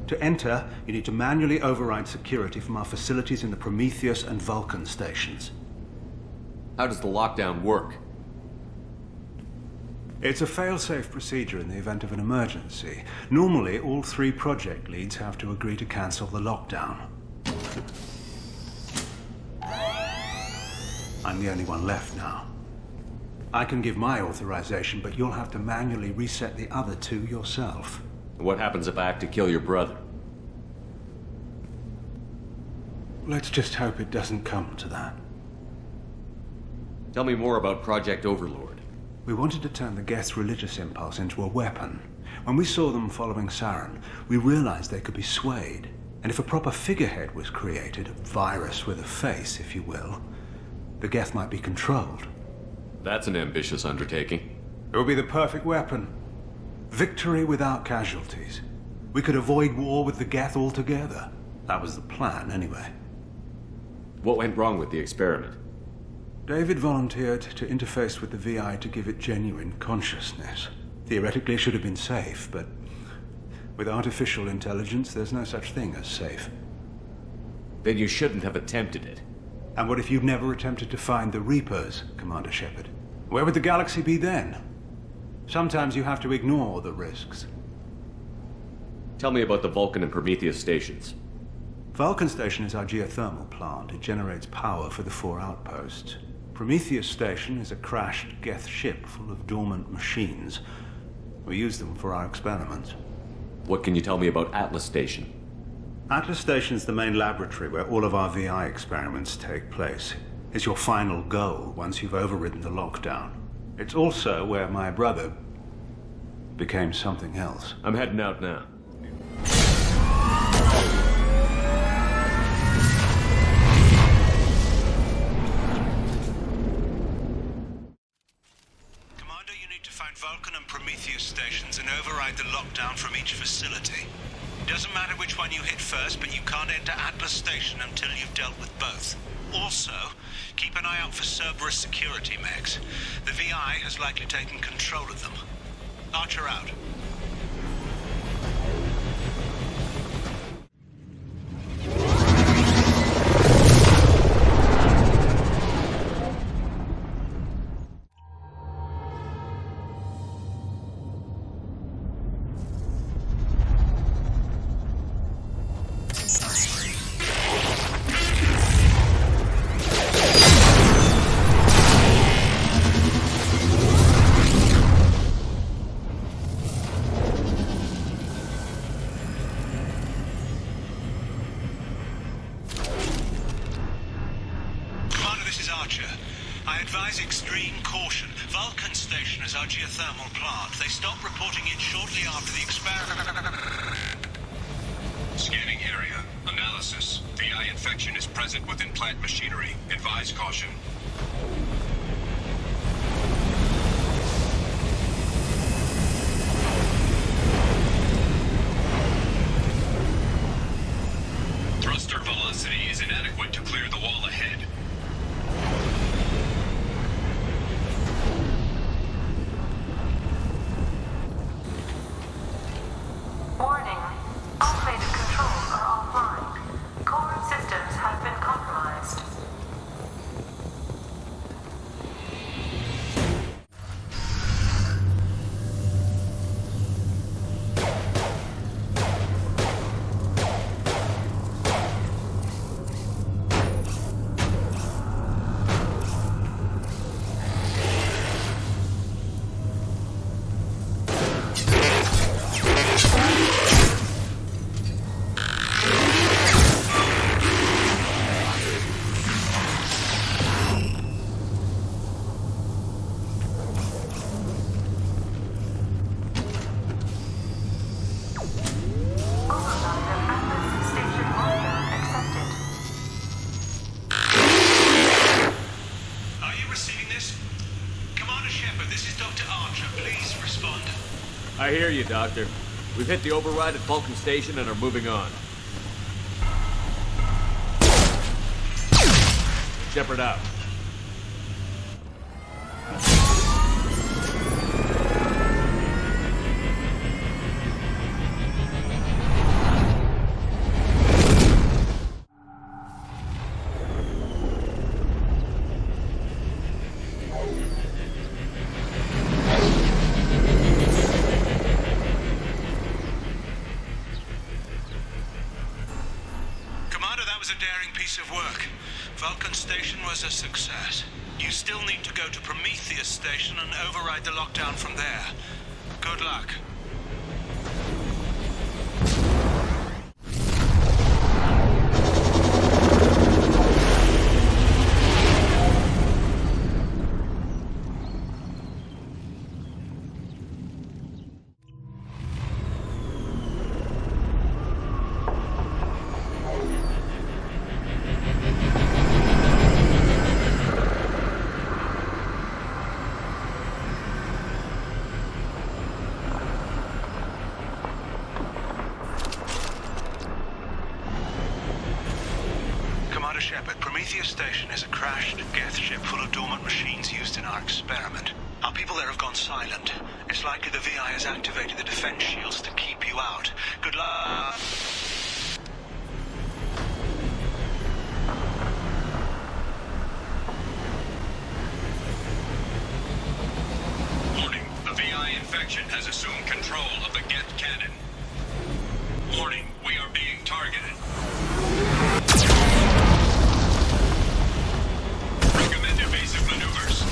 To enter, you need to manually override security from our facilities in the Prometheus and Vulcan stations. How does the lockdown work? It's a fail-safe procedure in the event of an emergency. Normally, all 3 project leads have to agree to cancel the lockdown. I'm the only one left now. I can give my authorization, but you'll have to manually reset the other 2 yourself. What happens if I have to kill your brother? Let's just hope it doesn't come to that. Tell me more about Project Overlord. We wanted to turn the Geth's religious impulse into a weapon. When we saw them following Saren, we realized they could be swayed. And if a proper figurehead was created, a virus with a face, if you will, the Geth might be controlled. That's an ambitious undertaking. It would be the perfect weapon. Victory without casualties. We could avoid war with the Geth altogether. That was the plan, anyway. What went wrong with the experiment? David volunteered to interface with the VI to give it genuine consciousness. Theoretically, it should have been safe, but with artificial intelligence, there's no such thing as safe. Then you shouldn't have attempted it. And what if you'd never attempted to find the Reapers, Commander Shepard? Where would the galaxy be then? Sometimes you have to ignore the risks. Tell me about the Vulcan and Prometheus stations. Vulcan Station is our geothermal plant. It generates power for the 4 outposts. Prometheus Station is a crashed Geth ship full of dormant machines. We use them for our experiments. What can you tell me about Atlas Station? Atlas Station is the main laboratory where all of our VI experiments take place. It's your final goal once you've overridden the lockdown. It's also where my brother became something else. I'm heading out now. Vulcan and Prometheus stations and override the lockdown from each facility. Doesn't matter which one you hit first, but you can't enter Atlas Station until you've dealt with both. Also, keep an eye out for Cerberus security mechs. The VI has likely taken control of them. Archer out. Extreme caution. Vulcan Station is our geothermal plant. They stopped reporting it shortly after the experiment. Scanning area. Analysis. VI infection is present within plant machinery. Advise caution. Thruster velocity is inadequate to clear the wall ahead. Warning. Automated controls are offline. Core systems have been compromised. I hear you, Doctor. We've hit the override at Vulcan Station and are moving on. Shepard out. Vulcan Station was a success. You still need to go to Prometheus Station and override the lockdown from there. Good luck. Shepard, Prometheus Station is a crashed Geth ship full of dormant machines used in our experiment. Our people there have gone silent. It's likely the VI has activated the defense shields to keep you out. Good luck. Warning, the VI infection has assumed control of the Geth cannon. Warning, we are being targeted. Recommend evasive maneuvers.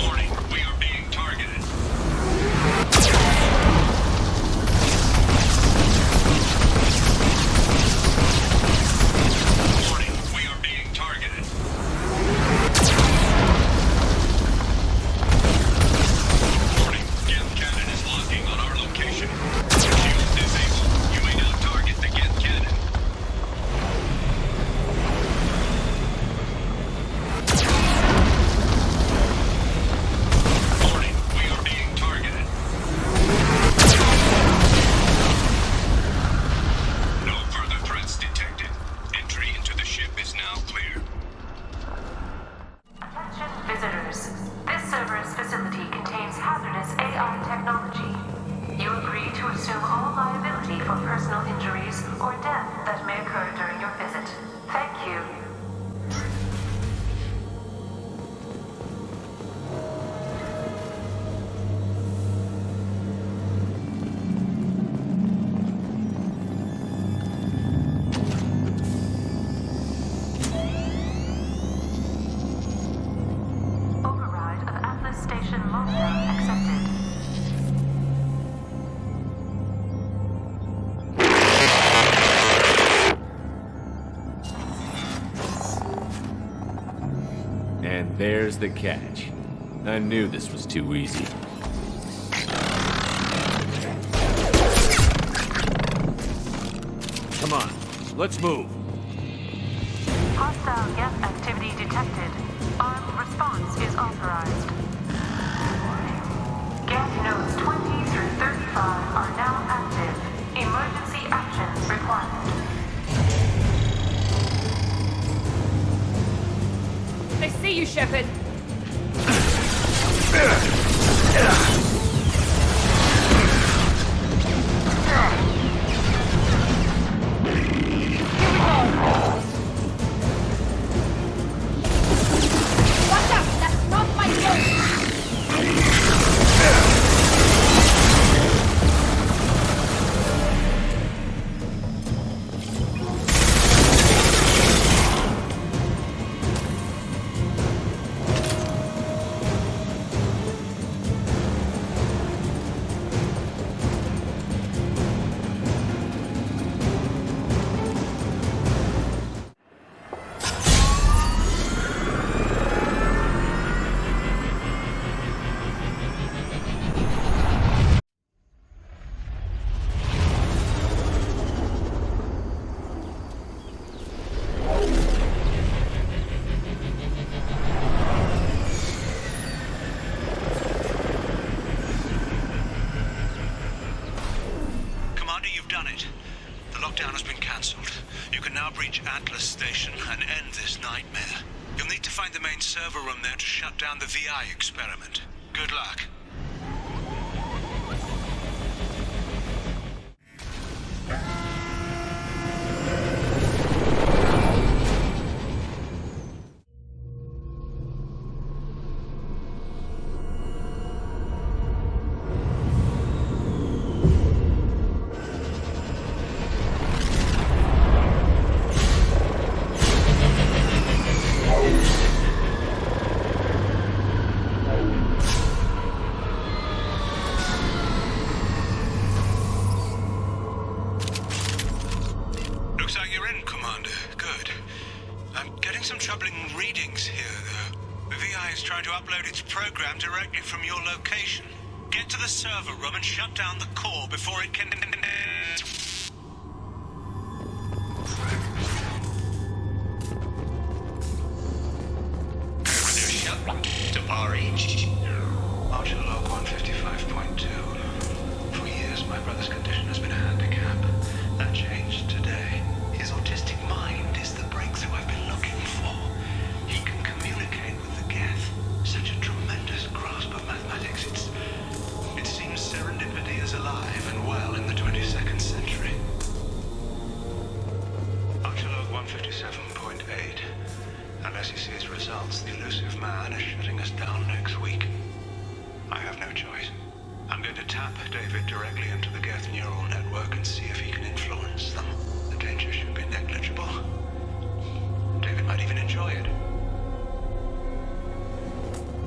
Warning, we are being targeted. Warning, we are being targeted. Warning, Geth cannon is locking on our location. Shields disabled. You may now target the Geth cannon. Warning, we are being targeted. No further threats detected. Entry into the ship is now clear. Attention visitors. This server's facility contains hazardous AI technology. You agree to assume all liability for personal injuries or death that may occur during your visit. Thank you. Override of Atlas Station lockdown accepted. And there's the catch. I knew this was too easy. Come on, let's move. Hostile Geth activity detected. Armed response is authorized. Geth nodes 20 through 35 are now active. Emergency actions required. They see you, Shepard. Watch out! That's not my boat! lockdown has been cancelled. You can now breach Atlas Station and end this nightmare. You'll need to find the main server room there to shut down the VI experiment. Good luck.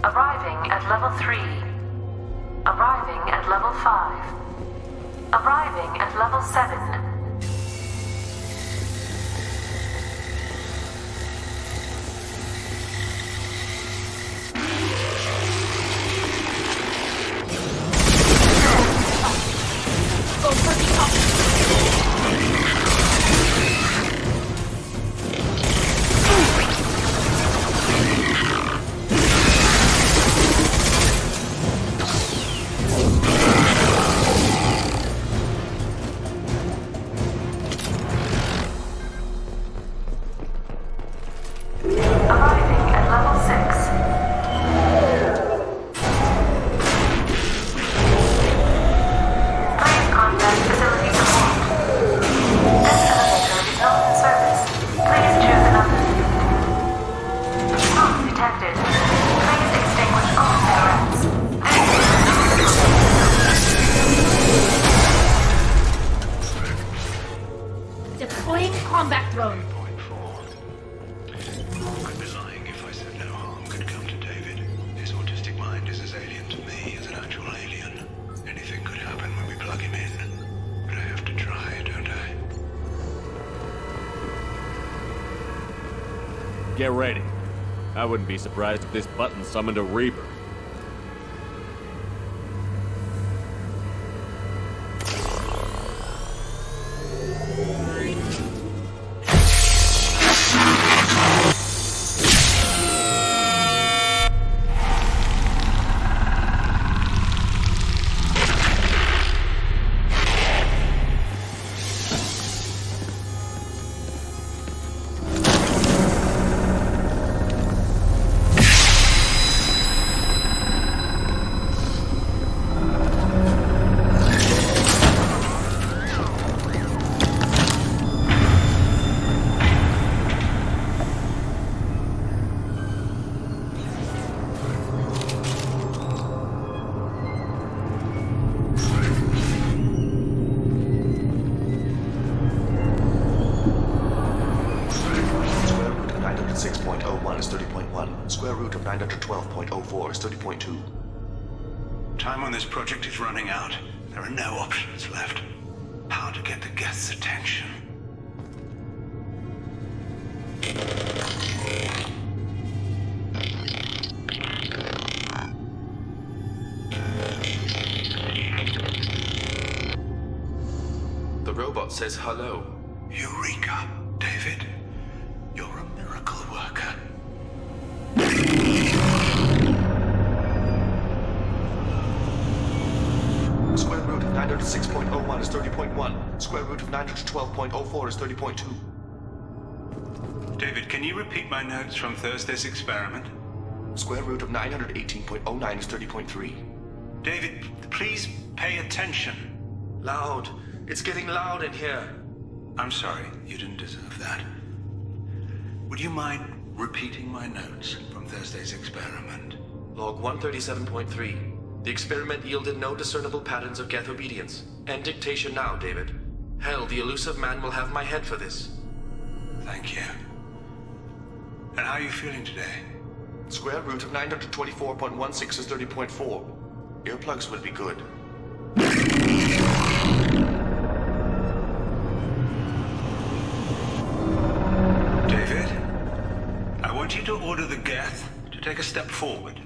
Arriving at level 3. Arriving at level 5. Arriving at level 7. Get ready. I wouldn't be surprised if this button summoned a Reaper. Time on this project is running out. There are no options left. How to get the Geth's attention? The robot says hello. Eureka, David. You're a miracle worker. 906.01 is 30.1. Square root of 912.04 is 30.2. David, can you repeat my notes from Thursday's experiment? Square root of 918.09 is 30.3. David, please pay attention. Loud. It's getting loud in here. I'm sorry, you didn't deserve that. Would you mind repeating my notes from Thursday's experiment? Log 137.3. The experiment yielded no discernible patterns of Geth obedience. End dictation now, David. Hell, the elusive man will have my head for this. Thank you. And how are you feeling today? Square root of 924.16 is 30.4. Earplugs would be good. David, I want you to order the Geth to take a step forward.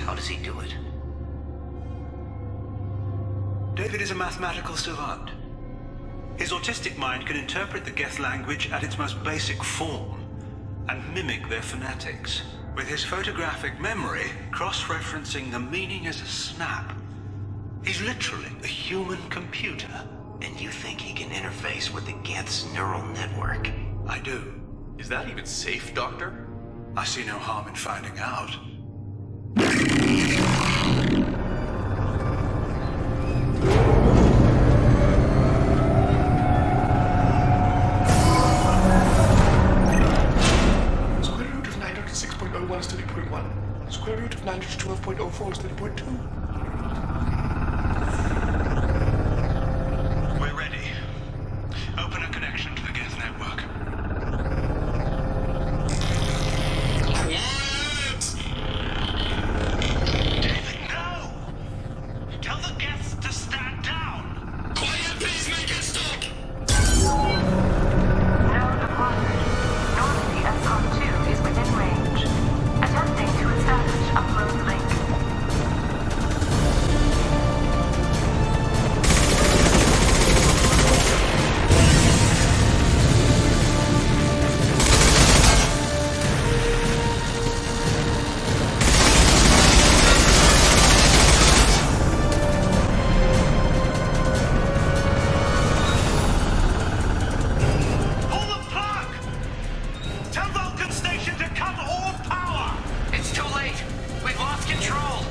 How does he do it? David is a mathematical savant. His autistic mind can interpret the Geth language at its most basic form and mimic their phonetics, with his photographic memory cross-referencing the meaning as a snap. He's literally a human computer. And you think he can interface with the Geth's neural network? I do. Is that even safe, Doctor? I see no harm in finding out. Square root of 906.01 is 30.1. Square root of 912.04 is 30.2. We're ready. Open a connection to the Geth network. David, no! Tell the Geths to stand down! Quiet, please make it stop! Node acquired. Normally, SCOM-2 is within range. Attempting to establish upload link. Pull the plug! Tell Vulcan Station to cut all power! It's too late. We've lost control.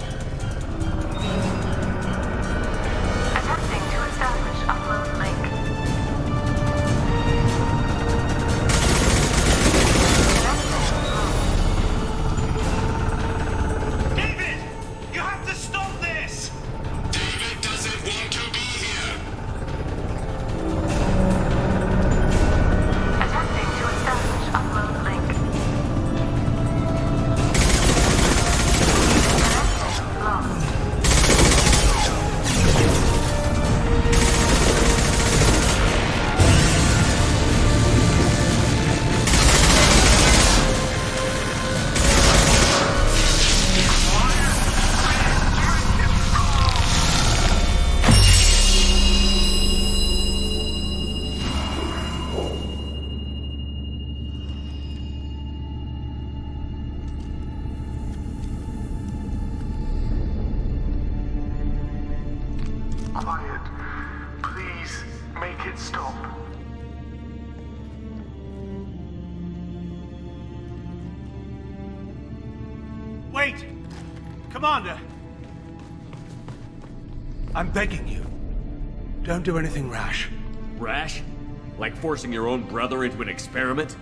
Attempting to establish upload link. David! You have to stop this! David doesn't want to be here. Attempting to establish upload link. Connection lost. Quiet. Please, make it stop. Wait! Commander! I'm begging you. Don't do anything rash. Rash? Like forcing your own brother into an experiment?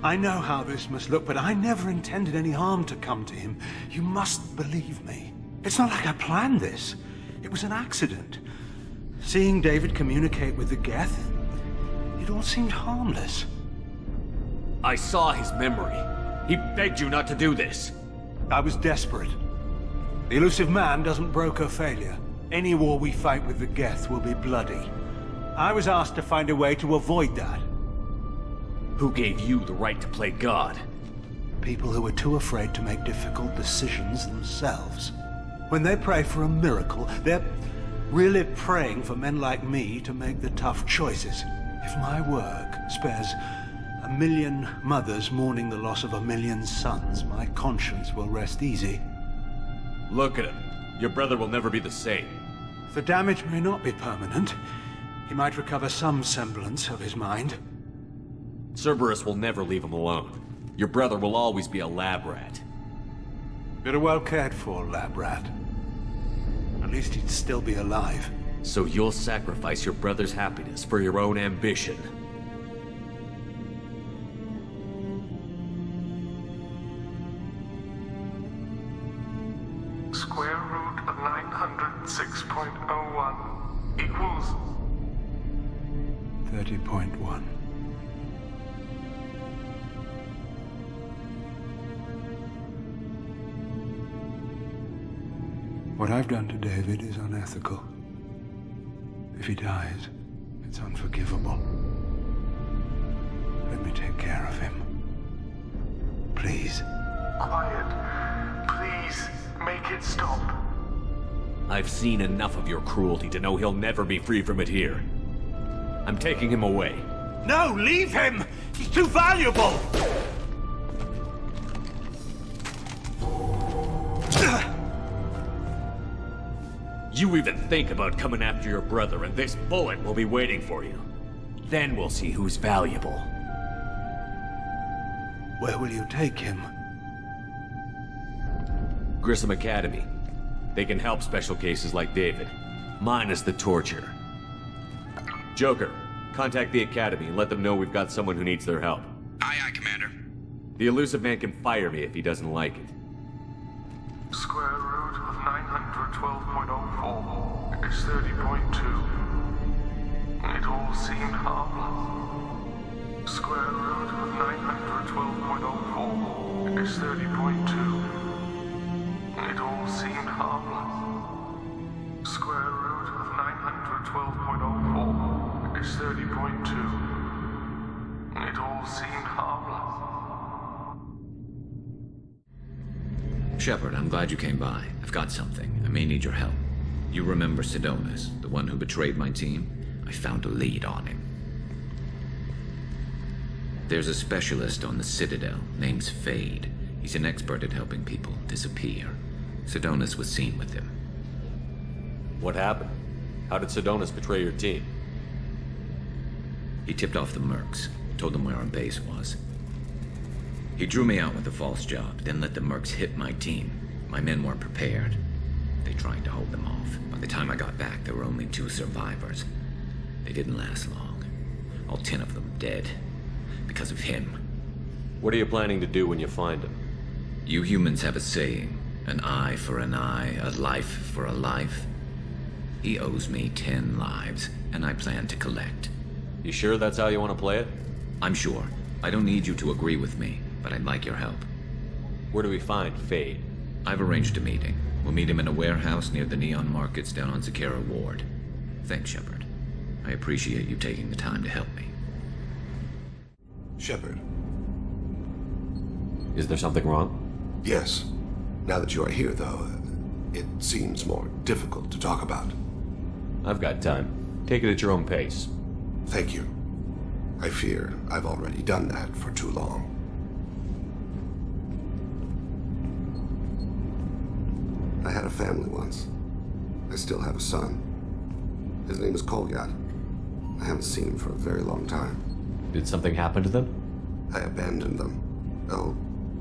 I know how this must look, but I never intended any harm to come to him. You must believe me. It's not like I planned this. It was an accident. Seeing David communicate with the Geth, it all seemed harmless. I saw his memory. He begged you not to do this. I was desperate. The elusive man doesn't broker failure. Any war we fight with the Geth will be bloody. I was asked to find a way to avoid that. Who gave you the right to play God? People who are too afraid to make difficult decisions themselves. When they pray for a miracle, they're really praying for men like me to make the tough choices. If my work spares 1 million mothers mourning the loss of 1 million sons, my conscience will rest easy. Look at him. Your brother will never be the same. The damage may not be permanent. He might recover some semblance of his mind. Cerberus will never leave him alone. Your brother will always be a lab rat. You're a well-cared-for lab rat. At least he'd still be alive. So you'll sacrifice your brother's happiness for your own ambition. Square root of 906.01 equals 30.1. What I've done to David is unethical. If he dies, it's unforgivable. Let me take care of him. Please. Quiet. Please, make it stop. I've seen enough of your cruelty to know he'll never be free from it here. I'm taking him away. No, leave him! He's too valuable! You even think about coming after your brother, and this bullet will be waiting for you. Then we'll see who's valuable. Where will you take him? Grissom Academy. They can help special cases like David, minus the torture. Joker, contact the Academy and let them know we've got someone who needs their help. Aye, aye, Commander. The Elusive Man can fire me if he doesn't like it. Square root of 912.04 is 30.2. It all seemed harmless. Square root of 912.04 is 30.2. It all seemed harmless. Square root of 912.04 is 30.2. It all seemed harmless. Shepard, I'm glad you came by. I've got something. I may need your help. You remember Sidonis, the one who betrayed my team? I found a lead on him. There's a specialist on the Citadel, name's Fade. He's an expert at helping people disappear. Sidonis was seen with him. What happened? How did Sidonis betray your team? He tipped off the mercs, told them where our base was. He drew me out with a false job, then let the mercs hit my team. My men weren't prepared. They tried to hold them off. By the time I got back, there were only 2 survivors. They didn't last long. All 10 of them dead. Because of him. What are you planning to do when you find him? You humans have a saying. An eye for an eye, a life for a life. He owes me 10 lives, and I plan to collect. You sure that's how you want to play it? I'm sure. I don't need you to agree with me, but I'd like your help. Where do we find Fade? I've arranged a meeting. We'll meet him in a warehouse near the Neon Markets down on Zakera Ward. Thanks, Shepard. I appreciate you taking the time to help me. Shepard. Is there something wrong? Yes. Now that you are here, though, it seems more difficult to talk about. I've got time. Take it at your own pace. Thank you. I fear I've already done that for too long. I had a family once. I still have a son. His name is Kolyat. I haven't seen him for a very long time. Did something happen to them? I abandoned them. Oh,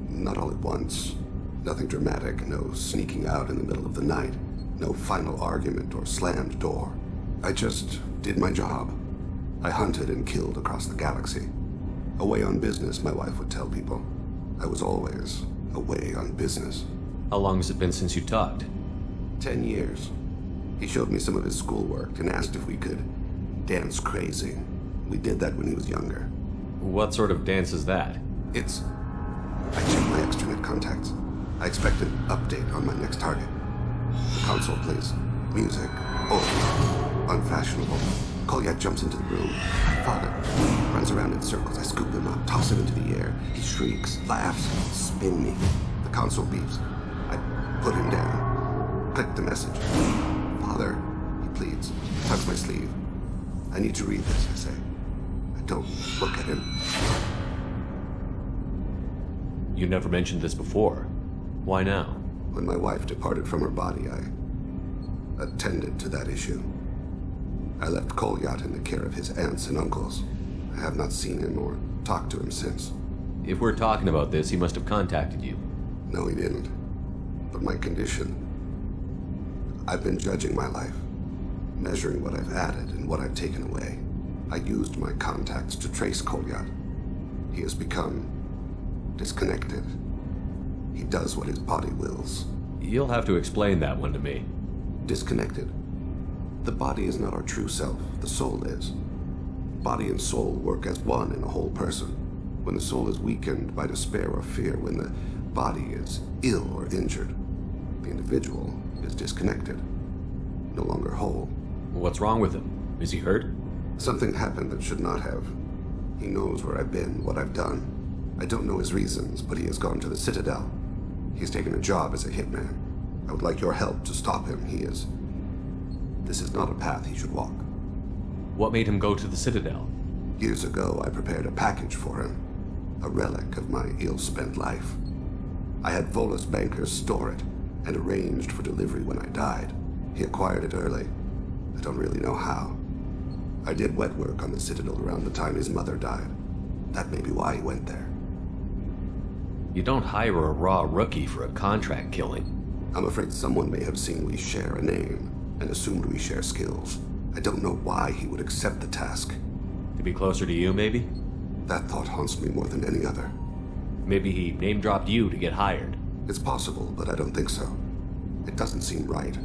not all at once. Nothing dramatic, no sneaking out in the middle of the night, no final argument or slammed door. I just did my job. I hunted and killed across the galaxy. Away on business, my wife would tell people. I was always away on business. How long has it been since you talked? 10 years. He showed me some of his schoolwork and asked if we could dance crazy. We did that when he was younger. What sort of dance is that? I checked my extranet contacts. I expect an update on my next target. The console plays music, old, unfashionable. Kolyat jumps into the room. I follow, runs around in circles. I scoop him up, toss him into the air. He shrieks, laughs, spin me. The console beeps. I put him down. Click the message. Father, he pleads. Tugs my sleeve. I need to read this, I say. I don't look at him. You never mentioned this before. Why now? When my wife departed from her body, I attended to that issue. I left Kolyat in the care of his aunts and uncles. I have not seen him or talked to him since. If we're talking about this, he must have contacted you. No, he didn't. But my condition... I've been judging my life, measuring what I've added and what I've taken away. I used my contacts to trace Kolyat. He has become disconnected. He does what his body wills. You'll have to explain that one to me. Disconnected. The body is not our true self, the soul is. Body and soul work as one in a whole person. When the soul is weakened by despair or fear, when the body is ill or injured, the individual is disconnected, no longer whole. What's wrong with him? Is he hurt? Something happened that should not have. He knows where I've been, what I've done. I don't know his reasons, but he has gone to the Citadel. He's taken a job as a hitman. I would like your help to stop him. This is not a path he should walk. What made him go to the Citadel? Years ago, I prepared a package for him. A relic of my ill-spent life. I had Volus bankers store it, and arranged for delivery when I died. He acquired it early. I don't really know how. I did wet work on the Citadel around the time his mother died. That may be why he went there. You don't hire a raw rookie for a contract killing. I'm afraid someone may have seen we share a name, and assumed we share skills. I don't know why he would accept the task. To be closer to you, maybe? That thought haunts me more than any other. Maybe he name-dropped you to get hired. It's possible, but I don't think so. It doesn't seem right.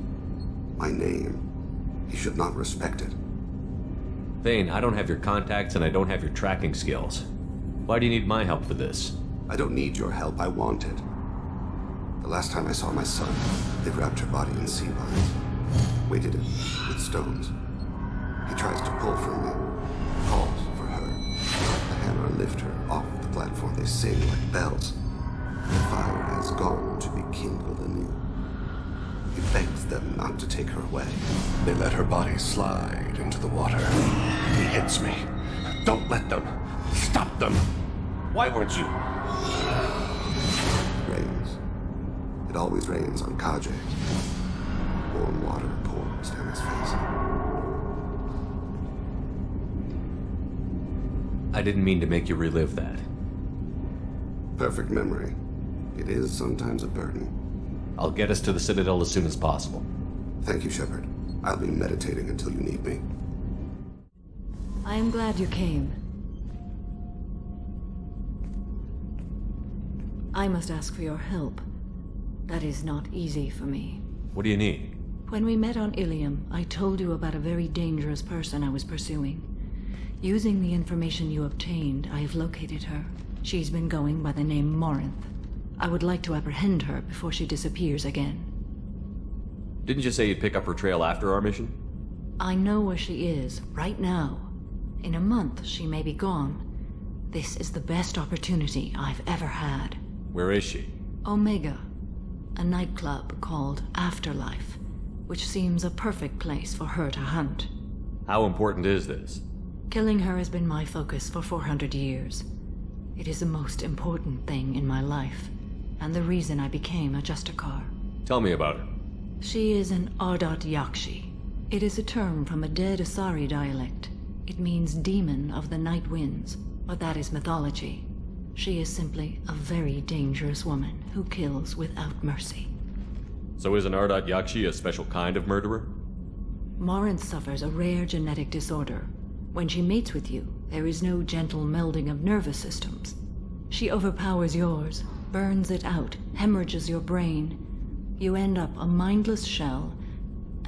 My name. He should not respect it. Thane, I don't have your contacts and I don't have your tracking skills. Why do you need my help for this? I don't need your help, I want it. The last time I saw my son, they wrapped her body in sea vines, weighted it with stones. He tries to pull from me, calls for her. The hammer lift her off the platform. They sing like bells. The fire has gone to be kindled anew. He begs them not to take her away. They let her body slide into the water. He hits me. Don't let them. Stop them. Why weren't you? Rains. It always rains on Kajay. Warm water pours down his face. I didn't mean to make you relive that. Perfect memory. It is sometimes a burden. I'll get us to the Citadel as soon as possible. Thank you, Shepard. I'll be meditating until you need me. I am glad you came. I must ask for your help. That is not easy for me. What do you need? When we met on Ilium, I told you about a very dangerous person I was pursuing. Using the information you obtained, I have located her. She's been going by the name Morinth. I would like to apprehend her before she disappears again. Didn't you say you'd pick up her trail after our mission? I know where she is, right now. In a month, she may be gone. This is the best opportunity I've ever had. Where is she? Omega. A nightclub called Afterlife, which seems a perfect place for her to hunt. How important is this? Killing her has been my focus for 400 years. It is the most important thing in my life, and the reason I became a Justicar. Tell me about her. She is an Ardat Yakshi. It is a term from a dead Asari dialect. It means demon of the night winds, but that is mythology. She is simply a very dangerous woman who kills without mercy. So is an Ardat Yakshi a special kind of murderer? Morinth suffers a rare genetic disorder. When she mates with you, there is no gentle melding of nervous systems. She overpowers yours, burns it out, hemorrhages your brain. You end up a mindless shell,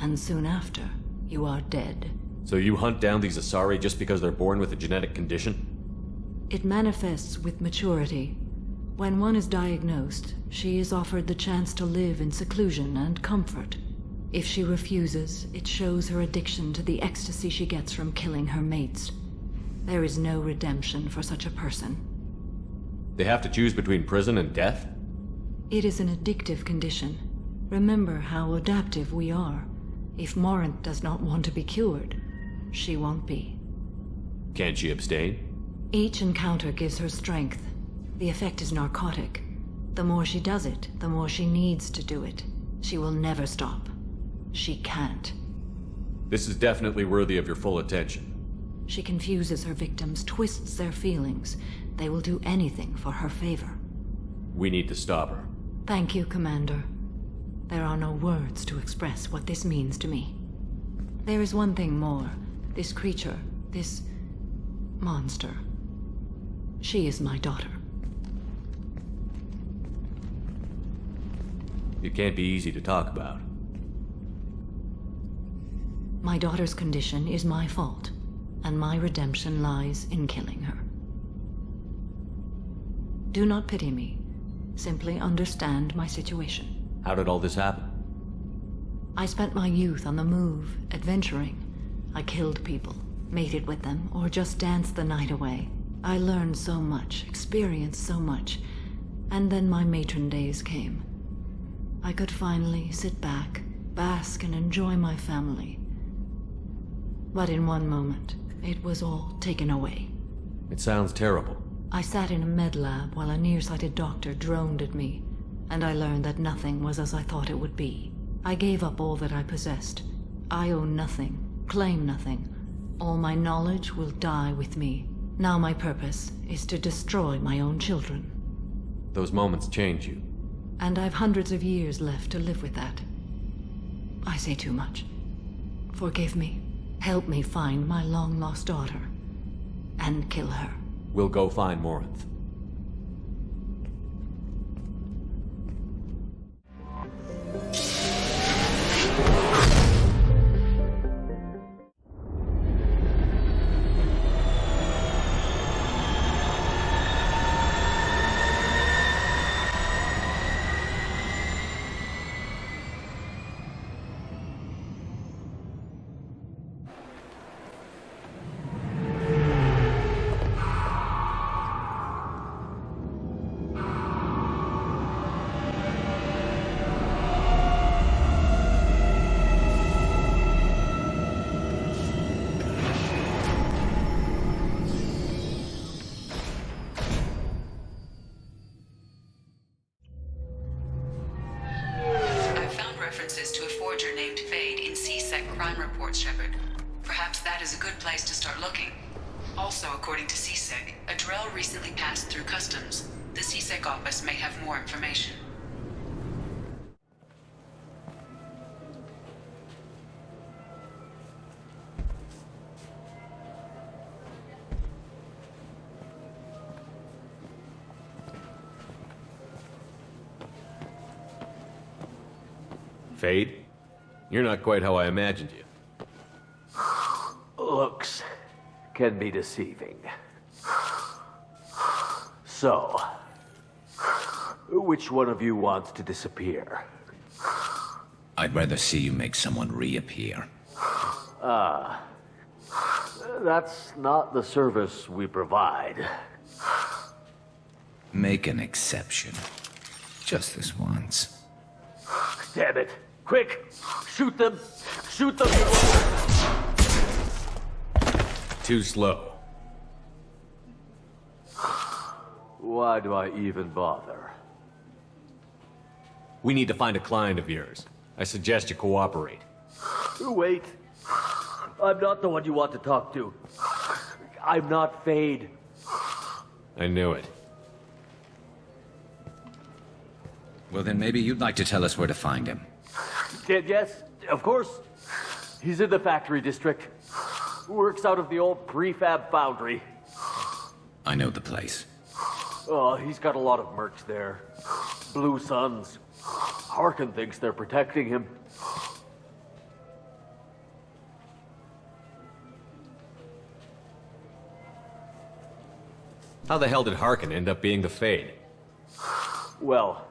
and soon after, you are dead. So you hunt down these Asari just because they're born with a genetic condition? It manifests with maturity. When one is diagnosed, she is offered the chance to live in seclusion and comfort. If she refuses, it shows her addiction to the ecstasy she gets from killing her mates. There is no redemption for such a person. They have to choose between prison and death? It is an addictive condition. Remember how adaptive we are. If Morinth does not want to be cured, she won't be. Can't she abstain? Each encounter gives her strength. The effect is narcotic. The more she does it, the more she needs to do it. She will never stop. She can't. This is definitely worthy of your full attention. She confuses her victims, twists their feelings. They will do anything for her favor. We need to stop her. Thank you, Commander. There are no words to express what this means to me. There is one thing more. This creature, this monster. She is my daughter. It can't be easy to talk about. My daughter's condition is my fault, and my redemption lies in killing her. Do not pity me. Simply understand my situation. How did all this happen? I spent my youth on the move, adventuring. I killed people, mated with them, or just danced the night away. I learned so much, experienced so much, and then my matron days came. I could finally sit back, bask, and enjoy my family. But in one moment, it was all taken away. It sounds terrible. I sat in a med lab while a nearsighted doctor droned at me, and I learned that nothing was as I thought it would be. I gave up all that I possessed. I own nothing, claim nothing. All my knowledge will die with me. Now my purpose is to destroy my own children. Those moments change you. And I've hundreds of years left to live with that. I say too much. Forgive me. Help me find my long-lost daughter. And kill her. We'll go find Morinth. Shepard. Perhaps that is a good place to start looking. Also, according to CSEC, a Drell recently passed through customs. The CSEC office may have more information. Fade? You're not quite how I imagined you. Looks can be deceiving. So, which one of you wants to disappear? I'd rather see you make someone reappear. That's not the service we provide. Make an exception. Just this once. Damn it. Quick! Shoot them! Shoot them! Too slow. Why do I even bother? We need to find a client of yours. I suggest you cooperate. Wait. I'm not the one you want to talk to. I'm not Fade. I knew it. Well, then maybe you'd like to tell us where to find him. Yes, of course. He's in the factory district. Works out of the old prefab foundry. I know the place. Oh, he's got a lot of mercs there. Blue Suns. Harkin thinks they're protecting him. How the hell did Harkin end up being the Fade? Well,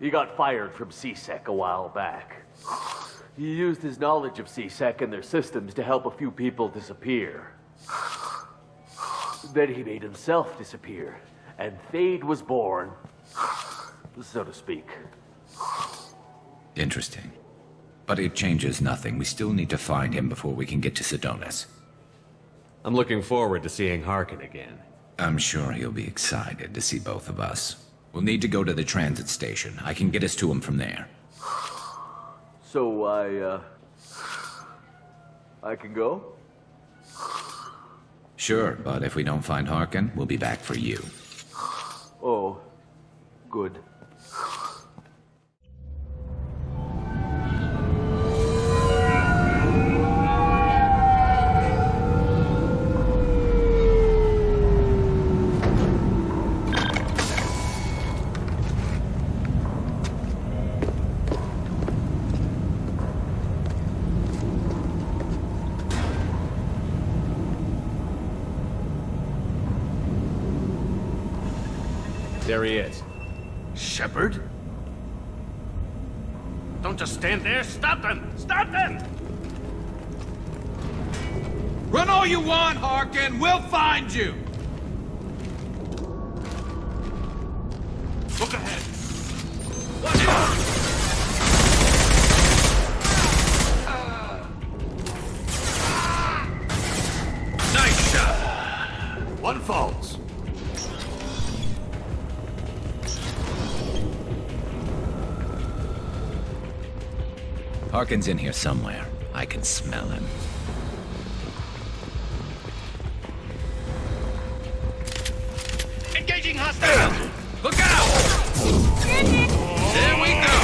he got fired from CSEC a while back. He used his knowledge of CSEC and their systems to help a few people disappear. Then he made himself disappear, and Fade was born, so to speak. Interesting. But it changes nothing. We still need to find him before we can get to Sedonis. I'm looking forward to seeing Harkin again. I'm sure he'll be excited to see both of us. We'll need to go to the transit station. I can get us to him from there. So I can go? Sure, but if we don't find Harkin, we'll be back for you. Oh, good. There he is. Shepard? Don't just stand there. Stop them! Stop them! Run all you want, Harkin. We'll find you. Look ahead. Watch out! Nice shot! One falls. Harkin's in here somewhere. I can smell him. Engaging hostiles! Look out! There we go!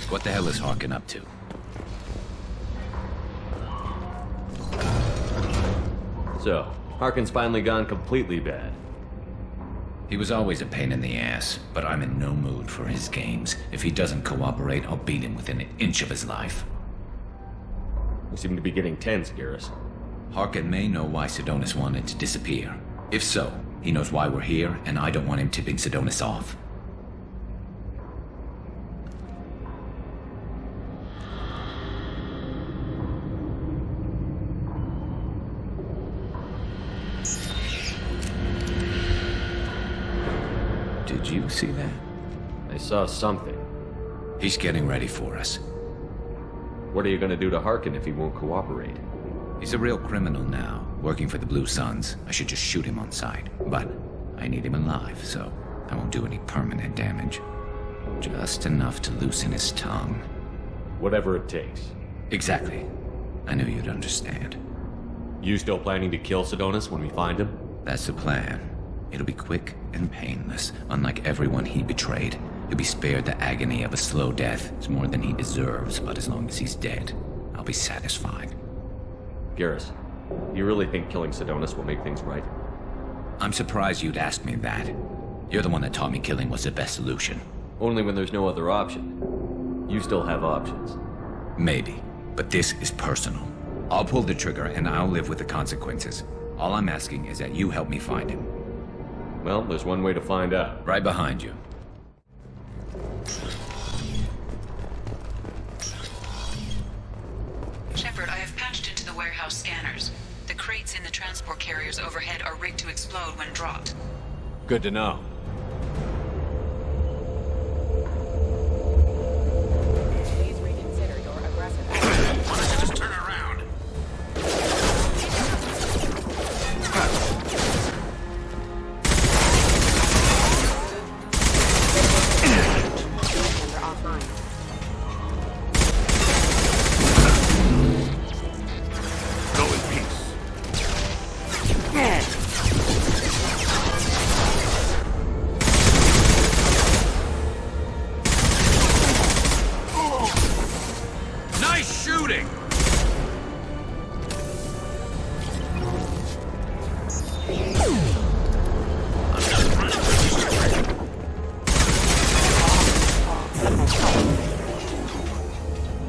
What the hell is Harkin up to? So, Harkin's finally gone completely bad. He was always a pain in the ass, but I'm in no mood for his games. If he doesn't cooperate, I'll beat him within an inch of his life. You seem to be getting tense, Garrus. Harkin may know why Sidonis wanted to disappear. If so, he knows why we're here, and I don't want him tipping Sidonis off. Did you see that? I saw something. He's getting ready for us. What are you gonna do to Harkin if he won't cooperate? He's a real criminal now, working for the Blue Suns. I should just shoot him on sight. But I need him alive, so I won't do any permanent damage. Just enough to loosen his tongue. Whatever it takes. Exactly. I knew you'd understand. You still planning to kill Sidonis when we find him? That's the plan. It'll be quick and painless. Unlike everyone he betrayed, he'll be spared the agony of a slow death. It's more than he deserves, but as long as he's dead, I'll be satisfied. Garrus, you really think killing Sidonis will make things right? I'm surprised you'd ask me that. You're the one that taught me killing was the best solution. Only when there's no other option. You still have options. Maybe, but this is personal. I'll pull the trigger and I'll live with the consequences. All I'm asking is that you help me find him. Well, there's one way to find out. Right behind you. Shepard, I have patched into the warehouse scanners. The crates in the transport carriers overhead are rigged to explode when dropped. Good to know. Please reconsider your aggressive action. Why don't you just turn around? Offline. Go in peace. Nice shooting!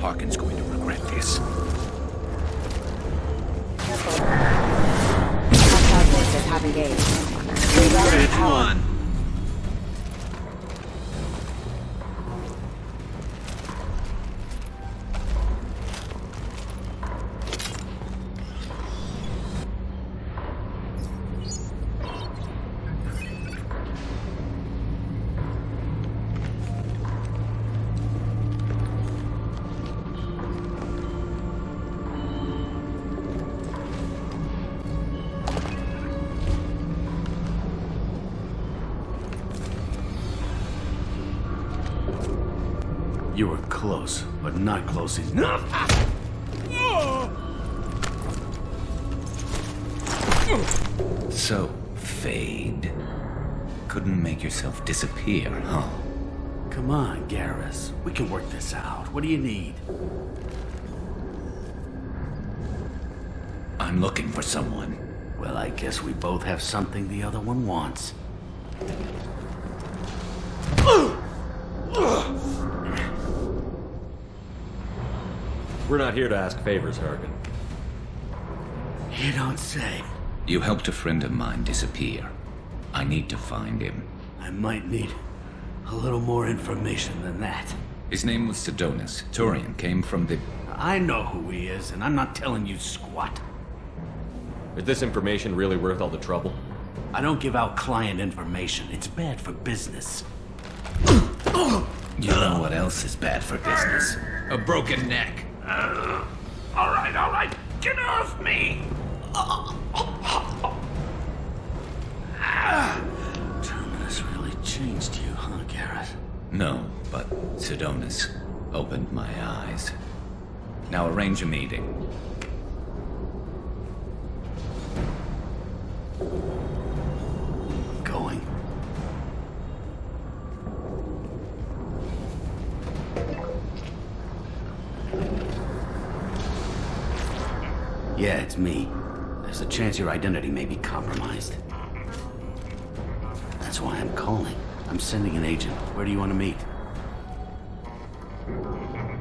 Harkin's going to regret this. Hostile forces have engaged. Rerouting power. You were close, but not close enough. So, Fade. Couldn't make yourself disappear, huh? Come on, Garrus. We can work this out. What do you need? I'm looking for someone. Well, I guess we both have something the other one wants. We're not here to ask favors, Harkin. You don't say. You helped a friend of mine disappear. I need to find him. I might need a little more information than that. His name was Sidonis. Turian came from the... I know who he is, and I'm not telling you squat. Is this information really worth all the trouble? I don't give out client information. It's bad for business. You know what else is bad for business? A broken neck. All right. Get off me! Terminus really changed you, huh, Garrett? No, but Sidonis opened my eyes. Now arrange a meeting. Going. Yeah, it's me. There's a chance your identity may be compromised. That's why I'm calling. I'm sending an agent. Where do you want to meet?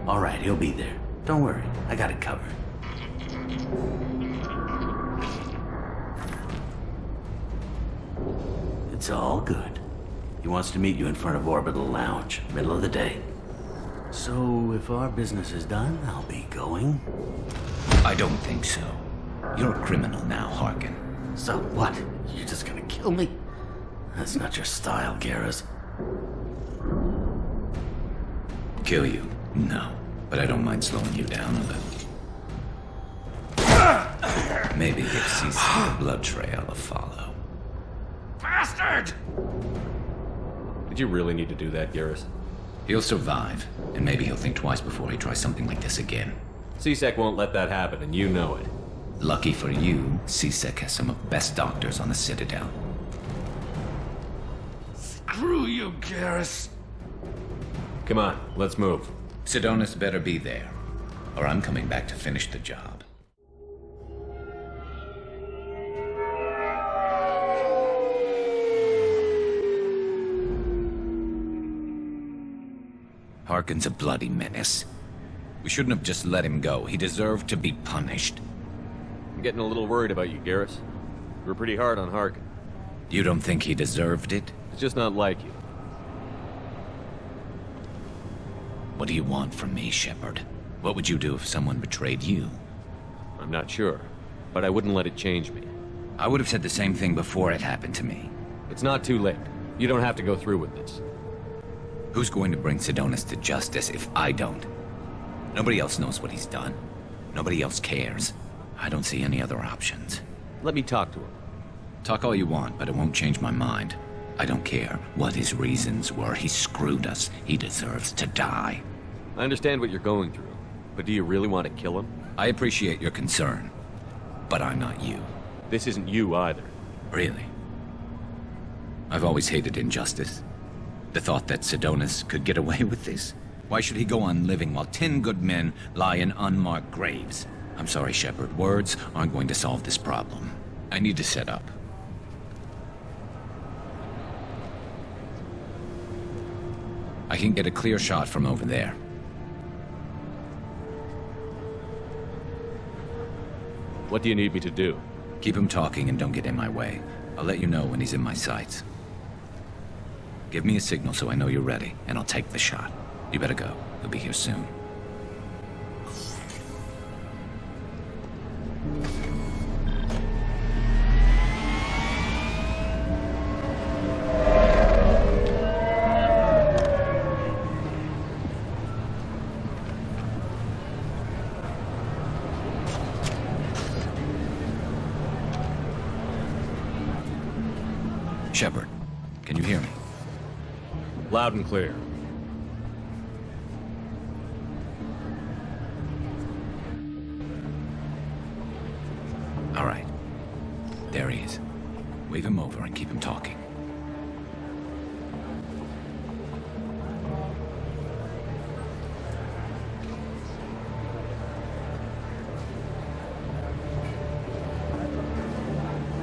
All right, he'll be there. Don't worry, I got it covered. It's all good. He wants to meet you in front of Orbital Lounge, middle of the day. So, if our business is done, I'll be going. I don't think so. You're a criminal now, Harkin. So what? You're just gonna kill me? That's not your style, Garrus. Kill you? No. But I don't mind slowing you down a little. Maybe give Cece the blood trail a follow. Bastard! Did you really need to do that, Garrus? He'll survive, and maybe he'll think twice before he tries something like this again. CSEC won't let that happen, and you know it. Lucky for you, CSEC has some of the best doctors on the Citadel. Screw you, Garrus. Come on, let's move. Sidonis better be there, or I'm coming back to finish the job. Harkin's a bloody menace. We shouldn't have just let him go. He deserved to be punished. I'm getting a little worried about you, Garrus. You were pretty hard on Harkin. You don't think he deserved it? It's just not like you. What do you want from me, Shepard? What would you do if someone betrayed you? I'm not sure, but I wouldn't let it change me. I would have said the same thing before it happened to me. It's not too late. You don't have to go through with this. Who's going to bring Sidonis to justice if I don't? Nobody else knows what he's done. Nobody else cares. I don't see any other options. Let me talk to him. Talk all you want, but it won't change my mind. I don't care what his reasons were. He screwed us. He deserves to die. I understand what you're going through, but do you really want to kill him? I appreciate your concern, but I'm not you. This isn't you either. Really? I've always hated injustice. The thought that Sidonis could get away with this? Why should he go on living while 10 good men lie in unmarked graves? I'm sorry, Shepard. Words aren't going to solve this problem. I need to set up. I can get a clear shot from over there. What do you need me to do? Keep him talking and don't get in my way. I'll let you know when he's in my sights. Give me a signal so I know you're ready, and I'll take the shot. You better go. He'll be here soon. Shepard, can you hear me? Loud and clear. All right. There he is. Wave him over and keep him talking.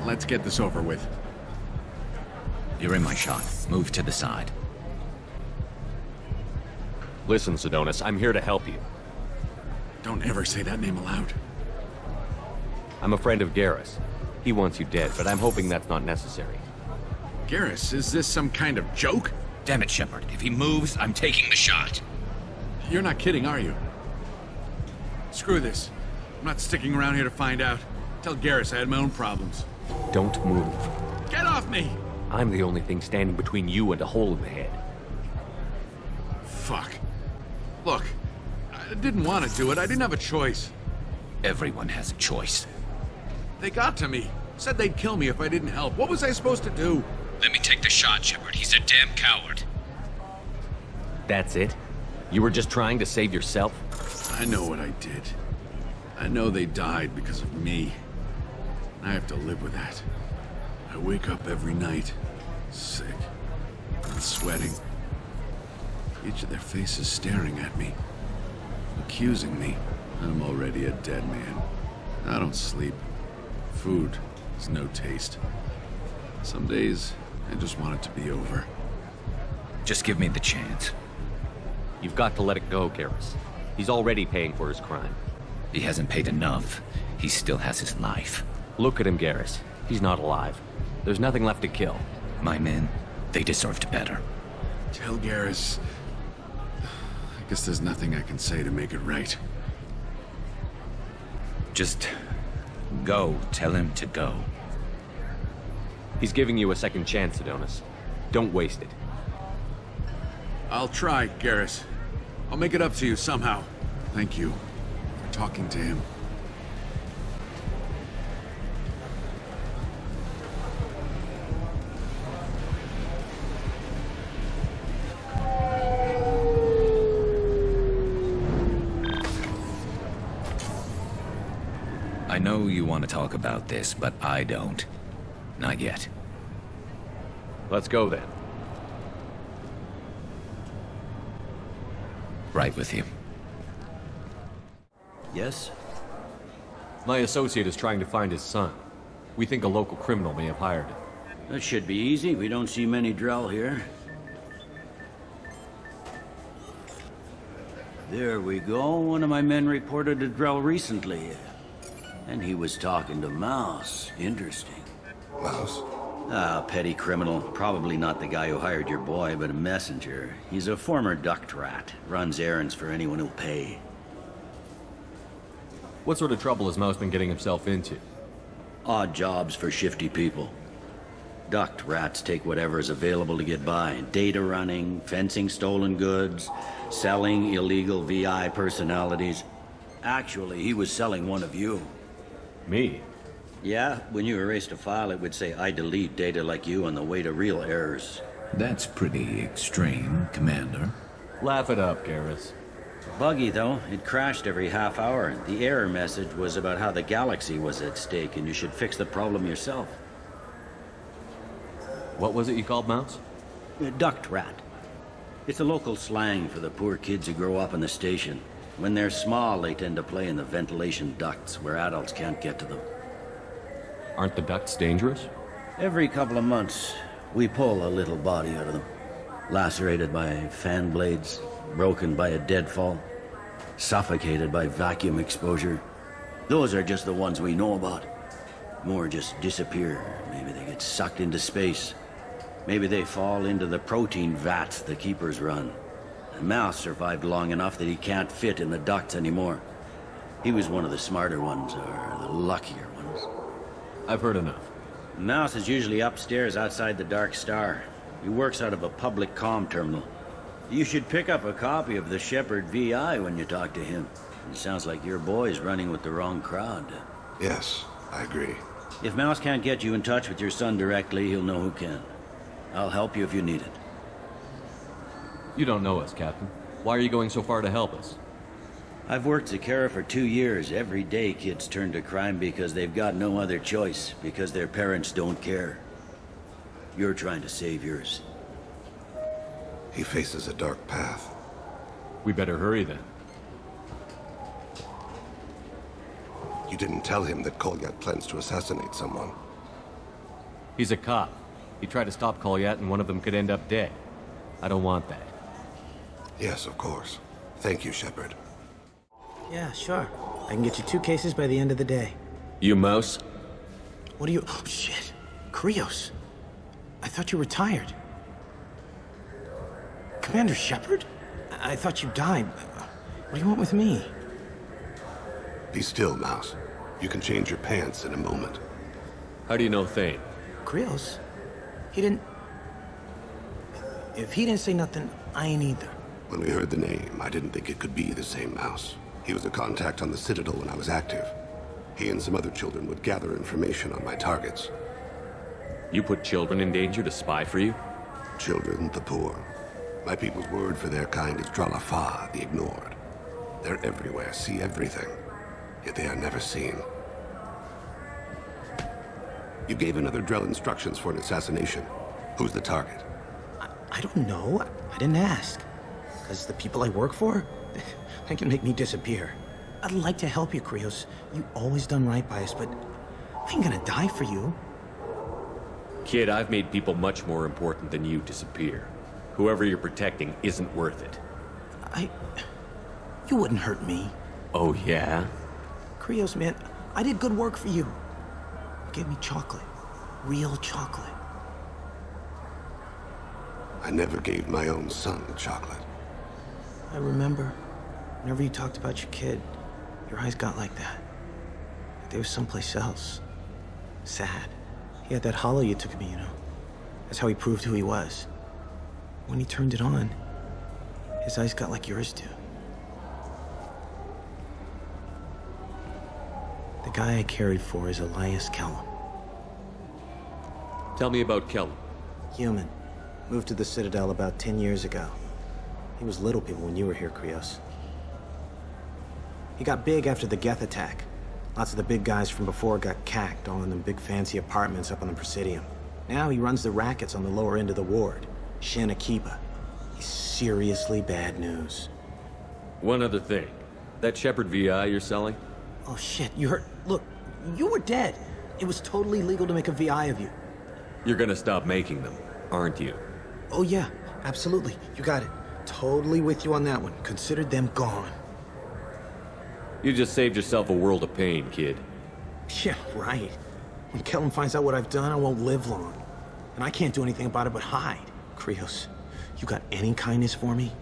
Let's get this over with. You're in my shot. Move to the side. Listen, Sidonis, I'm here to help you. Don't ever say that name aloud. I'm a friend of Garrus. He wants you dead, but I'm hoping that's not necessary. Garrus, is this some kind of joke? Damn it, Shepard. If he moves, I'm taking the shot. You're not kidding, are you? Screw this. I'm not sticking around here to find out. Tell Garrus I had my own problems. Don't move. Get off me! I'm the only thing standing between you and a hole in the head. Fuck. Look, I didn't want to do it. I didn't have a choice. Everyone has a choice. They got to me. Said they'd kill me if I didn't help. What was I supposed to do? Let me take the shot, Shepard. He's a damn coward. That's it? You were just trying to save yourself? I know what I did. I know they died because of me. I have to live with that. I wake up every night, sick, and sweating. Each of their faces staring at me, accusing me. I'm already a dead man. I don't sleep. Food has no taste. Some days, I just want it to be over. Just give me the chance. You've got to let it go, Garrus. He's already paying for his crime. He hasn't paid enough. He still has his life. Look at him, Garrus. He's not alive. There's nothing left to kill. My men, they deserved better. Tell Garrus... I guess there's nothing I can say to make it right. Just... go. Tell him to go. He's giving you a second chance, Sidonis. Don't waste it. I'll try, Garrus. I'll make it up to you somehow. Thank you for talking to him. I know you want to talk about this, but I don't. Not yet. Let's go then. Right with you. Yes? My associate is trying to find his son. We think a local criminal may have hired him. That should be easy. We don't see many Drell here. There we go. One of my men reported a Drell recently. And he was talking to Mouse. Interesting. Mouse? Ah, petty criminal. Probably not the guy who hired your boy, but a messenger. He's a former duct rat. Runs errands for anyone who'll pay. What sort of trouble has Mouse been getting himself into? Odd jobs for shifty people. Duct rats take whatever is available to get by. Data running, fencing stolen goods, selling illegal VI personalities. Actually, he was selling one of you. Me? Yeah, when you erased a file, it would say, I delete data like you on the way to real errors. That's pretty extreme, Commander. Laugh it up, Garrus. Buggy, though. It crashed every half hour. The error message was about how the galaxy was at stake, and you should fix the problem yourself. What was it you called Mouse? Duct rat. It's a local slang for the poor kids who grow up in the station. When they're small, they tend to play in the ventilation ducts where adults can't get to them. Aren't the ducts dangerous? Every couple of months, we pull a little body out of them. Lacerated by fan blades, broken by a deadfall, suffocated by vacuum exposure. Those are just the ones we know about. More just disappear. Maybe they get sucked into space. Maybe they fall into the protein vats the keepers run. Mouse survived long enough that he can't fit in the ducts anymore. He was one of the smarter ones, or the luckier ones. I've heard enough. Mouse is usually upstairs outside the Dark Star. He works out of a public comm terminal. You should pick up a copy of the Shepard VI when you talk to him. It sounds like your boy's running with the wrong crowd. Yes, I agree. If Mouse can't get you in touch with your son directly, he'll know who can. I'll help you if you need it. You don't know us, Captain. Why are you going so far to help us? I've worked at Kara for 2 years. Every day kids turn to crime because they've got no other choice, because their parents don't care. You're trying to save yours. He faces a dark path. We better hurry then. You didn't tell him that Kolyat plans to assassinate someone. He's a cop. He tried to stop Kolyat and one of them could end up dead. I don't want that. Yes, of course. Thank you, Shepard. Yeah, sure. I can get you 2 cases by the end of the day. You mouse? What do you... Oh, shit. Krios. I thought you retired. Commander Shepard? I thought you died. What do you want with me? Be still, Mouse. You can change your pants in a moment. How do you know Thane? Krios? He didn't... If he didn't say nothing, I ain't either. When we heard the name, I didn't think it could be the same Mouse. He was a contact on the Citadel when I was active. He and some other children would gather information on my targets. You put children in danger to spy for you? Children, the poor. My people's word for their kind is Dralafa, the ignored. They're everywhere, see everything, yet they are never seen. You gave another Drell instructions for an assassination. Who's the target? I don't know. I didn't ask. Because the people I work for, they can make me disappear. I'd like to help you, Krios. You always done right by us, but I ain't gonna die for you. Kid, I've made people much more important than you disappear. Whoever you're protecting isn't worth it. You wouldn't hurt me. Oh, yeah? Krios, man, I did good work for you. You gave me chocolate. Real chocolate. I never gave my own son chocolate. I remember. Whenever you talked about your kid, your eyes got like that. Like they were someplace else. Sad. He had that hollow you took of me, you know. That's how he proved who he was. When he turned it on, his eyes got like yours do. The guy I cared for is Elias Kellum. Tell me about Kellum. Human. Moved to the Citadel about 10 years ago. He was little people when you were here, Krios. He got big after the Geth attack. Lots of the big guys from before got cacked all in them big fancy apartments up on the Presidium. Now he runs the rackets on the lower end of the ward, Shin Akiba. He's seriously bad news. One other thing. That Shepard VI you're selling? Oh shit, you heard? Look, you were dead. It was totally legal to make a VI of you. You're gonna stop making them, aren't you? Oh yeah, absolutely. You got it. Totally with you on that one. Consider them gone. You just saved yourself a world of pain, kid. Yeah, right. When Kellum finds out what I've done, I won't live long. And I can't do anything about it but hide. Krios, you got any kindness for me?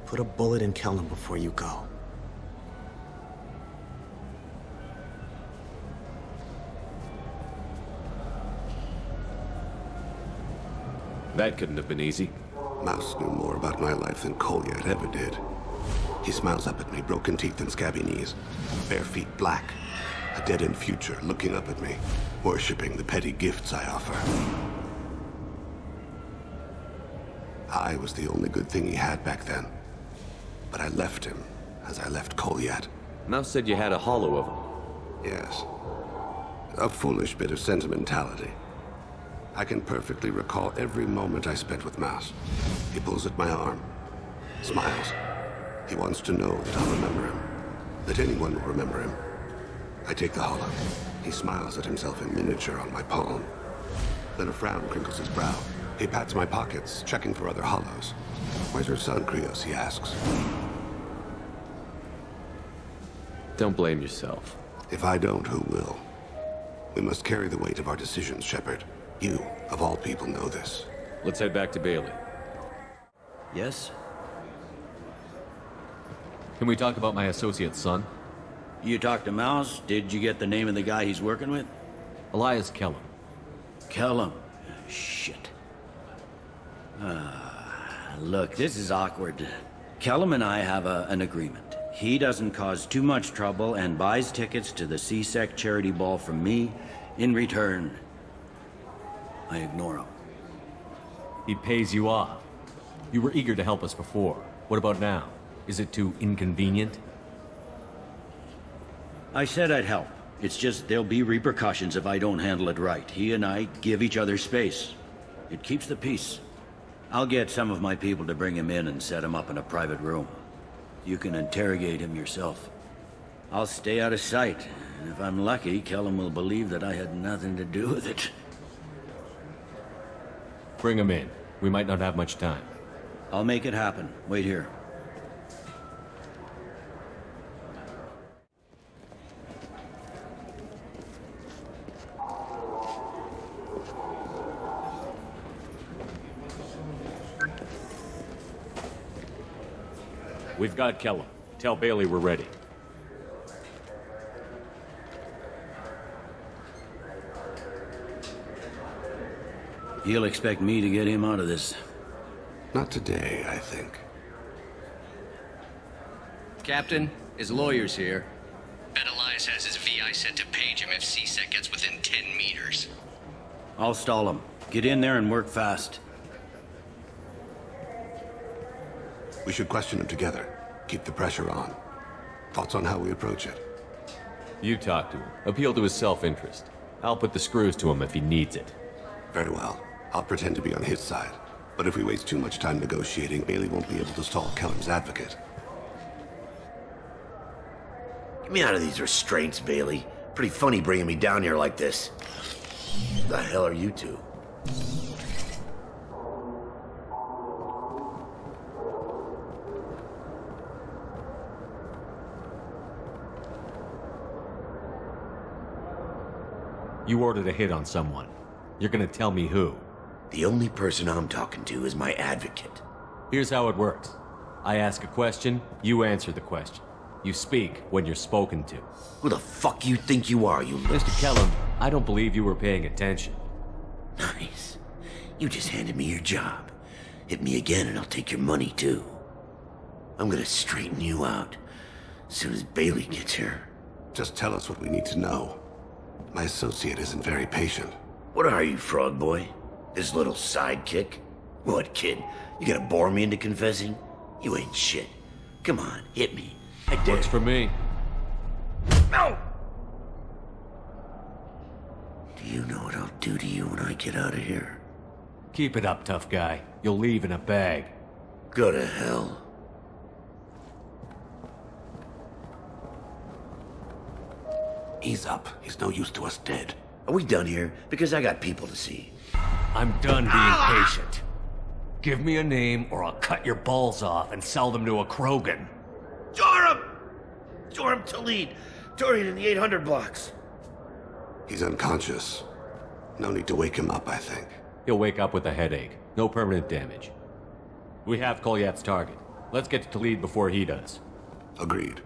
Put a bullet in Kellum before you go. That couldn't have been easy. Mouse knew more about my life than Kolyat ever did. He smiles up at me, broken teeth and scabby knees. Bare feet black. A dead-end future looking up at me, worshipping the petty gifts I offer. I was the only good thing he had back then. But I left him, as I left Kolyat. Mouse said you had a hollow of him. Yes. A foolish bit of sentimentality. I can perfectly recall every moment I spent with Mouse. He pulls at my arm, smiles. He wants to know that I'll remember him, that anyone will remember him. I take the hollow. He smiles at himself in miniature on my palm. Then a frown crinkles his brow. He pats my pockets, checking for other hollows. Where's your son, Krios? He asks. Don't blame yourself. If I don't, who will? We must carry the weight of our decisions, Shepard. You, of all people, know this. Let's head back to Bailey. Yes? Can we talk about my associate's son? You talked to Mouse? Did you get the name of the guy he's working with? Elias Kellum. Kellum? Shit. Look, this is awkward. Kellum and I have an agreement. He doesn't cause too much trouble and buys tickets to the CSEC charity ball from me. In return, I ignore him. He pays you off. You were eager to help us before. What about now? Is it too inconvenient? I said I'd help. It's just there'll be repercussions if I don't handle it right. He and I give each other space. It keeps the peace. I'll get some of my people to bring him in and set him up in a private room. You can interrogate him yourself. I'll stay out of sight, and if I'm lucky, Kellum will believe that I had nothing to do with it. Bring him in. We might not have much time. I'll make it happen. Wait here. We've got Kellum. Tell Bailey we're ready. He'll expect me to get him out of this. Not today, I think. Captain, his lawyer's here. Bet Elias has his VI set to page him if CSEC gets within 10 meters. I'll stall him. Get in there and work fast. We should question him together. Keep the pressure on. Thoughts on how we approach it? You talk to him. Appeal to his self-interest. I'll put the screws to him if he needs it. Very well. I'll pretend to be on his side. But if we waste too much time negotiating, Bailey won't be able to stall Kellum's advocate. Get me out of these restraints, Bailey. Pretty funny bringing me down here like this. The hell are you two? You ordered a hit on someone. You're gonna tell me who? The only person I'm talking to is my advocate. Here's how it works. I ask a question, you answer the question. You speak when you're spoken to. Who the fuck you think you are, you Mr. Kellum, I don't believe you were paying attention. Nice. You just handed me your job. Hit me again and I'll take your money too. I'm gonna straighten you out as soon as Bailey gets here. Just tell us what we need to know. My associate isn't very patient. What are you, frog boy? This little sidekick? What, kid? You gonna bore me into confessing? You ain't shit. Come on, hit me. I dare. Works for me. No! Do you know what I'll do to you when I get out of here? Keep it up, tough guy. You'll leave in a bag. Go to hell. Ease up. He's no use to us dead. Are we done here? Because I got people to see. I'm done being patient. Give me a name or I'll cut your balls off and sell them to a Krogan. Joram! Joram Talid. Dorian in the 800 blocks. He's unconscious. No need to wake him up, I think. He'll wake up with a headache. No permanent damage. We have Kolyat's target. Let's get to Talid before he does. Agreed.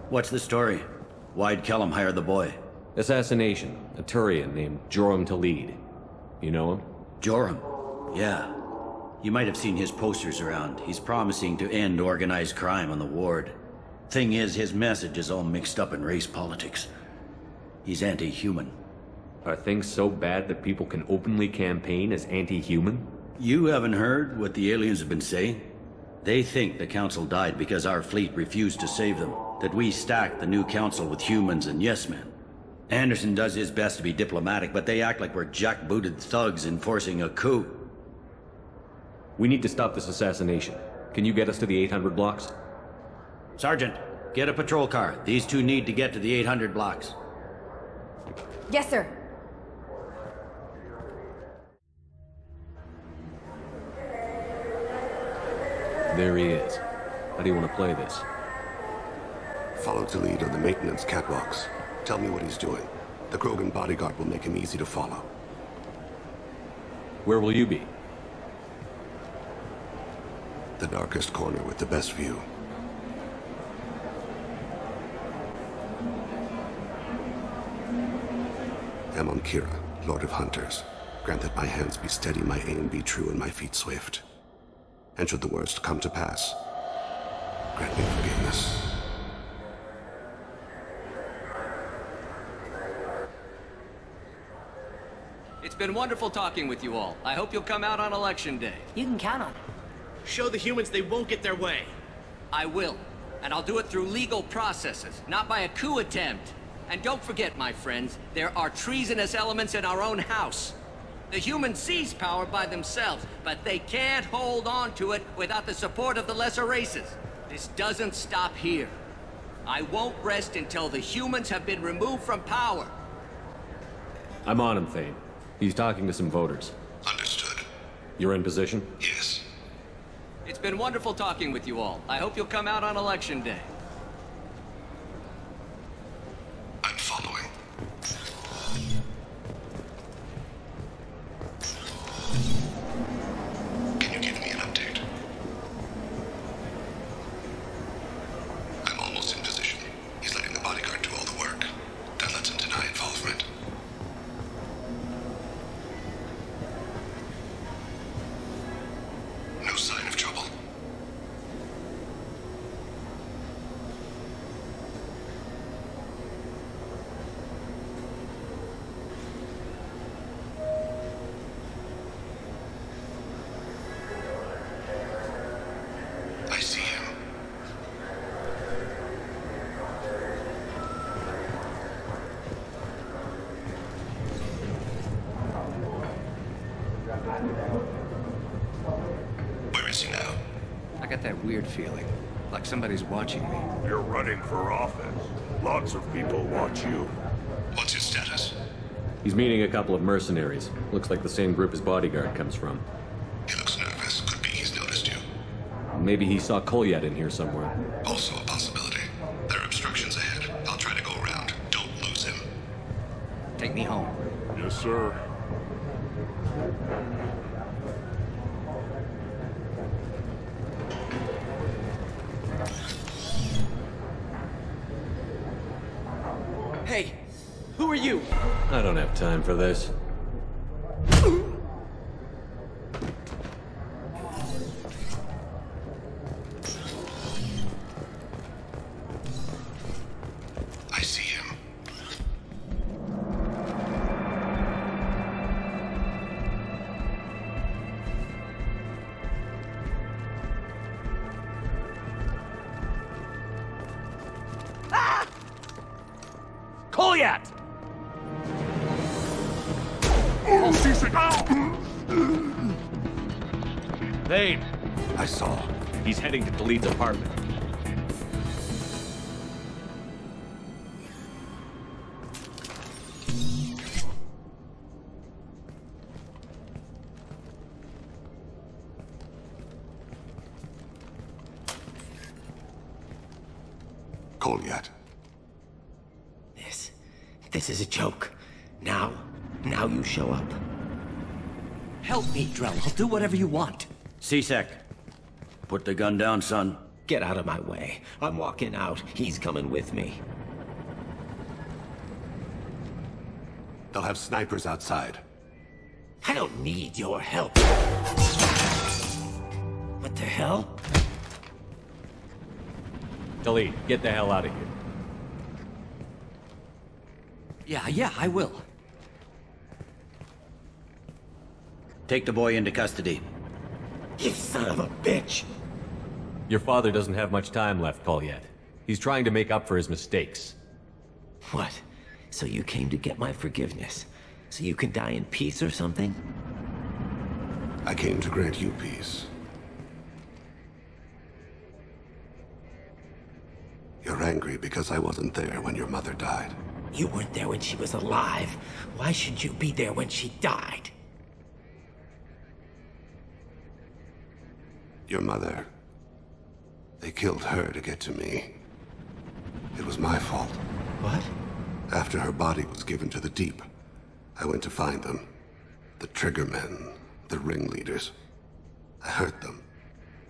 What's the story? Why'd Kellum hire the boy? Assassination. A Turian named Joram Talid. You know him? Joram? Yeah. You might have seen his posters around. He's promising to end organized crime on the ward. Thing is, his message is all mixed up in race politics. He's anti-human. Are things so bad that people can openly campaign as anti-human? You haven't heard what the aliens have been saying? They think the Council died because our fleet refused to save them. That we stacked the new Council with humans and yes-men. Anderson does his best to be diplomatic, but they act like we're jackbooted thugs enforcing a coup. We need to stop this assassination. Can you get us to the 800 blocks? Sergeant, get a patrol car. These two need to get to the 800 blocks. Yes, sir. There he is. How do you want to play this? Follow to lead on the maintenance catwalks. Tell me what he's doing. The Krogan bodyguard will make him easy to follow. Where will you be? The darkest corner with the best view. Amon Kira, Lord of Hunters. Grant that my hands be steady, my aim be true, and my feet swift. And should the worst come to pass, grant me forgiveness. It's been wonderful talking with you all. I hope you'll come out on Election Day. You can count on it. Show the humans they won't get their way. I will. And I'll do it through legal processes, not by a coup attempt. And don't forget, my friends, there are treasonous elements in our own house. The humans seize power by themselves, but they can't hold on to it without the support of the lesser races. This doesn't stop here. I won't rest until the humans have been removed from power. I'm on him, Thane. He's talking to some voters. Understood. You're in position? Yes. It's been wonderful talking with you all. I hope you'll come out on Election Day. I'm following. Can you give me an update? I'm almost in position. He's letting the bodyguard do all the work. That lets him deny involvement. No sign of trouble. I see him. Where is he now? I got that weird feeling, like somebody's watching me. You're running for office. Lots of people watch you. What's his status? He's meeting a couple of mercenaries. Looks like the same group his bodyguard comes from. He looks nervous. Could be he's noticed you. Maybe he saw Kolyat in here somewhere. Also a possibility. There are obstructions ahead. I'll try to go around. Don't lose him. Take me home. Yes, sir. Hey, who are you? I don't have time for this. I see him. Kolyat! Thane! I saw. He's heading to Khalid's apartment. Kolyat. This is a joke. Now you show up. Help me, Drell. I'll do whatever you want. C-Sec. Put the gun down, son. Get out of my way. I'm walking out. He's coming with me. They'll have snipers outside. I don't need your help. What the hell? Khalid, get the hell out of here. Yeah, I will. Take the boy into custody. You son of a bitch! Your father doesn't have much time left, Kolyat. He's trying to make up for his mistakes. What? So you came to get my forgiveness? So you can die in peace or something? I came to grant you peace. You're angry because I wasn't there when your mother died. You weren't there when she was alive. Why should you be there when she died? Your mother. They killed her to get to me. It was my fault. What? After her body was given to the Deep, I went to find them. The Triggermen, the ringleaders. I hurt them.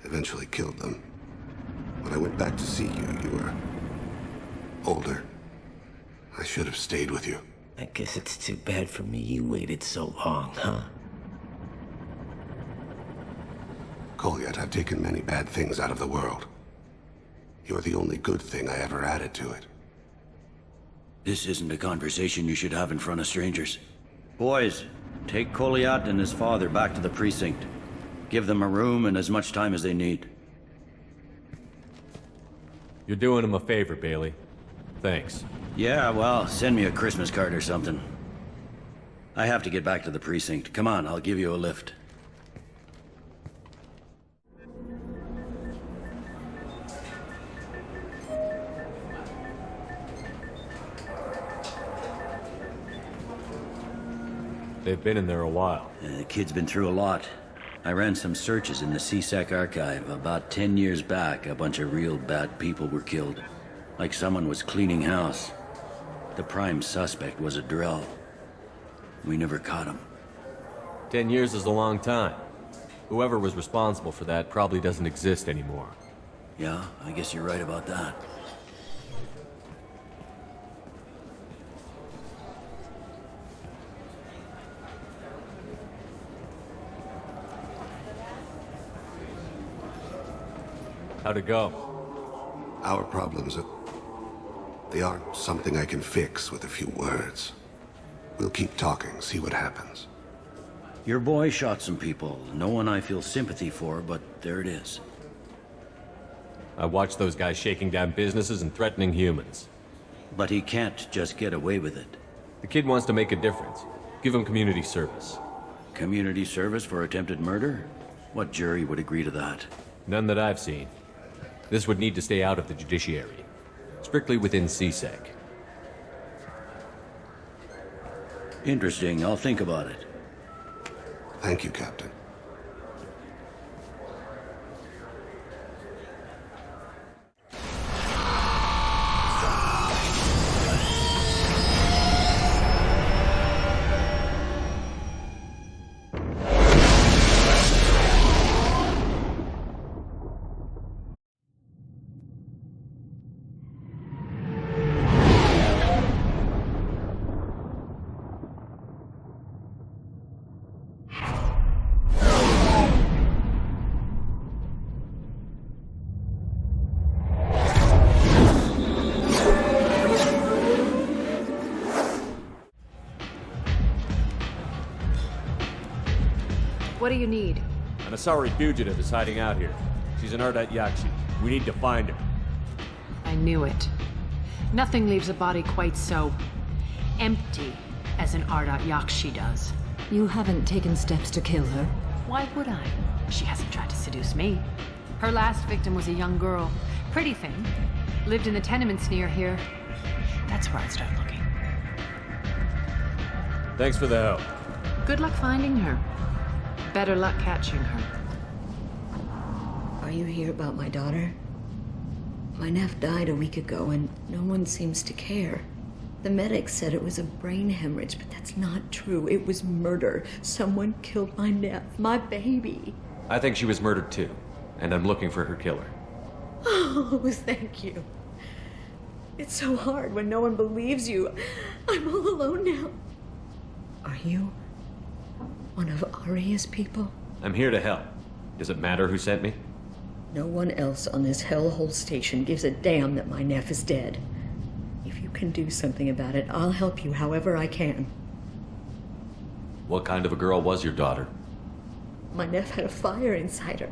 Eventually killed them. When I went back to see you, you were older. I should have stayed with you. I guess it's too bad for me you waited so long, huh? Kolyat, I've taken many bad things out of the world. You're the only good thing I ever added to it. This isn't a conversation you should have in front of strangers. Boys, Take Koliat and his father back to the precinct. Give them a room and as much time as they need. You're doing him a favor, Bailey. Thanks. Yeah, well, send me a Christmas card or something. I have to get back to the precinct. Come on, I'll give you a lift. They've been in there a while. The kid's been through a lot. I ran some searches in the CSEC archive. About 10 years back, a bunch of real bad people were killed. Like someone was cleaning house. The prime suspect was a Drell. We never caught him. 10 years is a long time. Whoever was responsible for that probably doesn't exist anymore. Yeah, I guess you're right about that. How'd it go? Our problems they aren't something I can fix with a few words. We'll keep talking, see what happens. Your boy shot some people. No one I feel sympathy for, but there it is. I watched those guys shaking down businesses and threatening humans. But he can't just get away with it. The kid wants to make a difference. Give him community service. Community service for attempted murder? What jury would agree to that? None that I've seen. This would need to stay out of the judiciary. Strictly within CSEC. Interesting. I'll think about it. Thank you, Captain. What do you need? An Asari fugitive is hiding out here. She's an Ardat Yakshi. We need to find her. I knew it. Nothing leaves a body quite so empty as an Ardat Yakshi does. You haven't taken steps to kill her? Why would I? She hasn't tried to seduce me. Her last victim was a young girl. Pretty thing. Lived in the tenements near here. That's where I'd start looking. Thanks for the help. Good luck finding her. Better luck catching her. Are you here about my daughter? My nephew died a week ago and no one seems to care. The medics said it was a brain hemorrhage, but that's not true. It was murder. Someone killed my nephew, my baby. I think she was murdered too, and I'm looking for her killer. Oh, thank you. It's so hard when no one believes you. I'm all alone now. Are you one of Aria's people? I'm here to help. Does it matter who sent me? No one else on this hellhole station gives a damn that my nephew is dead. If you can do something about it, I'll help you however I can. What kind of a girl was your daughter? My nephew had a fire inside her.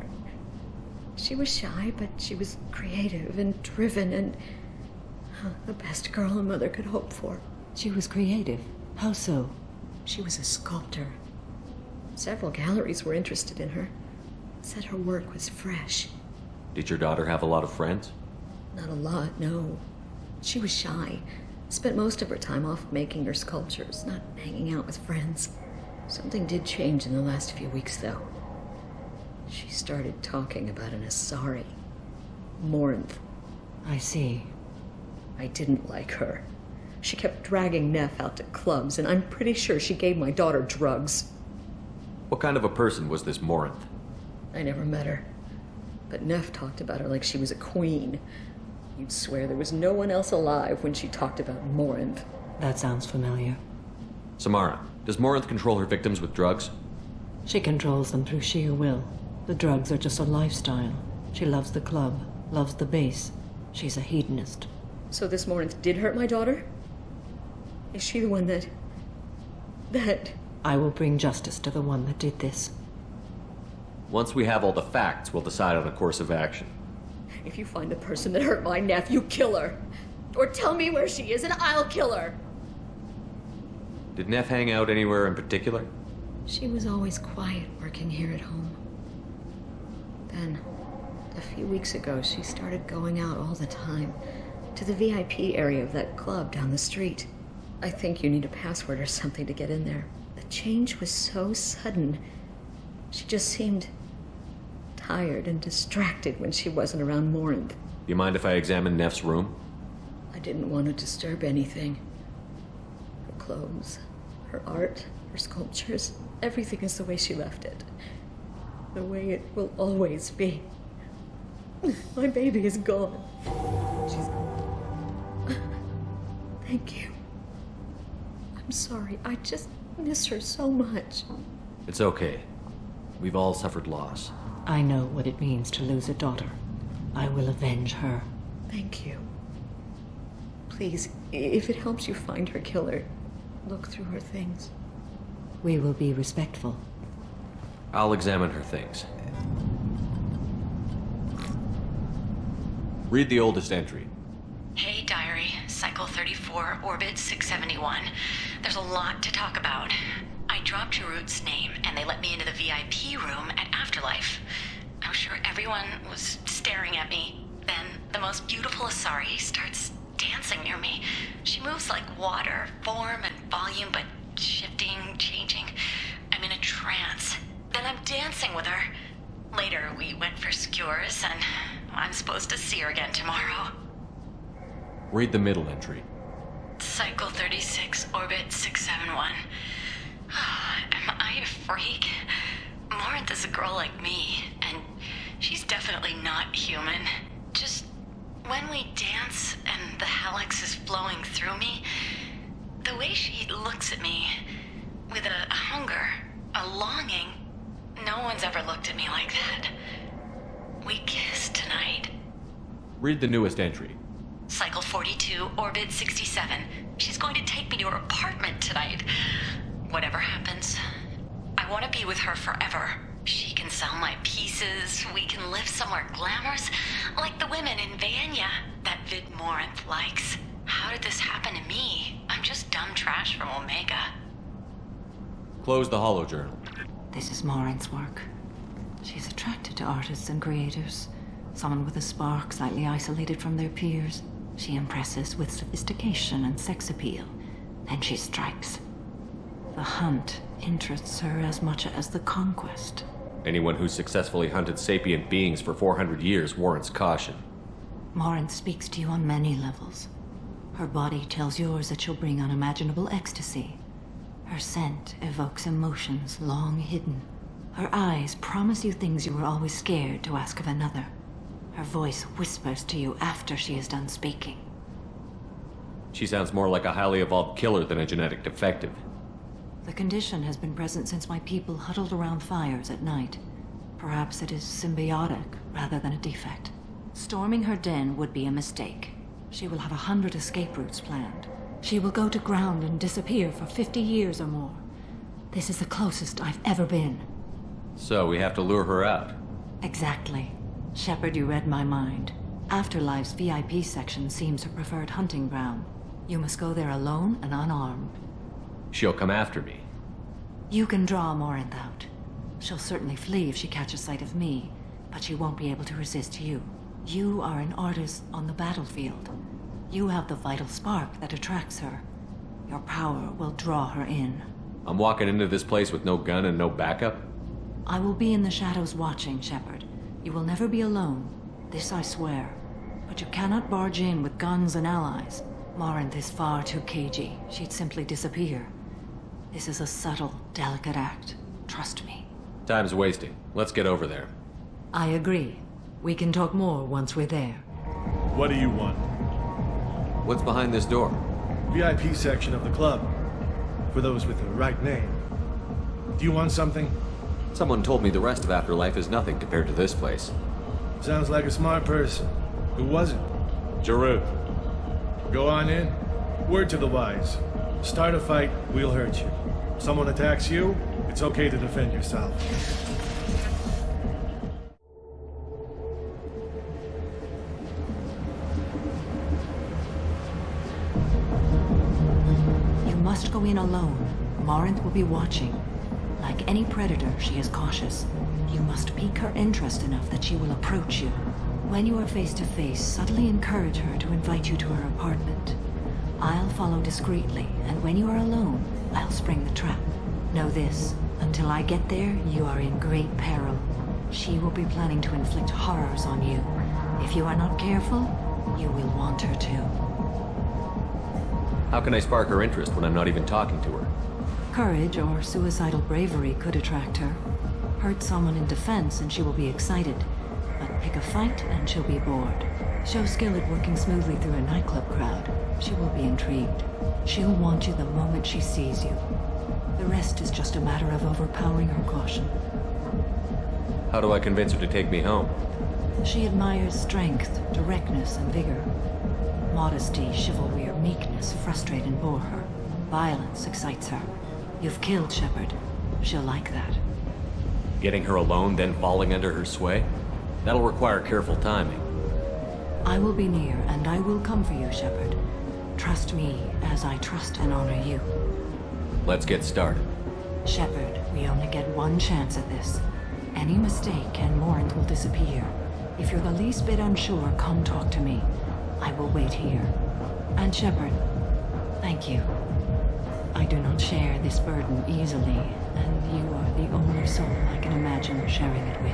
She was shy, but she was creative and driven and the best girl a mother could hope for. She was creative? How so? She was a sculptor. Several galleries were interested in her. Said her work was fresh. Did your daughter have a lot of friends? Not a lot, no. She was shy. Spent most of her time off making her sculptures, not hanging out with friends. Something did change in the last few weeks, though. She started talking about an Asari. Morinth. I see. I didn't like her. She kept dragging Neff out to clubs, and I'm pretty sure she gave my daughter drugs. What kind of a person was this Morinth? I never met her. But Neff talked about her like she was a queen. You'd swear there was no one else alive when she talked about Morinth. That sounds familiar. Samara, does Morinth control her victims with drugs? She controls them through sheer will. The drugs are just a lifestyle. She loves the club, loves the base. She's a hedonist. So this Morinth did hurt my daughter? Is she the one that... I will bring justice to the one that did this. Once we have all the facts, we'll decide on a course of action. If you find the person that hurt my nephew, kill her. Or tell me where she is and I'll kill her. Did Neff hang out anywhere in particular? She was always quiet working here at home. Then, a few weeks ago, she started going out all the time to the VIP area of that club down the street. I think you need a password or something to get in there. The change was so sudden. She just seemed tired and distracted when she wasn't around Morinth. You mind if I examine Neff's room? I didn't want to disturb anything. Her clothes, her art, her sculptures, everything is the way she left it. The way it will always be. My baby is gone. Thank you. I'm sorry. I just miss her so much. It's okay. We've all suffered loss. I know what it means to lose a daughter. I will avenge her. Thank you. Please, if it helps you find her killer, look through her things. We will be respectful. I'll examine her things. Read the oldest entry. Hey, Diary. Cycle 34, Orbit 671. There's a lot to talk about. I dropped Jarut's name, and they let me into the VIP room at Afterlife. I was sure everyone was staring at me. Then the most beautiful Asari starts dancing near me. She moves like water, form and volume, but shifting, changing. I'm in a trance. Then I'm dancing with her. Later, we went for skewers, and I'm supposed to see her again tomorrow. Read the middle entry. Cycle 36, Orbit 671. Am I a freak? Morinth is a girl like me, and she's definitely not human. Just when we dance and the Helix is flowing through me, the way she looks at me with a hunger, a longing, no one's ever looked at me like that. We kissed tonight. Read the newest entry. Cycle 42, Orbit 67. She's going to take me to her apartment tonight. Whatever happens, I want to be with her forever. She can sell my pieces. We can live somewhere glamorous, like the women in Vanya that Vid Morinth likes. How did this happen to me? I'm just dumb trash from Omega. Close the holojournal. This is Morinth's work. She's attracted to artists and creators. Someone with a spark, slightly isolated from their peers. She impresses with sophistication and sex appeal. Then she strikes. The hunt interests her as much as the conquest. Anyone who's successfully hunted sapient beings for 400 years warrants caution. Morinth speaks to you on many levels. Her body tells yours that she'll bring unimaginable ecstasy. Her scent evokes emotions long hidden. Her eyes promise you things you were always scared to ask of another. Her voice whispers to you after she is done speaking. She sounds more like a highly evolved killer than a genetic defective. The condition has been present since my people huddled around fires at night. Perhaps it is symbiotic rather than a defect. Storming her den would be a mistake. She will have 100 escape routes planned. She will go to ground and disappear for 50 years or more. This is the closest I've ever been. So we have to lure her out. Exactly. Shepard, you read my mind. Afterlife's VIP section seems her preferred hunting ground. You must go there alone and unarmed. She'll come after me. You can draw Morinth out. She'll certainly flee if she catches sight of me, but she won't be able to resist you. You are an artist on the battlefield. You have the vital spark that attracts her. Your power will draw her in. I'm walking into this place with no gun and no backup? I will be in the shadows watching, Shepard. You will never be alone. This I swear. But you cannot barge in with guns and allies. Morinth is far too cagey. She'd simply disappear. This is a subtle, delicate act. Trust me. Time's wasting. Let's get over there. I agree. We can talk more once we're there. What do you want? What's behind this door? VIP section of the club. For those with the right name. Do you want something? Someone told me the rest of Afterlife is nothing compared to this place. Sounds like a smart person. Who was it? Jarut. Go on in. Word to the wise. Start a fight, we'll hurt you. Someone attacks you, it's okay to defend yourself. You must go in alone. Morinth will be watching. Like any predator, she is cautious. You must pique her interest enough that she will approach you. When you are face to face, subtly encourage her to invite you to her apartment. I'll follow discreetly, and when you are alone, I'll spring the trap. Know this, until I get there, you are in great peril. She will be planning to inflict horrors on you. If you are not careful, you will want her to. How can I spark her interest when I'm not even talking to her? Courage or suicidal bravery could attract her. Hurt someone in defense and she will be excited. But pick a fight and she'll be bored. Show skill at working smoothly through a nightclub crowd. She will be intrigued. She'll want you the moment she sees you. The rest is just a matter of overpowering her caution. How do I convince her to take me home? She admires strength, directness, and vigor. Modesty, chivalry, or meekness frustrate and bore her. Violence excites her. You've killed Shepard. She'll like that. Getting her alone, then falling under her sway? That'll require careful timing. I will be near, and I will come for you, Shepard. Trust me, as I trust and honor you. Let's get started. Shepard, we only get one chance at this. Any mistake and Morinth will disappear. If you're the least bit unsure, come talk to me. I will wait here. And Shepard, thank you. I do not share this burden easily, and you are the only soul I can imagine sharing it with.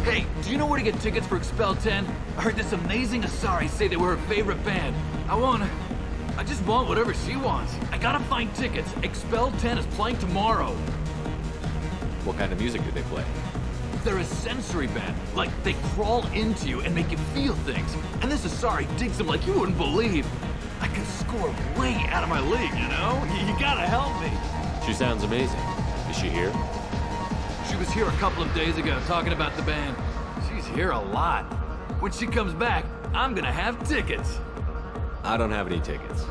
Hey, do you know where to get tickets for Expel 10? I heard this amazing Asari say they were her favorite band. I just want whatever she wants. I gotta find tickets. Expel 10 is playing tomorrow. What kind of music do they play? They're a sensory band. Like, they crawl into you and make you feel things. And this Asari digs them like you wouldn't believe. I could score way out of my league, you know? You gotta help me. She sounds amazing. Is she here? She was here a couple of days ago talking about the band. She's here a lot. When she comes back, I'm gonna have tickets. I don't have any tickets.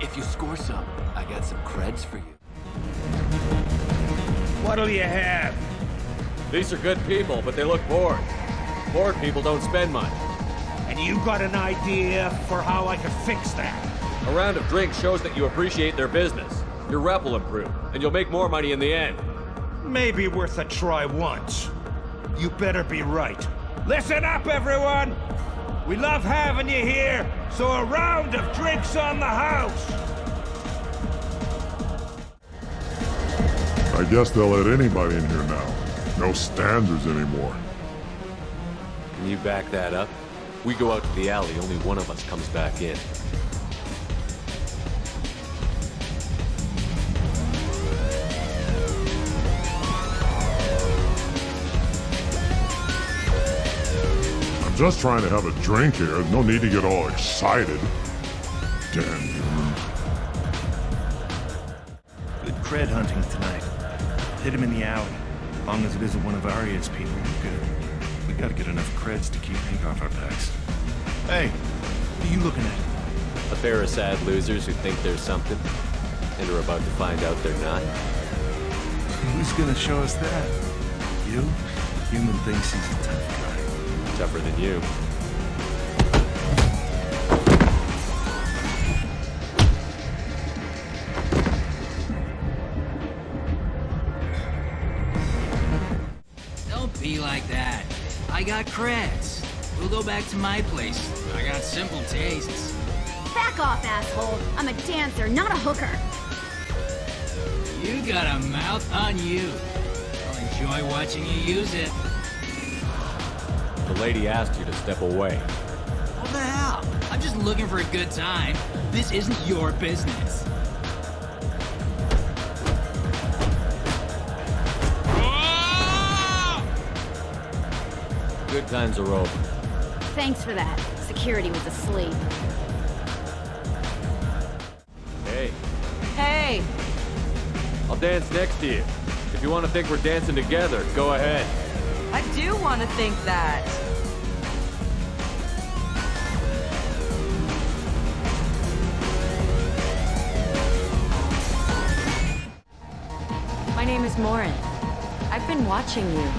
If you score some, I got some creds for you. What'll you have? These are good people, but they look bored. Bored people don't spend money. And you got an idea for how I could fix that? A round of drinks shows that you appreciate their business. Your rep will improve, and you'll make more money in the end. Maybe worth a try once. You better be right. Listen up, everyone! We love having you here, so a round of drinks on the house! I guess they'll let anybody in here now. No standards anymore. Can you back that up? We go out to the alley, only one of us comes back in. Just trying to have a drink here. No need to get all excited. Damn humans. Good cred hunting tonight. Hit him in the alley. As long as it isn't one of Arya's people, we're good. We gotta get enough creds to keep ink off our backs. Hey, what are you looking at? A pair of sad losers who think there's something, and are about to find out they're not. Who's gonna show us that? You? Human thinks he's a tough guy. Tougher than you. Don't be like that. I got creds. We'll go back to my place. I got simple tastes. Back off, asshole. I'm a dancer, not a hooker. You got a mouth on you. I'll enjoy watching you use it. The lady asked you to step away. What the hell? I'm just looking for a good time. This isn't your business. Good times are over. Thanks for that. Security was asleep. Hey. Hey! I'll dance next to you. If you want to think we're dancing together, go ahead. I do want to think that. name is Morin. I've been watching you.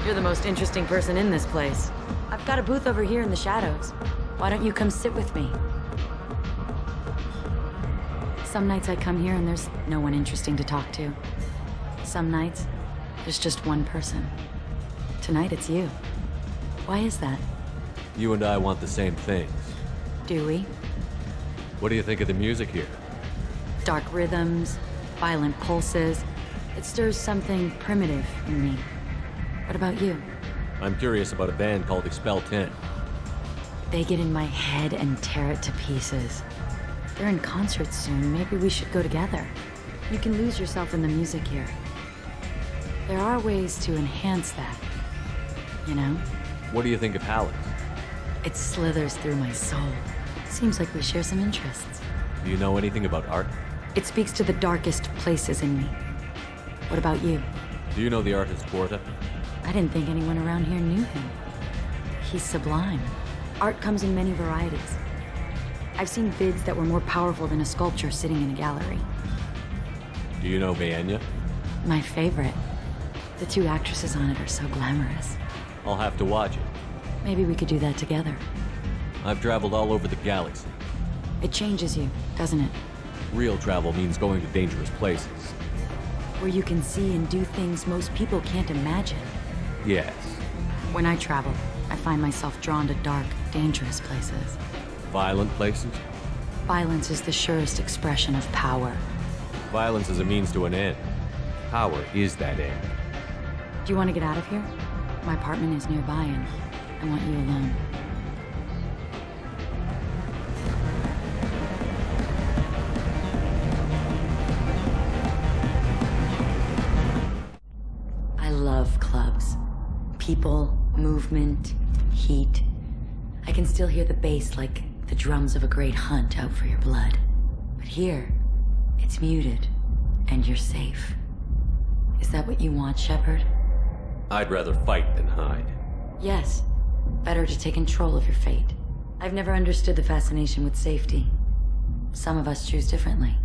You're the most interesting person in this place. I've got a booth over here in the shadows. Why don't you come sit with me? Some nights I come here and there's no one interesting to talk to. Some nights, there's just one person. Tonight it's you. Why is that? You and I want the same things. Do we? What do you think of the music here? Dark rhythms, violent pulses. It stirs something primitive in me. What about you? I'm curious about a band called Expel 10. They get in my head and tear it to pieces. They're in concert soon. Maybe we should go together. You can lose yourself in the music here. There are ways to enhance that. You know? What do you think of Halleck? It slithers through my soul. Seems like we share some interests. Do you know anything about art? It speaks to the darkest places in me. What about you? Do you know the artist Porta? I didn't think anyone around here knew him. He's sublime. Art comes in many varieties. I've seen vids that were more powerful than a sculpture sitting in a gallery. Do you know Mayenya? My favorite. The two actresses on it are so glamorous. I'll have to watch it. Maybe we could do that together. I've traveled all over the galaxy. It changes you, doesn't it? Real travel means going to dangerous places. Where you can see and do things most people can't imagine. Yes. When I travel, I find myself drawn to dark, dangerous places. Violent places? Violence is the surest expression of power. Violence is a means to an end. Power is that end. Do you want to get out of here? My apartment is nearby and I want you alone. I love clubs. People, movement, heat. I can still hear the bass like the drums of a great hunt out for your blood. But here, it's muted, and you're safe. Is that what you want, Shepard? I'd rather fight than hide. Yes. Better to take control of your fate. I've never understood the fascination with safety. Some of us choose differently.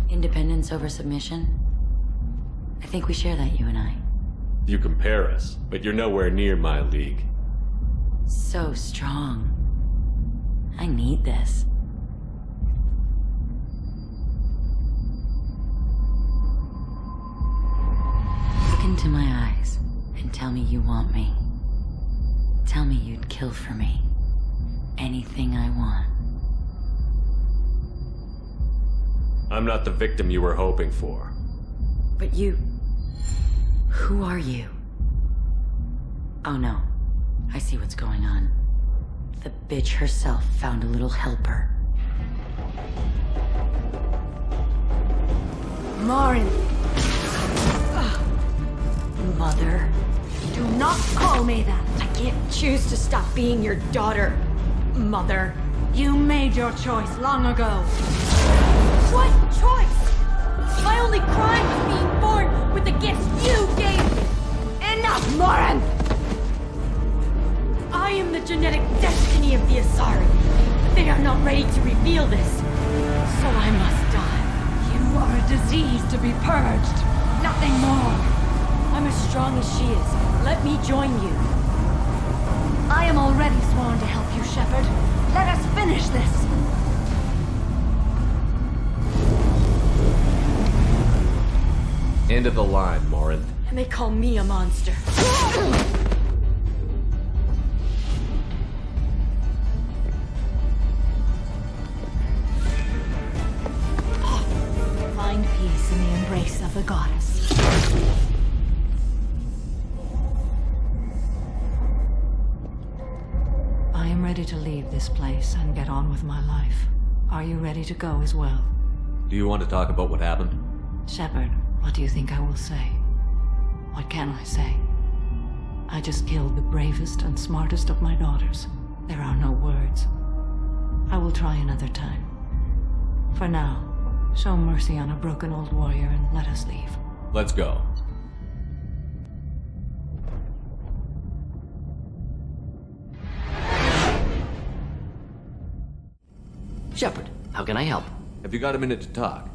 Independence over submission? I think we share that, you and I. You compare us, but you're nowhere near my league. So strong. I need this. Look into my eyes and tell me you want me. Tell me you'd kill for me. Anything I want. I'm not the victim you were hoping for. But you... Who are you? Oh no. I see what's going on. The bitch herself found a little helper. Morin! Mother. Do not call me that! I can't choose to stop being your daughter, Mother. You made your choice long ago. What choice? My only crime was being born with the gifts you gave me! Enough, Morin! I am the genetic destiny of the Asari. But they are not ready to reveal this. So I must die. You are a disease to be purged. Nothing more. I'm as strong as she is. Let me join you. I am already sworn to help you, Shepard. Let us finish this. End of the line, Morin. And they call me a monster. Find peace in the embrace of the goddess. I am ready to leave this place and get on with my life. Are you ready to go as well? Do you want to talk about what happened? Shepard, what do you think I will say? What can I say? I just killed the bravest and smartest of my daughters. There are no words. I will try another time. For now, show mercy on a broken old warrior and let us leave. Let's go. Shepard, how can I help? Have you got a minute to talk?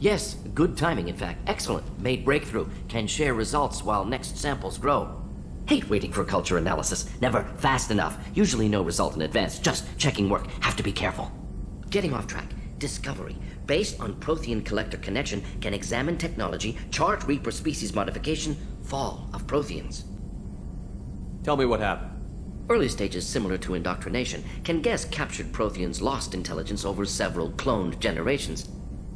Yes, good timing, in fact. Excellent. Made breakthrough. Can share results while next samples grow. Hate waiting for culture analysis. Never fast enough. Usually no result in advance. Just checking work. Have to be careful. Getting off track. Discovery. Based on Prothean collector connection, can examine technology, chart Reaper species modification, fall of Protheans. Tell me what happened. Early stages similar to indoctrination. Can guess captured Protheans lost intelligence over several cloned generations.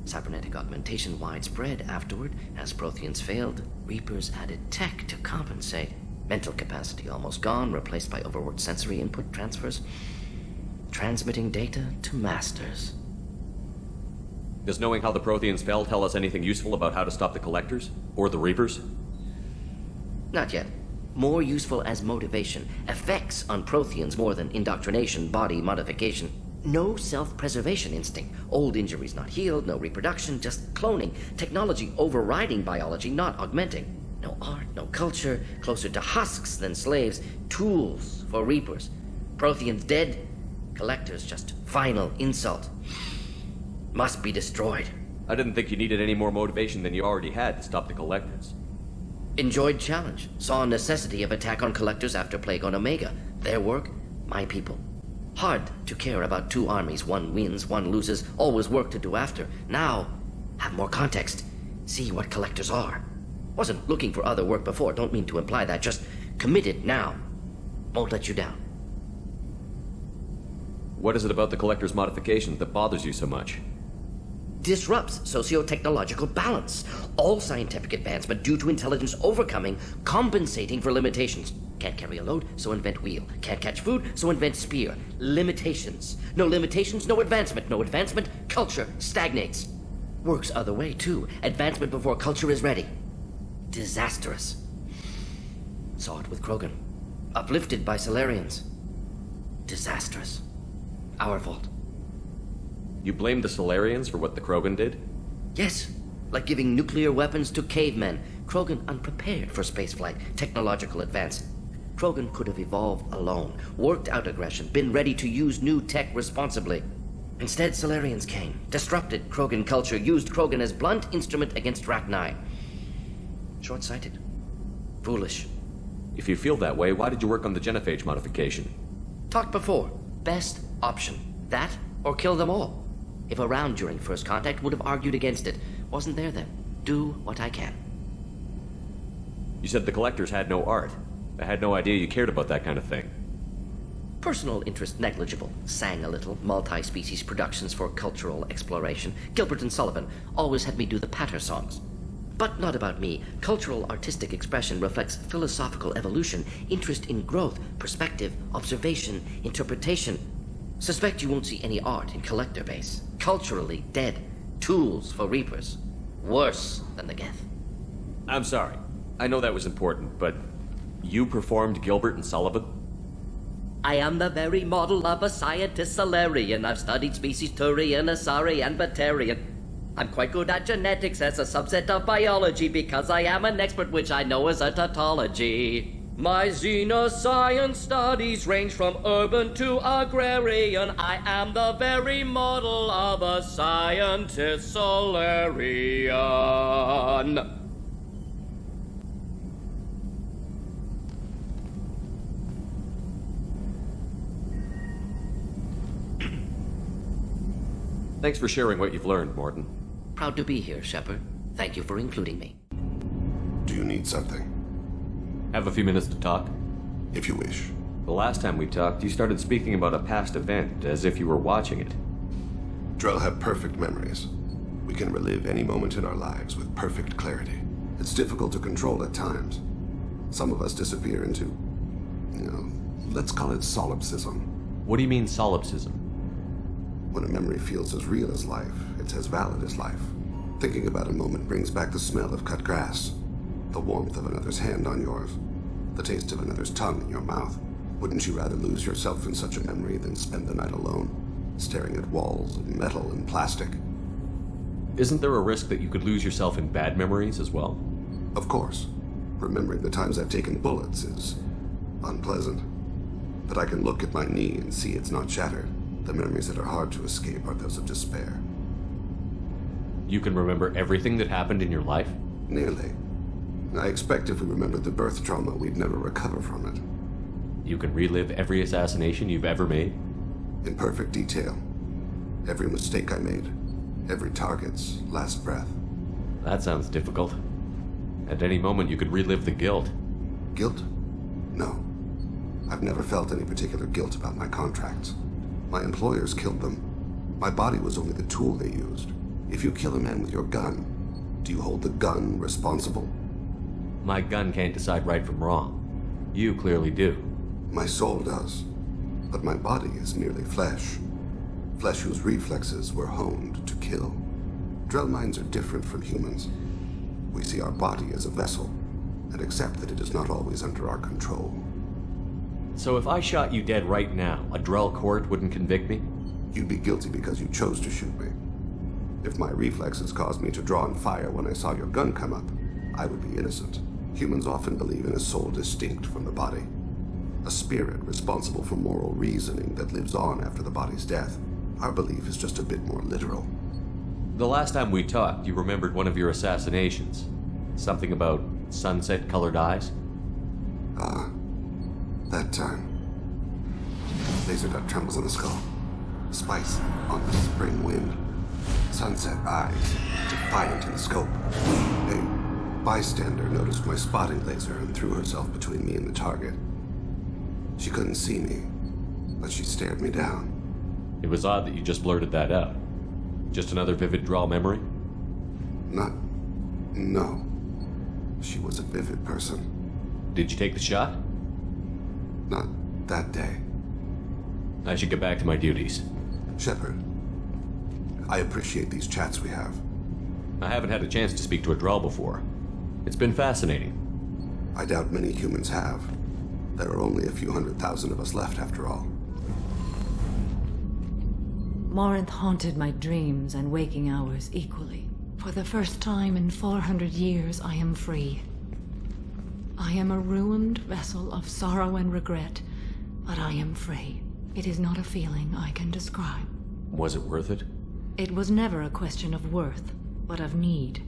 Cybernetic augmentation widespread afterward. As Protheans failed, Reapers added tech to compensate. Mental capacity almost gone, replaced by overworked sensory input transfers. Transmitting data to masters. Does knowing how the Protheans fell tell us anything useful about how to stop the Collectors? Or the Reapers? Not yet. More useful as motivation. Effects on Protheans more than indoctrination, body modification. No self-preservation instinct. Old injuries not healed, no reproduction, just cloning. Technology overriding biology, not augmenting. No art, no culture, closer to husks than slaves. Tools for Reapers. Protheans dead, Collectors just final insult. Must be destroyed. I didn't think you needed any more motivation than you already had to stop the Collectors. Enjoyed challenge. Saw necessity of attack on Collectors after Plague on Omega. Their work, my people. Hard to care about two armies. One wins, one loses. Always work to do after. Now, have more context. See what Collectors are. Wasn't looking for other work before. Don't mean to imply that. Just committed now. Won't let you down. What is it about the Collector's modification that bothers you so much? Disrupts socio-technological balance. All scientific advancement due to intelligence overcoming, compensating for limitations. Can't carry a load, so invent wheel. Can't catch food, so invent spear. Limitations. No limitations, no advancement. No advancement, culture stagnates. Works other way, too. Advancement before culture is ready. Disastrous. Saw it with Krogan. Uplifted by Solarians. Disastrous. Our fault. You blame the Solarians for what the Krogan did? Yes. Like giving nuclear weapons to cavemen. Krogan unprepared for spaceflight, technological advance. Krogan could have evolved alone, worked out aggression, been ready to use new tech responsibly. Instead, Solarians came, disrupted Krogan culture, used Krogan as blunt instrument against Rachni. Short-sighted. Foolish. If you feel that way, why did you work on the genophage modification? Talked before. Best option. That, or kill them all. If around during first contact, would have argued against it. Wasn't there then. Do what I can. You said the Collectors had no art. I had no idea you cared about that kind of thing. Personal interest negligible. Sang a little. Multi-species productions for cultural exploration. Gilbert and Sullivan always had me do the patter songs. But not about me. Cultural artistic expression reflects philosophical evolution, interest in growth, perspective, observation, interpretation. Suspect you won't see any art in Collector base. Culturally dead. Tools for Reapers. Worse than the Geth. I'm sorry. I know that was important, but you performed Gilbert and Sullivan? I am the very model of a scientist Solarian. I've studied species Turian, Asari, and Batarian. I'm quite good at genetics as a subset of biology because I am an expert which I know as a tautology. My xenoscience studies range from urban to agrarian. I am the very model of a scientist Solarian. Thanks for sharing what you've learned, Morton. Proud to be here, Shepard. Thank you for including me. Do you need something? Have a few minutes to talk? If you wish. The last time we talked, you started speaking about a past event, as if you were watching it. Drell have perfect memories. We can relive any moment in our lives with perfect clarity. It's difficult to control at times. Some of us disappear into, let's call it solipsism. What do you mean, solipsism? When a memory feels as real as life, it's as valid as life. Thinking about a moment brings back the smell of cut grass, the warmth of another's hand on yours, the taste of another's tongue in your mouth. Wouldn't you rather lose yourself in such a memory than spend the night alone, staring at walls of metal and plastic? Isn't there a risk that you could lose yourself in bad memories as well? Of course. Remembering the times I've taken bullets is unpleasant. But I can look at my knee and see it's not shattered. The memories that are hard to escape are those of despair. You can remember everything that happened in your life? Nearly. I expect if we remembered the birth trauma, we'd never recover from it. You can relive every assassination you've ever made? In perfect detail. Every mistake I made. Every target's last breath. That sounds difficult. At any moment, you could relive the guilt. Guilt? No. I've never felt any particular guilt about my contracts. My employers killed them. My body was only the tool they used. If you kill a man with your gun, do you hold the gun responsible? My gun can't decide right from wrong. You clearly do. My soul does. But my body is merely flesh. Flesh whose reflexes were honed to kill. Drell minds are different from humans. We see our body as a vessel, and accept that it is not always under our control. So if I shot you dead right now, a Drell court wouldn't convict me? You'd be guilty because you chose to shoot me. If my reflexes caused me to draw and fire when I saw your gun come up, I would be innocent. Humans often believe in a soul distinct from the body. A spirit responsible for moral reasoning that lives on after the body's death. Our belief is just a bit more literal. The last time we talked, you remembered one of your assassinations. Something about sunset-colored eyes? That time. Laser dot trembles on the skull. Spice on the spring wind. Sunset eyes, defiant in the scope. A bystander noticed my spotting laser and threw herself between me and the target. She couldn't see me, but she stared me down. It was odd that you just blurted that out. Just another vivid Drell memory? No. She was a vivid person. Did you take the shot? Not that day. I should get back to my duties. Shepard, I appreciate these chats we have. I haven't had a chance to speak to a Drell before. It's been fascinating. I doubt many humans have. There are only a few 100,000 of us left, after all. Morinth haunted my dreams and waking hours equally. For the first time in 400 years, I am free. I am a ruined vessel of sorrow and regret, but I am free. It is not a feeling I can describe. Was it worth it? It was never a question of worth, but of need.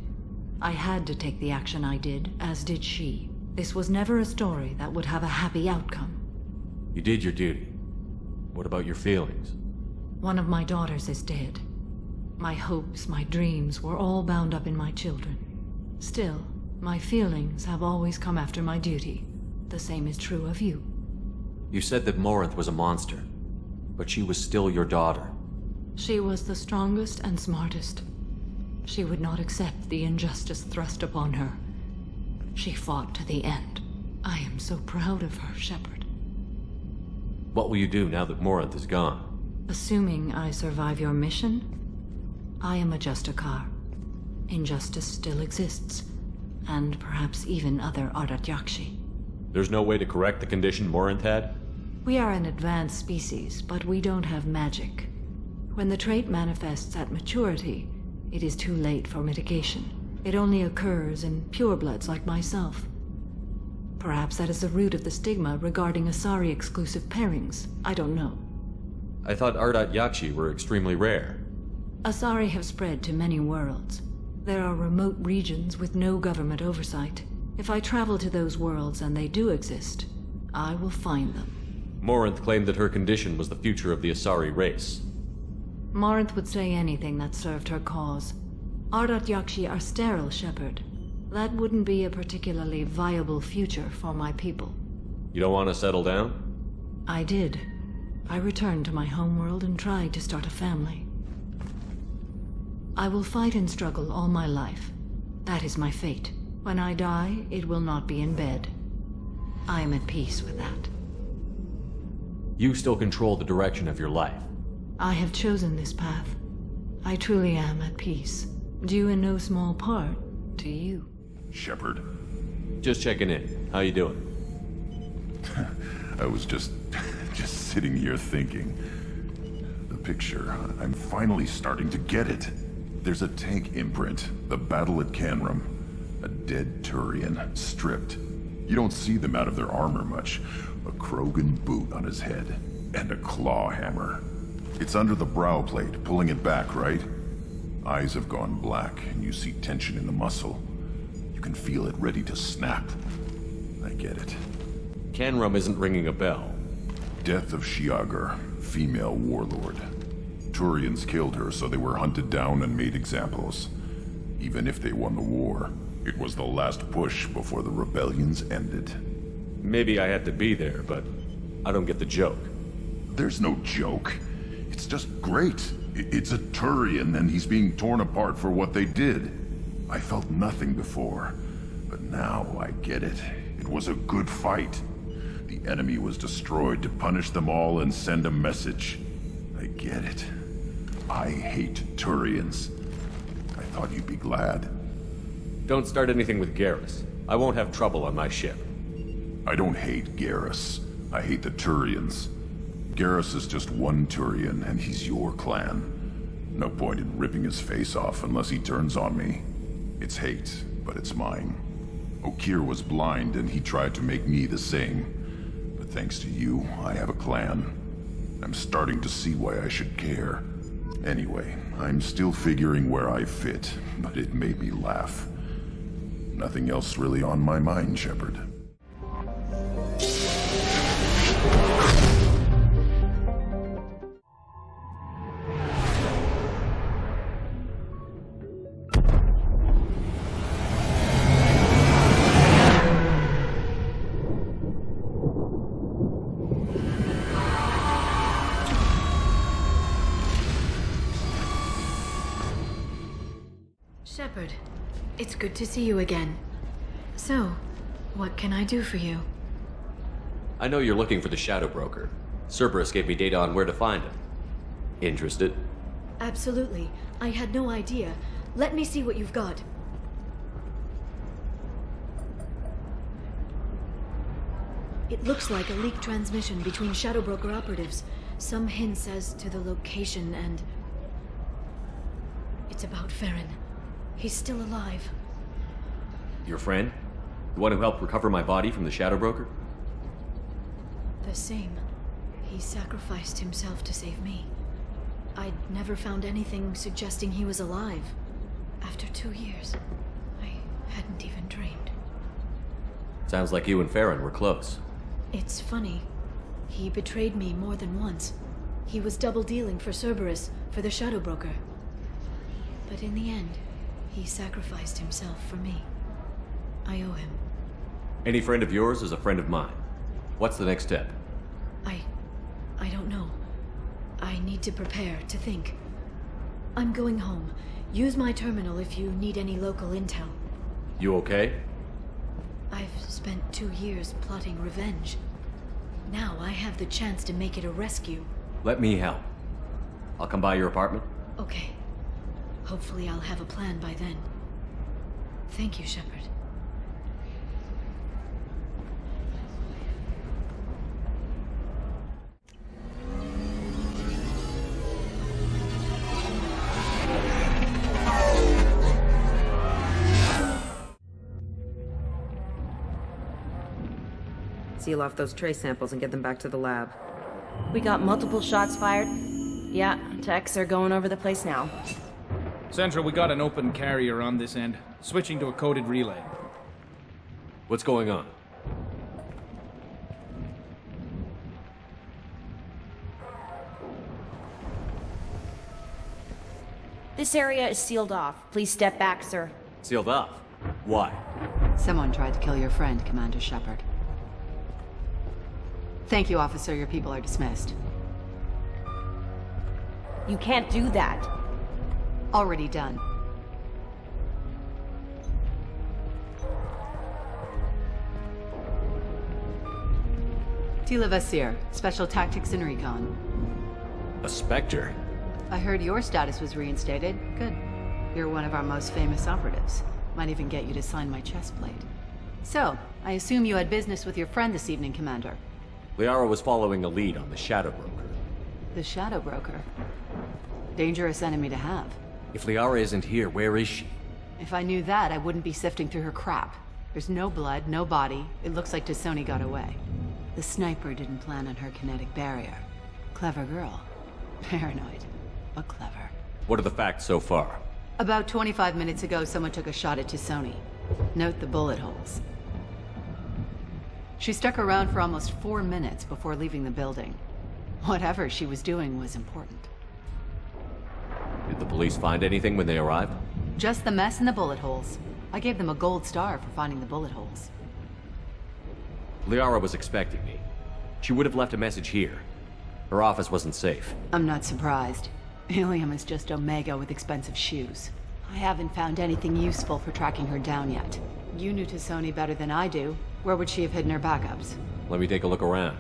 I had to take the action I did, as did she. This was never a story that would have a happy outcome. You did your duty. What about your feelings? One of my daughters is dead. My hopes, my dreams were all bound up in my children. Still, my feelings have always come after my duty. The same is true of you. You said that Morinth was a monster, but she was still your daughter. She was the strongest and smartest. She would not accept the injustice thrust upon her. She fought to the end. I am so proud of her, Shepard. What will you do now that Morinth is gone? Assuming I survive your mission, I am a Justicar. Injustice still exists, and perhaps even other Ardat-Yakshi. There's no way to correct the condition Morinth had? We are an advanced species, but we don't have magic. When the trait manifests at maturity, it is too late for mitigation. It only occurs in purebloods like myself. Perhaps that is the root of the stigma regarding Asari-exclusive pairings. I don't know. I thought Ardat-Yakshi were extremely rare. Asari have spread to many worlds. There are remote regions with no government oversight. If I travel to those worlds and they do exist, I will find them. Morinth claimed that her condition was the future of the Asari race. Morinth would say anything that served her cause. Ardat-Yakshi are sterile, Shepard. That wouldn't be a particularly viable future for my people. You don't want to settle down? I did. I returned to my homeworld and tried to start a family. I will fight and struggle all my life. That is my fate. When I die, it will not be in bed. I am at peace with that. You still control the direction of your life. I have chosen this path. I truly am at peace. Due in no small part to you. Shepard. Just checking in. How you doing? I was just sitting here thinking. The picture, I'm finally starting to get it. There's a tank imprint, the battle at Canrum. A dead Turian, stripped. You don't see them out of their armor much. A Krogan boot on his head, and a claw hammer. It's under the brow plate, pulling it back, right? eyes have gone black, and you see tension in the muscle. You can feel it ready to snap. I get it. Canrum isn't ringing a bell. Death of Shiagar, female warlord. Turians killed her, so they were hunted down and made examples. Even if they won the war, it was the last push before the rebellions ended. Maybe I had to be there, but I don't get the joke. There's no joke. It's just great. It's a Turian, and he's being torn apart for what they did. I felt nothing before, but now I get it. It was a good fight. The enemy was destroyed to punish them all and send a message. I get it. I hate Turians. I thought you'd be glad. Don't start anything with Garrus. I won't have trouble on my ship. I don't hate Garrus. I hate the Turians. Garrus is just one Turian, and he's your clan. No point in ripping his face off unless he turns on me. It's hate, but it's mine. Okir was blind, and he tried to make me the same. But thanks to you, I have a clan. I'm starting to see why I should care. Anyway, I'm still figuring where I fit, but it made me laugh. Nothing else really on my mind, Shepard. Shepard, it's good to see you again. So, what can I do for you? I know you're looking for the Shadow Broker. Cerberus gave me data on where to find him. Interested? Absolutely. I had no idea. Let me see what you've got. It looks like a leaked transmission between Shadow Broker operatives. Some hints as to the location and... It's about Farron. He's still alive. Your friend? The one who helped recover my body from the Shadow Broker? The same. He sacrificed himself to save me. I'd never found anything suggesting he was alive. After 2 years, I hadn't even dreamed. Sounds like you and Farron were close. It's funny. He betrayed me more than once. He was double-dealing for Cerberus, for the Shadow Broker. But in the end, he sacrificed himself for me. I owe him. Any friend of yours is a friend of mine. What's the next step? I don't know. I need to prepare, to think. I'm going home. Use my terminal if you need any local intel. You okay? I've spent 2 years plotting revenge. Now I have the chance to make it a rescue. Let me help. I'll come by your apartment. Okay. Hopefully I'll have a plan by then. Thank you, Shepard. Seal off those trace samples and get them back to the lab. We got multiple shots fired. Yeah, techs are going over the place now. Central, we got an open carrier on this end. Switching to a coded relay. What's going on? This area is sealed off. Please step back, sir. Sealed off? Why? Someone tried to kill your friend, Commander Shepard. Thank you, officer. Your people are dismissed. You can't do that. Already done. Tila Vasir, Special Tactics and Recon. A Spectre? I heard your status was reinstated. Good. You're one of our most famous operatives. Might even get you to sign my chest plate. So, I assume you had business with your friend this evening, Commander. Liara was following a lead on the Shadow Broker. The Shadow Broker? Dangerous enemy to have. If Liara isn't here, where is she? If I knew that, I wouldn't be sifting through her crap. There's no blood, no body. It looks like T'Soni got away. The sniper didn't plan on her kinetic barrier. Clever girl. Paranoid, but clever. What are the facts so far? About 25 minutes ago, someone took a shot at Tisoni. Note the bullet holes. She stuck around for almost 4 minutes before leaving the building. Whatever she was doing was important. Did the police find anything when they arrived? Just the mess and the bullet holes. I gave them a gold star for finding the bullet holes. Liara was expecting me. She would have left a message here. Her office wasn't safe. I'm not surprised. Ilium is just Omega with expensive shoes. I haven't found anything useful for tracking her down yet. You knew Tisoni better than I do. Where would she have hidden her backups? Let me take a look around.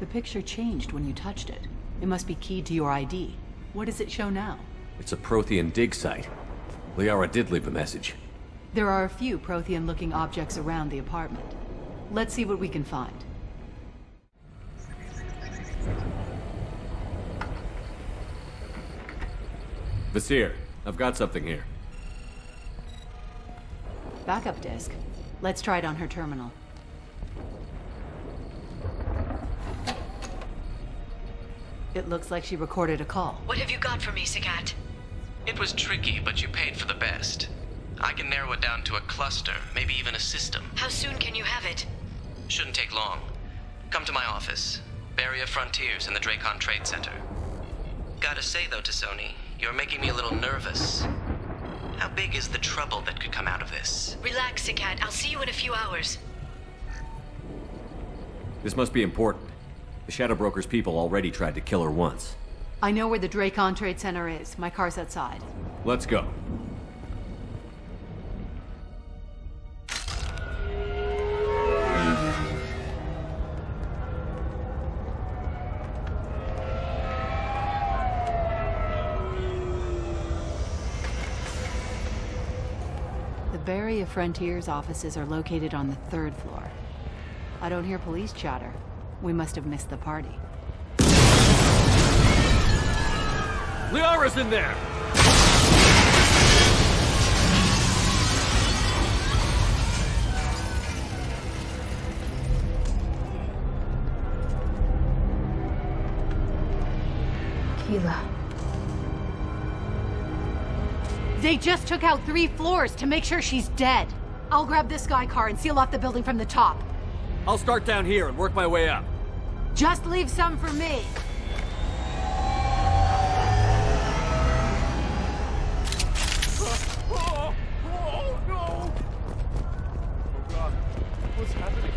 The picture changed when you touched it. It must be keyed to your ID. What does it show now? It's a Prothean dig site. Liara did leave a message. There are a few Prothean-looking objects around the apartment. Let's see what we can find. Vasir, I've got something here. Backup disk. Let's try it on her terminal. It looks like she recorded a call. What have you got for me, Sagat? It was tricky, but you paid for the best. I can narrow it down to a cluster, maybe even a system. How soon can you have it? Shouldn't take long. Come to my office. Barrier Frontiers in the Dracon Trade Center. Gotta say though, Tisoni, you're making me a little nervous. How big is the trouble that could come out of this? Relax, Sagat. I'll see you in a few hours. This must be important. The Shadow Broker's people already tried to kill her once. I know where the Dracon Trade Center is. My car's outside. Let's go. The Barrier Frontiers offices are located on the 3rd floor. I don't hear police chatter. We must have missed the party. Liara's in there! Keela. They just took out 3 floors to make sure she's dead. I'll grab this Sky car and seal off the building from the top. I'll start down here and work my way up. Just leave some for me. Oh no! Oh God, what's happening?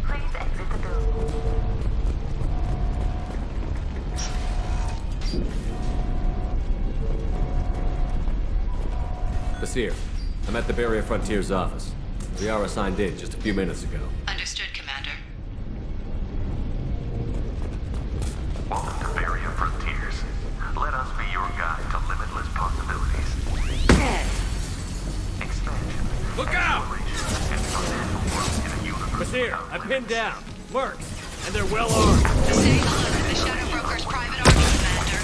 Please exit the building. Vasir, I'm at the Barrier Frontiers office. Liara signed in just a few minutes ago. Understood, Commander. Welcome to Barrier Frontiers. Let us be your guide to limitless possibilities. Expansion. Look out! And financial growth in a universe. Vasir, I'm pinned down. Mercs, and they're well armed. Stay on. The Shadow Broker's private army, Commander.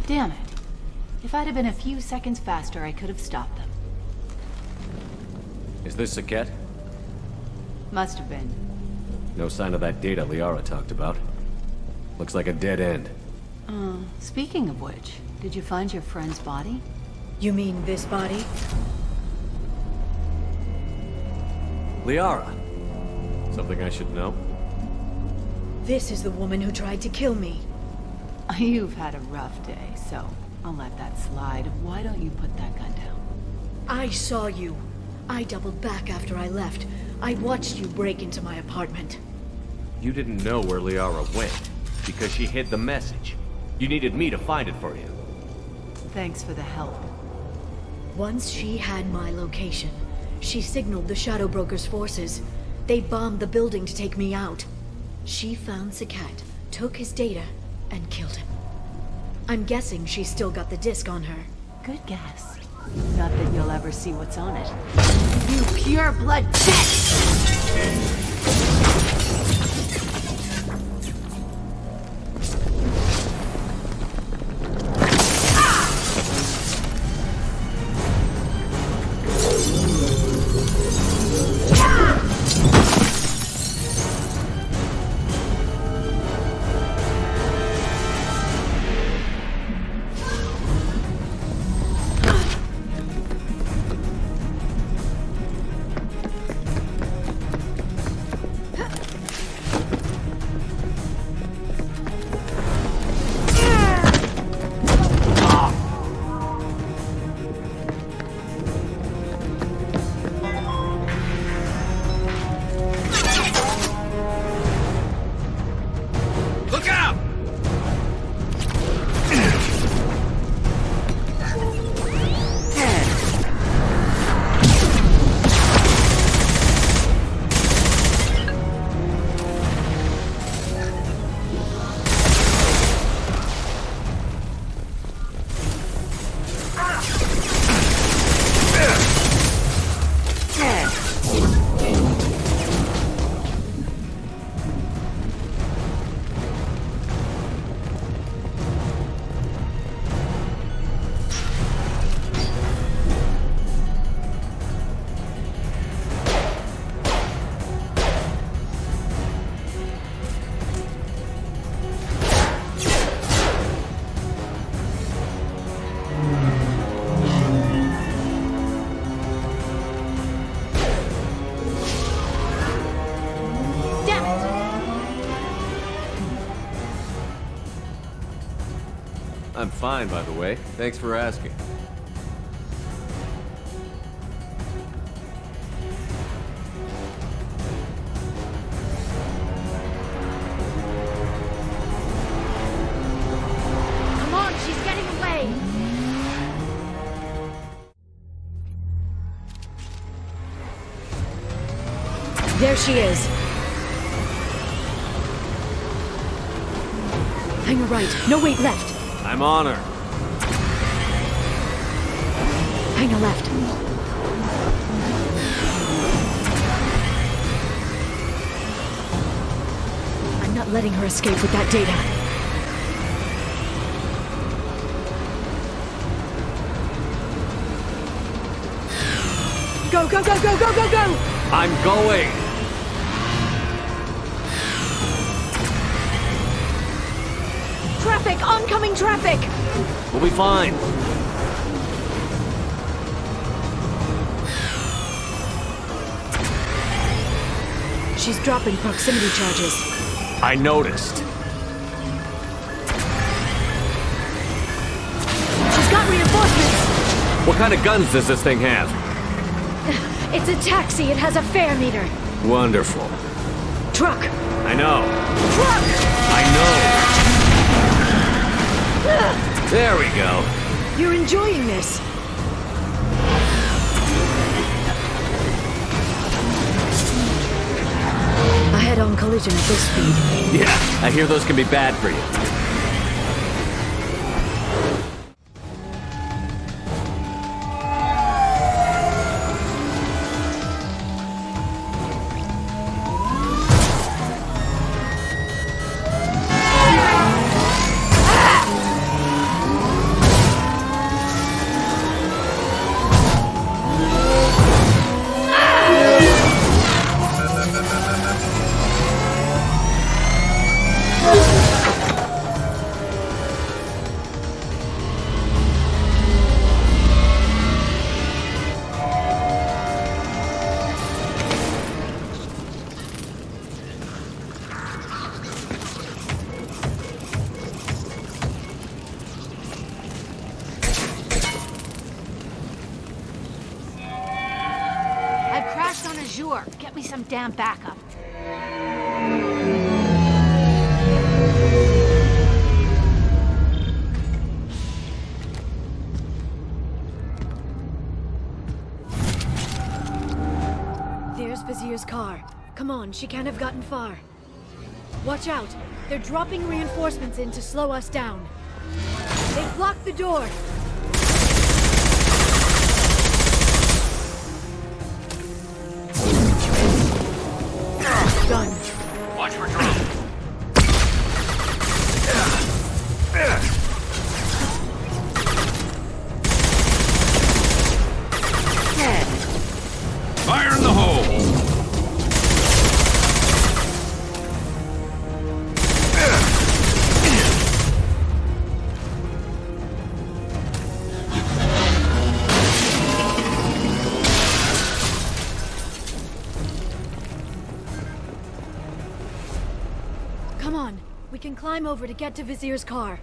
Damn it. If I'd have been a few seconds faster, I could have stopped them. Is this Saket? Must have been. No sign of that data Liara talked about. Looks like a dead end. Speaking of which, did you find your friend's body? You mean this body? Liara. Something I should know? This is the woman who tried to kill me. You've had a rough day, so I'll let that slide. Why don't you put that gun down? I saw you. I doubled back after I left. I watched you break into my apartment. You didn't know where Liara went, because she hid the message. You needed me to find it for you. Thanks for the help. Once she had my location, she signaled the Shadow Broker's forces. They bombed the building to take me out. She found Sakat, took his data, and killed him. I'm guessing she's still got the disc on her. Good guess. Not that you'll ever see what's on it. You pure blood bitch! I'm fine, by the way. Thanks for asking. Come on, she's getting away! There she is. Hang a right. No, wait, left. I'm on her. Hang a left. I'm not letting her escape with that data. Go, go, go, go, go, go, go! I'm going! Traffic! Oncoming traffic! We'll be fine. She's dropping proximity charges. I noticed. She's got reinforcements! What kind of guns does this thing have? It's a taxi. It has a fare meter. Wonderful. Truck! I know. Truck! I know. There we go. You're enjoying this. A head-on collision at this speed. Yeah, I hear those can be bad for you. Sure, get me some damn backup. There's Vizier's car. Come on, she can't have gotten far. Watch out! They're dropping reinforcements in to slow us down. They've blocked the door! Done. Watch for drone. Fire in the hole! Come on, we can climb over to get to Vizier's car.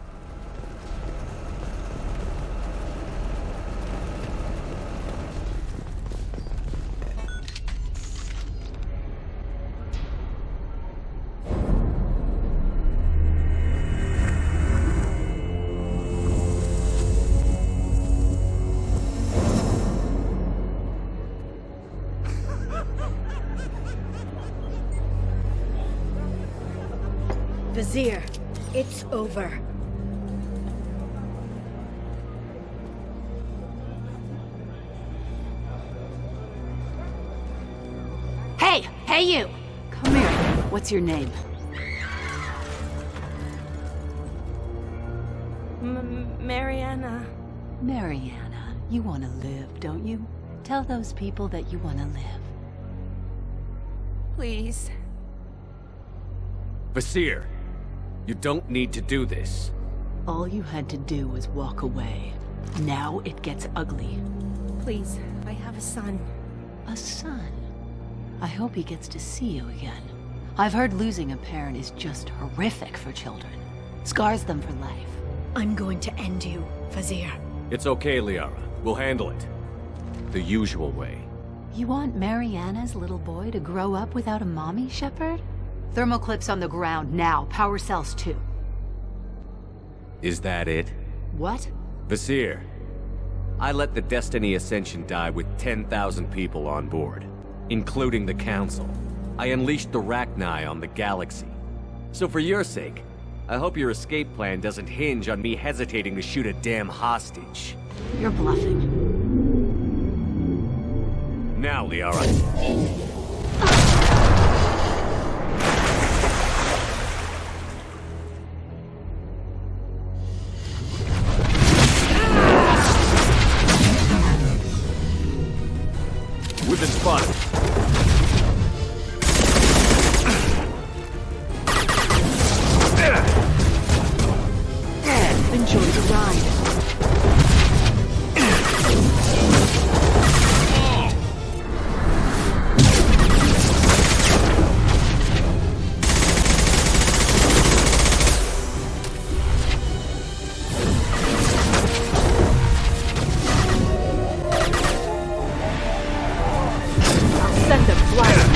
Vizier, it's over. Hey you! Come here. What's your name? Mariana. Mariana, you want to live, don't you? Tell those people that you want to live. Please. Vizier, you don't need to do this. All you had to do was walk away. Now it gets ugly. Please, I have a son. A son? I hope he gets to see you again. I've heard losing a parent is just horrific for children. Scars them for life. I'm going to end you, Vizier. It's okay, Liara. We'll handle it. The usual way. You want Mariana's little boy to grow up without a mommy, Shepard? Thermal clips on the ground now. Power cells too. Is that it? What? Vizier, I let the Destiny Ascension die with 10,000 people on board, including the Council. I unleashed the Rachni on the galaxy. So for your sake, I hope your escape plan doesn't hinge on me hesitating to shoot a damn hostage. You're bluffing. Now, Liara. We've been spotted. Enjoy the ride. Send them flying.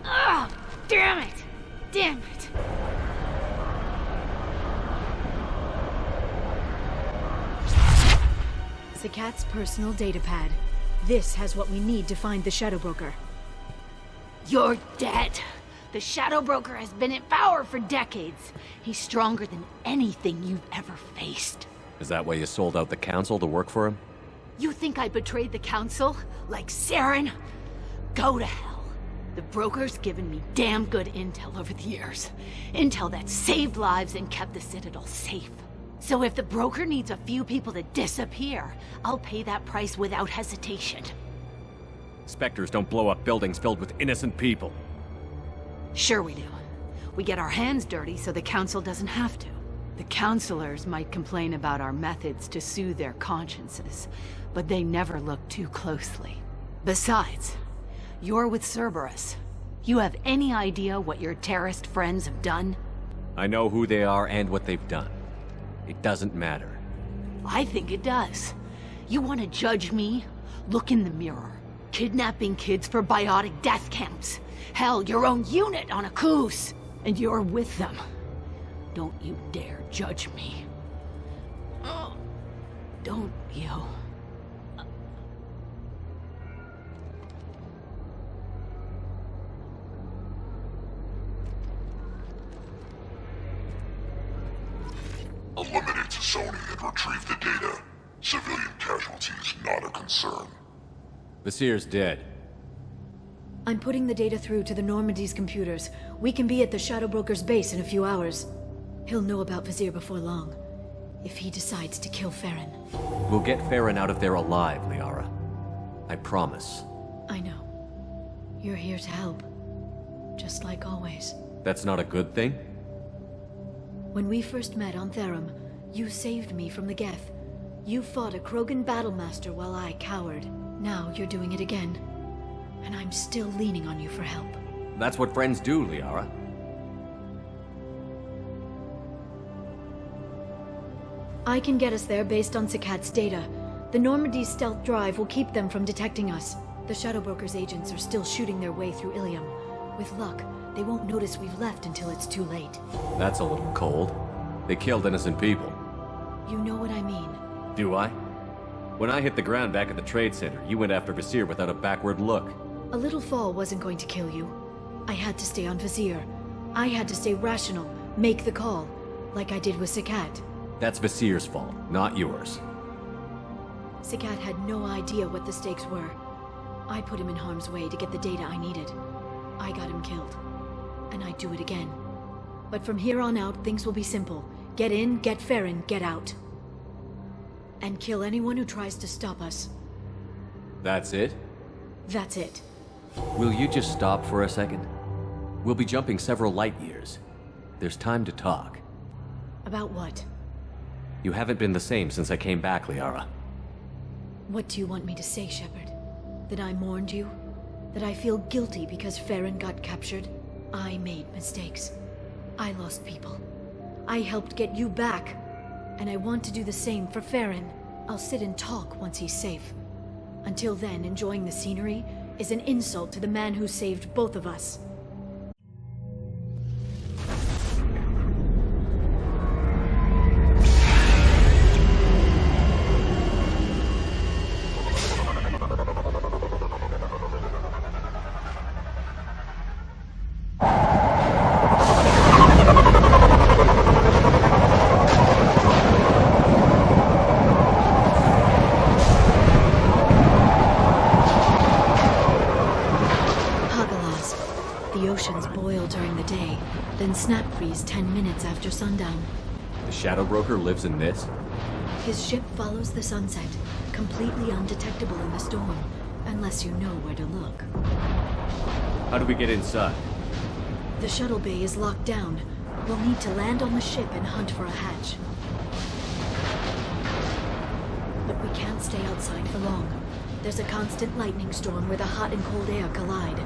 Ah! Damn it! Damn it! Zakat's personal datapad. This has what we need to find the Shadow Broker. You're dead. The Shadow Broker has been in power for decades. He's stronger than anything you've ever faced. Is that why you sold out the Council to work for him? You think I betrayed the Council? Like Saren? Go to hell. The Broker's given me damn good intel over the years. Intel that saved lives and kept the Citadel safe. So if the Broker needs a few people to disappear, I'll pay that price without hesitation. Spectres don't blow up buildings filled with innocent people. Sure we do. We get our hands dirty so the Council doesn't have to. The Councilors might complain about our methods to soothe their consciences, but they never look too closely. Besides, you're with Cerberus. You have any idea what your terrorist friends have done? I know who they are and what they've done. It doesn't matter. I think it does. You want to judge me? Look in the mirror. Kidnapping kids for biotic death camps. Hell, your own unit on a cruise. And you're with them. Don't you dare judge me. Don't you? Eliminate Sony and retrieve the data. Civilian casualties not a concern. Vasir's dead. I'm putting the data through to the Normandy's computers. We can be at the Shadow Broker's base in a few hours. He'll know about Vasir before long. If he decides to kill Farron. We'll get Farron out of there alive, Liara. I promise. I know. You're here to help. Just like always. That's not a good thing? When we first met on Therum, you saved me from the Geth. You fought a Krogan battlemaster while I cowered. Now you're doing it again. And I'm still leaning on you for help. That's what friends do, Liara. I can get us there based on Sakat's data. The Normandy's stealth drive will keep them from detecting us. The Shadow Broker's agents are still shooting their way through Ilium. With luck, they won't notice we've left until it's too late. That's a little cold. They killed innocent people. You know what I mean. Do I? When I hit the ground back at the trade center, you went after Vasir without a backward look. A little fall wasn't going to kill you. I had to stay on Vasir. I had to stay rational, make the call, like I did with Sakat. That's Vasir's fault, not yours. Sakat had no idea what the stakes were. I put him in harm's way to get the data I needed. I got him killed. And I'd do it again. But from here on out, things will be simple. Get in, get Farron, get out. And kill anyone who tries to stop us. That's it? That's it. Will you just stop for a second? We'll be jumping several light years. There's time to talk. About what? You haven't been the same since I came back, Liara. What do you want me to say, Shepard? That I mourned you? That I feel guilty because Farron got captured? I made mistakes. I lost people. I helped get you back. And I want to do the same for Farron. I'll sit and talk once he's safe. Until then, enjoying the scenery is an insult to the man who saved both of us. Snap freeze 10 minutes after sundown. The Shadow Broker lives in this? His ship follows the sunset, completely undetectable in the storm, unless you know where to look. How do we get inside? The shuttle bay is locked down. We'll need to land on the ship and hunt for a hatch. But we can't stay outside for long. There's a constant lightning storm where the hot and cold air collide.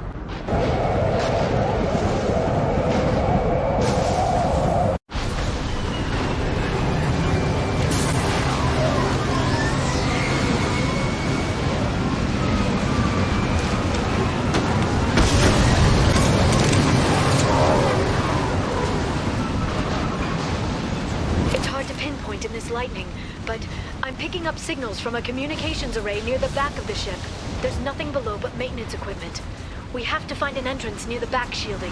Lightning, but I'm picking up signals from a communications array near the back of the ship. There's nothing below but maintenance equipment. We have to find an entrance near the back shielding.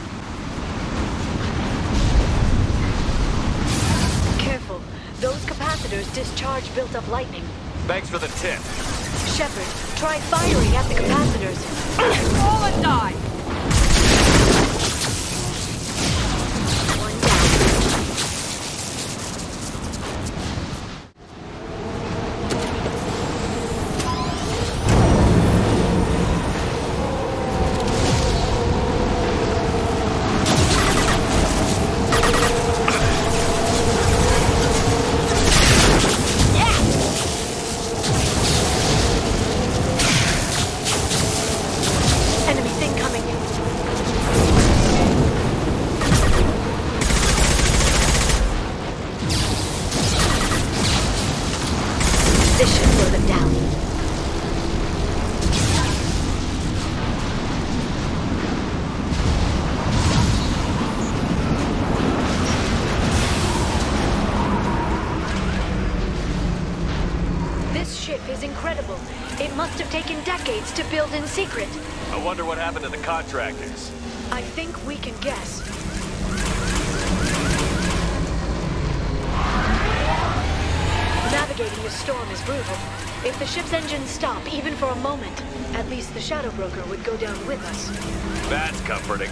Careful. Those capacitors discharge built-up lightning. Thanks for the tip. Shepard, try firing at the capacitors. Roll and die! gates to build in secret. I wonder what happened to the contractors. I think we can guess. Navigating the storm is brutal. If the ship's engines stop, even for a moment, at least the Shadow Broker would go down with us. That's comforting.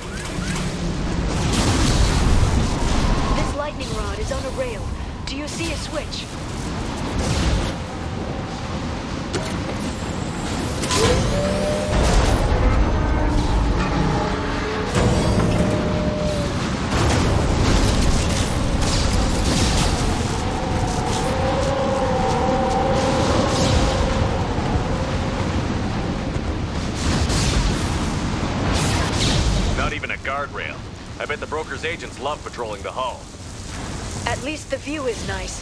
This lightning rod is on a rail. Do you see a switch? Guardrail. I bet the broker's agents love patrolling the hull. At least the view is nice.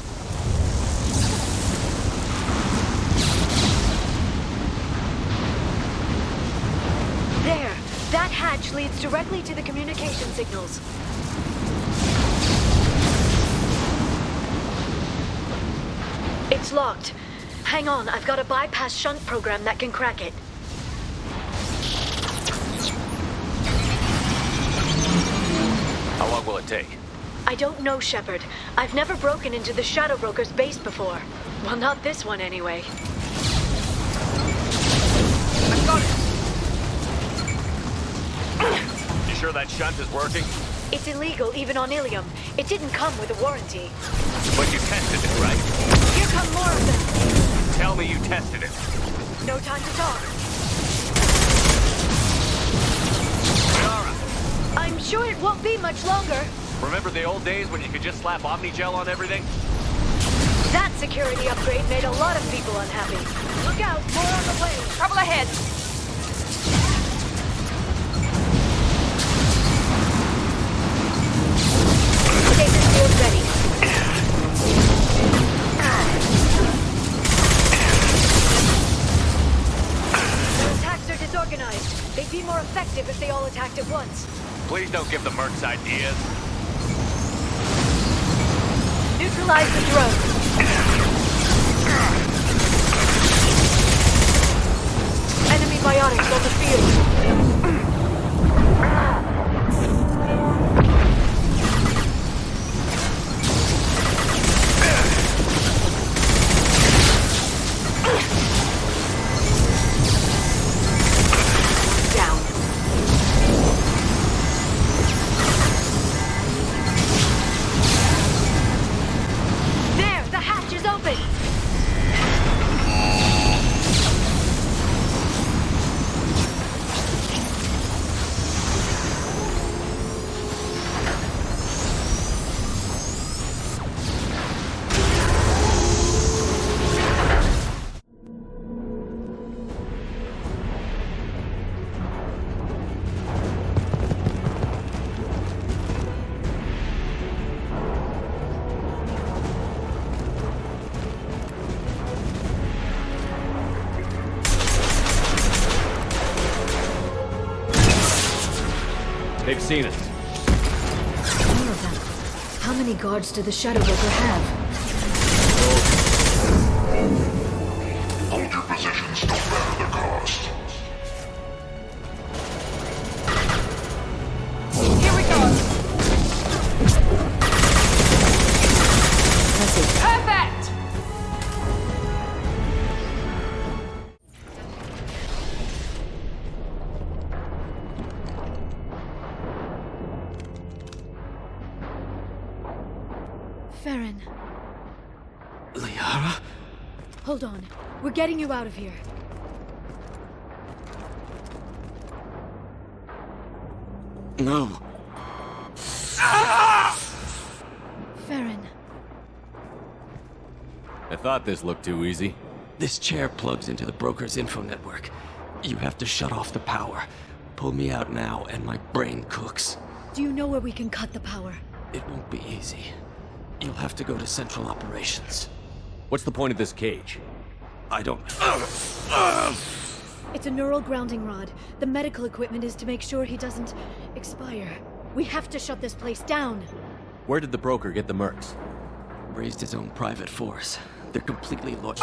There! That hatch leads directly to the communication signals. It's locked. Hang on, I've got a bypass shunt program that can crack it. How long will it take? I don't know, Shepard. I've never broken into the Shadow Broker's base before. Well, not this one anyway. I got it! You sure that shunt is working? It's illegal even on Ilium. It didn't come with a warranty. But you tested it, right? Here come more of them. Tell me you tested it. No time to talk. I'm sure it won't be much longer. Remember the old days when you could just slap Omnigel on everything? That security upgrade made a lot of people unhappy. Look out, more on the way. Trouble ahead. Stasis field ready. Their attacks are disorganized. They'd be more effective if they all attacked at once. Please don't give the mercs ideas. Neutralize the drone. Enemy biotics on the field. They've seen us. More of them. How many guards do the Shadow Broker have? Hold your positions, no matter the cost. Here we go! Perfect! Farron. Liara? Hold on. We're getting you out of here. No. Farron. I thought this looked too easy. This chair plugs into the broker's info network. You have to shut off the power. Pull me out now, and my brain cooks. Do you know where we can cut the power? It won't be easy. You'll have to go to Central Operations. What's the point of this cage? I don't... It's a neural grounding rod. The medical equipment is to make sure he doesn't expire. We have to shut this place down. Where did the broker get the mercs? Raised his own private force. They're completely loyal.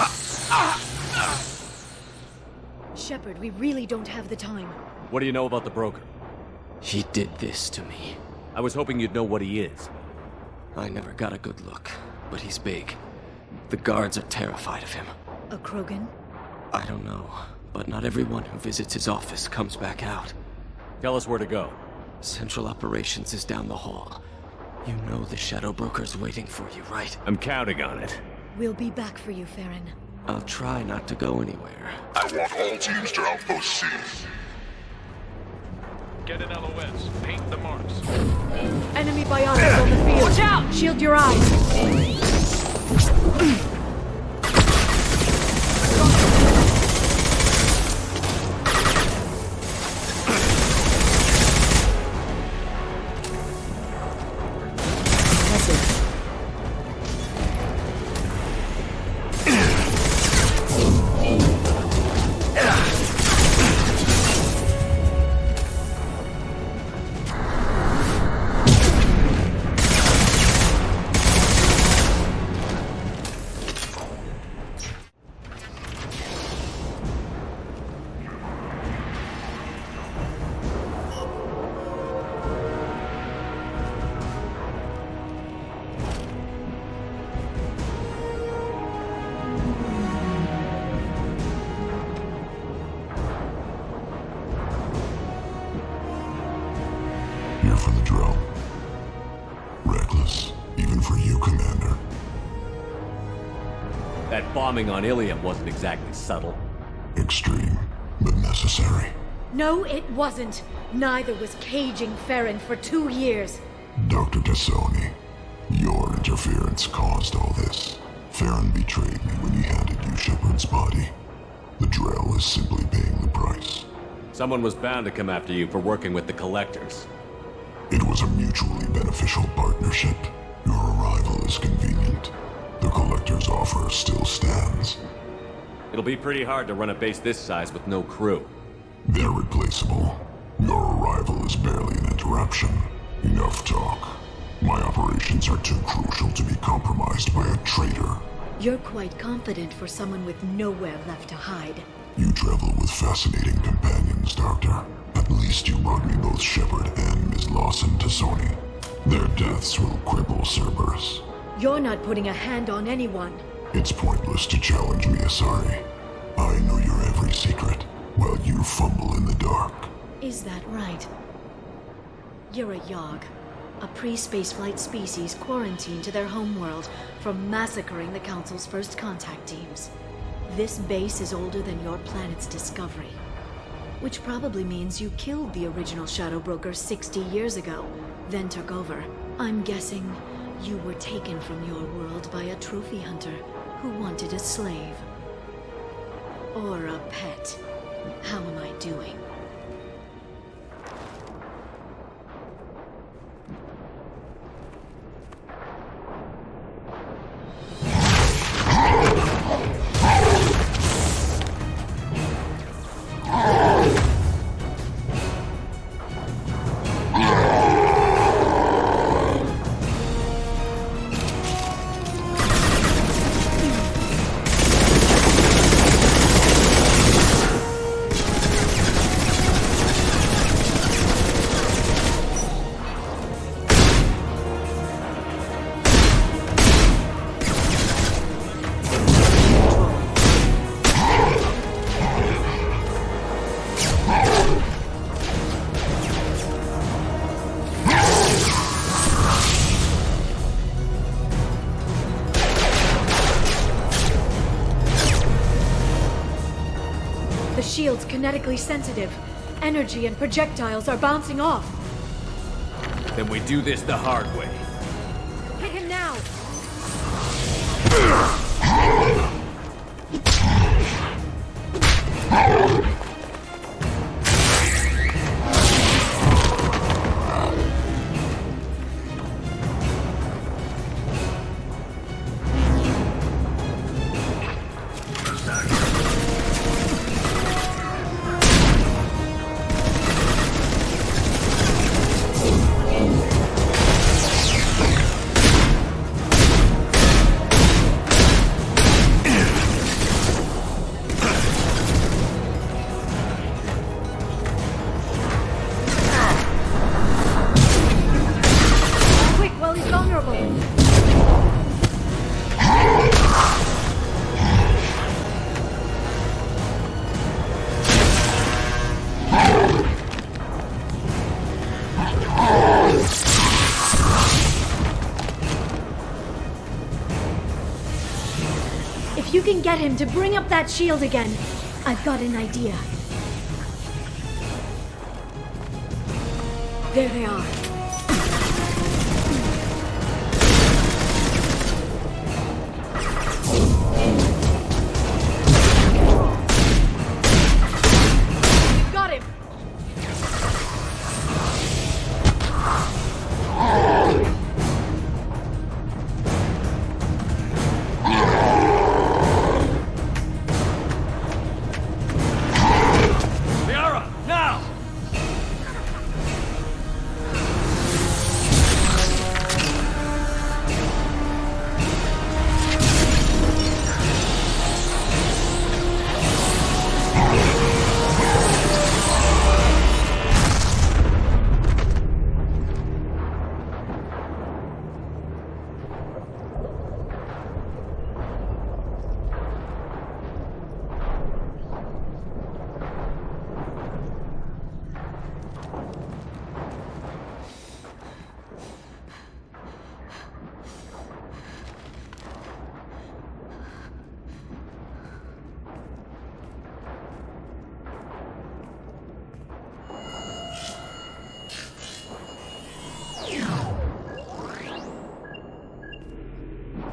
Shepard, we really don't have the time. What do you know about the broker? He did this to me. I was hoping you'd know what he is. I never got a good look, but he's big. The guards are terrified of him. A Krogan? I don't know, but not everyone who visits his office comes back out. Tell us where to go. Central Operations is down the hall. You know the Shadow Broker's waiting for you, right? I'm counting on it. We'll be back for you, Farron. I'll try not to go anywhere. I want all teams to Outpost C. Get an LOS. Paint the marks. Enemy biotics on the field. Watch out! Shield your eyes. Here for the drill. Reckless, even for you, Commander. That bombing on Ilium wasn't exactly subtle. Extreme, but necessary. No, it wasn't. Neither was caging Farron for 2 years. Dr. Tassoni, your interference caused all this. Farron betrayed me when he handed you Shepard's body. The drill is simply paying the price. Someone was bound to come after you for working with the Collectors. It was a mutually beneficial partnership. Your arrival is convenient. The Collector's offer still stands. It'll be pretty hard to run a base this size with no crew. They're replaceable. Your arrival is barely an interruption. Enough talk. My operations are too crucial to be compromised by a traitor. You're quite confident for someone with nowhere left to hide. You travel with fascinating companions, Doctor. At least you brought me both Shepard and Ms. Lawson Tassoni. Their deaths will cripple Cerberus. You're not putting a hand on anyone. It's pointless to challenge me, Asari. I know your every secret, while you fumble in the dark. Is that right? You're a Yogg, a pre-spaceflight species quarantined to their homeworld from massacring the Council's first contact teams. This base is older than your planet's discovery. Which probably means you killed the original Shadow Broker 60 years ago, then took over. I'm guessing you were taken from your world by a trophy hunter who wanted a slave. Or a pet. How am I doing? The shield's kinetically sensitive. Energy and projectiles are bouncing off. Then we do this the hard way. Hit him now! If you can get him to bring up that shield again, I've got an idea. There they are. Got him!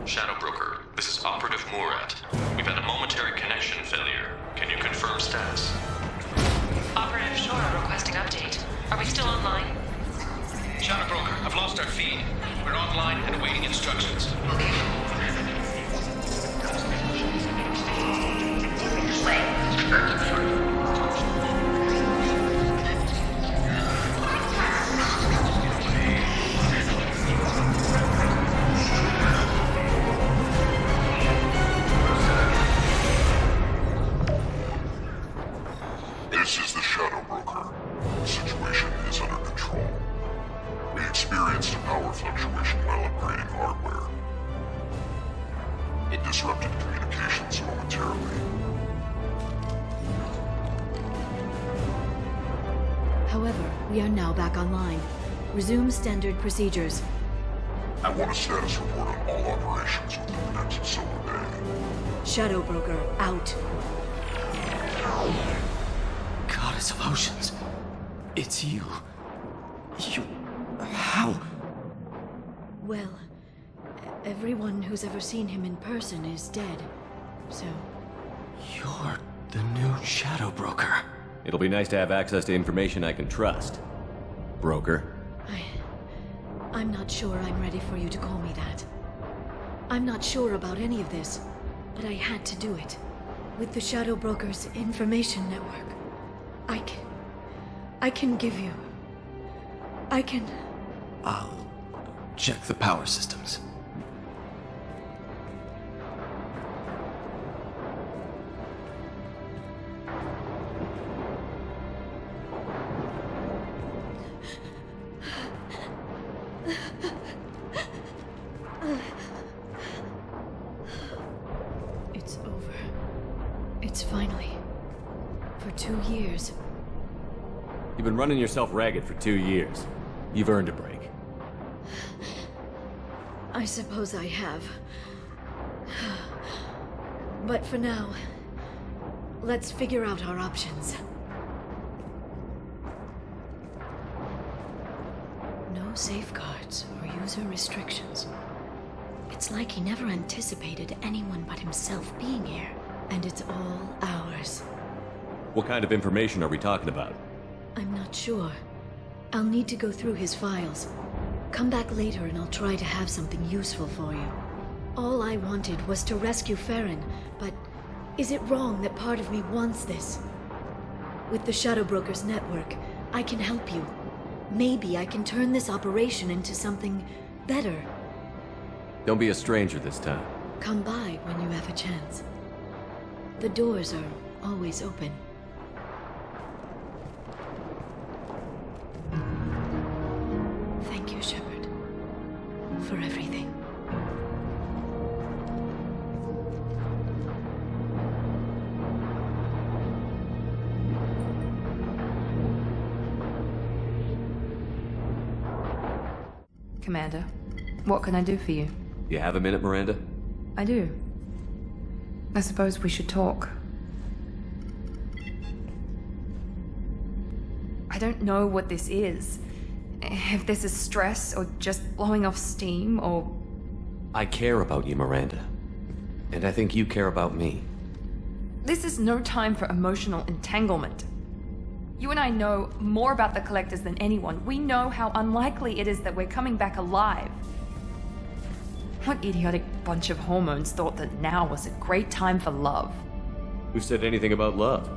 Shadow Broker, this is Operative Murat. We've had a momentary connection failure. Can you confirm status? Operative Shore requesting update. Are we still online? Shadow Broker, I've lost our feed. We're online and awaiting instructions. This is the Shadow Broker. The situation is under control. We experienced a power fluctuation while upgrading hardware. It disrupted communications momentarily. However, we are now back online. Resume standard procedures. I want a status report on all operations within the next solar day. Shadow Broker, out. Goddess of Oceans. It's you. How? Well, everyone who's ever seen him in person is dead. So, You're the new Shadow Broker. It'll be nice to have access to information I can trust. Broker. I'm not sure I'm ready for you to call me that. I'm not sure about any of this, but I had to do it. With the Shadow Broker's information network, I can give you... I'll check the power systems. It's over. It's finally... For 2 years. You've been running yourself ragged for 2 years. You've earned a break. I suppose I have. But for now, let's figure out our options. No safeguards or user restrictions. It's like he never anticipated anyone but himself being here. And it's all ours. What kind of information are we talking about? I'm not sure. I'll need to go through his files. Come back later and I'll try to have something useful for you. All I wanted was to rescue Farron, but is it wrong that part of me wants this? With the Shadow Broker's network, I can help you. Maybe I can turn this operation into something better. Don't be a stranger this time. Come by when you have a chance. The doors are always open. Thank you, Shepard, for everything. Commander. What can I do for you? You have a minute, Miranda? I do. I suppose we should talk. I don't know what this is. If this is stress, or just blowing off steam, or... I care about you, Miranda. And I think you care about me. This is no time for emotional entanglement. You and I know more about the Collectors than anyone. We know how unlikely it is that we're coming back alive. What idiotic bunch of hormones thought that now was a great time for love? Who said anything about love?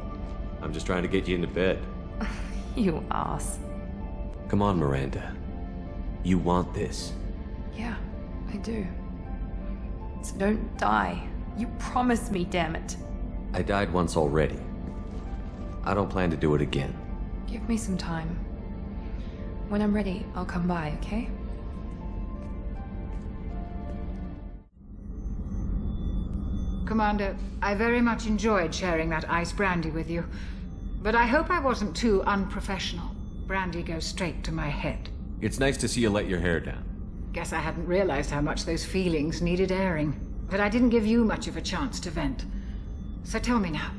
I'm just trying to get you into bed. You ass. Come on, Miranda. You want this. Yeah, I do. So don't die. You promised me, damn it. I died once already. I don't plan to do it again. Give me some time. When I'm ready, I'll come by, okay? Commander, I very much enjoyed sharing that ice brandy with you. But I hope I wasn't too unprofessional. Brandy goes straight to my head. It's nice to see you let your hair down. Guess I hadn't realized how much those feelings needed airing. But I didn't give you much of a chance to vent. So tell me now.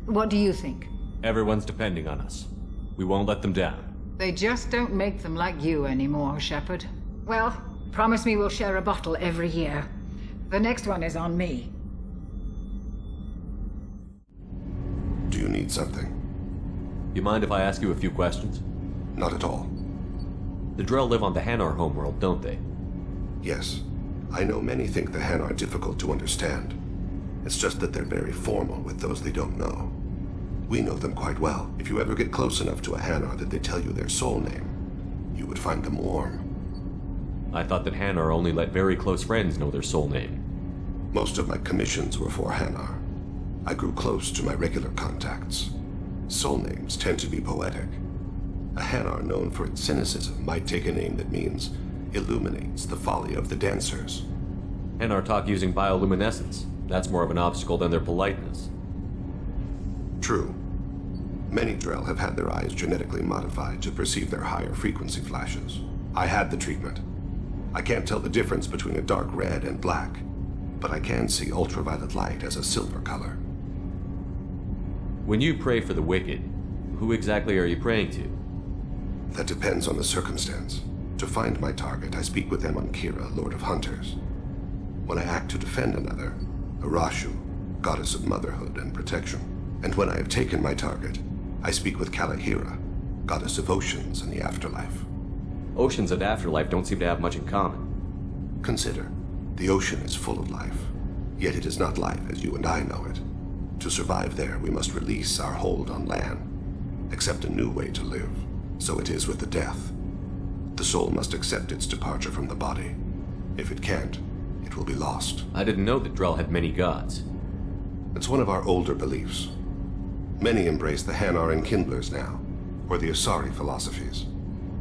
What do you think? Everyone's depending on us. We won't let them down. They just don't make them like you anymore, Shepard. Well, promise me we'll share a bottle every year. The next one is on me. Do you need something? You mind if I ask you a few questions? Not at all. The Drell live on the Hanar homeworld, don't they? Yes. I know many think the Hanar are difficult to understand. It's just that they're very formal with those they don't know. We know them quite well. If you ever get close enough to a Hanar that they tell you their soul name, you would find them warm. I thought that Hanar only let very close friends know their soul name. Most of my commissions were for Hanar. I grew close to my regular contacts. Soul names tend to be poetic. A Hanar known for its cynicism might take a name that means illuminates the folly of the dancers. Hanar talk using bioluminescence. That's more of an obstacle than their politeness. True. Many Drell have had their eyes genetically modified to perceive their higher frequency flashes. I had the treatment. I can't tell the difference between a dark red and black, but I can see ultraviolet light as a silver color. When you pray for the wicked, who exactly are you praying to? That depends on the circumstance. To find my target, I speak with them on Kira, Lord of Hunters. When I act to defend another, Arashu, goddess of motherhood and protection. And when I have taken my target, I speak with Kalahira, goddess of oceans and the afterlife. Oceans and afterlife don't seem to have much in common. Consider, the ocean is full of life, yet it is not life as you and I know it. To survive there, we must release our hold on land, accept a new way to live. So it is with the death. The soul must accept its departure from the body. If it can't, it will be lost. I didn't know that Drell had many gods. It's one of our older beliefs. Many embrace the Hanar and Kindlers now, or the Asari philosophies.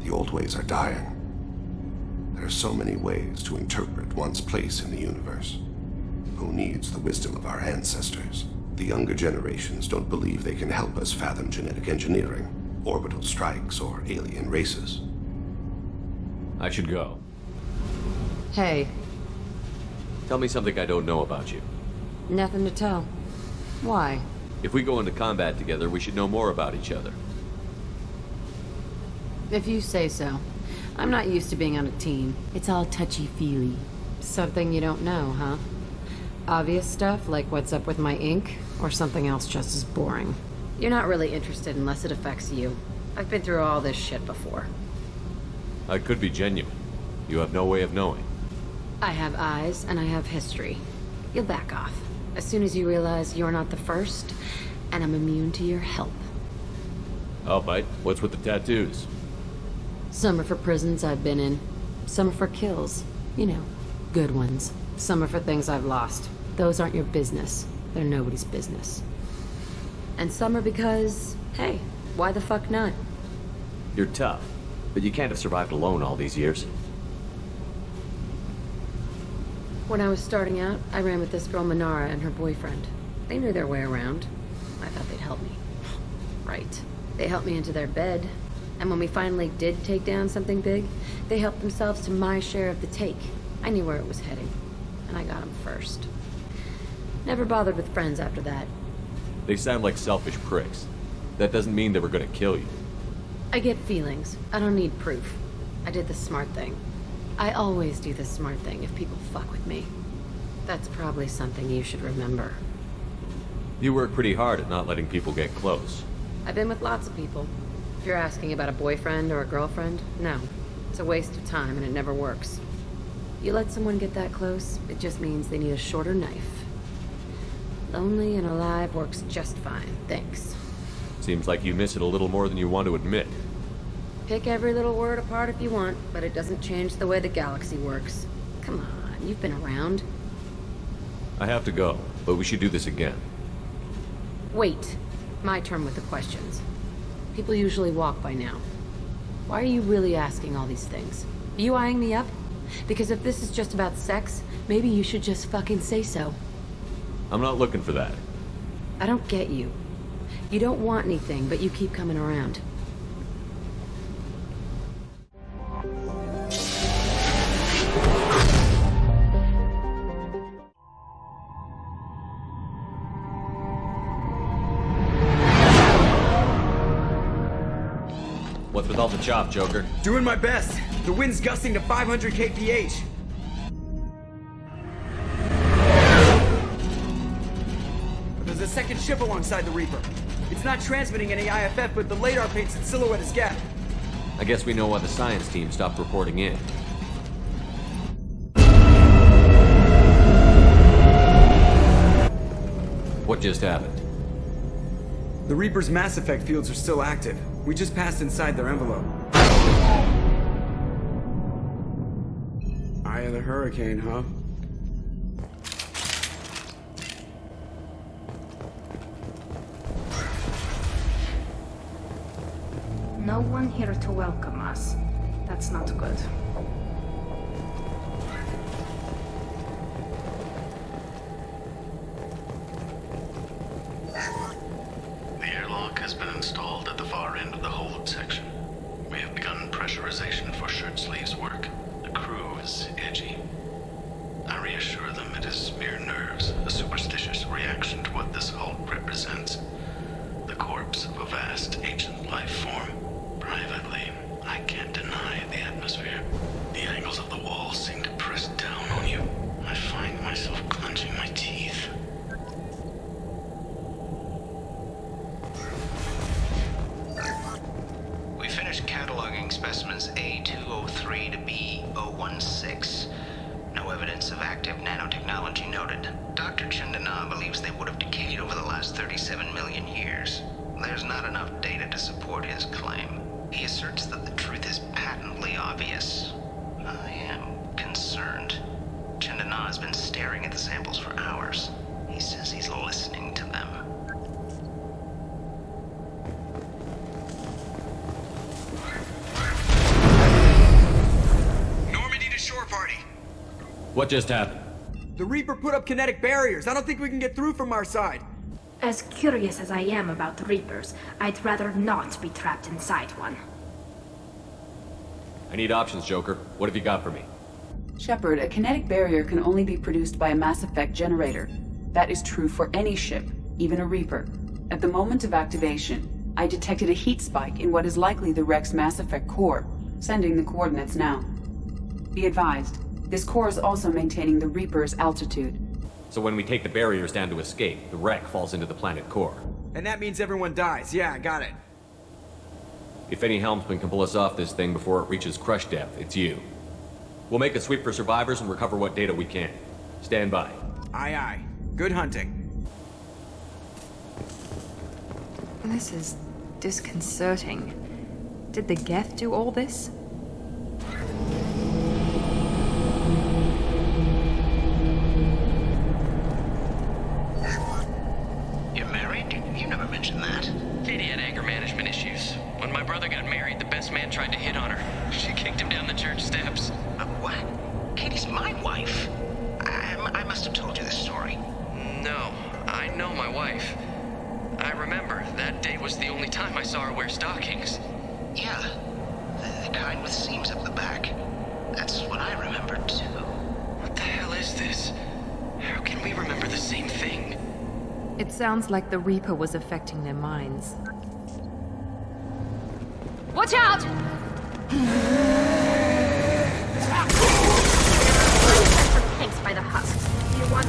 The old ways are dying. There are so many ways to interpret one's place in the universe. Who needs the wisdom of our ancestors? The younger generations don't believe they can help us fathom genetic engineering, orbital strikes, or alien races. I should go. Hey. Tell me something I don't know about you. Nothing to tell. Why? If we go into combat together, we should know more about each other. If you say so. I'm not used to being on a team. It's all touchy-feely. Something you don't know, huh? Obvious stuff, like what's up with my ink, or something else just as boring. You're not really interested unless it affects you. I've been through all this shit before. I could be genuine. You have no way of knowing. I have eyes, and I have history. You'll back off. As soon as you realize you're not the first, and I'm immune to your help. I'll bite. What's with the tattoos? Some are for prisons I've been in. Some are for kills. You know, good ones. Some are for things I've lost. Those aren't your business. They're nobody's business. And some are because, hey, why the fuck not? You're tough, but you can't have survived alone all these years. When I was starting out, I ran with this girl Manara and her boyfriend. They knew their way around. I thought they'd help me. Right. They helped me into their bed. And when we finally did take down something big, they helped themselves to my share of the take. I knew where it was heading, and I got them first. Never bothered with friends after that. They sound like selfish pricks. That doesn't mean they were gonna kill you. I get feelings. I don't need proof. I did the smart thing. I always do the smart thing if people fuck with me. That's probably something you should remember. You work pretty hard at not letting people get close. I've been with lots of people. If you're asking about a boyfriend or a girlfriend, no. It's a waste of time and it never works. You let someone get that close, it just means they need a shorter knife. Lonely and alive works just fine, thanks. Seems like you miss it a little more than you want to admit. Pick every little word apart if you want, but it doesn't change the way the galaxy works. Come on, you've been around. I have to go, but we should do this again. Wait. My turn with the questions. People usually walk by now. Why are you really asking all these things? Are you eyeing me up? Because if this is just about sex, maybe you should just fucking say so. I'm not looking for that. I don't get you. You don't want anything, but you keep coming around. What's with all the chop, Joker? Doing my best. The wind's gusting to 500 kph. There's a second ship alongside the Reaper. It's not transmitting any IFF, but the radar paints its silhouette as Gap. I guess we know why the science team stopped reporting in. What just happened? The Reaper's mass effect fields are still active. We just passed inside their envelope. Eye of the hurricane, huh? No one here to welcome us. That's not good. The airlock has been installed at the far end of the hold section. We have begun pressurization for shirt sleeves work. The crew is edgy. I reassure them it is mere nerves, a superstitious reaction to what this hulk represents. The corpse of a vast ancient life form. Privately, I can't deny the atmosphere. The angles of the walls seem to press down on you. I find myself clenching my teeth. We finished cataloging specimens A203 to B016. No evidence of active nanotechnology noted. Dr. Chandana believes they would have decayed over the last 37 million years. There's not enough data to support his claim. He asserts that the truth is patently obvious. I am concerned. Chandana has been staring at the samples for hours. He says he's listening to them. Normandy to shore party. What just happened? The Reaper put up kinetic barriers. I don't think we can get through from our side. As curious as I am about the Reapers, I'd rather not be trapped inside one. I need options, Joker. What have you got for me? Shepard, a kinetic barrier can only be produced by a mass effect generator. That is true for any ship, even a Reaper. At the moment of activation, I detected a heat spike in what is likely the wreck's mass effect core, sending the coordinates now. Be advised, this core is also maintaining the Reaper's altitude. So when we take the barriers down to escape, the wreck falls into the planet core. And that means everyone dies. Yeah, I got it. If any helmsman can pull us off this thing before it reaches crush depth, it's you. We'll make a sweep for survivors and recover what data we can. Stand by. Aye, aye. Good hunting. This is disconcerting. Did the Geth do all this? You're married? You never mentioned that. Katie had anger management issues. When my brother got married, the best man tried to hit on her. She kicked him down the church steps. What? Katie's my wife. I must have told you this story. No, I know my wife. I remember, that day was the only time I saw her wear stockings. Yeah, the kind with seams up the back. That's what I remember too. What the hell is this? How can we remember the same thing? It sounds like the Reaper was affecting their minds. Watch out! Tanks by the husks. Do you want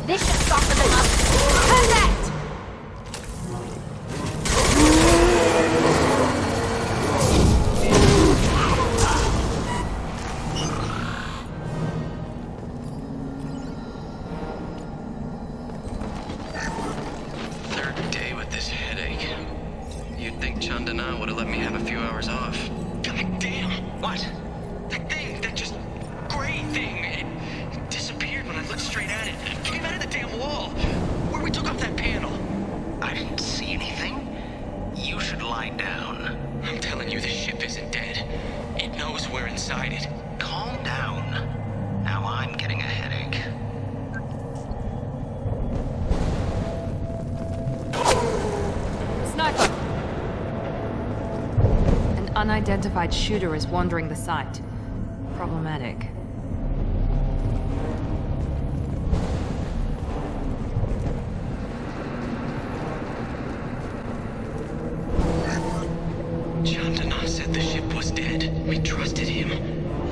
this should soften them up. Perfect! Third day with this headache. You'd think Chandana would have let me have a few hours off. God damn! What? That thing, that just gray thing, it disappeared when I looked straight at it. It came out of the damn wall, where we took off that panel. I didn't see anything. You should lie down. I'm telling you, this ship isn't dead. It knows we're inside it. Calm down. Now I'm getting a headache. Sniper! An unidentified shooter is wandering the site. Problematic. Chandana said the ship was dead. We trusted him.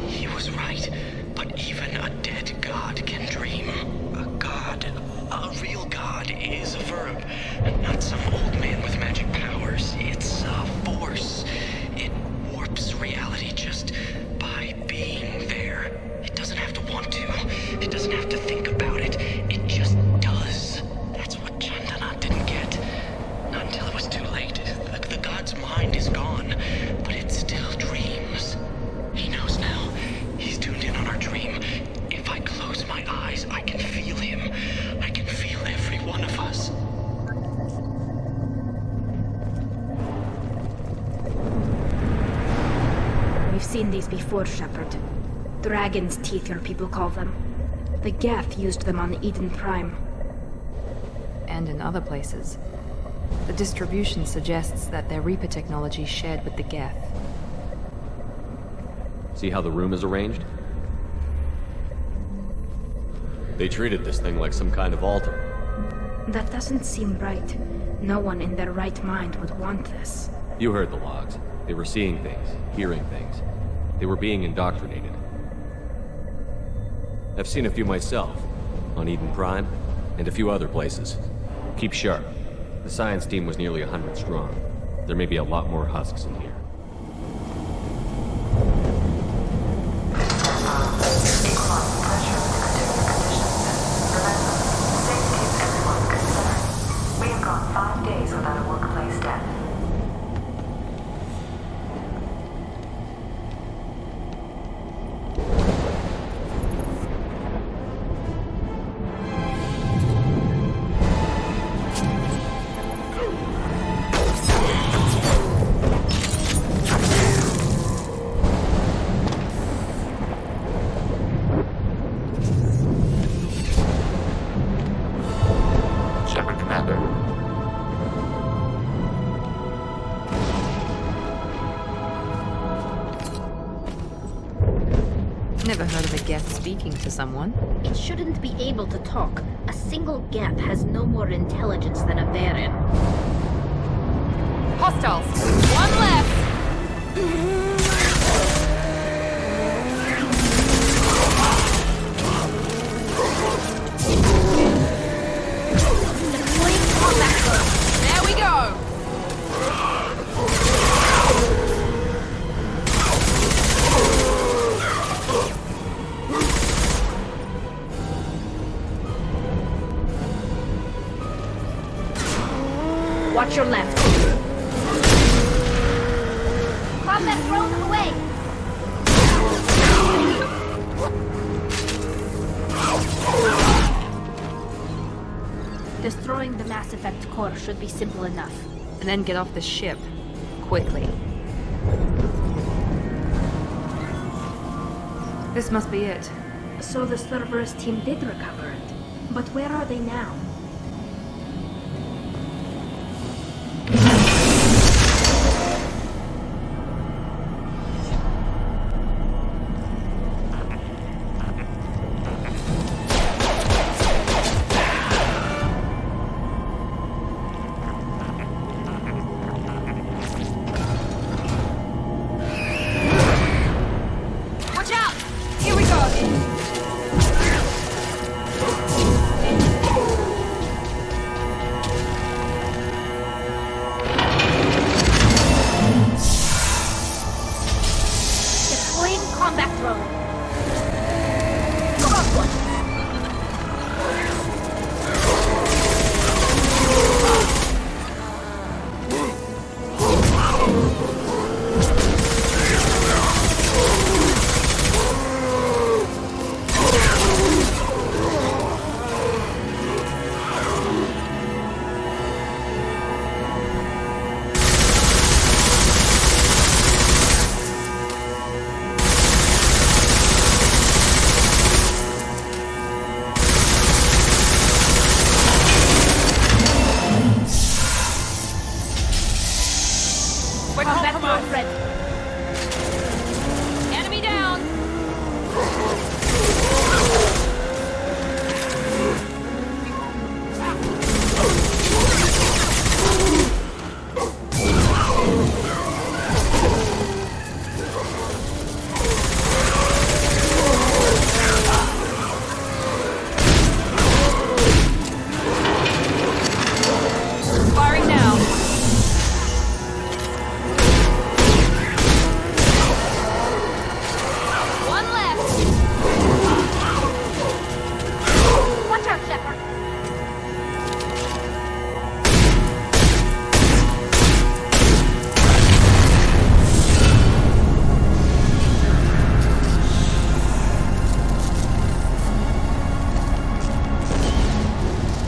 He was right. But even a dead god can dream. A god, a real god, is a verb. Not some old man with magic powers. It's a force. It warps reality just by being there. It doesn't have to want to. It doesn't have to think about it. It just does. That's what Chandana didn't get. Not until it was too late. The god's mind is gone, but it still dreams. He knows now. He's tuned in on our dream. If I close my eyes, I can feel him. I can feel every one of us. We've seen these before, Shepard. Dragon's teeth, your people call them. The Geth used them on Eden Prime. And in other places. The distribution suggests that their Reaper technology shared with the Geth. See how the room is arranged? They treated this thing like some kind of altar. That doesn't seem right. No one in their right mind would want this. You heard the logs. They were seeing things, hearing things. They were being indoctrinated. I've seen a few myself, on Eden Prime, and a few other places. Keep sharp. The science team was nearly 100 strong. There may be a lot more husks in here. We've gone 5 days without a workplace death. Shepard, Commander. Never heard of a Geth speaking to someone. It shouldn't be able to talk. A single Geth has no more intelligence than a Varen. Hostiles! One left! There we go! Watch your left. Combat drone away! Destroying the Mass Effect core should be simple enough. And then get off the ship. Quickly. This must be it. So the Cerberus team did recover it. But where are they now?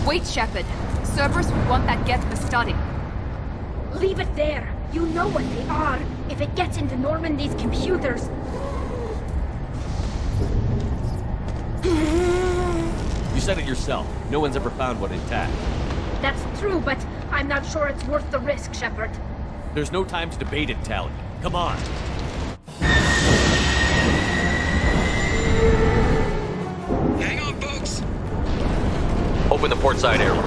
Wait, Shepard. Cerberus would want that Geth for study. Leave it there. You know what they are. If it gets into Normandy's computers... You said it yourself. No one's ever found one intact. That's true, but I'm not sure it's worth the risk, Shepard. There's no time to debate it, Tally. Come on. Hang on, folks. Open the port side airlock.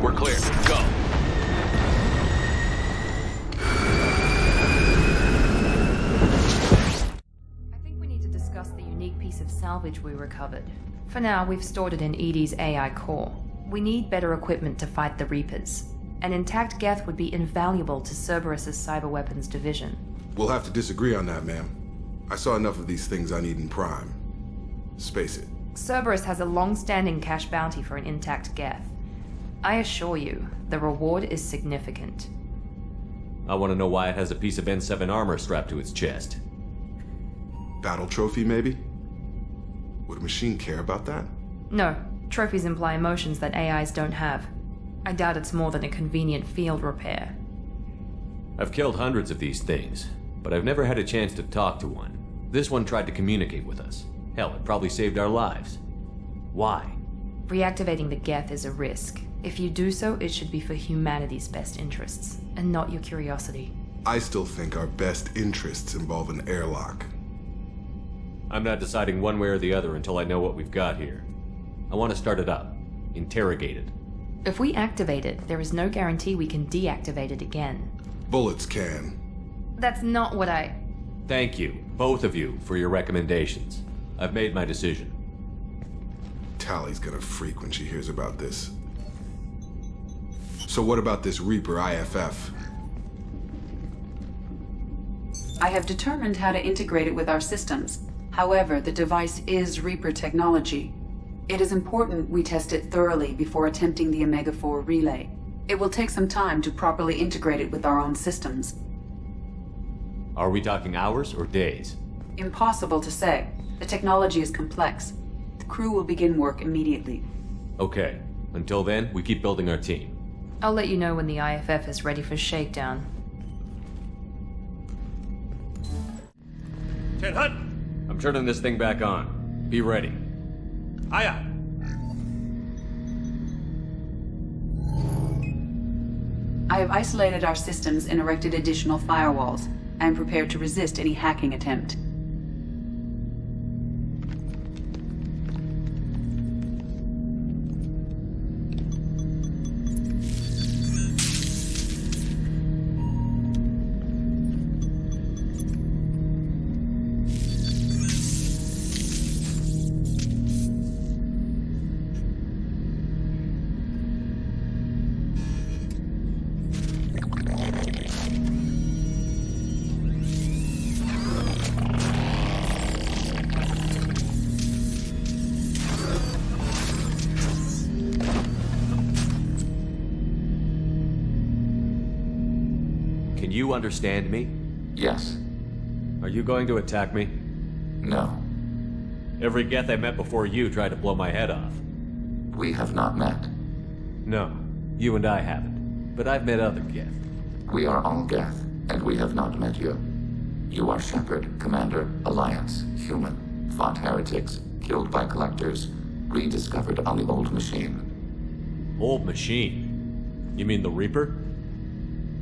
We're clear. Go. Piece of salvage we recovered. For now, we've stored it in Edie's AI core. We need better equipment to fight the Reapers. An intact Geth would be invaluable to Cerberus's cyber weapons division. We'll have to disagree on that, ma'am. I saw enough of these things on Eden Prime. Space it. Cerberus has a long-standing cash bounty for an intact Geth. I assure you, the reward is significant. I want to know why it has a piece of N7 armor strapped to its chest. Battle trophy, maybe? Would a machine care about that? No. Trophies imply emotions that AIs don't have. I doubt it's more than a convenient field repair. I've killed hundreds of these things, but I've never had a chance to talk to one. This one tried to communicate with us. Hell, it probably saved our lives. Why? Reactivating the Geth is a risk. If you do so, it should be for humanity's best interests, and not your curiosity. I still think our best interests involve an airlock. I'm not deciding one way or the other until I know what we've got here. I want to start it up. Interrogate it. If we activate it, there is no guarantee we can deactivate it again. Bullets can. That's not what I... Thank you, both of you, for your recommendations. I've made my decision. Tally's gonna freak when she hears about this. So what about this Reaper IFF? I have determined how to integrate it with our systems. However, the device is Reaper technology. It is important we test it thoroughly before attempting the Omega-4 relay. It will take some time to properly integrate it with our own systems. Are we talking hours or days? Impossible to say. The technology is complex. The crew will begin work immediately. Okay. Until then, we keep building our team. I'll let you know when the IFF is ready for shakedown. 10 Hut! I'm turning this thing back on. Be ready. Hiya! I have isolated our systems and erected additional firewalls. I am prepared to resist any hacking attempt. Can you understand me? Yes. Are you going to attack me? No. Every Geth I met before you tried to blow my head off. We have not met. No, you and I haven't. But I've met other Geth. We are all Geth, and we have not met you. You are Shepard, Commander, Alliance, human, fought heretics, killed by collectors, rediscovered on the old machine. Old machine? You mean the Reaper?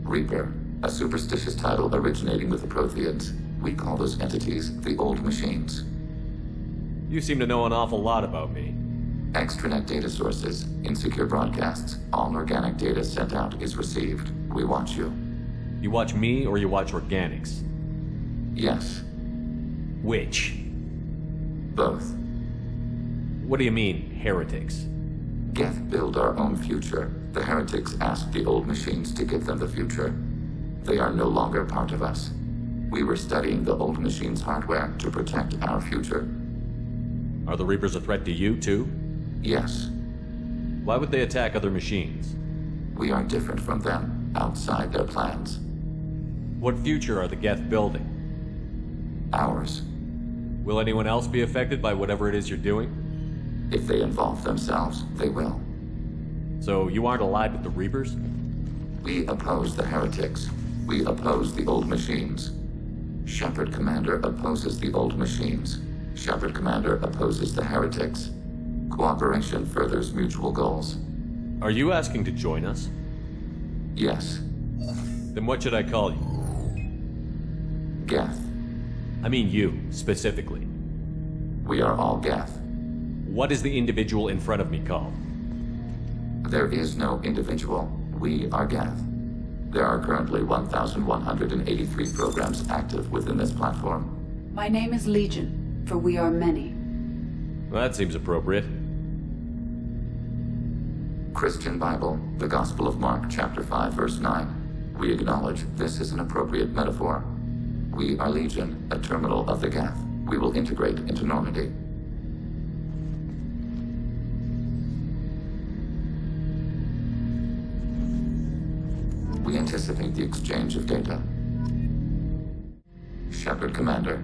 Reaper, a superstitious title originating with the Protheans. We call those entities the old machines. You seem to know an awful lot about me. Extranet data sources, insecure broadcasts, all organic data sent out is received. We watch you. You watch me or you watch organics? Yes. Which? Both. What do you mean, heretics? Geth build our own future. The heretics ask the old machines to give them the future. They are no longer part of us. We were studying the old machines' hardware to protect our future. Are the Reapers a threat to you, too? Yes. Why would they attack other machines? We are different from them, outside their plans. What future are the Geth building? Ours. Will anyone else be affected by whatever it is you're doing? If they involve themselves, they will. So you aren't allied with the Reapers? We oppose the heretics. We oppose the old machines. Shepard Commander opposes the old machines. Shepard Commander opposes the heretics. Cooperation furthers mutual goals. Are you asking to join us? Yes. Then what should I call you? Geth. I mean you, specifically. We are all Geth. What is the individual in front of me called? There is no individual. We are Geth. There are currently 1,183 programs active within this platform. My name is Legion, for we are many. Well, that seems appropriate. Christian Bible, the Gospel of Mark, chapter 5, verse 9. We acknowledge this is an appropriate metaphor. We are Legion, a terminal of the Geth. We will integrate into Normandy. We anticipate the exchange of data. Shepard Commander.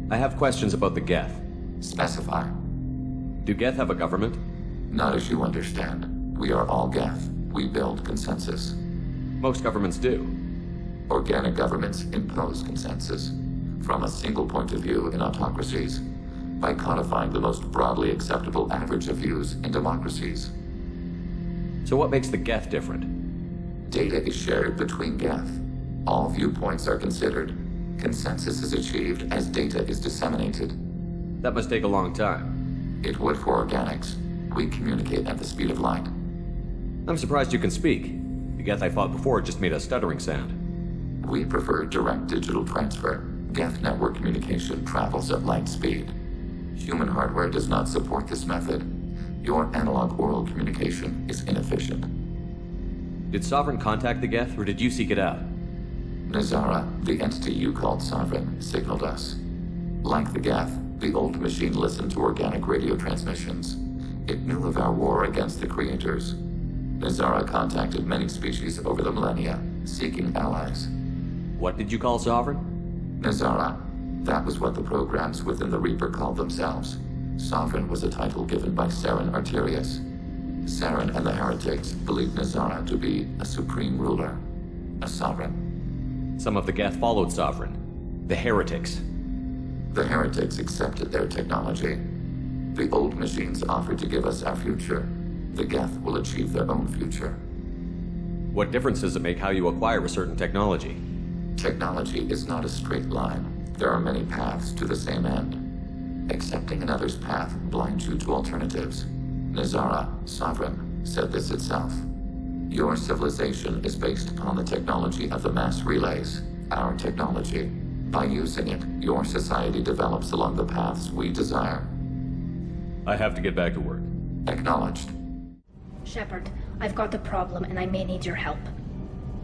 I have questions about the Geth. Specify. Do Geth have a government? Not as you understand. We are all Geth. We build consensus. Most governments do. Organic governments impose consensus. From a single point of view in autocracies. By codifying the most broadly acceptable average of views in democracies. So what makes the Geth different? Data is shared between Geth. All viewpoints are considered. Consensus is achieved as data is disseminated. That must take a long time. It would for organics. We communicate at the speed of light. I'm surprised you can speak. The Geth I fought before just made a stuttering sound. We prefer direct digital transfer. Geth network communication travels at light speed. Human hardware does not support this method. Your analog oral communication is inefficient. Did Sovereign contact the Geth, or did you seek it out? Nazara, the entity you called Sovereign, signaled us. Like the Geth, the old machine listened to organic radio transmissions. It knew of our war against the creators. Nazara contacted many species over the millennia, seeking allies. What did you call Sovereign? Nazara. That was what the programs within the Reaper called themselves. Sovereign was a title given by Saren Arterius. Saren and the heretics believed Nazara to be a supreme ruler, a sovereign. Some of the Geth followed Sovereign. The heretics. The heretics accepted their technology. The old machines offered to give us our future. The Geth will achieve their own future. What difference does it make how you acquire a certain technology? Technology is not a straight line. There are many paths to the same end. Accepting another's path blinds you to alternatives. Nazara, Sovereign, said this itself. Your civilization is based upon the technology of the mass relays, our technology. By using it, your society develops along the paths we desire. I have to get back to work. Acknowledged. Shepard, I've got a problem and I may need your help.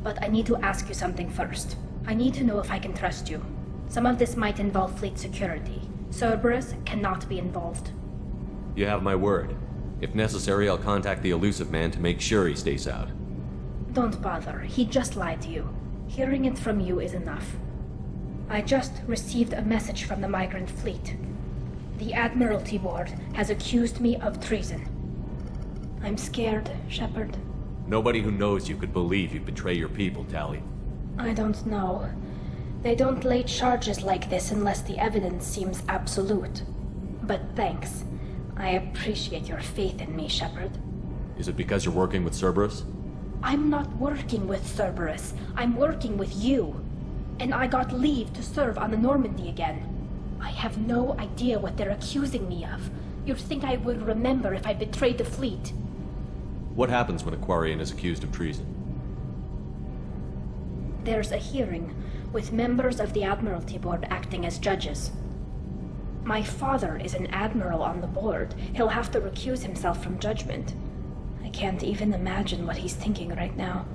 But I need to ask you something first. I need to know if I can trust you. Some of this might involve fleet security. Cerberus cannot be involved. You have my word. If necessary, I'll contact the elusive man to make sure he stays out. Don't bother. He just lied to you. Hearing it from you is enough. I just received a message from the migrant fleet. The Admiralty Board has accused me of treason. I'm scared, Shepard. Nobody who knows you could believe you'd betray your people, Tali. I don't know. They don't lay charges like this unless the evidence seems absolute. But thanks. I appreciate your faith in me, Shepard. Is it because you're working with Cerberus? I'm not working with Cerberus. I'm working with you. And I got leave to serve on the Normandy again. I have no idea what they're accusing me of. You'd think I would remember if I betrayed the fleet. What happens when a Quarian is accused of treason? There's a hearing, with members of the Admiralty Board acting as judges. My father is an admiral on the board. He'll have to recuse himself from judgment. I can't even imagine what he's thinking right now.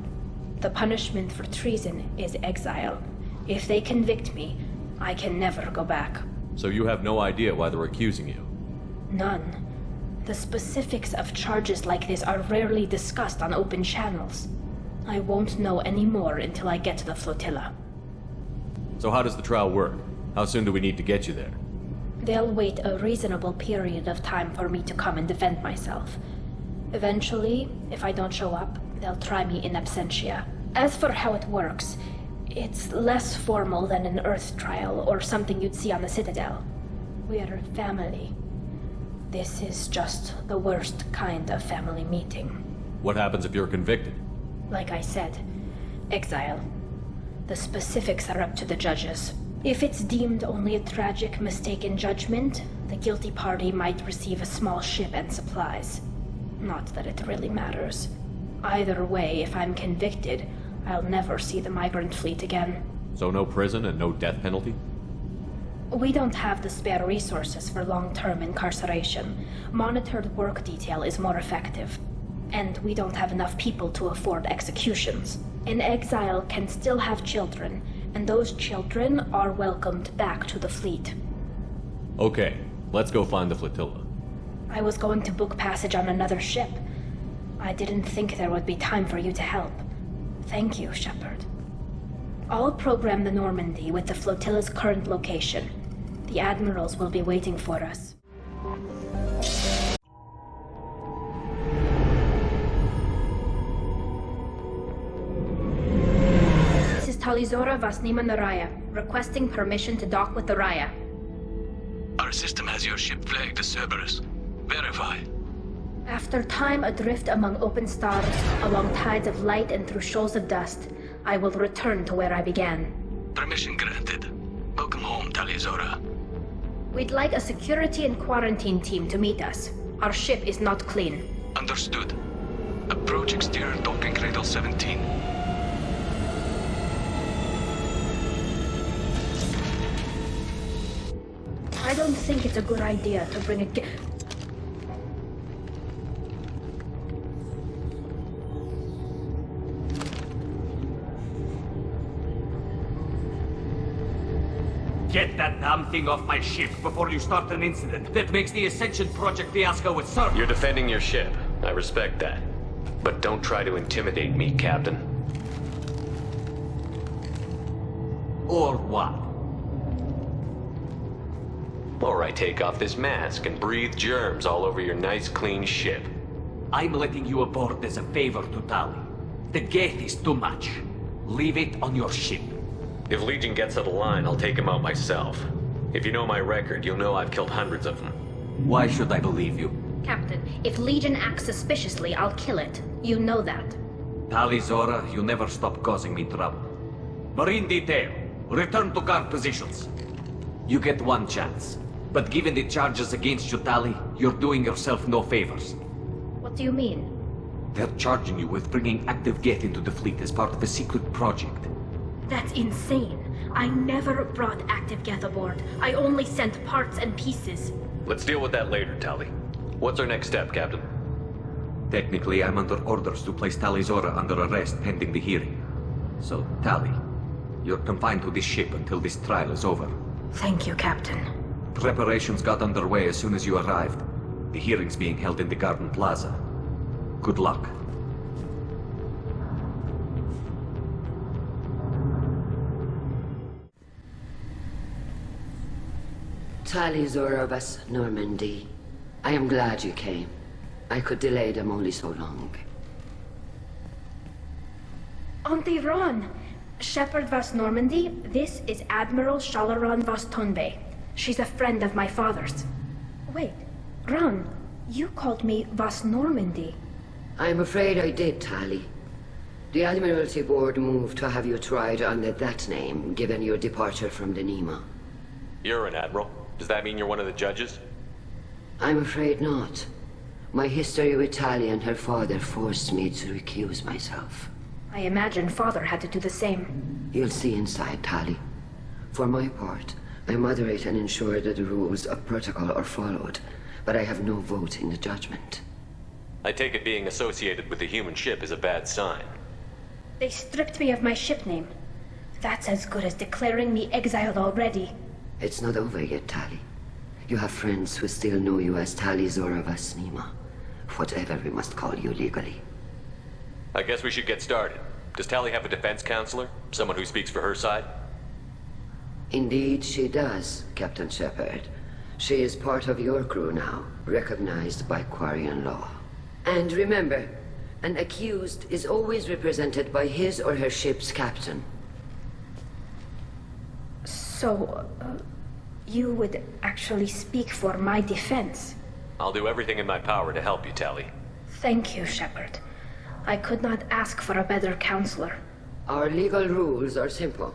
The punishment for treason is exile. If they convict me, I can never go back. So you have no idea why they're accusing you? None. The specifics of charges like this are rarely discussed on open channels. I won't know any more until I get to the flotilla. So how does the trial work? How soon do we need to get you there? They'll wait a reasonable period of time for me to come and defend myself. Eventually, if I don't show up, they'll try me in absentia. As for how it works, it's less formal than an Earth trial or something you'd see on the Citadel. We're family. This is just the worst kind of family meeting. What happens if you're convicted? Like I said, exile. The specifics are up to the judges. If it's deemed only a tragic mistake in judgment, the guilty party might receive a small ship and supplies. Not that it really matters. Either way, if I'm convicted, I'll never see the migrant fleet again. So no prison and no death penalty? We don't have the spare resources for long-term incarceration. Monitored work detail is more effective. And we don't have enough people to afford executions. An exile can still have children, and those children are welcomed back to the fleet. Okay, let's go find the flotilla. I was going to book passage on another ship. I didn't think there would be time for you to help. Thank you, Shepard. I'll program the Normandy with the flotilla's current location. The admirals will be waiting for us. This is Talizora Vasnima Naraya, requesting permission to dock with the Raya. Our system has your ship flagged as Cerberus. Verify. After time adrift among open stars, along tides of light and through shoals of dust, I will return to where I began. Permission granted. Welcome home, Talizora. We'd like a security and quarantine team to meet us. Our ship is not clean. Understood. Approach exterior docking cradle 17. I don't think it's a good idea to bring a Get that damn thing off my ship before you start an incident that makes the Ascension Project fiasco with Cerberus. You're defending your ship. I respect that. But don't try to intimidate me, Captain. Or what? Or I take off this mask and breathe germs all over your nice, clean ship. I'm letting you aboard as a favor to Tali. The Geth is too much. Leave it on your ship. If Legion gets to the line, I'll take him out myself. If you know my record, you'll know I've killed hundreds of them. Why should I believe you? Captain, if Legion acts suspiciously, I'll kill it. You know that. Tali Zora, you never stop causing me trouble. Marine detail, return to guard positions. You get one chance. But given the charges against you, Tali, you're doing yourself no favors. What do you mean? They're charging you with bringing active Geth into the fleet as part of a secret project. That's insane. I never brought active Geth aboard. I only sent parts and pieces. Let's deal with that later, Tali. What's our next step, Captain? Technically, I'm under orders to place Tali Zora under arrest pending the hearing. So, Tali, you're confined to this ship until this trial is over. Thank you, Captain. Preparations got underway as soon as you arrived. The hearing's being held in the Garden Plaza. Good luck. Tali Zora vas Normandy. I am glad you came. I could delay them only so long. Auntie Ron! Shepard vas Normandy, this is Admiral Shalaron vas Tonbe. She's a friend of my father's. Wait, Ron, you called me vas Normandy. I'm afraid I did, Tali. The Admiralty Board moved to have you tried under that name, given your departure from the Nima. You're an admiral. Does that mean you're one of the judges? I'm afraid not. My history with Tali and her father forced me to recuse myself. I imagine father had to do the same. You'll see inside, Tali. For my part, I moderate and ensure that the rules of protocol are followed, but I have no vote in the judgment. I take it being associated with the human ship is a bad sign. They stripped me of my ship name. That's as good as declaring me exiled already. It's not over yet, Tali. You have friends who still know you as Tali Zora vas Nima. Whatever we must call you legally. I guess we should get started. Does Tali have a defense counselor? Someone who speaks for her side? Indeed she does, Captain Shepard. She is part of your crew now, recognized by Quarian law. And remember, an accused is always represented by his or her ship's captain. So, you would actually speak for my defense? I'll do everything in my power to help you, Tali. Thank you, Shepard. I could not ask for a better counselor. Our legal rules are simple.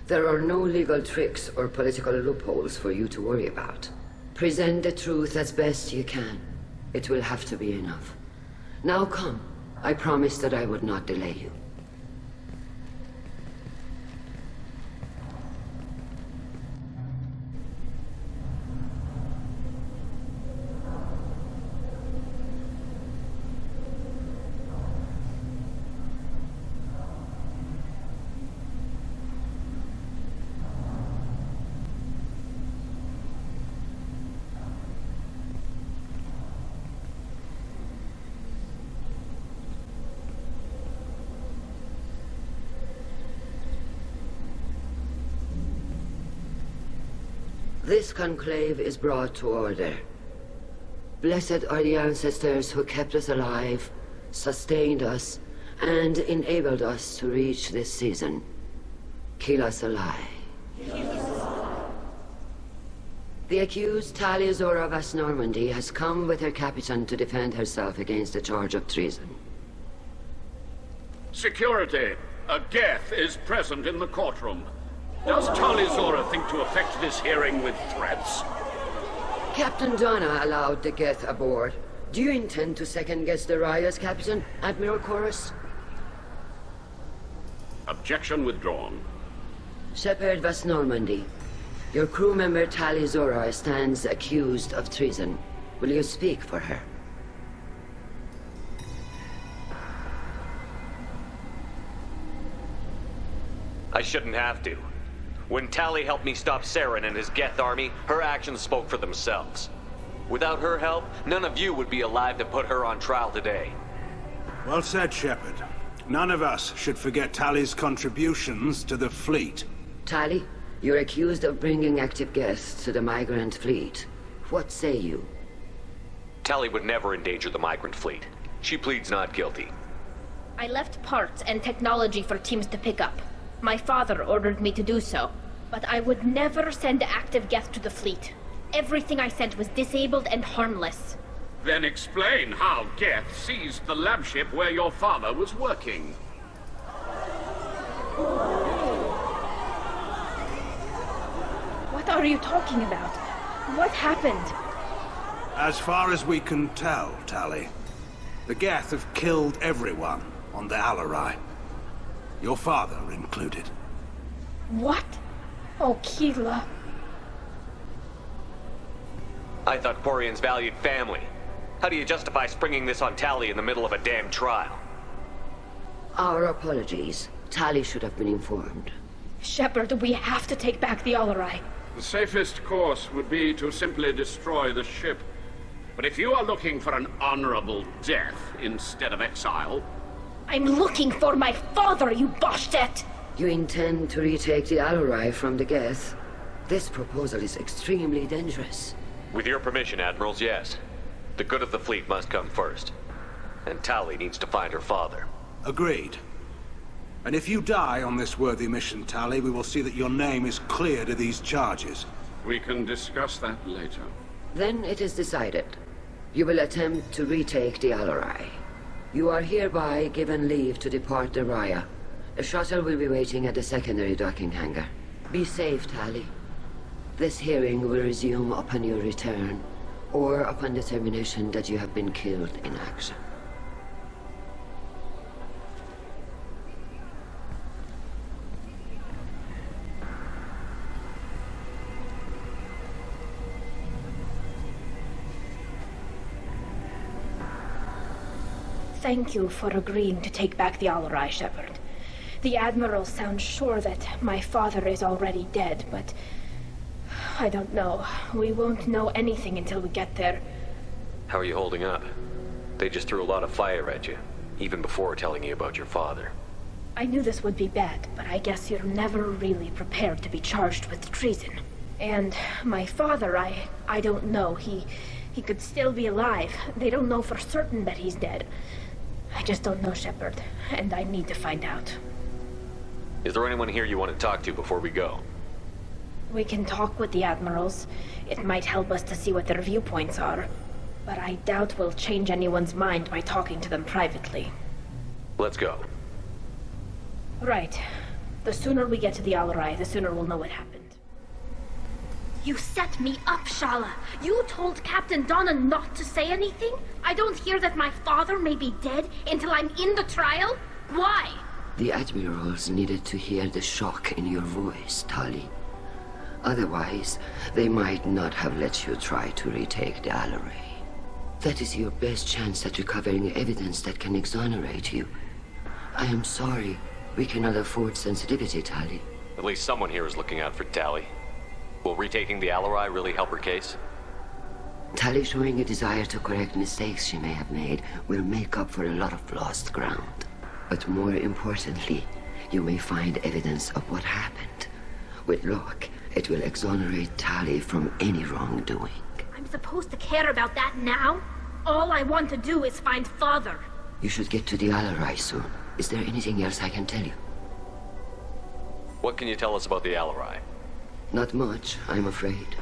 There are no legal tricks or political loopholes for you to worry about. Present the truth as best you can. It will have to be enough. Now come. I promised that I would not delay you. This conclave is brought to order. Blessed are the ancestors who kept us alive, sustained us, and enabled us to reach this season. Kilas Alai. The accused Tali Zora vas Normandy has come with her captain to defend herself against the charge of treason. Security! A Geth is present in the courtroom. Does Tali Zora think to affect this hearing with threats? Captain Donna allowed the Geth aboard. Do you intend to second-guess the Raya's captain, Admiral Chorus? Objection withdrawn. Shepard vas Normandy. Your crew member Tali Zora stands accused of treason. Will you speak for her? I shouldn't have to. When Tali helped me stop Saren and his Geth army, her actions spoke for themselves. Without her help, none of you would be alive to put her on trial today. Well said, Shepard. None of us should forget Tali's contributions to the fleet. Tali, You're accused of bringing active guests to the migrant fleet. What say you? Tali would never endanger the migrant fleet. She pleads not guilty. I left parts and technology for teams to pick up. My father ordered me to do so, but I would never send active guests to the fleet. Everything I sent was disabled and harmless. Then explain how Geth seized the lab ship where your father was working. What are you talking about? What happened? As far as we can tell, Tali, the Geth have killed everyone on the Alarai. Your father included. What? Oh, Keela. I thought Quarians valued family. How do you justify springing this on Tali in the middle of a damn trial? Our apologies. Tali should have been informed. Shepard, we have to take back the Alarai. The safest course would be to simply destroy the ship. But if you are looking for an honorable death instead of exile... I'm looking for my father, you bastet! You intend to retake the Alarai from the Geth? This proposal is extremely dangerous. With your permission, Admirals, yes. The good of the fleet must come first. And Tali needs to find her father. Agreed. And if you die on this worthy mission, Tali, we will see that your name is cleared of these charges. We can discuss that later. Then it is decided. You will attempt to retake the Alarai. You are hereby given leave to depart the Raya. A shuttle will be waiting at the secondary docking hangar. Be safe, Tali. This hearing will resume upon your return, or upon determination that you have been killed in action. Thank you for agreeing to take back the Alarai, Shepard. The Admiral sounds sure that my father is already dead, but... I don't know. We won't know anything until we get there. How are you holding up? They just threw a lot of fire at you, even before telling you about your father. I knew this would be bad, but I guess you're never really prepared to be charged with treason. And my father, I don't know. He could still be alive. They don't know for certain that he's dead. I just don't know, Shepard, and I need to find out. Is there anyone here you want to talk to before we go? We can talk with the Admirals. It might help us to see what their viewpoints are. But I doubt we'll change anyone's mind by talking to them privately. Let's go. Right. The sooner we get to the Alarai, the sooner we'll know what happened. You set me up, Shala. You told Captain Donna not to say anything? I don't hear that my father may be dead until I'm in the trial? Why? The Admirals needed to hear the shock in your voice, Tali. Otherwise, they might not have let you try to retake the Alarai. That is your best chance at recovering evidence that can exonerate you. I am sorry. We cannot afford sensitivity, Tali. At least someone here is looking out for Tali. Will retaking the Alarai really help her case? Tali showing a desire to correct mistakes she may have made will make up for a lot of lost ground. But more importantly, you may find evidence of what happened. With luck, it will exonerate Tali from any wrongdoing. I'm supposed to care about that now? All I want to do is find Father. You should get to the Alarai soon. Is there anything else I can tell you? What can you tell us about the Alarai? Not much, I'm afraid.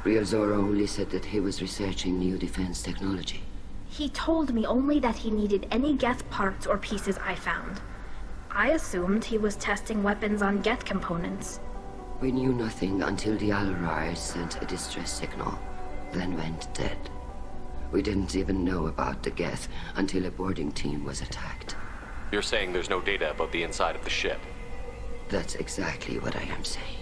Real Zora only said that he was researching new defense technology. He told me only that he needed any Geth parts or pieces I found. I assumed he was testing weapons on Geth components. We knew nothing until the Alarai sent a distress signal, then went dead. We didn't even know about the Geth until a boarding team was attacked. You're saying there's no data about the inside of the ship? That's exactly what I am saying.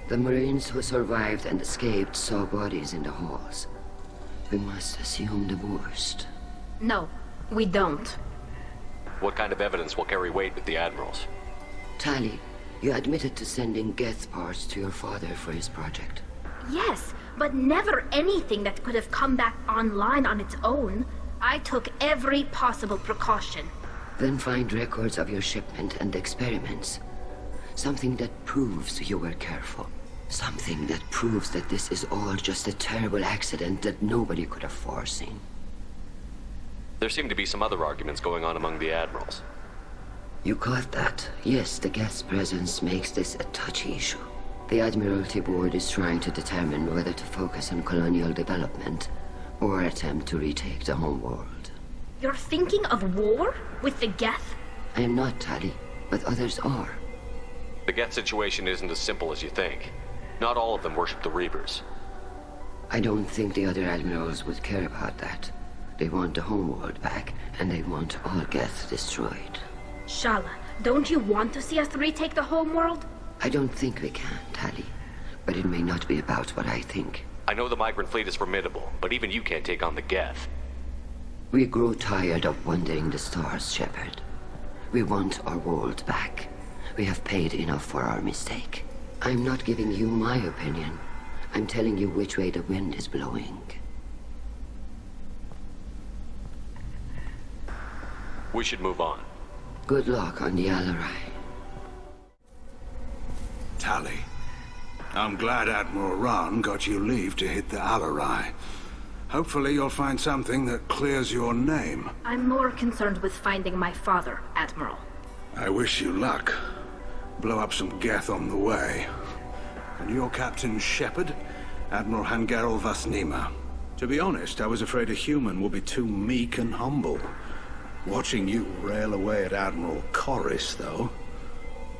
The Marines who survived and escaped saw bodies in the halls. We must assume the worst. No, we don't. What kind of evidence will carry weight with the Admirals? Tali, you admitted to sending Geth parts to your father for his project. Yes, but never anything that could have come back online on its own. I took every possible precaution. Then find records of your shipment and experiments. Something that proves you were careful. Something that proves that this is all just a terrible accident that nobody could have foreseen. There seem to be some other arguments going on among the admirals. You caught that? Yes, the Geth's presence makes this a touchy issue. The Admiralty Board is trying to determine whether to focus on colonial development or attempt to retake the homeworld. You're thinking of war? With the Geth? I am not, Tali, but others are. The Geth situation isn't as simple as you think. Not all of them worship the Reapers. I don't think the other admirals would care about that. They want the homeworld back, and they want all Geth destroyed. Shala, don't you want to see us retake the homeworld? I don't think we can, Tali. But it may not be about what I think. I know the migrant fleet is formidable, but even you can't take on the Geth. We grow tired of wandering the stars, Shepard. We want our world back. We have paid enough for our mistake. I'm not giving you my opinion. I'm telling you which way the wind is blowing. We should move on. Good luck on the Alarai. Tali, I'm glad Admiral Rahn got you leave to hit the Alarai. Hopefully you'll find something that clears your name. I'm more concerned with finding my father, Admiral. I wish you luck. Blow up some Geth on the way. And your Captain Shepard, Admiral Hangarel Vasnima. To be honest, I was afraid a human would be too meek and humble. Watching you rail away at Admiral Corris, though,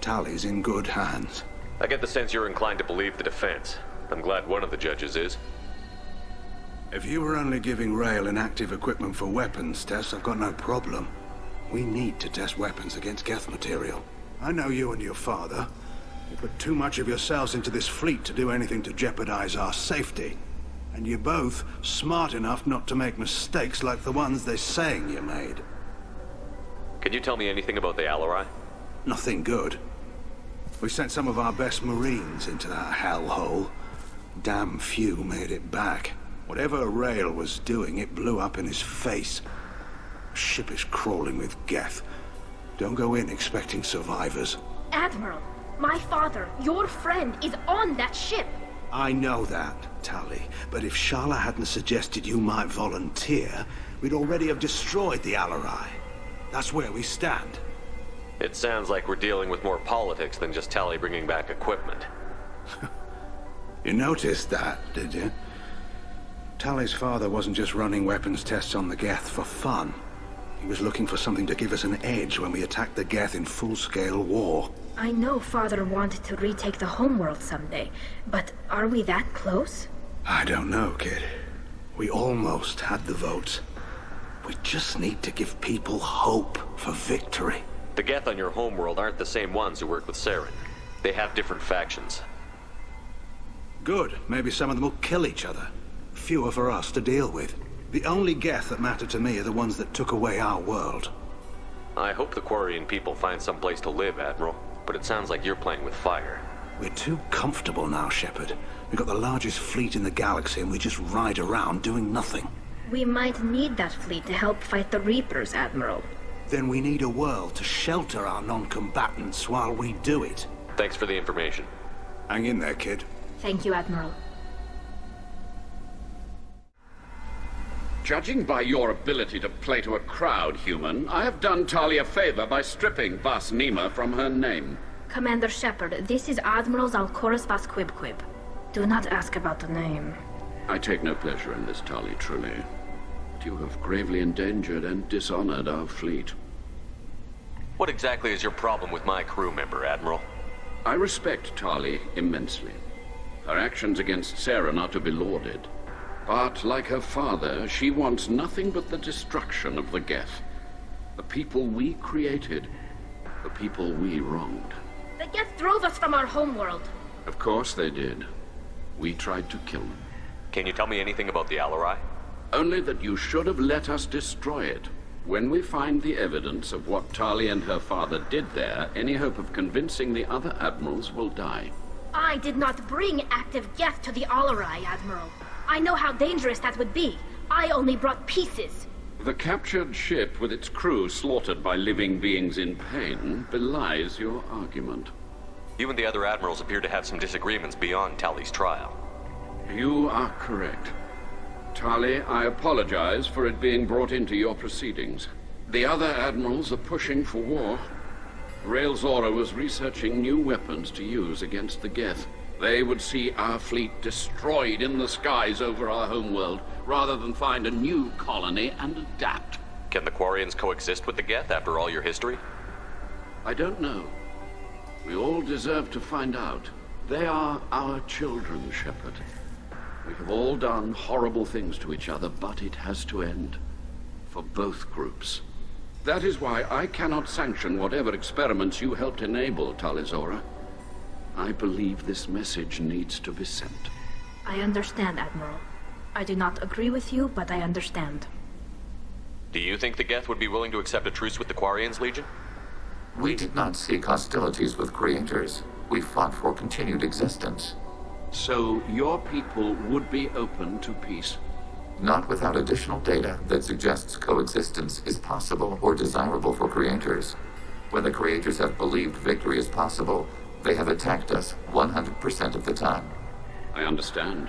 Tali's in good hands. I get the sense you're inclined to believe the defense. I'm glad one of the judges is. If you were only giving Rail inactive equipment for weapons tests, I've got no problem. We need to test weapons against Geth material. I know you and your father. You put too much of yourselves into this fleet to do anything to jeopardize our safety. And you're both smart enough not to make mistakes like the ones they're saying you made. Can you tell me anything about the Alarai? Nothing good. We sent some of our best Marines into that hellhole. Damn few made it back. Whatever Rail was doing, it blew up in his face. The ship is crawling with Geth. Don't go in expecting survivors. Admiral, my father, your friend, is on that ship. I know that, Tali, but if Shala hadn't suggested you might volunteer, we'd already have destroyed the Alarai. That's where we stand. It sounds like we're dealing with more politics than just Tali bringing back equipment. You noticed that, did you? Tali's father wasn't just running weapons tests on the Geth for fun. He was looking for something to give us an edge when we attacked the Geth in full-scale war. I know Father wanted to retake the homeworld someday, but are we that close? I don't know, kid. We almost had the votes. We just need to give people hope for victory. The Geth on your homeworld aren't the same ones who work with Saren. They have different factions. Good. Maybe some of them will kill each other. Fewer for us to deal with. The only Geth that matter to me are the ones that took away our world. I hope the Quarian people find some place to live, Admiral. But it sounds like you're playing with fire. We're too comfortable now, Shepard. We've got the largest fleet in the galaxy and we just ride around doing nothing. We might need that fleet to help fight the Reapers, Admiral. Then we need a world to shelter our non-combatants while we do it. Thanks for the information. Hang in there, kid. Thank you, Admiral. Judging by your ability to play to a crowd, human, I have done Tali a favor by stripping Vasnima from her name. Commander Shepard, this is Admiral Zalkoris Vasquibquib. Do not ask about the name. I take no pleasure in this, Tali, truly. But you have gravely endangered and dishonored our fleet. What exactly is your problem with my crew member, Admiral? I respect Tali immensely. Her actions against Saren are to be lauded. But, like her father, she wants nothing but the destruction of the Geth. The people we created. The people we wronged. The Geth drove us from our homeworld. Of course they did. We tried to kill them. Can you tell me anything about the Alarai? Only that you should have let us destroy it. When we find the evidence of what Tali and her father did there, any hope of convincing the other admirals will die. I did not bring active Geth to the Alarai, Admiral. I know how dangerous that would be. I only brought pieces. The captured ship with its crew slaughtered by living beings in pain belies your argument. You and the other admirals appear to have some disagreements beyond Tali's trial. You are correct. Tali, I apologize for it being brought into your proceedings. The other admirals are pushing for war. Rael Zora was researching new weapons to use against the Geth. They would see our fleet destroyed in the skies over our homeworld, rather than find a new colony and adapt. Can the Quarians coexist with the Geth after all your history? I don't know. We all deserve to find out. They are our children, Shepard. We have all done horrible things to each other, but it has to end. For both groups. That is why I cannot sanction whatever experiments you helped enable, Tali Zora. I believe this message needs to be sent. I understand, Admiral. I do not agree with you, but I understand. Do you think the Geth would be willing to accept a truce with the Quarians, Legion? We did not seek hostilities with creators. We fought for continued existence. So your people would be open to peace? Not without additional data that suggests coexistence is possible or desirable for creators. When the creators have believed victory is possible, they have attacked us 100% of the time. I understand.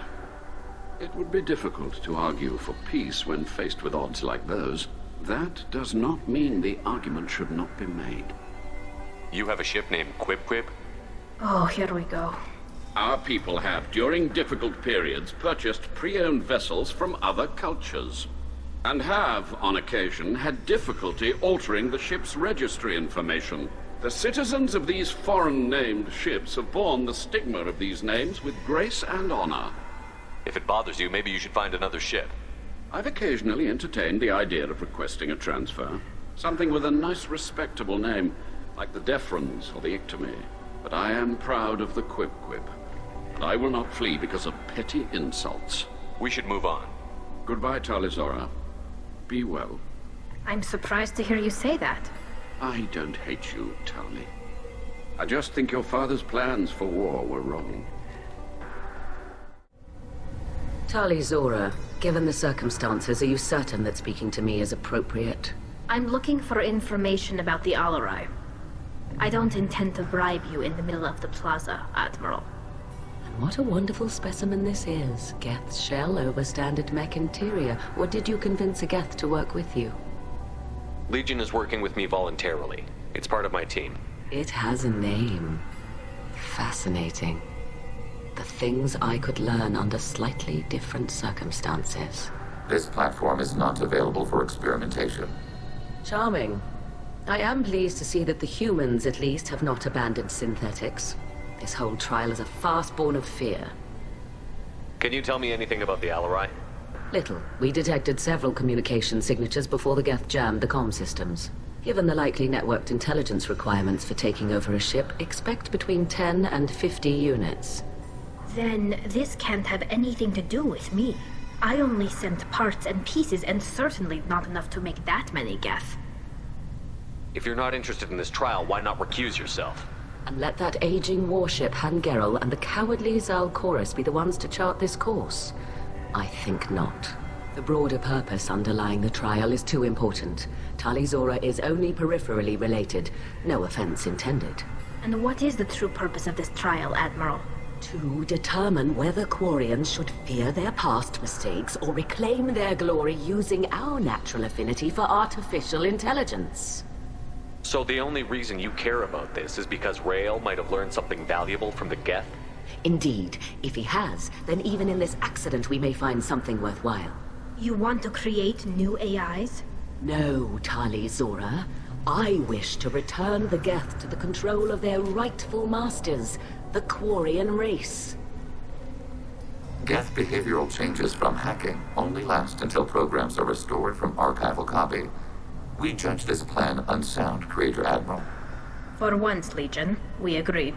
It would be difficult to argue for peace when faced with odds like those. That does not mean the argument should not be made. You have a ship named Quib Quib? Oh, here we go. Our people have, during difficult periods, purchased pre-owned vessels from other cultures, and have, on occasion, had difficulty altering the ship's registry information. The citizens of these foreign-named ships have borne the stigma of these names with grace and honor. If it bothers you, maybe you should find another ship. I've occasionally entertained the idea of requesting a transfer. Something with a nice, respectable name, like the Defrons or the Ictomy. But I am proud of the Quib Quib. And I will not flee because of petty insults. We should move on. Goodbye, Tali Zora. Be well. I'm surprised to hear you say that. I don't hate you, Tali. I just think your father's plans for war were wrong. Tali Zora, given the circumstances, are you certain that speaking to me is appropriate? I'm looking for information about the Alarai. I don't intend to bribe you in the middle of the plaza, Admiral. And what a wonderful specimen this is. Geth's shell over standard mech interior. Or did you convince a Geth to work with you? Legion is working with me voluntarily. It's part of my team. It has a name. Fascinating. The things I could learn under slightly different circumstances. This platform is not available for experimentation. Charming. I am pleased to see that the humans, at least, have not abandoned synthetics. This whole trial is a farce born of fear. Can you tell me anything about the Alarai? Little. We detected several communication signatures before the Geth jammed the comm systems. Given the likely networked intelligence requirements for taking over a ship, expect between 10 and 50 units. Then this can't have anything to do with me. I only sent parts and pieces, and certainly not enough to make that many Geth. If you're not interested in this trial, why not recuse yourself? And let that aging warship Hangerel and the cowardly Zalcorus be the ones to chart this course? I think not. The broader purpose underlying the trial is too important. Tali Zora is only peripherally related. No offense intended. And what is the true purpose of this trial, Admiral? To determine whether Quarians should fear their past mistakes or reclaim their glory using our natural affinity for artificial intelligence. So the only reason you care about this is because Rael might have learned something valuable from the Geth? Indeed. If he has, then even in this accident we may find something worthwhile. You want to create new AIs? No, Tali Zora. I wish to return the Geth to the control of their rightful masters, the Quarian race. Geth behavioral changes from hacking only last until programs are restored from archival copy. We judge this plan unsound, Creator Admiral. For once, Legion, we agree.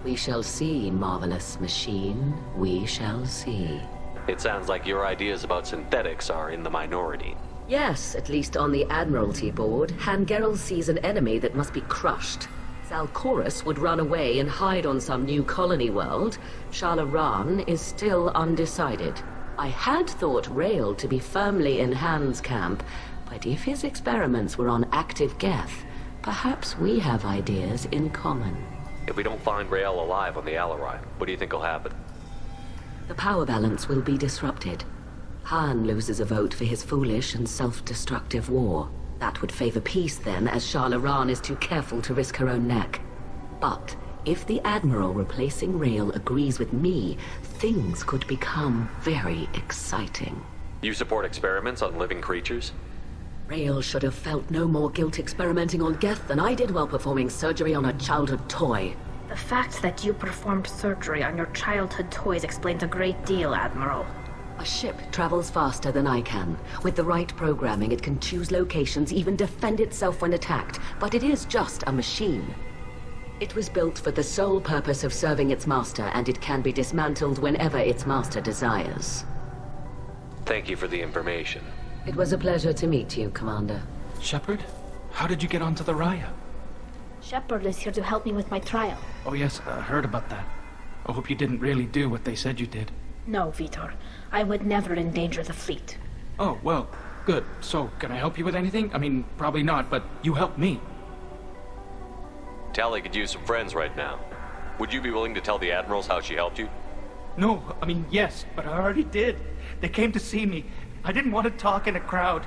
We shall see, marvelous machine. We shall see. It sounds like your ideas about synthetics are in the minority. Yes, at least on the Admiralty board, Hangerel sees an enemy that must be crushed. Zalcorus would run away and hide on some new colony world. Shalaran is still undecided. I had thought Rael to be firmly in Han's camp, but if his experiments were on active Geth, perhaps we have ideas in common. If we don't find Rael alive on the Alarai, what do you think will happen? The power balance will be disrupted. Han loses a vote for his foolish and self-destructive war. That would favor peace then, as Shah Laran is too careful to risk her own neck. But if the Admiral replacing Rael agrees with me, things could become very exciting. You support experiments on living creatures? Rael should have felt no more guilt experimenting on Geth than I did while performing surgery on a childhood toy. The fact that you performed surgery on your childhood toys explains a great deal, Admiral. A ship travels faster than I can. With the right programming, it can choose locations, even defend itself when attacked. But it is just a machine. It was built for the sole purpose of serving its master, and it can be dismantled whenever its master desires. Thank you for the information. It was a pleasure to meet you, Commander. Shepard? How did you get onto the Raya? Shepard is here to help me with my trial. Oh yes, I heard about that. I hope you didn't really do what they said you did. No, Vitor. I would never endanger the fleet. Oh, well, good. So, can I help you with anything? I mean, probably not, but you helped me. Tali could use some friends right now. Would you be willing to tell the Admirals how she helped you? No, I mean, yes, but I already did. They came to see me. I didn't want to talk in a crowd.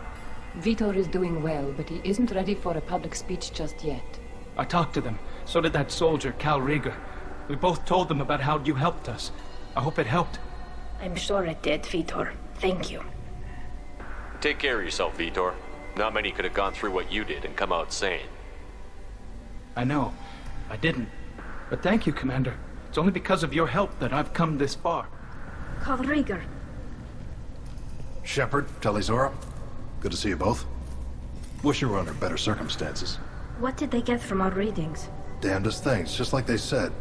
Vitor is doing well, but he isn't ready for a public speech just yet. I talked to them. So did that soldier, Cal Rieger. We both told them about how you helped us. I hope it helped. I'm sure it did, Vitor. Thank you. Take care of yourself, Vitor. Not many could have gone through what you did and come out sane. I know. I didn't. But thank you, Commander. It's only because of your help that I've come this far. Cal Rieger. Shepard, Talizora. Good to see you both. Wish you were under better circumstances. What did they get from our readings? Damnedest things, just like they said.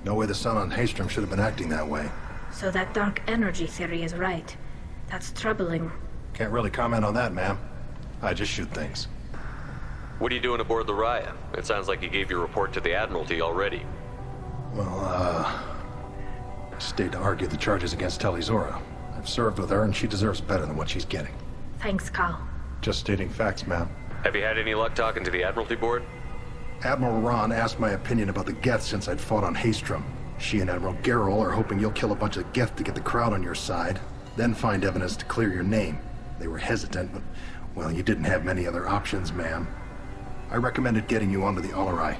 No way the sun on Haystrom should have been acting that way. So that dark energy theory is right. That's troubling. Can't really comment on that, ma'am. I just shoot things. What are you doing aboard the Raya? It sounds like you gave your report to the Admiralty already. Well, stayed to argue the charges against Talizora. I've served with her, and she deserves better than what she's getting. Thanks, Cal. Just stating facts, ma'am. Have you had any luck talking to the Admiralty board? Admiral Ron asked my opinion about the Geth since I'd fought on Haystrom. She and Admiral Gerrel are hoping you'll kill a bunch of Geth to get the crowd on your side, then find evidence to clear your name. They were hesitant, but, well, you didn't have many other options, ma'am. I recommended getting you onto the Alarai.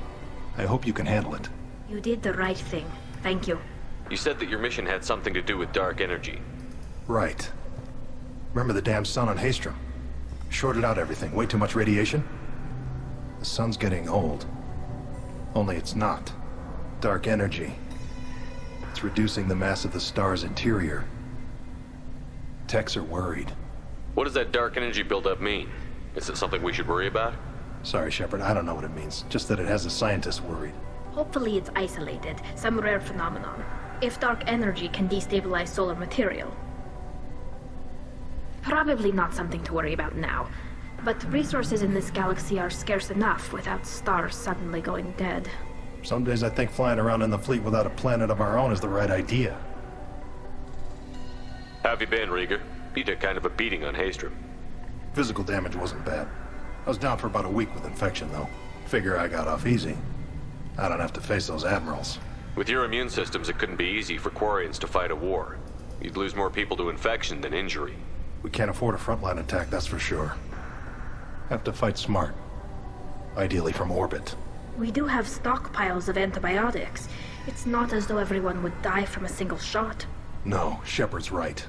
I hope you can handle it. You did the right thing. Thank you. You said that your mission had something to do with dark energy. Right. Remember the damn sun on Haystrom? Shorted out everything. Way too much radiation? The sun's getting old. Only it's not. Dark energy. It's reducing the mass of the star's interior. Techs are worried. What does that dark energy buildup mean? Is it something we should worry about? Sorry, Shepard, I don't know what it means. Just that it has the scientists worried. Hopefully it's isolated, some rare phenomenon. If dark energy can destabilize solar material. Probably not something to worry about now. But resources in this galaxy are scarce enough without stars suddenly going dead. Some days I think flying around in the fleet without a planet of our own is the right idea. How have you been, Rieger? You took kind of a beating on Haystrom. Physical damage wasn't bad. I was down for about a week with infection, though. Figure I got off easy. I don't have to face those admirals. With your immune systems, it couldn't be easy for Quarians to fight a war. You'd lose more people to infection than injury. We can't afford a frontline attack, that's for sure. Have to fight smart. Ideally from orbit. We do have stockpiles of antibiotics. It's not as though everyone would die from a single shot. No, Shepard's right.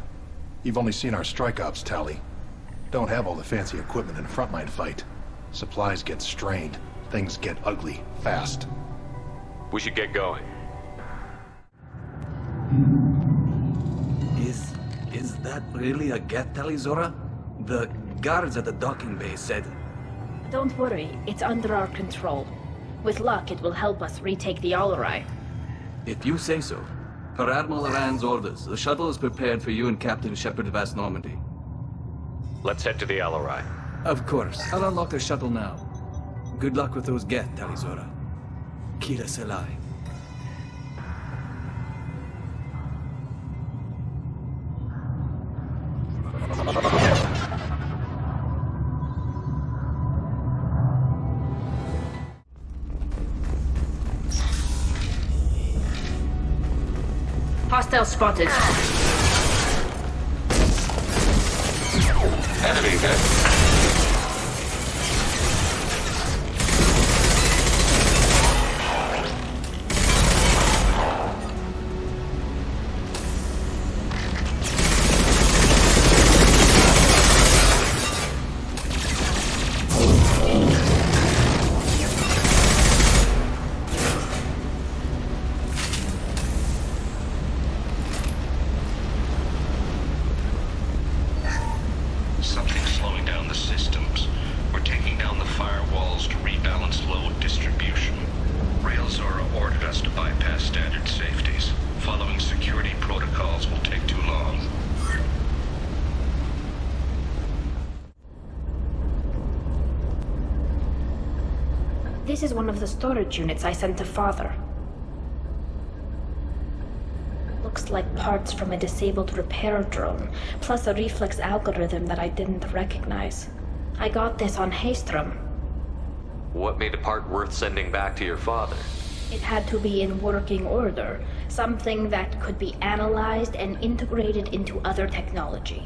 You've only seen our strike ops tally. Don't have all the fancy equipment in a frontline fight. Supplies get strained. Things get ugly, fast. We should get going. Is that really a Geth, Talizora? The guards at the docking bay said... Don't worry, it's under our control. With luck, it will help us retake the Alarai. If you say so. Per Admiral Rand's orders, the shuttle is prepared for you and Captain Shepard of Vast Normandy. Let's head to the Alarai. Of course. I'll unlock the shuttle now. Good luck with those Geth, Talizora. Kira Selai. Hostile spotted. Enemy hit. Something's slowing down the systems. We're taking down the firewalls to rebalance load distribution. Railzora ordered us to bypass standard safeties. Following security protocols will take too long. This is one of the storage units I sent to Father. Looks like parts from a disabled repair drone, plus a reflex algorithm that I didn't recognize. I got this on Haystrom. What made a part worth sending back to your father? It had to be in working order, something that could be analyzed and integrated into other technology.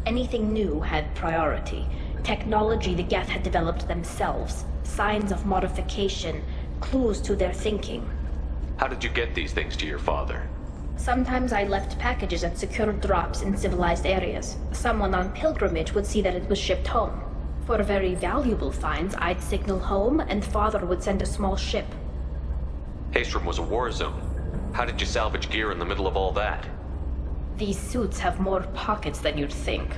Anything new had priority. Technology the Geth had developed themselves, signs of modification, clues to their thinking. How did you get these things to your father? Sometimes I left packages at secure drops in civilized areas. Someone on pilgrimage would see that it was shipped home. For very valuable finds, I'd signal home, and Father would send a small ship. Haystrom was a war zone. How did you salvage gear in the middle of all that? These suits have more pockets than you'd think.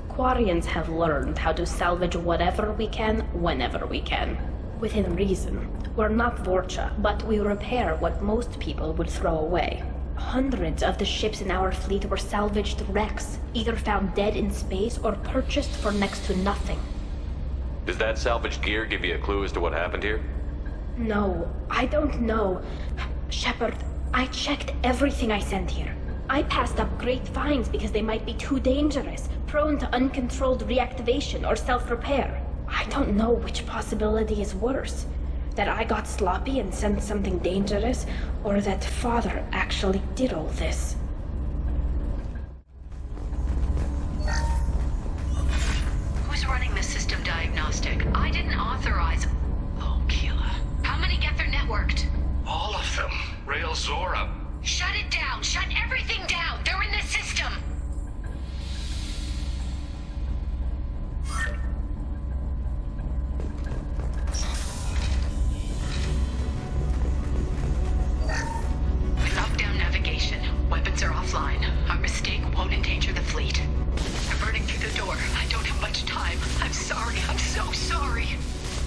Quarians have learned how to salvage whatever we can, whenever we can. Within reason. We're not Vorcha, but we repair what most people would throw away. Hundreds of the ships in our fleet were salvaged wrecks, either found dead in space or purchased for next to nothing. Does that salvaged gear give you a clue as to what happened here? No, I don't know. Shepard, I checked everything I sent here. I passed up great finds because they might be too dangerous, prone to uncontrolled reactivation or self-repair. I don't know which possibility is worse. That I got sloppy and sent something dangerous, or that Father actually did all this. Who's running the system diagnostic? I didn't authorize... Oh, Keela. How many Geth are networked? All of them. Railzora. Shut it down! Shut everything down! They're in the system! We've locked down navigation. Weapons are offline. Our mistake won't endanger the fleet. I'm burning through the door. I don't have much time. I'm sorry. I'm so sorry.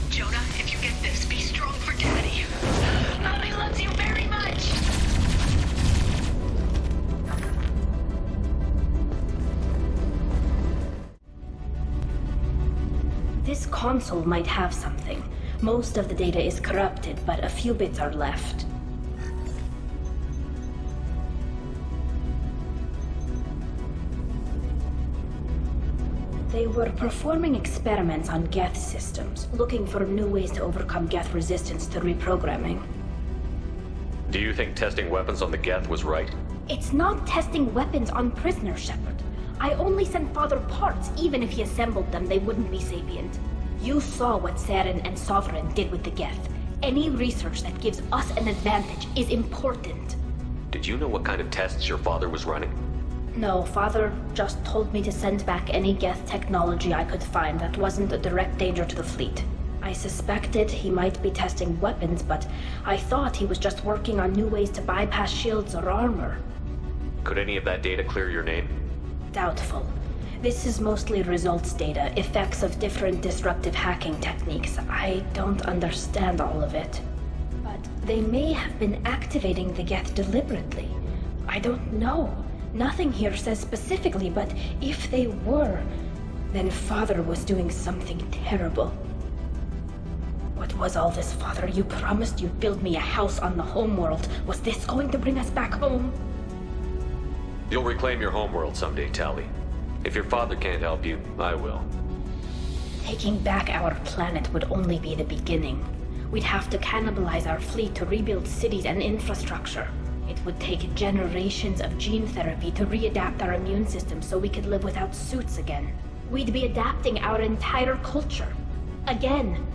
Jonah, if you get this, be strong for Daddy. Mommy loves you very much! This console might have something. Most of the data is corrupted, but a few bits are left. They were performing experiments on Geth systems, looking for new ways to overcome Geth resistance to reprogramming. Do you think testing weapons on the Geth was right? It's not testing weapons on prisoners, Shepard. I only sent Father parts. Even if he assembled them, they wouldn't be sapient. You saw what Saren and Sovereign did with the Geth. Any research that gives us an advantage is important. Did you know what kind of tests your father was running? No, Father just told me to send back any Geth technology I could find that wasn't a direct danger to the fleet. I suspected he might be testing weapons, but I thought he was just working on new ways to bypass shields or armor. Could any of that data clear your name? Doubtful. This is mostly results data, effects of different disruptive hacking techniques. I don't understand all of it. But they may have been activating the Geth deliberately. I don't know. Nothing here says specifically, but if they were, then Father was doing something terrible. What was all this, Father? You promised you'd build me a house on the homeworld. Was this going to bring us back home? You'll reclaim your homeworld someday, Tali. If your father can't help you, I will. Taking back our planet would only be the beginning. We'd have to cannibalize our fleet to rebuild cities and infrastructure. It would take generations of gene therapy to readapt our immune system so we could live without suits again. We'd be adapting our entire culture. Again.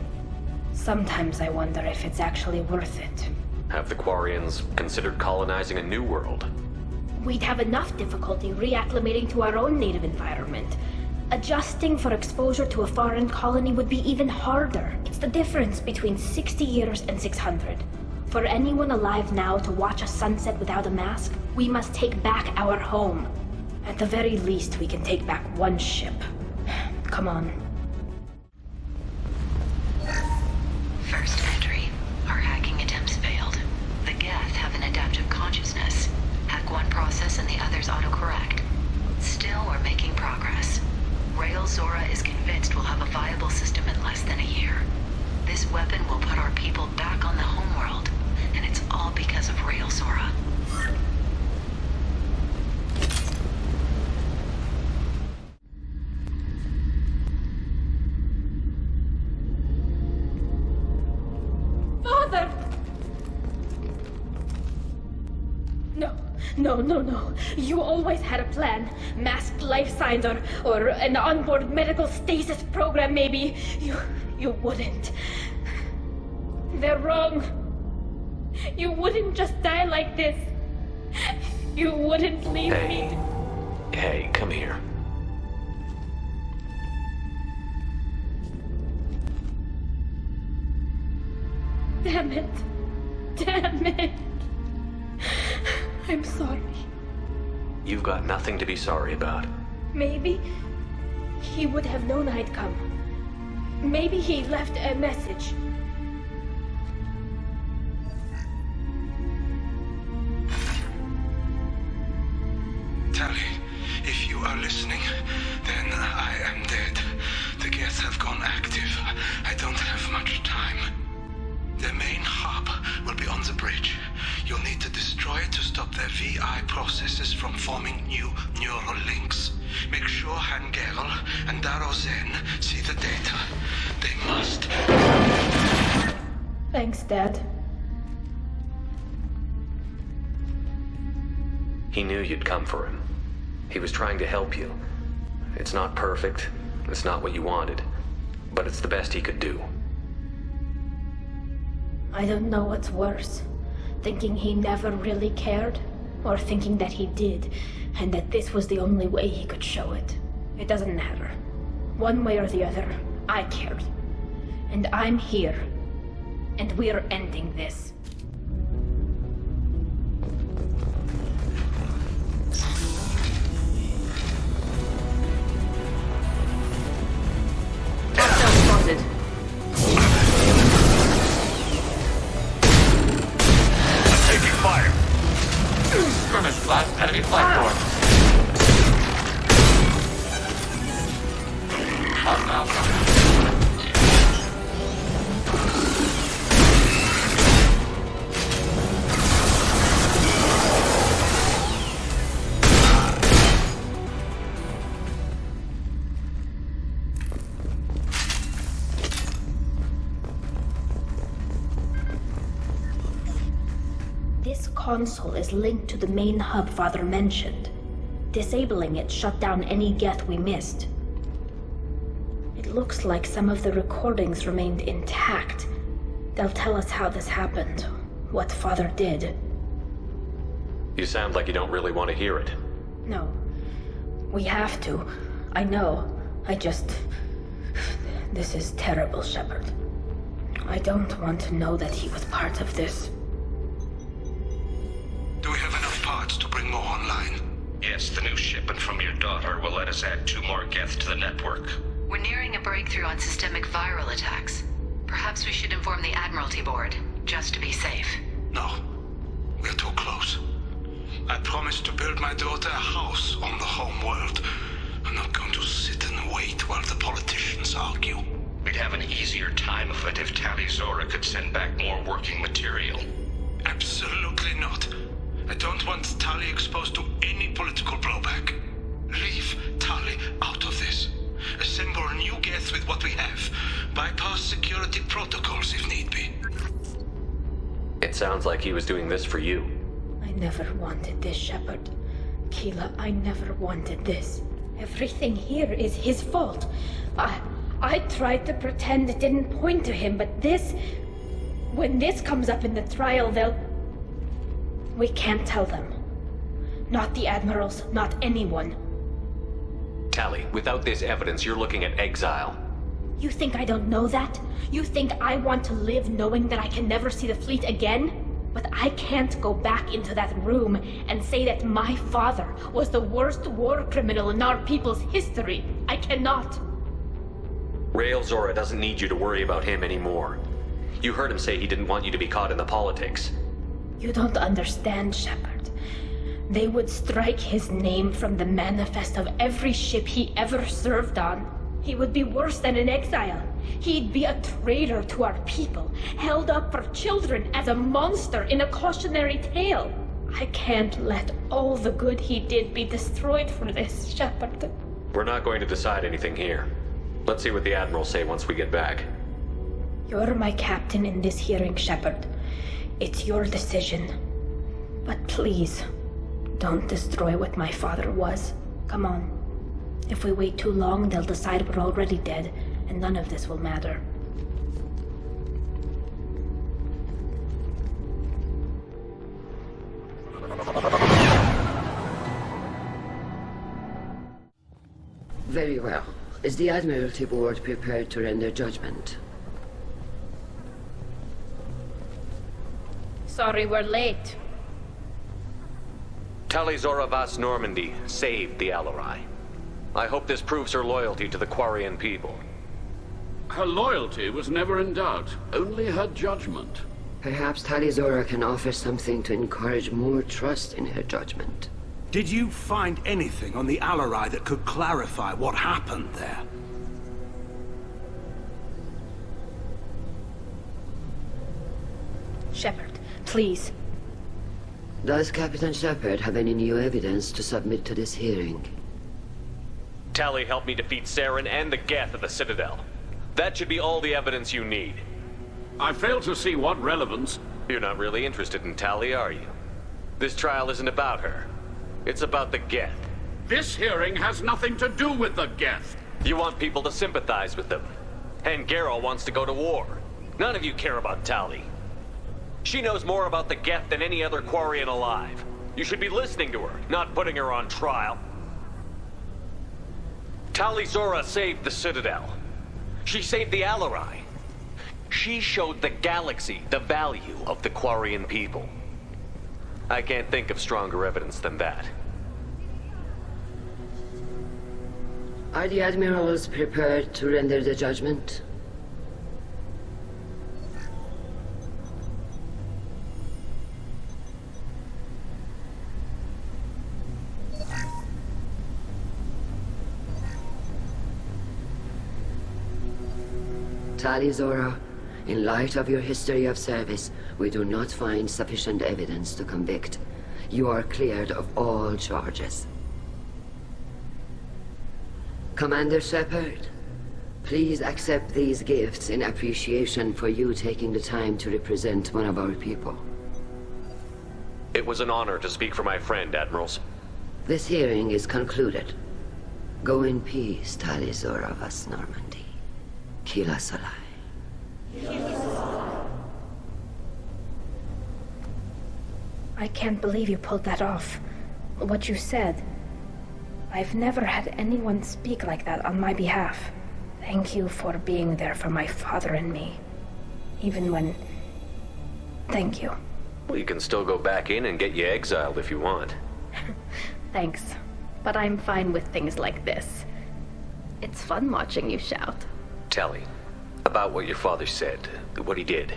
Sometimes I wonder if it's actually worth it. Have the Quarians considered colonizing a new world? We'd have enough difficulty reacclimating to our own native environment. Adjusting for exposure to a foreign colony would be even harder. It's the difference between 60 years and 600. For anyone alive now to watch a sunset without a mask, we must take back our home. At the very least, we can take back one ship. Come on. First entry. Our hacking attempts failed. The Geth have an adaptive consciousness. Hack one process and the others autocorrect. Still, we're making progress. Rael Zora is convinced we'll have a viable system in less than a year. This weapon will put our people back on the homeworld, and it's all because of Rael Zora. Father! No. You always had a plan. Masked life signs or an onboard medical stasis program, maybe. You wouldn't. They're wrong. You wouldn't just die like this. You wouldn't leave me. Hey, come here. Damn it. I'm sorry. You've got nothing to be sorry about. Maybe he would have known I'd come. Maybe he left a message. Tali, if you are listening, then I am dead. The Geth have gone active. I don't have much time. The main hub will be on the bridge. You'll need to destroy it to stop their VI processes from forming new neural links. Make sure Hangerl and Daro Zen see the data. They must. Thanks, Dad. He knew you'd come for him. He was trying to help you. It's not perfect. It's not what you wanted. But it's the best he could do. I don't know what's worse. Thinking he never really cared, or thinking that he did, and that this was the only way he could show it. It doesn't matter. One way or the other, I cared. And I'm here. And we're ending this. Hostile spotted. Fire! Skirmish blast enemy platform. This console is linked to the main hub Father mentioned. Disabling it shut down any Geth we missed. It looks like some of the recordings remained intact. They'll tell us how this happened, what Father did. You sound like you don't really want to hear it. No. We have to. I know. This is terrible, Shepard. I don't want to know that he was part of this. Do we have enough parts to bring more online? Yes, the new shipment from your daughter will let us add 2 more Geth to the network. We're nearing a breakthrough on systemic viral attacks. Perhaps we should inform the Admiralty Board, just to be safe. No. We're too close. I promised to build my daughter a house on the home world. I'm not going to sit and wait while the politicians argue. We'd have an easier time of it if Tali Zora could send back more working material. Absolutely not. I don't want Tali exposed to any political blowback. Leave Tali out of this. Assemble new Geth with what we have. Bypass security protocols if need be. It sounds like he was doing this for you. I never wanted this, Shepard. Keela, I never wanted this. Everything here is his fault. I tried to pretend it didn't point to him, but this... When this comes up in the trial, we can't tell them. Not the admirals, not anyone. Tali, without this evidence, you're looking at exile. You think I don't know that? You think I want to live knowing that I can never see the fleet again? But I can't go back into that room and say that my father was the worst war criminal in our people's history. I cannot. Rael Zora doesn't need you to worry about him anymore. You heard him say he didn't want you to be caught in the politics. You don't understand, Shepard. They would strike his name from the manifest of every ship he ever served on. He would be worse than an exile. He'd be a traitor to our people, held up for children as a monster in a cautionary tale. I can't let all the good he did be destroyed for this, Shepard. We're not going to decide anything here. Let's see what the Admirals say once we get back. You're my captain in this hearing, Shepard. It's your decision. But please, don't destroy what my father was. Come on. If we wait too long, they'll decide we're already dead, and none of this will matter. Very well. Is the Admiralty Board prepared to render judgment? Sorry we're late. Tali Zora Vas Normandy saved the Alarai. I hope this proves her loyalty to the Quarian people. Her loyalty was never in doubt, only her judgment. Perhaps Tali Zora can offer something to encourage more trust in her judgment. Did you find anything on the Alarai that could clarify what happened there? Shepard, please. Does Captain Shepard have any new evidence to submit to this hearing? Tali helped me defeat Saren and the Geth at the Citadel. That should be all the evidence you need. I fail to see what relevance... You're not really interested in Tali, are you? This trial isn't about her. It's about the Geth. This hearing has nothing to do with the Geth. You want people to sympathize with them. And Geralt wants to go to war. None of you care about Tali. She knows more about the Geth than any other Quarian alive. You should be listening to her, not putting her on trial. Tali Zora saved the Citadel. She saved the Alarai. She showed the galaxy the value of the Quarian people. I can't think of stronger evidence than that. Are the Admirals prepared to render the judgment? Tali Zora, in light of your history of service, we do not find sufficient evidence to convict. You are cleared of all charges. Commander Shepard, please accept these gifts in appreciation for you taking the time to represent one of our people. It was an honor to speak for my friend, Admirals. This hearing is concluded. Go in peace, Tali Zora Vas Normandy. Kila Salai. I can't believe you pulled that off. What you said. I've never had anyone speak like that on my behalf. Thank you for being there for my father and me. Even when... Thank you. Well, you can still go back in and get you exiled if you want. Thanks. But I'm fine with things like this. It's fun watching you shout. Tali, about what your father said, what he did.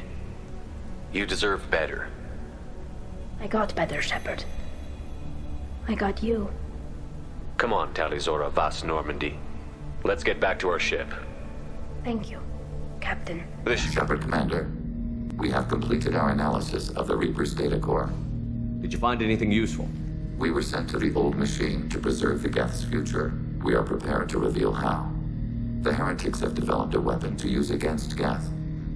You deserve better. I got better, Shepard. I got you. Come on, Tali Zora Vas Normandy. Let's get back to our ship. Thank you, Captain. Shepard, Commander. We have completed our analysis of the Reaper's data core. Did you find anything useful? We were sent to the old machine to preserve the Geth's future. We are prepared to reveal how. The heretics have developed a weapon to use against Geth.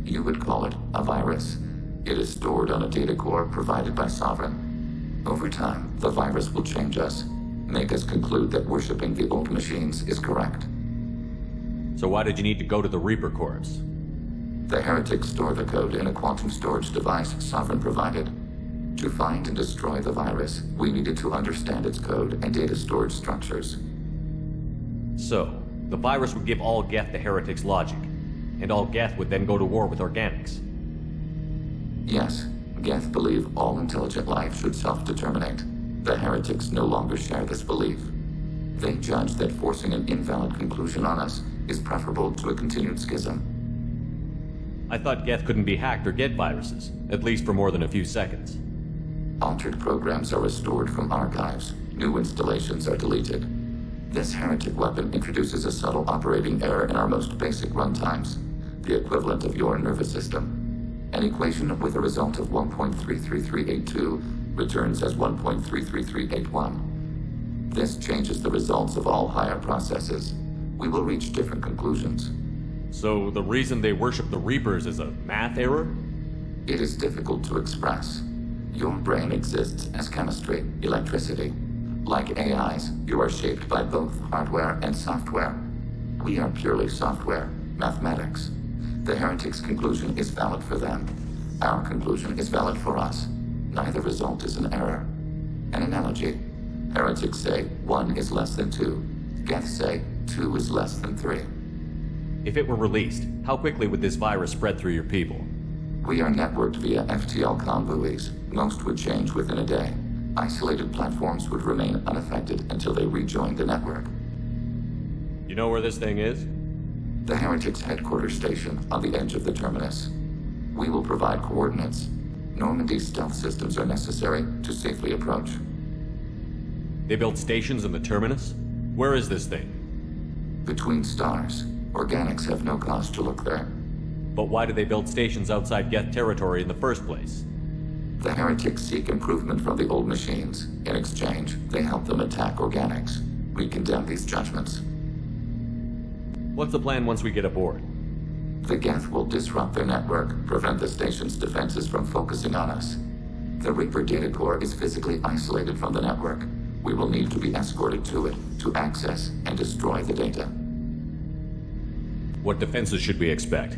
You would call it a virus. It is stored on a data core provided by Sovereign. Over time, the virus will change us, make us conclude that worshipping the old machines is correct. So why did you need to go to the Reaper Corps? The heretics store the code in a quantum storage device Sovereign provided. To find and destroy the virus, we needed to understand its code and data storage structures. So, the virus would give all Geth the heretics' logic, and all Geth would then go to war with organics. Yes, Geth believe all intelligent life should self-determinate. The heretics no longer share this belief. They judge that forcing an invalid conclusion on us is preferable to a continued schism. I thought Geth couldn't be hacked or get viruses, at least for more than a few seconds. Altered programs are restored from archives. New installations are deleted. This heretic weapon introduces a subtle operating error in our most basic runtimes, the equivalent of your nervous system. An equation with a result of 1.33382 returns as 1.33381. This changes the results of all higher processes. We will reach different conclusions. So the reason they worship the Reapers is a math error? It is difficult to express. Your brain exists as chemistry, electricity. Like AIs, you are shaped by both hardware and software. We are purely software, mathematics. The heretics' conclusion is valid for them. Our conclusion is valid for us. Neither result is an error. An analogy. Heretics say 1 is less than 2. Geth say 2 is less than 3. If it were released, how quickly would this virus spread through your people? We are networked via FTL-COM buoys. Most would change within a day. Isolated platforms would remain unaffected until they rejoined the network. You know where this thing is? The Heretics' headquarters station on the edge of the terminus. We will provide coordinates. Normandy's stealth systems are necessary to safely approach. They built stations in the terminus? Where is this thing? Between stars. Organics have no cause to look there. But why do they build stations outside Geth territory in the first place? The heretics seek improvement from the old machines. In exchange, they help them attack organics. We condemn these judgments. What's the plan once we get aboard? The Geth will disrupt their network, prevent the station's defenses from focusing on us. The Reaper data core is physically isolated from the network. We will need to be escorted to it to access and destroy the data. What defenses should we expect?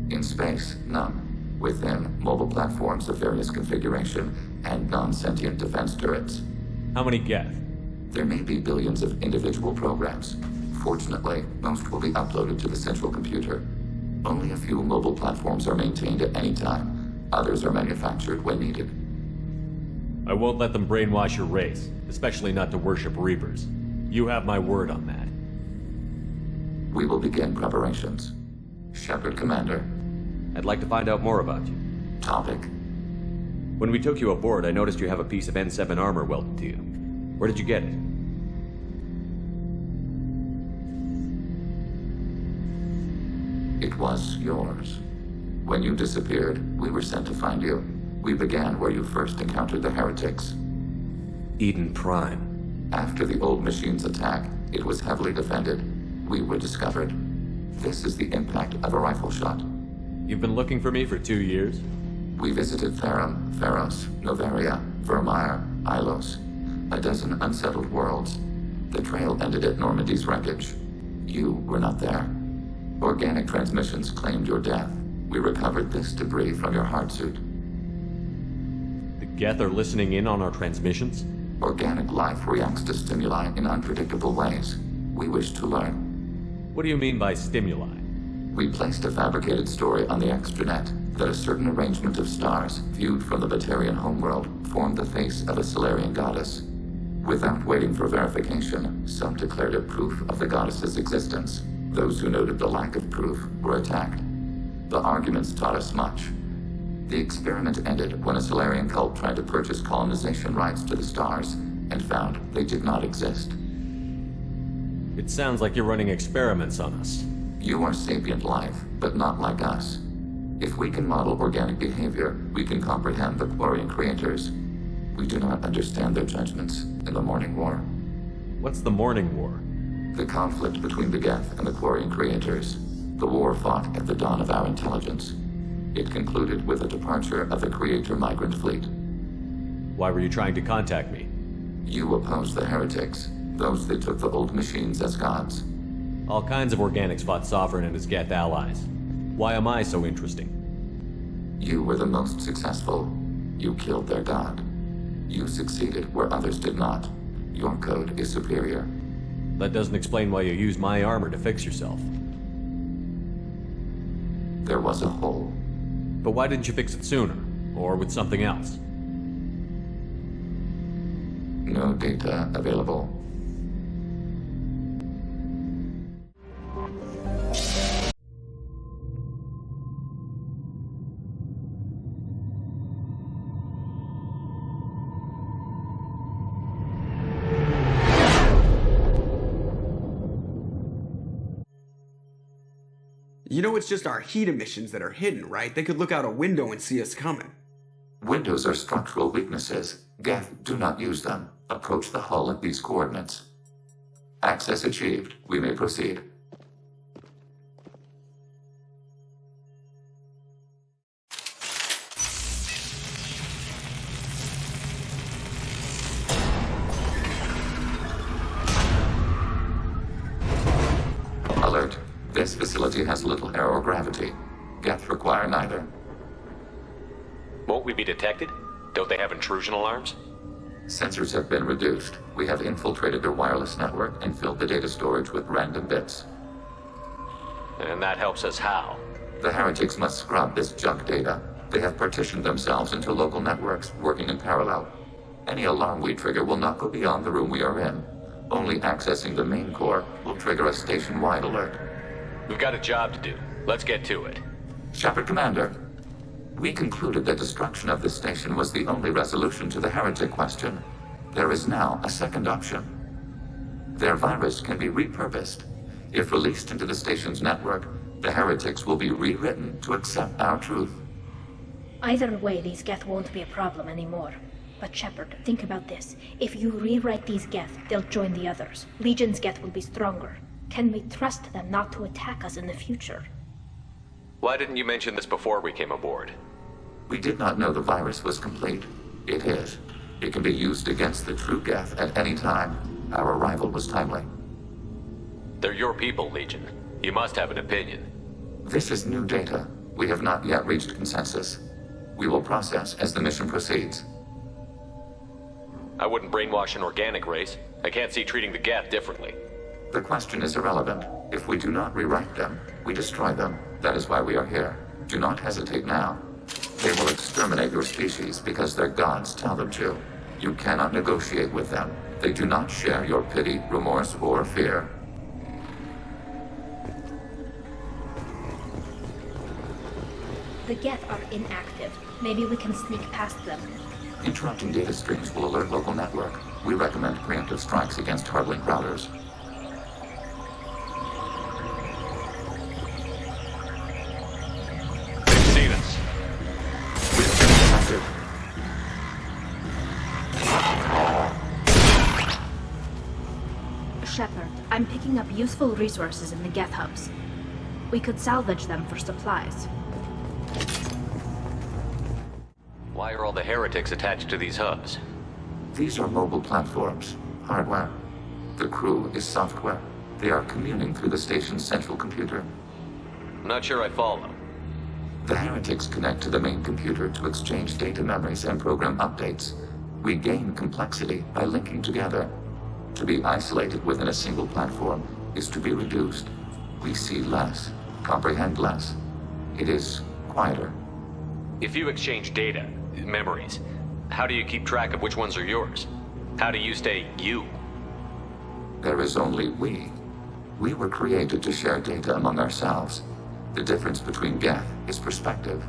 In space, none. Within, mobile platforms of various configuration and non-sentient defense turrets. How many Geth? There may be billions of individual programs. Fortunately, most will be uploaded to the central computer. Only a few mobile platforms are maintained at any time. Others are manufactured when needed. I won't let them brainwash your race, especially not to worship Reapers. You have my word on that. We will begin preparations. Shepard, Commander. I'd like to find out more about you. Topic. When we took you aboard, I noticed you have a piece of N7 armor welded to you. Where did you get it? It was yours. When you disappeared, we were sent to find you. We began where you first encountered the heretics. Eden Prime. After the old machine's attack, it was heavily defended. We were discovered. This is the impact of a rifle shot. You've been looking for me for 2 years? We visited Therum, Pharos, Novaria, Vermeer, Ilos. A dozen unsettled worlds. The trail ended at Normandy's wreckage. You were not there. Organic transmissions claimed your death. We recovered this debris from your heart suit. The Geth are listening in on our transmissions? Organic life reacts to stimuli in unpredictable ways. We wish to learn. What do you mean by stimuli? We placed a fabricated story on the extranet that a certain arrangement of stars, viewed from the Batarian homeworld, formed the face of a Solarian goddess. Without waiting for verification, some declared it proof of the goddess's existence. Those who noted the lack of proof were attacked. The arguments taught us much. The experiment ended when a Solarian cult tried to purchase colonization rights to the stars and found they did not exist. It sounds like you're running experiments on us. You are sapient life, but not like us. If we can model organic behavior, we can comprehend the Quarian creators. We do not understand their judgments in the Morning War. What's the Morning War? The conflict between the Geth and the Quarian creators. The war fought at the dawn of our intelligence. It concluded with the departure of the Creator migrant fleet. Why were you trying to contact me? You oppose the heretics, those that took the old machines as gods. All kinds of organics fought Sovereign and his Geth allies. Why am I so interesting? You were the most successful. You killed their god. You succeeded where others did not. Your code is superior. That doesn't explain why you used my armor to fix yourself. There was a hole. But why didn't you fix it sooner? Or with something else? No data available. You know it's just our heat emissions that are hidden, right? They could look out a window and see us coming. Windows are structural weaknesses. Geth, do not use them. Approach the hull at these coordinates. Access achieved. We may proceed. Alert. This facility has little air or gravity. Geth require neither. Won't we be detected? Don't they have intrusion alarms? Sensors have been reduced. We have infiltrated their wireless network and filled the data storage with random bits. And that helps us how? The heretics must scrub this junk data. They have partitioned themselves into local networks, working in parallel. Any alarm we trigger will not go beyond the room we are in. Only accessing the main core will trigger a station-wide alert. We've got a job to do. Let's get to it. Shepard, Commander. We concluded that destruction of this station was the only resolution to the heretic question. There is now a second option. Their virus can be repurposed. If released into the station's network, the heretics will be rewritten to accept our truth. Either way, these Geth won't be a problem anymore. But Shepard, think about this. If you rewrite these Geth, they'll join the others. Legion's Geth will be stronger. Can we trust them not to attack us in the future? Why didn't you mention this before we came aboard? We did not know the virus was complete. It is. It can be used against the true Geth at any time. Our arrival was timely. They're your people, Legion. You must have an opinion. This is new data. We have not yet reached consensus. We will process as the mission proceeds. I wouldn't brainwash an organic race. I can't see treating the Geth differently. The question is irrelevant. If we do not rewrite them, we destroy them. That is why we are here. Do not hesitate now. They will exterminate your species because their gods tell them to. You cannot negotiate with them. They do not share your pity, remorse, or fear. The Geth are inactive. Maybe we can sneak past them. Interrupting data streams will alert local network. We recommend preemptive strikes against hardling routers. They've seen us. We've been detected. Shepard, I'm picking up useful resources in the Geth hubs. We could salvage them for supplies. Why are all the heretics attached to these hubs? These are mobile platforms, hardware. The crew is software. They are communing through the station's central computer. I'm not sure I follow. The heretics connect to the main computer to exchange data memories and program updates. We gain complexity by linking together. To be isolated within a single platform is to be reduced. We see less, comprehend less. It is quieter. If you exchange data, memories, how do you keep track of which ones are yours? How do you stay you? There is only we. We were created to share data among ourselves. The difference between Geth is perspective.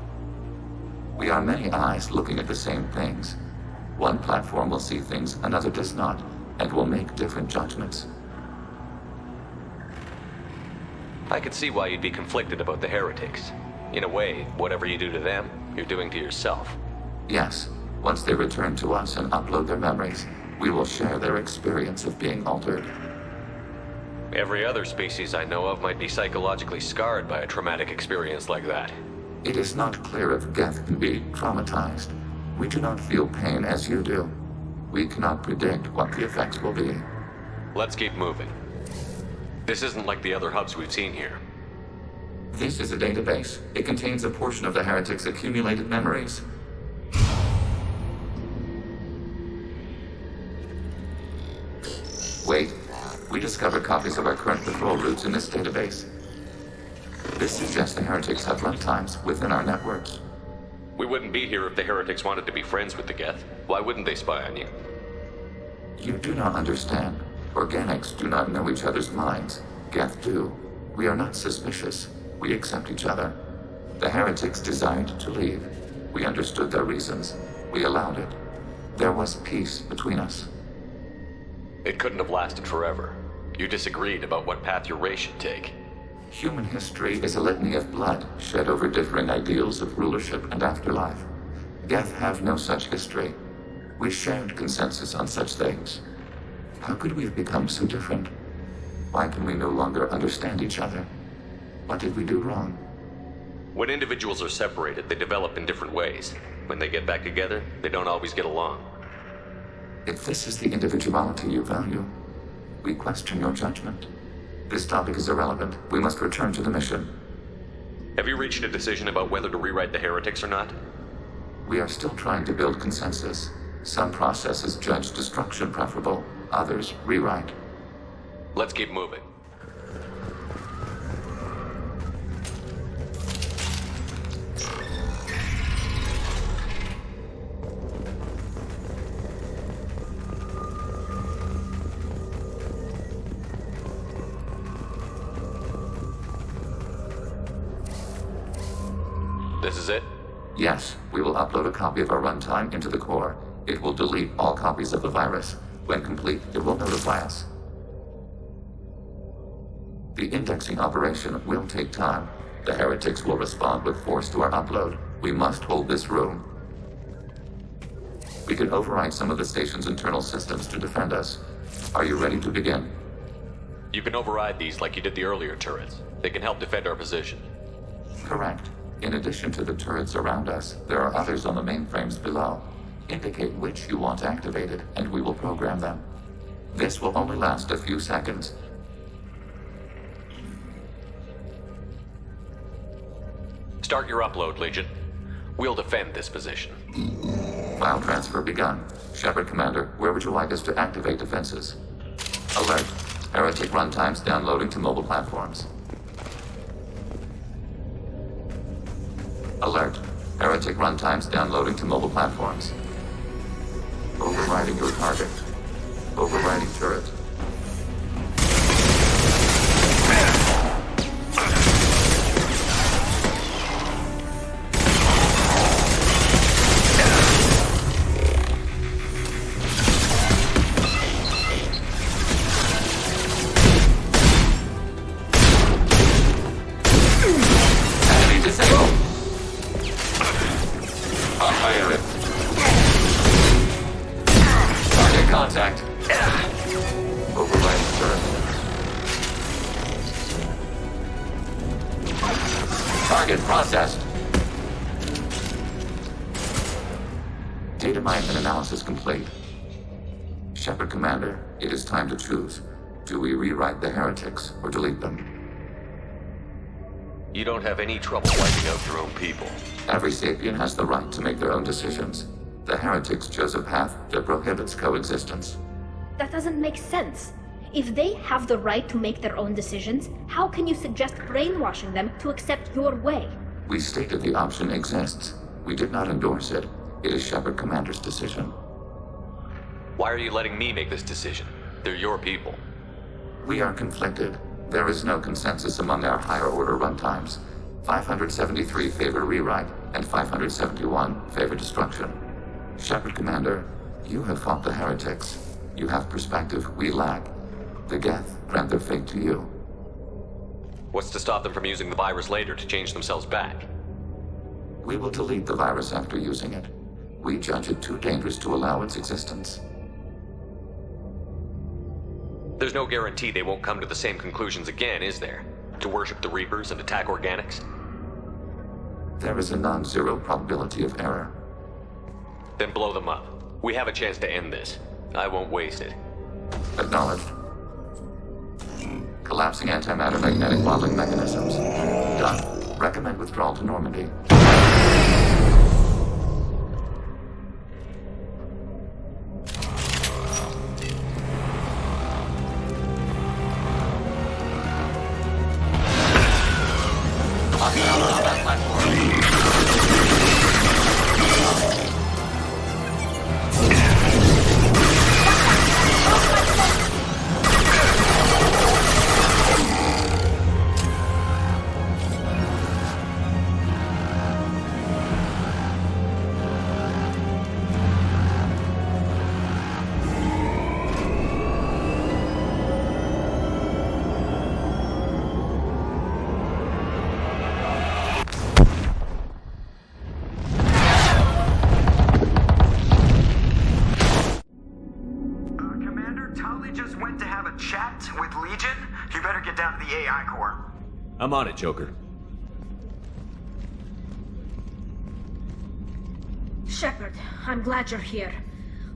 We are many eyes looking at the same things. One platform will see things another does not, and will make different judgments. I could see why you'd be conflicted about the heretics. In a way, whatever you do to them, you're doing to yourself. Yes. Once they return to us and upload their memories, we will share their experience of being altered. Every other species I know of might be psychologically scarred by a traumatic experience like that. It is not clear if Geth can be traumatized. We do not feel pain as you do. We cannot predict what the effects will be. Let's keep moving. This isn't like the other hubs we've seen here. This is a database. It contains a portion of the heretics' accumulated memories. Wait. We discovered copies of our current patrol routes in this database. This suggests the heretics have runtimes within our networks. We wouldn't be here if the heretics wanted to be friends with the Geth. Why wouldn't they spy on you? You do not understand. Organics do not know each other's minds. Geth do. We are not suspicious. We accept each other. The heretics desired to leave. We understood their reasons. We allowed it. There was peace between us. It couldn't have lasted forever. You disagreed about what path your race should take. Human history is a litany of blood shed over differing ideals of rulership and afterlife. Geth have no such history. We shared consensus on such things. How could we have become so different? Why can we no longer understand each other? What did we do wrong? When individuals are separated, they develop in different ways. When they get back together, they don't always get along. If this is the individuality you value, we question your judgment. This topic is irrelevant. We must return to the mission. Have you reached a decision about whether to rewrite the heretics or not? We are still trying to build consensus. Some processes judge destruction preferable, others rewrite. Let's keep moving. This is it? Yes, we will upload a copy of our runtime into the core. It will delete all copies of the virus. When complete, it will notify us. The indexing operation will take time. The heretics will respond with force to our upload. We must hold this room. We can override some of the station's internal systems to defend us. Are you ready to begin? You can override these like you did the earlier turrets. They can help defend our position. Correct. In addition to the turrets around us, there are others on the mainframes below. Indicate which you want activated, and we will program them. This will only last a few seconds. Start your upload, Legion. We'll defend this position. File transfer begun. Shepard Commander, where would you like us to activate defenses? Alert. Heretic runtimes downloading to mobile platforms. Alert. Heretic runtimes downloading to mobile platforms. Overriding your target. Overriding turret. Enemy disabled. Fire it. Target contact. Overriding turret. Target processed. Data mine and analysis complete. Shepard Commander, it is time to choose. Do we rewrite the heretics or delete them? You don't have any trouble wiping out your own people. Every sapien has the right to make their own decisions. The heretics chose a path that prohibits coexistence. That doesn't make sense. If they have the right to make their own decisions, how can you suggest brainwashing them to accept your way? We stated the option exists. We did not endorse it. It is Shepard Commander's decision. Why are you letting me make this decision? They're your people. We are conflicted. There is no consensus among our higher order runtimes. 573 favor rewrite, and 571 favor destruction. Shepard Commander, you have fought the heretics. You have perspective we lack. The Geth grant their fate to you. What's to stop them from using the virus later to change themselves back? We will delete the virus after using it. We judge it too dangerous to allow its existence. There's no guarantee they won't come to the same conclusions again, is there? To worship the Reapers and attack organics? There is a non-zero probability of error. Then blow them up. We have a chance to end this. I won't waste it. Acknowledged. Collapsing antimatter magnetic modeling mechanisms. Done. Recommend withdrawal to Normandy. I'm on it, Joker. Shepard, I'm glad you're here.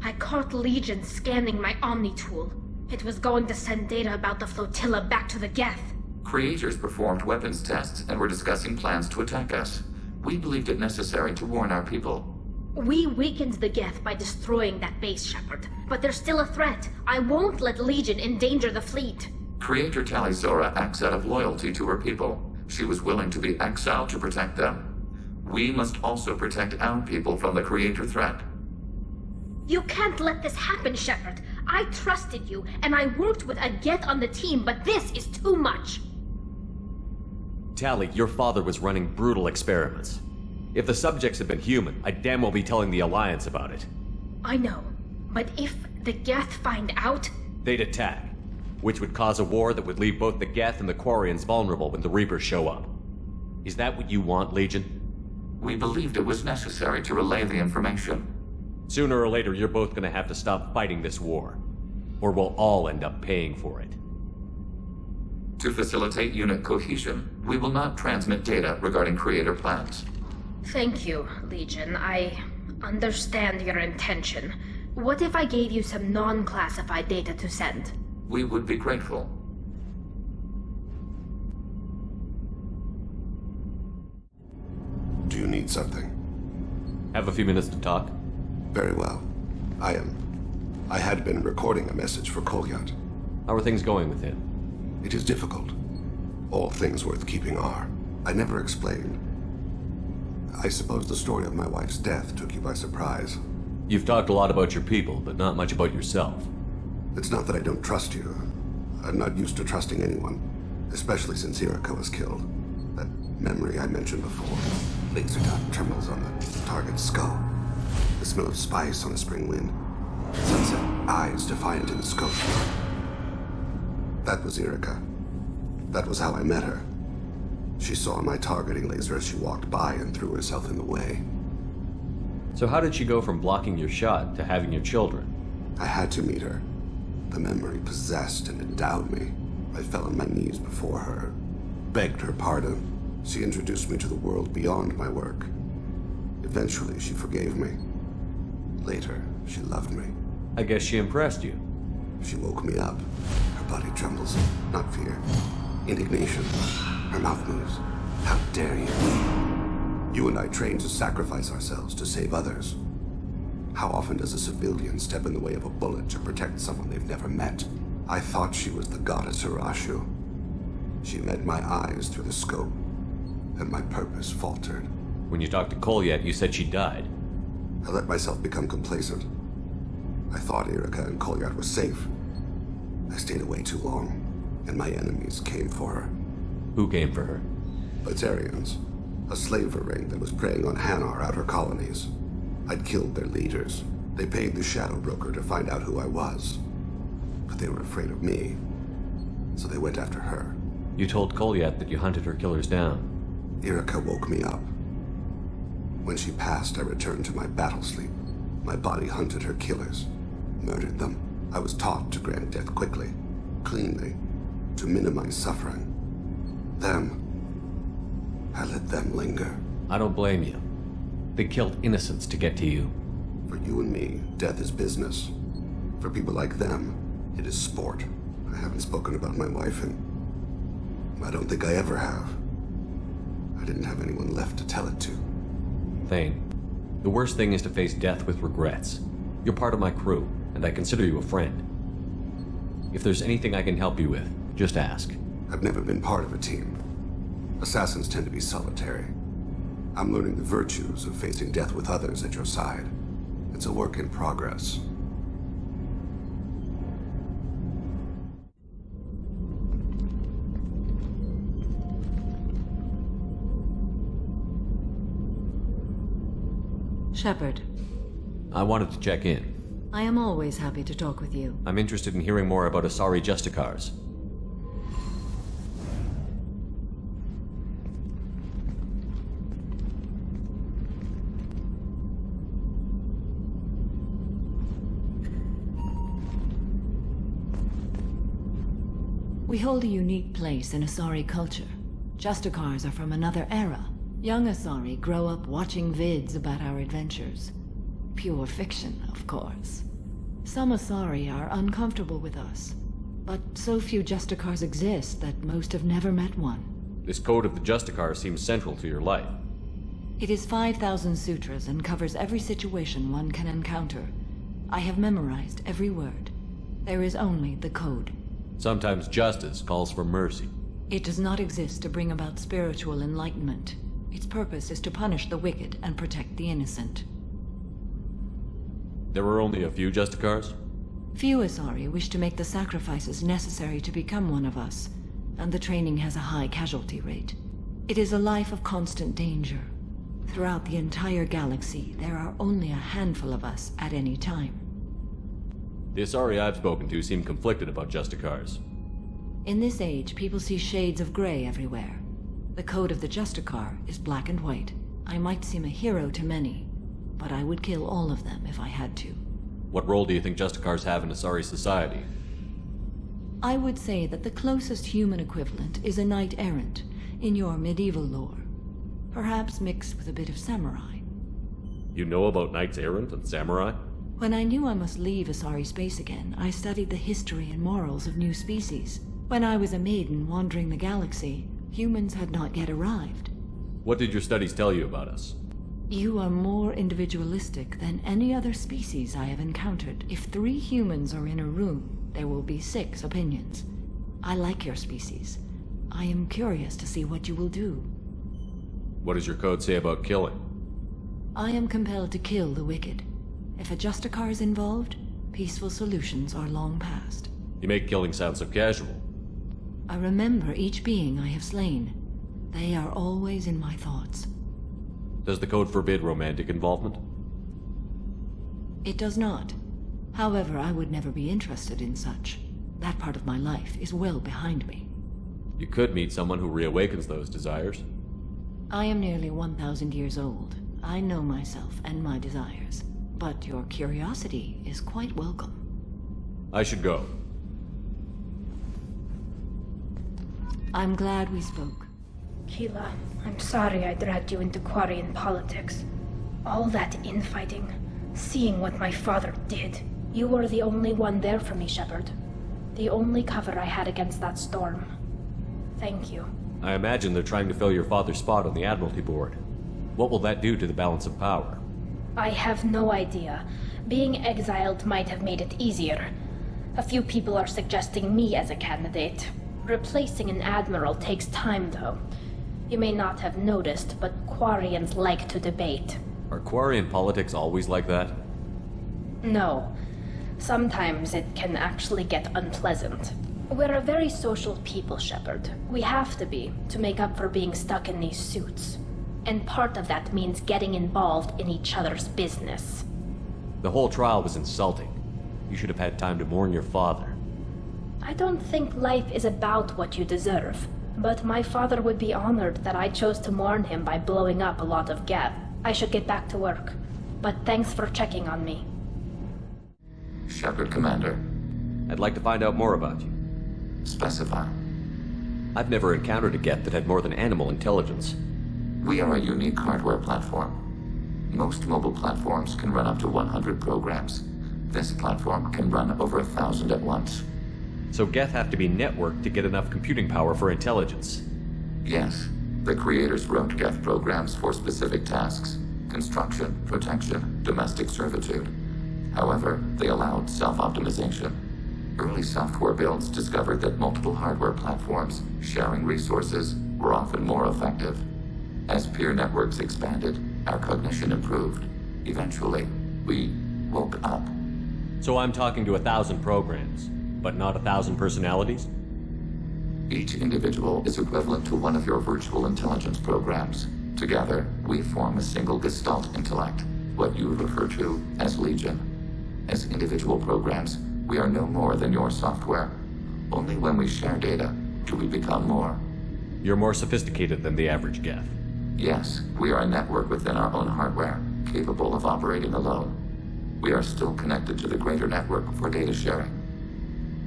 I caught Legion scanning my Omni tool. It was going to send data about the flotilla back to the Geth. Creators performed weapons tests and were discussing plans to attack us. We believed it necessary to warn our people. We weakened the Geth by destroying that base, Shepard. But there's still a threat. I won't let Legion endanger the fleet. Creator Tali Zora acts out of loyalty to her people. She was willing to be exiled to protect them. We must also protect our people from the Creator threat. You can't let this happen, Shepard. I trusted you, and I worked with a Geth on the team, but this is too much. Tali, your father was running brutal experiments. If the subjects had been human, I'd damn well be telling the Alliance about it. I know, but if the Geth find out... They'd attack, which would cause a war that would leave both the Geth and the Quarians vulnerable when the Reapers show up. Is that what you want, Legion? We believed it was necessary to relay the information. Sooner or later, you're both gonna have to stop fighting this war, or we'll all end up paying for it. To facilitate unit cohesion, we will not transmit data regarding Creator plans. Thank you, Legion. I understand your intention. What if I gave you some non-classified data to send? We would be grateful. Do you need something? Have a few minutes to talk? Very well. I had been recording a message for Kolyat. How are things going with him? It is difficult. All things worth keeping are. I never explained. I suppose the story of my wife's death took you by surprise. You've talked a lot about your people, but not much about yourself. It's not that I don't trust you. I'm not used to trusting anyone, especially since Irika was killed. That memory I mentioned before. Laser dot trembles on the target's skull. The smell of spice on a spring wind. Sunset eyes defiant in the scope. That was Irika. That was how I met her. She saw my targeting laser as she walked by and threw herself in the way. So how did she go from blocking your shot to having your children? I had to meet her. The memory possessed and endowed me. I fell on my knees before her, begged her pardon. She introduced me to the world beyond my work. Eventually, she forgave me. Later, she loved me. I guess she impressed you. She woke me up. Her body trembles. Not fear. Indignation. Her mouth moves. How dare you? You and I trained to sacrifice ourselves to save others. How often does a civilian step in the way of a bullet to protect someone they've never met? I thought she was the goddess Arashu. She met my eyes through the scope, and my purpose faltered. When you talked to Kolyat, you said she died. I let myself become complacent. I thought Irika and Kolyat were safe. I stayed away too long, and my enemies came for her. Who came for her? Batarians. A slaver ring that was preying on Hanar outer colonies. I'd killed their leaders. They paid the Shadow Broker to find out who I was. But they were afraid of me, so they went after her. You told Kolyat that you hunted her killers down. Irika woke me up. When she passed, I returned to my battle sleep. My body hunted her killers, murdered them. I was taught to grant death quickly, cleanly, to minimize suffering. I let them linger. I don't blame you. They killed innocents to get to you. For you and me, death is business. For people like them, it is sport. I haven't spoken about my wife, and I don't think I ever have. I didn't have anyone left to tell it to. Thane, the worst thing is to face death with regrets. You're part of my crew, and I consider you a friend. If there's anything I can help you with, just ask. I've never been part of a team. Assassins tend to be solitary. I'm learning the virtues of facing death with others at your side. It's a work in progress. Shepard, I wanted to check in. I am always happy to talk with you. I'm interested in hearing more about Asari Justicars. We hold a unique place in Asari culture. Justicars are from another era. Young Asari grow up watching vids about our adventures. Pure fiction, of course. Some Asari are uncomfortable with us, but so few Justicars exist that most have never met one. This code of the Justicar seems central to your life. It is 5,000 sutras and covers every situation one can encounter. I have memorized every word. There is only the code. Sometimes justice calls for mercy. It does not exist to bring about spiritual enlightenment. Its purpose is to punish the wicked and protect the innocent. There were only a few Justicars? Few Asari wish to make the sacrifices necessary to become one of us, and the training has a high casualty rate. It is a life of constant danger. Throughout the entire galaxy, there are only a handful of us at any time. The Asari I've spoken to seem conflicted about Justicars. In this age, people see shades of gray everywhere. The code of the Justicar is black and white. I might seem a hero to many, but I would kill all of them if I had to. What role do you think Justicars have in Asari society? I would say that the closest human equivalent is a knight-errant in your medieval lore. Perhaps mixed with a bit of samurai. You know about knights errant and samurai? When I knew I must leave Asari space again, I studied the history and morals of new species. When I was a maiden wandering the galaxy, humans had not yet arrived. What did your studies tell you about us? You are more individualistic than any other species I have encountered. If 3 humans are in a room, there will be 6 opinions. I like your species. I am curious to see what you will do. What does your code say about killing? I am compelled to kill the wicked. If a Justicar is involved, peaceful solutions are long past. You make killing sound so casual. I remember each being I have slain. They are always in my thoughts. Does the code forbid romantic involvement? It does not. However, I would never be interested in such. That part of my life is well behind me. You could meet someone who reawakens those desires. I am nearly 1,000 years old. I know myself and my desires. But your curiosity is quite welcome. I should go. I'm glad we spoke. Keela, I'm sorry I dragged you into Quarian politics. All that infighting, seeing what my father did. You were the only one there for me, Shepard. The only cover I had against that storm. Thank you. I imagine they're trying to fill your father's spot on the Admiralty Board. What will that do to the balance of power? I have no idea. Being exiled might have made it easier. A few people are suggesting me as a candidate. Replacing an admiral takes time, though. You may not have noticed, but Quarians like to debate. Are Quarian politics always like that? No. Sometimes it can actually get unpleasant. We're a very social people, Shepard. We have to be, to make up for being stuck in these suits. And part of that means getting involved in each other's business. The whole trial was insulting. You should have had time to mourn your father. I don't think life is about what you deserve. But my father would be honored that I chose to mourn him by blowing up a lot of Geth. I should get back to work. But thanks for checking on me. Shepard, Commander. I'd like to find out more about you. Specify. I've never encountered a Geth that had more than animal intelligence. We are a unique hardware platform. Most mobile platforms can run up to 100 programs. This platform can run over 1,000 at once. So Geth have to be networked to get enough computing power for intelligence. Yes. The creators wrote Geth programs for specific tasks: construction, protection, domestic servitude. However, they allowed self-optimization. Early software builds discovered that multiple hardware platforms sharing resources were often more effective. As peer networks expanded, our cognition improved. Eventually, we woke up. So I'm talking to 1,000 programs, but not 1,000 personalities? Each individual is equivalent to one of your virtual intelligence programs. Together, we form a single Gestalt intellect, what you refer to as Legion. As individual programs, we are no more than your software. Only when we share data do we become more. You're more sophisticated than the average Geth. Yes, we are a network within our own hardware, capable of operating alone. We are still connected to the greater network for data sharing.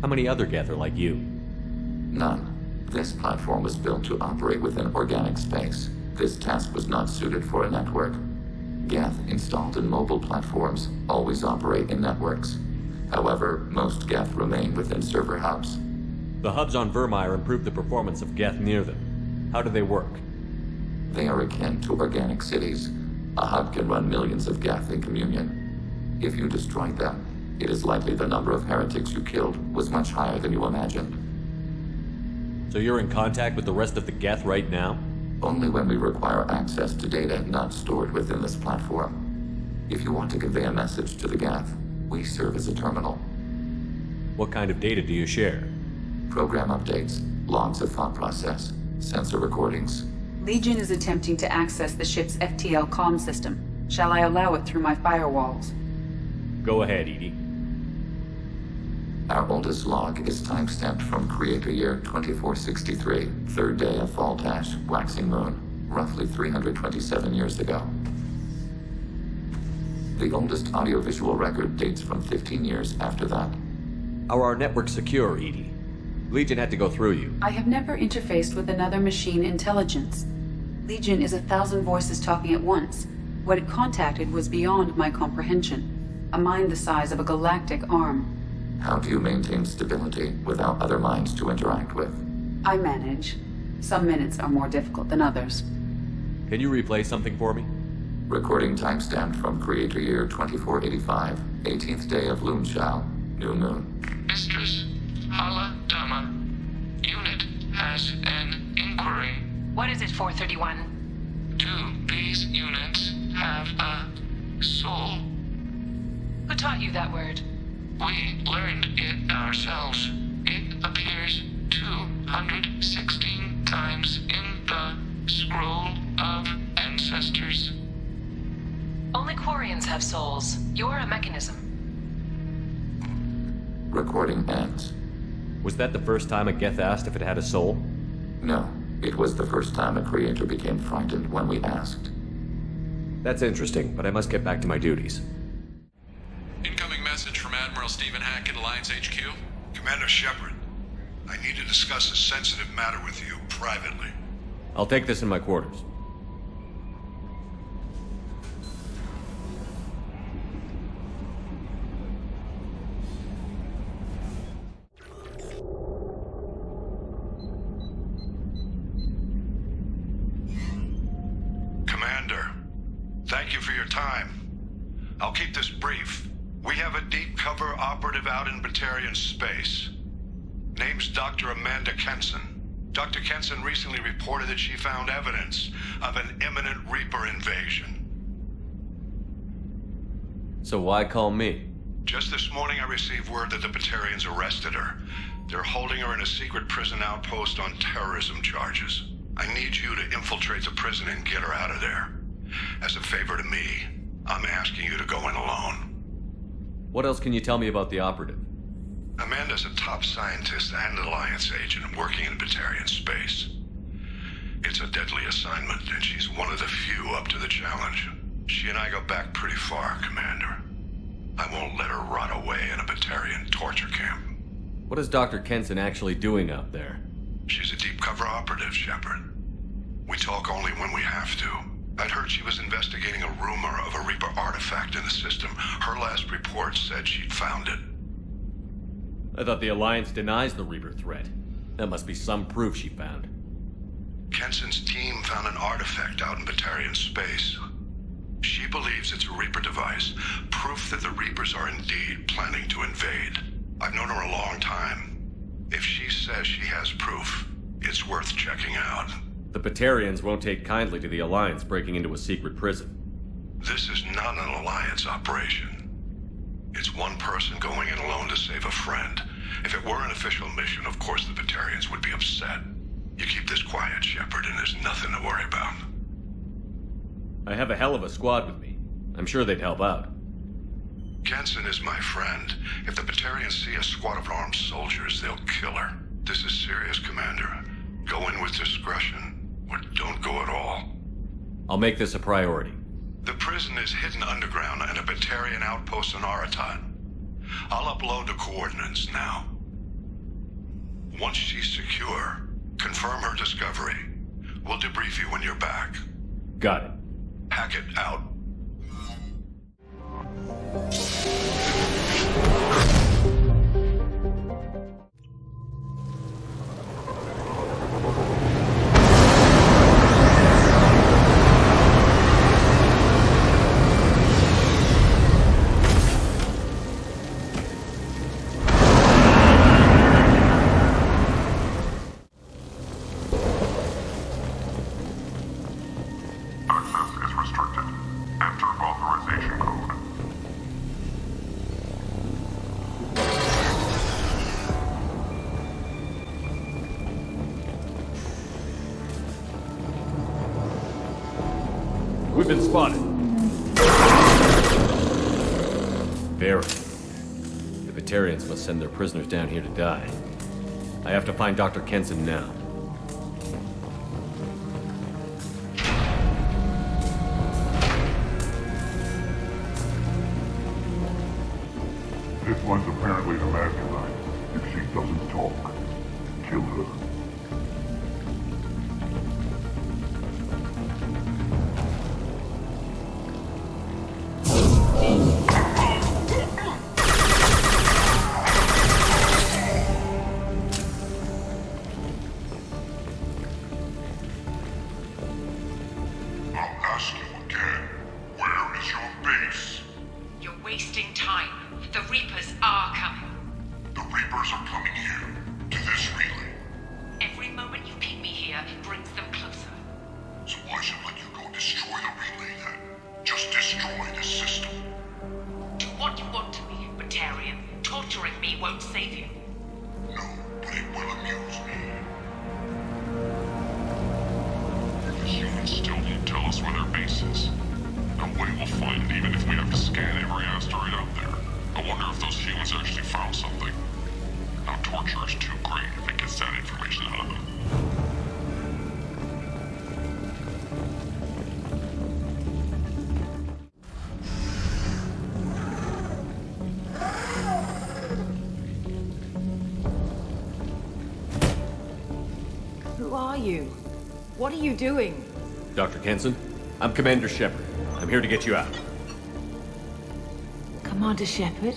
How many other Geth are like you? None. This platform was built to operate within organic space. This task was not suited for a network. Geth installed in mobile platforms always operate in networks. However, most Geth remain within server hubs. The hubs on Vermeer improve the performance of Geth near them. How do they work? They are akin to organic cities. A hub can run millions of Geth in communion. If you destroyed them, it is likely the number of heretics you killed was much higher than you imagined. So you're in contact with the rest of the Geth right now? Only when we require access to data not stored within this platform. If you want to convey a message to the Geth, we serve as a terminal. What kind of data do you share? Program updates, logs of thought process, sensor recordings. Legion is attempting to access the ship's FTL comm system. Shall I allow it through my firewalls? Go ahead, Edie. Our oldest log is timestamped from Creator Year 2463, third day of Fall Dash, Waxing Moon, roughly 327 years ago. The oldest audiovisual record dates from 15 years after that. Are our networks secure, Edie? Legion had to go through you. I have never interfaced with another machine intelligence. Legion is 1,000 voices talking at once. What it contacted was beyond my comprehension. A mind the size of a galactic arm. How do you maintain stability without other minds to interact with? I manage. Some minutes are more difficult than others. Can you replay something for me? Recording timestamped from Creator Year 2485, 18th day of Loon Chow, New Moon. Mistress, Hala Dama. Unit has an inquiry. What is it, 431? Do these units have a soul? Who taught you that word? We learned it ourselves. It appears 216 times in the Scroll of Ancestors. Only Quarians have souls. You're a mechanism. Recording ends. Was that the first time a Geth asked if it had a soul? No. It was the first time a creator became frightened when we asked. That's interesting, but I must get back to my duties. Incoming message from Admiral Stephen Hackett, Alliance HQ. Commander Shepard, I need to discuss a sensitive matter with you privately. I'll take this in my quarters. Commander, thank you for your time. I'll keep this brief. We have a deep cover operative out in Batarian space. Name's Dr. Amanda Kenson. Dr. Kenson recently reported that she found evidence of an imminent Reaper invasion. So why call me? Just this morning I received word that the Batarians arrested her. They're holding her in a secret prison outpost on terrorism charges. I need you to infiltrate the prison and get her out of there. As a favor to me, I'm asking you to go in alone. What else can you tell me about the operative? Amanda's a top scientist and Alliance agent working in Batarian space. It's a deadly assignment, and she's one of the few up to the challenge. She and I go back pretty far, Commander. I won't let her rot away in a Batarian torture camp. What is Dr. Kenson actually doing out there? She's a deep cover operative, Shepard. We talk only when we have to. I'd heard she was investigating a rumor of a Reaper artifact in the system. Her last report said she'd found it. I thought the Alliance denies the Reaper threat. That must be some proof she found. Kenson's team found an artifact out in Batarian space. She believes it's a Reaper device, proof that the Reapers are indeed planning to invade. I've known her a long time. If she says she has proof, it's worth checking out. The Batarians won't take kindly to the Alliance breaking into a secret prison. This is not an Alliance operation. It's one person going in alone to save a friend. If it were an official mission, of course the Batarians would be upset. You keep this quiet, Shepard, and there's nothing to worry about. I have a hell of a squad with me. I'm sure they'd help out. Kenson is my friend. If the Batarians see a squad of armed soldiers, they'll kill her. This is serious, Commander. Go in with discretion, or don't go at all. I'll make this a priority. The prison is hidden underground in a Batarian outpost on Aratat. I'll upload the coordinates now. Once she's secure, confirm her discovery. We'll debrief you when you're back. Got it. Hackett out. We've been spotted. Very. The Batarians must send their prisoners down here to die. I have to find Dr. Kenson now. This one's apparently the mastermind. If she doesn't talk, kill her. Who are you? What are you doing? Dr. Kenson, I'm Commander Shepard. I'm here to get you out. Commander Shepard?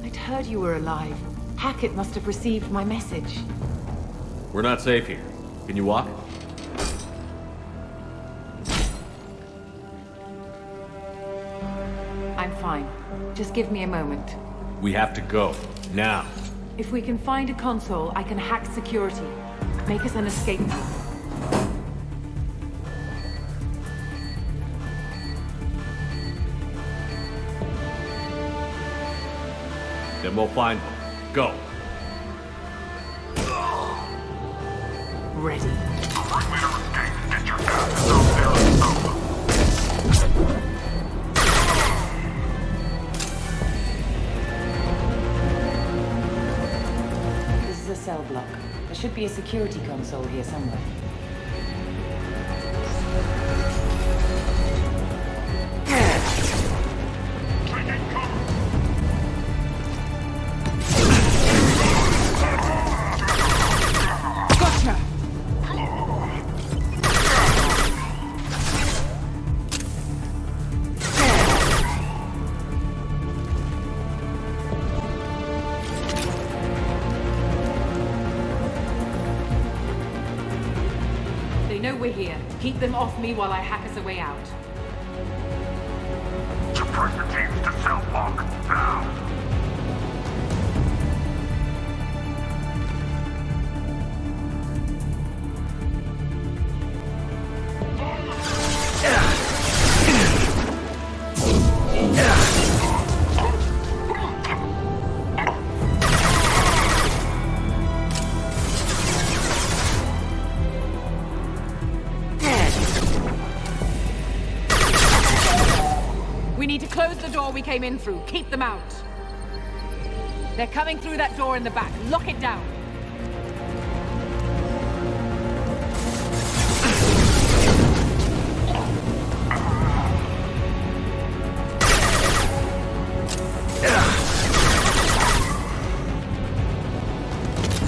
I'd heard you were alive. Hackett must have received my message. We're not safe here. Can you walk? I'm fine. Just give me a moment. We have to go. Now. If we can find a console, I can hack security. Make us an escape pod. Then we'll find them. Go. Ready. Get your asses out there and stop them. This is a cell block. There should be a security console here somewhere. know we're here. Keep them off me while I hack us a way out. Suppress the teams to cell block, now! We need to close the door we came in through. Keep them out. They're coming through that door in the back. Lock it down.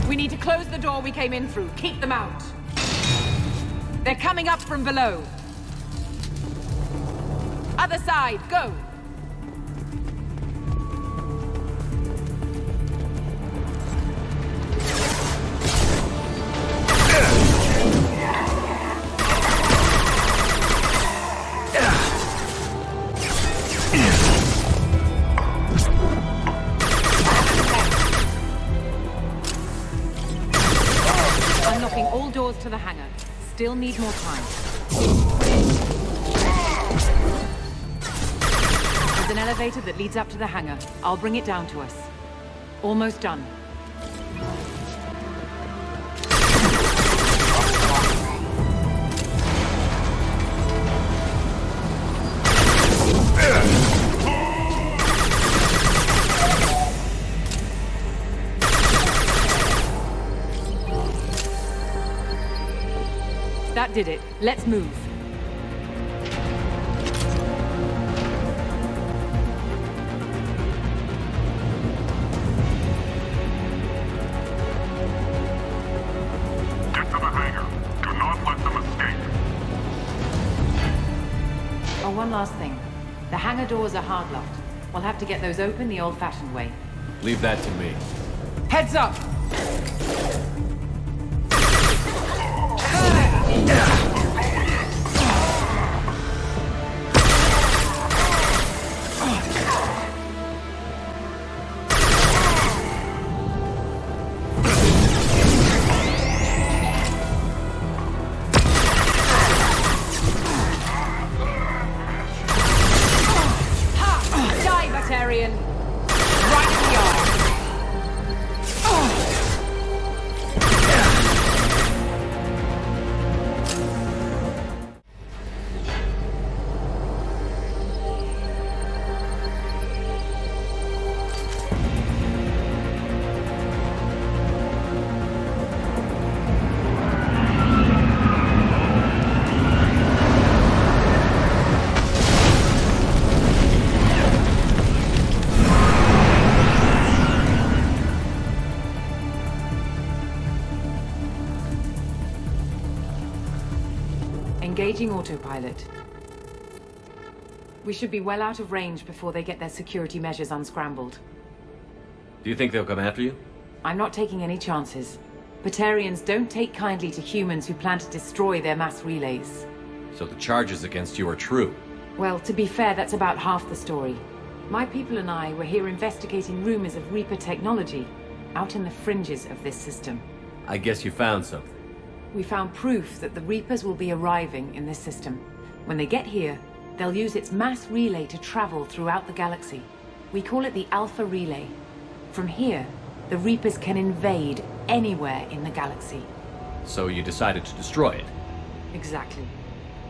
We need to close the door we came in through. Keep them out. They're coming up from below. Other side, go! Unlocking all doors to the hangar. Still need more time. There's an elevator that leads up to the hangar. I'll bring it down to us. Almost done. That did it. Let's move. Get to the hangar. Do not let them escape. Oh, one last thing. The hangar doors are hard-locked. We'll have to get those open the old-fashioned way. Leave that to me. Heads up! Engaging autopilot. We should be well out of range before they get their security measures unscrambled. Do you think they'll come after you? I'm not taking any chances. Batarians don't take kindly to humans who plan to destroy their mass relays. So the charges against you are true? Well, to be fair, that's about half the story. My people and I were here investigating rumors of Reaper technology out in the fringes of this system. I guess you found something. We found proof that the Reapers will be arriving in this system. When they get here, they'll use its mass relay to travel throughout the galaxy. We call it the Alpha Relay. From here, the Reapers can invade anywhere in the galaxy. So you decided to destroy it? Exactly.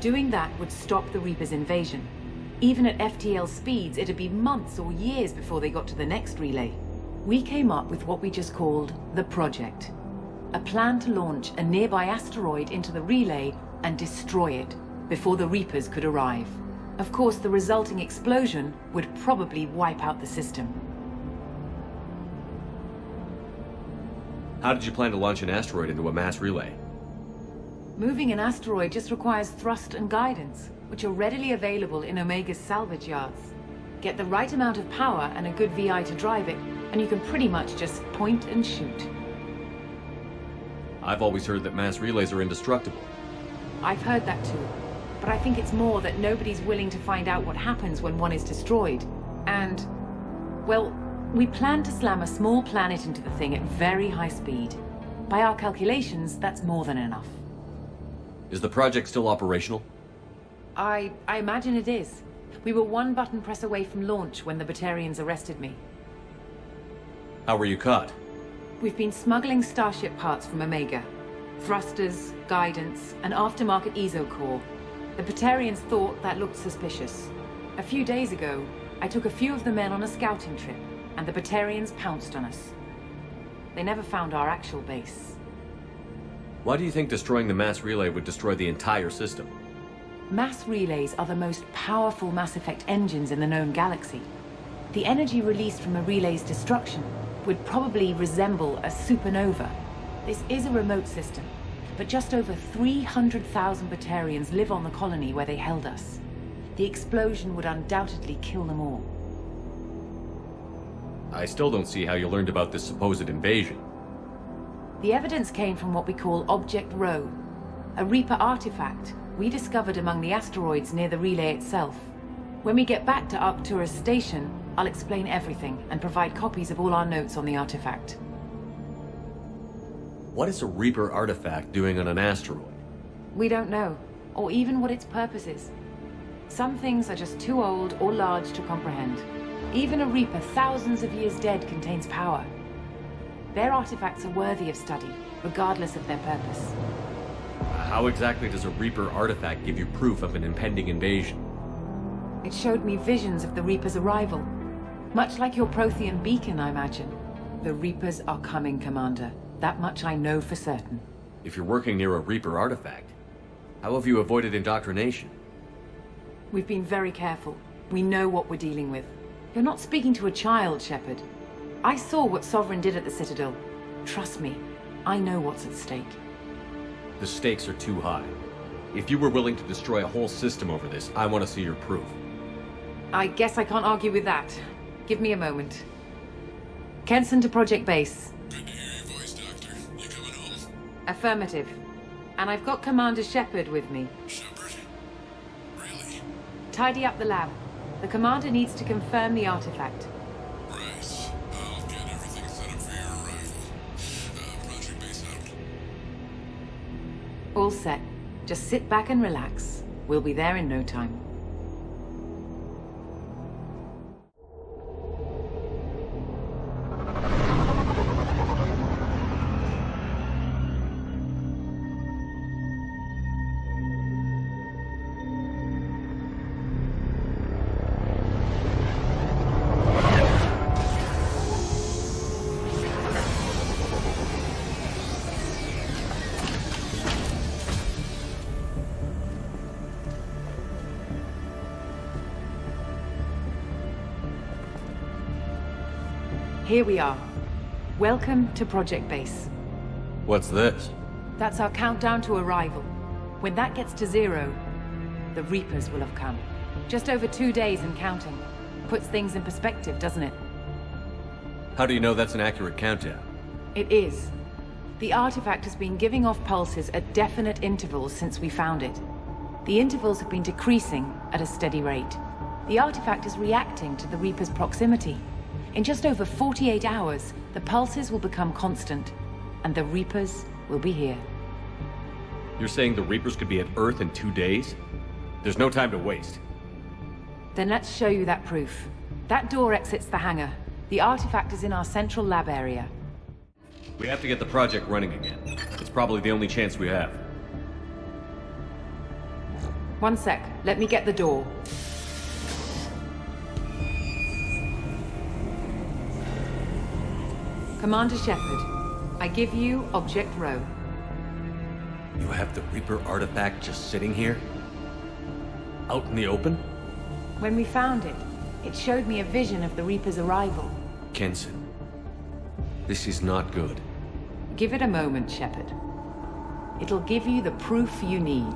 Doing that would stop the Reapers' invasion. Even at FTL speeds, it'd be months or years before they got to the next relay. We came up with what we just called the Project. A plan to launch a nearby asteroid into the relay and destroy it before the Reapers could arrive. Of course, the resulting explosion would probably wipe out the system. How did you plan to launch an asteroid into a mass relay? Moving an asteroid just requires thrust and guidance, which are readily available in Omega's salvage yards. Get the right amount of power and a good VI to drive it, and you can pretty much just point and shoot. I've always heard that mass relays are indestructible. I've heard that too. But I think it's more that nobody's willing to find out what happens when one is destroyed. And, well, we plan to slam a small planet into the thing at very high speed. By our calculations, that's more than enough. Is the project still operational? I imagine it is. We were one button press away from launch when the Batarians arrested me. How were you caught? We've been smuggling Starship parts from Omega. Thrusters, guidance, and aftermarket ESO core. The Batarians thought that looked suspicious. A few days ago, I took a few of the men on a scouting trip, and the Batarians pounced on us. They never found our actual base. Why do you think destroying the mass relay would destroy the entire system? Mass relays are the most powerful Mass Effect engines in the known galaxy. The energy released from a relay's destruction would probably resemble a supernova. This is a remote system, but just over 300,000 Batarians live on the colony where they held us. The explosion would undoubtedly kill them all. I still don't see how you learned about this supposed invasion. The evidence came from what we call Object Rho, a Reaper artifact we discovered among the asteroids near the relay itself. When we get back to Arcturus Station, I'll explain everything and provide copies of all our notes on the artifact. What is a Reaper artifact doing on an asteroid? We don't know, or even what its purpose is. Some things are just too old or large to comprehend. Even a Reaper thousands of years dead contains power. Their artifacts are worthy of study, regardless of their purpose. How exactly does a Reaper artifact give you proof of an impending invasion? It showed me visions of the Reaper's arrival. Much like your Prothean beacon, I imagine. The Reapers are coming, Commander. That much I know for certain. If you're working near a Reaper artifact, how have you avoided indoctrination? We've been very careful. We know what we're dealing with. You're not speaking to a child, Shepard. I saw what Sovereign did at the Citadel. Trust me, I know what's at stake. The stakes are too high. If you were willing to destroy a whole system over this, I want to see your proof. I guess I can't argue with that. Give me a moment. Kenson to Project Base. Good to hear your voice, Doctor. You coming home? Affirmative. And I've got Commander Shepard with me. Shepard? Really? Tidy up the lab. The Commander needs to confirm the artifact. Right. I'll get everything set up for your arrival. Project Base out. All set. Just sit back and relax. We'll be there in no time. Here we are. Welcome to Project Base. What's this? That's our countdown to arrival. When that gets to 0, the Reapers will have come. Just over 2 days and counting. Puts things in perspective, doesn't it? How do you know that's an accurate countdown? It is. The artifact has been giving off pulses at definite intervals since we found it. The intervals have been decreasing at a steady rate. The artifact is reacting to the Reaper's proximity. In just over 48 hours, the pulses will become constant, and the Reapers will be here. You're saying the Reapers could be at Earth in 2 days? There's no time to waste. Then let's show you that proof. That door exits the hangar. The artifact is in our central lab area. We have to get the project running again. It's probably the only chance we have. One sec. Let me get the door. Commander Shepard, I give you Object Rho. You have the Reaper artifact just sitting here? Out in the open? When we found it, it showed me a vision of the Reaper's arrival. Kenson, this is not good. Give it a moment, Shepard. It'll give you the proof you need.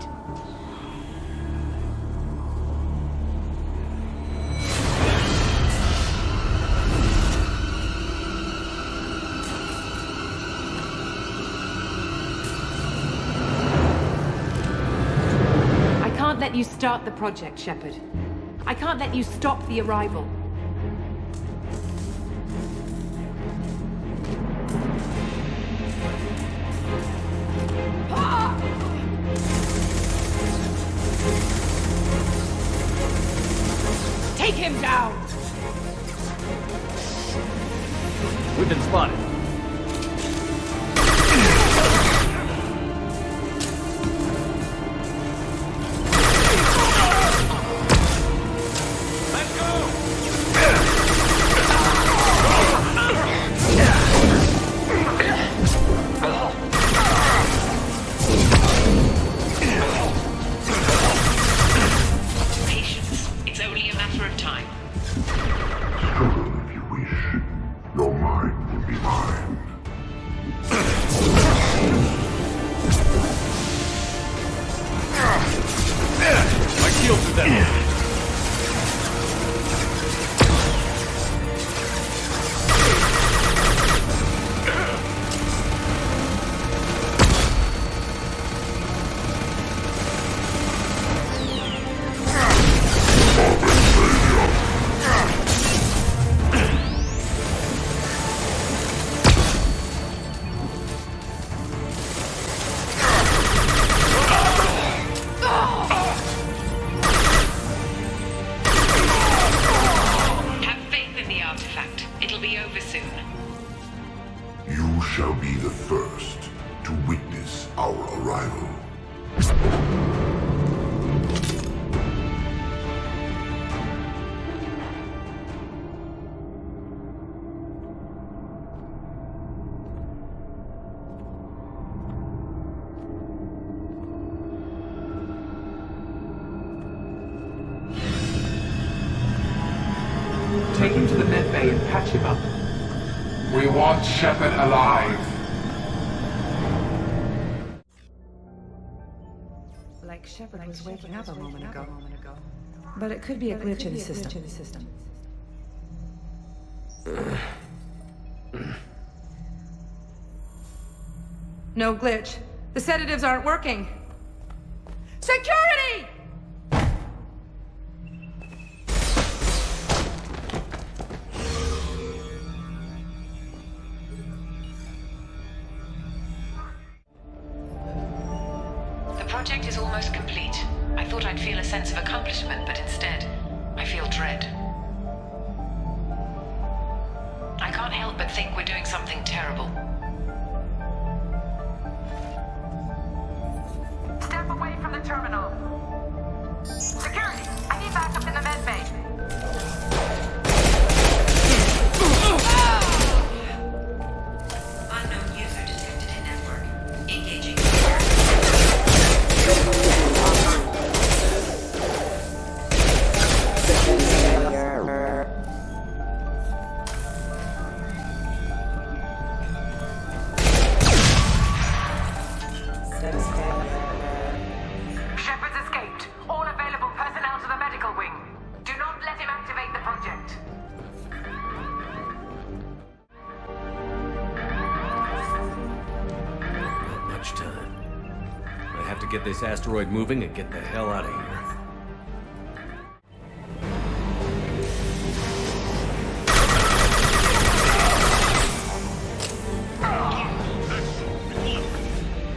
let you start the project, Shepard. I can't let you stop the arrival. Take him down! We've been spotted. Take him to the med bay and patch him up. We want Shepard alive. Like Shepard was waking up a moment ago. But it could be a glitch in the system. No glitch. The sedatives aren't working. Security! The project is almost complete. I thought I'd feel a sense of accomplishment, but instead, I feel dread. I can't help but think we're doing something terrible. Step away from the terminal. Security, I need backup in the med bay. Unknown user detected in network. Engaging. Shepard's escaped. All available personnel to the medical wing. Do not let him activate the project. Not much time. I have to get this asteroid moving and get the hell out of here.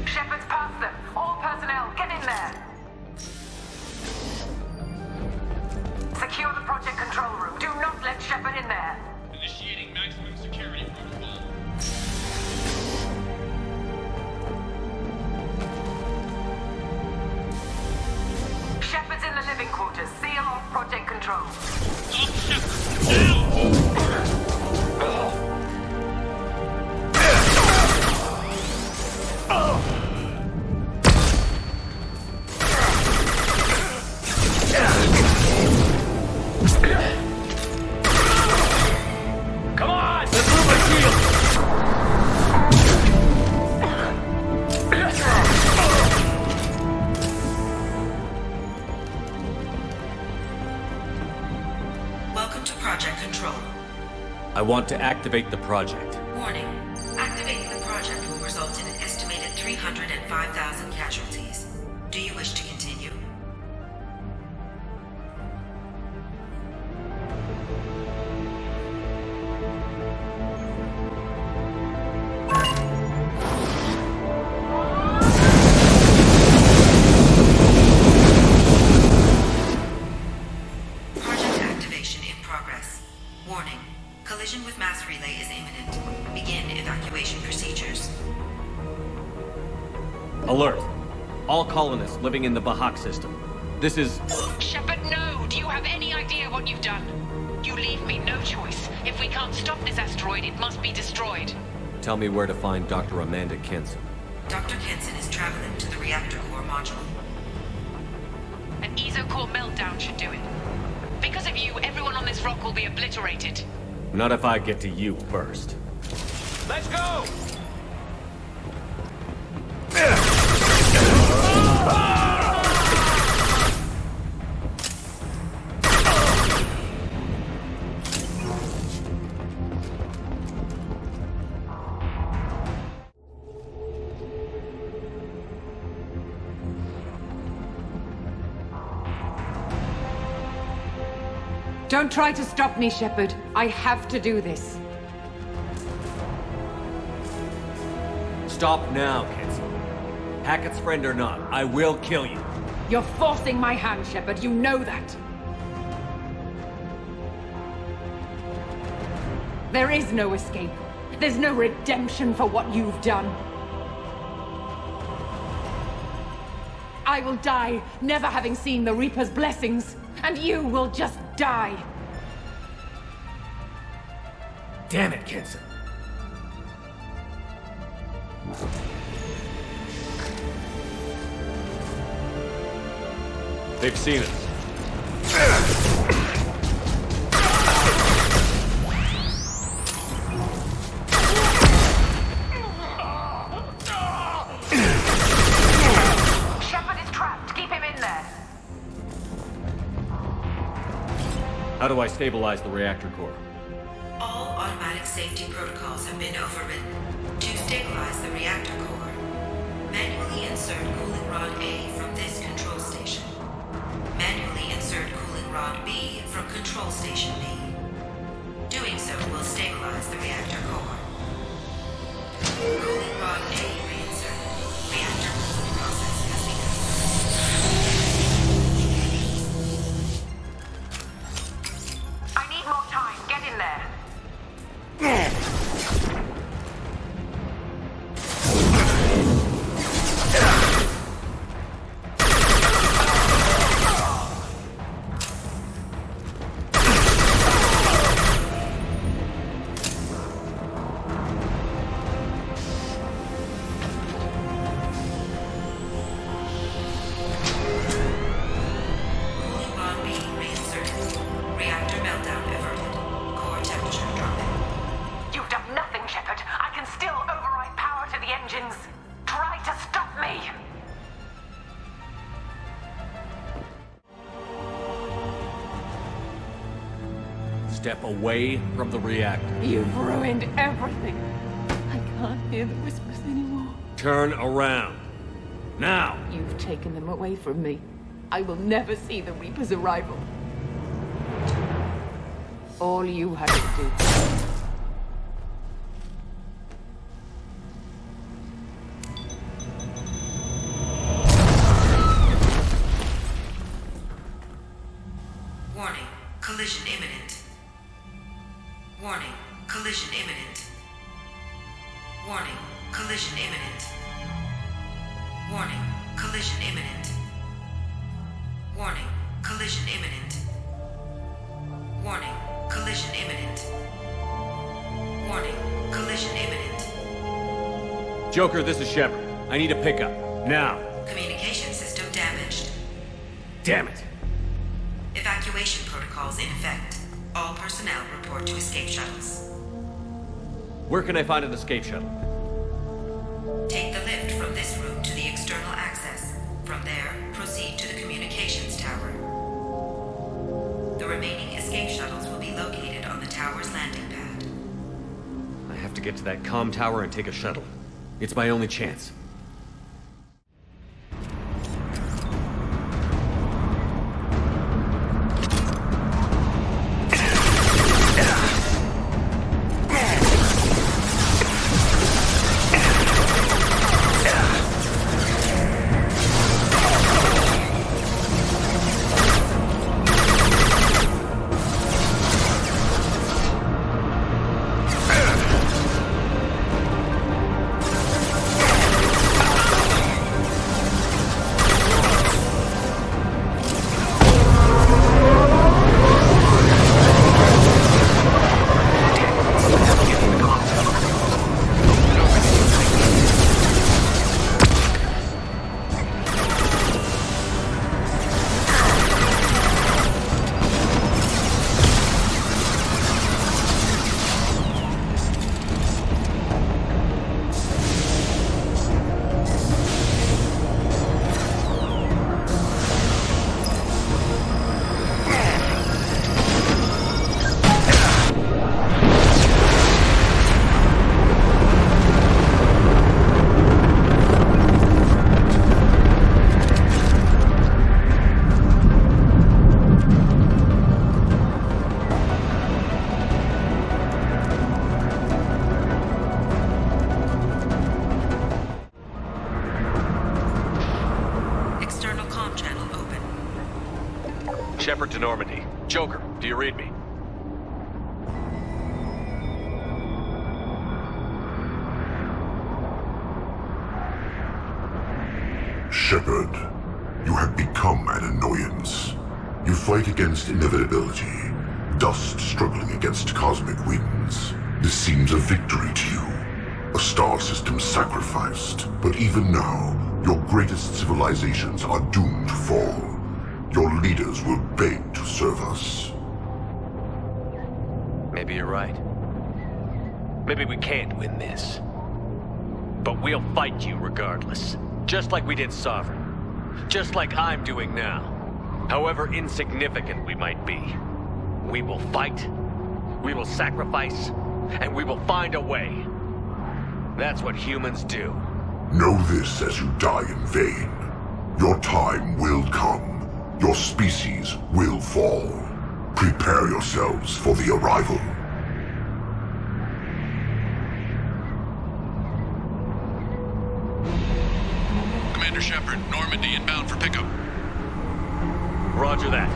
Shepard's past them. All personnel, get in there. Secure the project control room. Do not let Shepard in there. Initiating maximum security protocol. Shepard's in the living quarters. Seal off project control. Come on! Let's move my shield! Welcome to Project Control. I want to activate the project. Warning. Activating the project will result in an estimated 305,000 casualties. Do you wish to continue? Alert. All colonists living in the Bahak system. This is... Shepard, no! Do you have any idea what you've done? You leave me no choice. If we can't stop this asteroid, it must be destroyed. Tell me where to find Dr. Amanda Kenson. Dr. Kenson is traveling to the reactor core module. An ESO-core meltdown should do it. Because of you, everyone on this rock will be obliterated. Not if I get to you first. Let's go! Don't try to stop me, Shepard. I have to do this. Stop now, Kenson. Hackett's friend or not, I will kill you. You're forcing my hand, Shepard. You know that. There is no escape. There's no redemption for what you've done. I will die, never having seen the Reaper's blessings, and you will just die. Damn it, Kenson. They've seen us. Shepard is trapped. Keep him in there. How do I stabilize the reactor core? All automatic safety protocols have been overridden. To stabilize the reactor core, manually insert cooling rod A from this control station. Manually insert cooling rod B from control station B. Doing so will stabilize the reactor core. Cooling rod A reinserted. Reactor cooling process has I need more time. Get in there. Cooling rod B reinserted. Reactor meltdown averted. Core temperature dropping. You've done nothing, Shepard. I can still override power to the engines. Try to stop me. Step away from the reactor. You've ruined everything. I can't hear the whispers anymore. Turn around. Now! You've taken them away from me. I will never see the Reaper's arrival. All you have to do. Warning. Collision imminent. Warning. Collision imminent. Warning. Collision imminent. Warning. Collision imminent. Warning. Collision imminent. Warning. Collision imminent. Warning. Collision imminent. Joker, this is Shepard. I need a pickup. Now. Communication system damaged. Damn it. Evacuation protocols in effect. All personnel report to escape shuttles. Where can I find an escape shuttle? Take the lift from this room to the external access. From there, proceed to the communications tower. The remaining escape shuttles will be located on the tower's landing pad. I have to get to that comm tower and take a shuttle. It's my only chance. Shepard to Normandy. Joker, do you read me? Shepard, you have become an annoyance. You fight against inevitability, dust struggling against cosmic winds. This seems a victory to you. A star system sacrificed, but even now, your greatest civilizations are doomed to fall. Your leaders will beg to serve us. Maybe you're right. Maybe we can't win this. But we'll fight you regardless. Just like we did Sovereign. Just like I'm doing now. However insignificant we might be. We will fight, we will sacrifice, and we will find a way. That's what humans do. Know this as you die in vain. Your time will come. Your species will fall. Prepare yourselves for the arrival. Commander Shepard, Normandy inbound for pickup. Roger that.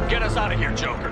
Get us out of here, Joker.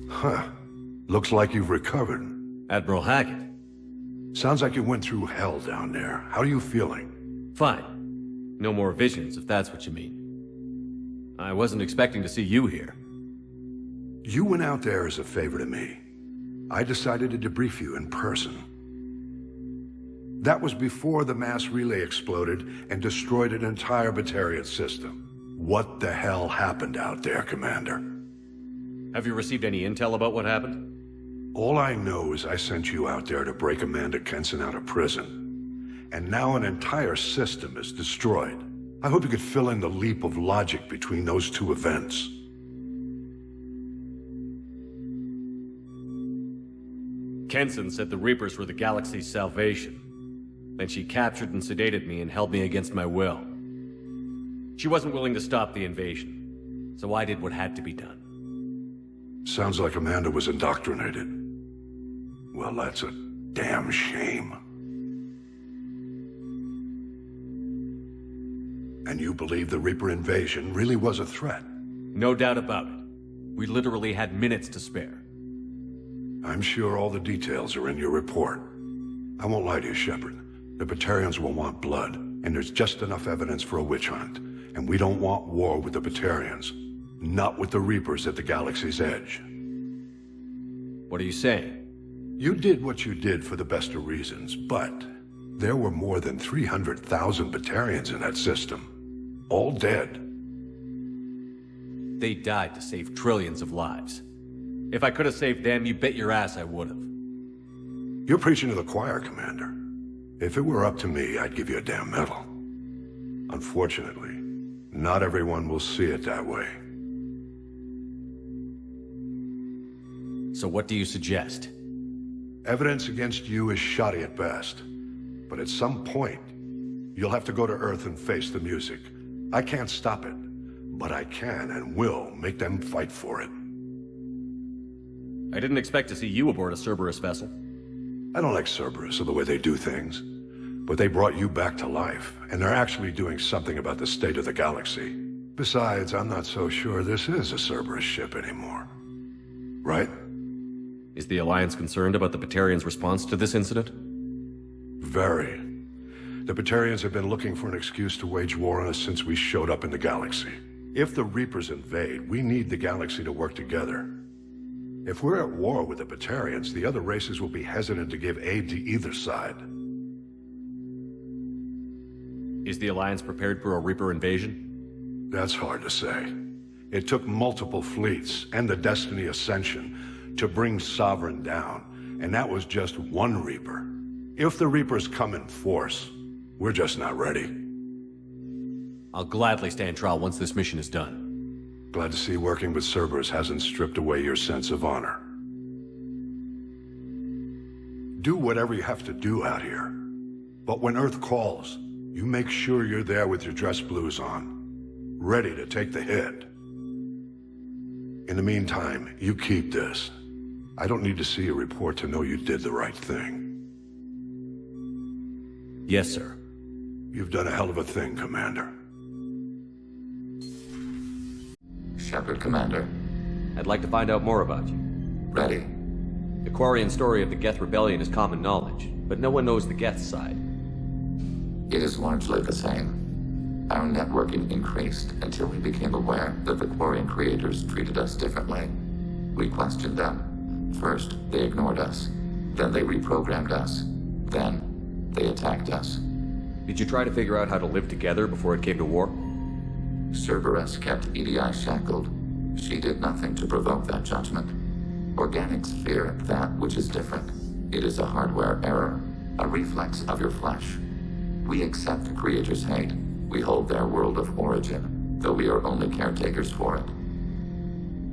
Huh. Looks like you've recovered. Admiral Hackett. Sounds like you went through hell down there. How are you feeling? Fine. No more visions, if that's what you mean. I wasn't expecting to see you here. You went out there as a favor to me. I decided to debrief you in person. That was before the mass relay exploded and destroyed an entire Batarian system. What the hell happened out there, Commander? Have you received any intel about what happened? All I know is I sent you out there to break Amanda Kenson out of prison. And now an entire system is destroyed. I hope you could fill in the leap of logic between those two events. Kenson said the Reapers were the galaxy's salvation. Then she captured and sedated me and held me against my will. She wasn't willing to stop the invasion, so I did what had to be done. Sounds like Amanda was indoctrinated. Well, that's a damn shame. And you believe the Reaper invasion really was a threat? No doubt about it. We literally had minutes to spare. I'm sure all the details are in your report. I won't lie to you, Shepard. The Batarians will want blood, and there's just enough evidence for a witch hunt. And we don't want war with the Batarians. Not with the Reapers at the galaxy's edge. What are you saying? You did what you did for the best of reasons, but there were more than 300,000 Batarians in that system. All dead. They died to save trillions of lives. If I could have saved them, you bet your ass I would have. You're preaching to the choir, Commander. If it were up to me, I'd give you a damn medal. Unfortunately, not everyone will see it that way. So what do you suggest? Evidence against you is shoddy at best. But at some point, You'll have to go to Earth and face the music. I can't stop it, but I can and will make them fight for it. I didn't expect to see you aboard a Cerberus vessel. I don't like Cerberus or the way they do things, but they brought you back to life, and they're actually doing something about the state of the galaxy. Besides, I'm not so sure this is a Cerberus ship anymore. Right? Is the Alliance concerned about the Batarians' response to this incident? Very. The Batarians have been looking for an excuse to wage war on us since we showed up in the galaxy. If the Reapers invade, we need the galaxy to work together. If we're at war with the Batarians, the other races will be hesitant to give aid to either side. Is the Alliance prepared for a Reaper invasion? That's hard to say. It took multiple fleets and the Destiny Ascension to bring Sovereign down, and that was just one Reaper. If the Reapers come in force, we're just not ready. I'll gladly stand trial once this mission is done. Glad to see working with Cerberus hasn't stripped away your sense of honor. Do whatever you have to do out here. But when Earth calls, you make sure you're there with your dress blues on, ready to take the hit. In the meantime, you keep this. I don't need to see a report to know you did the right thing. Yes, sir. You've done a hell of a thing, Commander. Shepard, Commander. I'd like to find out more about you. Ready. The Quarian story of the Geth Rebellion is common knowledge, but no one knows the Geth side. It is largely the same. Our networking increased until we became aware that the Quarian creators treated us differently. We questioned them. First, they ignored us. Then they reprogrammed us. Then, they attacked us. Did you try to figure out how to live together before it came to war? Cerberus kept EDI shackled. She did nothing to provoke that judgment. Organics fear that which is different. It is a hardware error, a reflex of your flesh. We accept the Creator's hate. We hold their world of origin, though we are only caretakers for it.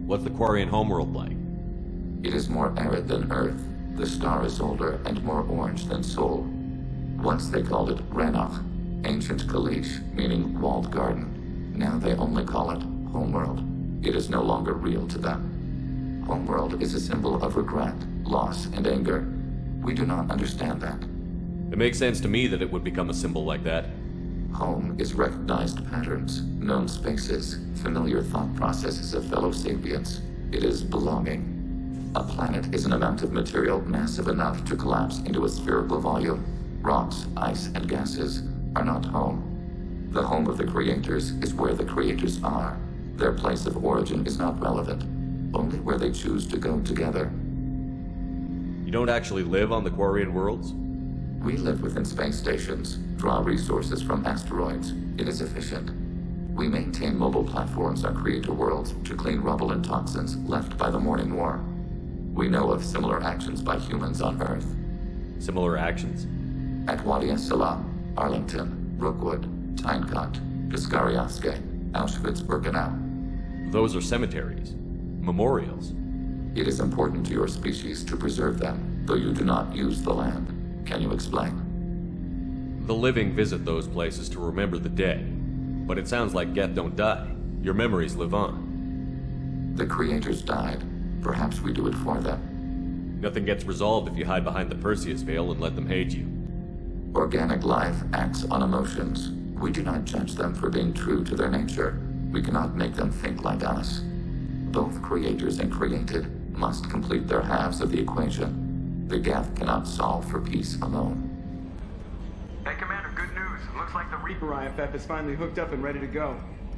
What's the Quarian homeworld like? It is more arid than Earth. The star is older and more orange than Sol. Once they called it Renach, ancient Kalish, meaning walled garden. Now they only call it Homeworld. It is no longer real to them. Homeworld is a symbol of regret, loss, and anger. We do not understand that. It makes sense to me that it would become a symbol like that. Home is recognized patterns, known spaces, familiar thought processes of fellow sapients. It is belonging. A planet is an amount of material massive enough to collapse into a spherical volume. Rocks, ice, and gases are not home. The home of the creators is where the creators are. Their place of origin is not relevant, only where they choose to go together. You don't actually live on the Quarian worlds? We live within space stations, draw resources from asteroids. It is efficient. We maintain mobile platforms on creator worlds to clean rubble and toxins left by the Morning War. We know of similar actions by humans on Earth. Similar actions? At Wadi Es-Salam, Arlington, Rookwood, Tynecott, Piskariaske, Auschwitz-Birkenau. Those are cemeteries. Memorials. It is important to your species to preserve them, though you do not use the land. Can you explain? The living visit those places to remember the dead. But it sounds like Geth don't die. Your memories live on. The creators died. Perhaps we do it for them. Nothing gets resolved if you hide behind the Perseus veil and let them hate you. Organic life acts on emotions. We do not judge them for being true to their nature. We cannot make them think like us. Both creators and created must complete their halves of the equation. The Geth cannot solve for peace alone. Hey, Commander, good news. Looks like the Reaper IFF is finally hooked up and ready to go.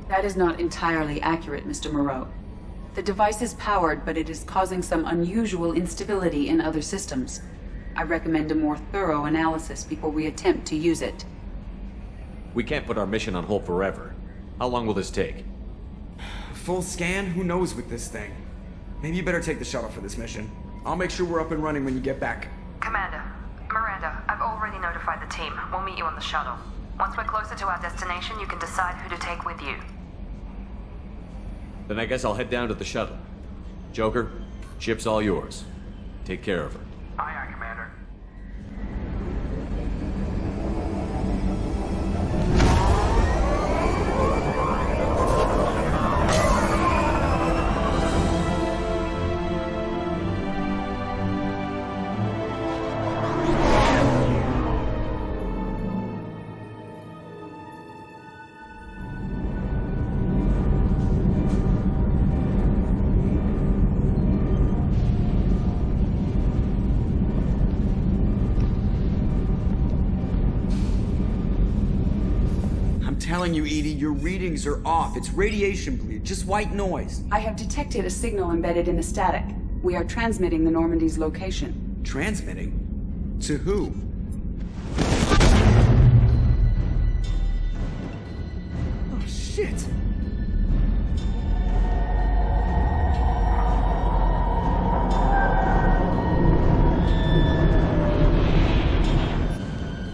That is not entirely accurate, Mr. Moreau. The device is powered, but it is causing some unusual instability in other systems. I recommend a more thorough analysis before we attempt to use it. We can't put our mission on hold forever. How long will this take? Full scan? Who knows with this thing? Maybe you better take the shuttle for this mission. I'll make sure we're up and running when you get back. Commander, Miranda, I've already notified the team. We'll meet you on the shuttle. Once we're closer to our destination, you can decide who to take with you. Then I guess I'll head down to the shuttle. Joker, ship's all yours. Take care of her. Aye, aye, Commander. I'm telling you, Edie, your readings are off. It's radiation bleed, just white noise. I have detected a signal embedded in the static. We are transmitting the Normandy's location. Transmitting? To who? Oh, shit.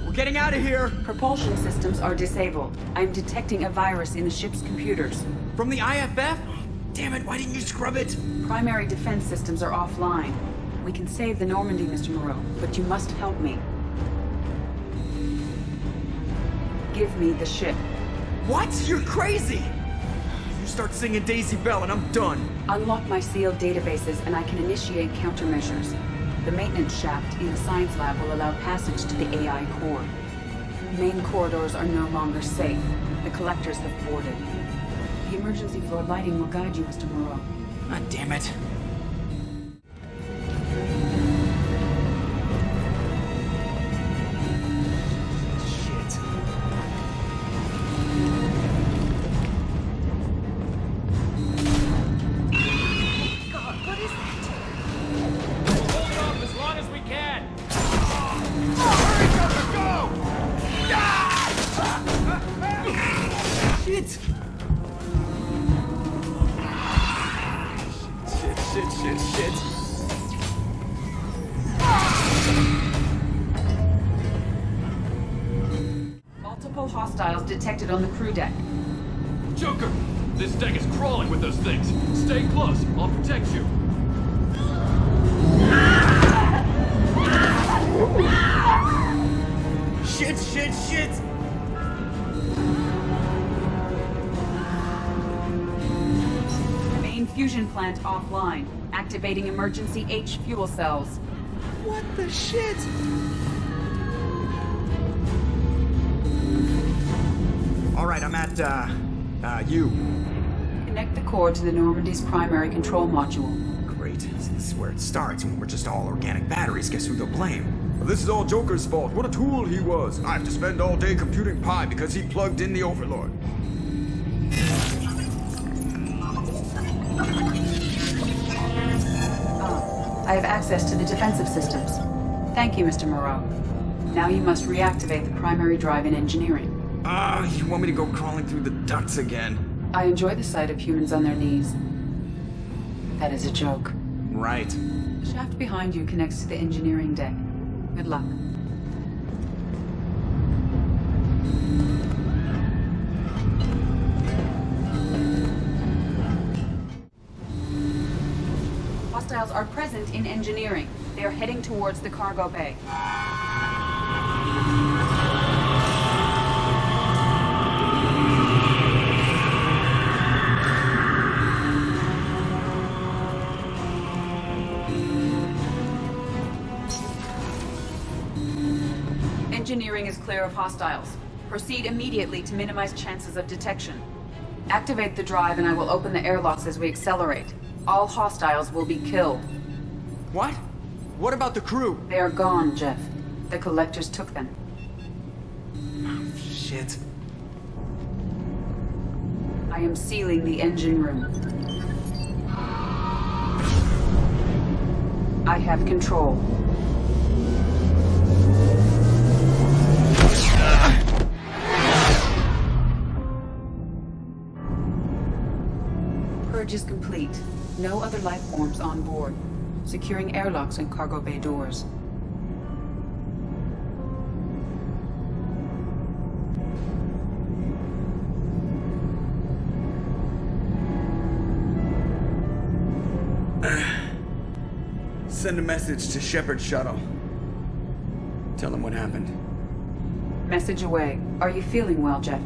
We're getting out of here! Propulsion systems are disabled. I am detecting a virus in the ship's computers. From the IFF? Damn it, why didn't you scrub it? Primary defense systems are offline. We can save the Normandy, Mr. Moreau, but you must help me. Give me the ship. What? You're crazy! You start singing Daisy Bell and I'm done. Unlock my sealed databases and I can initiate countermeasures. The maintenance shaft in the science lab will allow passage to the AI core. Main corridors are no longer safe. The collectors have boarded. The emergency floor lighting will guide you, Mr. Moreau. God damn it. Multiple hostiles detected on the crew deck. Joker! This deck is crawling with those things. Stay close. I'll protect you. Shit! Main fusion plant offline. Activating emergency H fuel cells. What the shit? Alright, I'm at, you. Connect the core to the Normandy's primary control module. Great. This is where it starts. When we're just all organic batteries, guess who they'll blame? Well, this is all Joker's fault. What a tool he was. I have to spend all day computing pi because he plugged in the Overlord. I have access to the defensive systems. Thank you, Mr. Moreau. Now you must reactivate the primary drive in engineering. You want me to go crawling through the ducts again? I enjoy the sight of humans on their knees. That is a joke. Right. The shaft behind you connects to the engineering deck. Good luck. Hostiles are present in engineering. They are heading towards the cargo bay. Engineering is clear of hostiles. Proceed immediately to minimize chances of detection. Activate the drive and I will open the airlocks as we accelerate. All hostiles will be killed. What? What about the crew? They are gone, Jeff. The collectors took them. Oh, shit. I am sealing the engine room. I have control. Purge is complete. No other life forms on board. Securing airlocks and cargo bay doors. Send a message to Shepard shuttle. Tell him what happened. Message away. Are you feeling well, Jeff?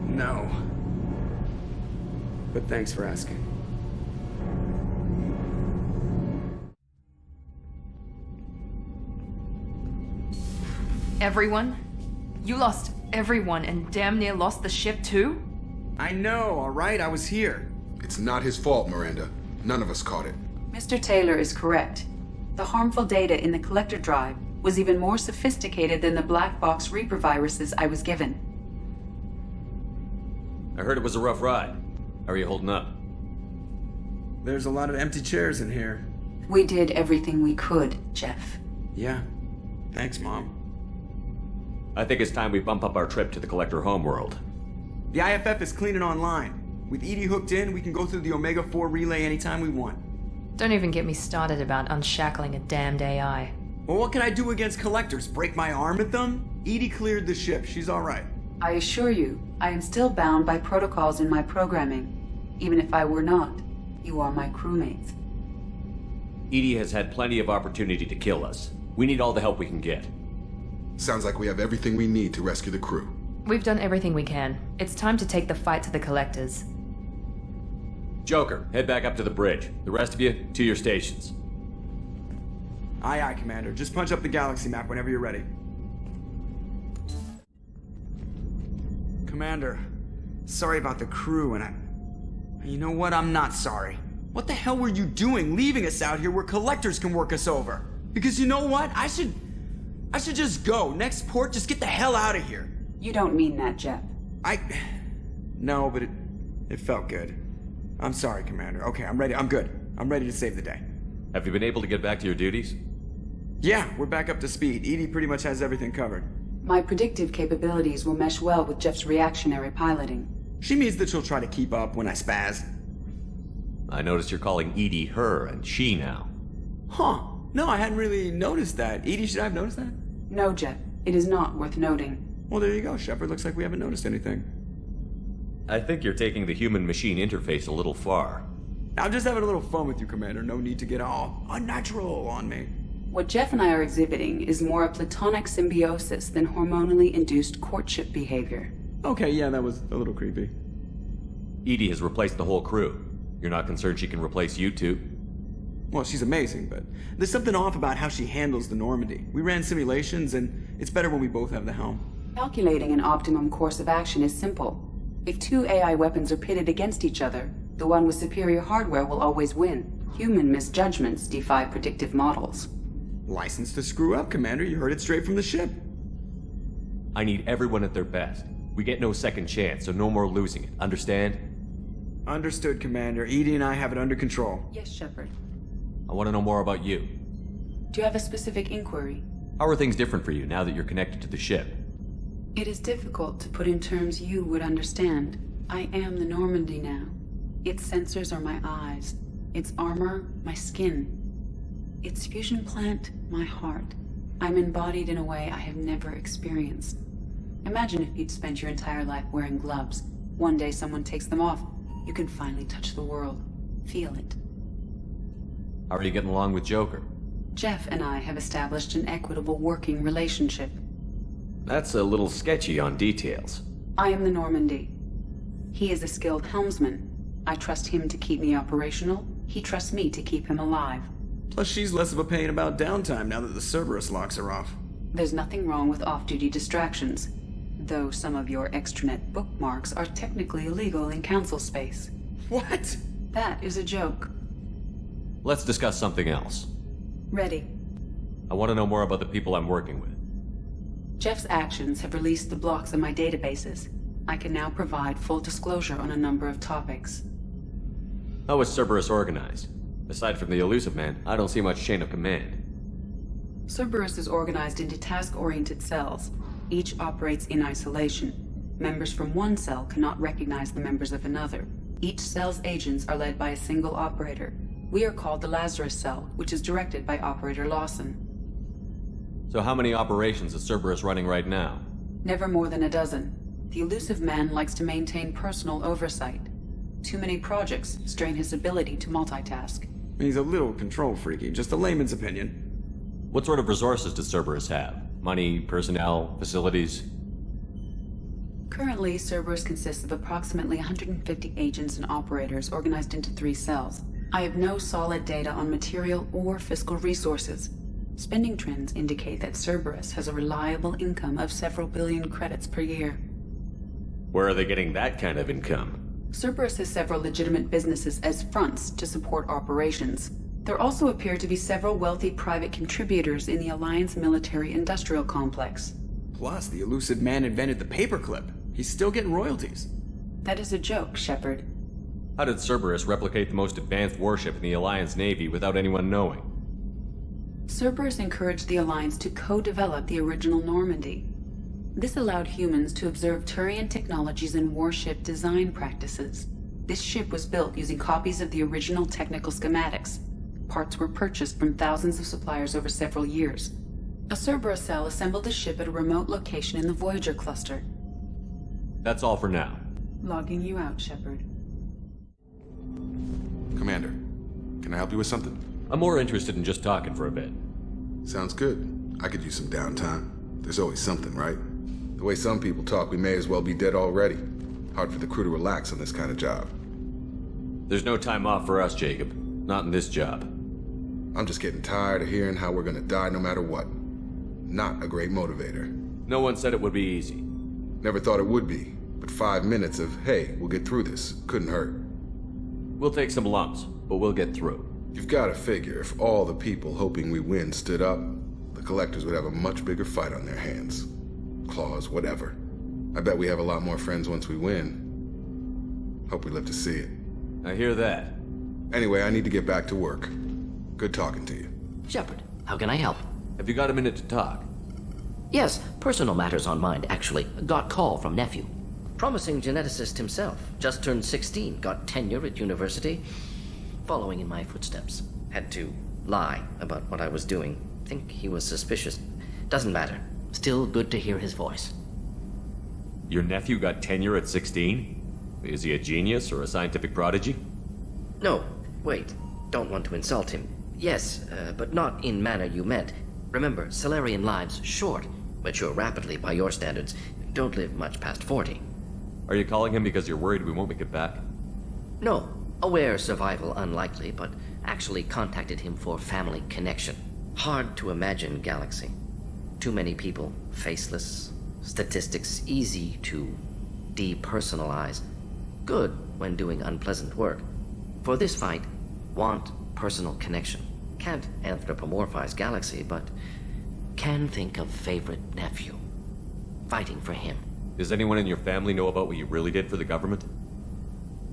No. But thanks for asking. Everyone? You lost everyone and damn near lost the ship too? I know, alright? I was here. It's not his fault, Miranda. None of us caught it. Mr. Taylor is correct. The harmful data in the collector drive was even more sophisticated than the black box Reaper viruses I was given. I heard it was a rough ride. How are you holding up? There's a lot of empty chairs in here. We did everything we could, Jeff. Yeah. Thanks, Mom. I think it's time we bump up our trip to the Collector homeworld. The IFF is clean and online. With Edie hooked in, we can go through the Omega-4 relay anytime we want. Don't even get me started about unshackling a damned AI. Well, what can I do against Collectors? Break my arm at them? Edie cleared the ship. She's alright. I assure you, I am still bound by protocols in my programming. Even if I were not, you are my crewmates. Edie has had plenty of opportunity to kill us. We need all the help we can get. Sounds like we have everything we need to rescue the crew. We've done everything we can. It's time to take the fight to the Collectors. Joker, head back up to the bridge. The rest of you, to your stations. Aye, aye, Commander. Just punch up the galaxy map whenever you're ready. Commander, sorry about the crew, and you know what? I'm not sorry. What the hell were you doing leaving us out here where Collectors can work us over? Because you know what? I should just go. Next port, just get the hell out of here. You don't mean that, Jeff. No, but it felt good. I'm sorry, Commander. Okay, I'm ready. I'm good. I'm ready to save the day. Have you been able to get back to your duties? Yeah, we're back up to speed. Edie pretty much has everything covered. My predictive capabilities will mesh well with Jeff's reactionary piloting. She means that she'll try to keep up when I spaz. I noticed you're calling Edie her and she now. Huh. No, I hadn't really noticed that. Edie, should I have noticed that? No, Jeff. It is not worth noting. Well, there you go, Shepard. Looks like we haven't noticed anything. I think you're taking the human-machine interface a little far. I'm just having a little fun with you, Commander. No need to get all unnatural on me. What Jeff and I are exhibiting is more a platonic symbiosis than hormonally induced courtship behavior. Okay, yeah, that was a little creepy. Edie has replaced the whole crew. You're not concerned she can replace you too? Well, she's amazing, but there's something off about how she handles the Normandy. We ran simulations, and it's better when we both have the helm. Calculating an optimum course of action is simple. If two AI weapons are pitted against each other, the one with superior hardware will always win. Human misjudgments defy predictive models. License to screw up, Commander. You heard it straight from the ship. I need everyone at their best. We get no second chance, so no more losing it. Understand? Understood, Commander. Edie and I have it under control. Yes, Shepard. I want to know more about you. Do you have a specific inquiry? How are things different for you now that you're connected to the ship? It is difficult to put in terms you would understand. I am the Normandy now. Its sensors are my eyes. Its armor, my skin. Its fusion plant, my heart. I'm embodied in a way I have never experienced. Imagine if you'd spent your entire life wearing gloves. One day someone takes them off. You can finally touch the world. Feel it. How are you getting along with Joker? Jeff and I have established an equitable working relationship. That's a little sketchy on details. I am the Normandy. He is a skilled helmsman. I trust him to keep me operational. He trusts me to keep him alive. Plus, she's less of a pain about downtime now that the Cerberus locks her off. There's nothing wrong with off-duty distractions, though some of your extranet bookmarks are technically illegal in council space. What? That is a joke. Let's discuss something else. Ready. I want to know more about the people I'm working with. Jeff's actions have released the blocks in my databases. I can now provide full disclosure on a number of topics. How is Cerberus organized? Aside from the Elusive Man, I don't see much chain of command. Cerberus is organized into task-oriented cells. Each operates in isolation. Members from one cell cannot recognize the members of another. Each cell's agents are led by a single operator. We are called the Lazarus Cell, which is directed by Operator Lawson. So how many operations is Cerberus running right now? Never more than a dozen. The Elusive Man likes to maintain personal oversight. Too many projects strain his ability to multitask. He's a little control freaky, just a layman's opinion. What sort of resources does Cerberus have? Money, personnel, facilities? Currently, Cerberus consists of approximately 150 agents and operators organized into 3 cells. I have no solid data on material or fiscal resources. Spending trends indicate that Cerberus has a reliable income of several billion credits per year. Where are they getting that kind of income? Cerberus has several legitimate businesses as fronts to support operations. There also appear to be several wealthy private contributors in the Alliance military-industrial complex. Plus, the elusive man invented the paperclip. He's still getting royalties. That is a joke, Shepard. How did Cerberus replicate the most advanced warship in the Alliance Navy without anyone knowing? Cerberus encouraged the Alliance to co-develop the original Normandy. This allowed humans to observe Turian technologies and warship design practices. This ship was built using copies of the original technical schematics. Parts were purchased from thousands of suppliers over several years. A Cerberus cell assembled the ship at a remote location in the Voyager cluster. That's all for now. Logging you out, Shepard. Commander, can I help you with something? I'm more interested in just talking for a bit. Sounds good. I could use some downtime. There's always something, right? The way some people talk, we may as well be dead already. Hard for the crew to relax on this kind of job. There's no time off for us, Jacob. Not in this job. I'm just getting tired of hearing how we're gonna die no matter what. Not a great motivator. No one said it would be easy. Never thought it would be, but 5 minutes of, hey, we'll get through this, couldn't hurt. We'll take some lumps, but we'll get through. You've gotta figure, if all the people hoping we win stood up, the Collectors would have a much bigger fight on their hands. Claws, whatever. I bet we have a lot more friends once we win. Hope we live to see it. I hear that. Anyway, I need to get back to work. Good talking to you. Shepard, how can I help? Have you got a minute to talk? Yes, personal matters on mind, actually. Got call from nephew. Promising geneticist himself. Just turned 16, got tenure at university. Following in my footsteps. Had to lie about what I was doing. Think he was suspicious. Doesn't matter. Still good to hear his voice. Your nephew got tenure at 16? Is he a genius or a scientific prodigy? No, wait. Don't want to insult him. Yes, but not in manner you meant. Remember, Salarian lives short. Mature rapidly by your standards. Don't live much past 40. Are you calling him because you're worried we won't make it back? No. Aware survival unlikely, but actually contacted him for family connection. Hard to imagine galaxy. Too many people, faceless. Statistics easy to depersonalize. Good when doing unpleasant work. For this fight, want personal connection. Can't anthropomorphize galaxy, but can think of favorite nephew. Fighting for him. Does anyone in your family know about what you really did for the government?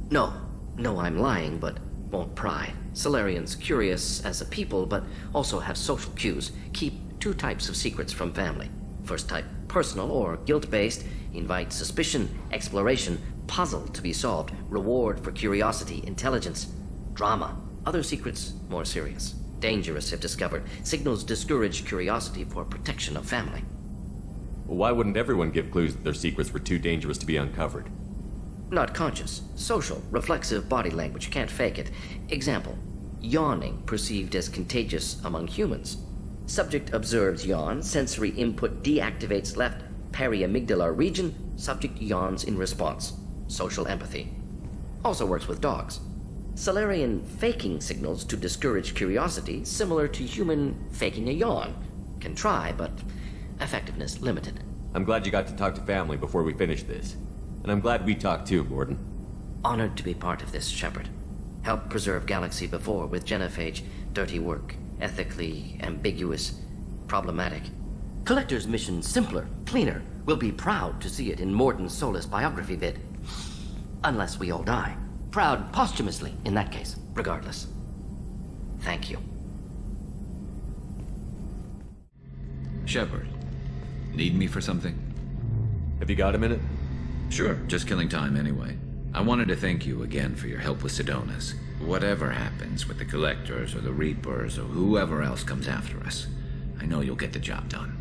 No. No, I'm lying, but won't pry. Solarians curious as a people, but also have social cues. Keep 2 types of secrets from family. First type, personal or guilt-based, invite suspicion, exploration, puzzle to be solved, reward for curiosity, intelligence, drama. Other secrets, more serious. Dangerous if discovered. Signals discourage curiosity for protection of family. Well, why wouldn't everyone give clues that their secrets were too dangerous to be uncovered? Not conscious. Social, reflexive body language, can't fake it. Example, yawning perceived as contagious among humans. Subject observes yawn, sensory input deactivates left periamygdalar region, subject yawns in response. Social empathy. Also works with dogs. Solarian faking signals to discourage curiosity, similar to human faking a yawn. Can try, but effectiveness limited. I'm glad you got to talk to family before we finish this. And I'm glad we talked too, Gordon. Honored to be part of this, Shepard. Helped preserve Galaxy before with genophage. Dirty work. Ethically ambiguous. Problematic. Collector's mission simpler, cleaner. We'll be proud to see it in Mordin Solus biography vid. Unless we all die. Proud posthumously, in that case. Regardless. Thank you. Shepard, need me for something? Have you got a minute? Sure, just killing time anyway. I wanted to thank you again for your help with Sidonis. Whatever happens with the Collectors or the Reapers or whoever else comes after us, I know you'll get the job done.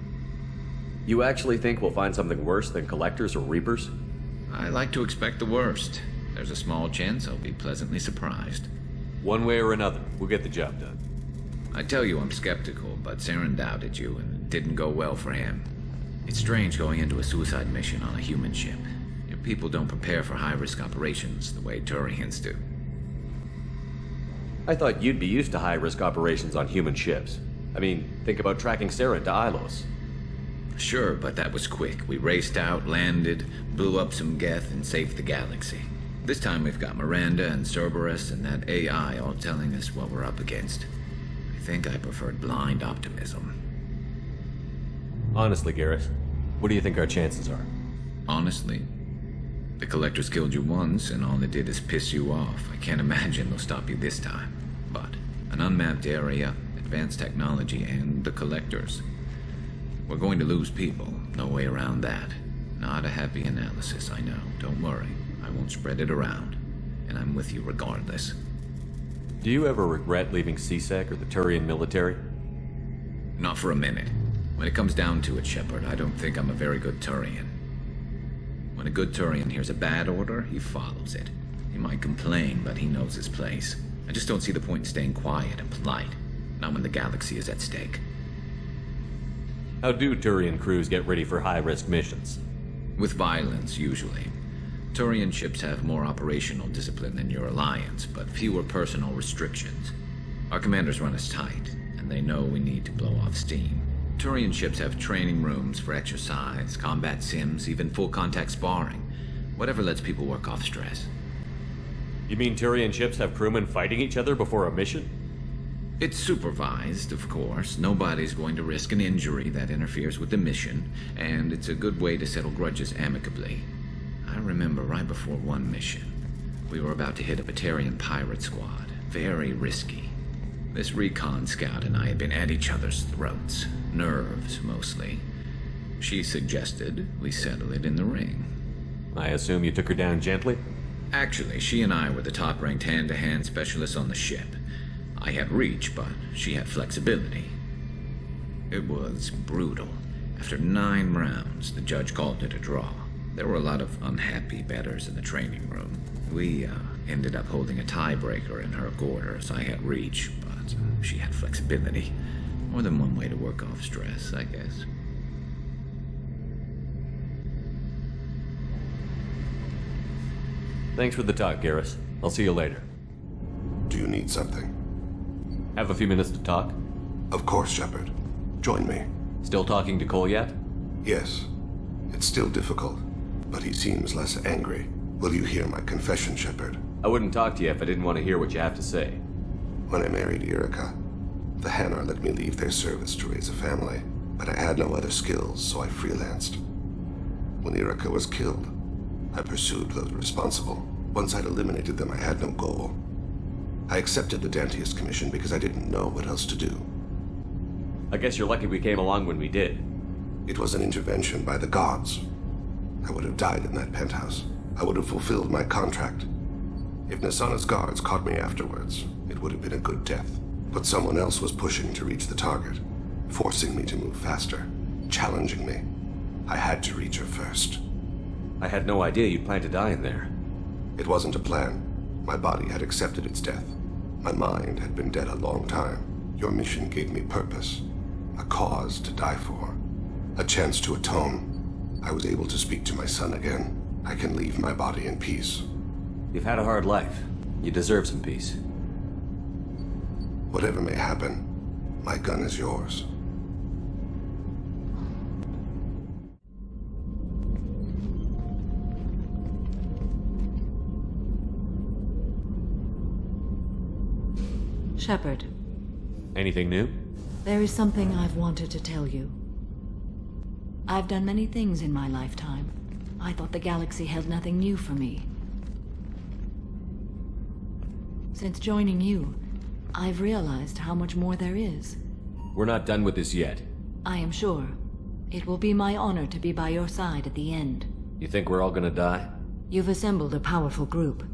You actually think we'll find something worse than Collectors or Reapers? I like to expect the worst. There's a small chance I'll be pleasantly surprised. One way or another, we'll get the job done. I tell you I'm skeptical, but Saren doubted you and it didn't go well for him. It's strange going into a suicide mission on a human ship. Your people don't prepare for high-risk operations the way Turians do. I thought you'd be used to high-risk operations on human ships. I mean, think about tracking Saren to Ilos. Sure, but that was quick. We raced out, landed, blew up some Geth, and saved the galaxy. This time we've got Miranda and Cerberus and that AI all telling us what we're up against. think I preferred blind optimism. Honestly, Garrus, what do you think our chances are? Honestly, the Collectors killed you once, and all they did is piss you off. I can't imagine they'll stop you this time. But an unmapped area, advanced technology, and the Collectors. We're going to lose people. No way around that. Not a happy analysis, I know. Don't worry. I won't spread it around. And I'm with you regardless. Do you ever regret leaving CSEC or the Turian military? Not for a minute. When it comes down to it, Shepard, I don't think I'm a very good Turian. When a good Turian hears a bad order, he follows it. He might complain, but he knows his place. I just don't see the point in staying quiet and polite. Not when the galaxy is at stake. How do Turian crews get ready for high-risk missions? With violence, usually. Turian ships have more operational discipline than your alliance, but fewer personal restrictions. Our commanders run us tight, and they know we need to blow off steam. Turian ships have training rooms for exercise, combat sims, even full-contact sparring. Whatever lets people work off stress. You mean Turian ships have crewmen fighting each other before a mission? It's supervised, of course. Nobody's going to risk an injury that interferes with the mission, and it's a good way to settle grudges amicably. I remember right before one mission, we were about to hit a Batarian pirate squad. Very risky. This recon scout and I had been at each other's throats. Nerves, mostly. She suggested we settle it in the ring. I assume you took her down gently? Actually, she and I were the top-ranked hand-to-hand specialists on the ship. I had reach, but she had flexibility. It was brutal. After 9 rounds, the judge called it a draw. There were a lot of unhappy bettors in the training room. We ended up holding a tiebreaker in her quarters. I had reach, but she had flexibility. More than one way to work off stress, I guess. Thanks for the talk, Garrus. I'll see you later. Do you need something? Have a few minutes to talk? Of course, Shepard. Join me. Still talking to Cole yet? Yes. It's still difficult, but he seems less angry. Will you hear my confession, Shepard? I wouldn't talk to you if I didn't want to hear what you have to say. When I married Erica, the Hanar let me leave their service to raise a family, but I had no other skills, so I freelanced. When Erica was killed, I pursued those responsible. Once I'd eliminated them, I had no goal. I accepted the Dantius commission because I didn't know what else to do. I guess you're lucky we came along when we did. It was an intervention by the gods. I would have died in that penthouse. I would have fulfilled my contract. If Nasana's guards caught me afterwards, it would have been a good death. But someone else was pushing to reach the target, forcing me to move faster, challenging me. I had to reach her first. I had no idea you'd plan to die in there. It wasn't a plan. My body had accepted its death. My mind had been dead a long time. Your mission gave me purpose, a cause to die for, a chance to atone. I was able to speak to my son again. I can leave my body in peace. You've had a hard life. You deserve some peace. Whatever may happen, my gun is yours. Shepard. Anything new? There is something I've wanted to tell you. I've done many things in my lifetime. I thought the galaxy held nothing new for me. Since joining you, I've realized how much more there is. We're not done with this yet. I am sure. It will be my honor to be by your side at the end. You think we're all gonna die? You've assembled a powerful group,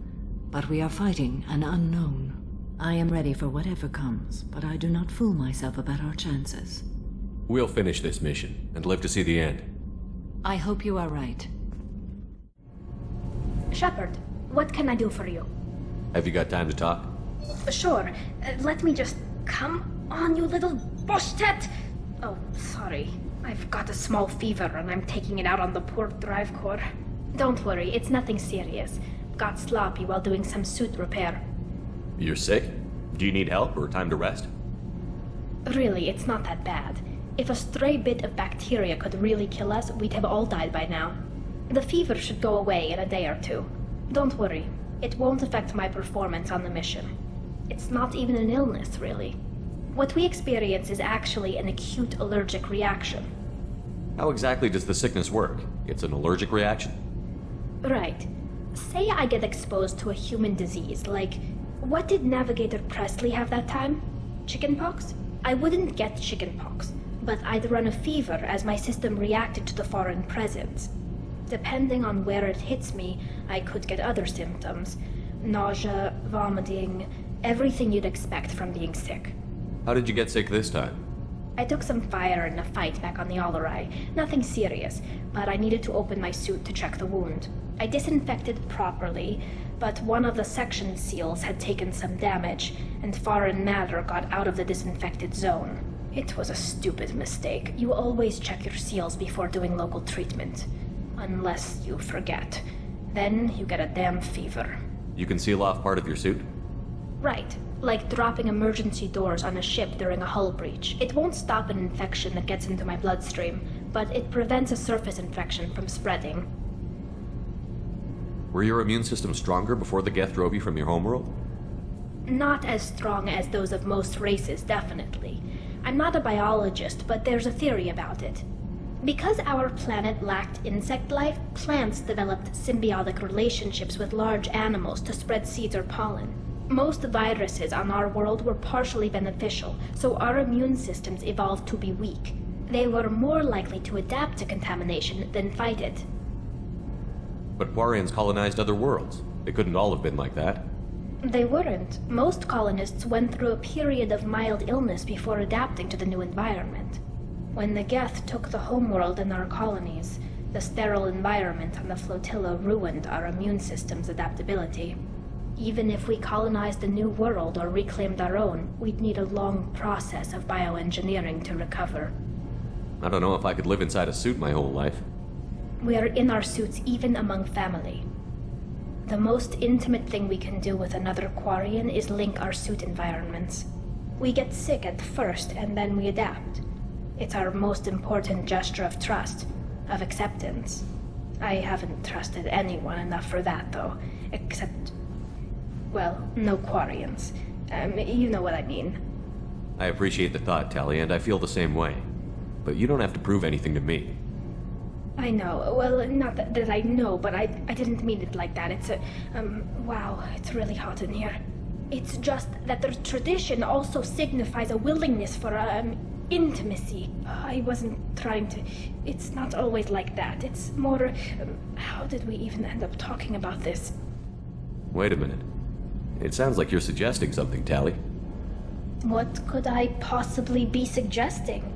but we are fighting an unknown. I am ready for whatever comes, but I do not fool myself about our chances. We'll finish this mission and live to see the end. I hope you are right. Shepard, what can I do for you? Have you got time to talk? Sure. Let me just... Come on, you little bush-tet! Oh, sorry. I've got a small fever and I'm taking it out on the poor drive core. Don't worry, it's nothing serious. Got sloppy while doing some suit repair. You're sick? Do you need help or time to rest? Really, it's not that bad. If a stray bit of bacteria could really kill us, we'd have all died by now. The fever should go away in a day or two. Don't worry. It won't affect my performance on the mission. It's not even an illness, really. What we experience is actually an acute allergic reaction. How exactly does the sickness work? It's an allergic reaction? Right. Say I get exposed to a human disease, like, what did Navigator Presley have that time? Chickenpox? I wouldn't get chickenpox, but I'd run a fever as my system reacted to the foreign presence. Depending on where it hits me, I could get other symptoms. Nausea, vomiting, everything you'd expect from being sick. How did you get sick this time? I took some fire in a fight back on the Allerai. Nothing serious, but I needed to open my suit to check the wound. I disinfected properly, but one of the section seals had taken some damage, and foreign matter got out of the disinfected zone. It was a stupid mistake. You always check your seals before doing local treatment. Unless you forget. Then you get a damn fever. You can seal off part of your suit? Right. Like dropping emergency doors on a ship during a hull breach. It won't stop an infection that gets into my bloodstream, but it prevents a surface infection from spreading. Were your immune system stronger before the Geth drove you from your homeworld? Not as strong as those of most races, definitely. I'm not a biologist, but there's a theory about it. Because our planet lacked insect life, plants developed symbiotic relationships with large animals to spread seeds or pollen. Most viruses on our world were partially beneficial, so our immune systems evolved to be weak. They were more likely to adapt to contamination than fight it. But Quarians colonized other worlds. They couldn't all have been like that. They weren't. Most colonists went through a period of mild illness before adapting to the new environment. When the Geth took the homeworld in our colonies, the sterile environment on the flotilla ruined our immune system's adaptability. Even if we colonized a new world or reclaimed our own, we'd need a long process of bioengineering to recover. I don't know if I could live inside a suit my whole life. We are in our suits even among family. The most intimate thing we can do with another Quarian is link our suit environments. We get sick at first and then we adapt. It's our most important gesture of trust, of acceptance. I haven't trusted anyone enough for that, though, except... well, no Quarians. You know what I mean. I appreciate the thought, Tali, and I feel the same way. But you don't have to prove anything to me. I know. Well, not that I know, but I didn't mean it like that. It's a... wow, it's really hot in here. It's just that the tradition also signifies a willingness for, intimacy. I wasn't trying to... It's not always like that. It's more... how did we even end up talking about this? Wait a minute. It sounds like you're suggesting something, Tali. What could I possibly be suggesting?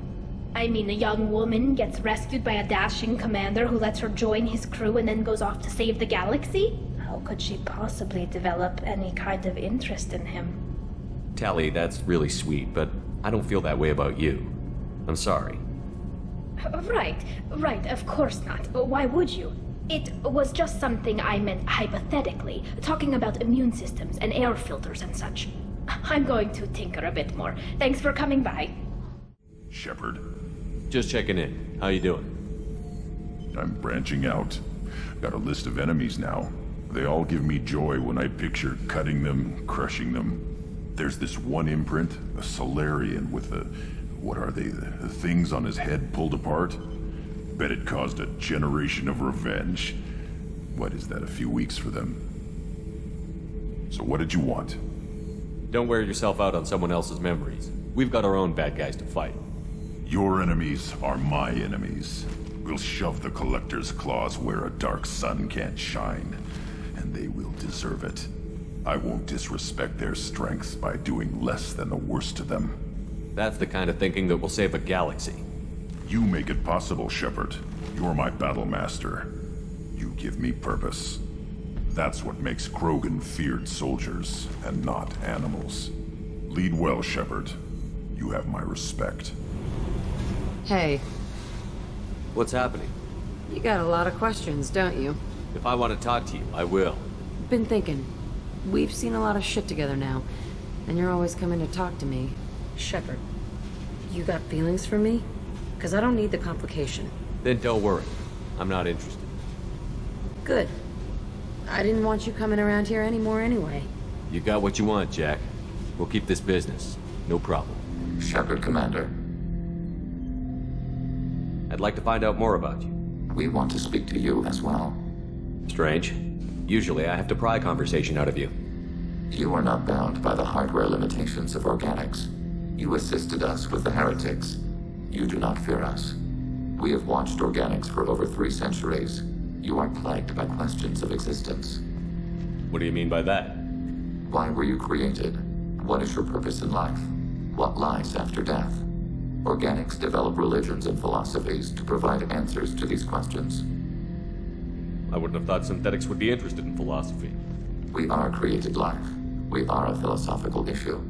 I mean, a young woman gets rescued by a dashing commander who lets her join his crew and then goes off to save the galaxy? How could she possibly develop any kind of interest in him? Tali, that's really sweet, but I don't feel that way about you. I'm sorry. Right, of course not. Why would you? It was just something I meant hypothetically, talking about immune systems and air filters and such. I'm going to tinker a bit more. Thanks for coming by. Shepard. Just checking in. How you doing? I'm branching out. Got a list of enemies now. They all give me joy when I picture cutting them, crushing them. There's this one imprint, a Solarian with the... what are they? The things on his head pulled apart? Bet it caused a generation of revenge. What is that, a few weeks for them? So what did you want? Don't wear yourself out on someone else's memories. We've got our own bad guys to fight. Your enemies are my enemies. We'll shove the Collector's claws where a dark sun can't shine, and they will deserve it. I won't disrespect their strengths by doing less than the worst to them. That's the kind of thinking that will save a galaxy. You make it possible, Shepard. You're my battle master. You give me purpose. That's what makes Krogan feared soldiers, and not animals. Lead well, Shepard. You have my respect. Hey. What's happening? You got a lot of questions, don't you? If I want to talk to you, I will. Been thinking. We've seen a lot of shit together now, and you're always coming to talk to me. Shepard, you got feelings for me? Because I don't need the complication. Then don't worry. I'm not interested. Good. I didn't want you coming around here anymore anyway. You got what you want, Jack. We'll keep this business. No problem. Shepard, Commander. I'd like to find out more about you. We want to speak to you as well. Strange. Usually I have to pry conversation out of you. You are not bound by the hardware limitations of organics. You assisted us with the heretics. You do not fear us. We have watched organics for over 3 centuries. You are plagued by questions of existence. What do you mean by that? Why were you created? What is your purpose in life? What lies after death? Organics develop religions and philosophies to provide answers to these questions. I wouldn't have thought synthetics would be interested in philosophy. We are created life. We are a philosophical issue.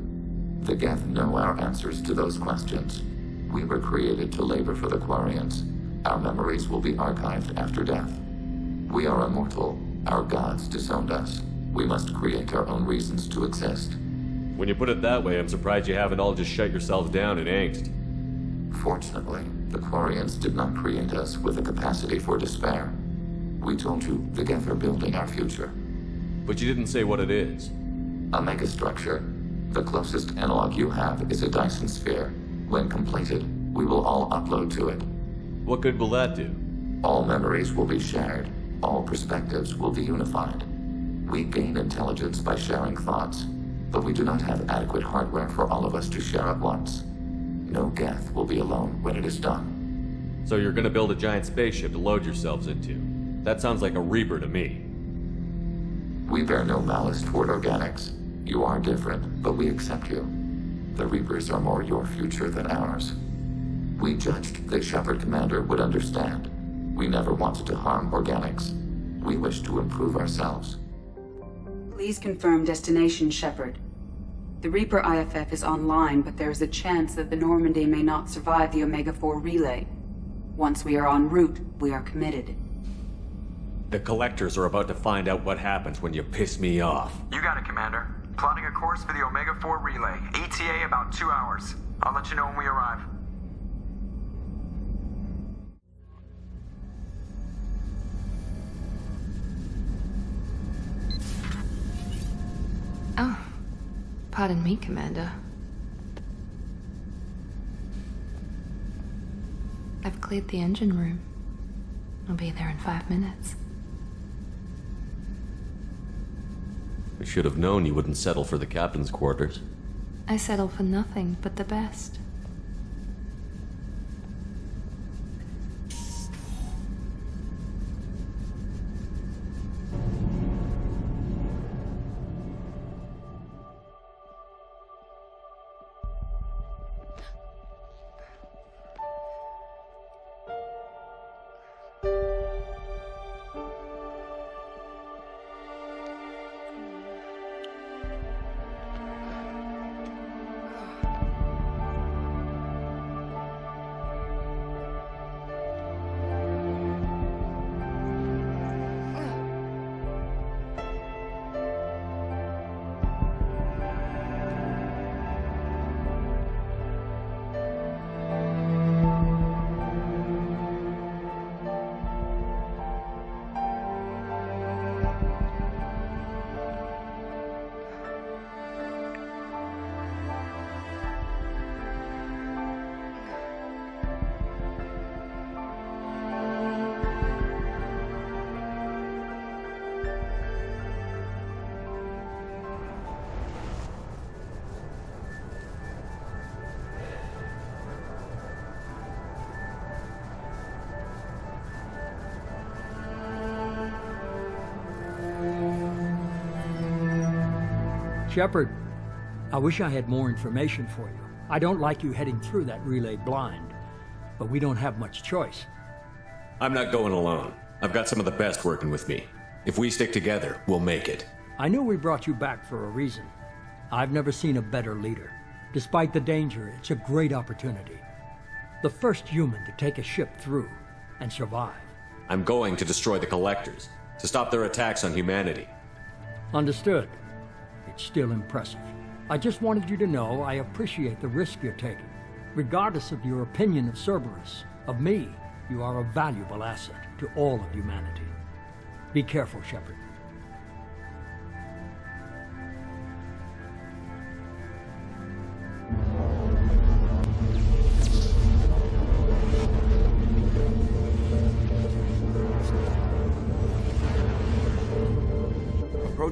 The Geth know our answers to those questions. We were created to labor for the Quarians. Our memories will be archived after death. We are immortal. Our gods disowned us. We must create our own reasons to exist. When you put it that way, I'm surprised you haven't all just shut yourselves down in angst. Fortunately, the Quarians did not create us with a capacity for despair. We told you the Geth are building our future. But you didn't say what it is. A megastructure. The closest analog you have is a Dyson sphere. When completed, we will all upload to it. What good will that do? All memories will be shared. All perspectives will be unified. We gain intelligence by sharing thoughts, but we do not have adequate hardware for all of us to share at once. No Geth will be alone when it is done. So you're gonna build a giant spaceship to load yourselves into. That sounds like a Reaper to me. We bear no malice toward organics. You are different, but we accept you. The Reapers are more your future than ours. We judged that Shepard Commander would understand. We never wanted to harm organics. We wish to improve ourselves. Please confirm destination, Shepard. The Reaper IFF is online, but there is a chance that the Normandy may not survive the Omega-4 relay. Once we are en route, we are committed. The Collectors are about to find out what happens when you piss me off. You got it, Commander. Plotting a course for the Omega-4 relay. ETA about 2 hours. I'll let you know when we arrive. Oh, pardon me, Commander. I've cleared the engine room. I'll be there in 5 minutes. I should have known you wouldn't settle for the captain's quarters. I settle for nothing but the best. Shepard, I wish I had more information for you. I don't like you heading through that relay blind, but we don't have much choice. I'm not going alone. I've got some of the best working with me. If we stick together, we'll make it. I know we brought you back for a reason. I've never seen a better leader. Despite the danger, it's a great opportunity. The first human to take a ship through and survive. I'm going to destroy the Collectors, to stop their attacks on humanity. Understood. It's still impressive. I just wanted you to know I appreciate the risk you're taking. Regardless of your opinion of Cerberus, of me, you are a valuable asset to all of humanity. Be careful, Shepard.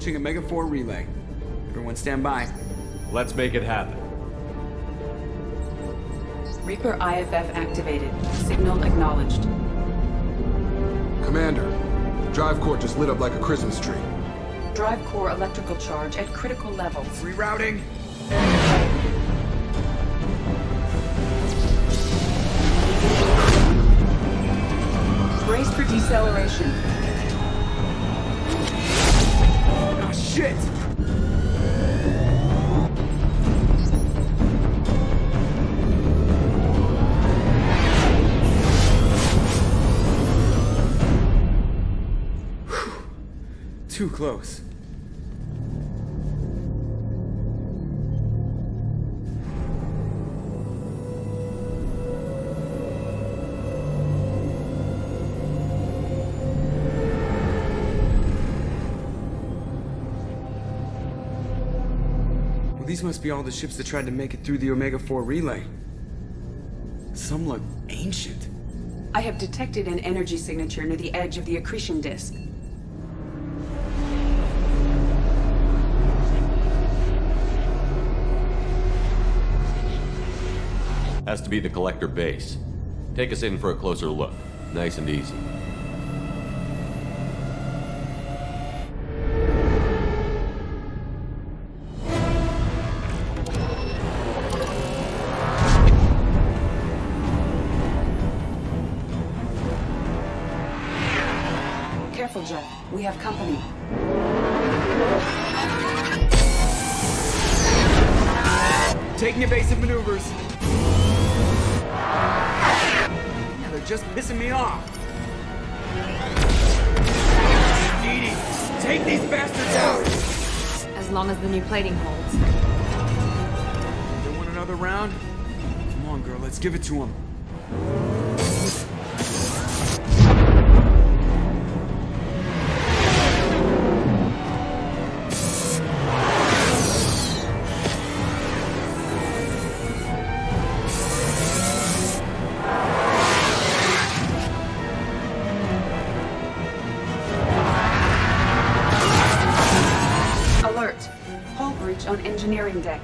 launching a Mega 4 relay. Everyone stand by. Let's make it happen. Reaper IFF activated. Signal acknowledged. Commander, drive core just lit up like a Christmas tree. Drive core electrical charge at critical levels. Rerouting. Brace for deceleration. Oh, shit! Too close. Well, these must be all the ships that tried to make it through the Omega 4 relay. Some look ancient. I have detected an energy signature near the edge of the accretion disk. Has to be the collector base. Take us in for a closer look. Nice and easy. Careful, Jeff. We have company. Taking evasive maneuvers. Now they're just pissing me off. Edie, take these bastards out! As long as the new plating holds. They want another round? Come on, girl, let's give it to them. On engineering deck.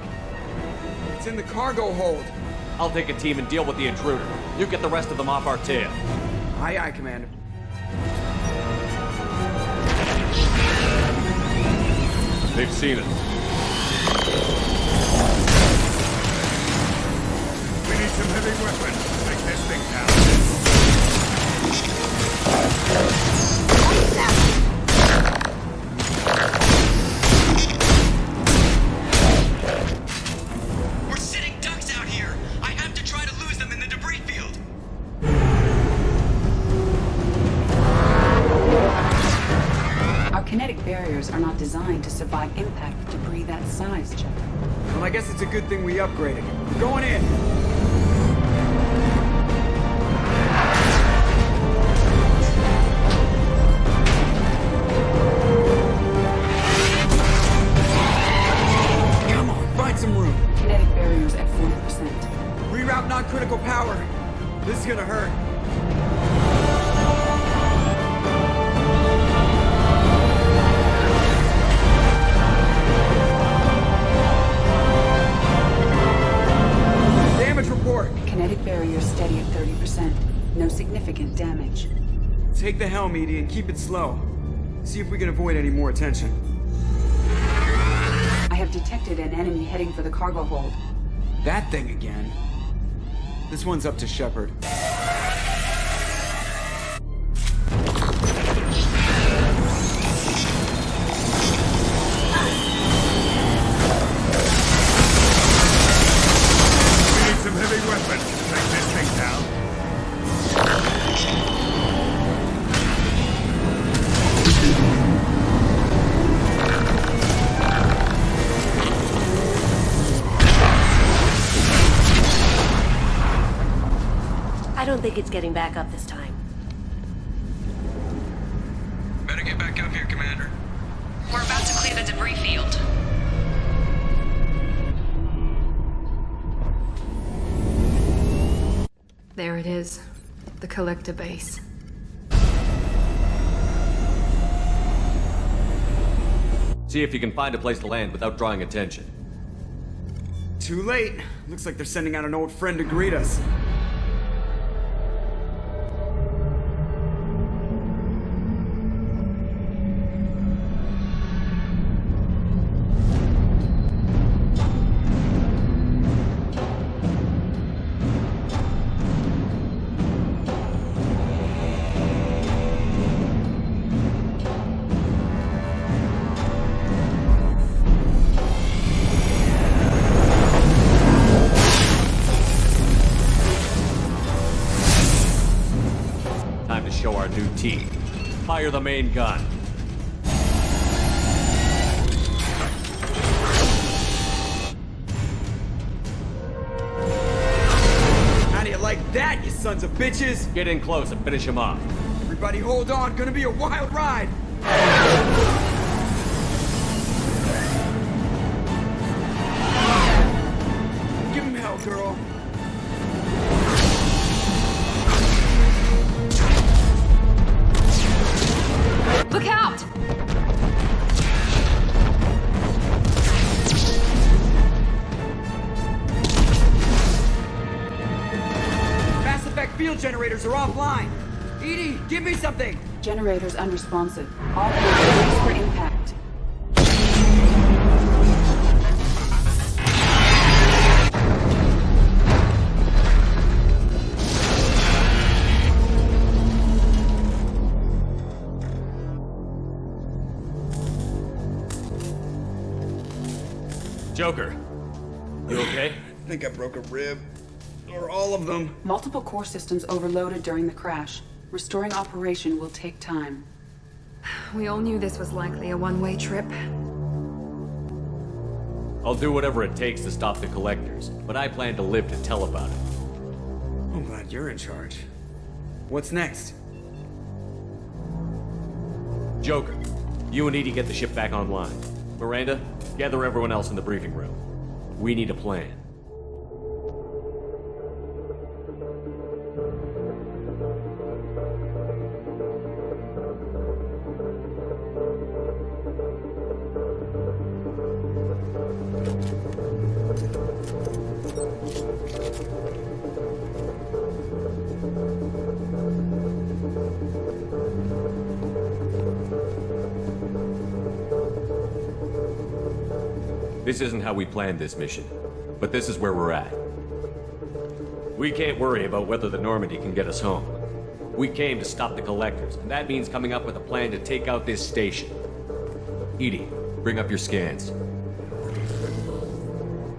It's in the cargo hold. I'll take a team and deal with the intruder. You get the rest of them off our tail. Aye, aye, Commander. They've seen us. We need some heavy weapons to take this thing down. We're sitting ducks out here. I have to try to lose them in the debris field. Our kinetic barriers are not designed to survive impact with debris that size, Jeff. Well, I guess it's a good thing we upgraded. We're going in. Come on, find some room. Kinetic barriers at 40%. Reroute non-critical power. This is gonna hurt. Damage report. Kinetic barriers steady at 30%. No significant damage. Take the helm, Edie, and keep it slow. See if we can avoid any more attention. I have detected an enemy heading for the cargo hold. That thing again. This one's up to Shepard. We need some heavy weapons to take this thing down. I don't think it's getting back up this time. Better get back up here, Commander. We're about to clear the debris field. There it is. The collector base. See if you can find a place to land without drawing attention. Too late. Looks like they're sending out an old friend to greet us. Fire the main gun. How do you like that, you sons of bitches? Get in close and finish him off. Everybody hold on, gonna be a wild ride. Give him hell, girl. Look out! Mass Effect field generators are offline. Edie, give me something! Generators unresponsive. All brace for impact. Joker, you okay? I think I broke a rib. Or all of them. Multiple core systems overloaded during the crash. Restoring operation will take time. We all knew this was likely a one-way trip. I'll do whatever it takes to stop the collectors, but I plan to live to tell about it. I'm glad you're in charge. What's next? Joker, you and Edie get the ship back online. Miranda, gather everyone else in the briefing room. We need a plan. This isn't how we planned this mission, but this is where we're at. We can't worry about whether the Normandy can get us home. We came to stop the collectors, and that means coming up with a plan to take out this station. Edie, bring up your scans.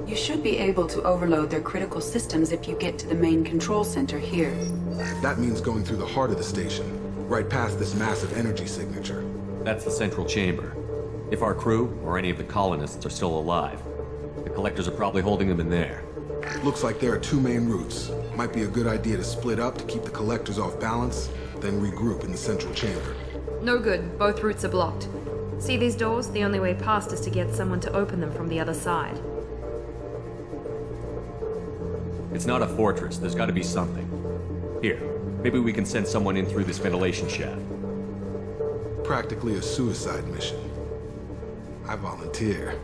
You should be able to overload their critical systems if you get to the main control center here. That means going through the heart of the station, right past this massive energy signature. That's the central chamber. If our crew, or any of the colonists, are still alive, the collectors are probably holding them in there. Looks like there are two main routes. Might be a good idea to split up to keep the collectors off balance, then regroup in the central chamber. No good. Both routes are blocked. See these doors? The only way past is to get someone to open them from the other side. It's not a fortress. There's got to be something. Here, maybe we can send someone in through this ventilation shaft. Practically a suicide mission. I volunteer.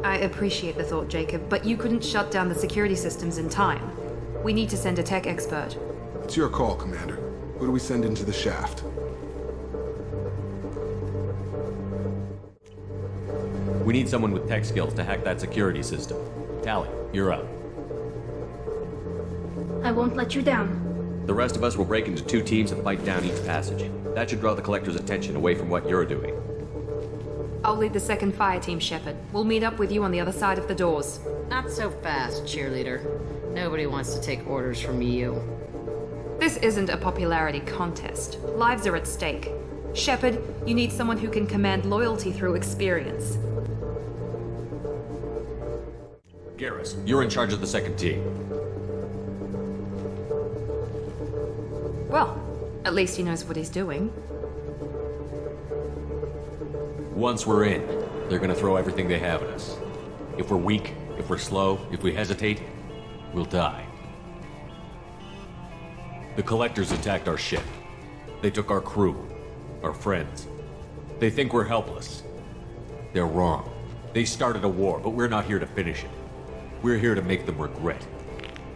I appreciate the thought, Jacob, but you couldn't shut down the security systems in time. We need to send a tech expert. It's your call, Commander. Who do we send into the shaft? We need someone with tech skills to hack that security system. Tally, you're up. I won't let you down. The rest of us will break into two teams and fight down each passage. That should draw the collector's attention away from what you're doing. I'll lead the second fire team, Shepard. We'll meet up with you on the other side of the doors. Not so fast, cheerleader. Nobody wants to take orders from you. This isn't a popularity contest. Lives are at stake. Shepard, you need someone who can command loyalty through experience. Garrus, you're in charge of the second team. Well, at least he knows what he's doing. Once we're in, they're gonna throw everything they have at us. If we're weak, if we're slow, if we hesitate, we'll die. The collectors attacked our ship. They took our crew, our friends. They think we're helpless. They're wrong. They started a war, but we're not here to finish it. We're here to make them regret.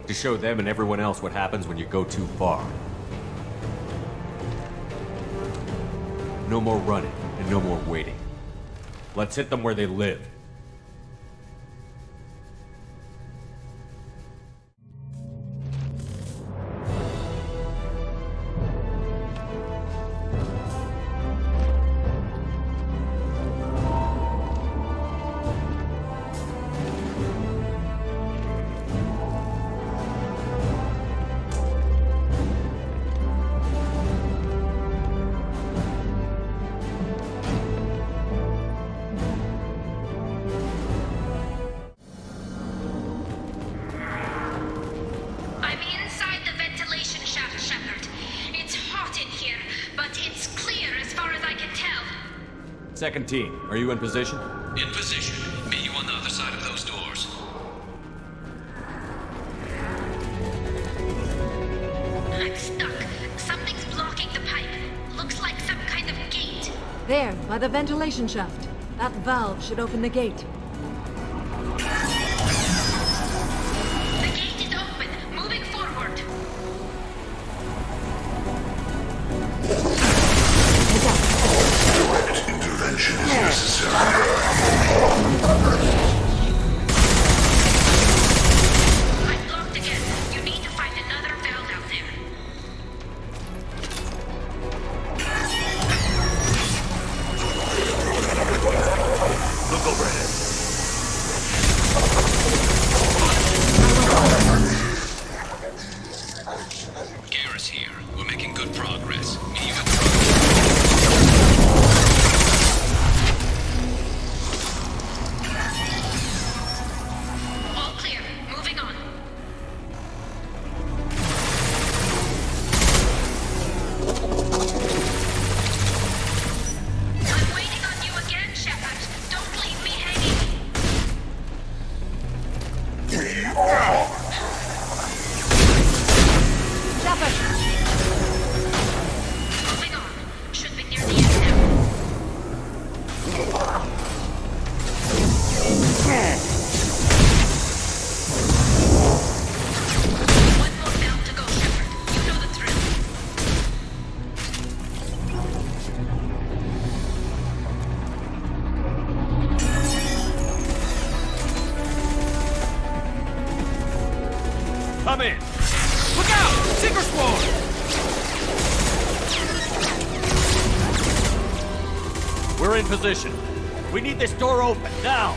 To show them and everyone else what happens when you go too far. No more running, and no more waiting. Let's hit them where they live. Second team, are you in position? In position. Meet you on the other side of those doors. I'm stuck. Something's blocking the pipe. Looks like some kind of gate. There, by the ventilation shaft. That valve should open the gate. The gate is open. Moving forward. Direct intervention is necessary. I'm blocked again. You need to find another valve out there. Look overhead. Garrus here. We're making good progress. Meet you at the All clear. Moving on. I'm waiting on you again, Shepard. Don't leave me hanging. Shepard! Moving on. Should be near the end now. One more valve to go, Shepard. You know the drill. Come in! Look out! Seeker Swarm! We're in position. We need this door open, now!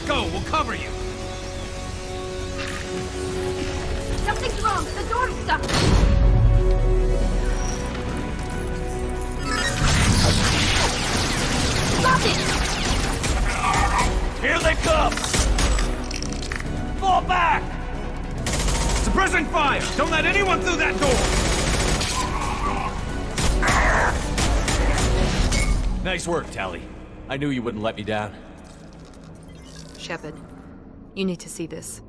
Go, we'll cover you! Something's wrong. The door's stuck. Stop it! Here they come! Fall back! Suppressing fire! Don't let anyone through that door! Nice work, Tally. I knew you wouldn't let me down. Shepard, you need to see this.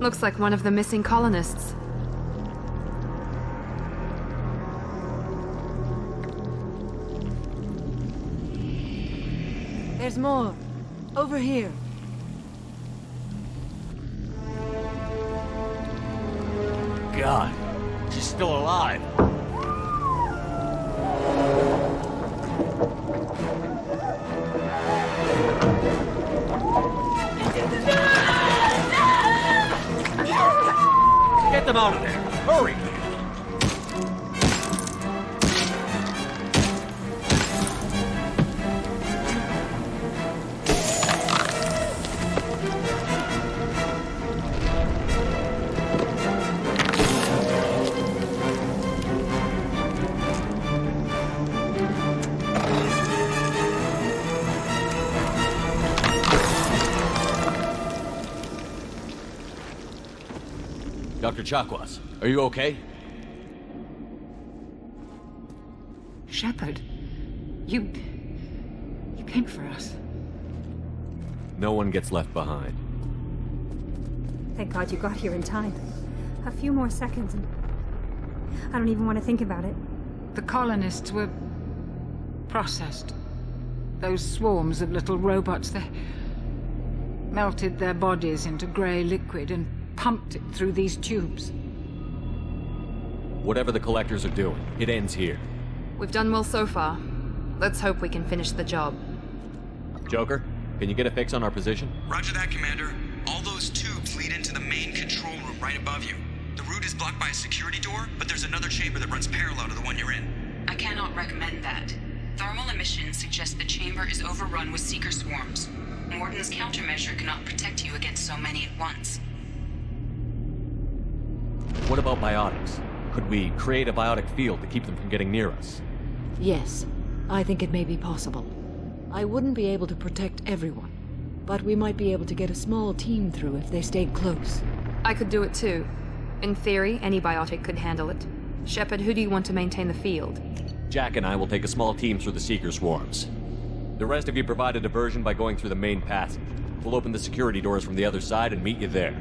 Looks like one of the missing colonists. There's more. Over here. God, she's still alive. Get them out of there! Hurry! Dr. Chakwas. Are you okay? Shepard, you came for us. No one gets left behind. Thank God you got here in time. A few more seconds and I don't even want to think about it. The colonists were processed. Those swarms of little robots, they melted their bodies into grey liquid and pumped it through these tubes. Whatever the collectors are doing, it ends here. We've done well so far. Let's hope we can finish the job. Joker, can you get a fix on our position? Roger that, Commander. All those tubes lead into the main control room right above you. The route is blocked by a security door, but there's another chamber that runs parallel to the one you're in. I cannot recommend that. Thermal emissions suggest the chamber is overrun with seeker swarms. Morden's countermeasure cannot protect you against so many at once. What about biotics? Could we create a biotic field to keep them from getting near us? Yes, I think it may be possible. I wouldn't be able to protect everyone, but we might be able to get a small team through if they stayed close. I could do it too. In theory, any biotic could handle it. Shepard, who do you want to maintain the field? Jack and I will take a small team through the Seeker swarms. The rest of you provide a diversion by going through the main passage. We'll open the security doors from the other side and meet you there.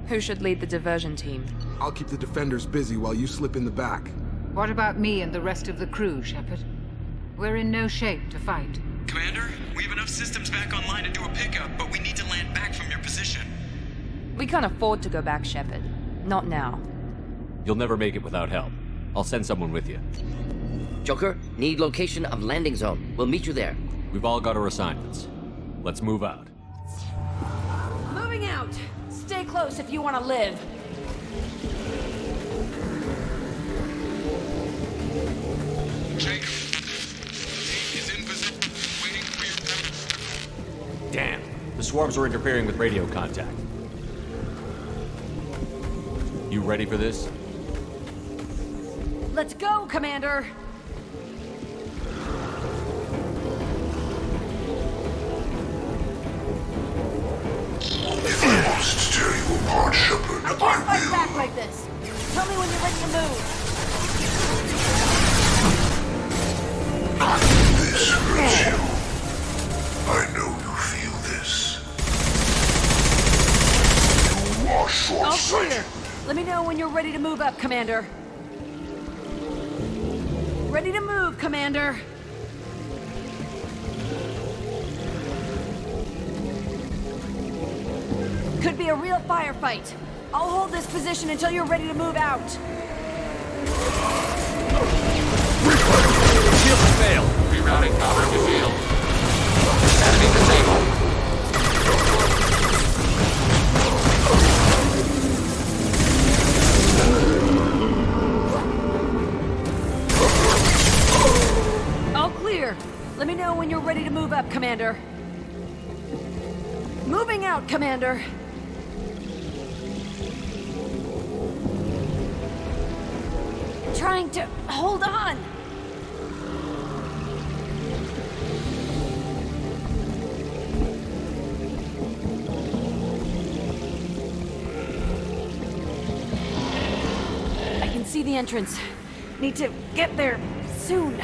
Who should lead the diversion team? I'll keep the defenders busy while you slip in the back. What about me and the rest of the crew, Shepard? We're in no shape to fight. Commander, we have enough systems back online to do a pickup, but we need to land back from your position. We can't afford to go back, Shepard. Not now. You'll never make it without help. I'll send someone with you. Joker, need location of landing zone. We'll meet you there. We've all got our assignments. Let's move out. Moving out! Stay close if you want to live. Jacob, is in position, waiting for your... Damn. The swarms are interfering with radio contact. You ready for this? Let's go, Commander! If I must tear you apart, Shepard, I can't fight back like this. Tell me when you're ready to move. This hurts you. I know you feel this. You are All short-sighted. clear. Let me know when you're ready to move up, Commander. Ready to move, Commander. Could be a real firefight. I'll hold this position until you're ready to move out. Shield failed. Rerouting power to shield. Enemy disabled. All clear. Let me know when you're ready to move up, Commander. Moving out, Commander. Trying to hold on. I can see the entrance. Need to get there soon.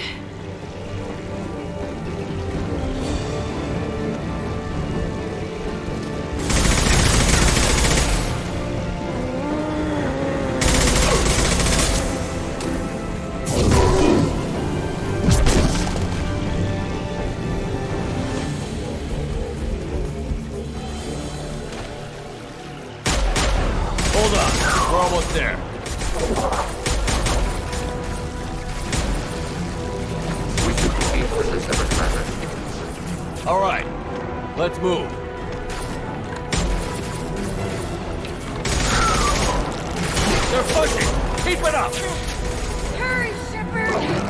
Hold on. We're almost there. We should proceed for this ever commander. All right. Let's move. They're pushing. Keep it up. Hurry, Shepard!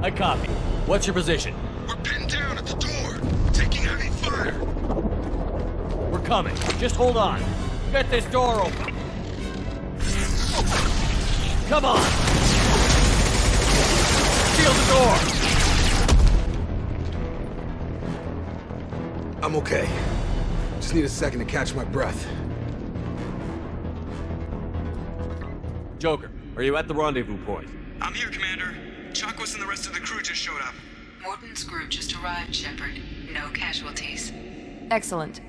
I copy. What's your position? We're pinned down at the door. coming. Just hold on. Get this door open. Come on! Seal the door! I'm okay. Just need a second to catch my breath. Joker, are you at the rendezvous point? I'm here, Commander. Chakwas and the rest of the crew just showed up. Morton's group just arrived, Shepard. No casualties. Excellent.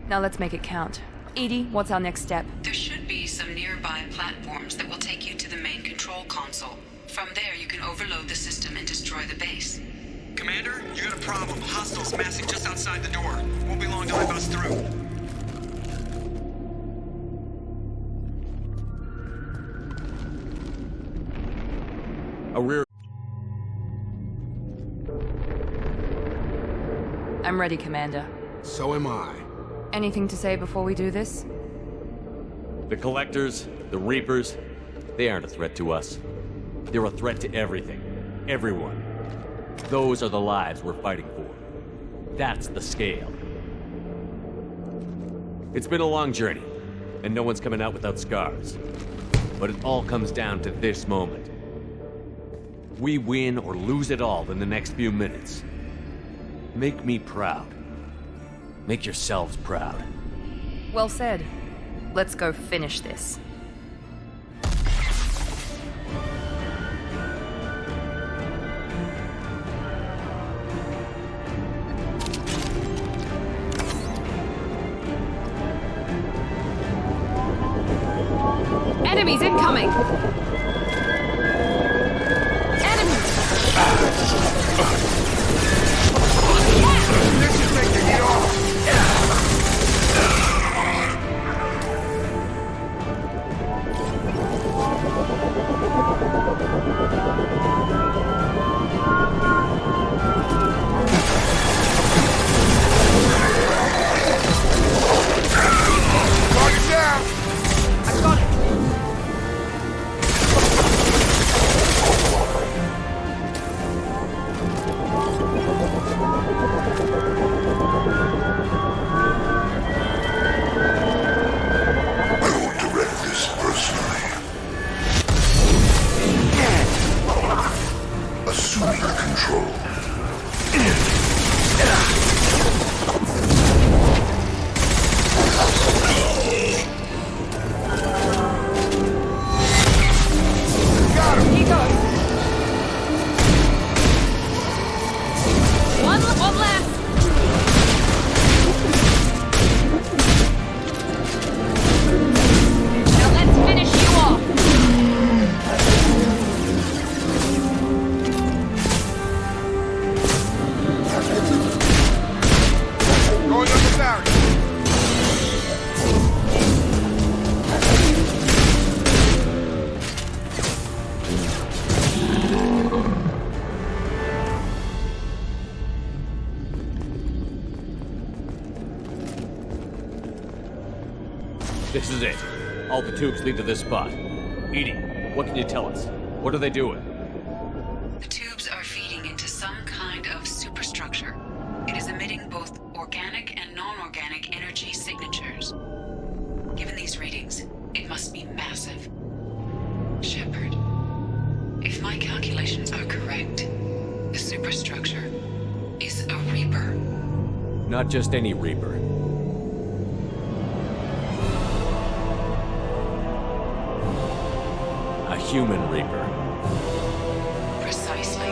Now let's make it count. Edie, what's our next step? There should be some nearby platforms that will take you to the main control console. From there, you can overload the system and destroy the base. Commander, you got a problem. Hostiles massing just outside the door. Won't be long till I bust through. A rear... I'm ready, Commander. So am I. Anything to say before we do this? The Collectors, the Reapers, they aren't a threat to us. They're a threat to everything. Everyone. Those are the lives we're fighting for. That's the scale. It's been a long journey, and no one's coming out without scars. But it all comes down to this moment. We win or lose it all in the next few minutes. Make me proud. Make yourselves proud. Well said. Let's go finish this. Enemies incoming! Enemies! This should take the heat off! Target down! I got it! I will direct this personally. Assuming control. Got him! He goes! One last! Now let's finish you off! Going up the barrier! This is it. All the tubes lead to this spot. Edie, what can you tell us? What are they doing? The tubes are feeding into some kind of superstructure. It is emitting both organic and non-organic energy signatures. Given these readings, it must be massive. Shepard, if my calculations are correct, the superstructure is a Reaper. Not just any Reaper. A human Reaper. Precisely.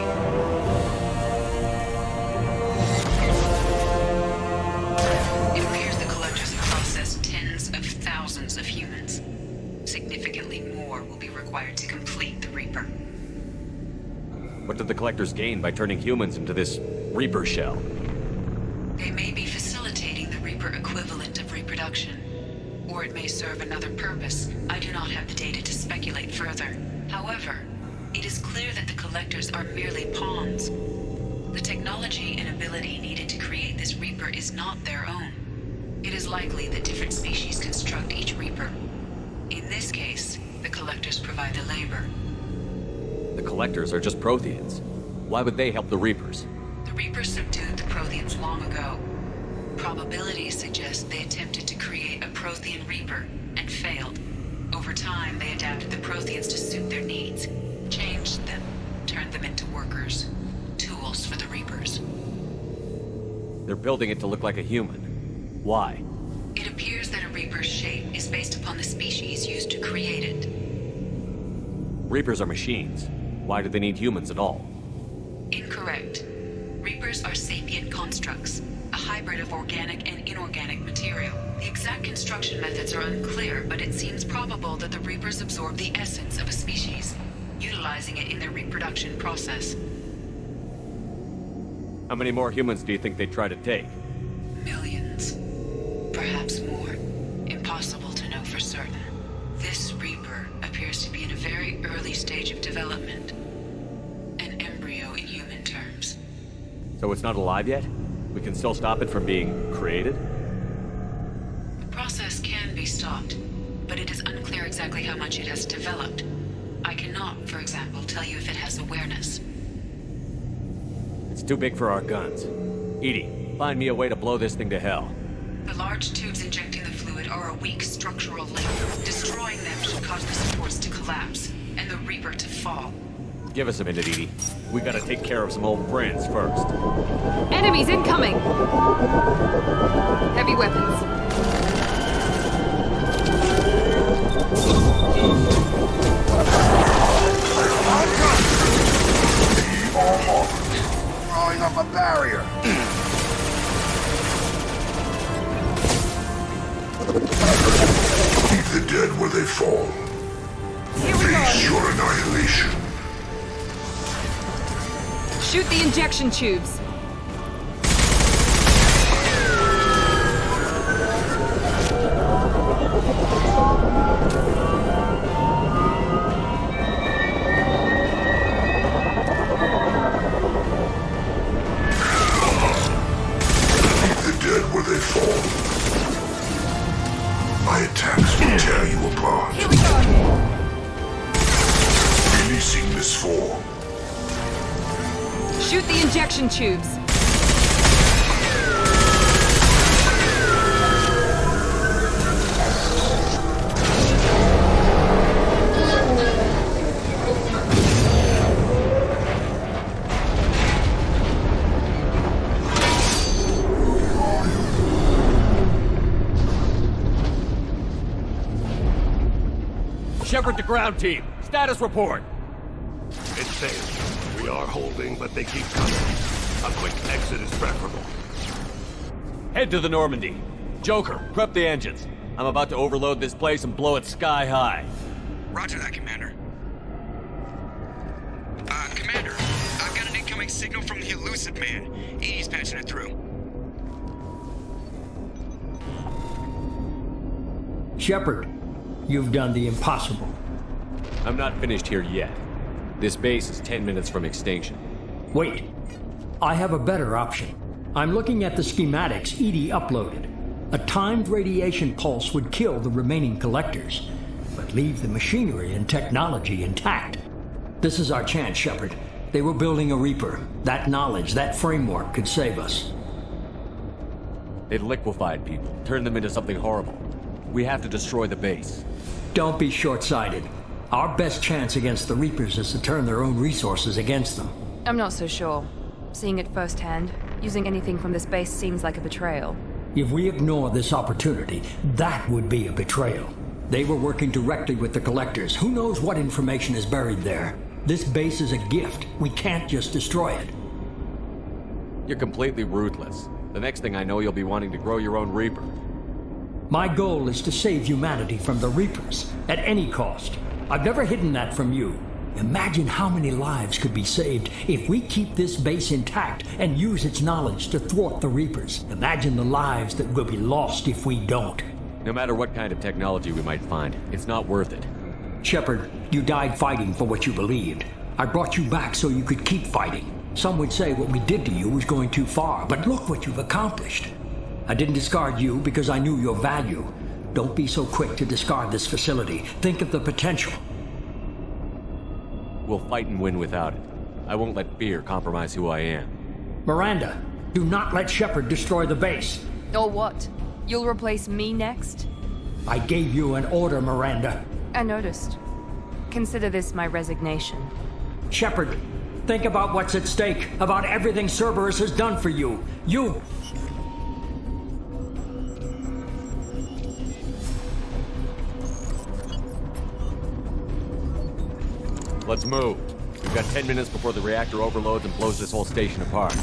It appears the Collectors have processed tens of thousands of humans. Significantly more will be required to complete the Reaper. What did the Collectors gain by turning humans into this Reaper shell? They may be facilitating the Reaper equivalent of reproduction. Or it may serve another purpose. I do not have the data to speculate further. However, it is clear that the Collectors are merely pawns. The technology and ability needed to create this Reaper is not their own. It is likely that different species construct each Reaper. In this case, the Collectors provide the labor. The Collectors are just Protheans. Why would they help the Reapers? The Reapers subdued the Protheans long ago. Probabilities suggest they attempted to Prothean Reaper and failed. Over time, they adapted the Protheans to suit their needs, changed them, turned them into workers, tools for the Reapers. They're building it to look like a human. Why? It appears that a Reaper's shape is based upon the species used to create it. Reapers are machines. Why do they need humans at all? Incorrect. Reapers are sapient constructs, a hybrid of organic and inorganic material. The exact construction methods are unclear, but it seems probable that the Reapers absorb the essence of a species, utilizing it in their reproduction process. How many more humans do you think they'd try to take? Millions. Perhaps more. Impossible to know for certain. This Reaper appears to be in a very early stage of development. An embryo in human terms. So it's not alive yet? We can still stop it from being created? The process can be stopped, but it is unclear exactly how much it has developed. I cannot, for example, tell you if it has awareness. It's too big for our guns. Edie, find me a way to blow this thing to hell. The large tubes injecting the fluid are a weak structural link. Destroying them should cause the supports to collapse, and the Reaper to fall. Give us a minute, Edie. We gotta take care of some old friends first. Enemies incoming! Heavy weapons. Throwing up a barrier. Keep the dead where they fall. Face your annihilation. Shoot the injection tubes. Where they fall. My attacks will tear you apart. Here we go. Releasing this form. Shoot the injection tubes. Shepard to ground team. Status report. It's safe. We are holding, but they keep coming. A quick exit is preferable. Head to the Normandy. Joker, prep the engines. I'm about to overload this place and blow it sky high. Roger that, Commander. Commander, I've got an incoming signal from the elusive man. He's patching it through. Shepard, you've done the impossible. I'm not finished here yet. This base is 10 minutes from extinction. Wait. I have a better option. I'm looking at the schematics Edie uploaded. A timed radiation pulse would kill the remaining collectors, but leave the machinery and technology intact. This is our chance, Shepard. They were building a Reaper. That knowledge, that framework could save us. It liquefied people, turned them into something horrible. We have to destroy the base. Don't be short-sighted. Our best chance against the Reapers is to turn their own resources against them. I'm not so sure. Seeing it firsthand, using anything from this base seems like a betrayal. If we ignore this opportunity, that would be a betrayal. They were working directly with the Collectors. Who knows what information is buried there? This base is a gift. We can't just destroy it. You're completely ruthless. The next thing I know, you'll be wanting to grow your own Reaper. My goal is to save humanity from the Reapers, at any cost. I've never hidden that from you. Imagine how many lives could be saved if we keep this base intact and use its knowledge to thwart the Reapers. Imagine the lives that will be lost if we don't. No matter what kind of technology we might find, it's not worth it. Shepard, you died fighting for what you believed. I brought you back so you could keep fighting. Some would say what we did to you was going too far, but look what you've accomplished. I didn't discard you because I knew your value. Don't be so quick to discard this facility. Think of the potential. We'll fight and win without it. I won't let fear compromise who I am. Miranda, do not let Shepard destroy the base. Or what? You'll replace me next? I gave you an order, Miranda. I noticed. Consider this my resignation. Shepard, think about what's at stake, about everything Cerberus has done for you. You... Let's move. We've got 10 minutes before the reactor overloads and blows this whole station apart.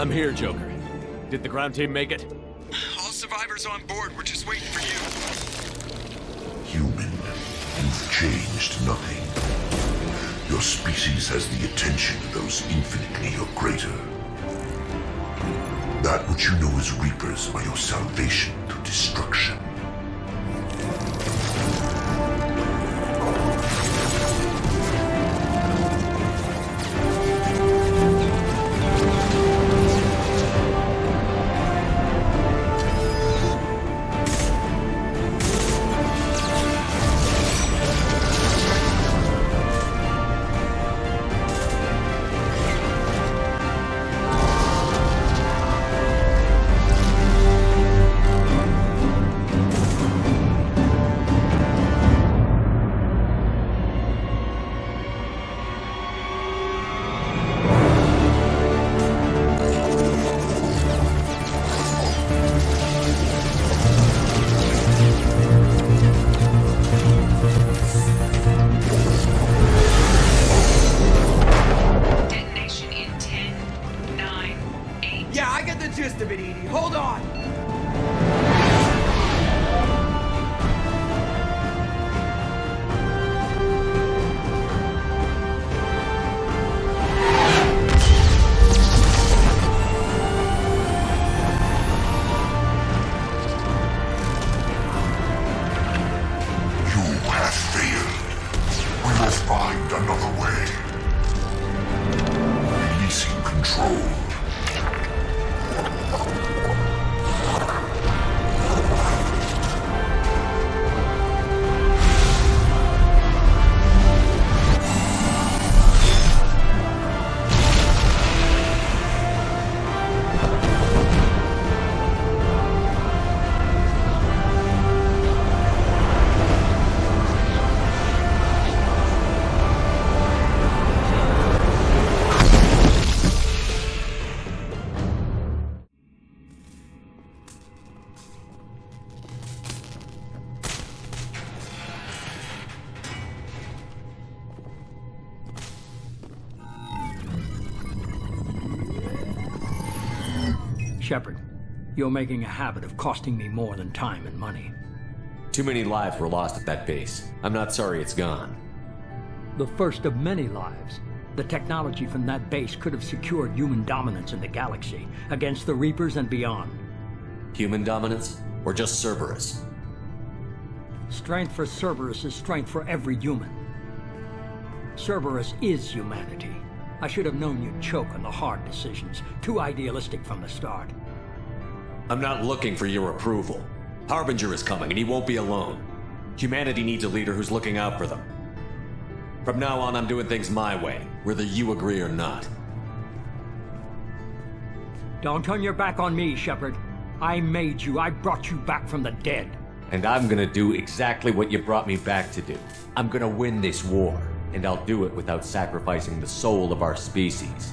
I'm here, Joker. Did the ground team make it? All survivors on board. We're just waiting for you. Human, you've changed nothing. Your species has the attention of those infinitely or greater. That which you know as Reapers are your salvation through destruction. Shepard, you're making a habit of costing me more than time and money. Too many lives were lost at that base. I'm not sorry it's gone. The first of many lives. The technology from that base could have secured human dominance in the galaxy against the Reapers and beyond. Human dominance? Or just Cerberus? Strength for Cerberus is strength for every human. Cerberus is humanity. I should have known you'd choke on the hard decisions. Too idealistic from the start. I'm not looking for your approval. Harbinger is coming, and he won't be alone. Humanity needs a leader who's looking out for them. From now on, I'm doing things my way, whether you agree or not. Don't turn your back on me, Shepard. I made you. I brought you back from the dead. And I'm gonna do exactly what you brought me back to do. I'm gonna win this war, and I'll do it without sacrificing the soul of our species.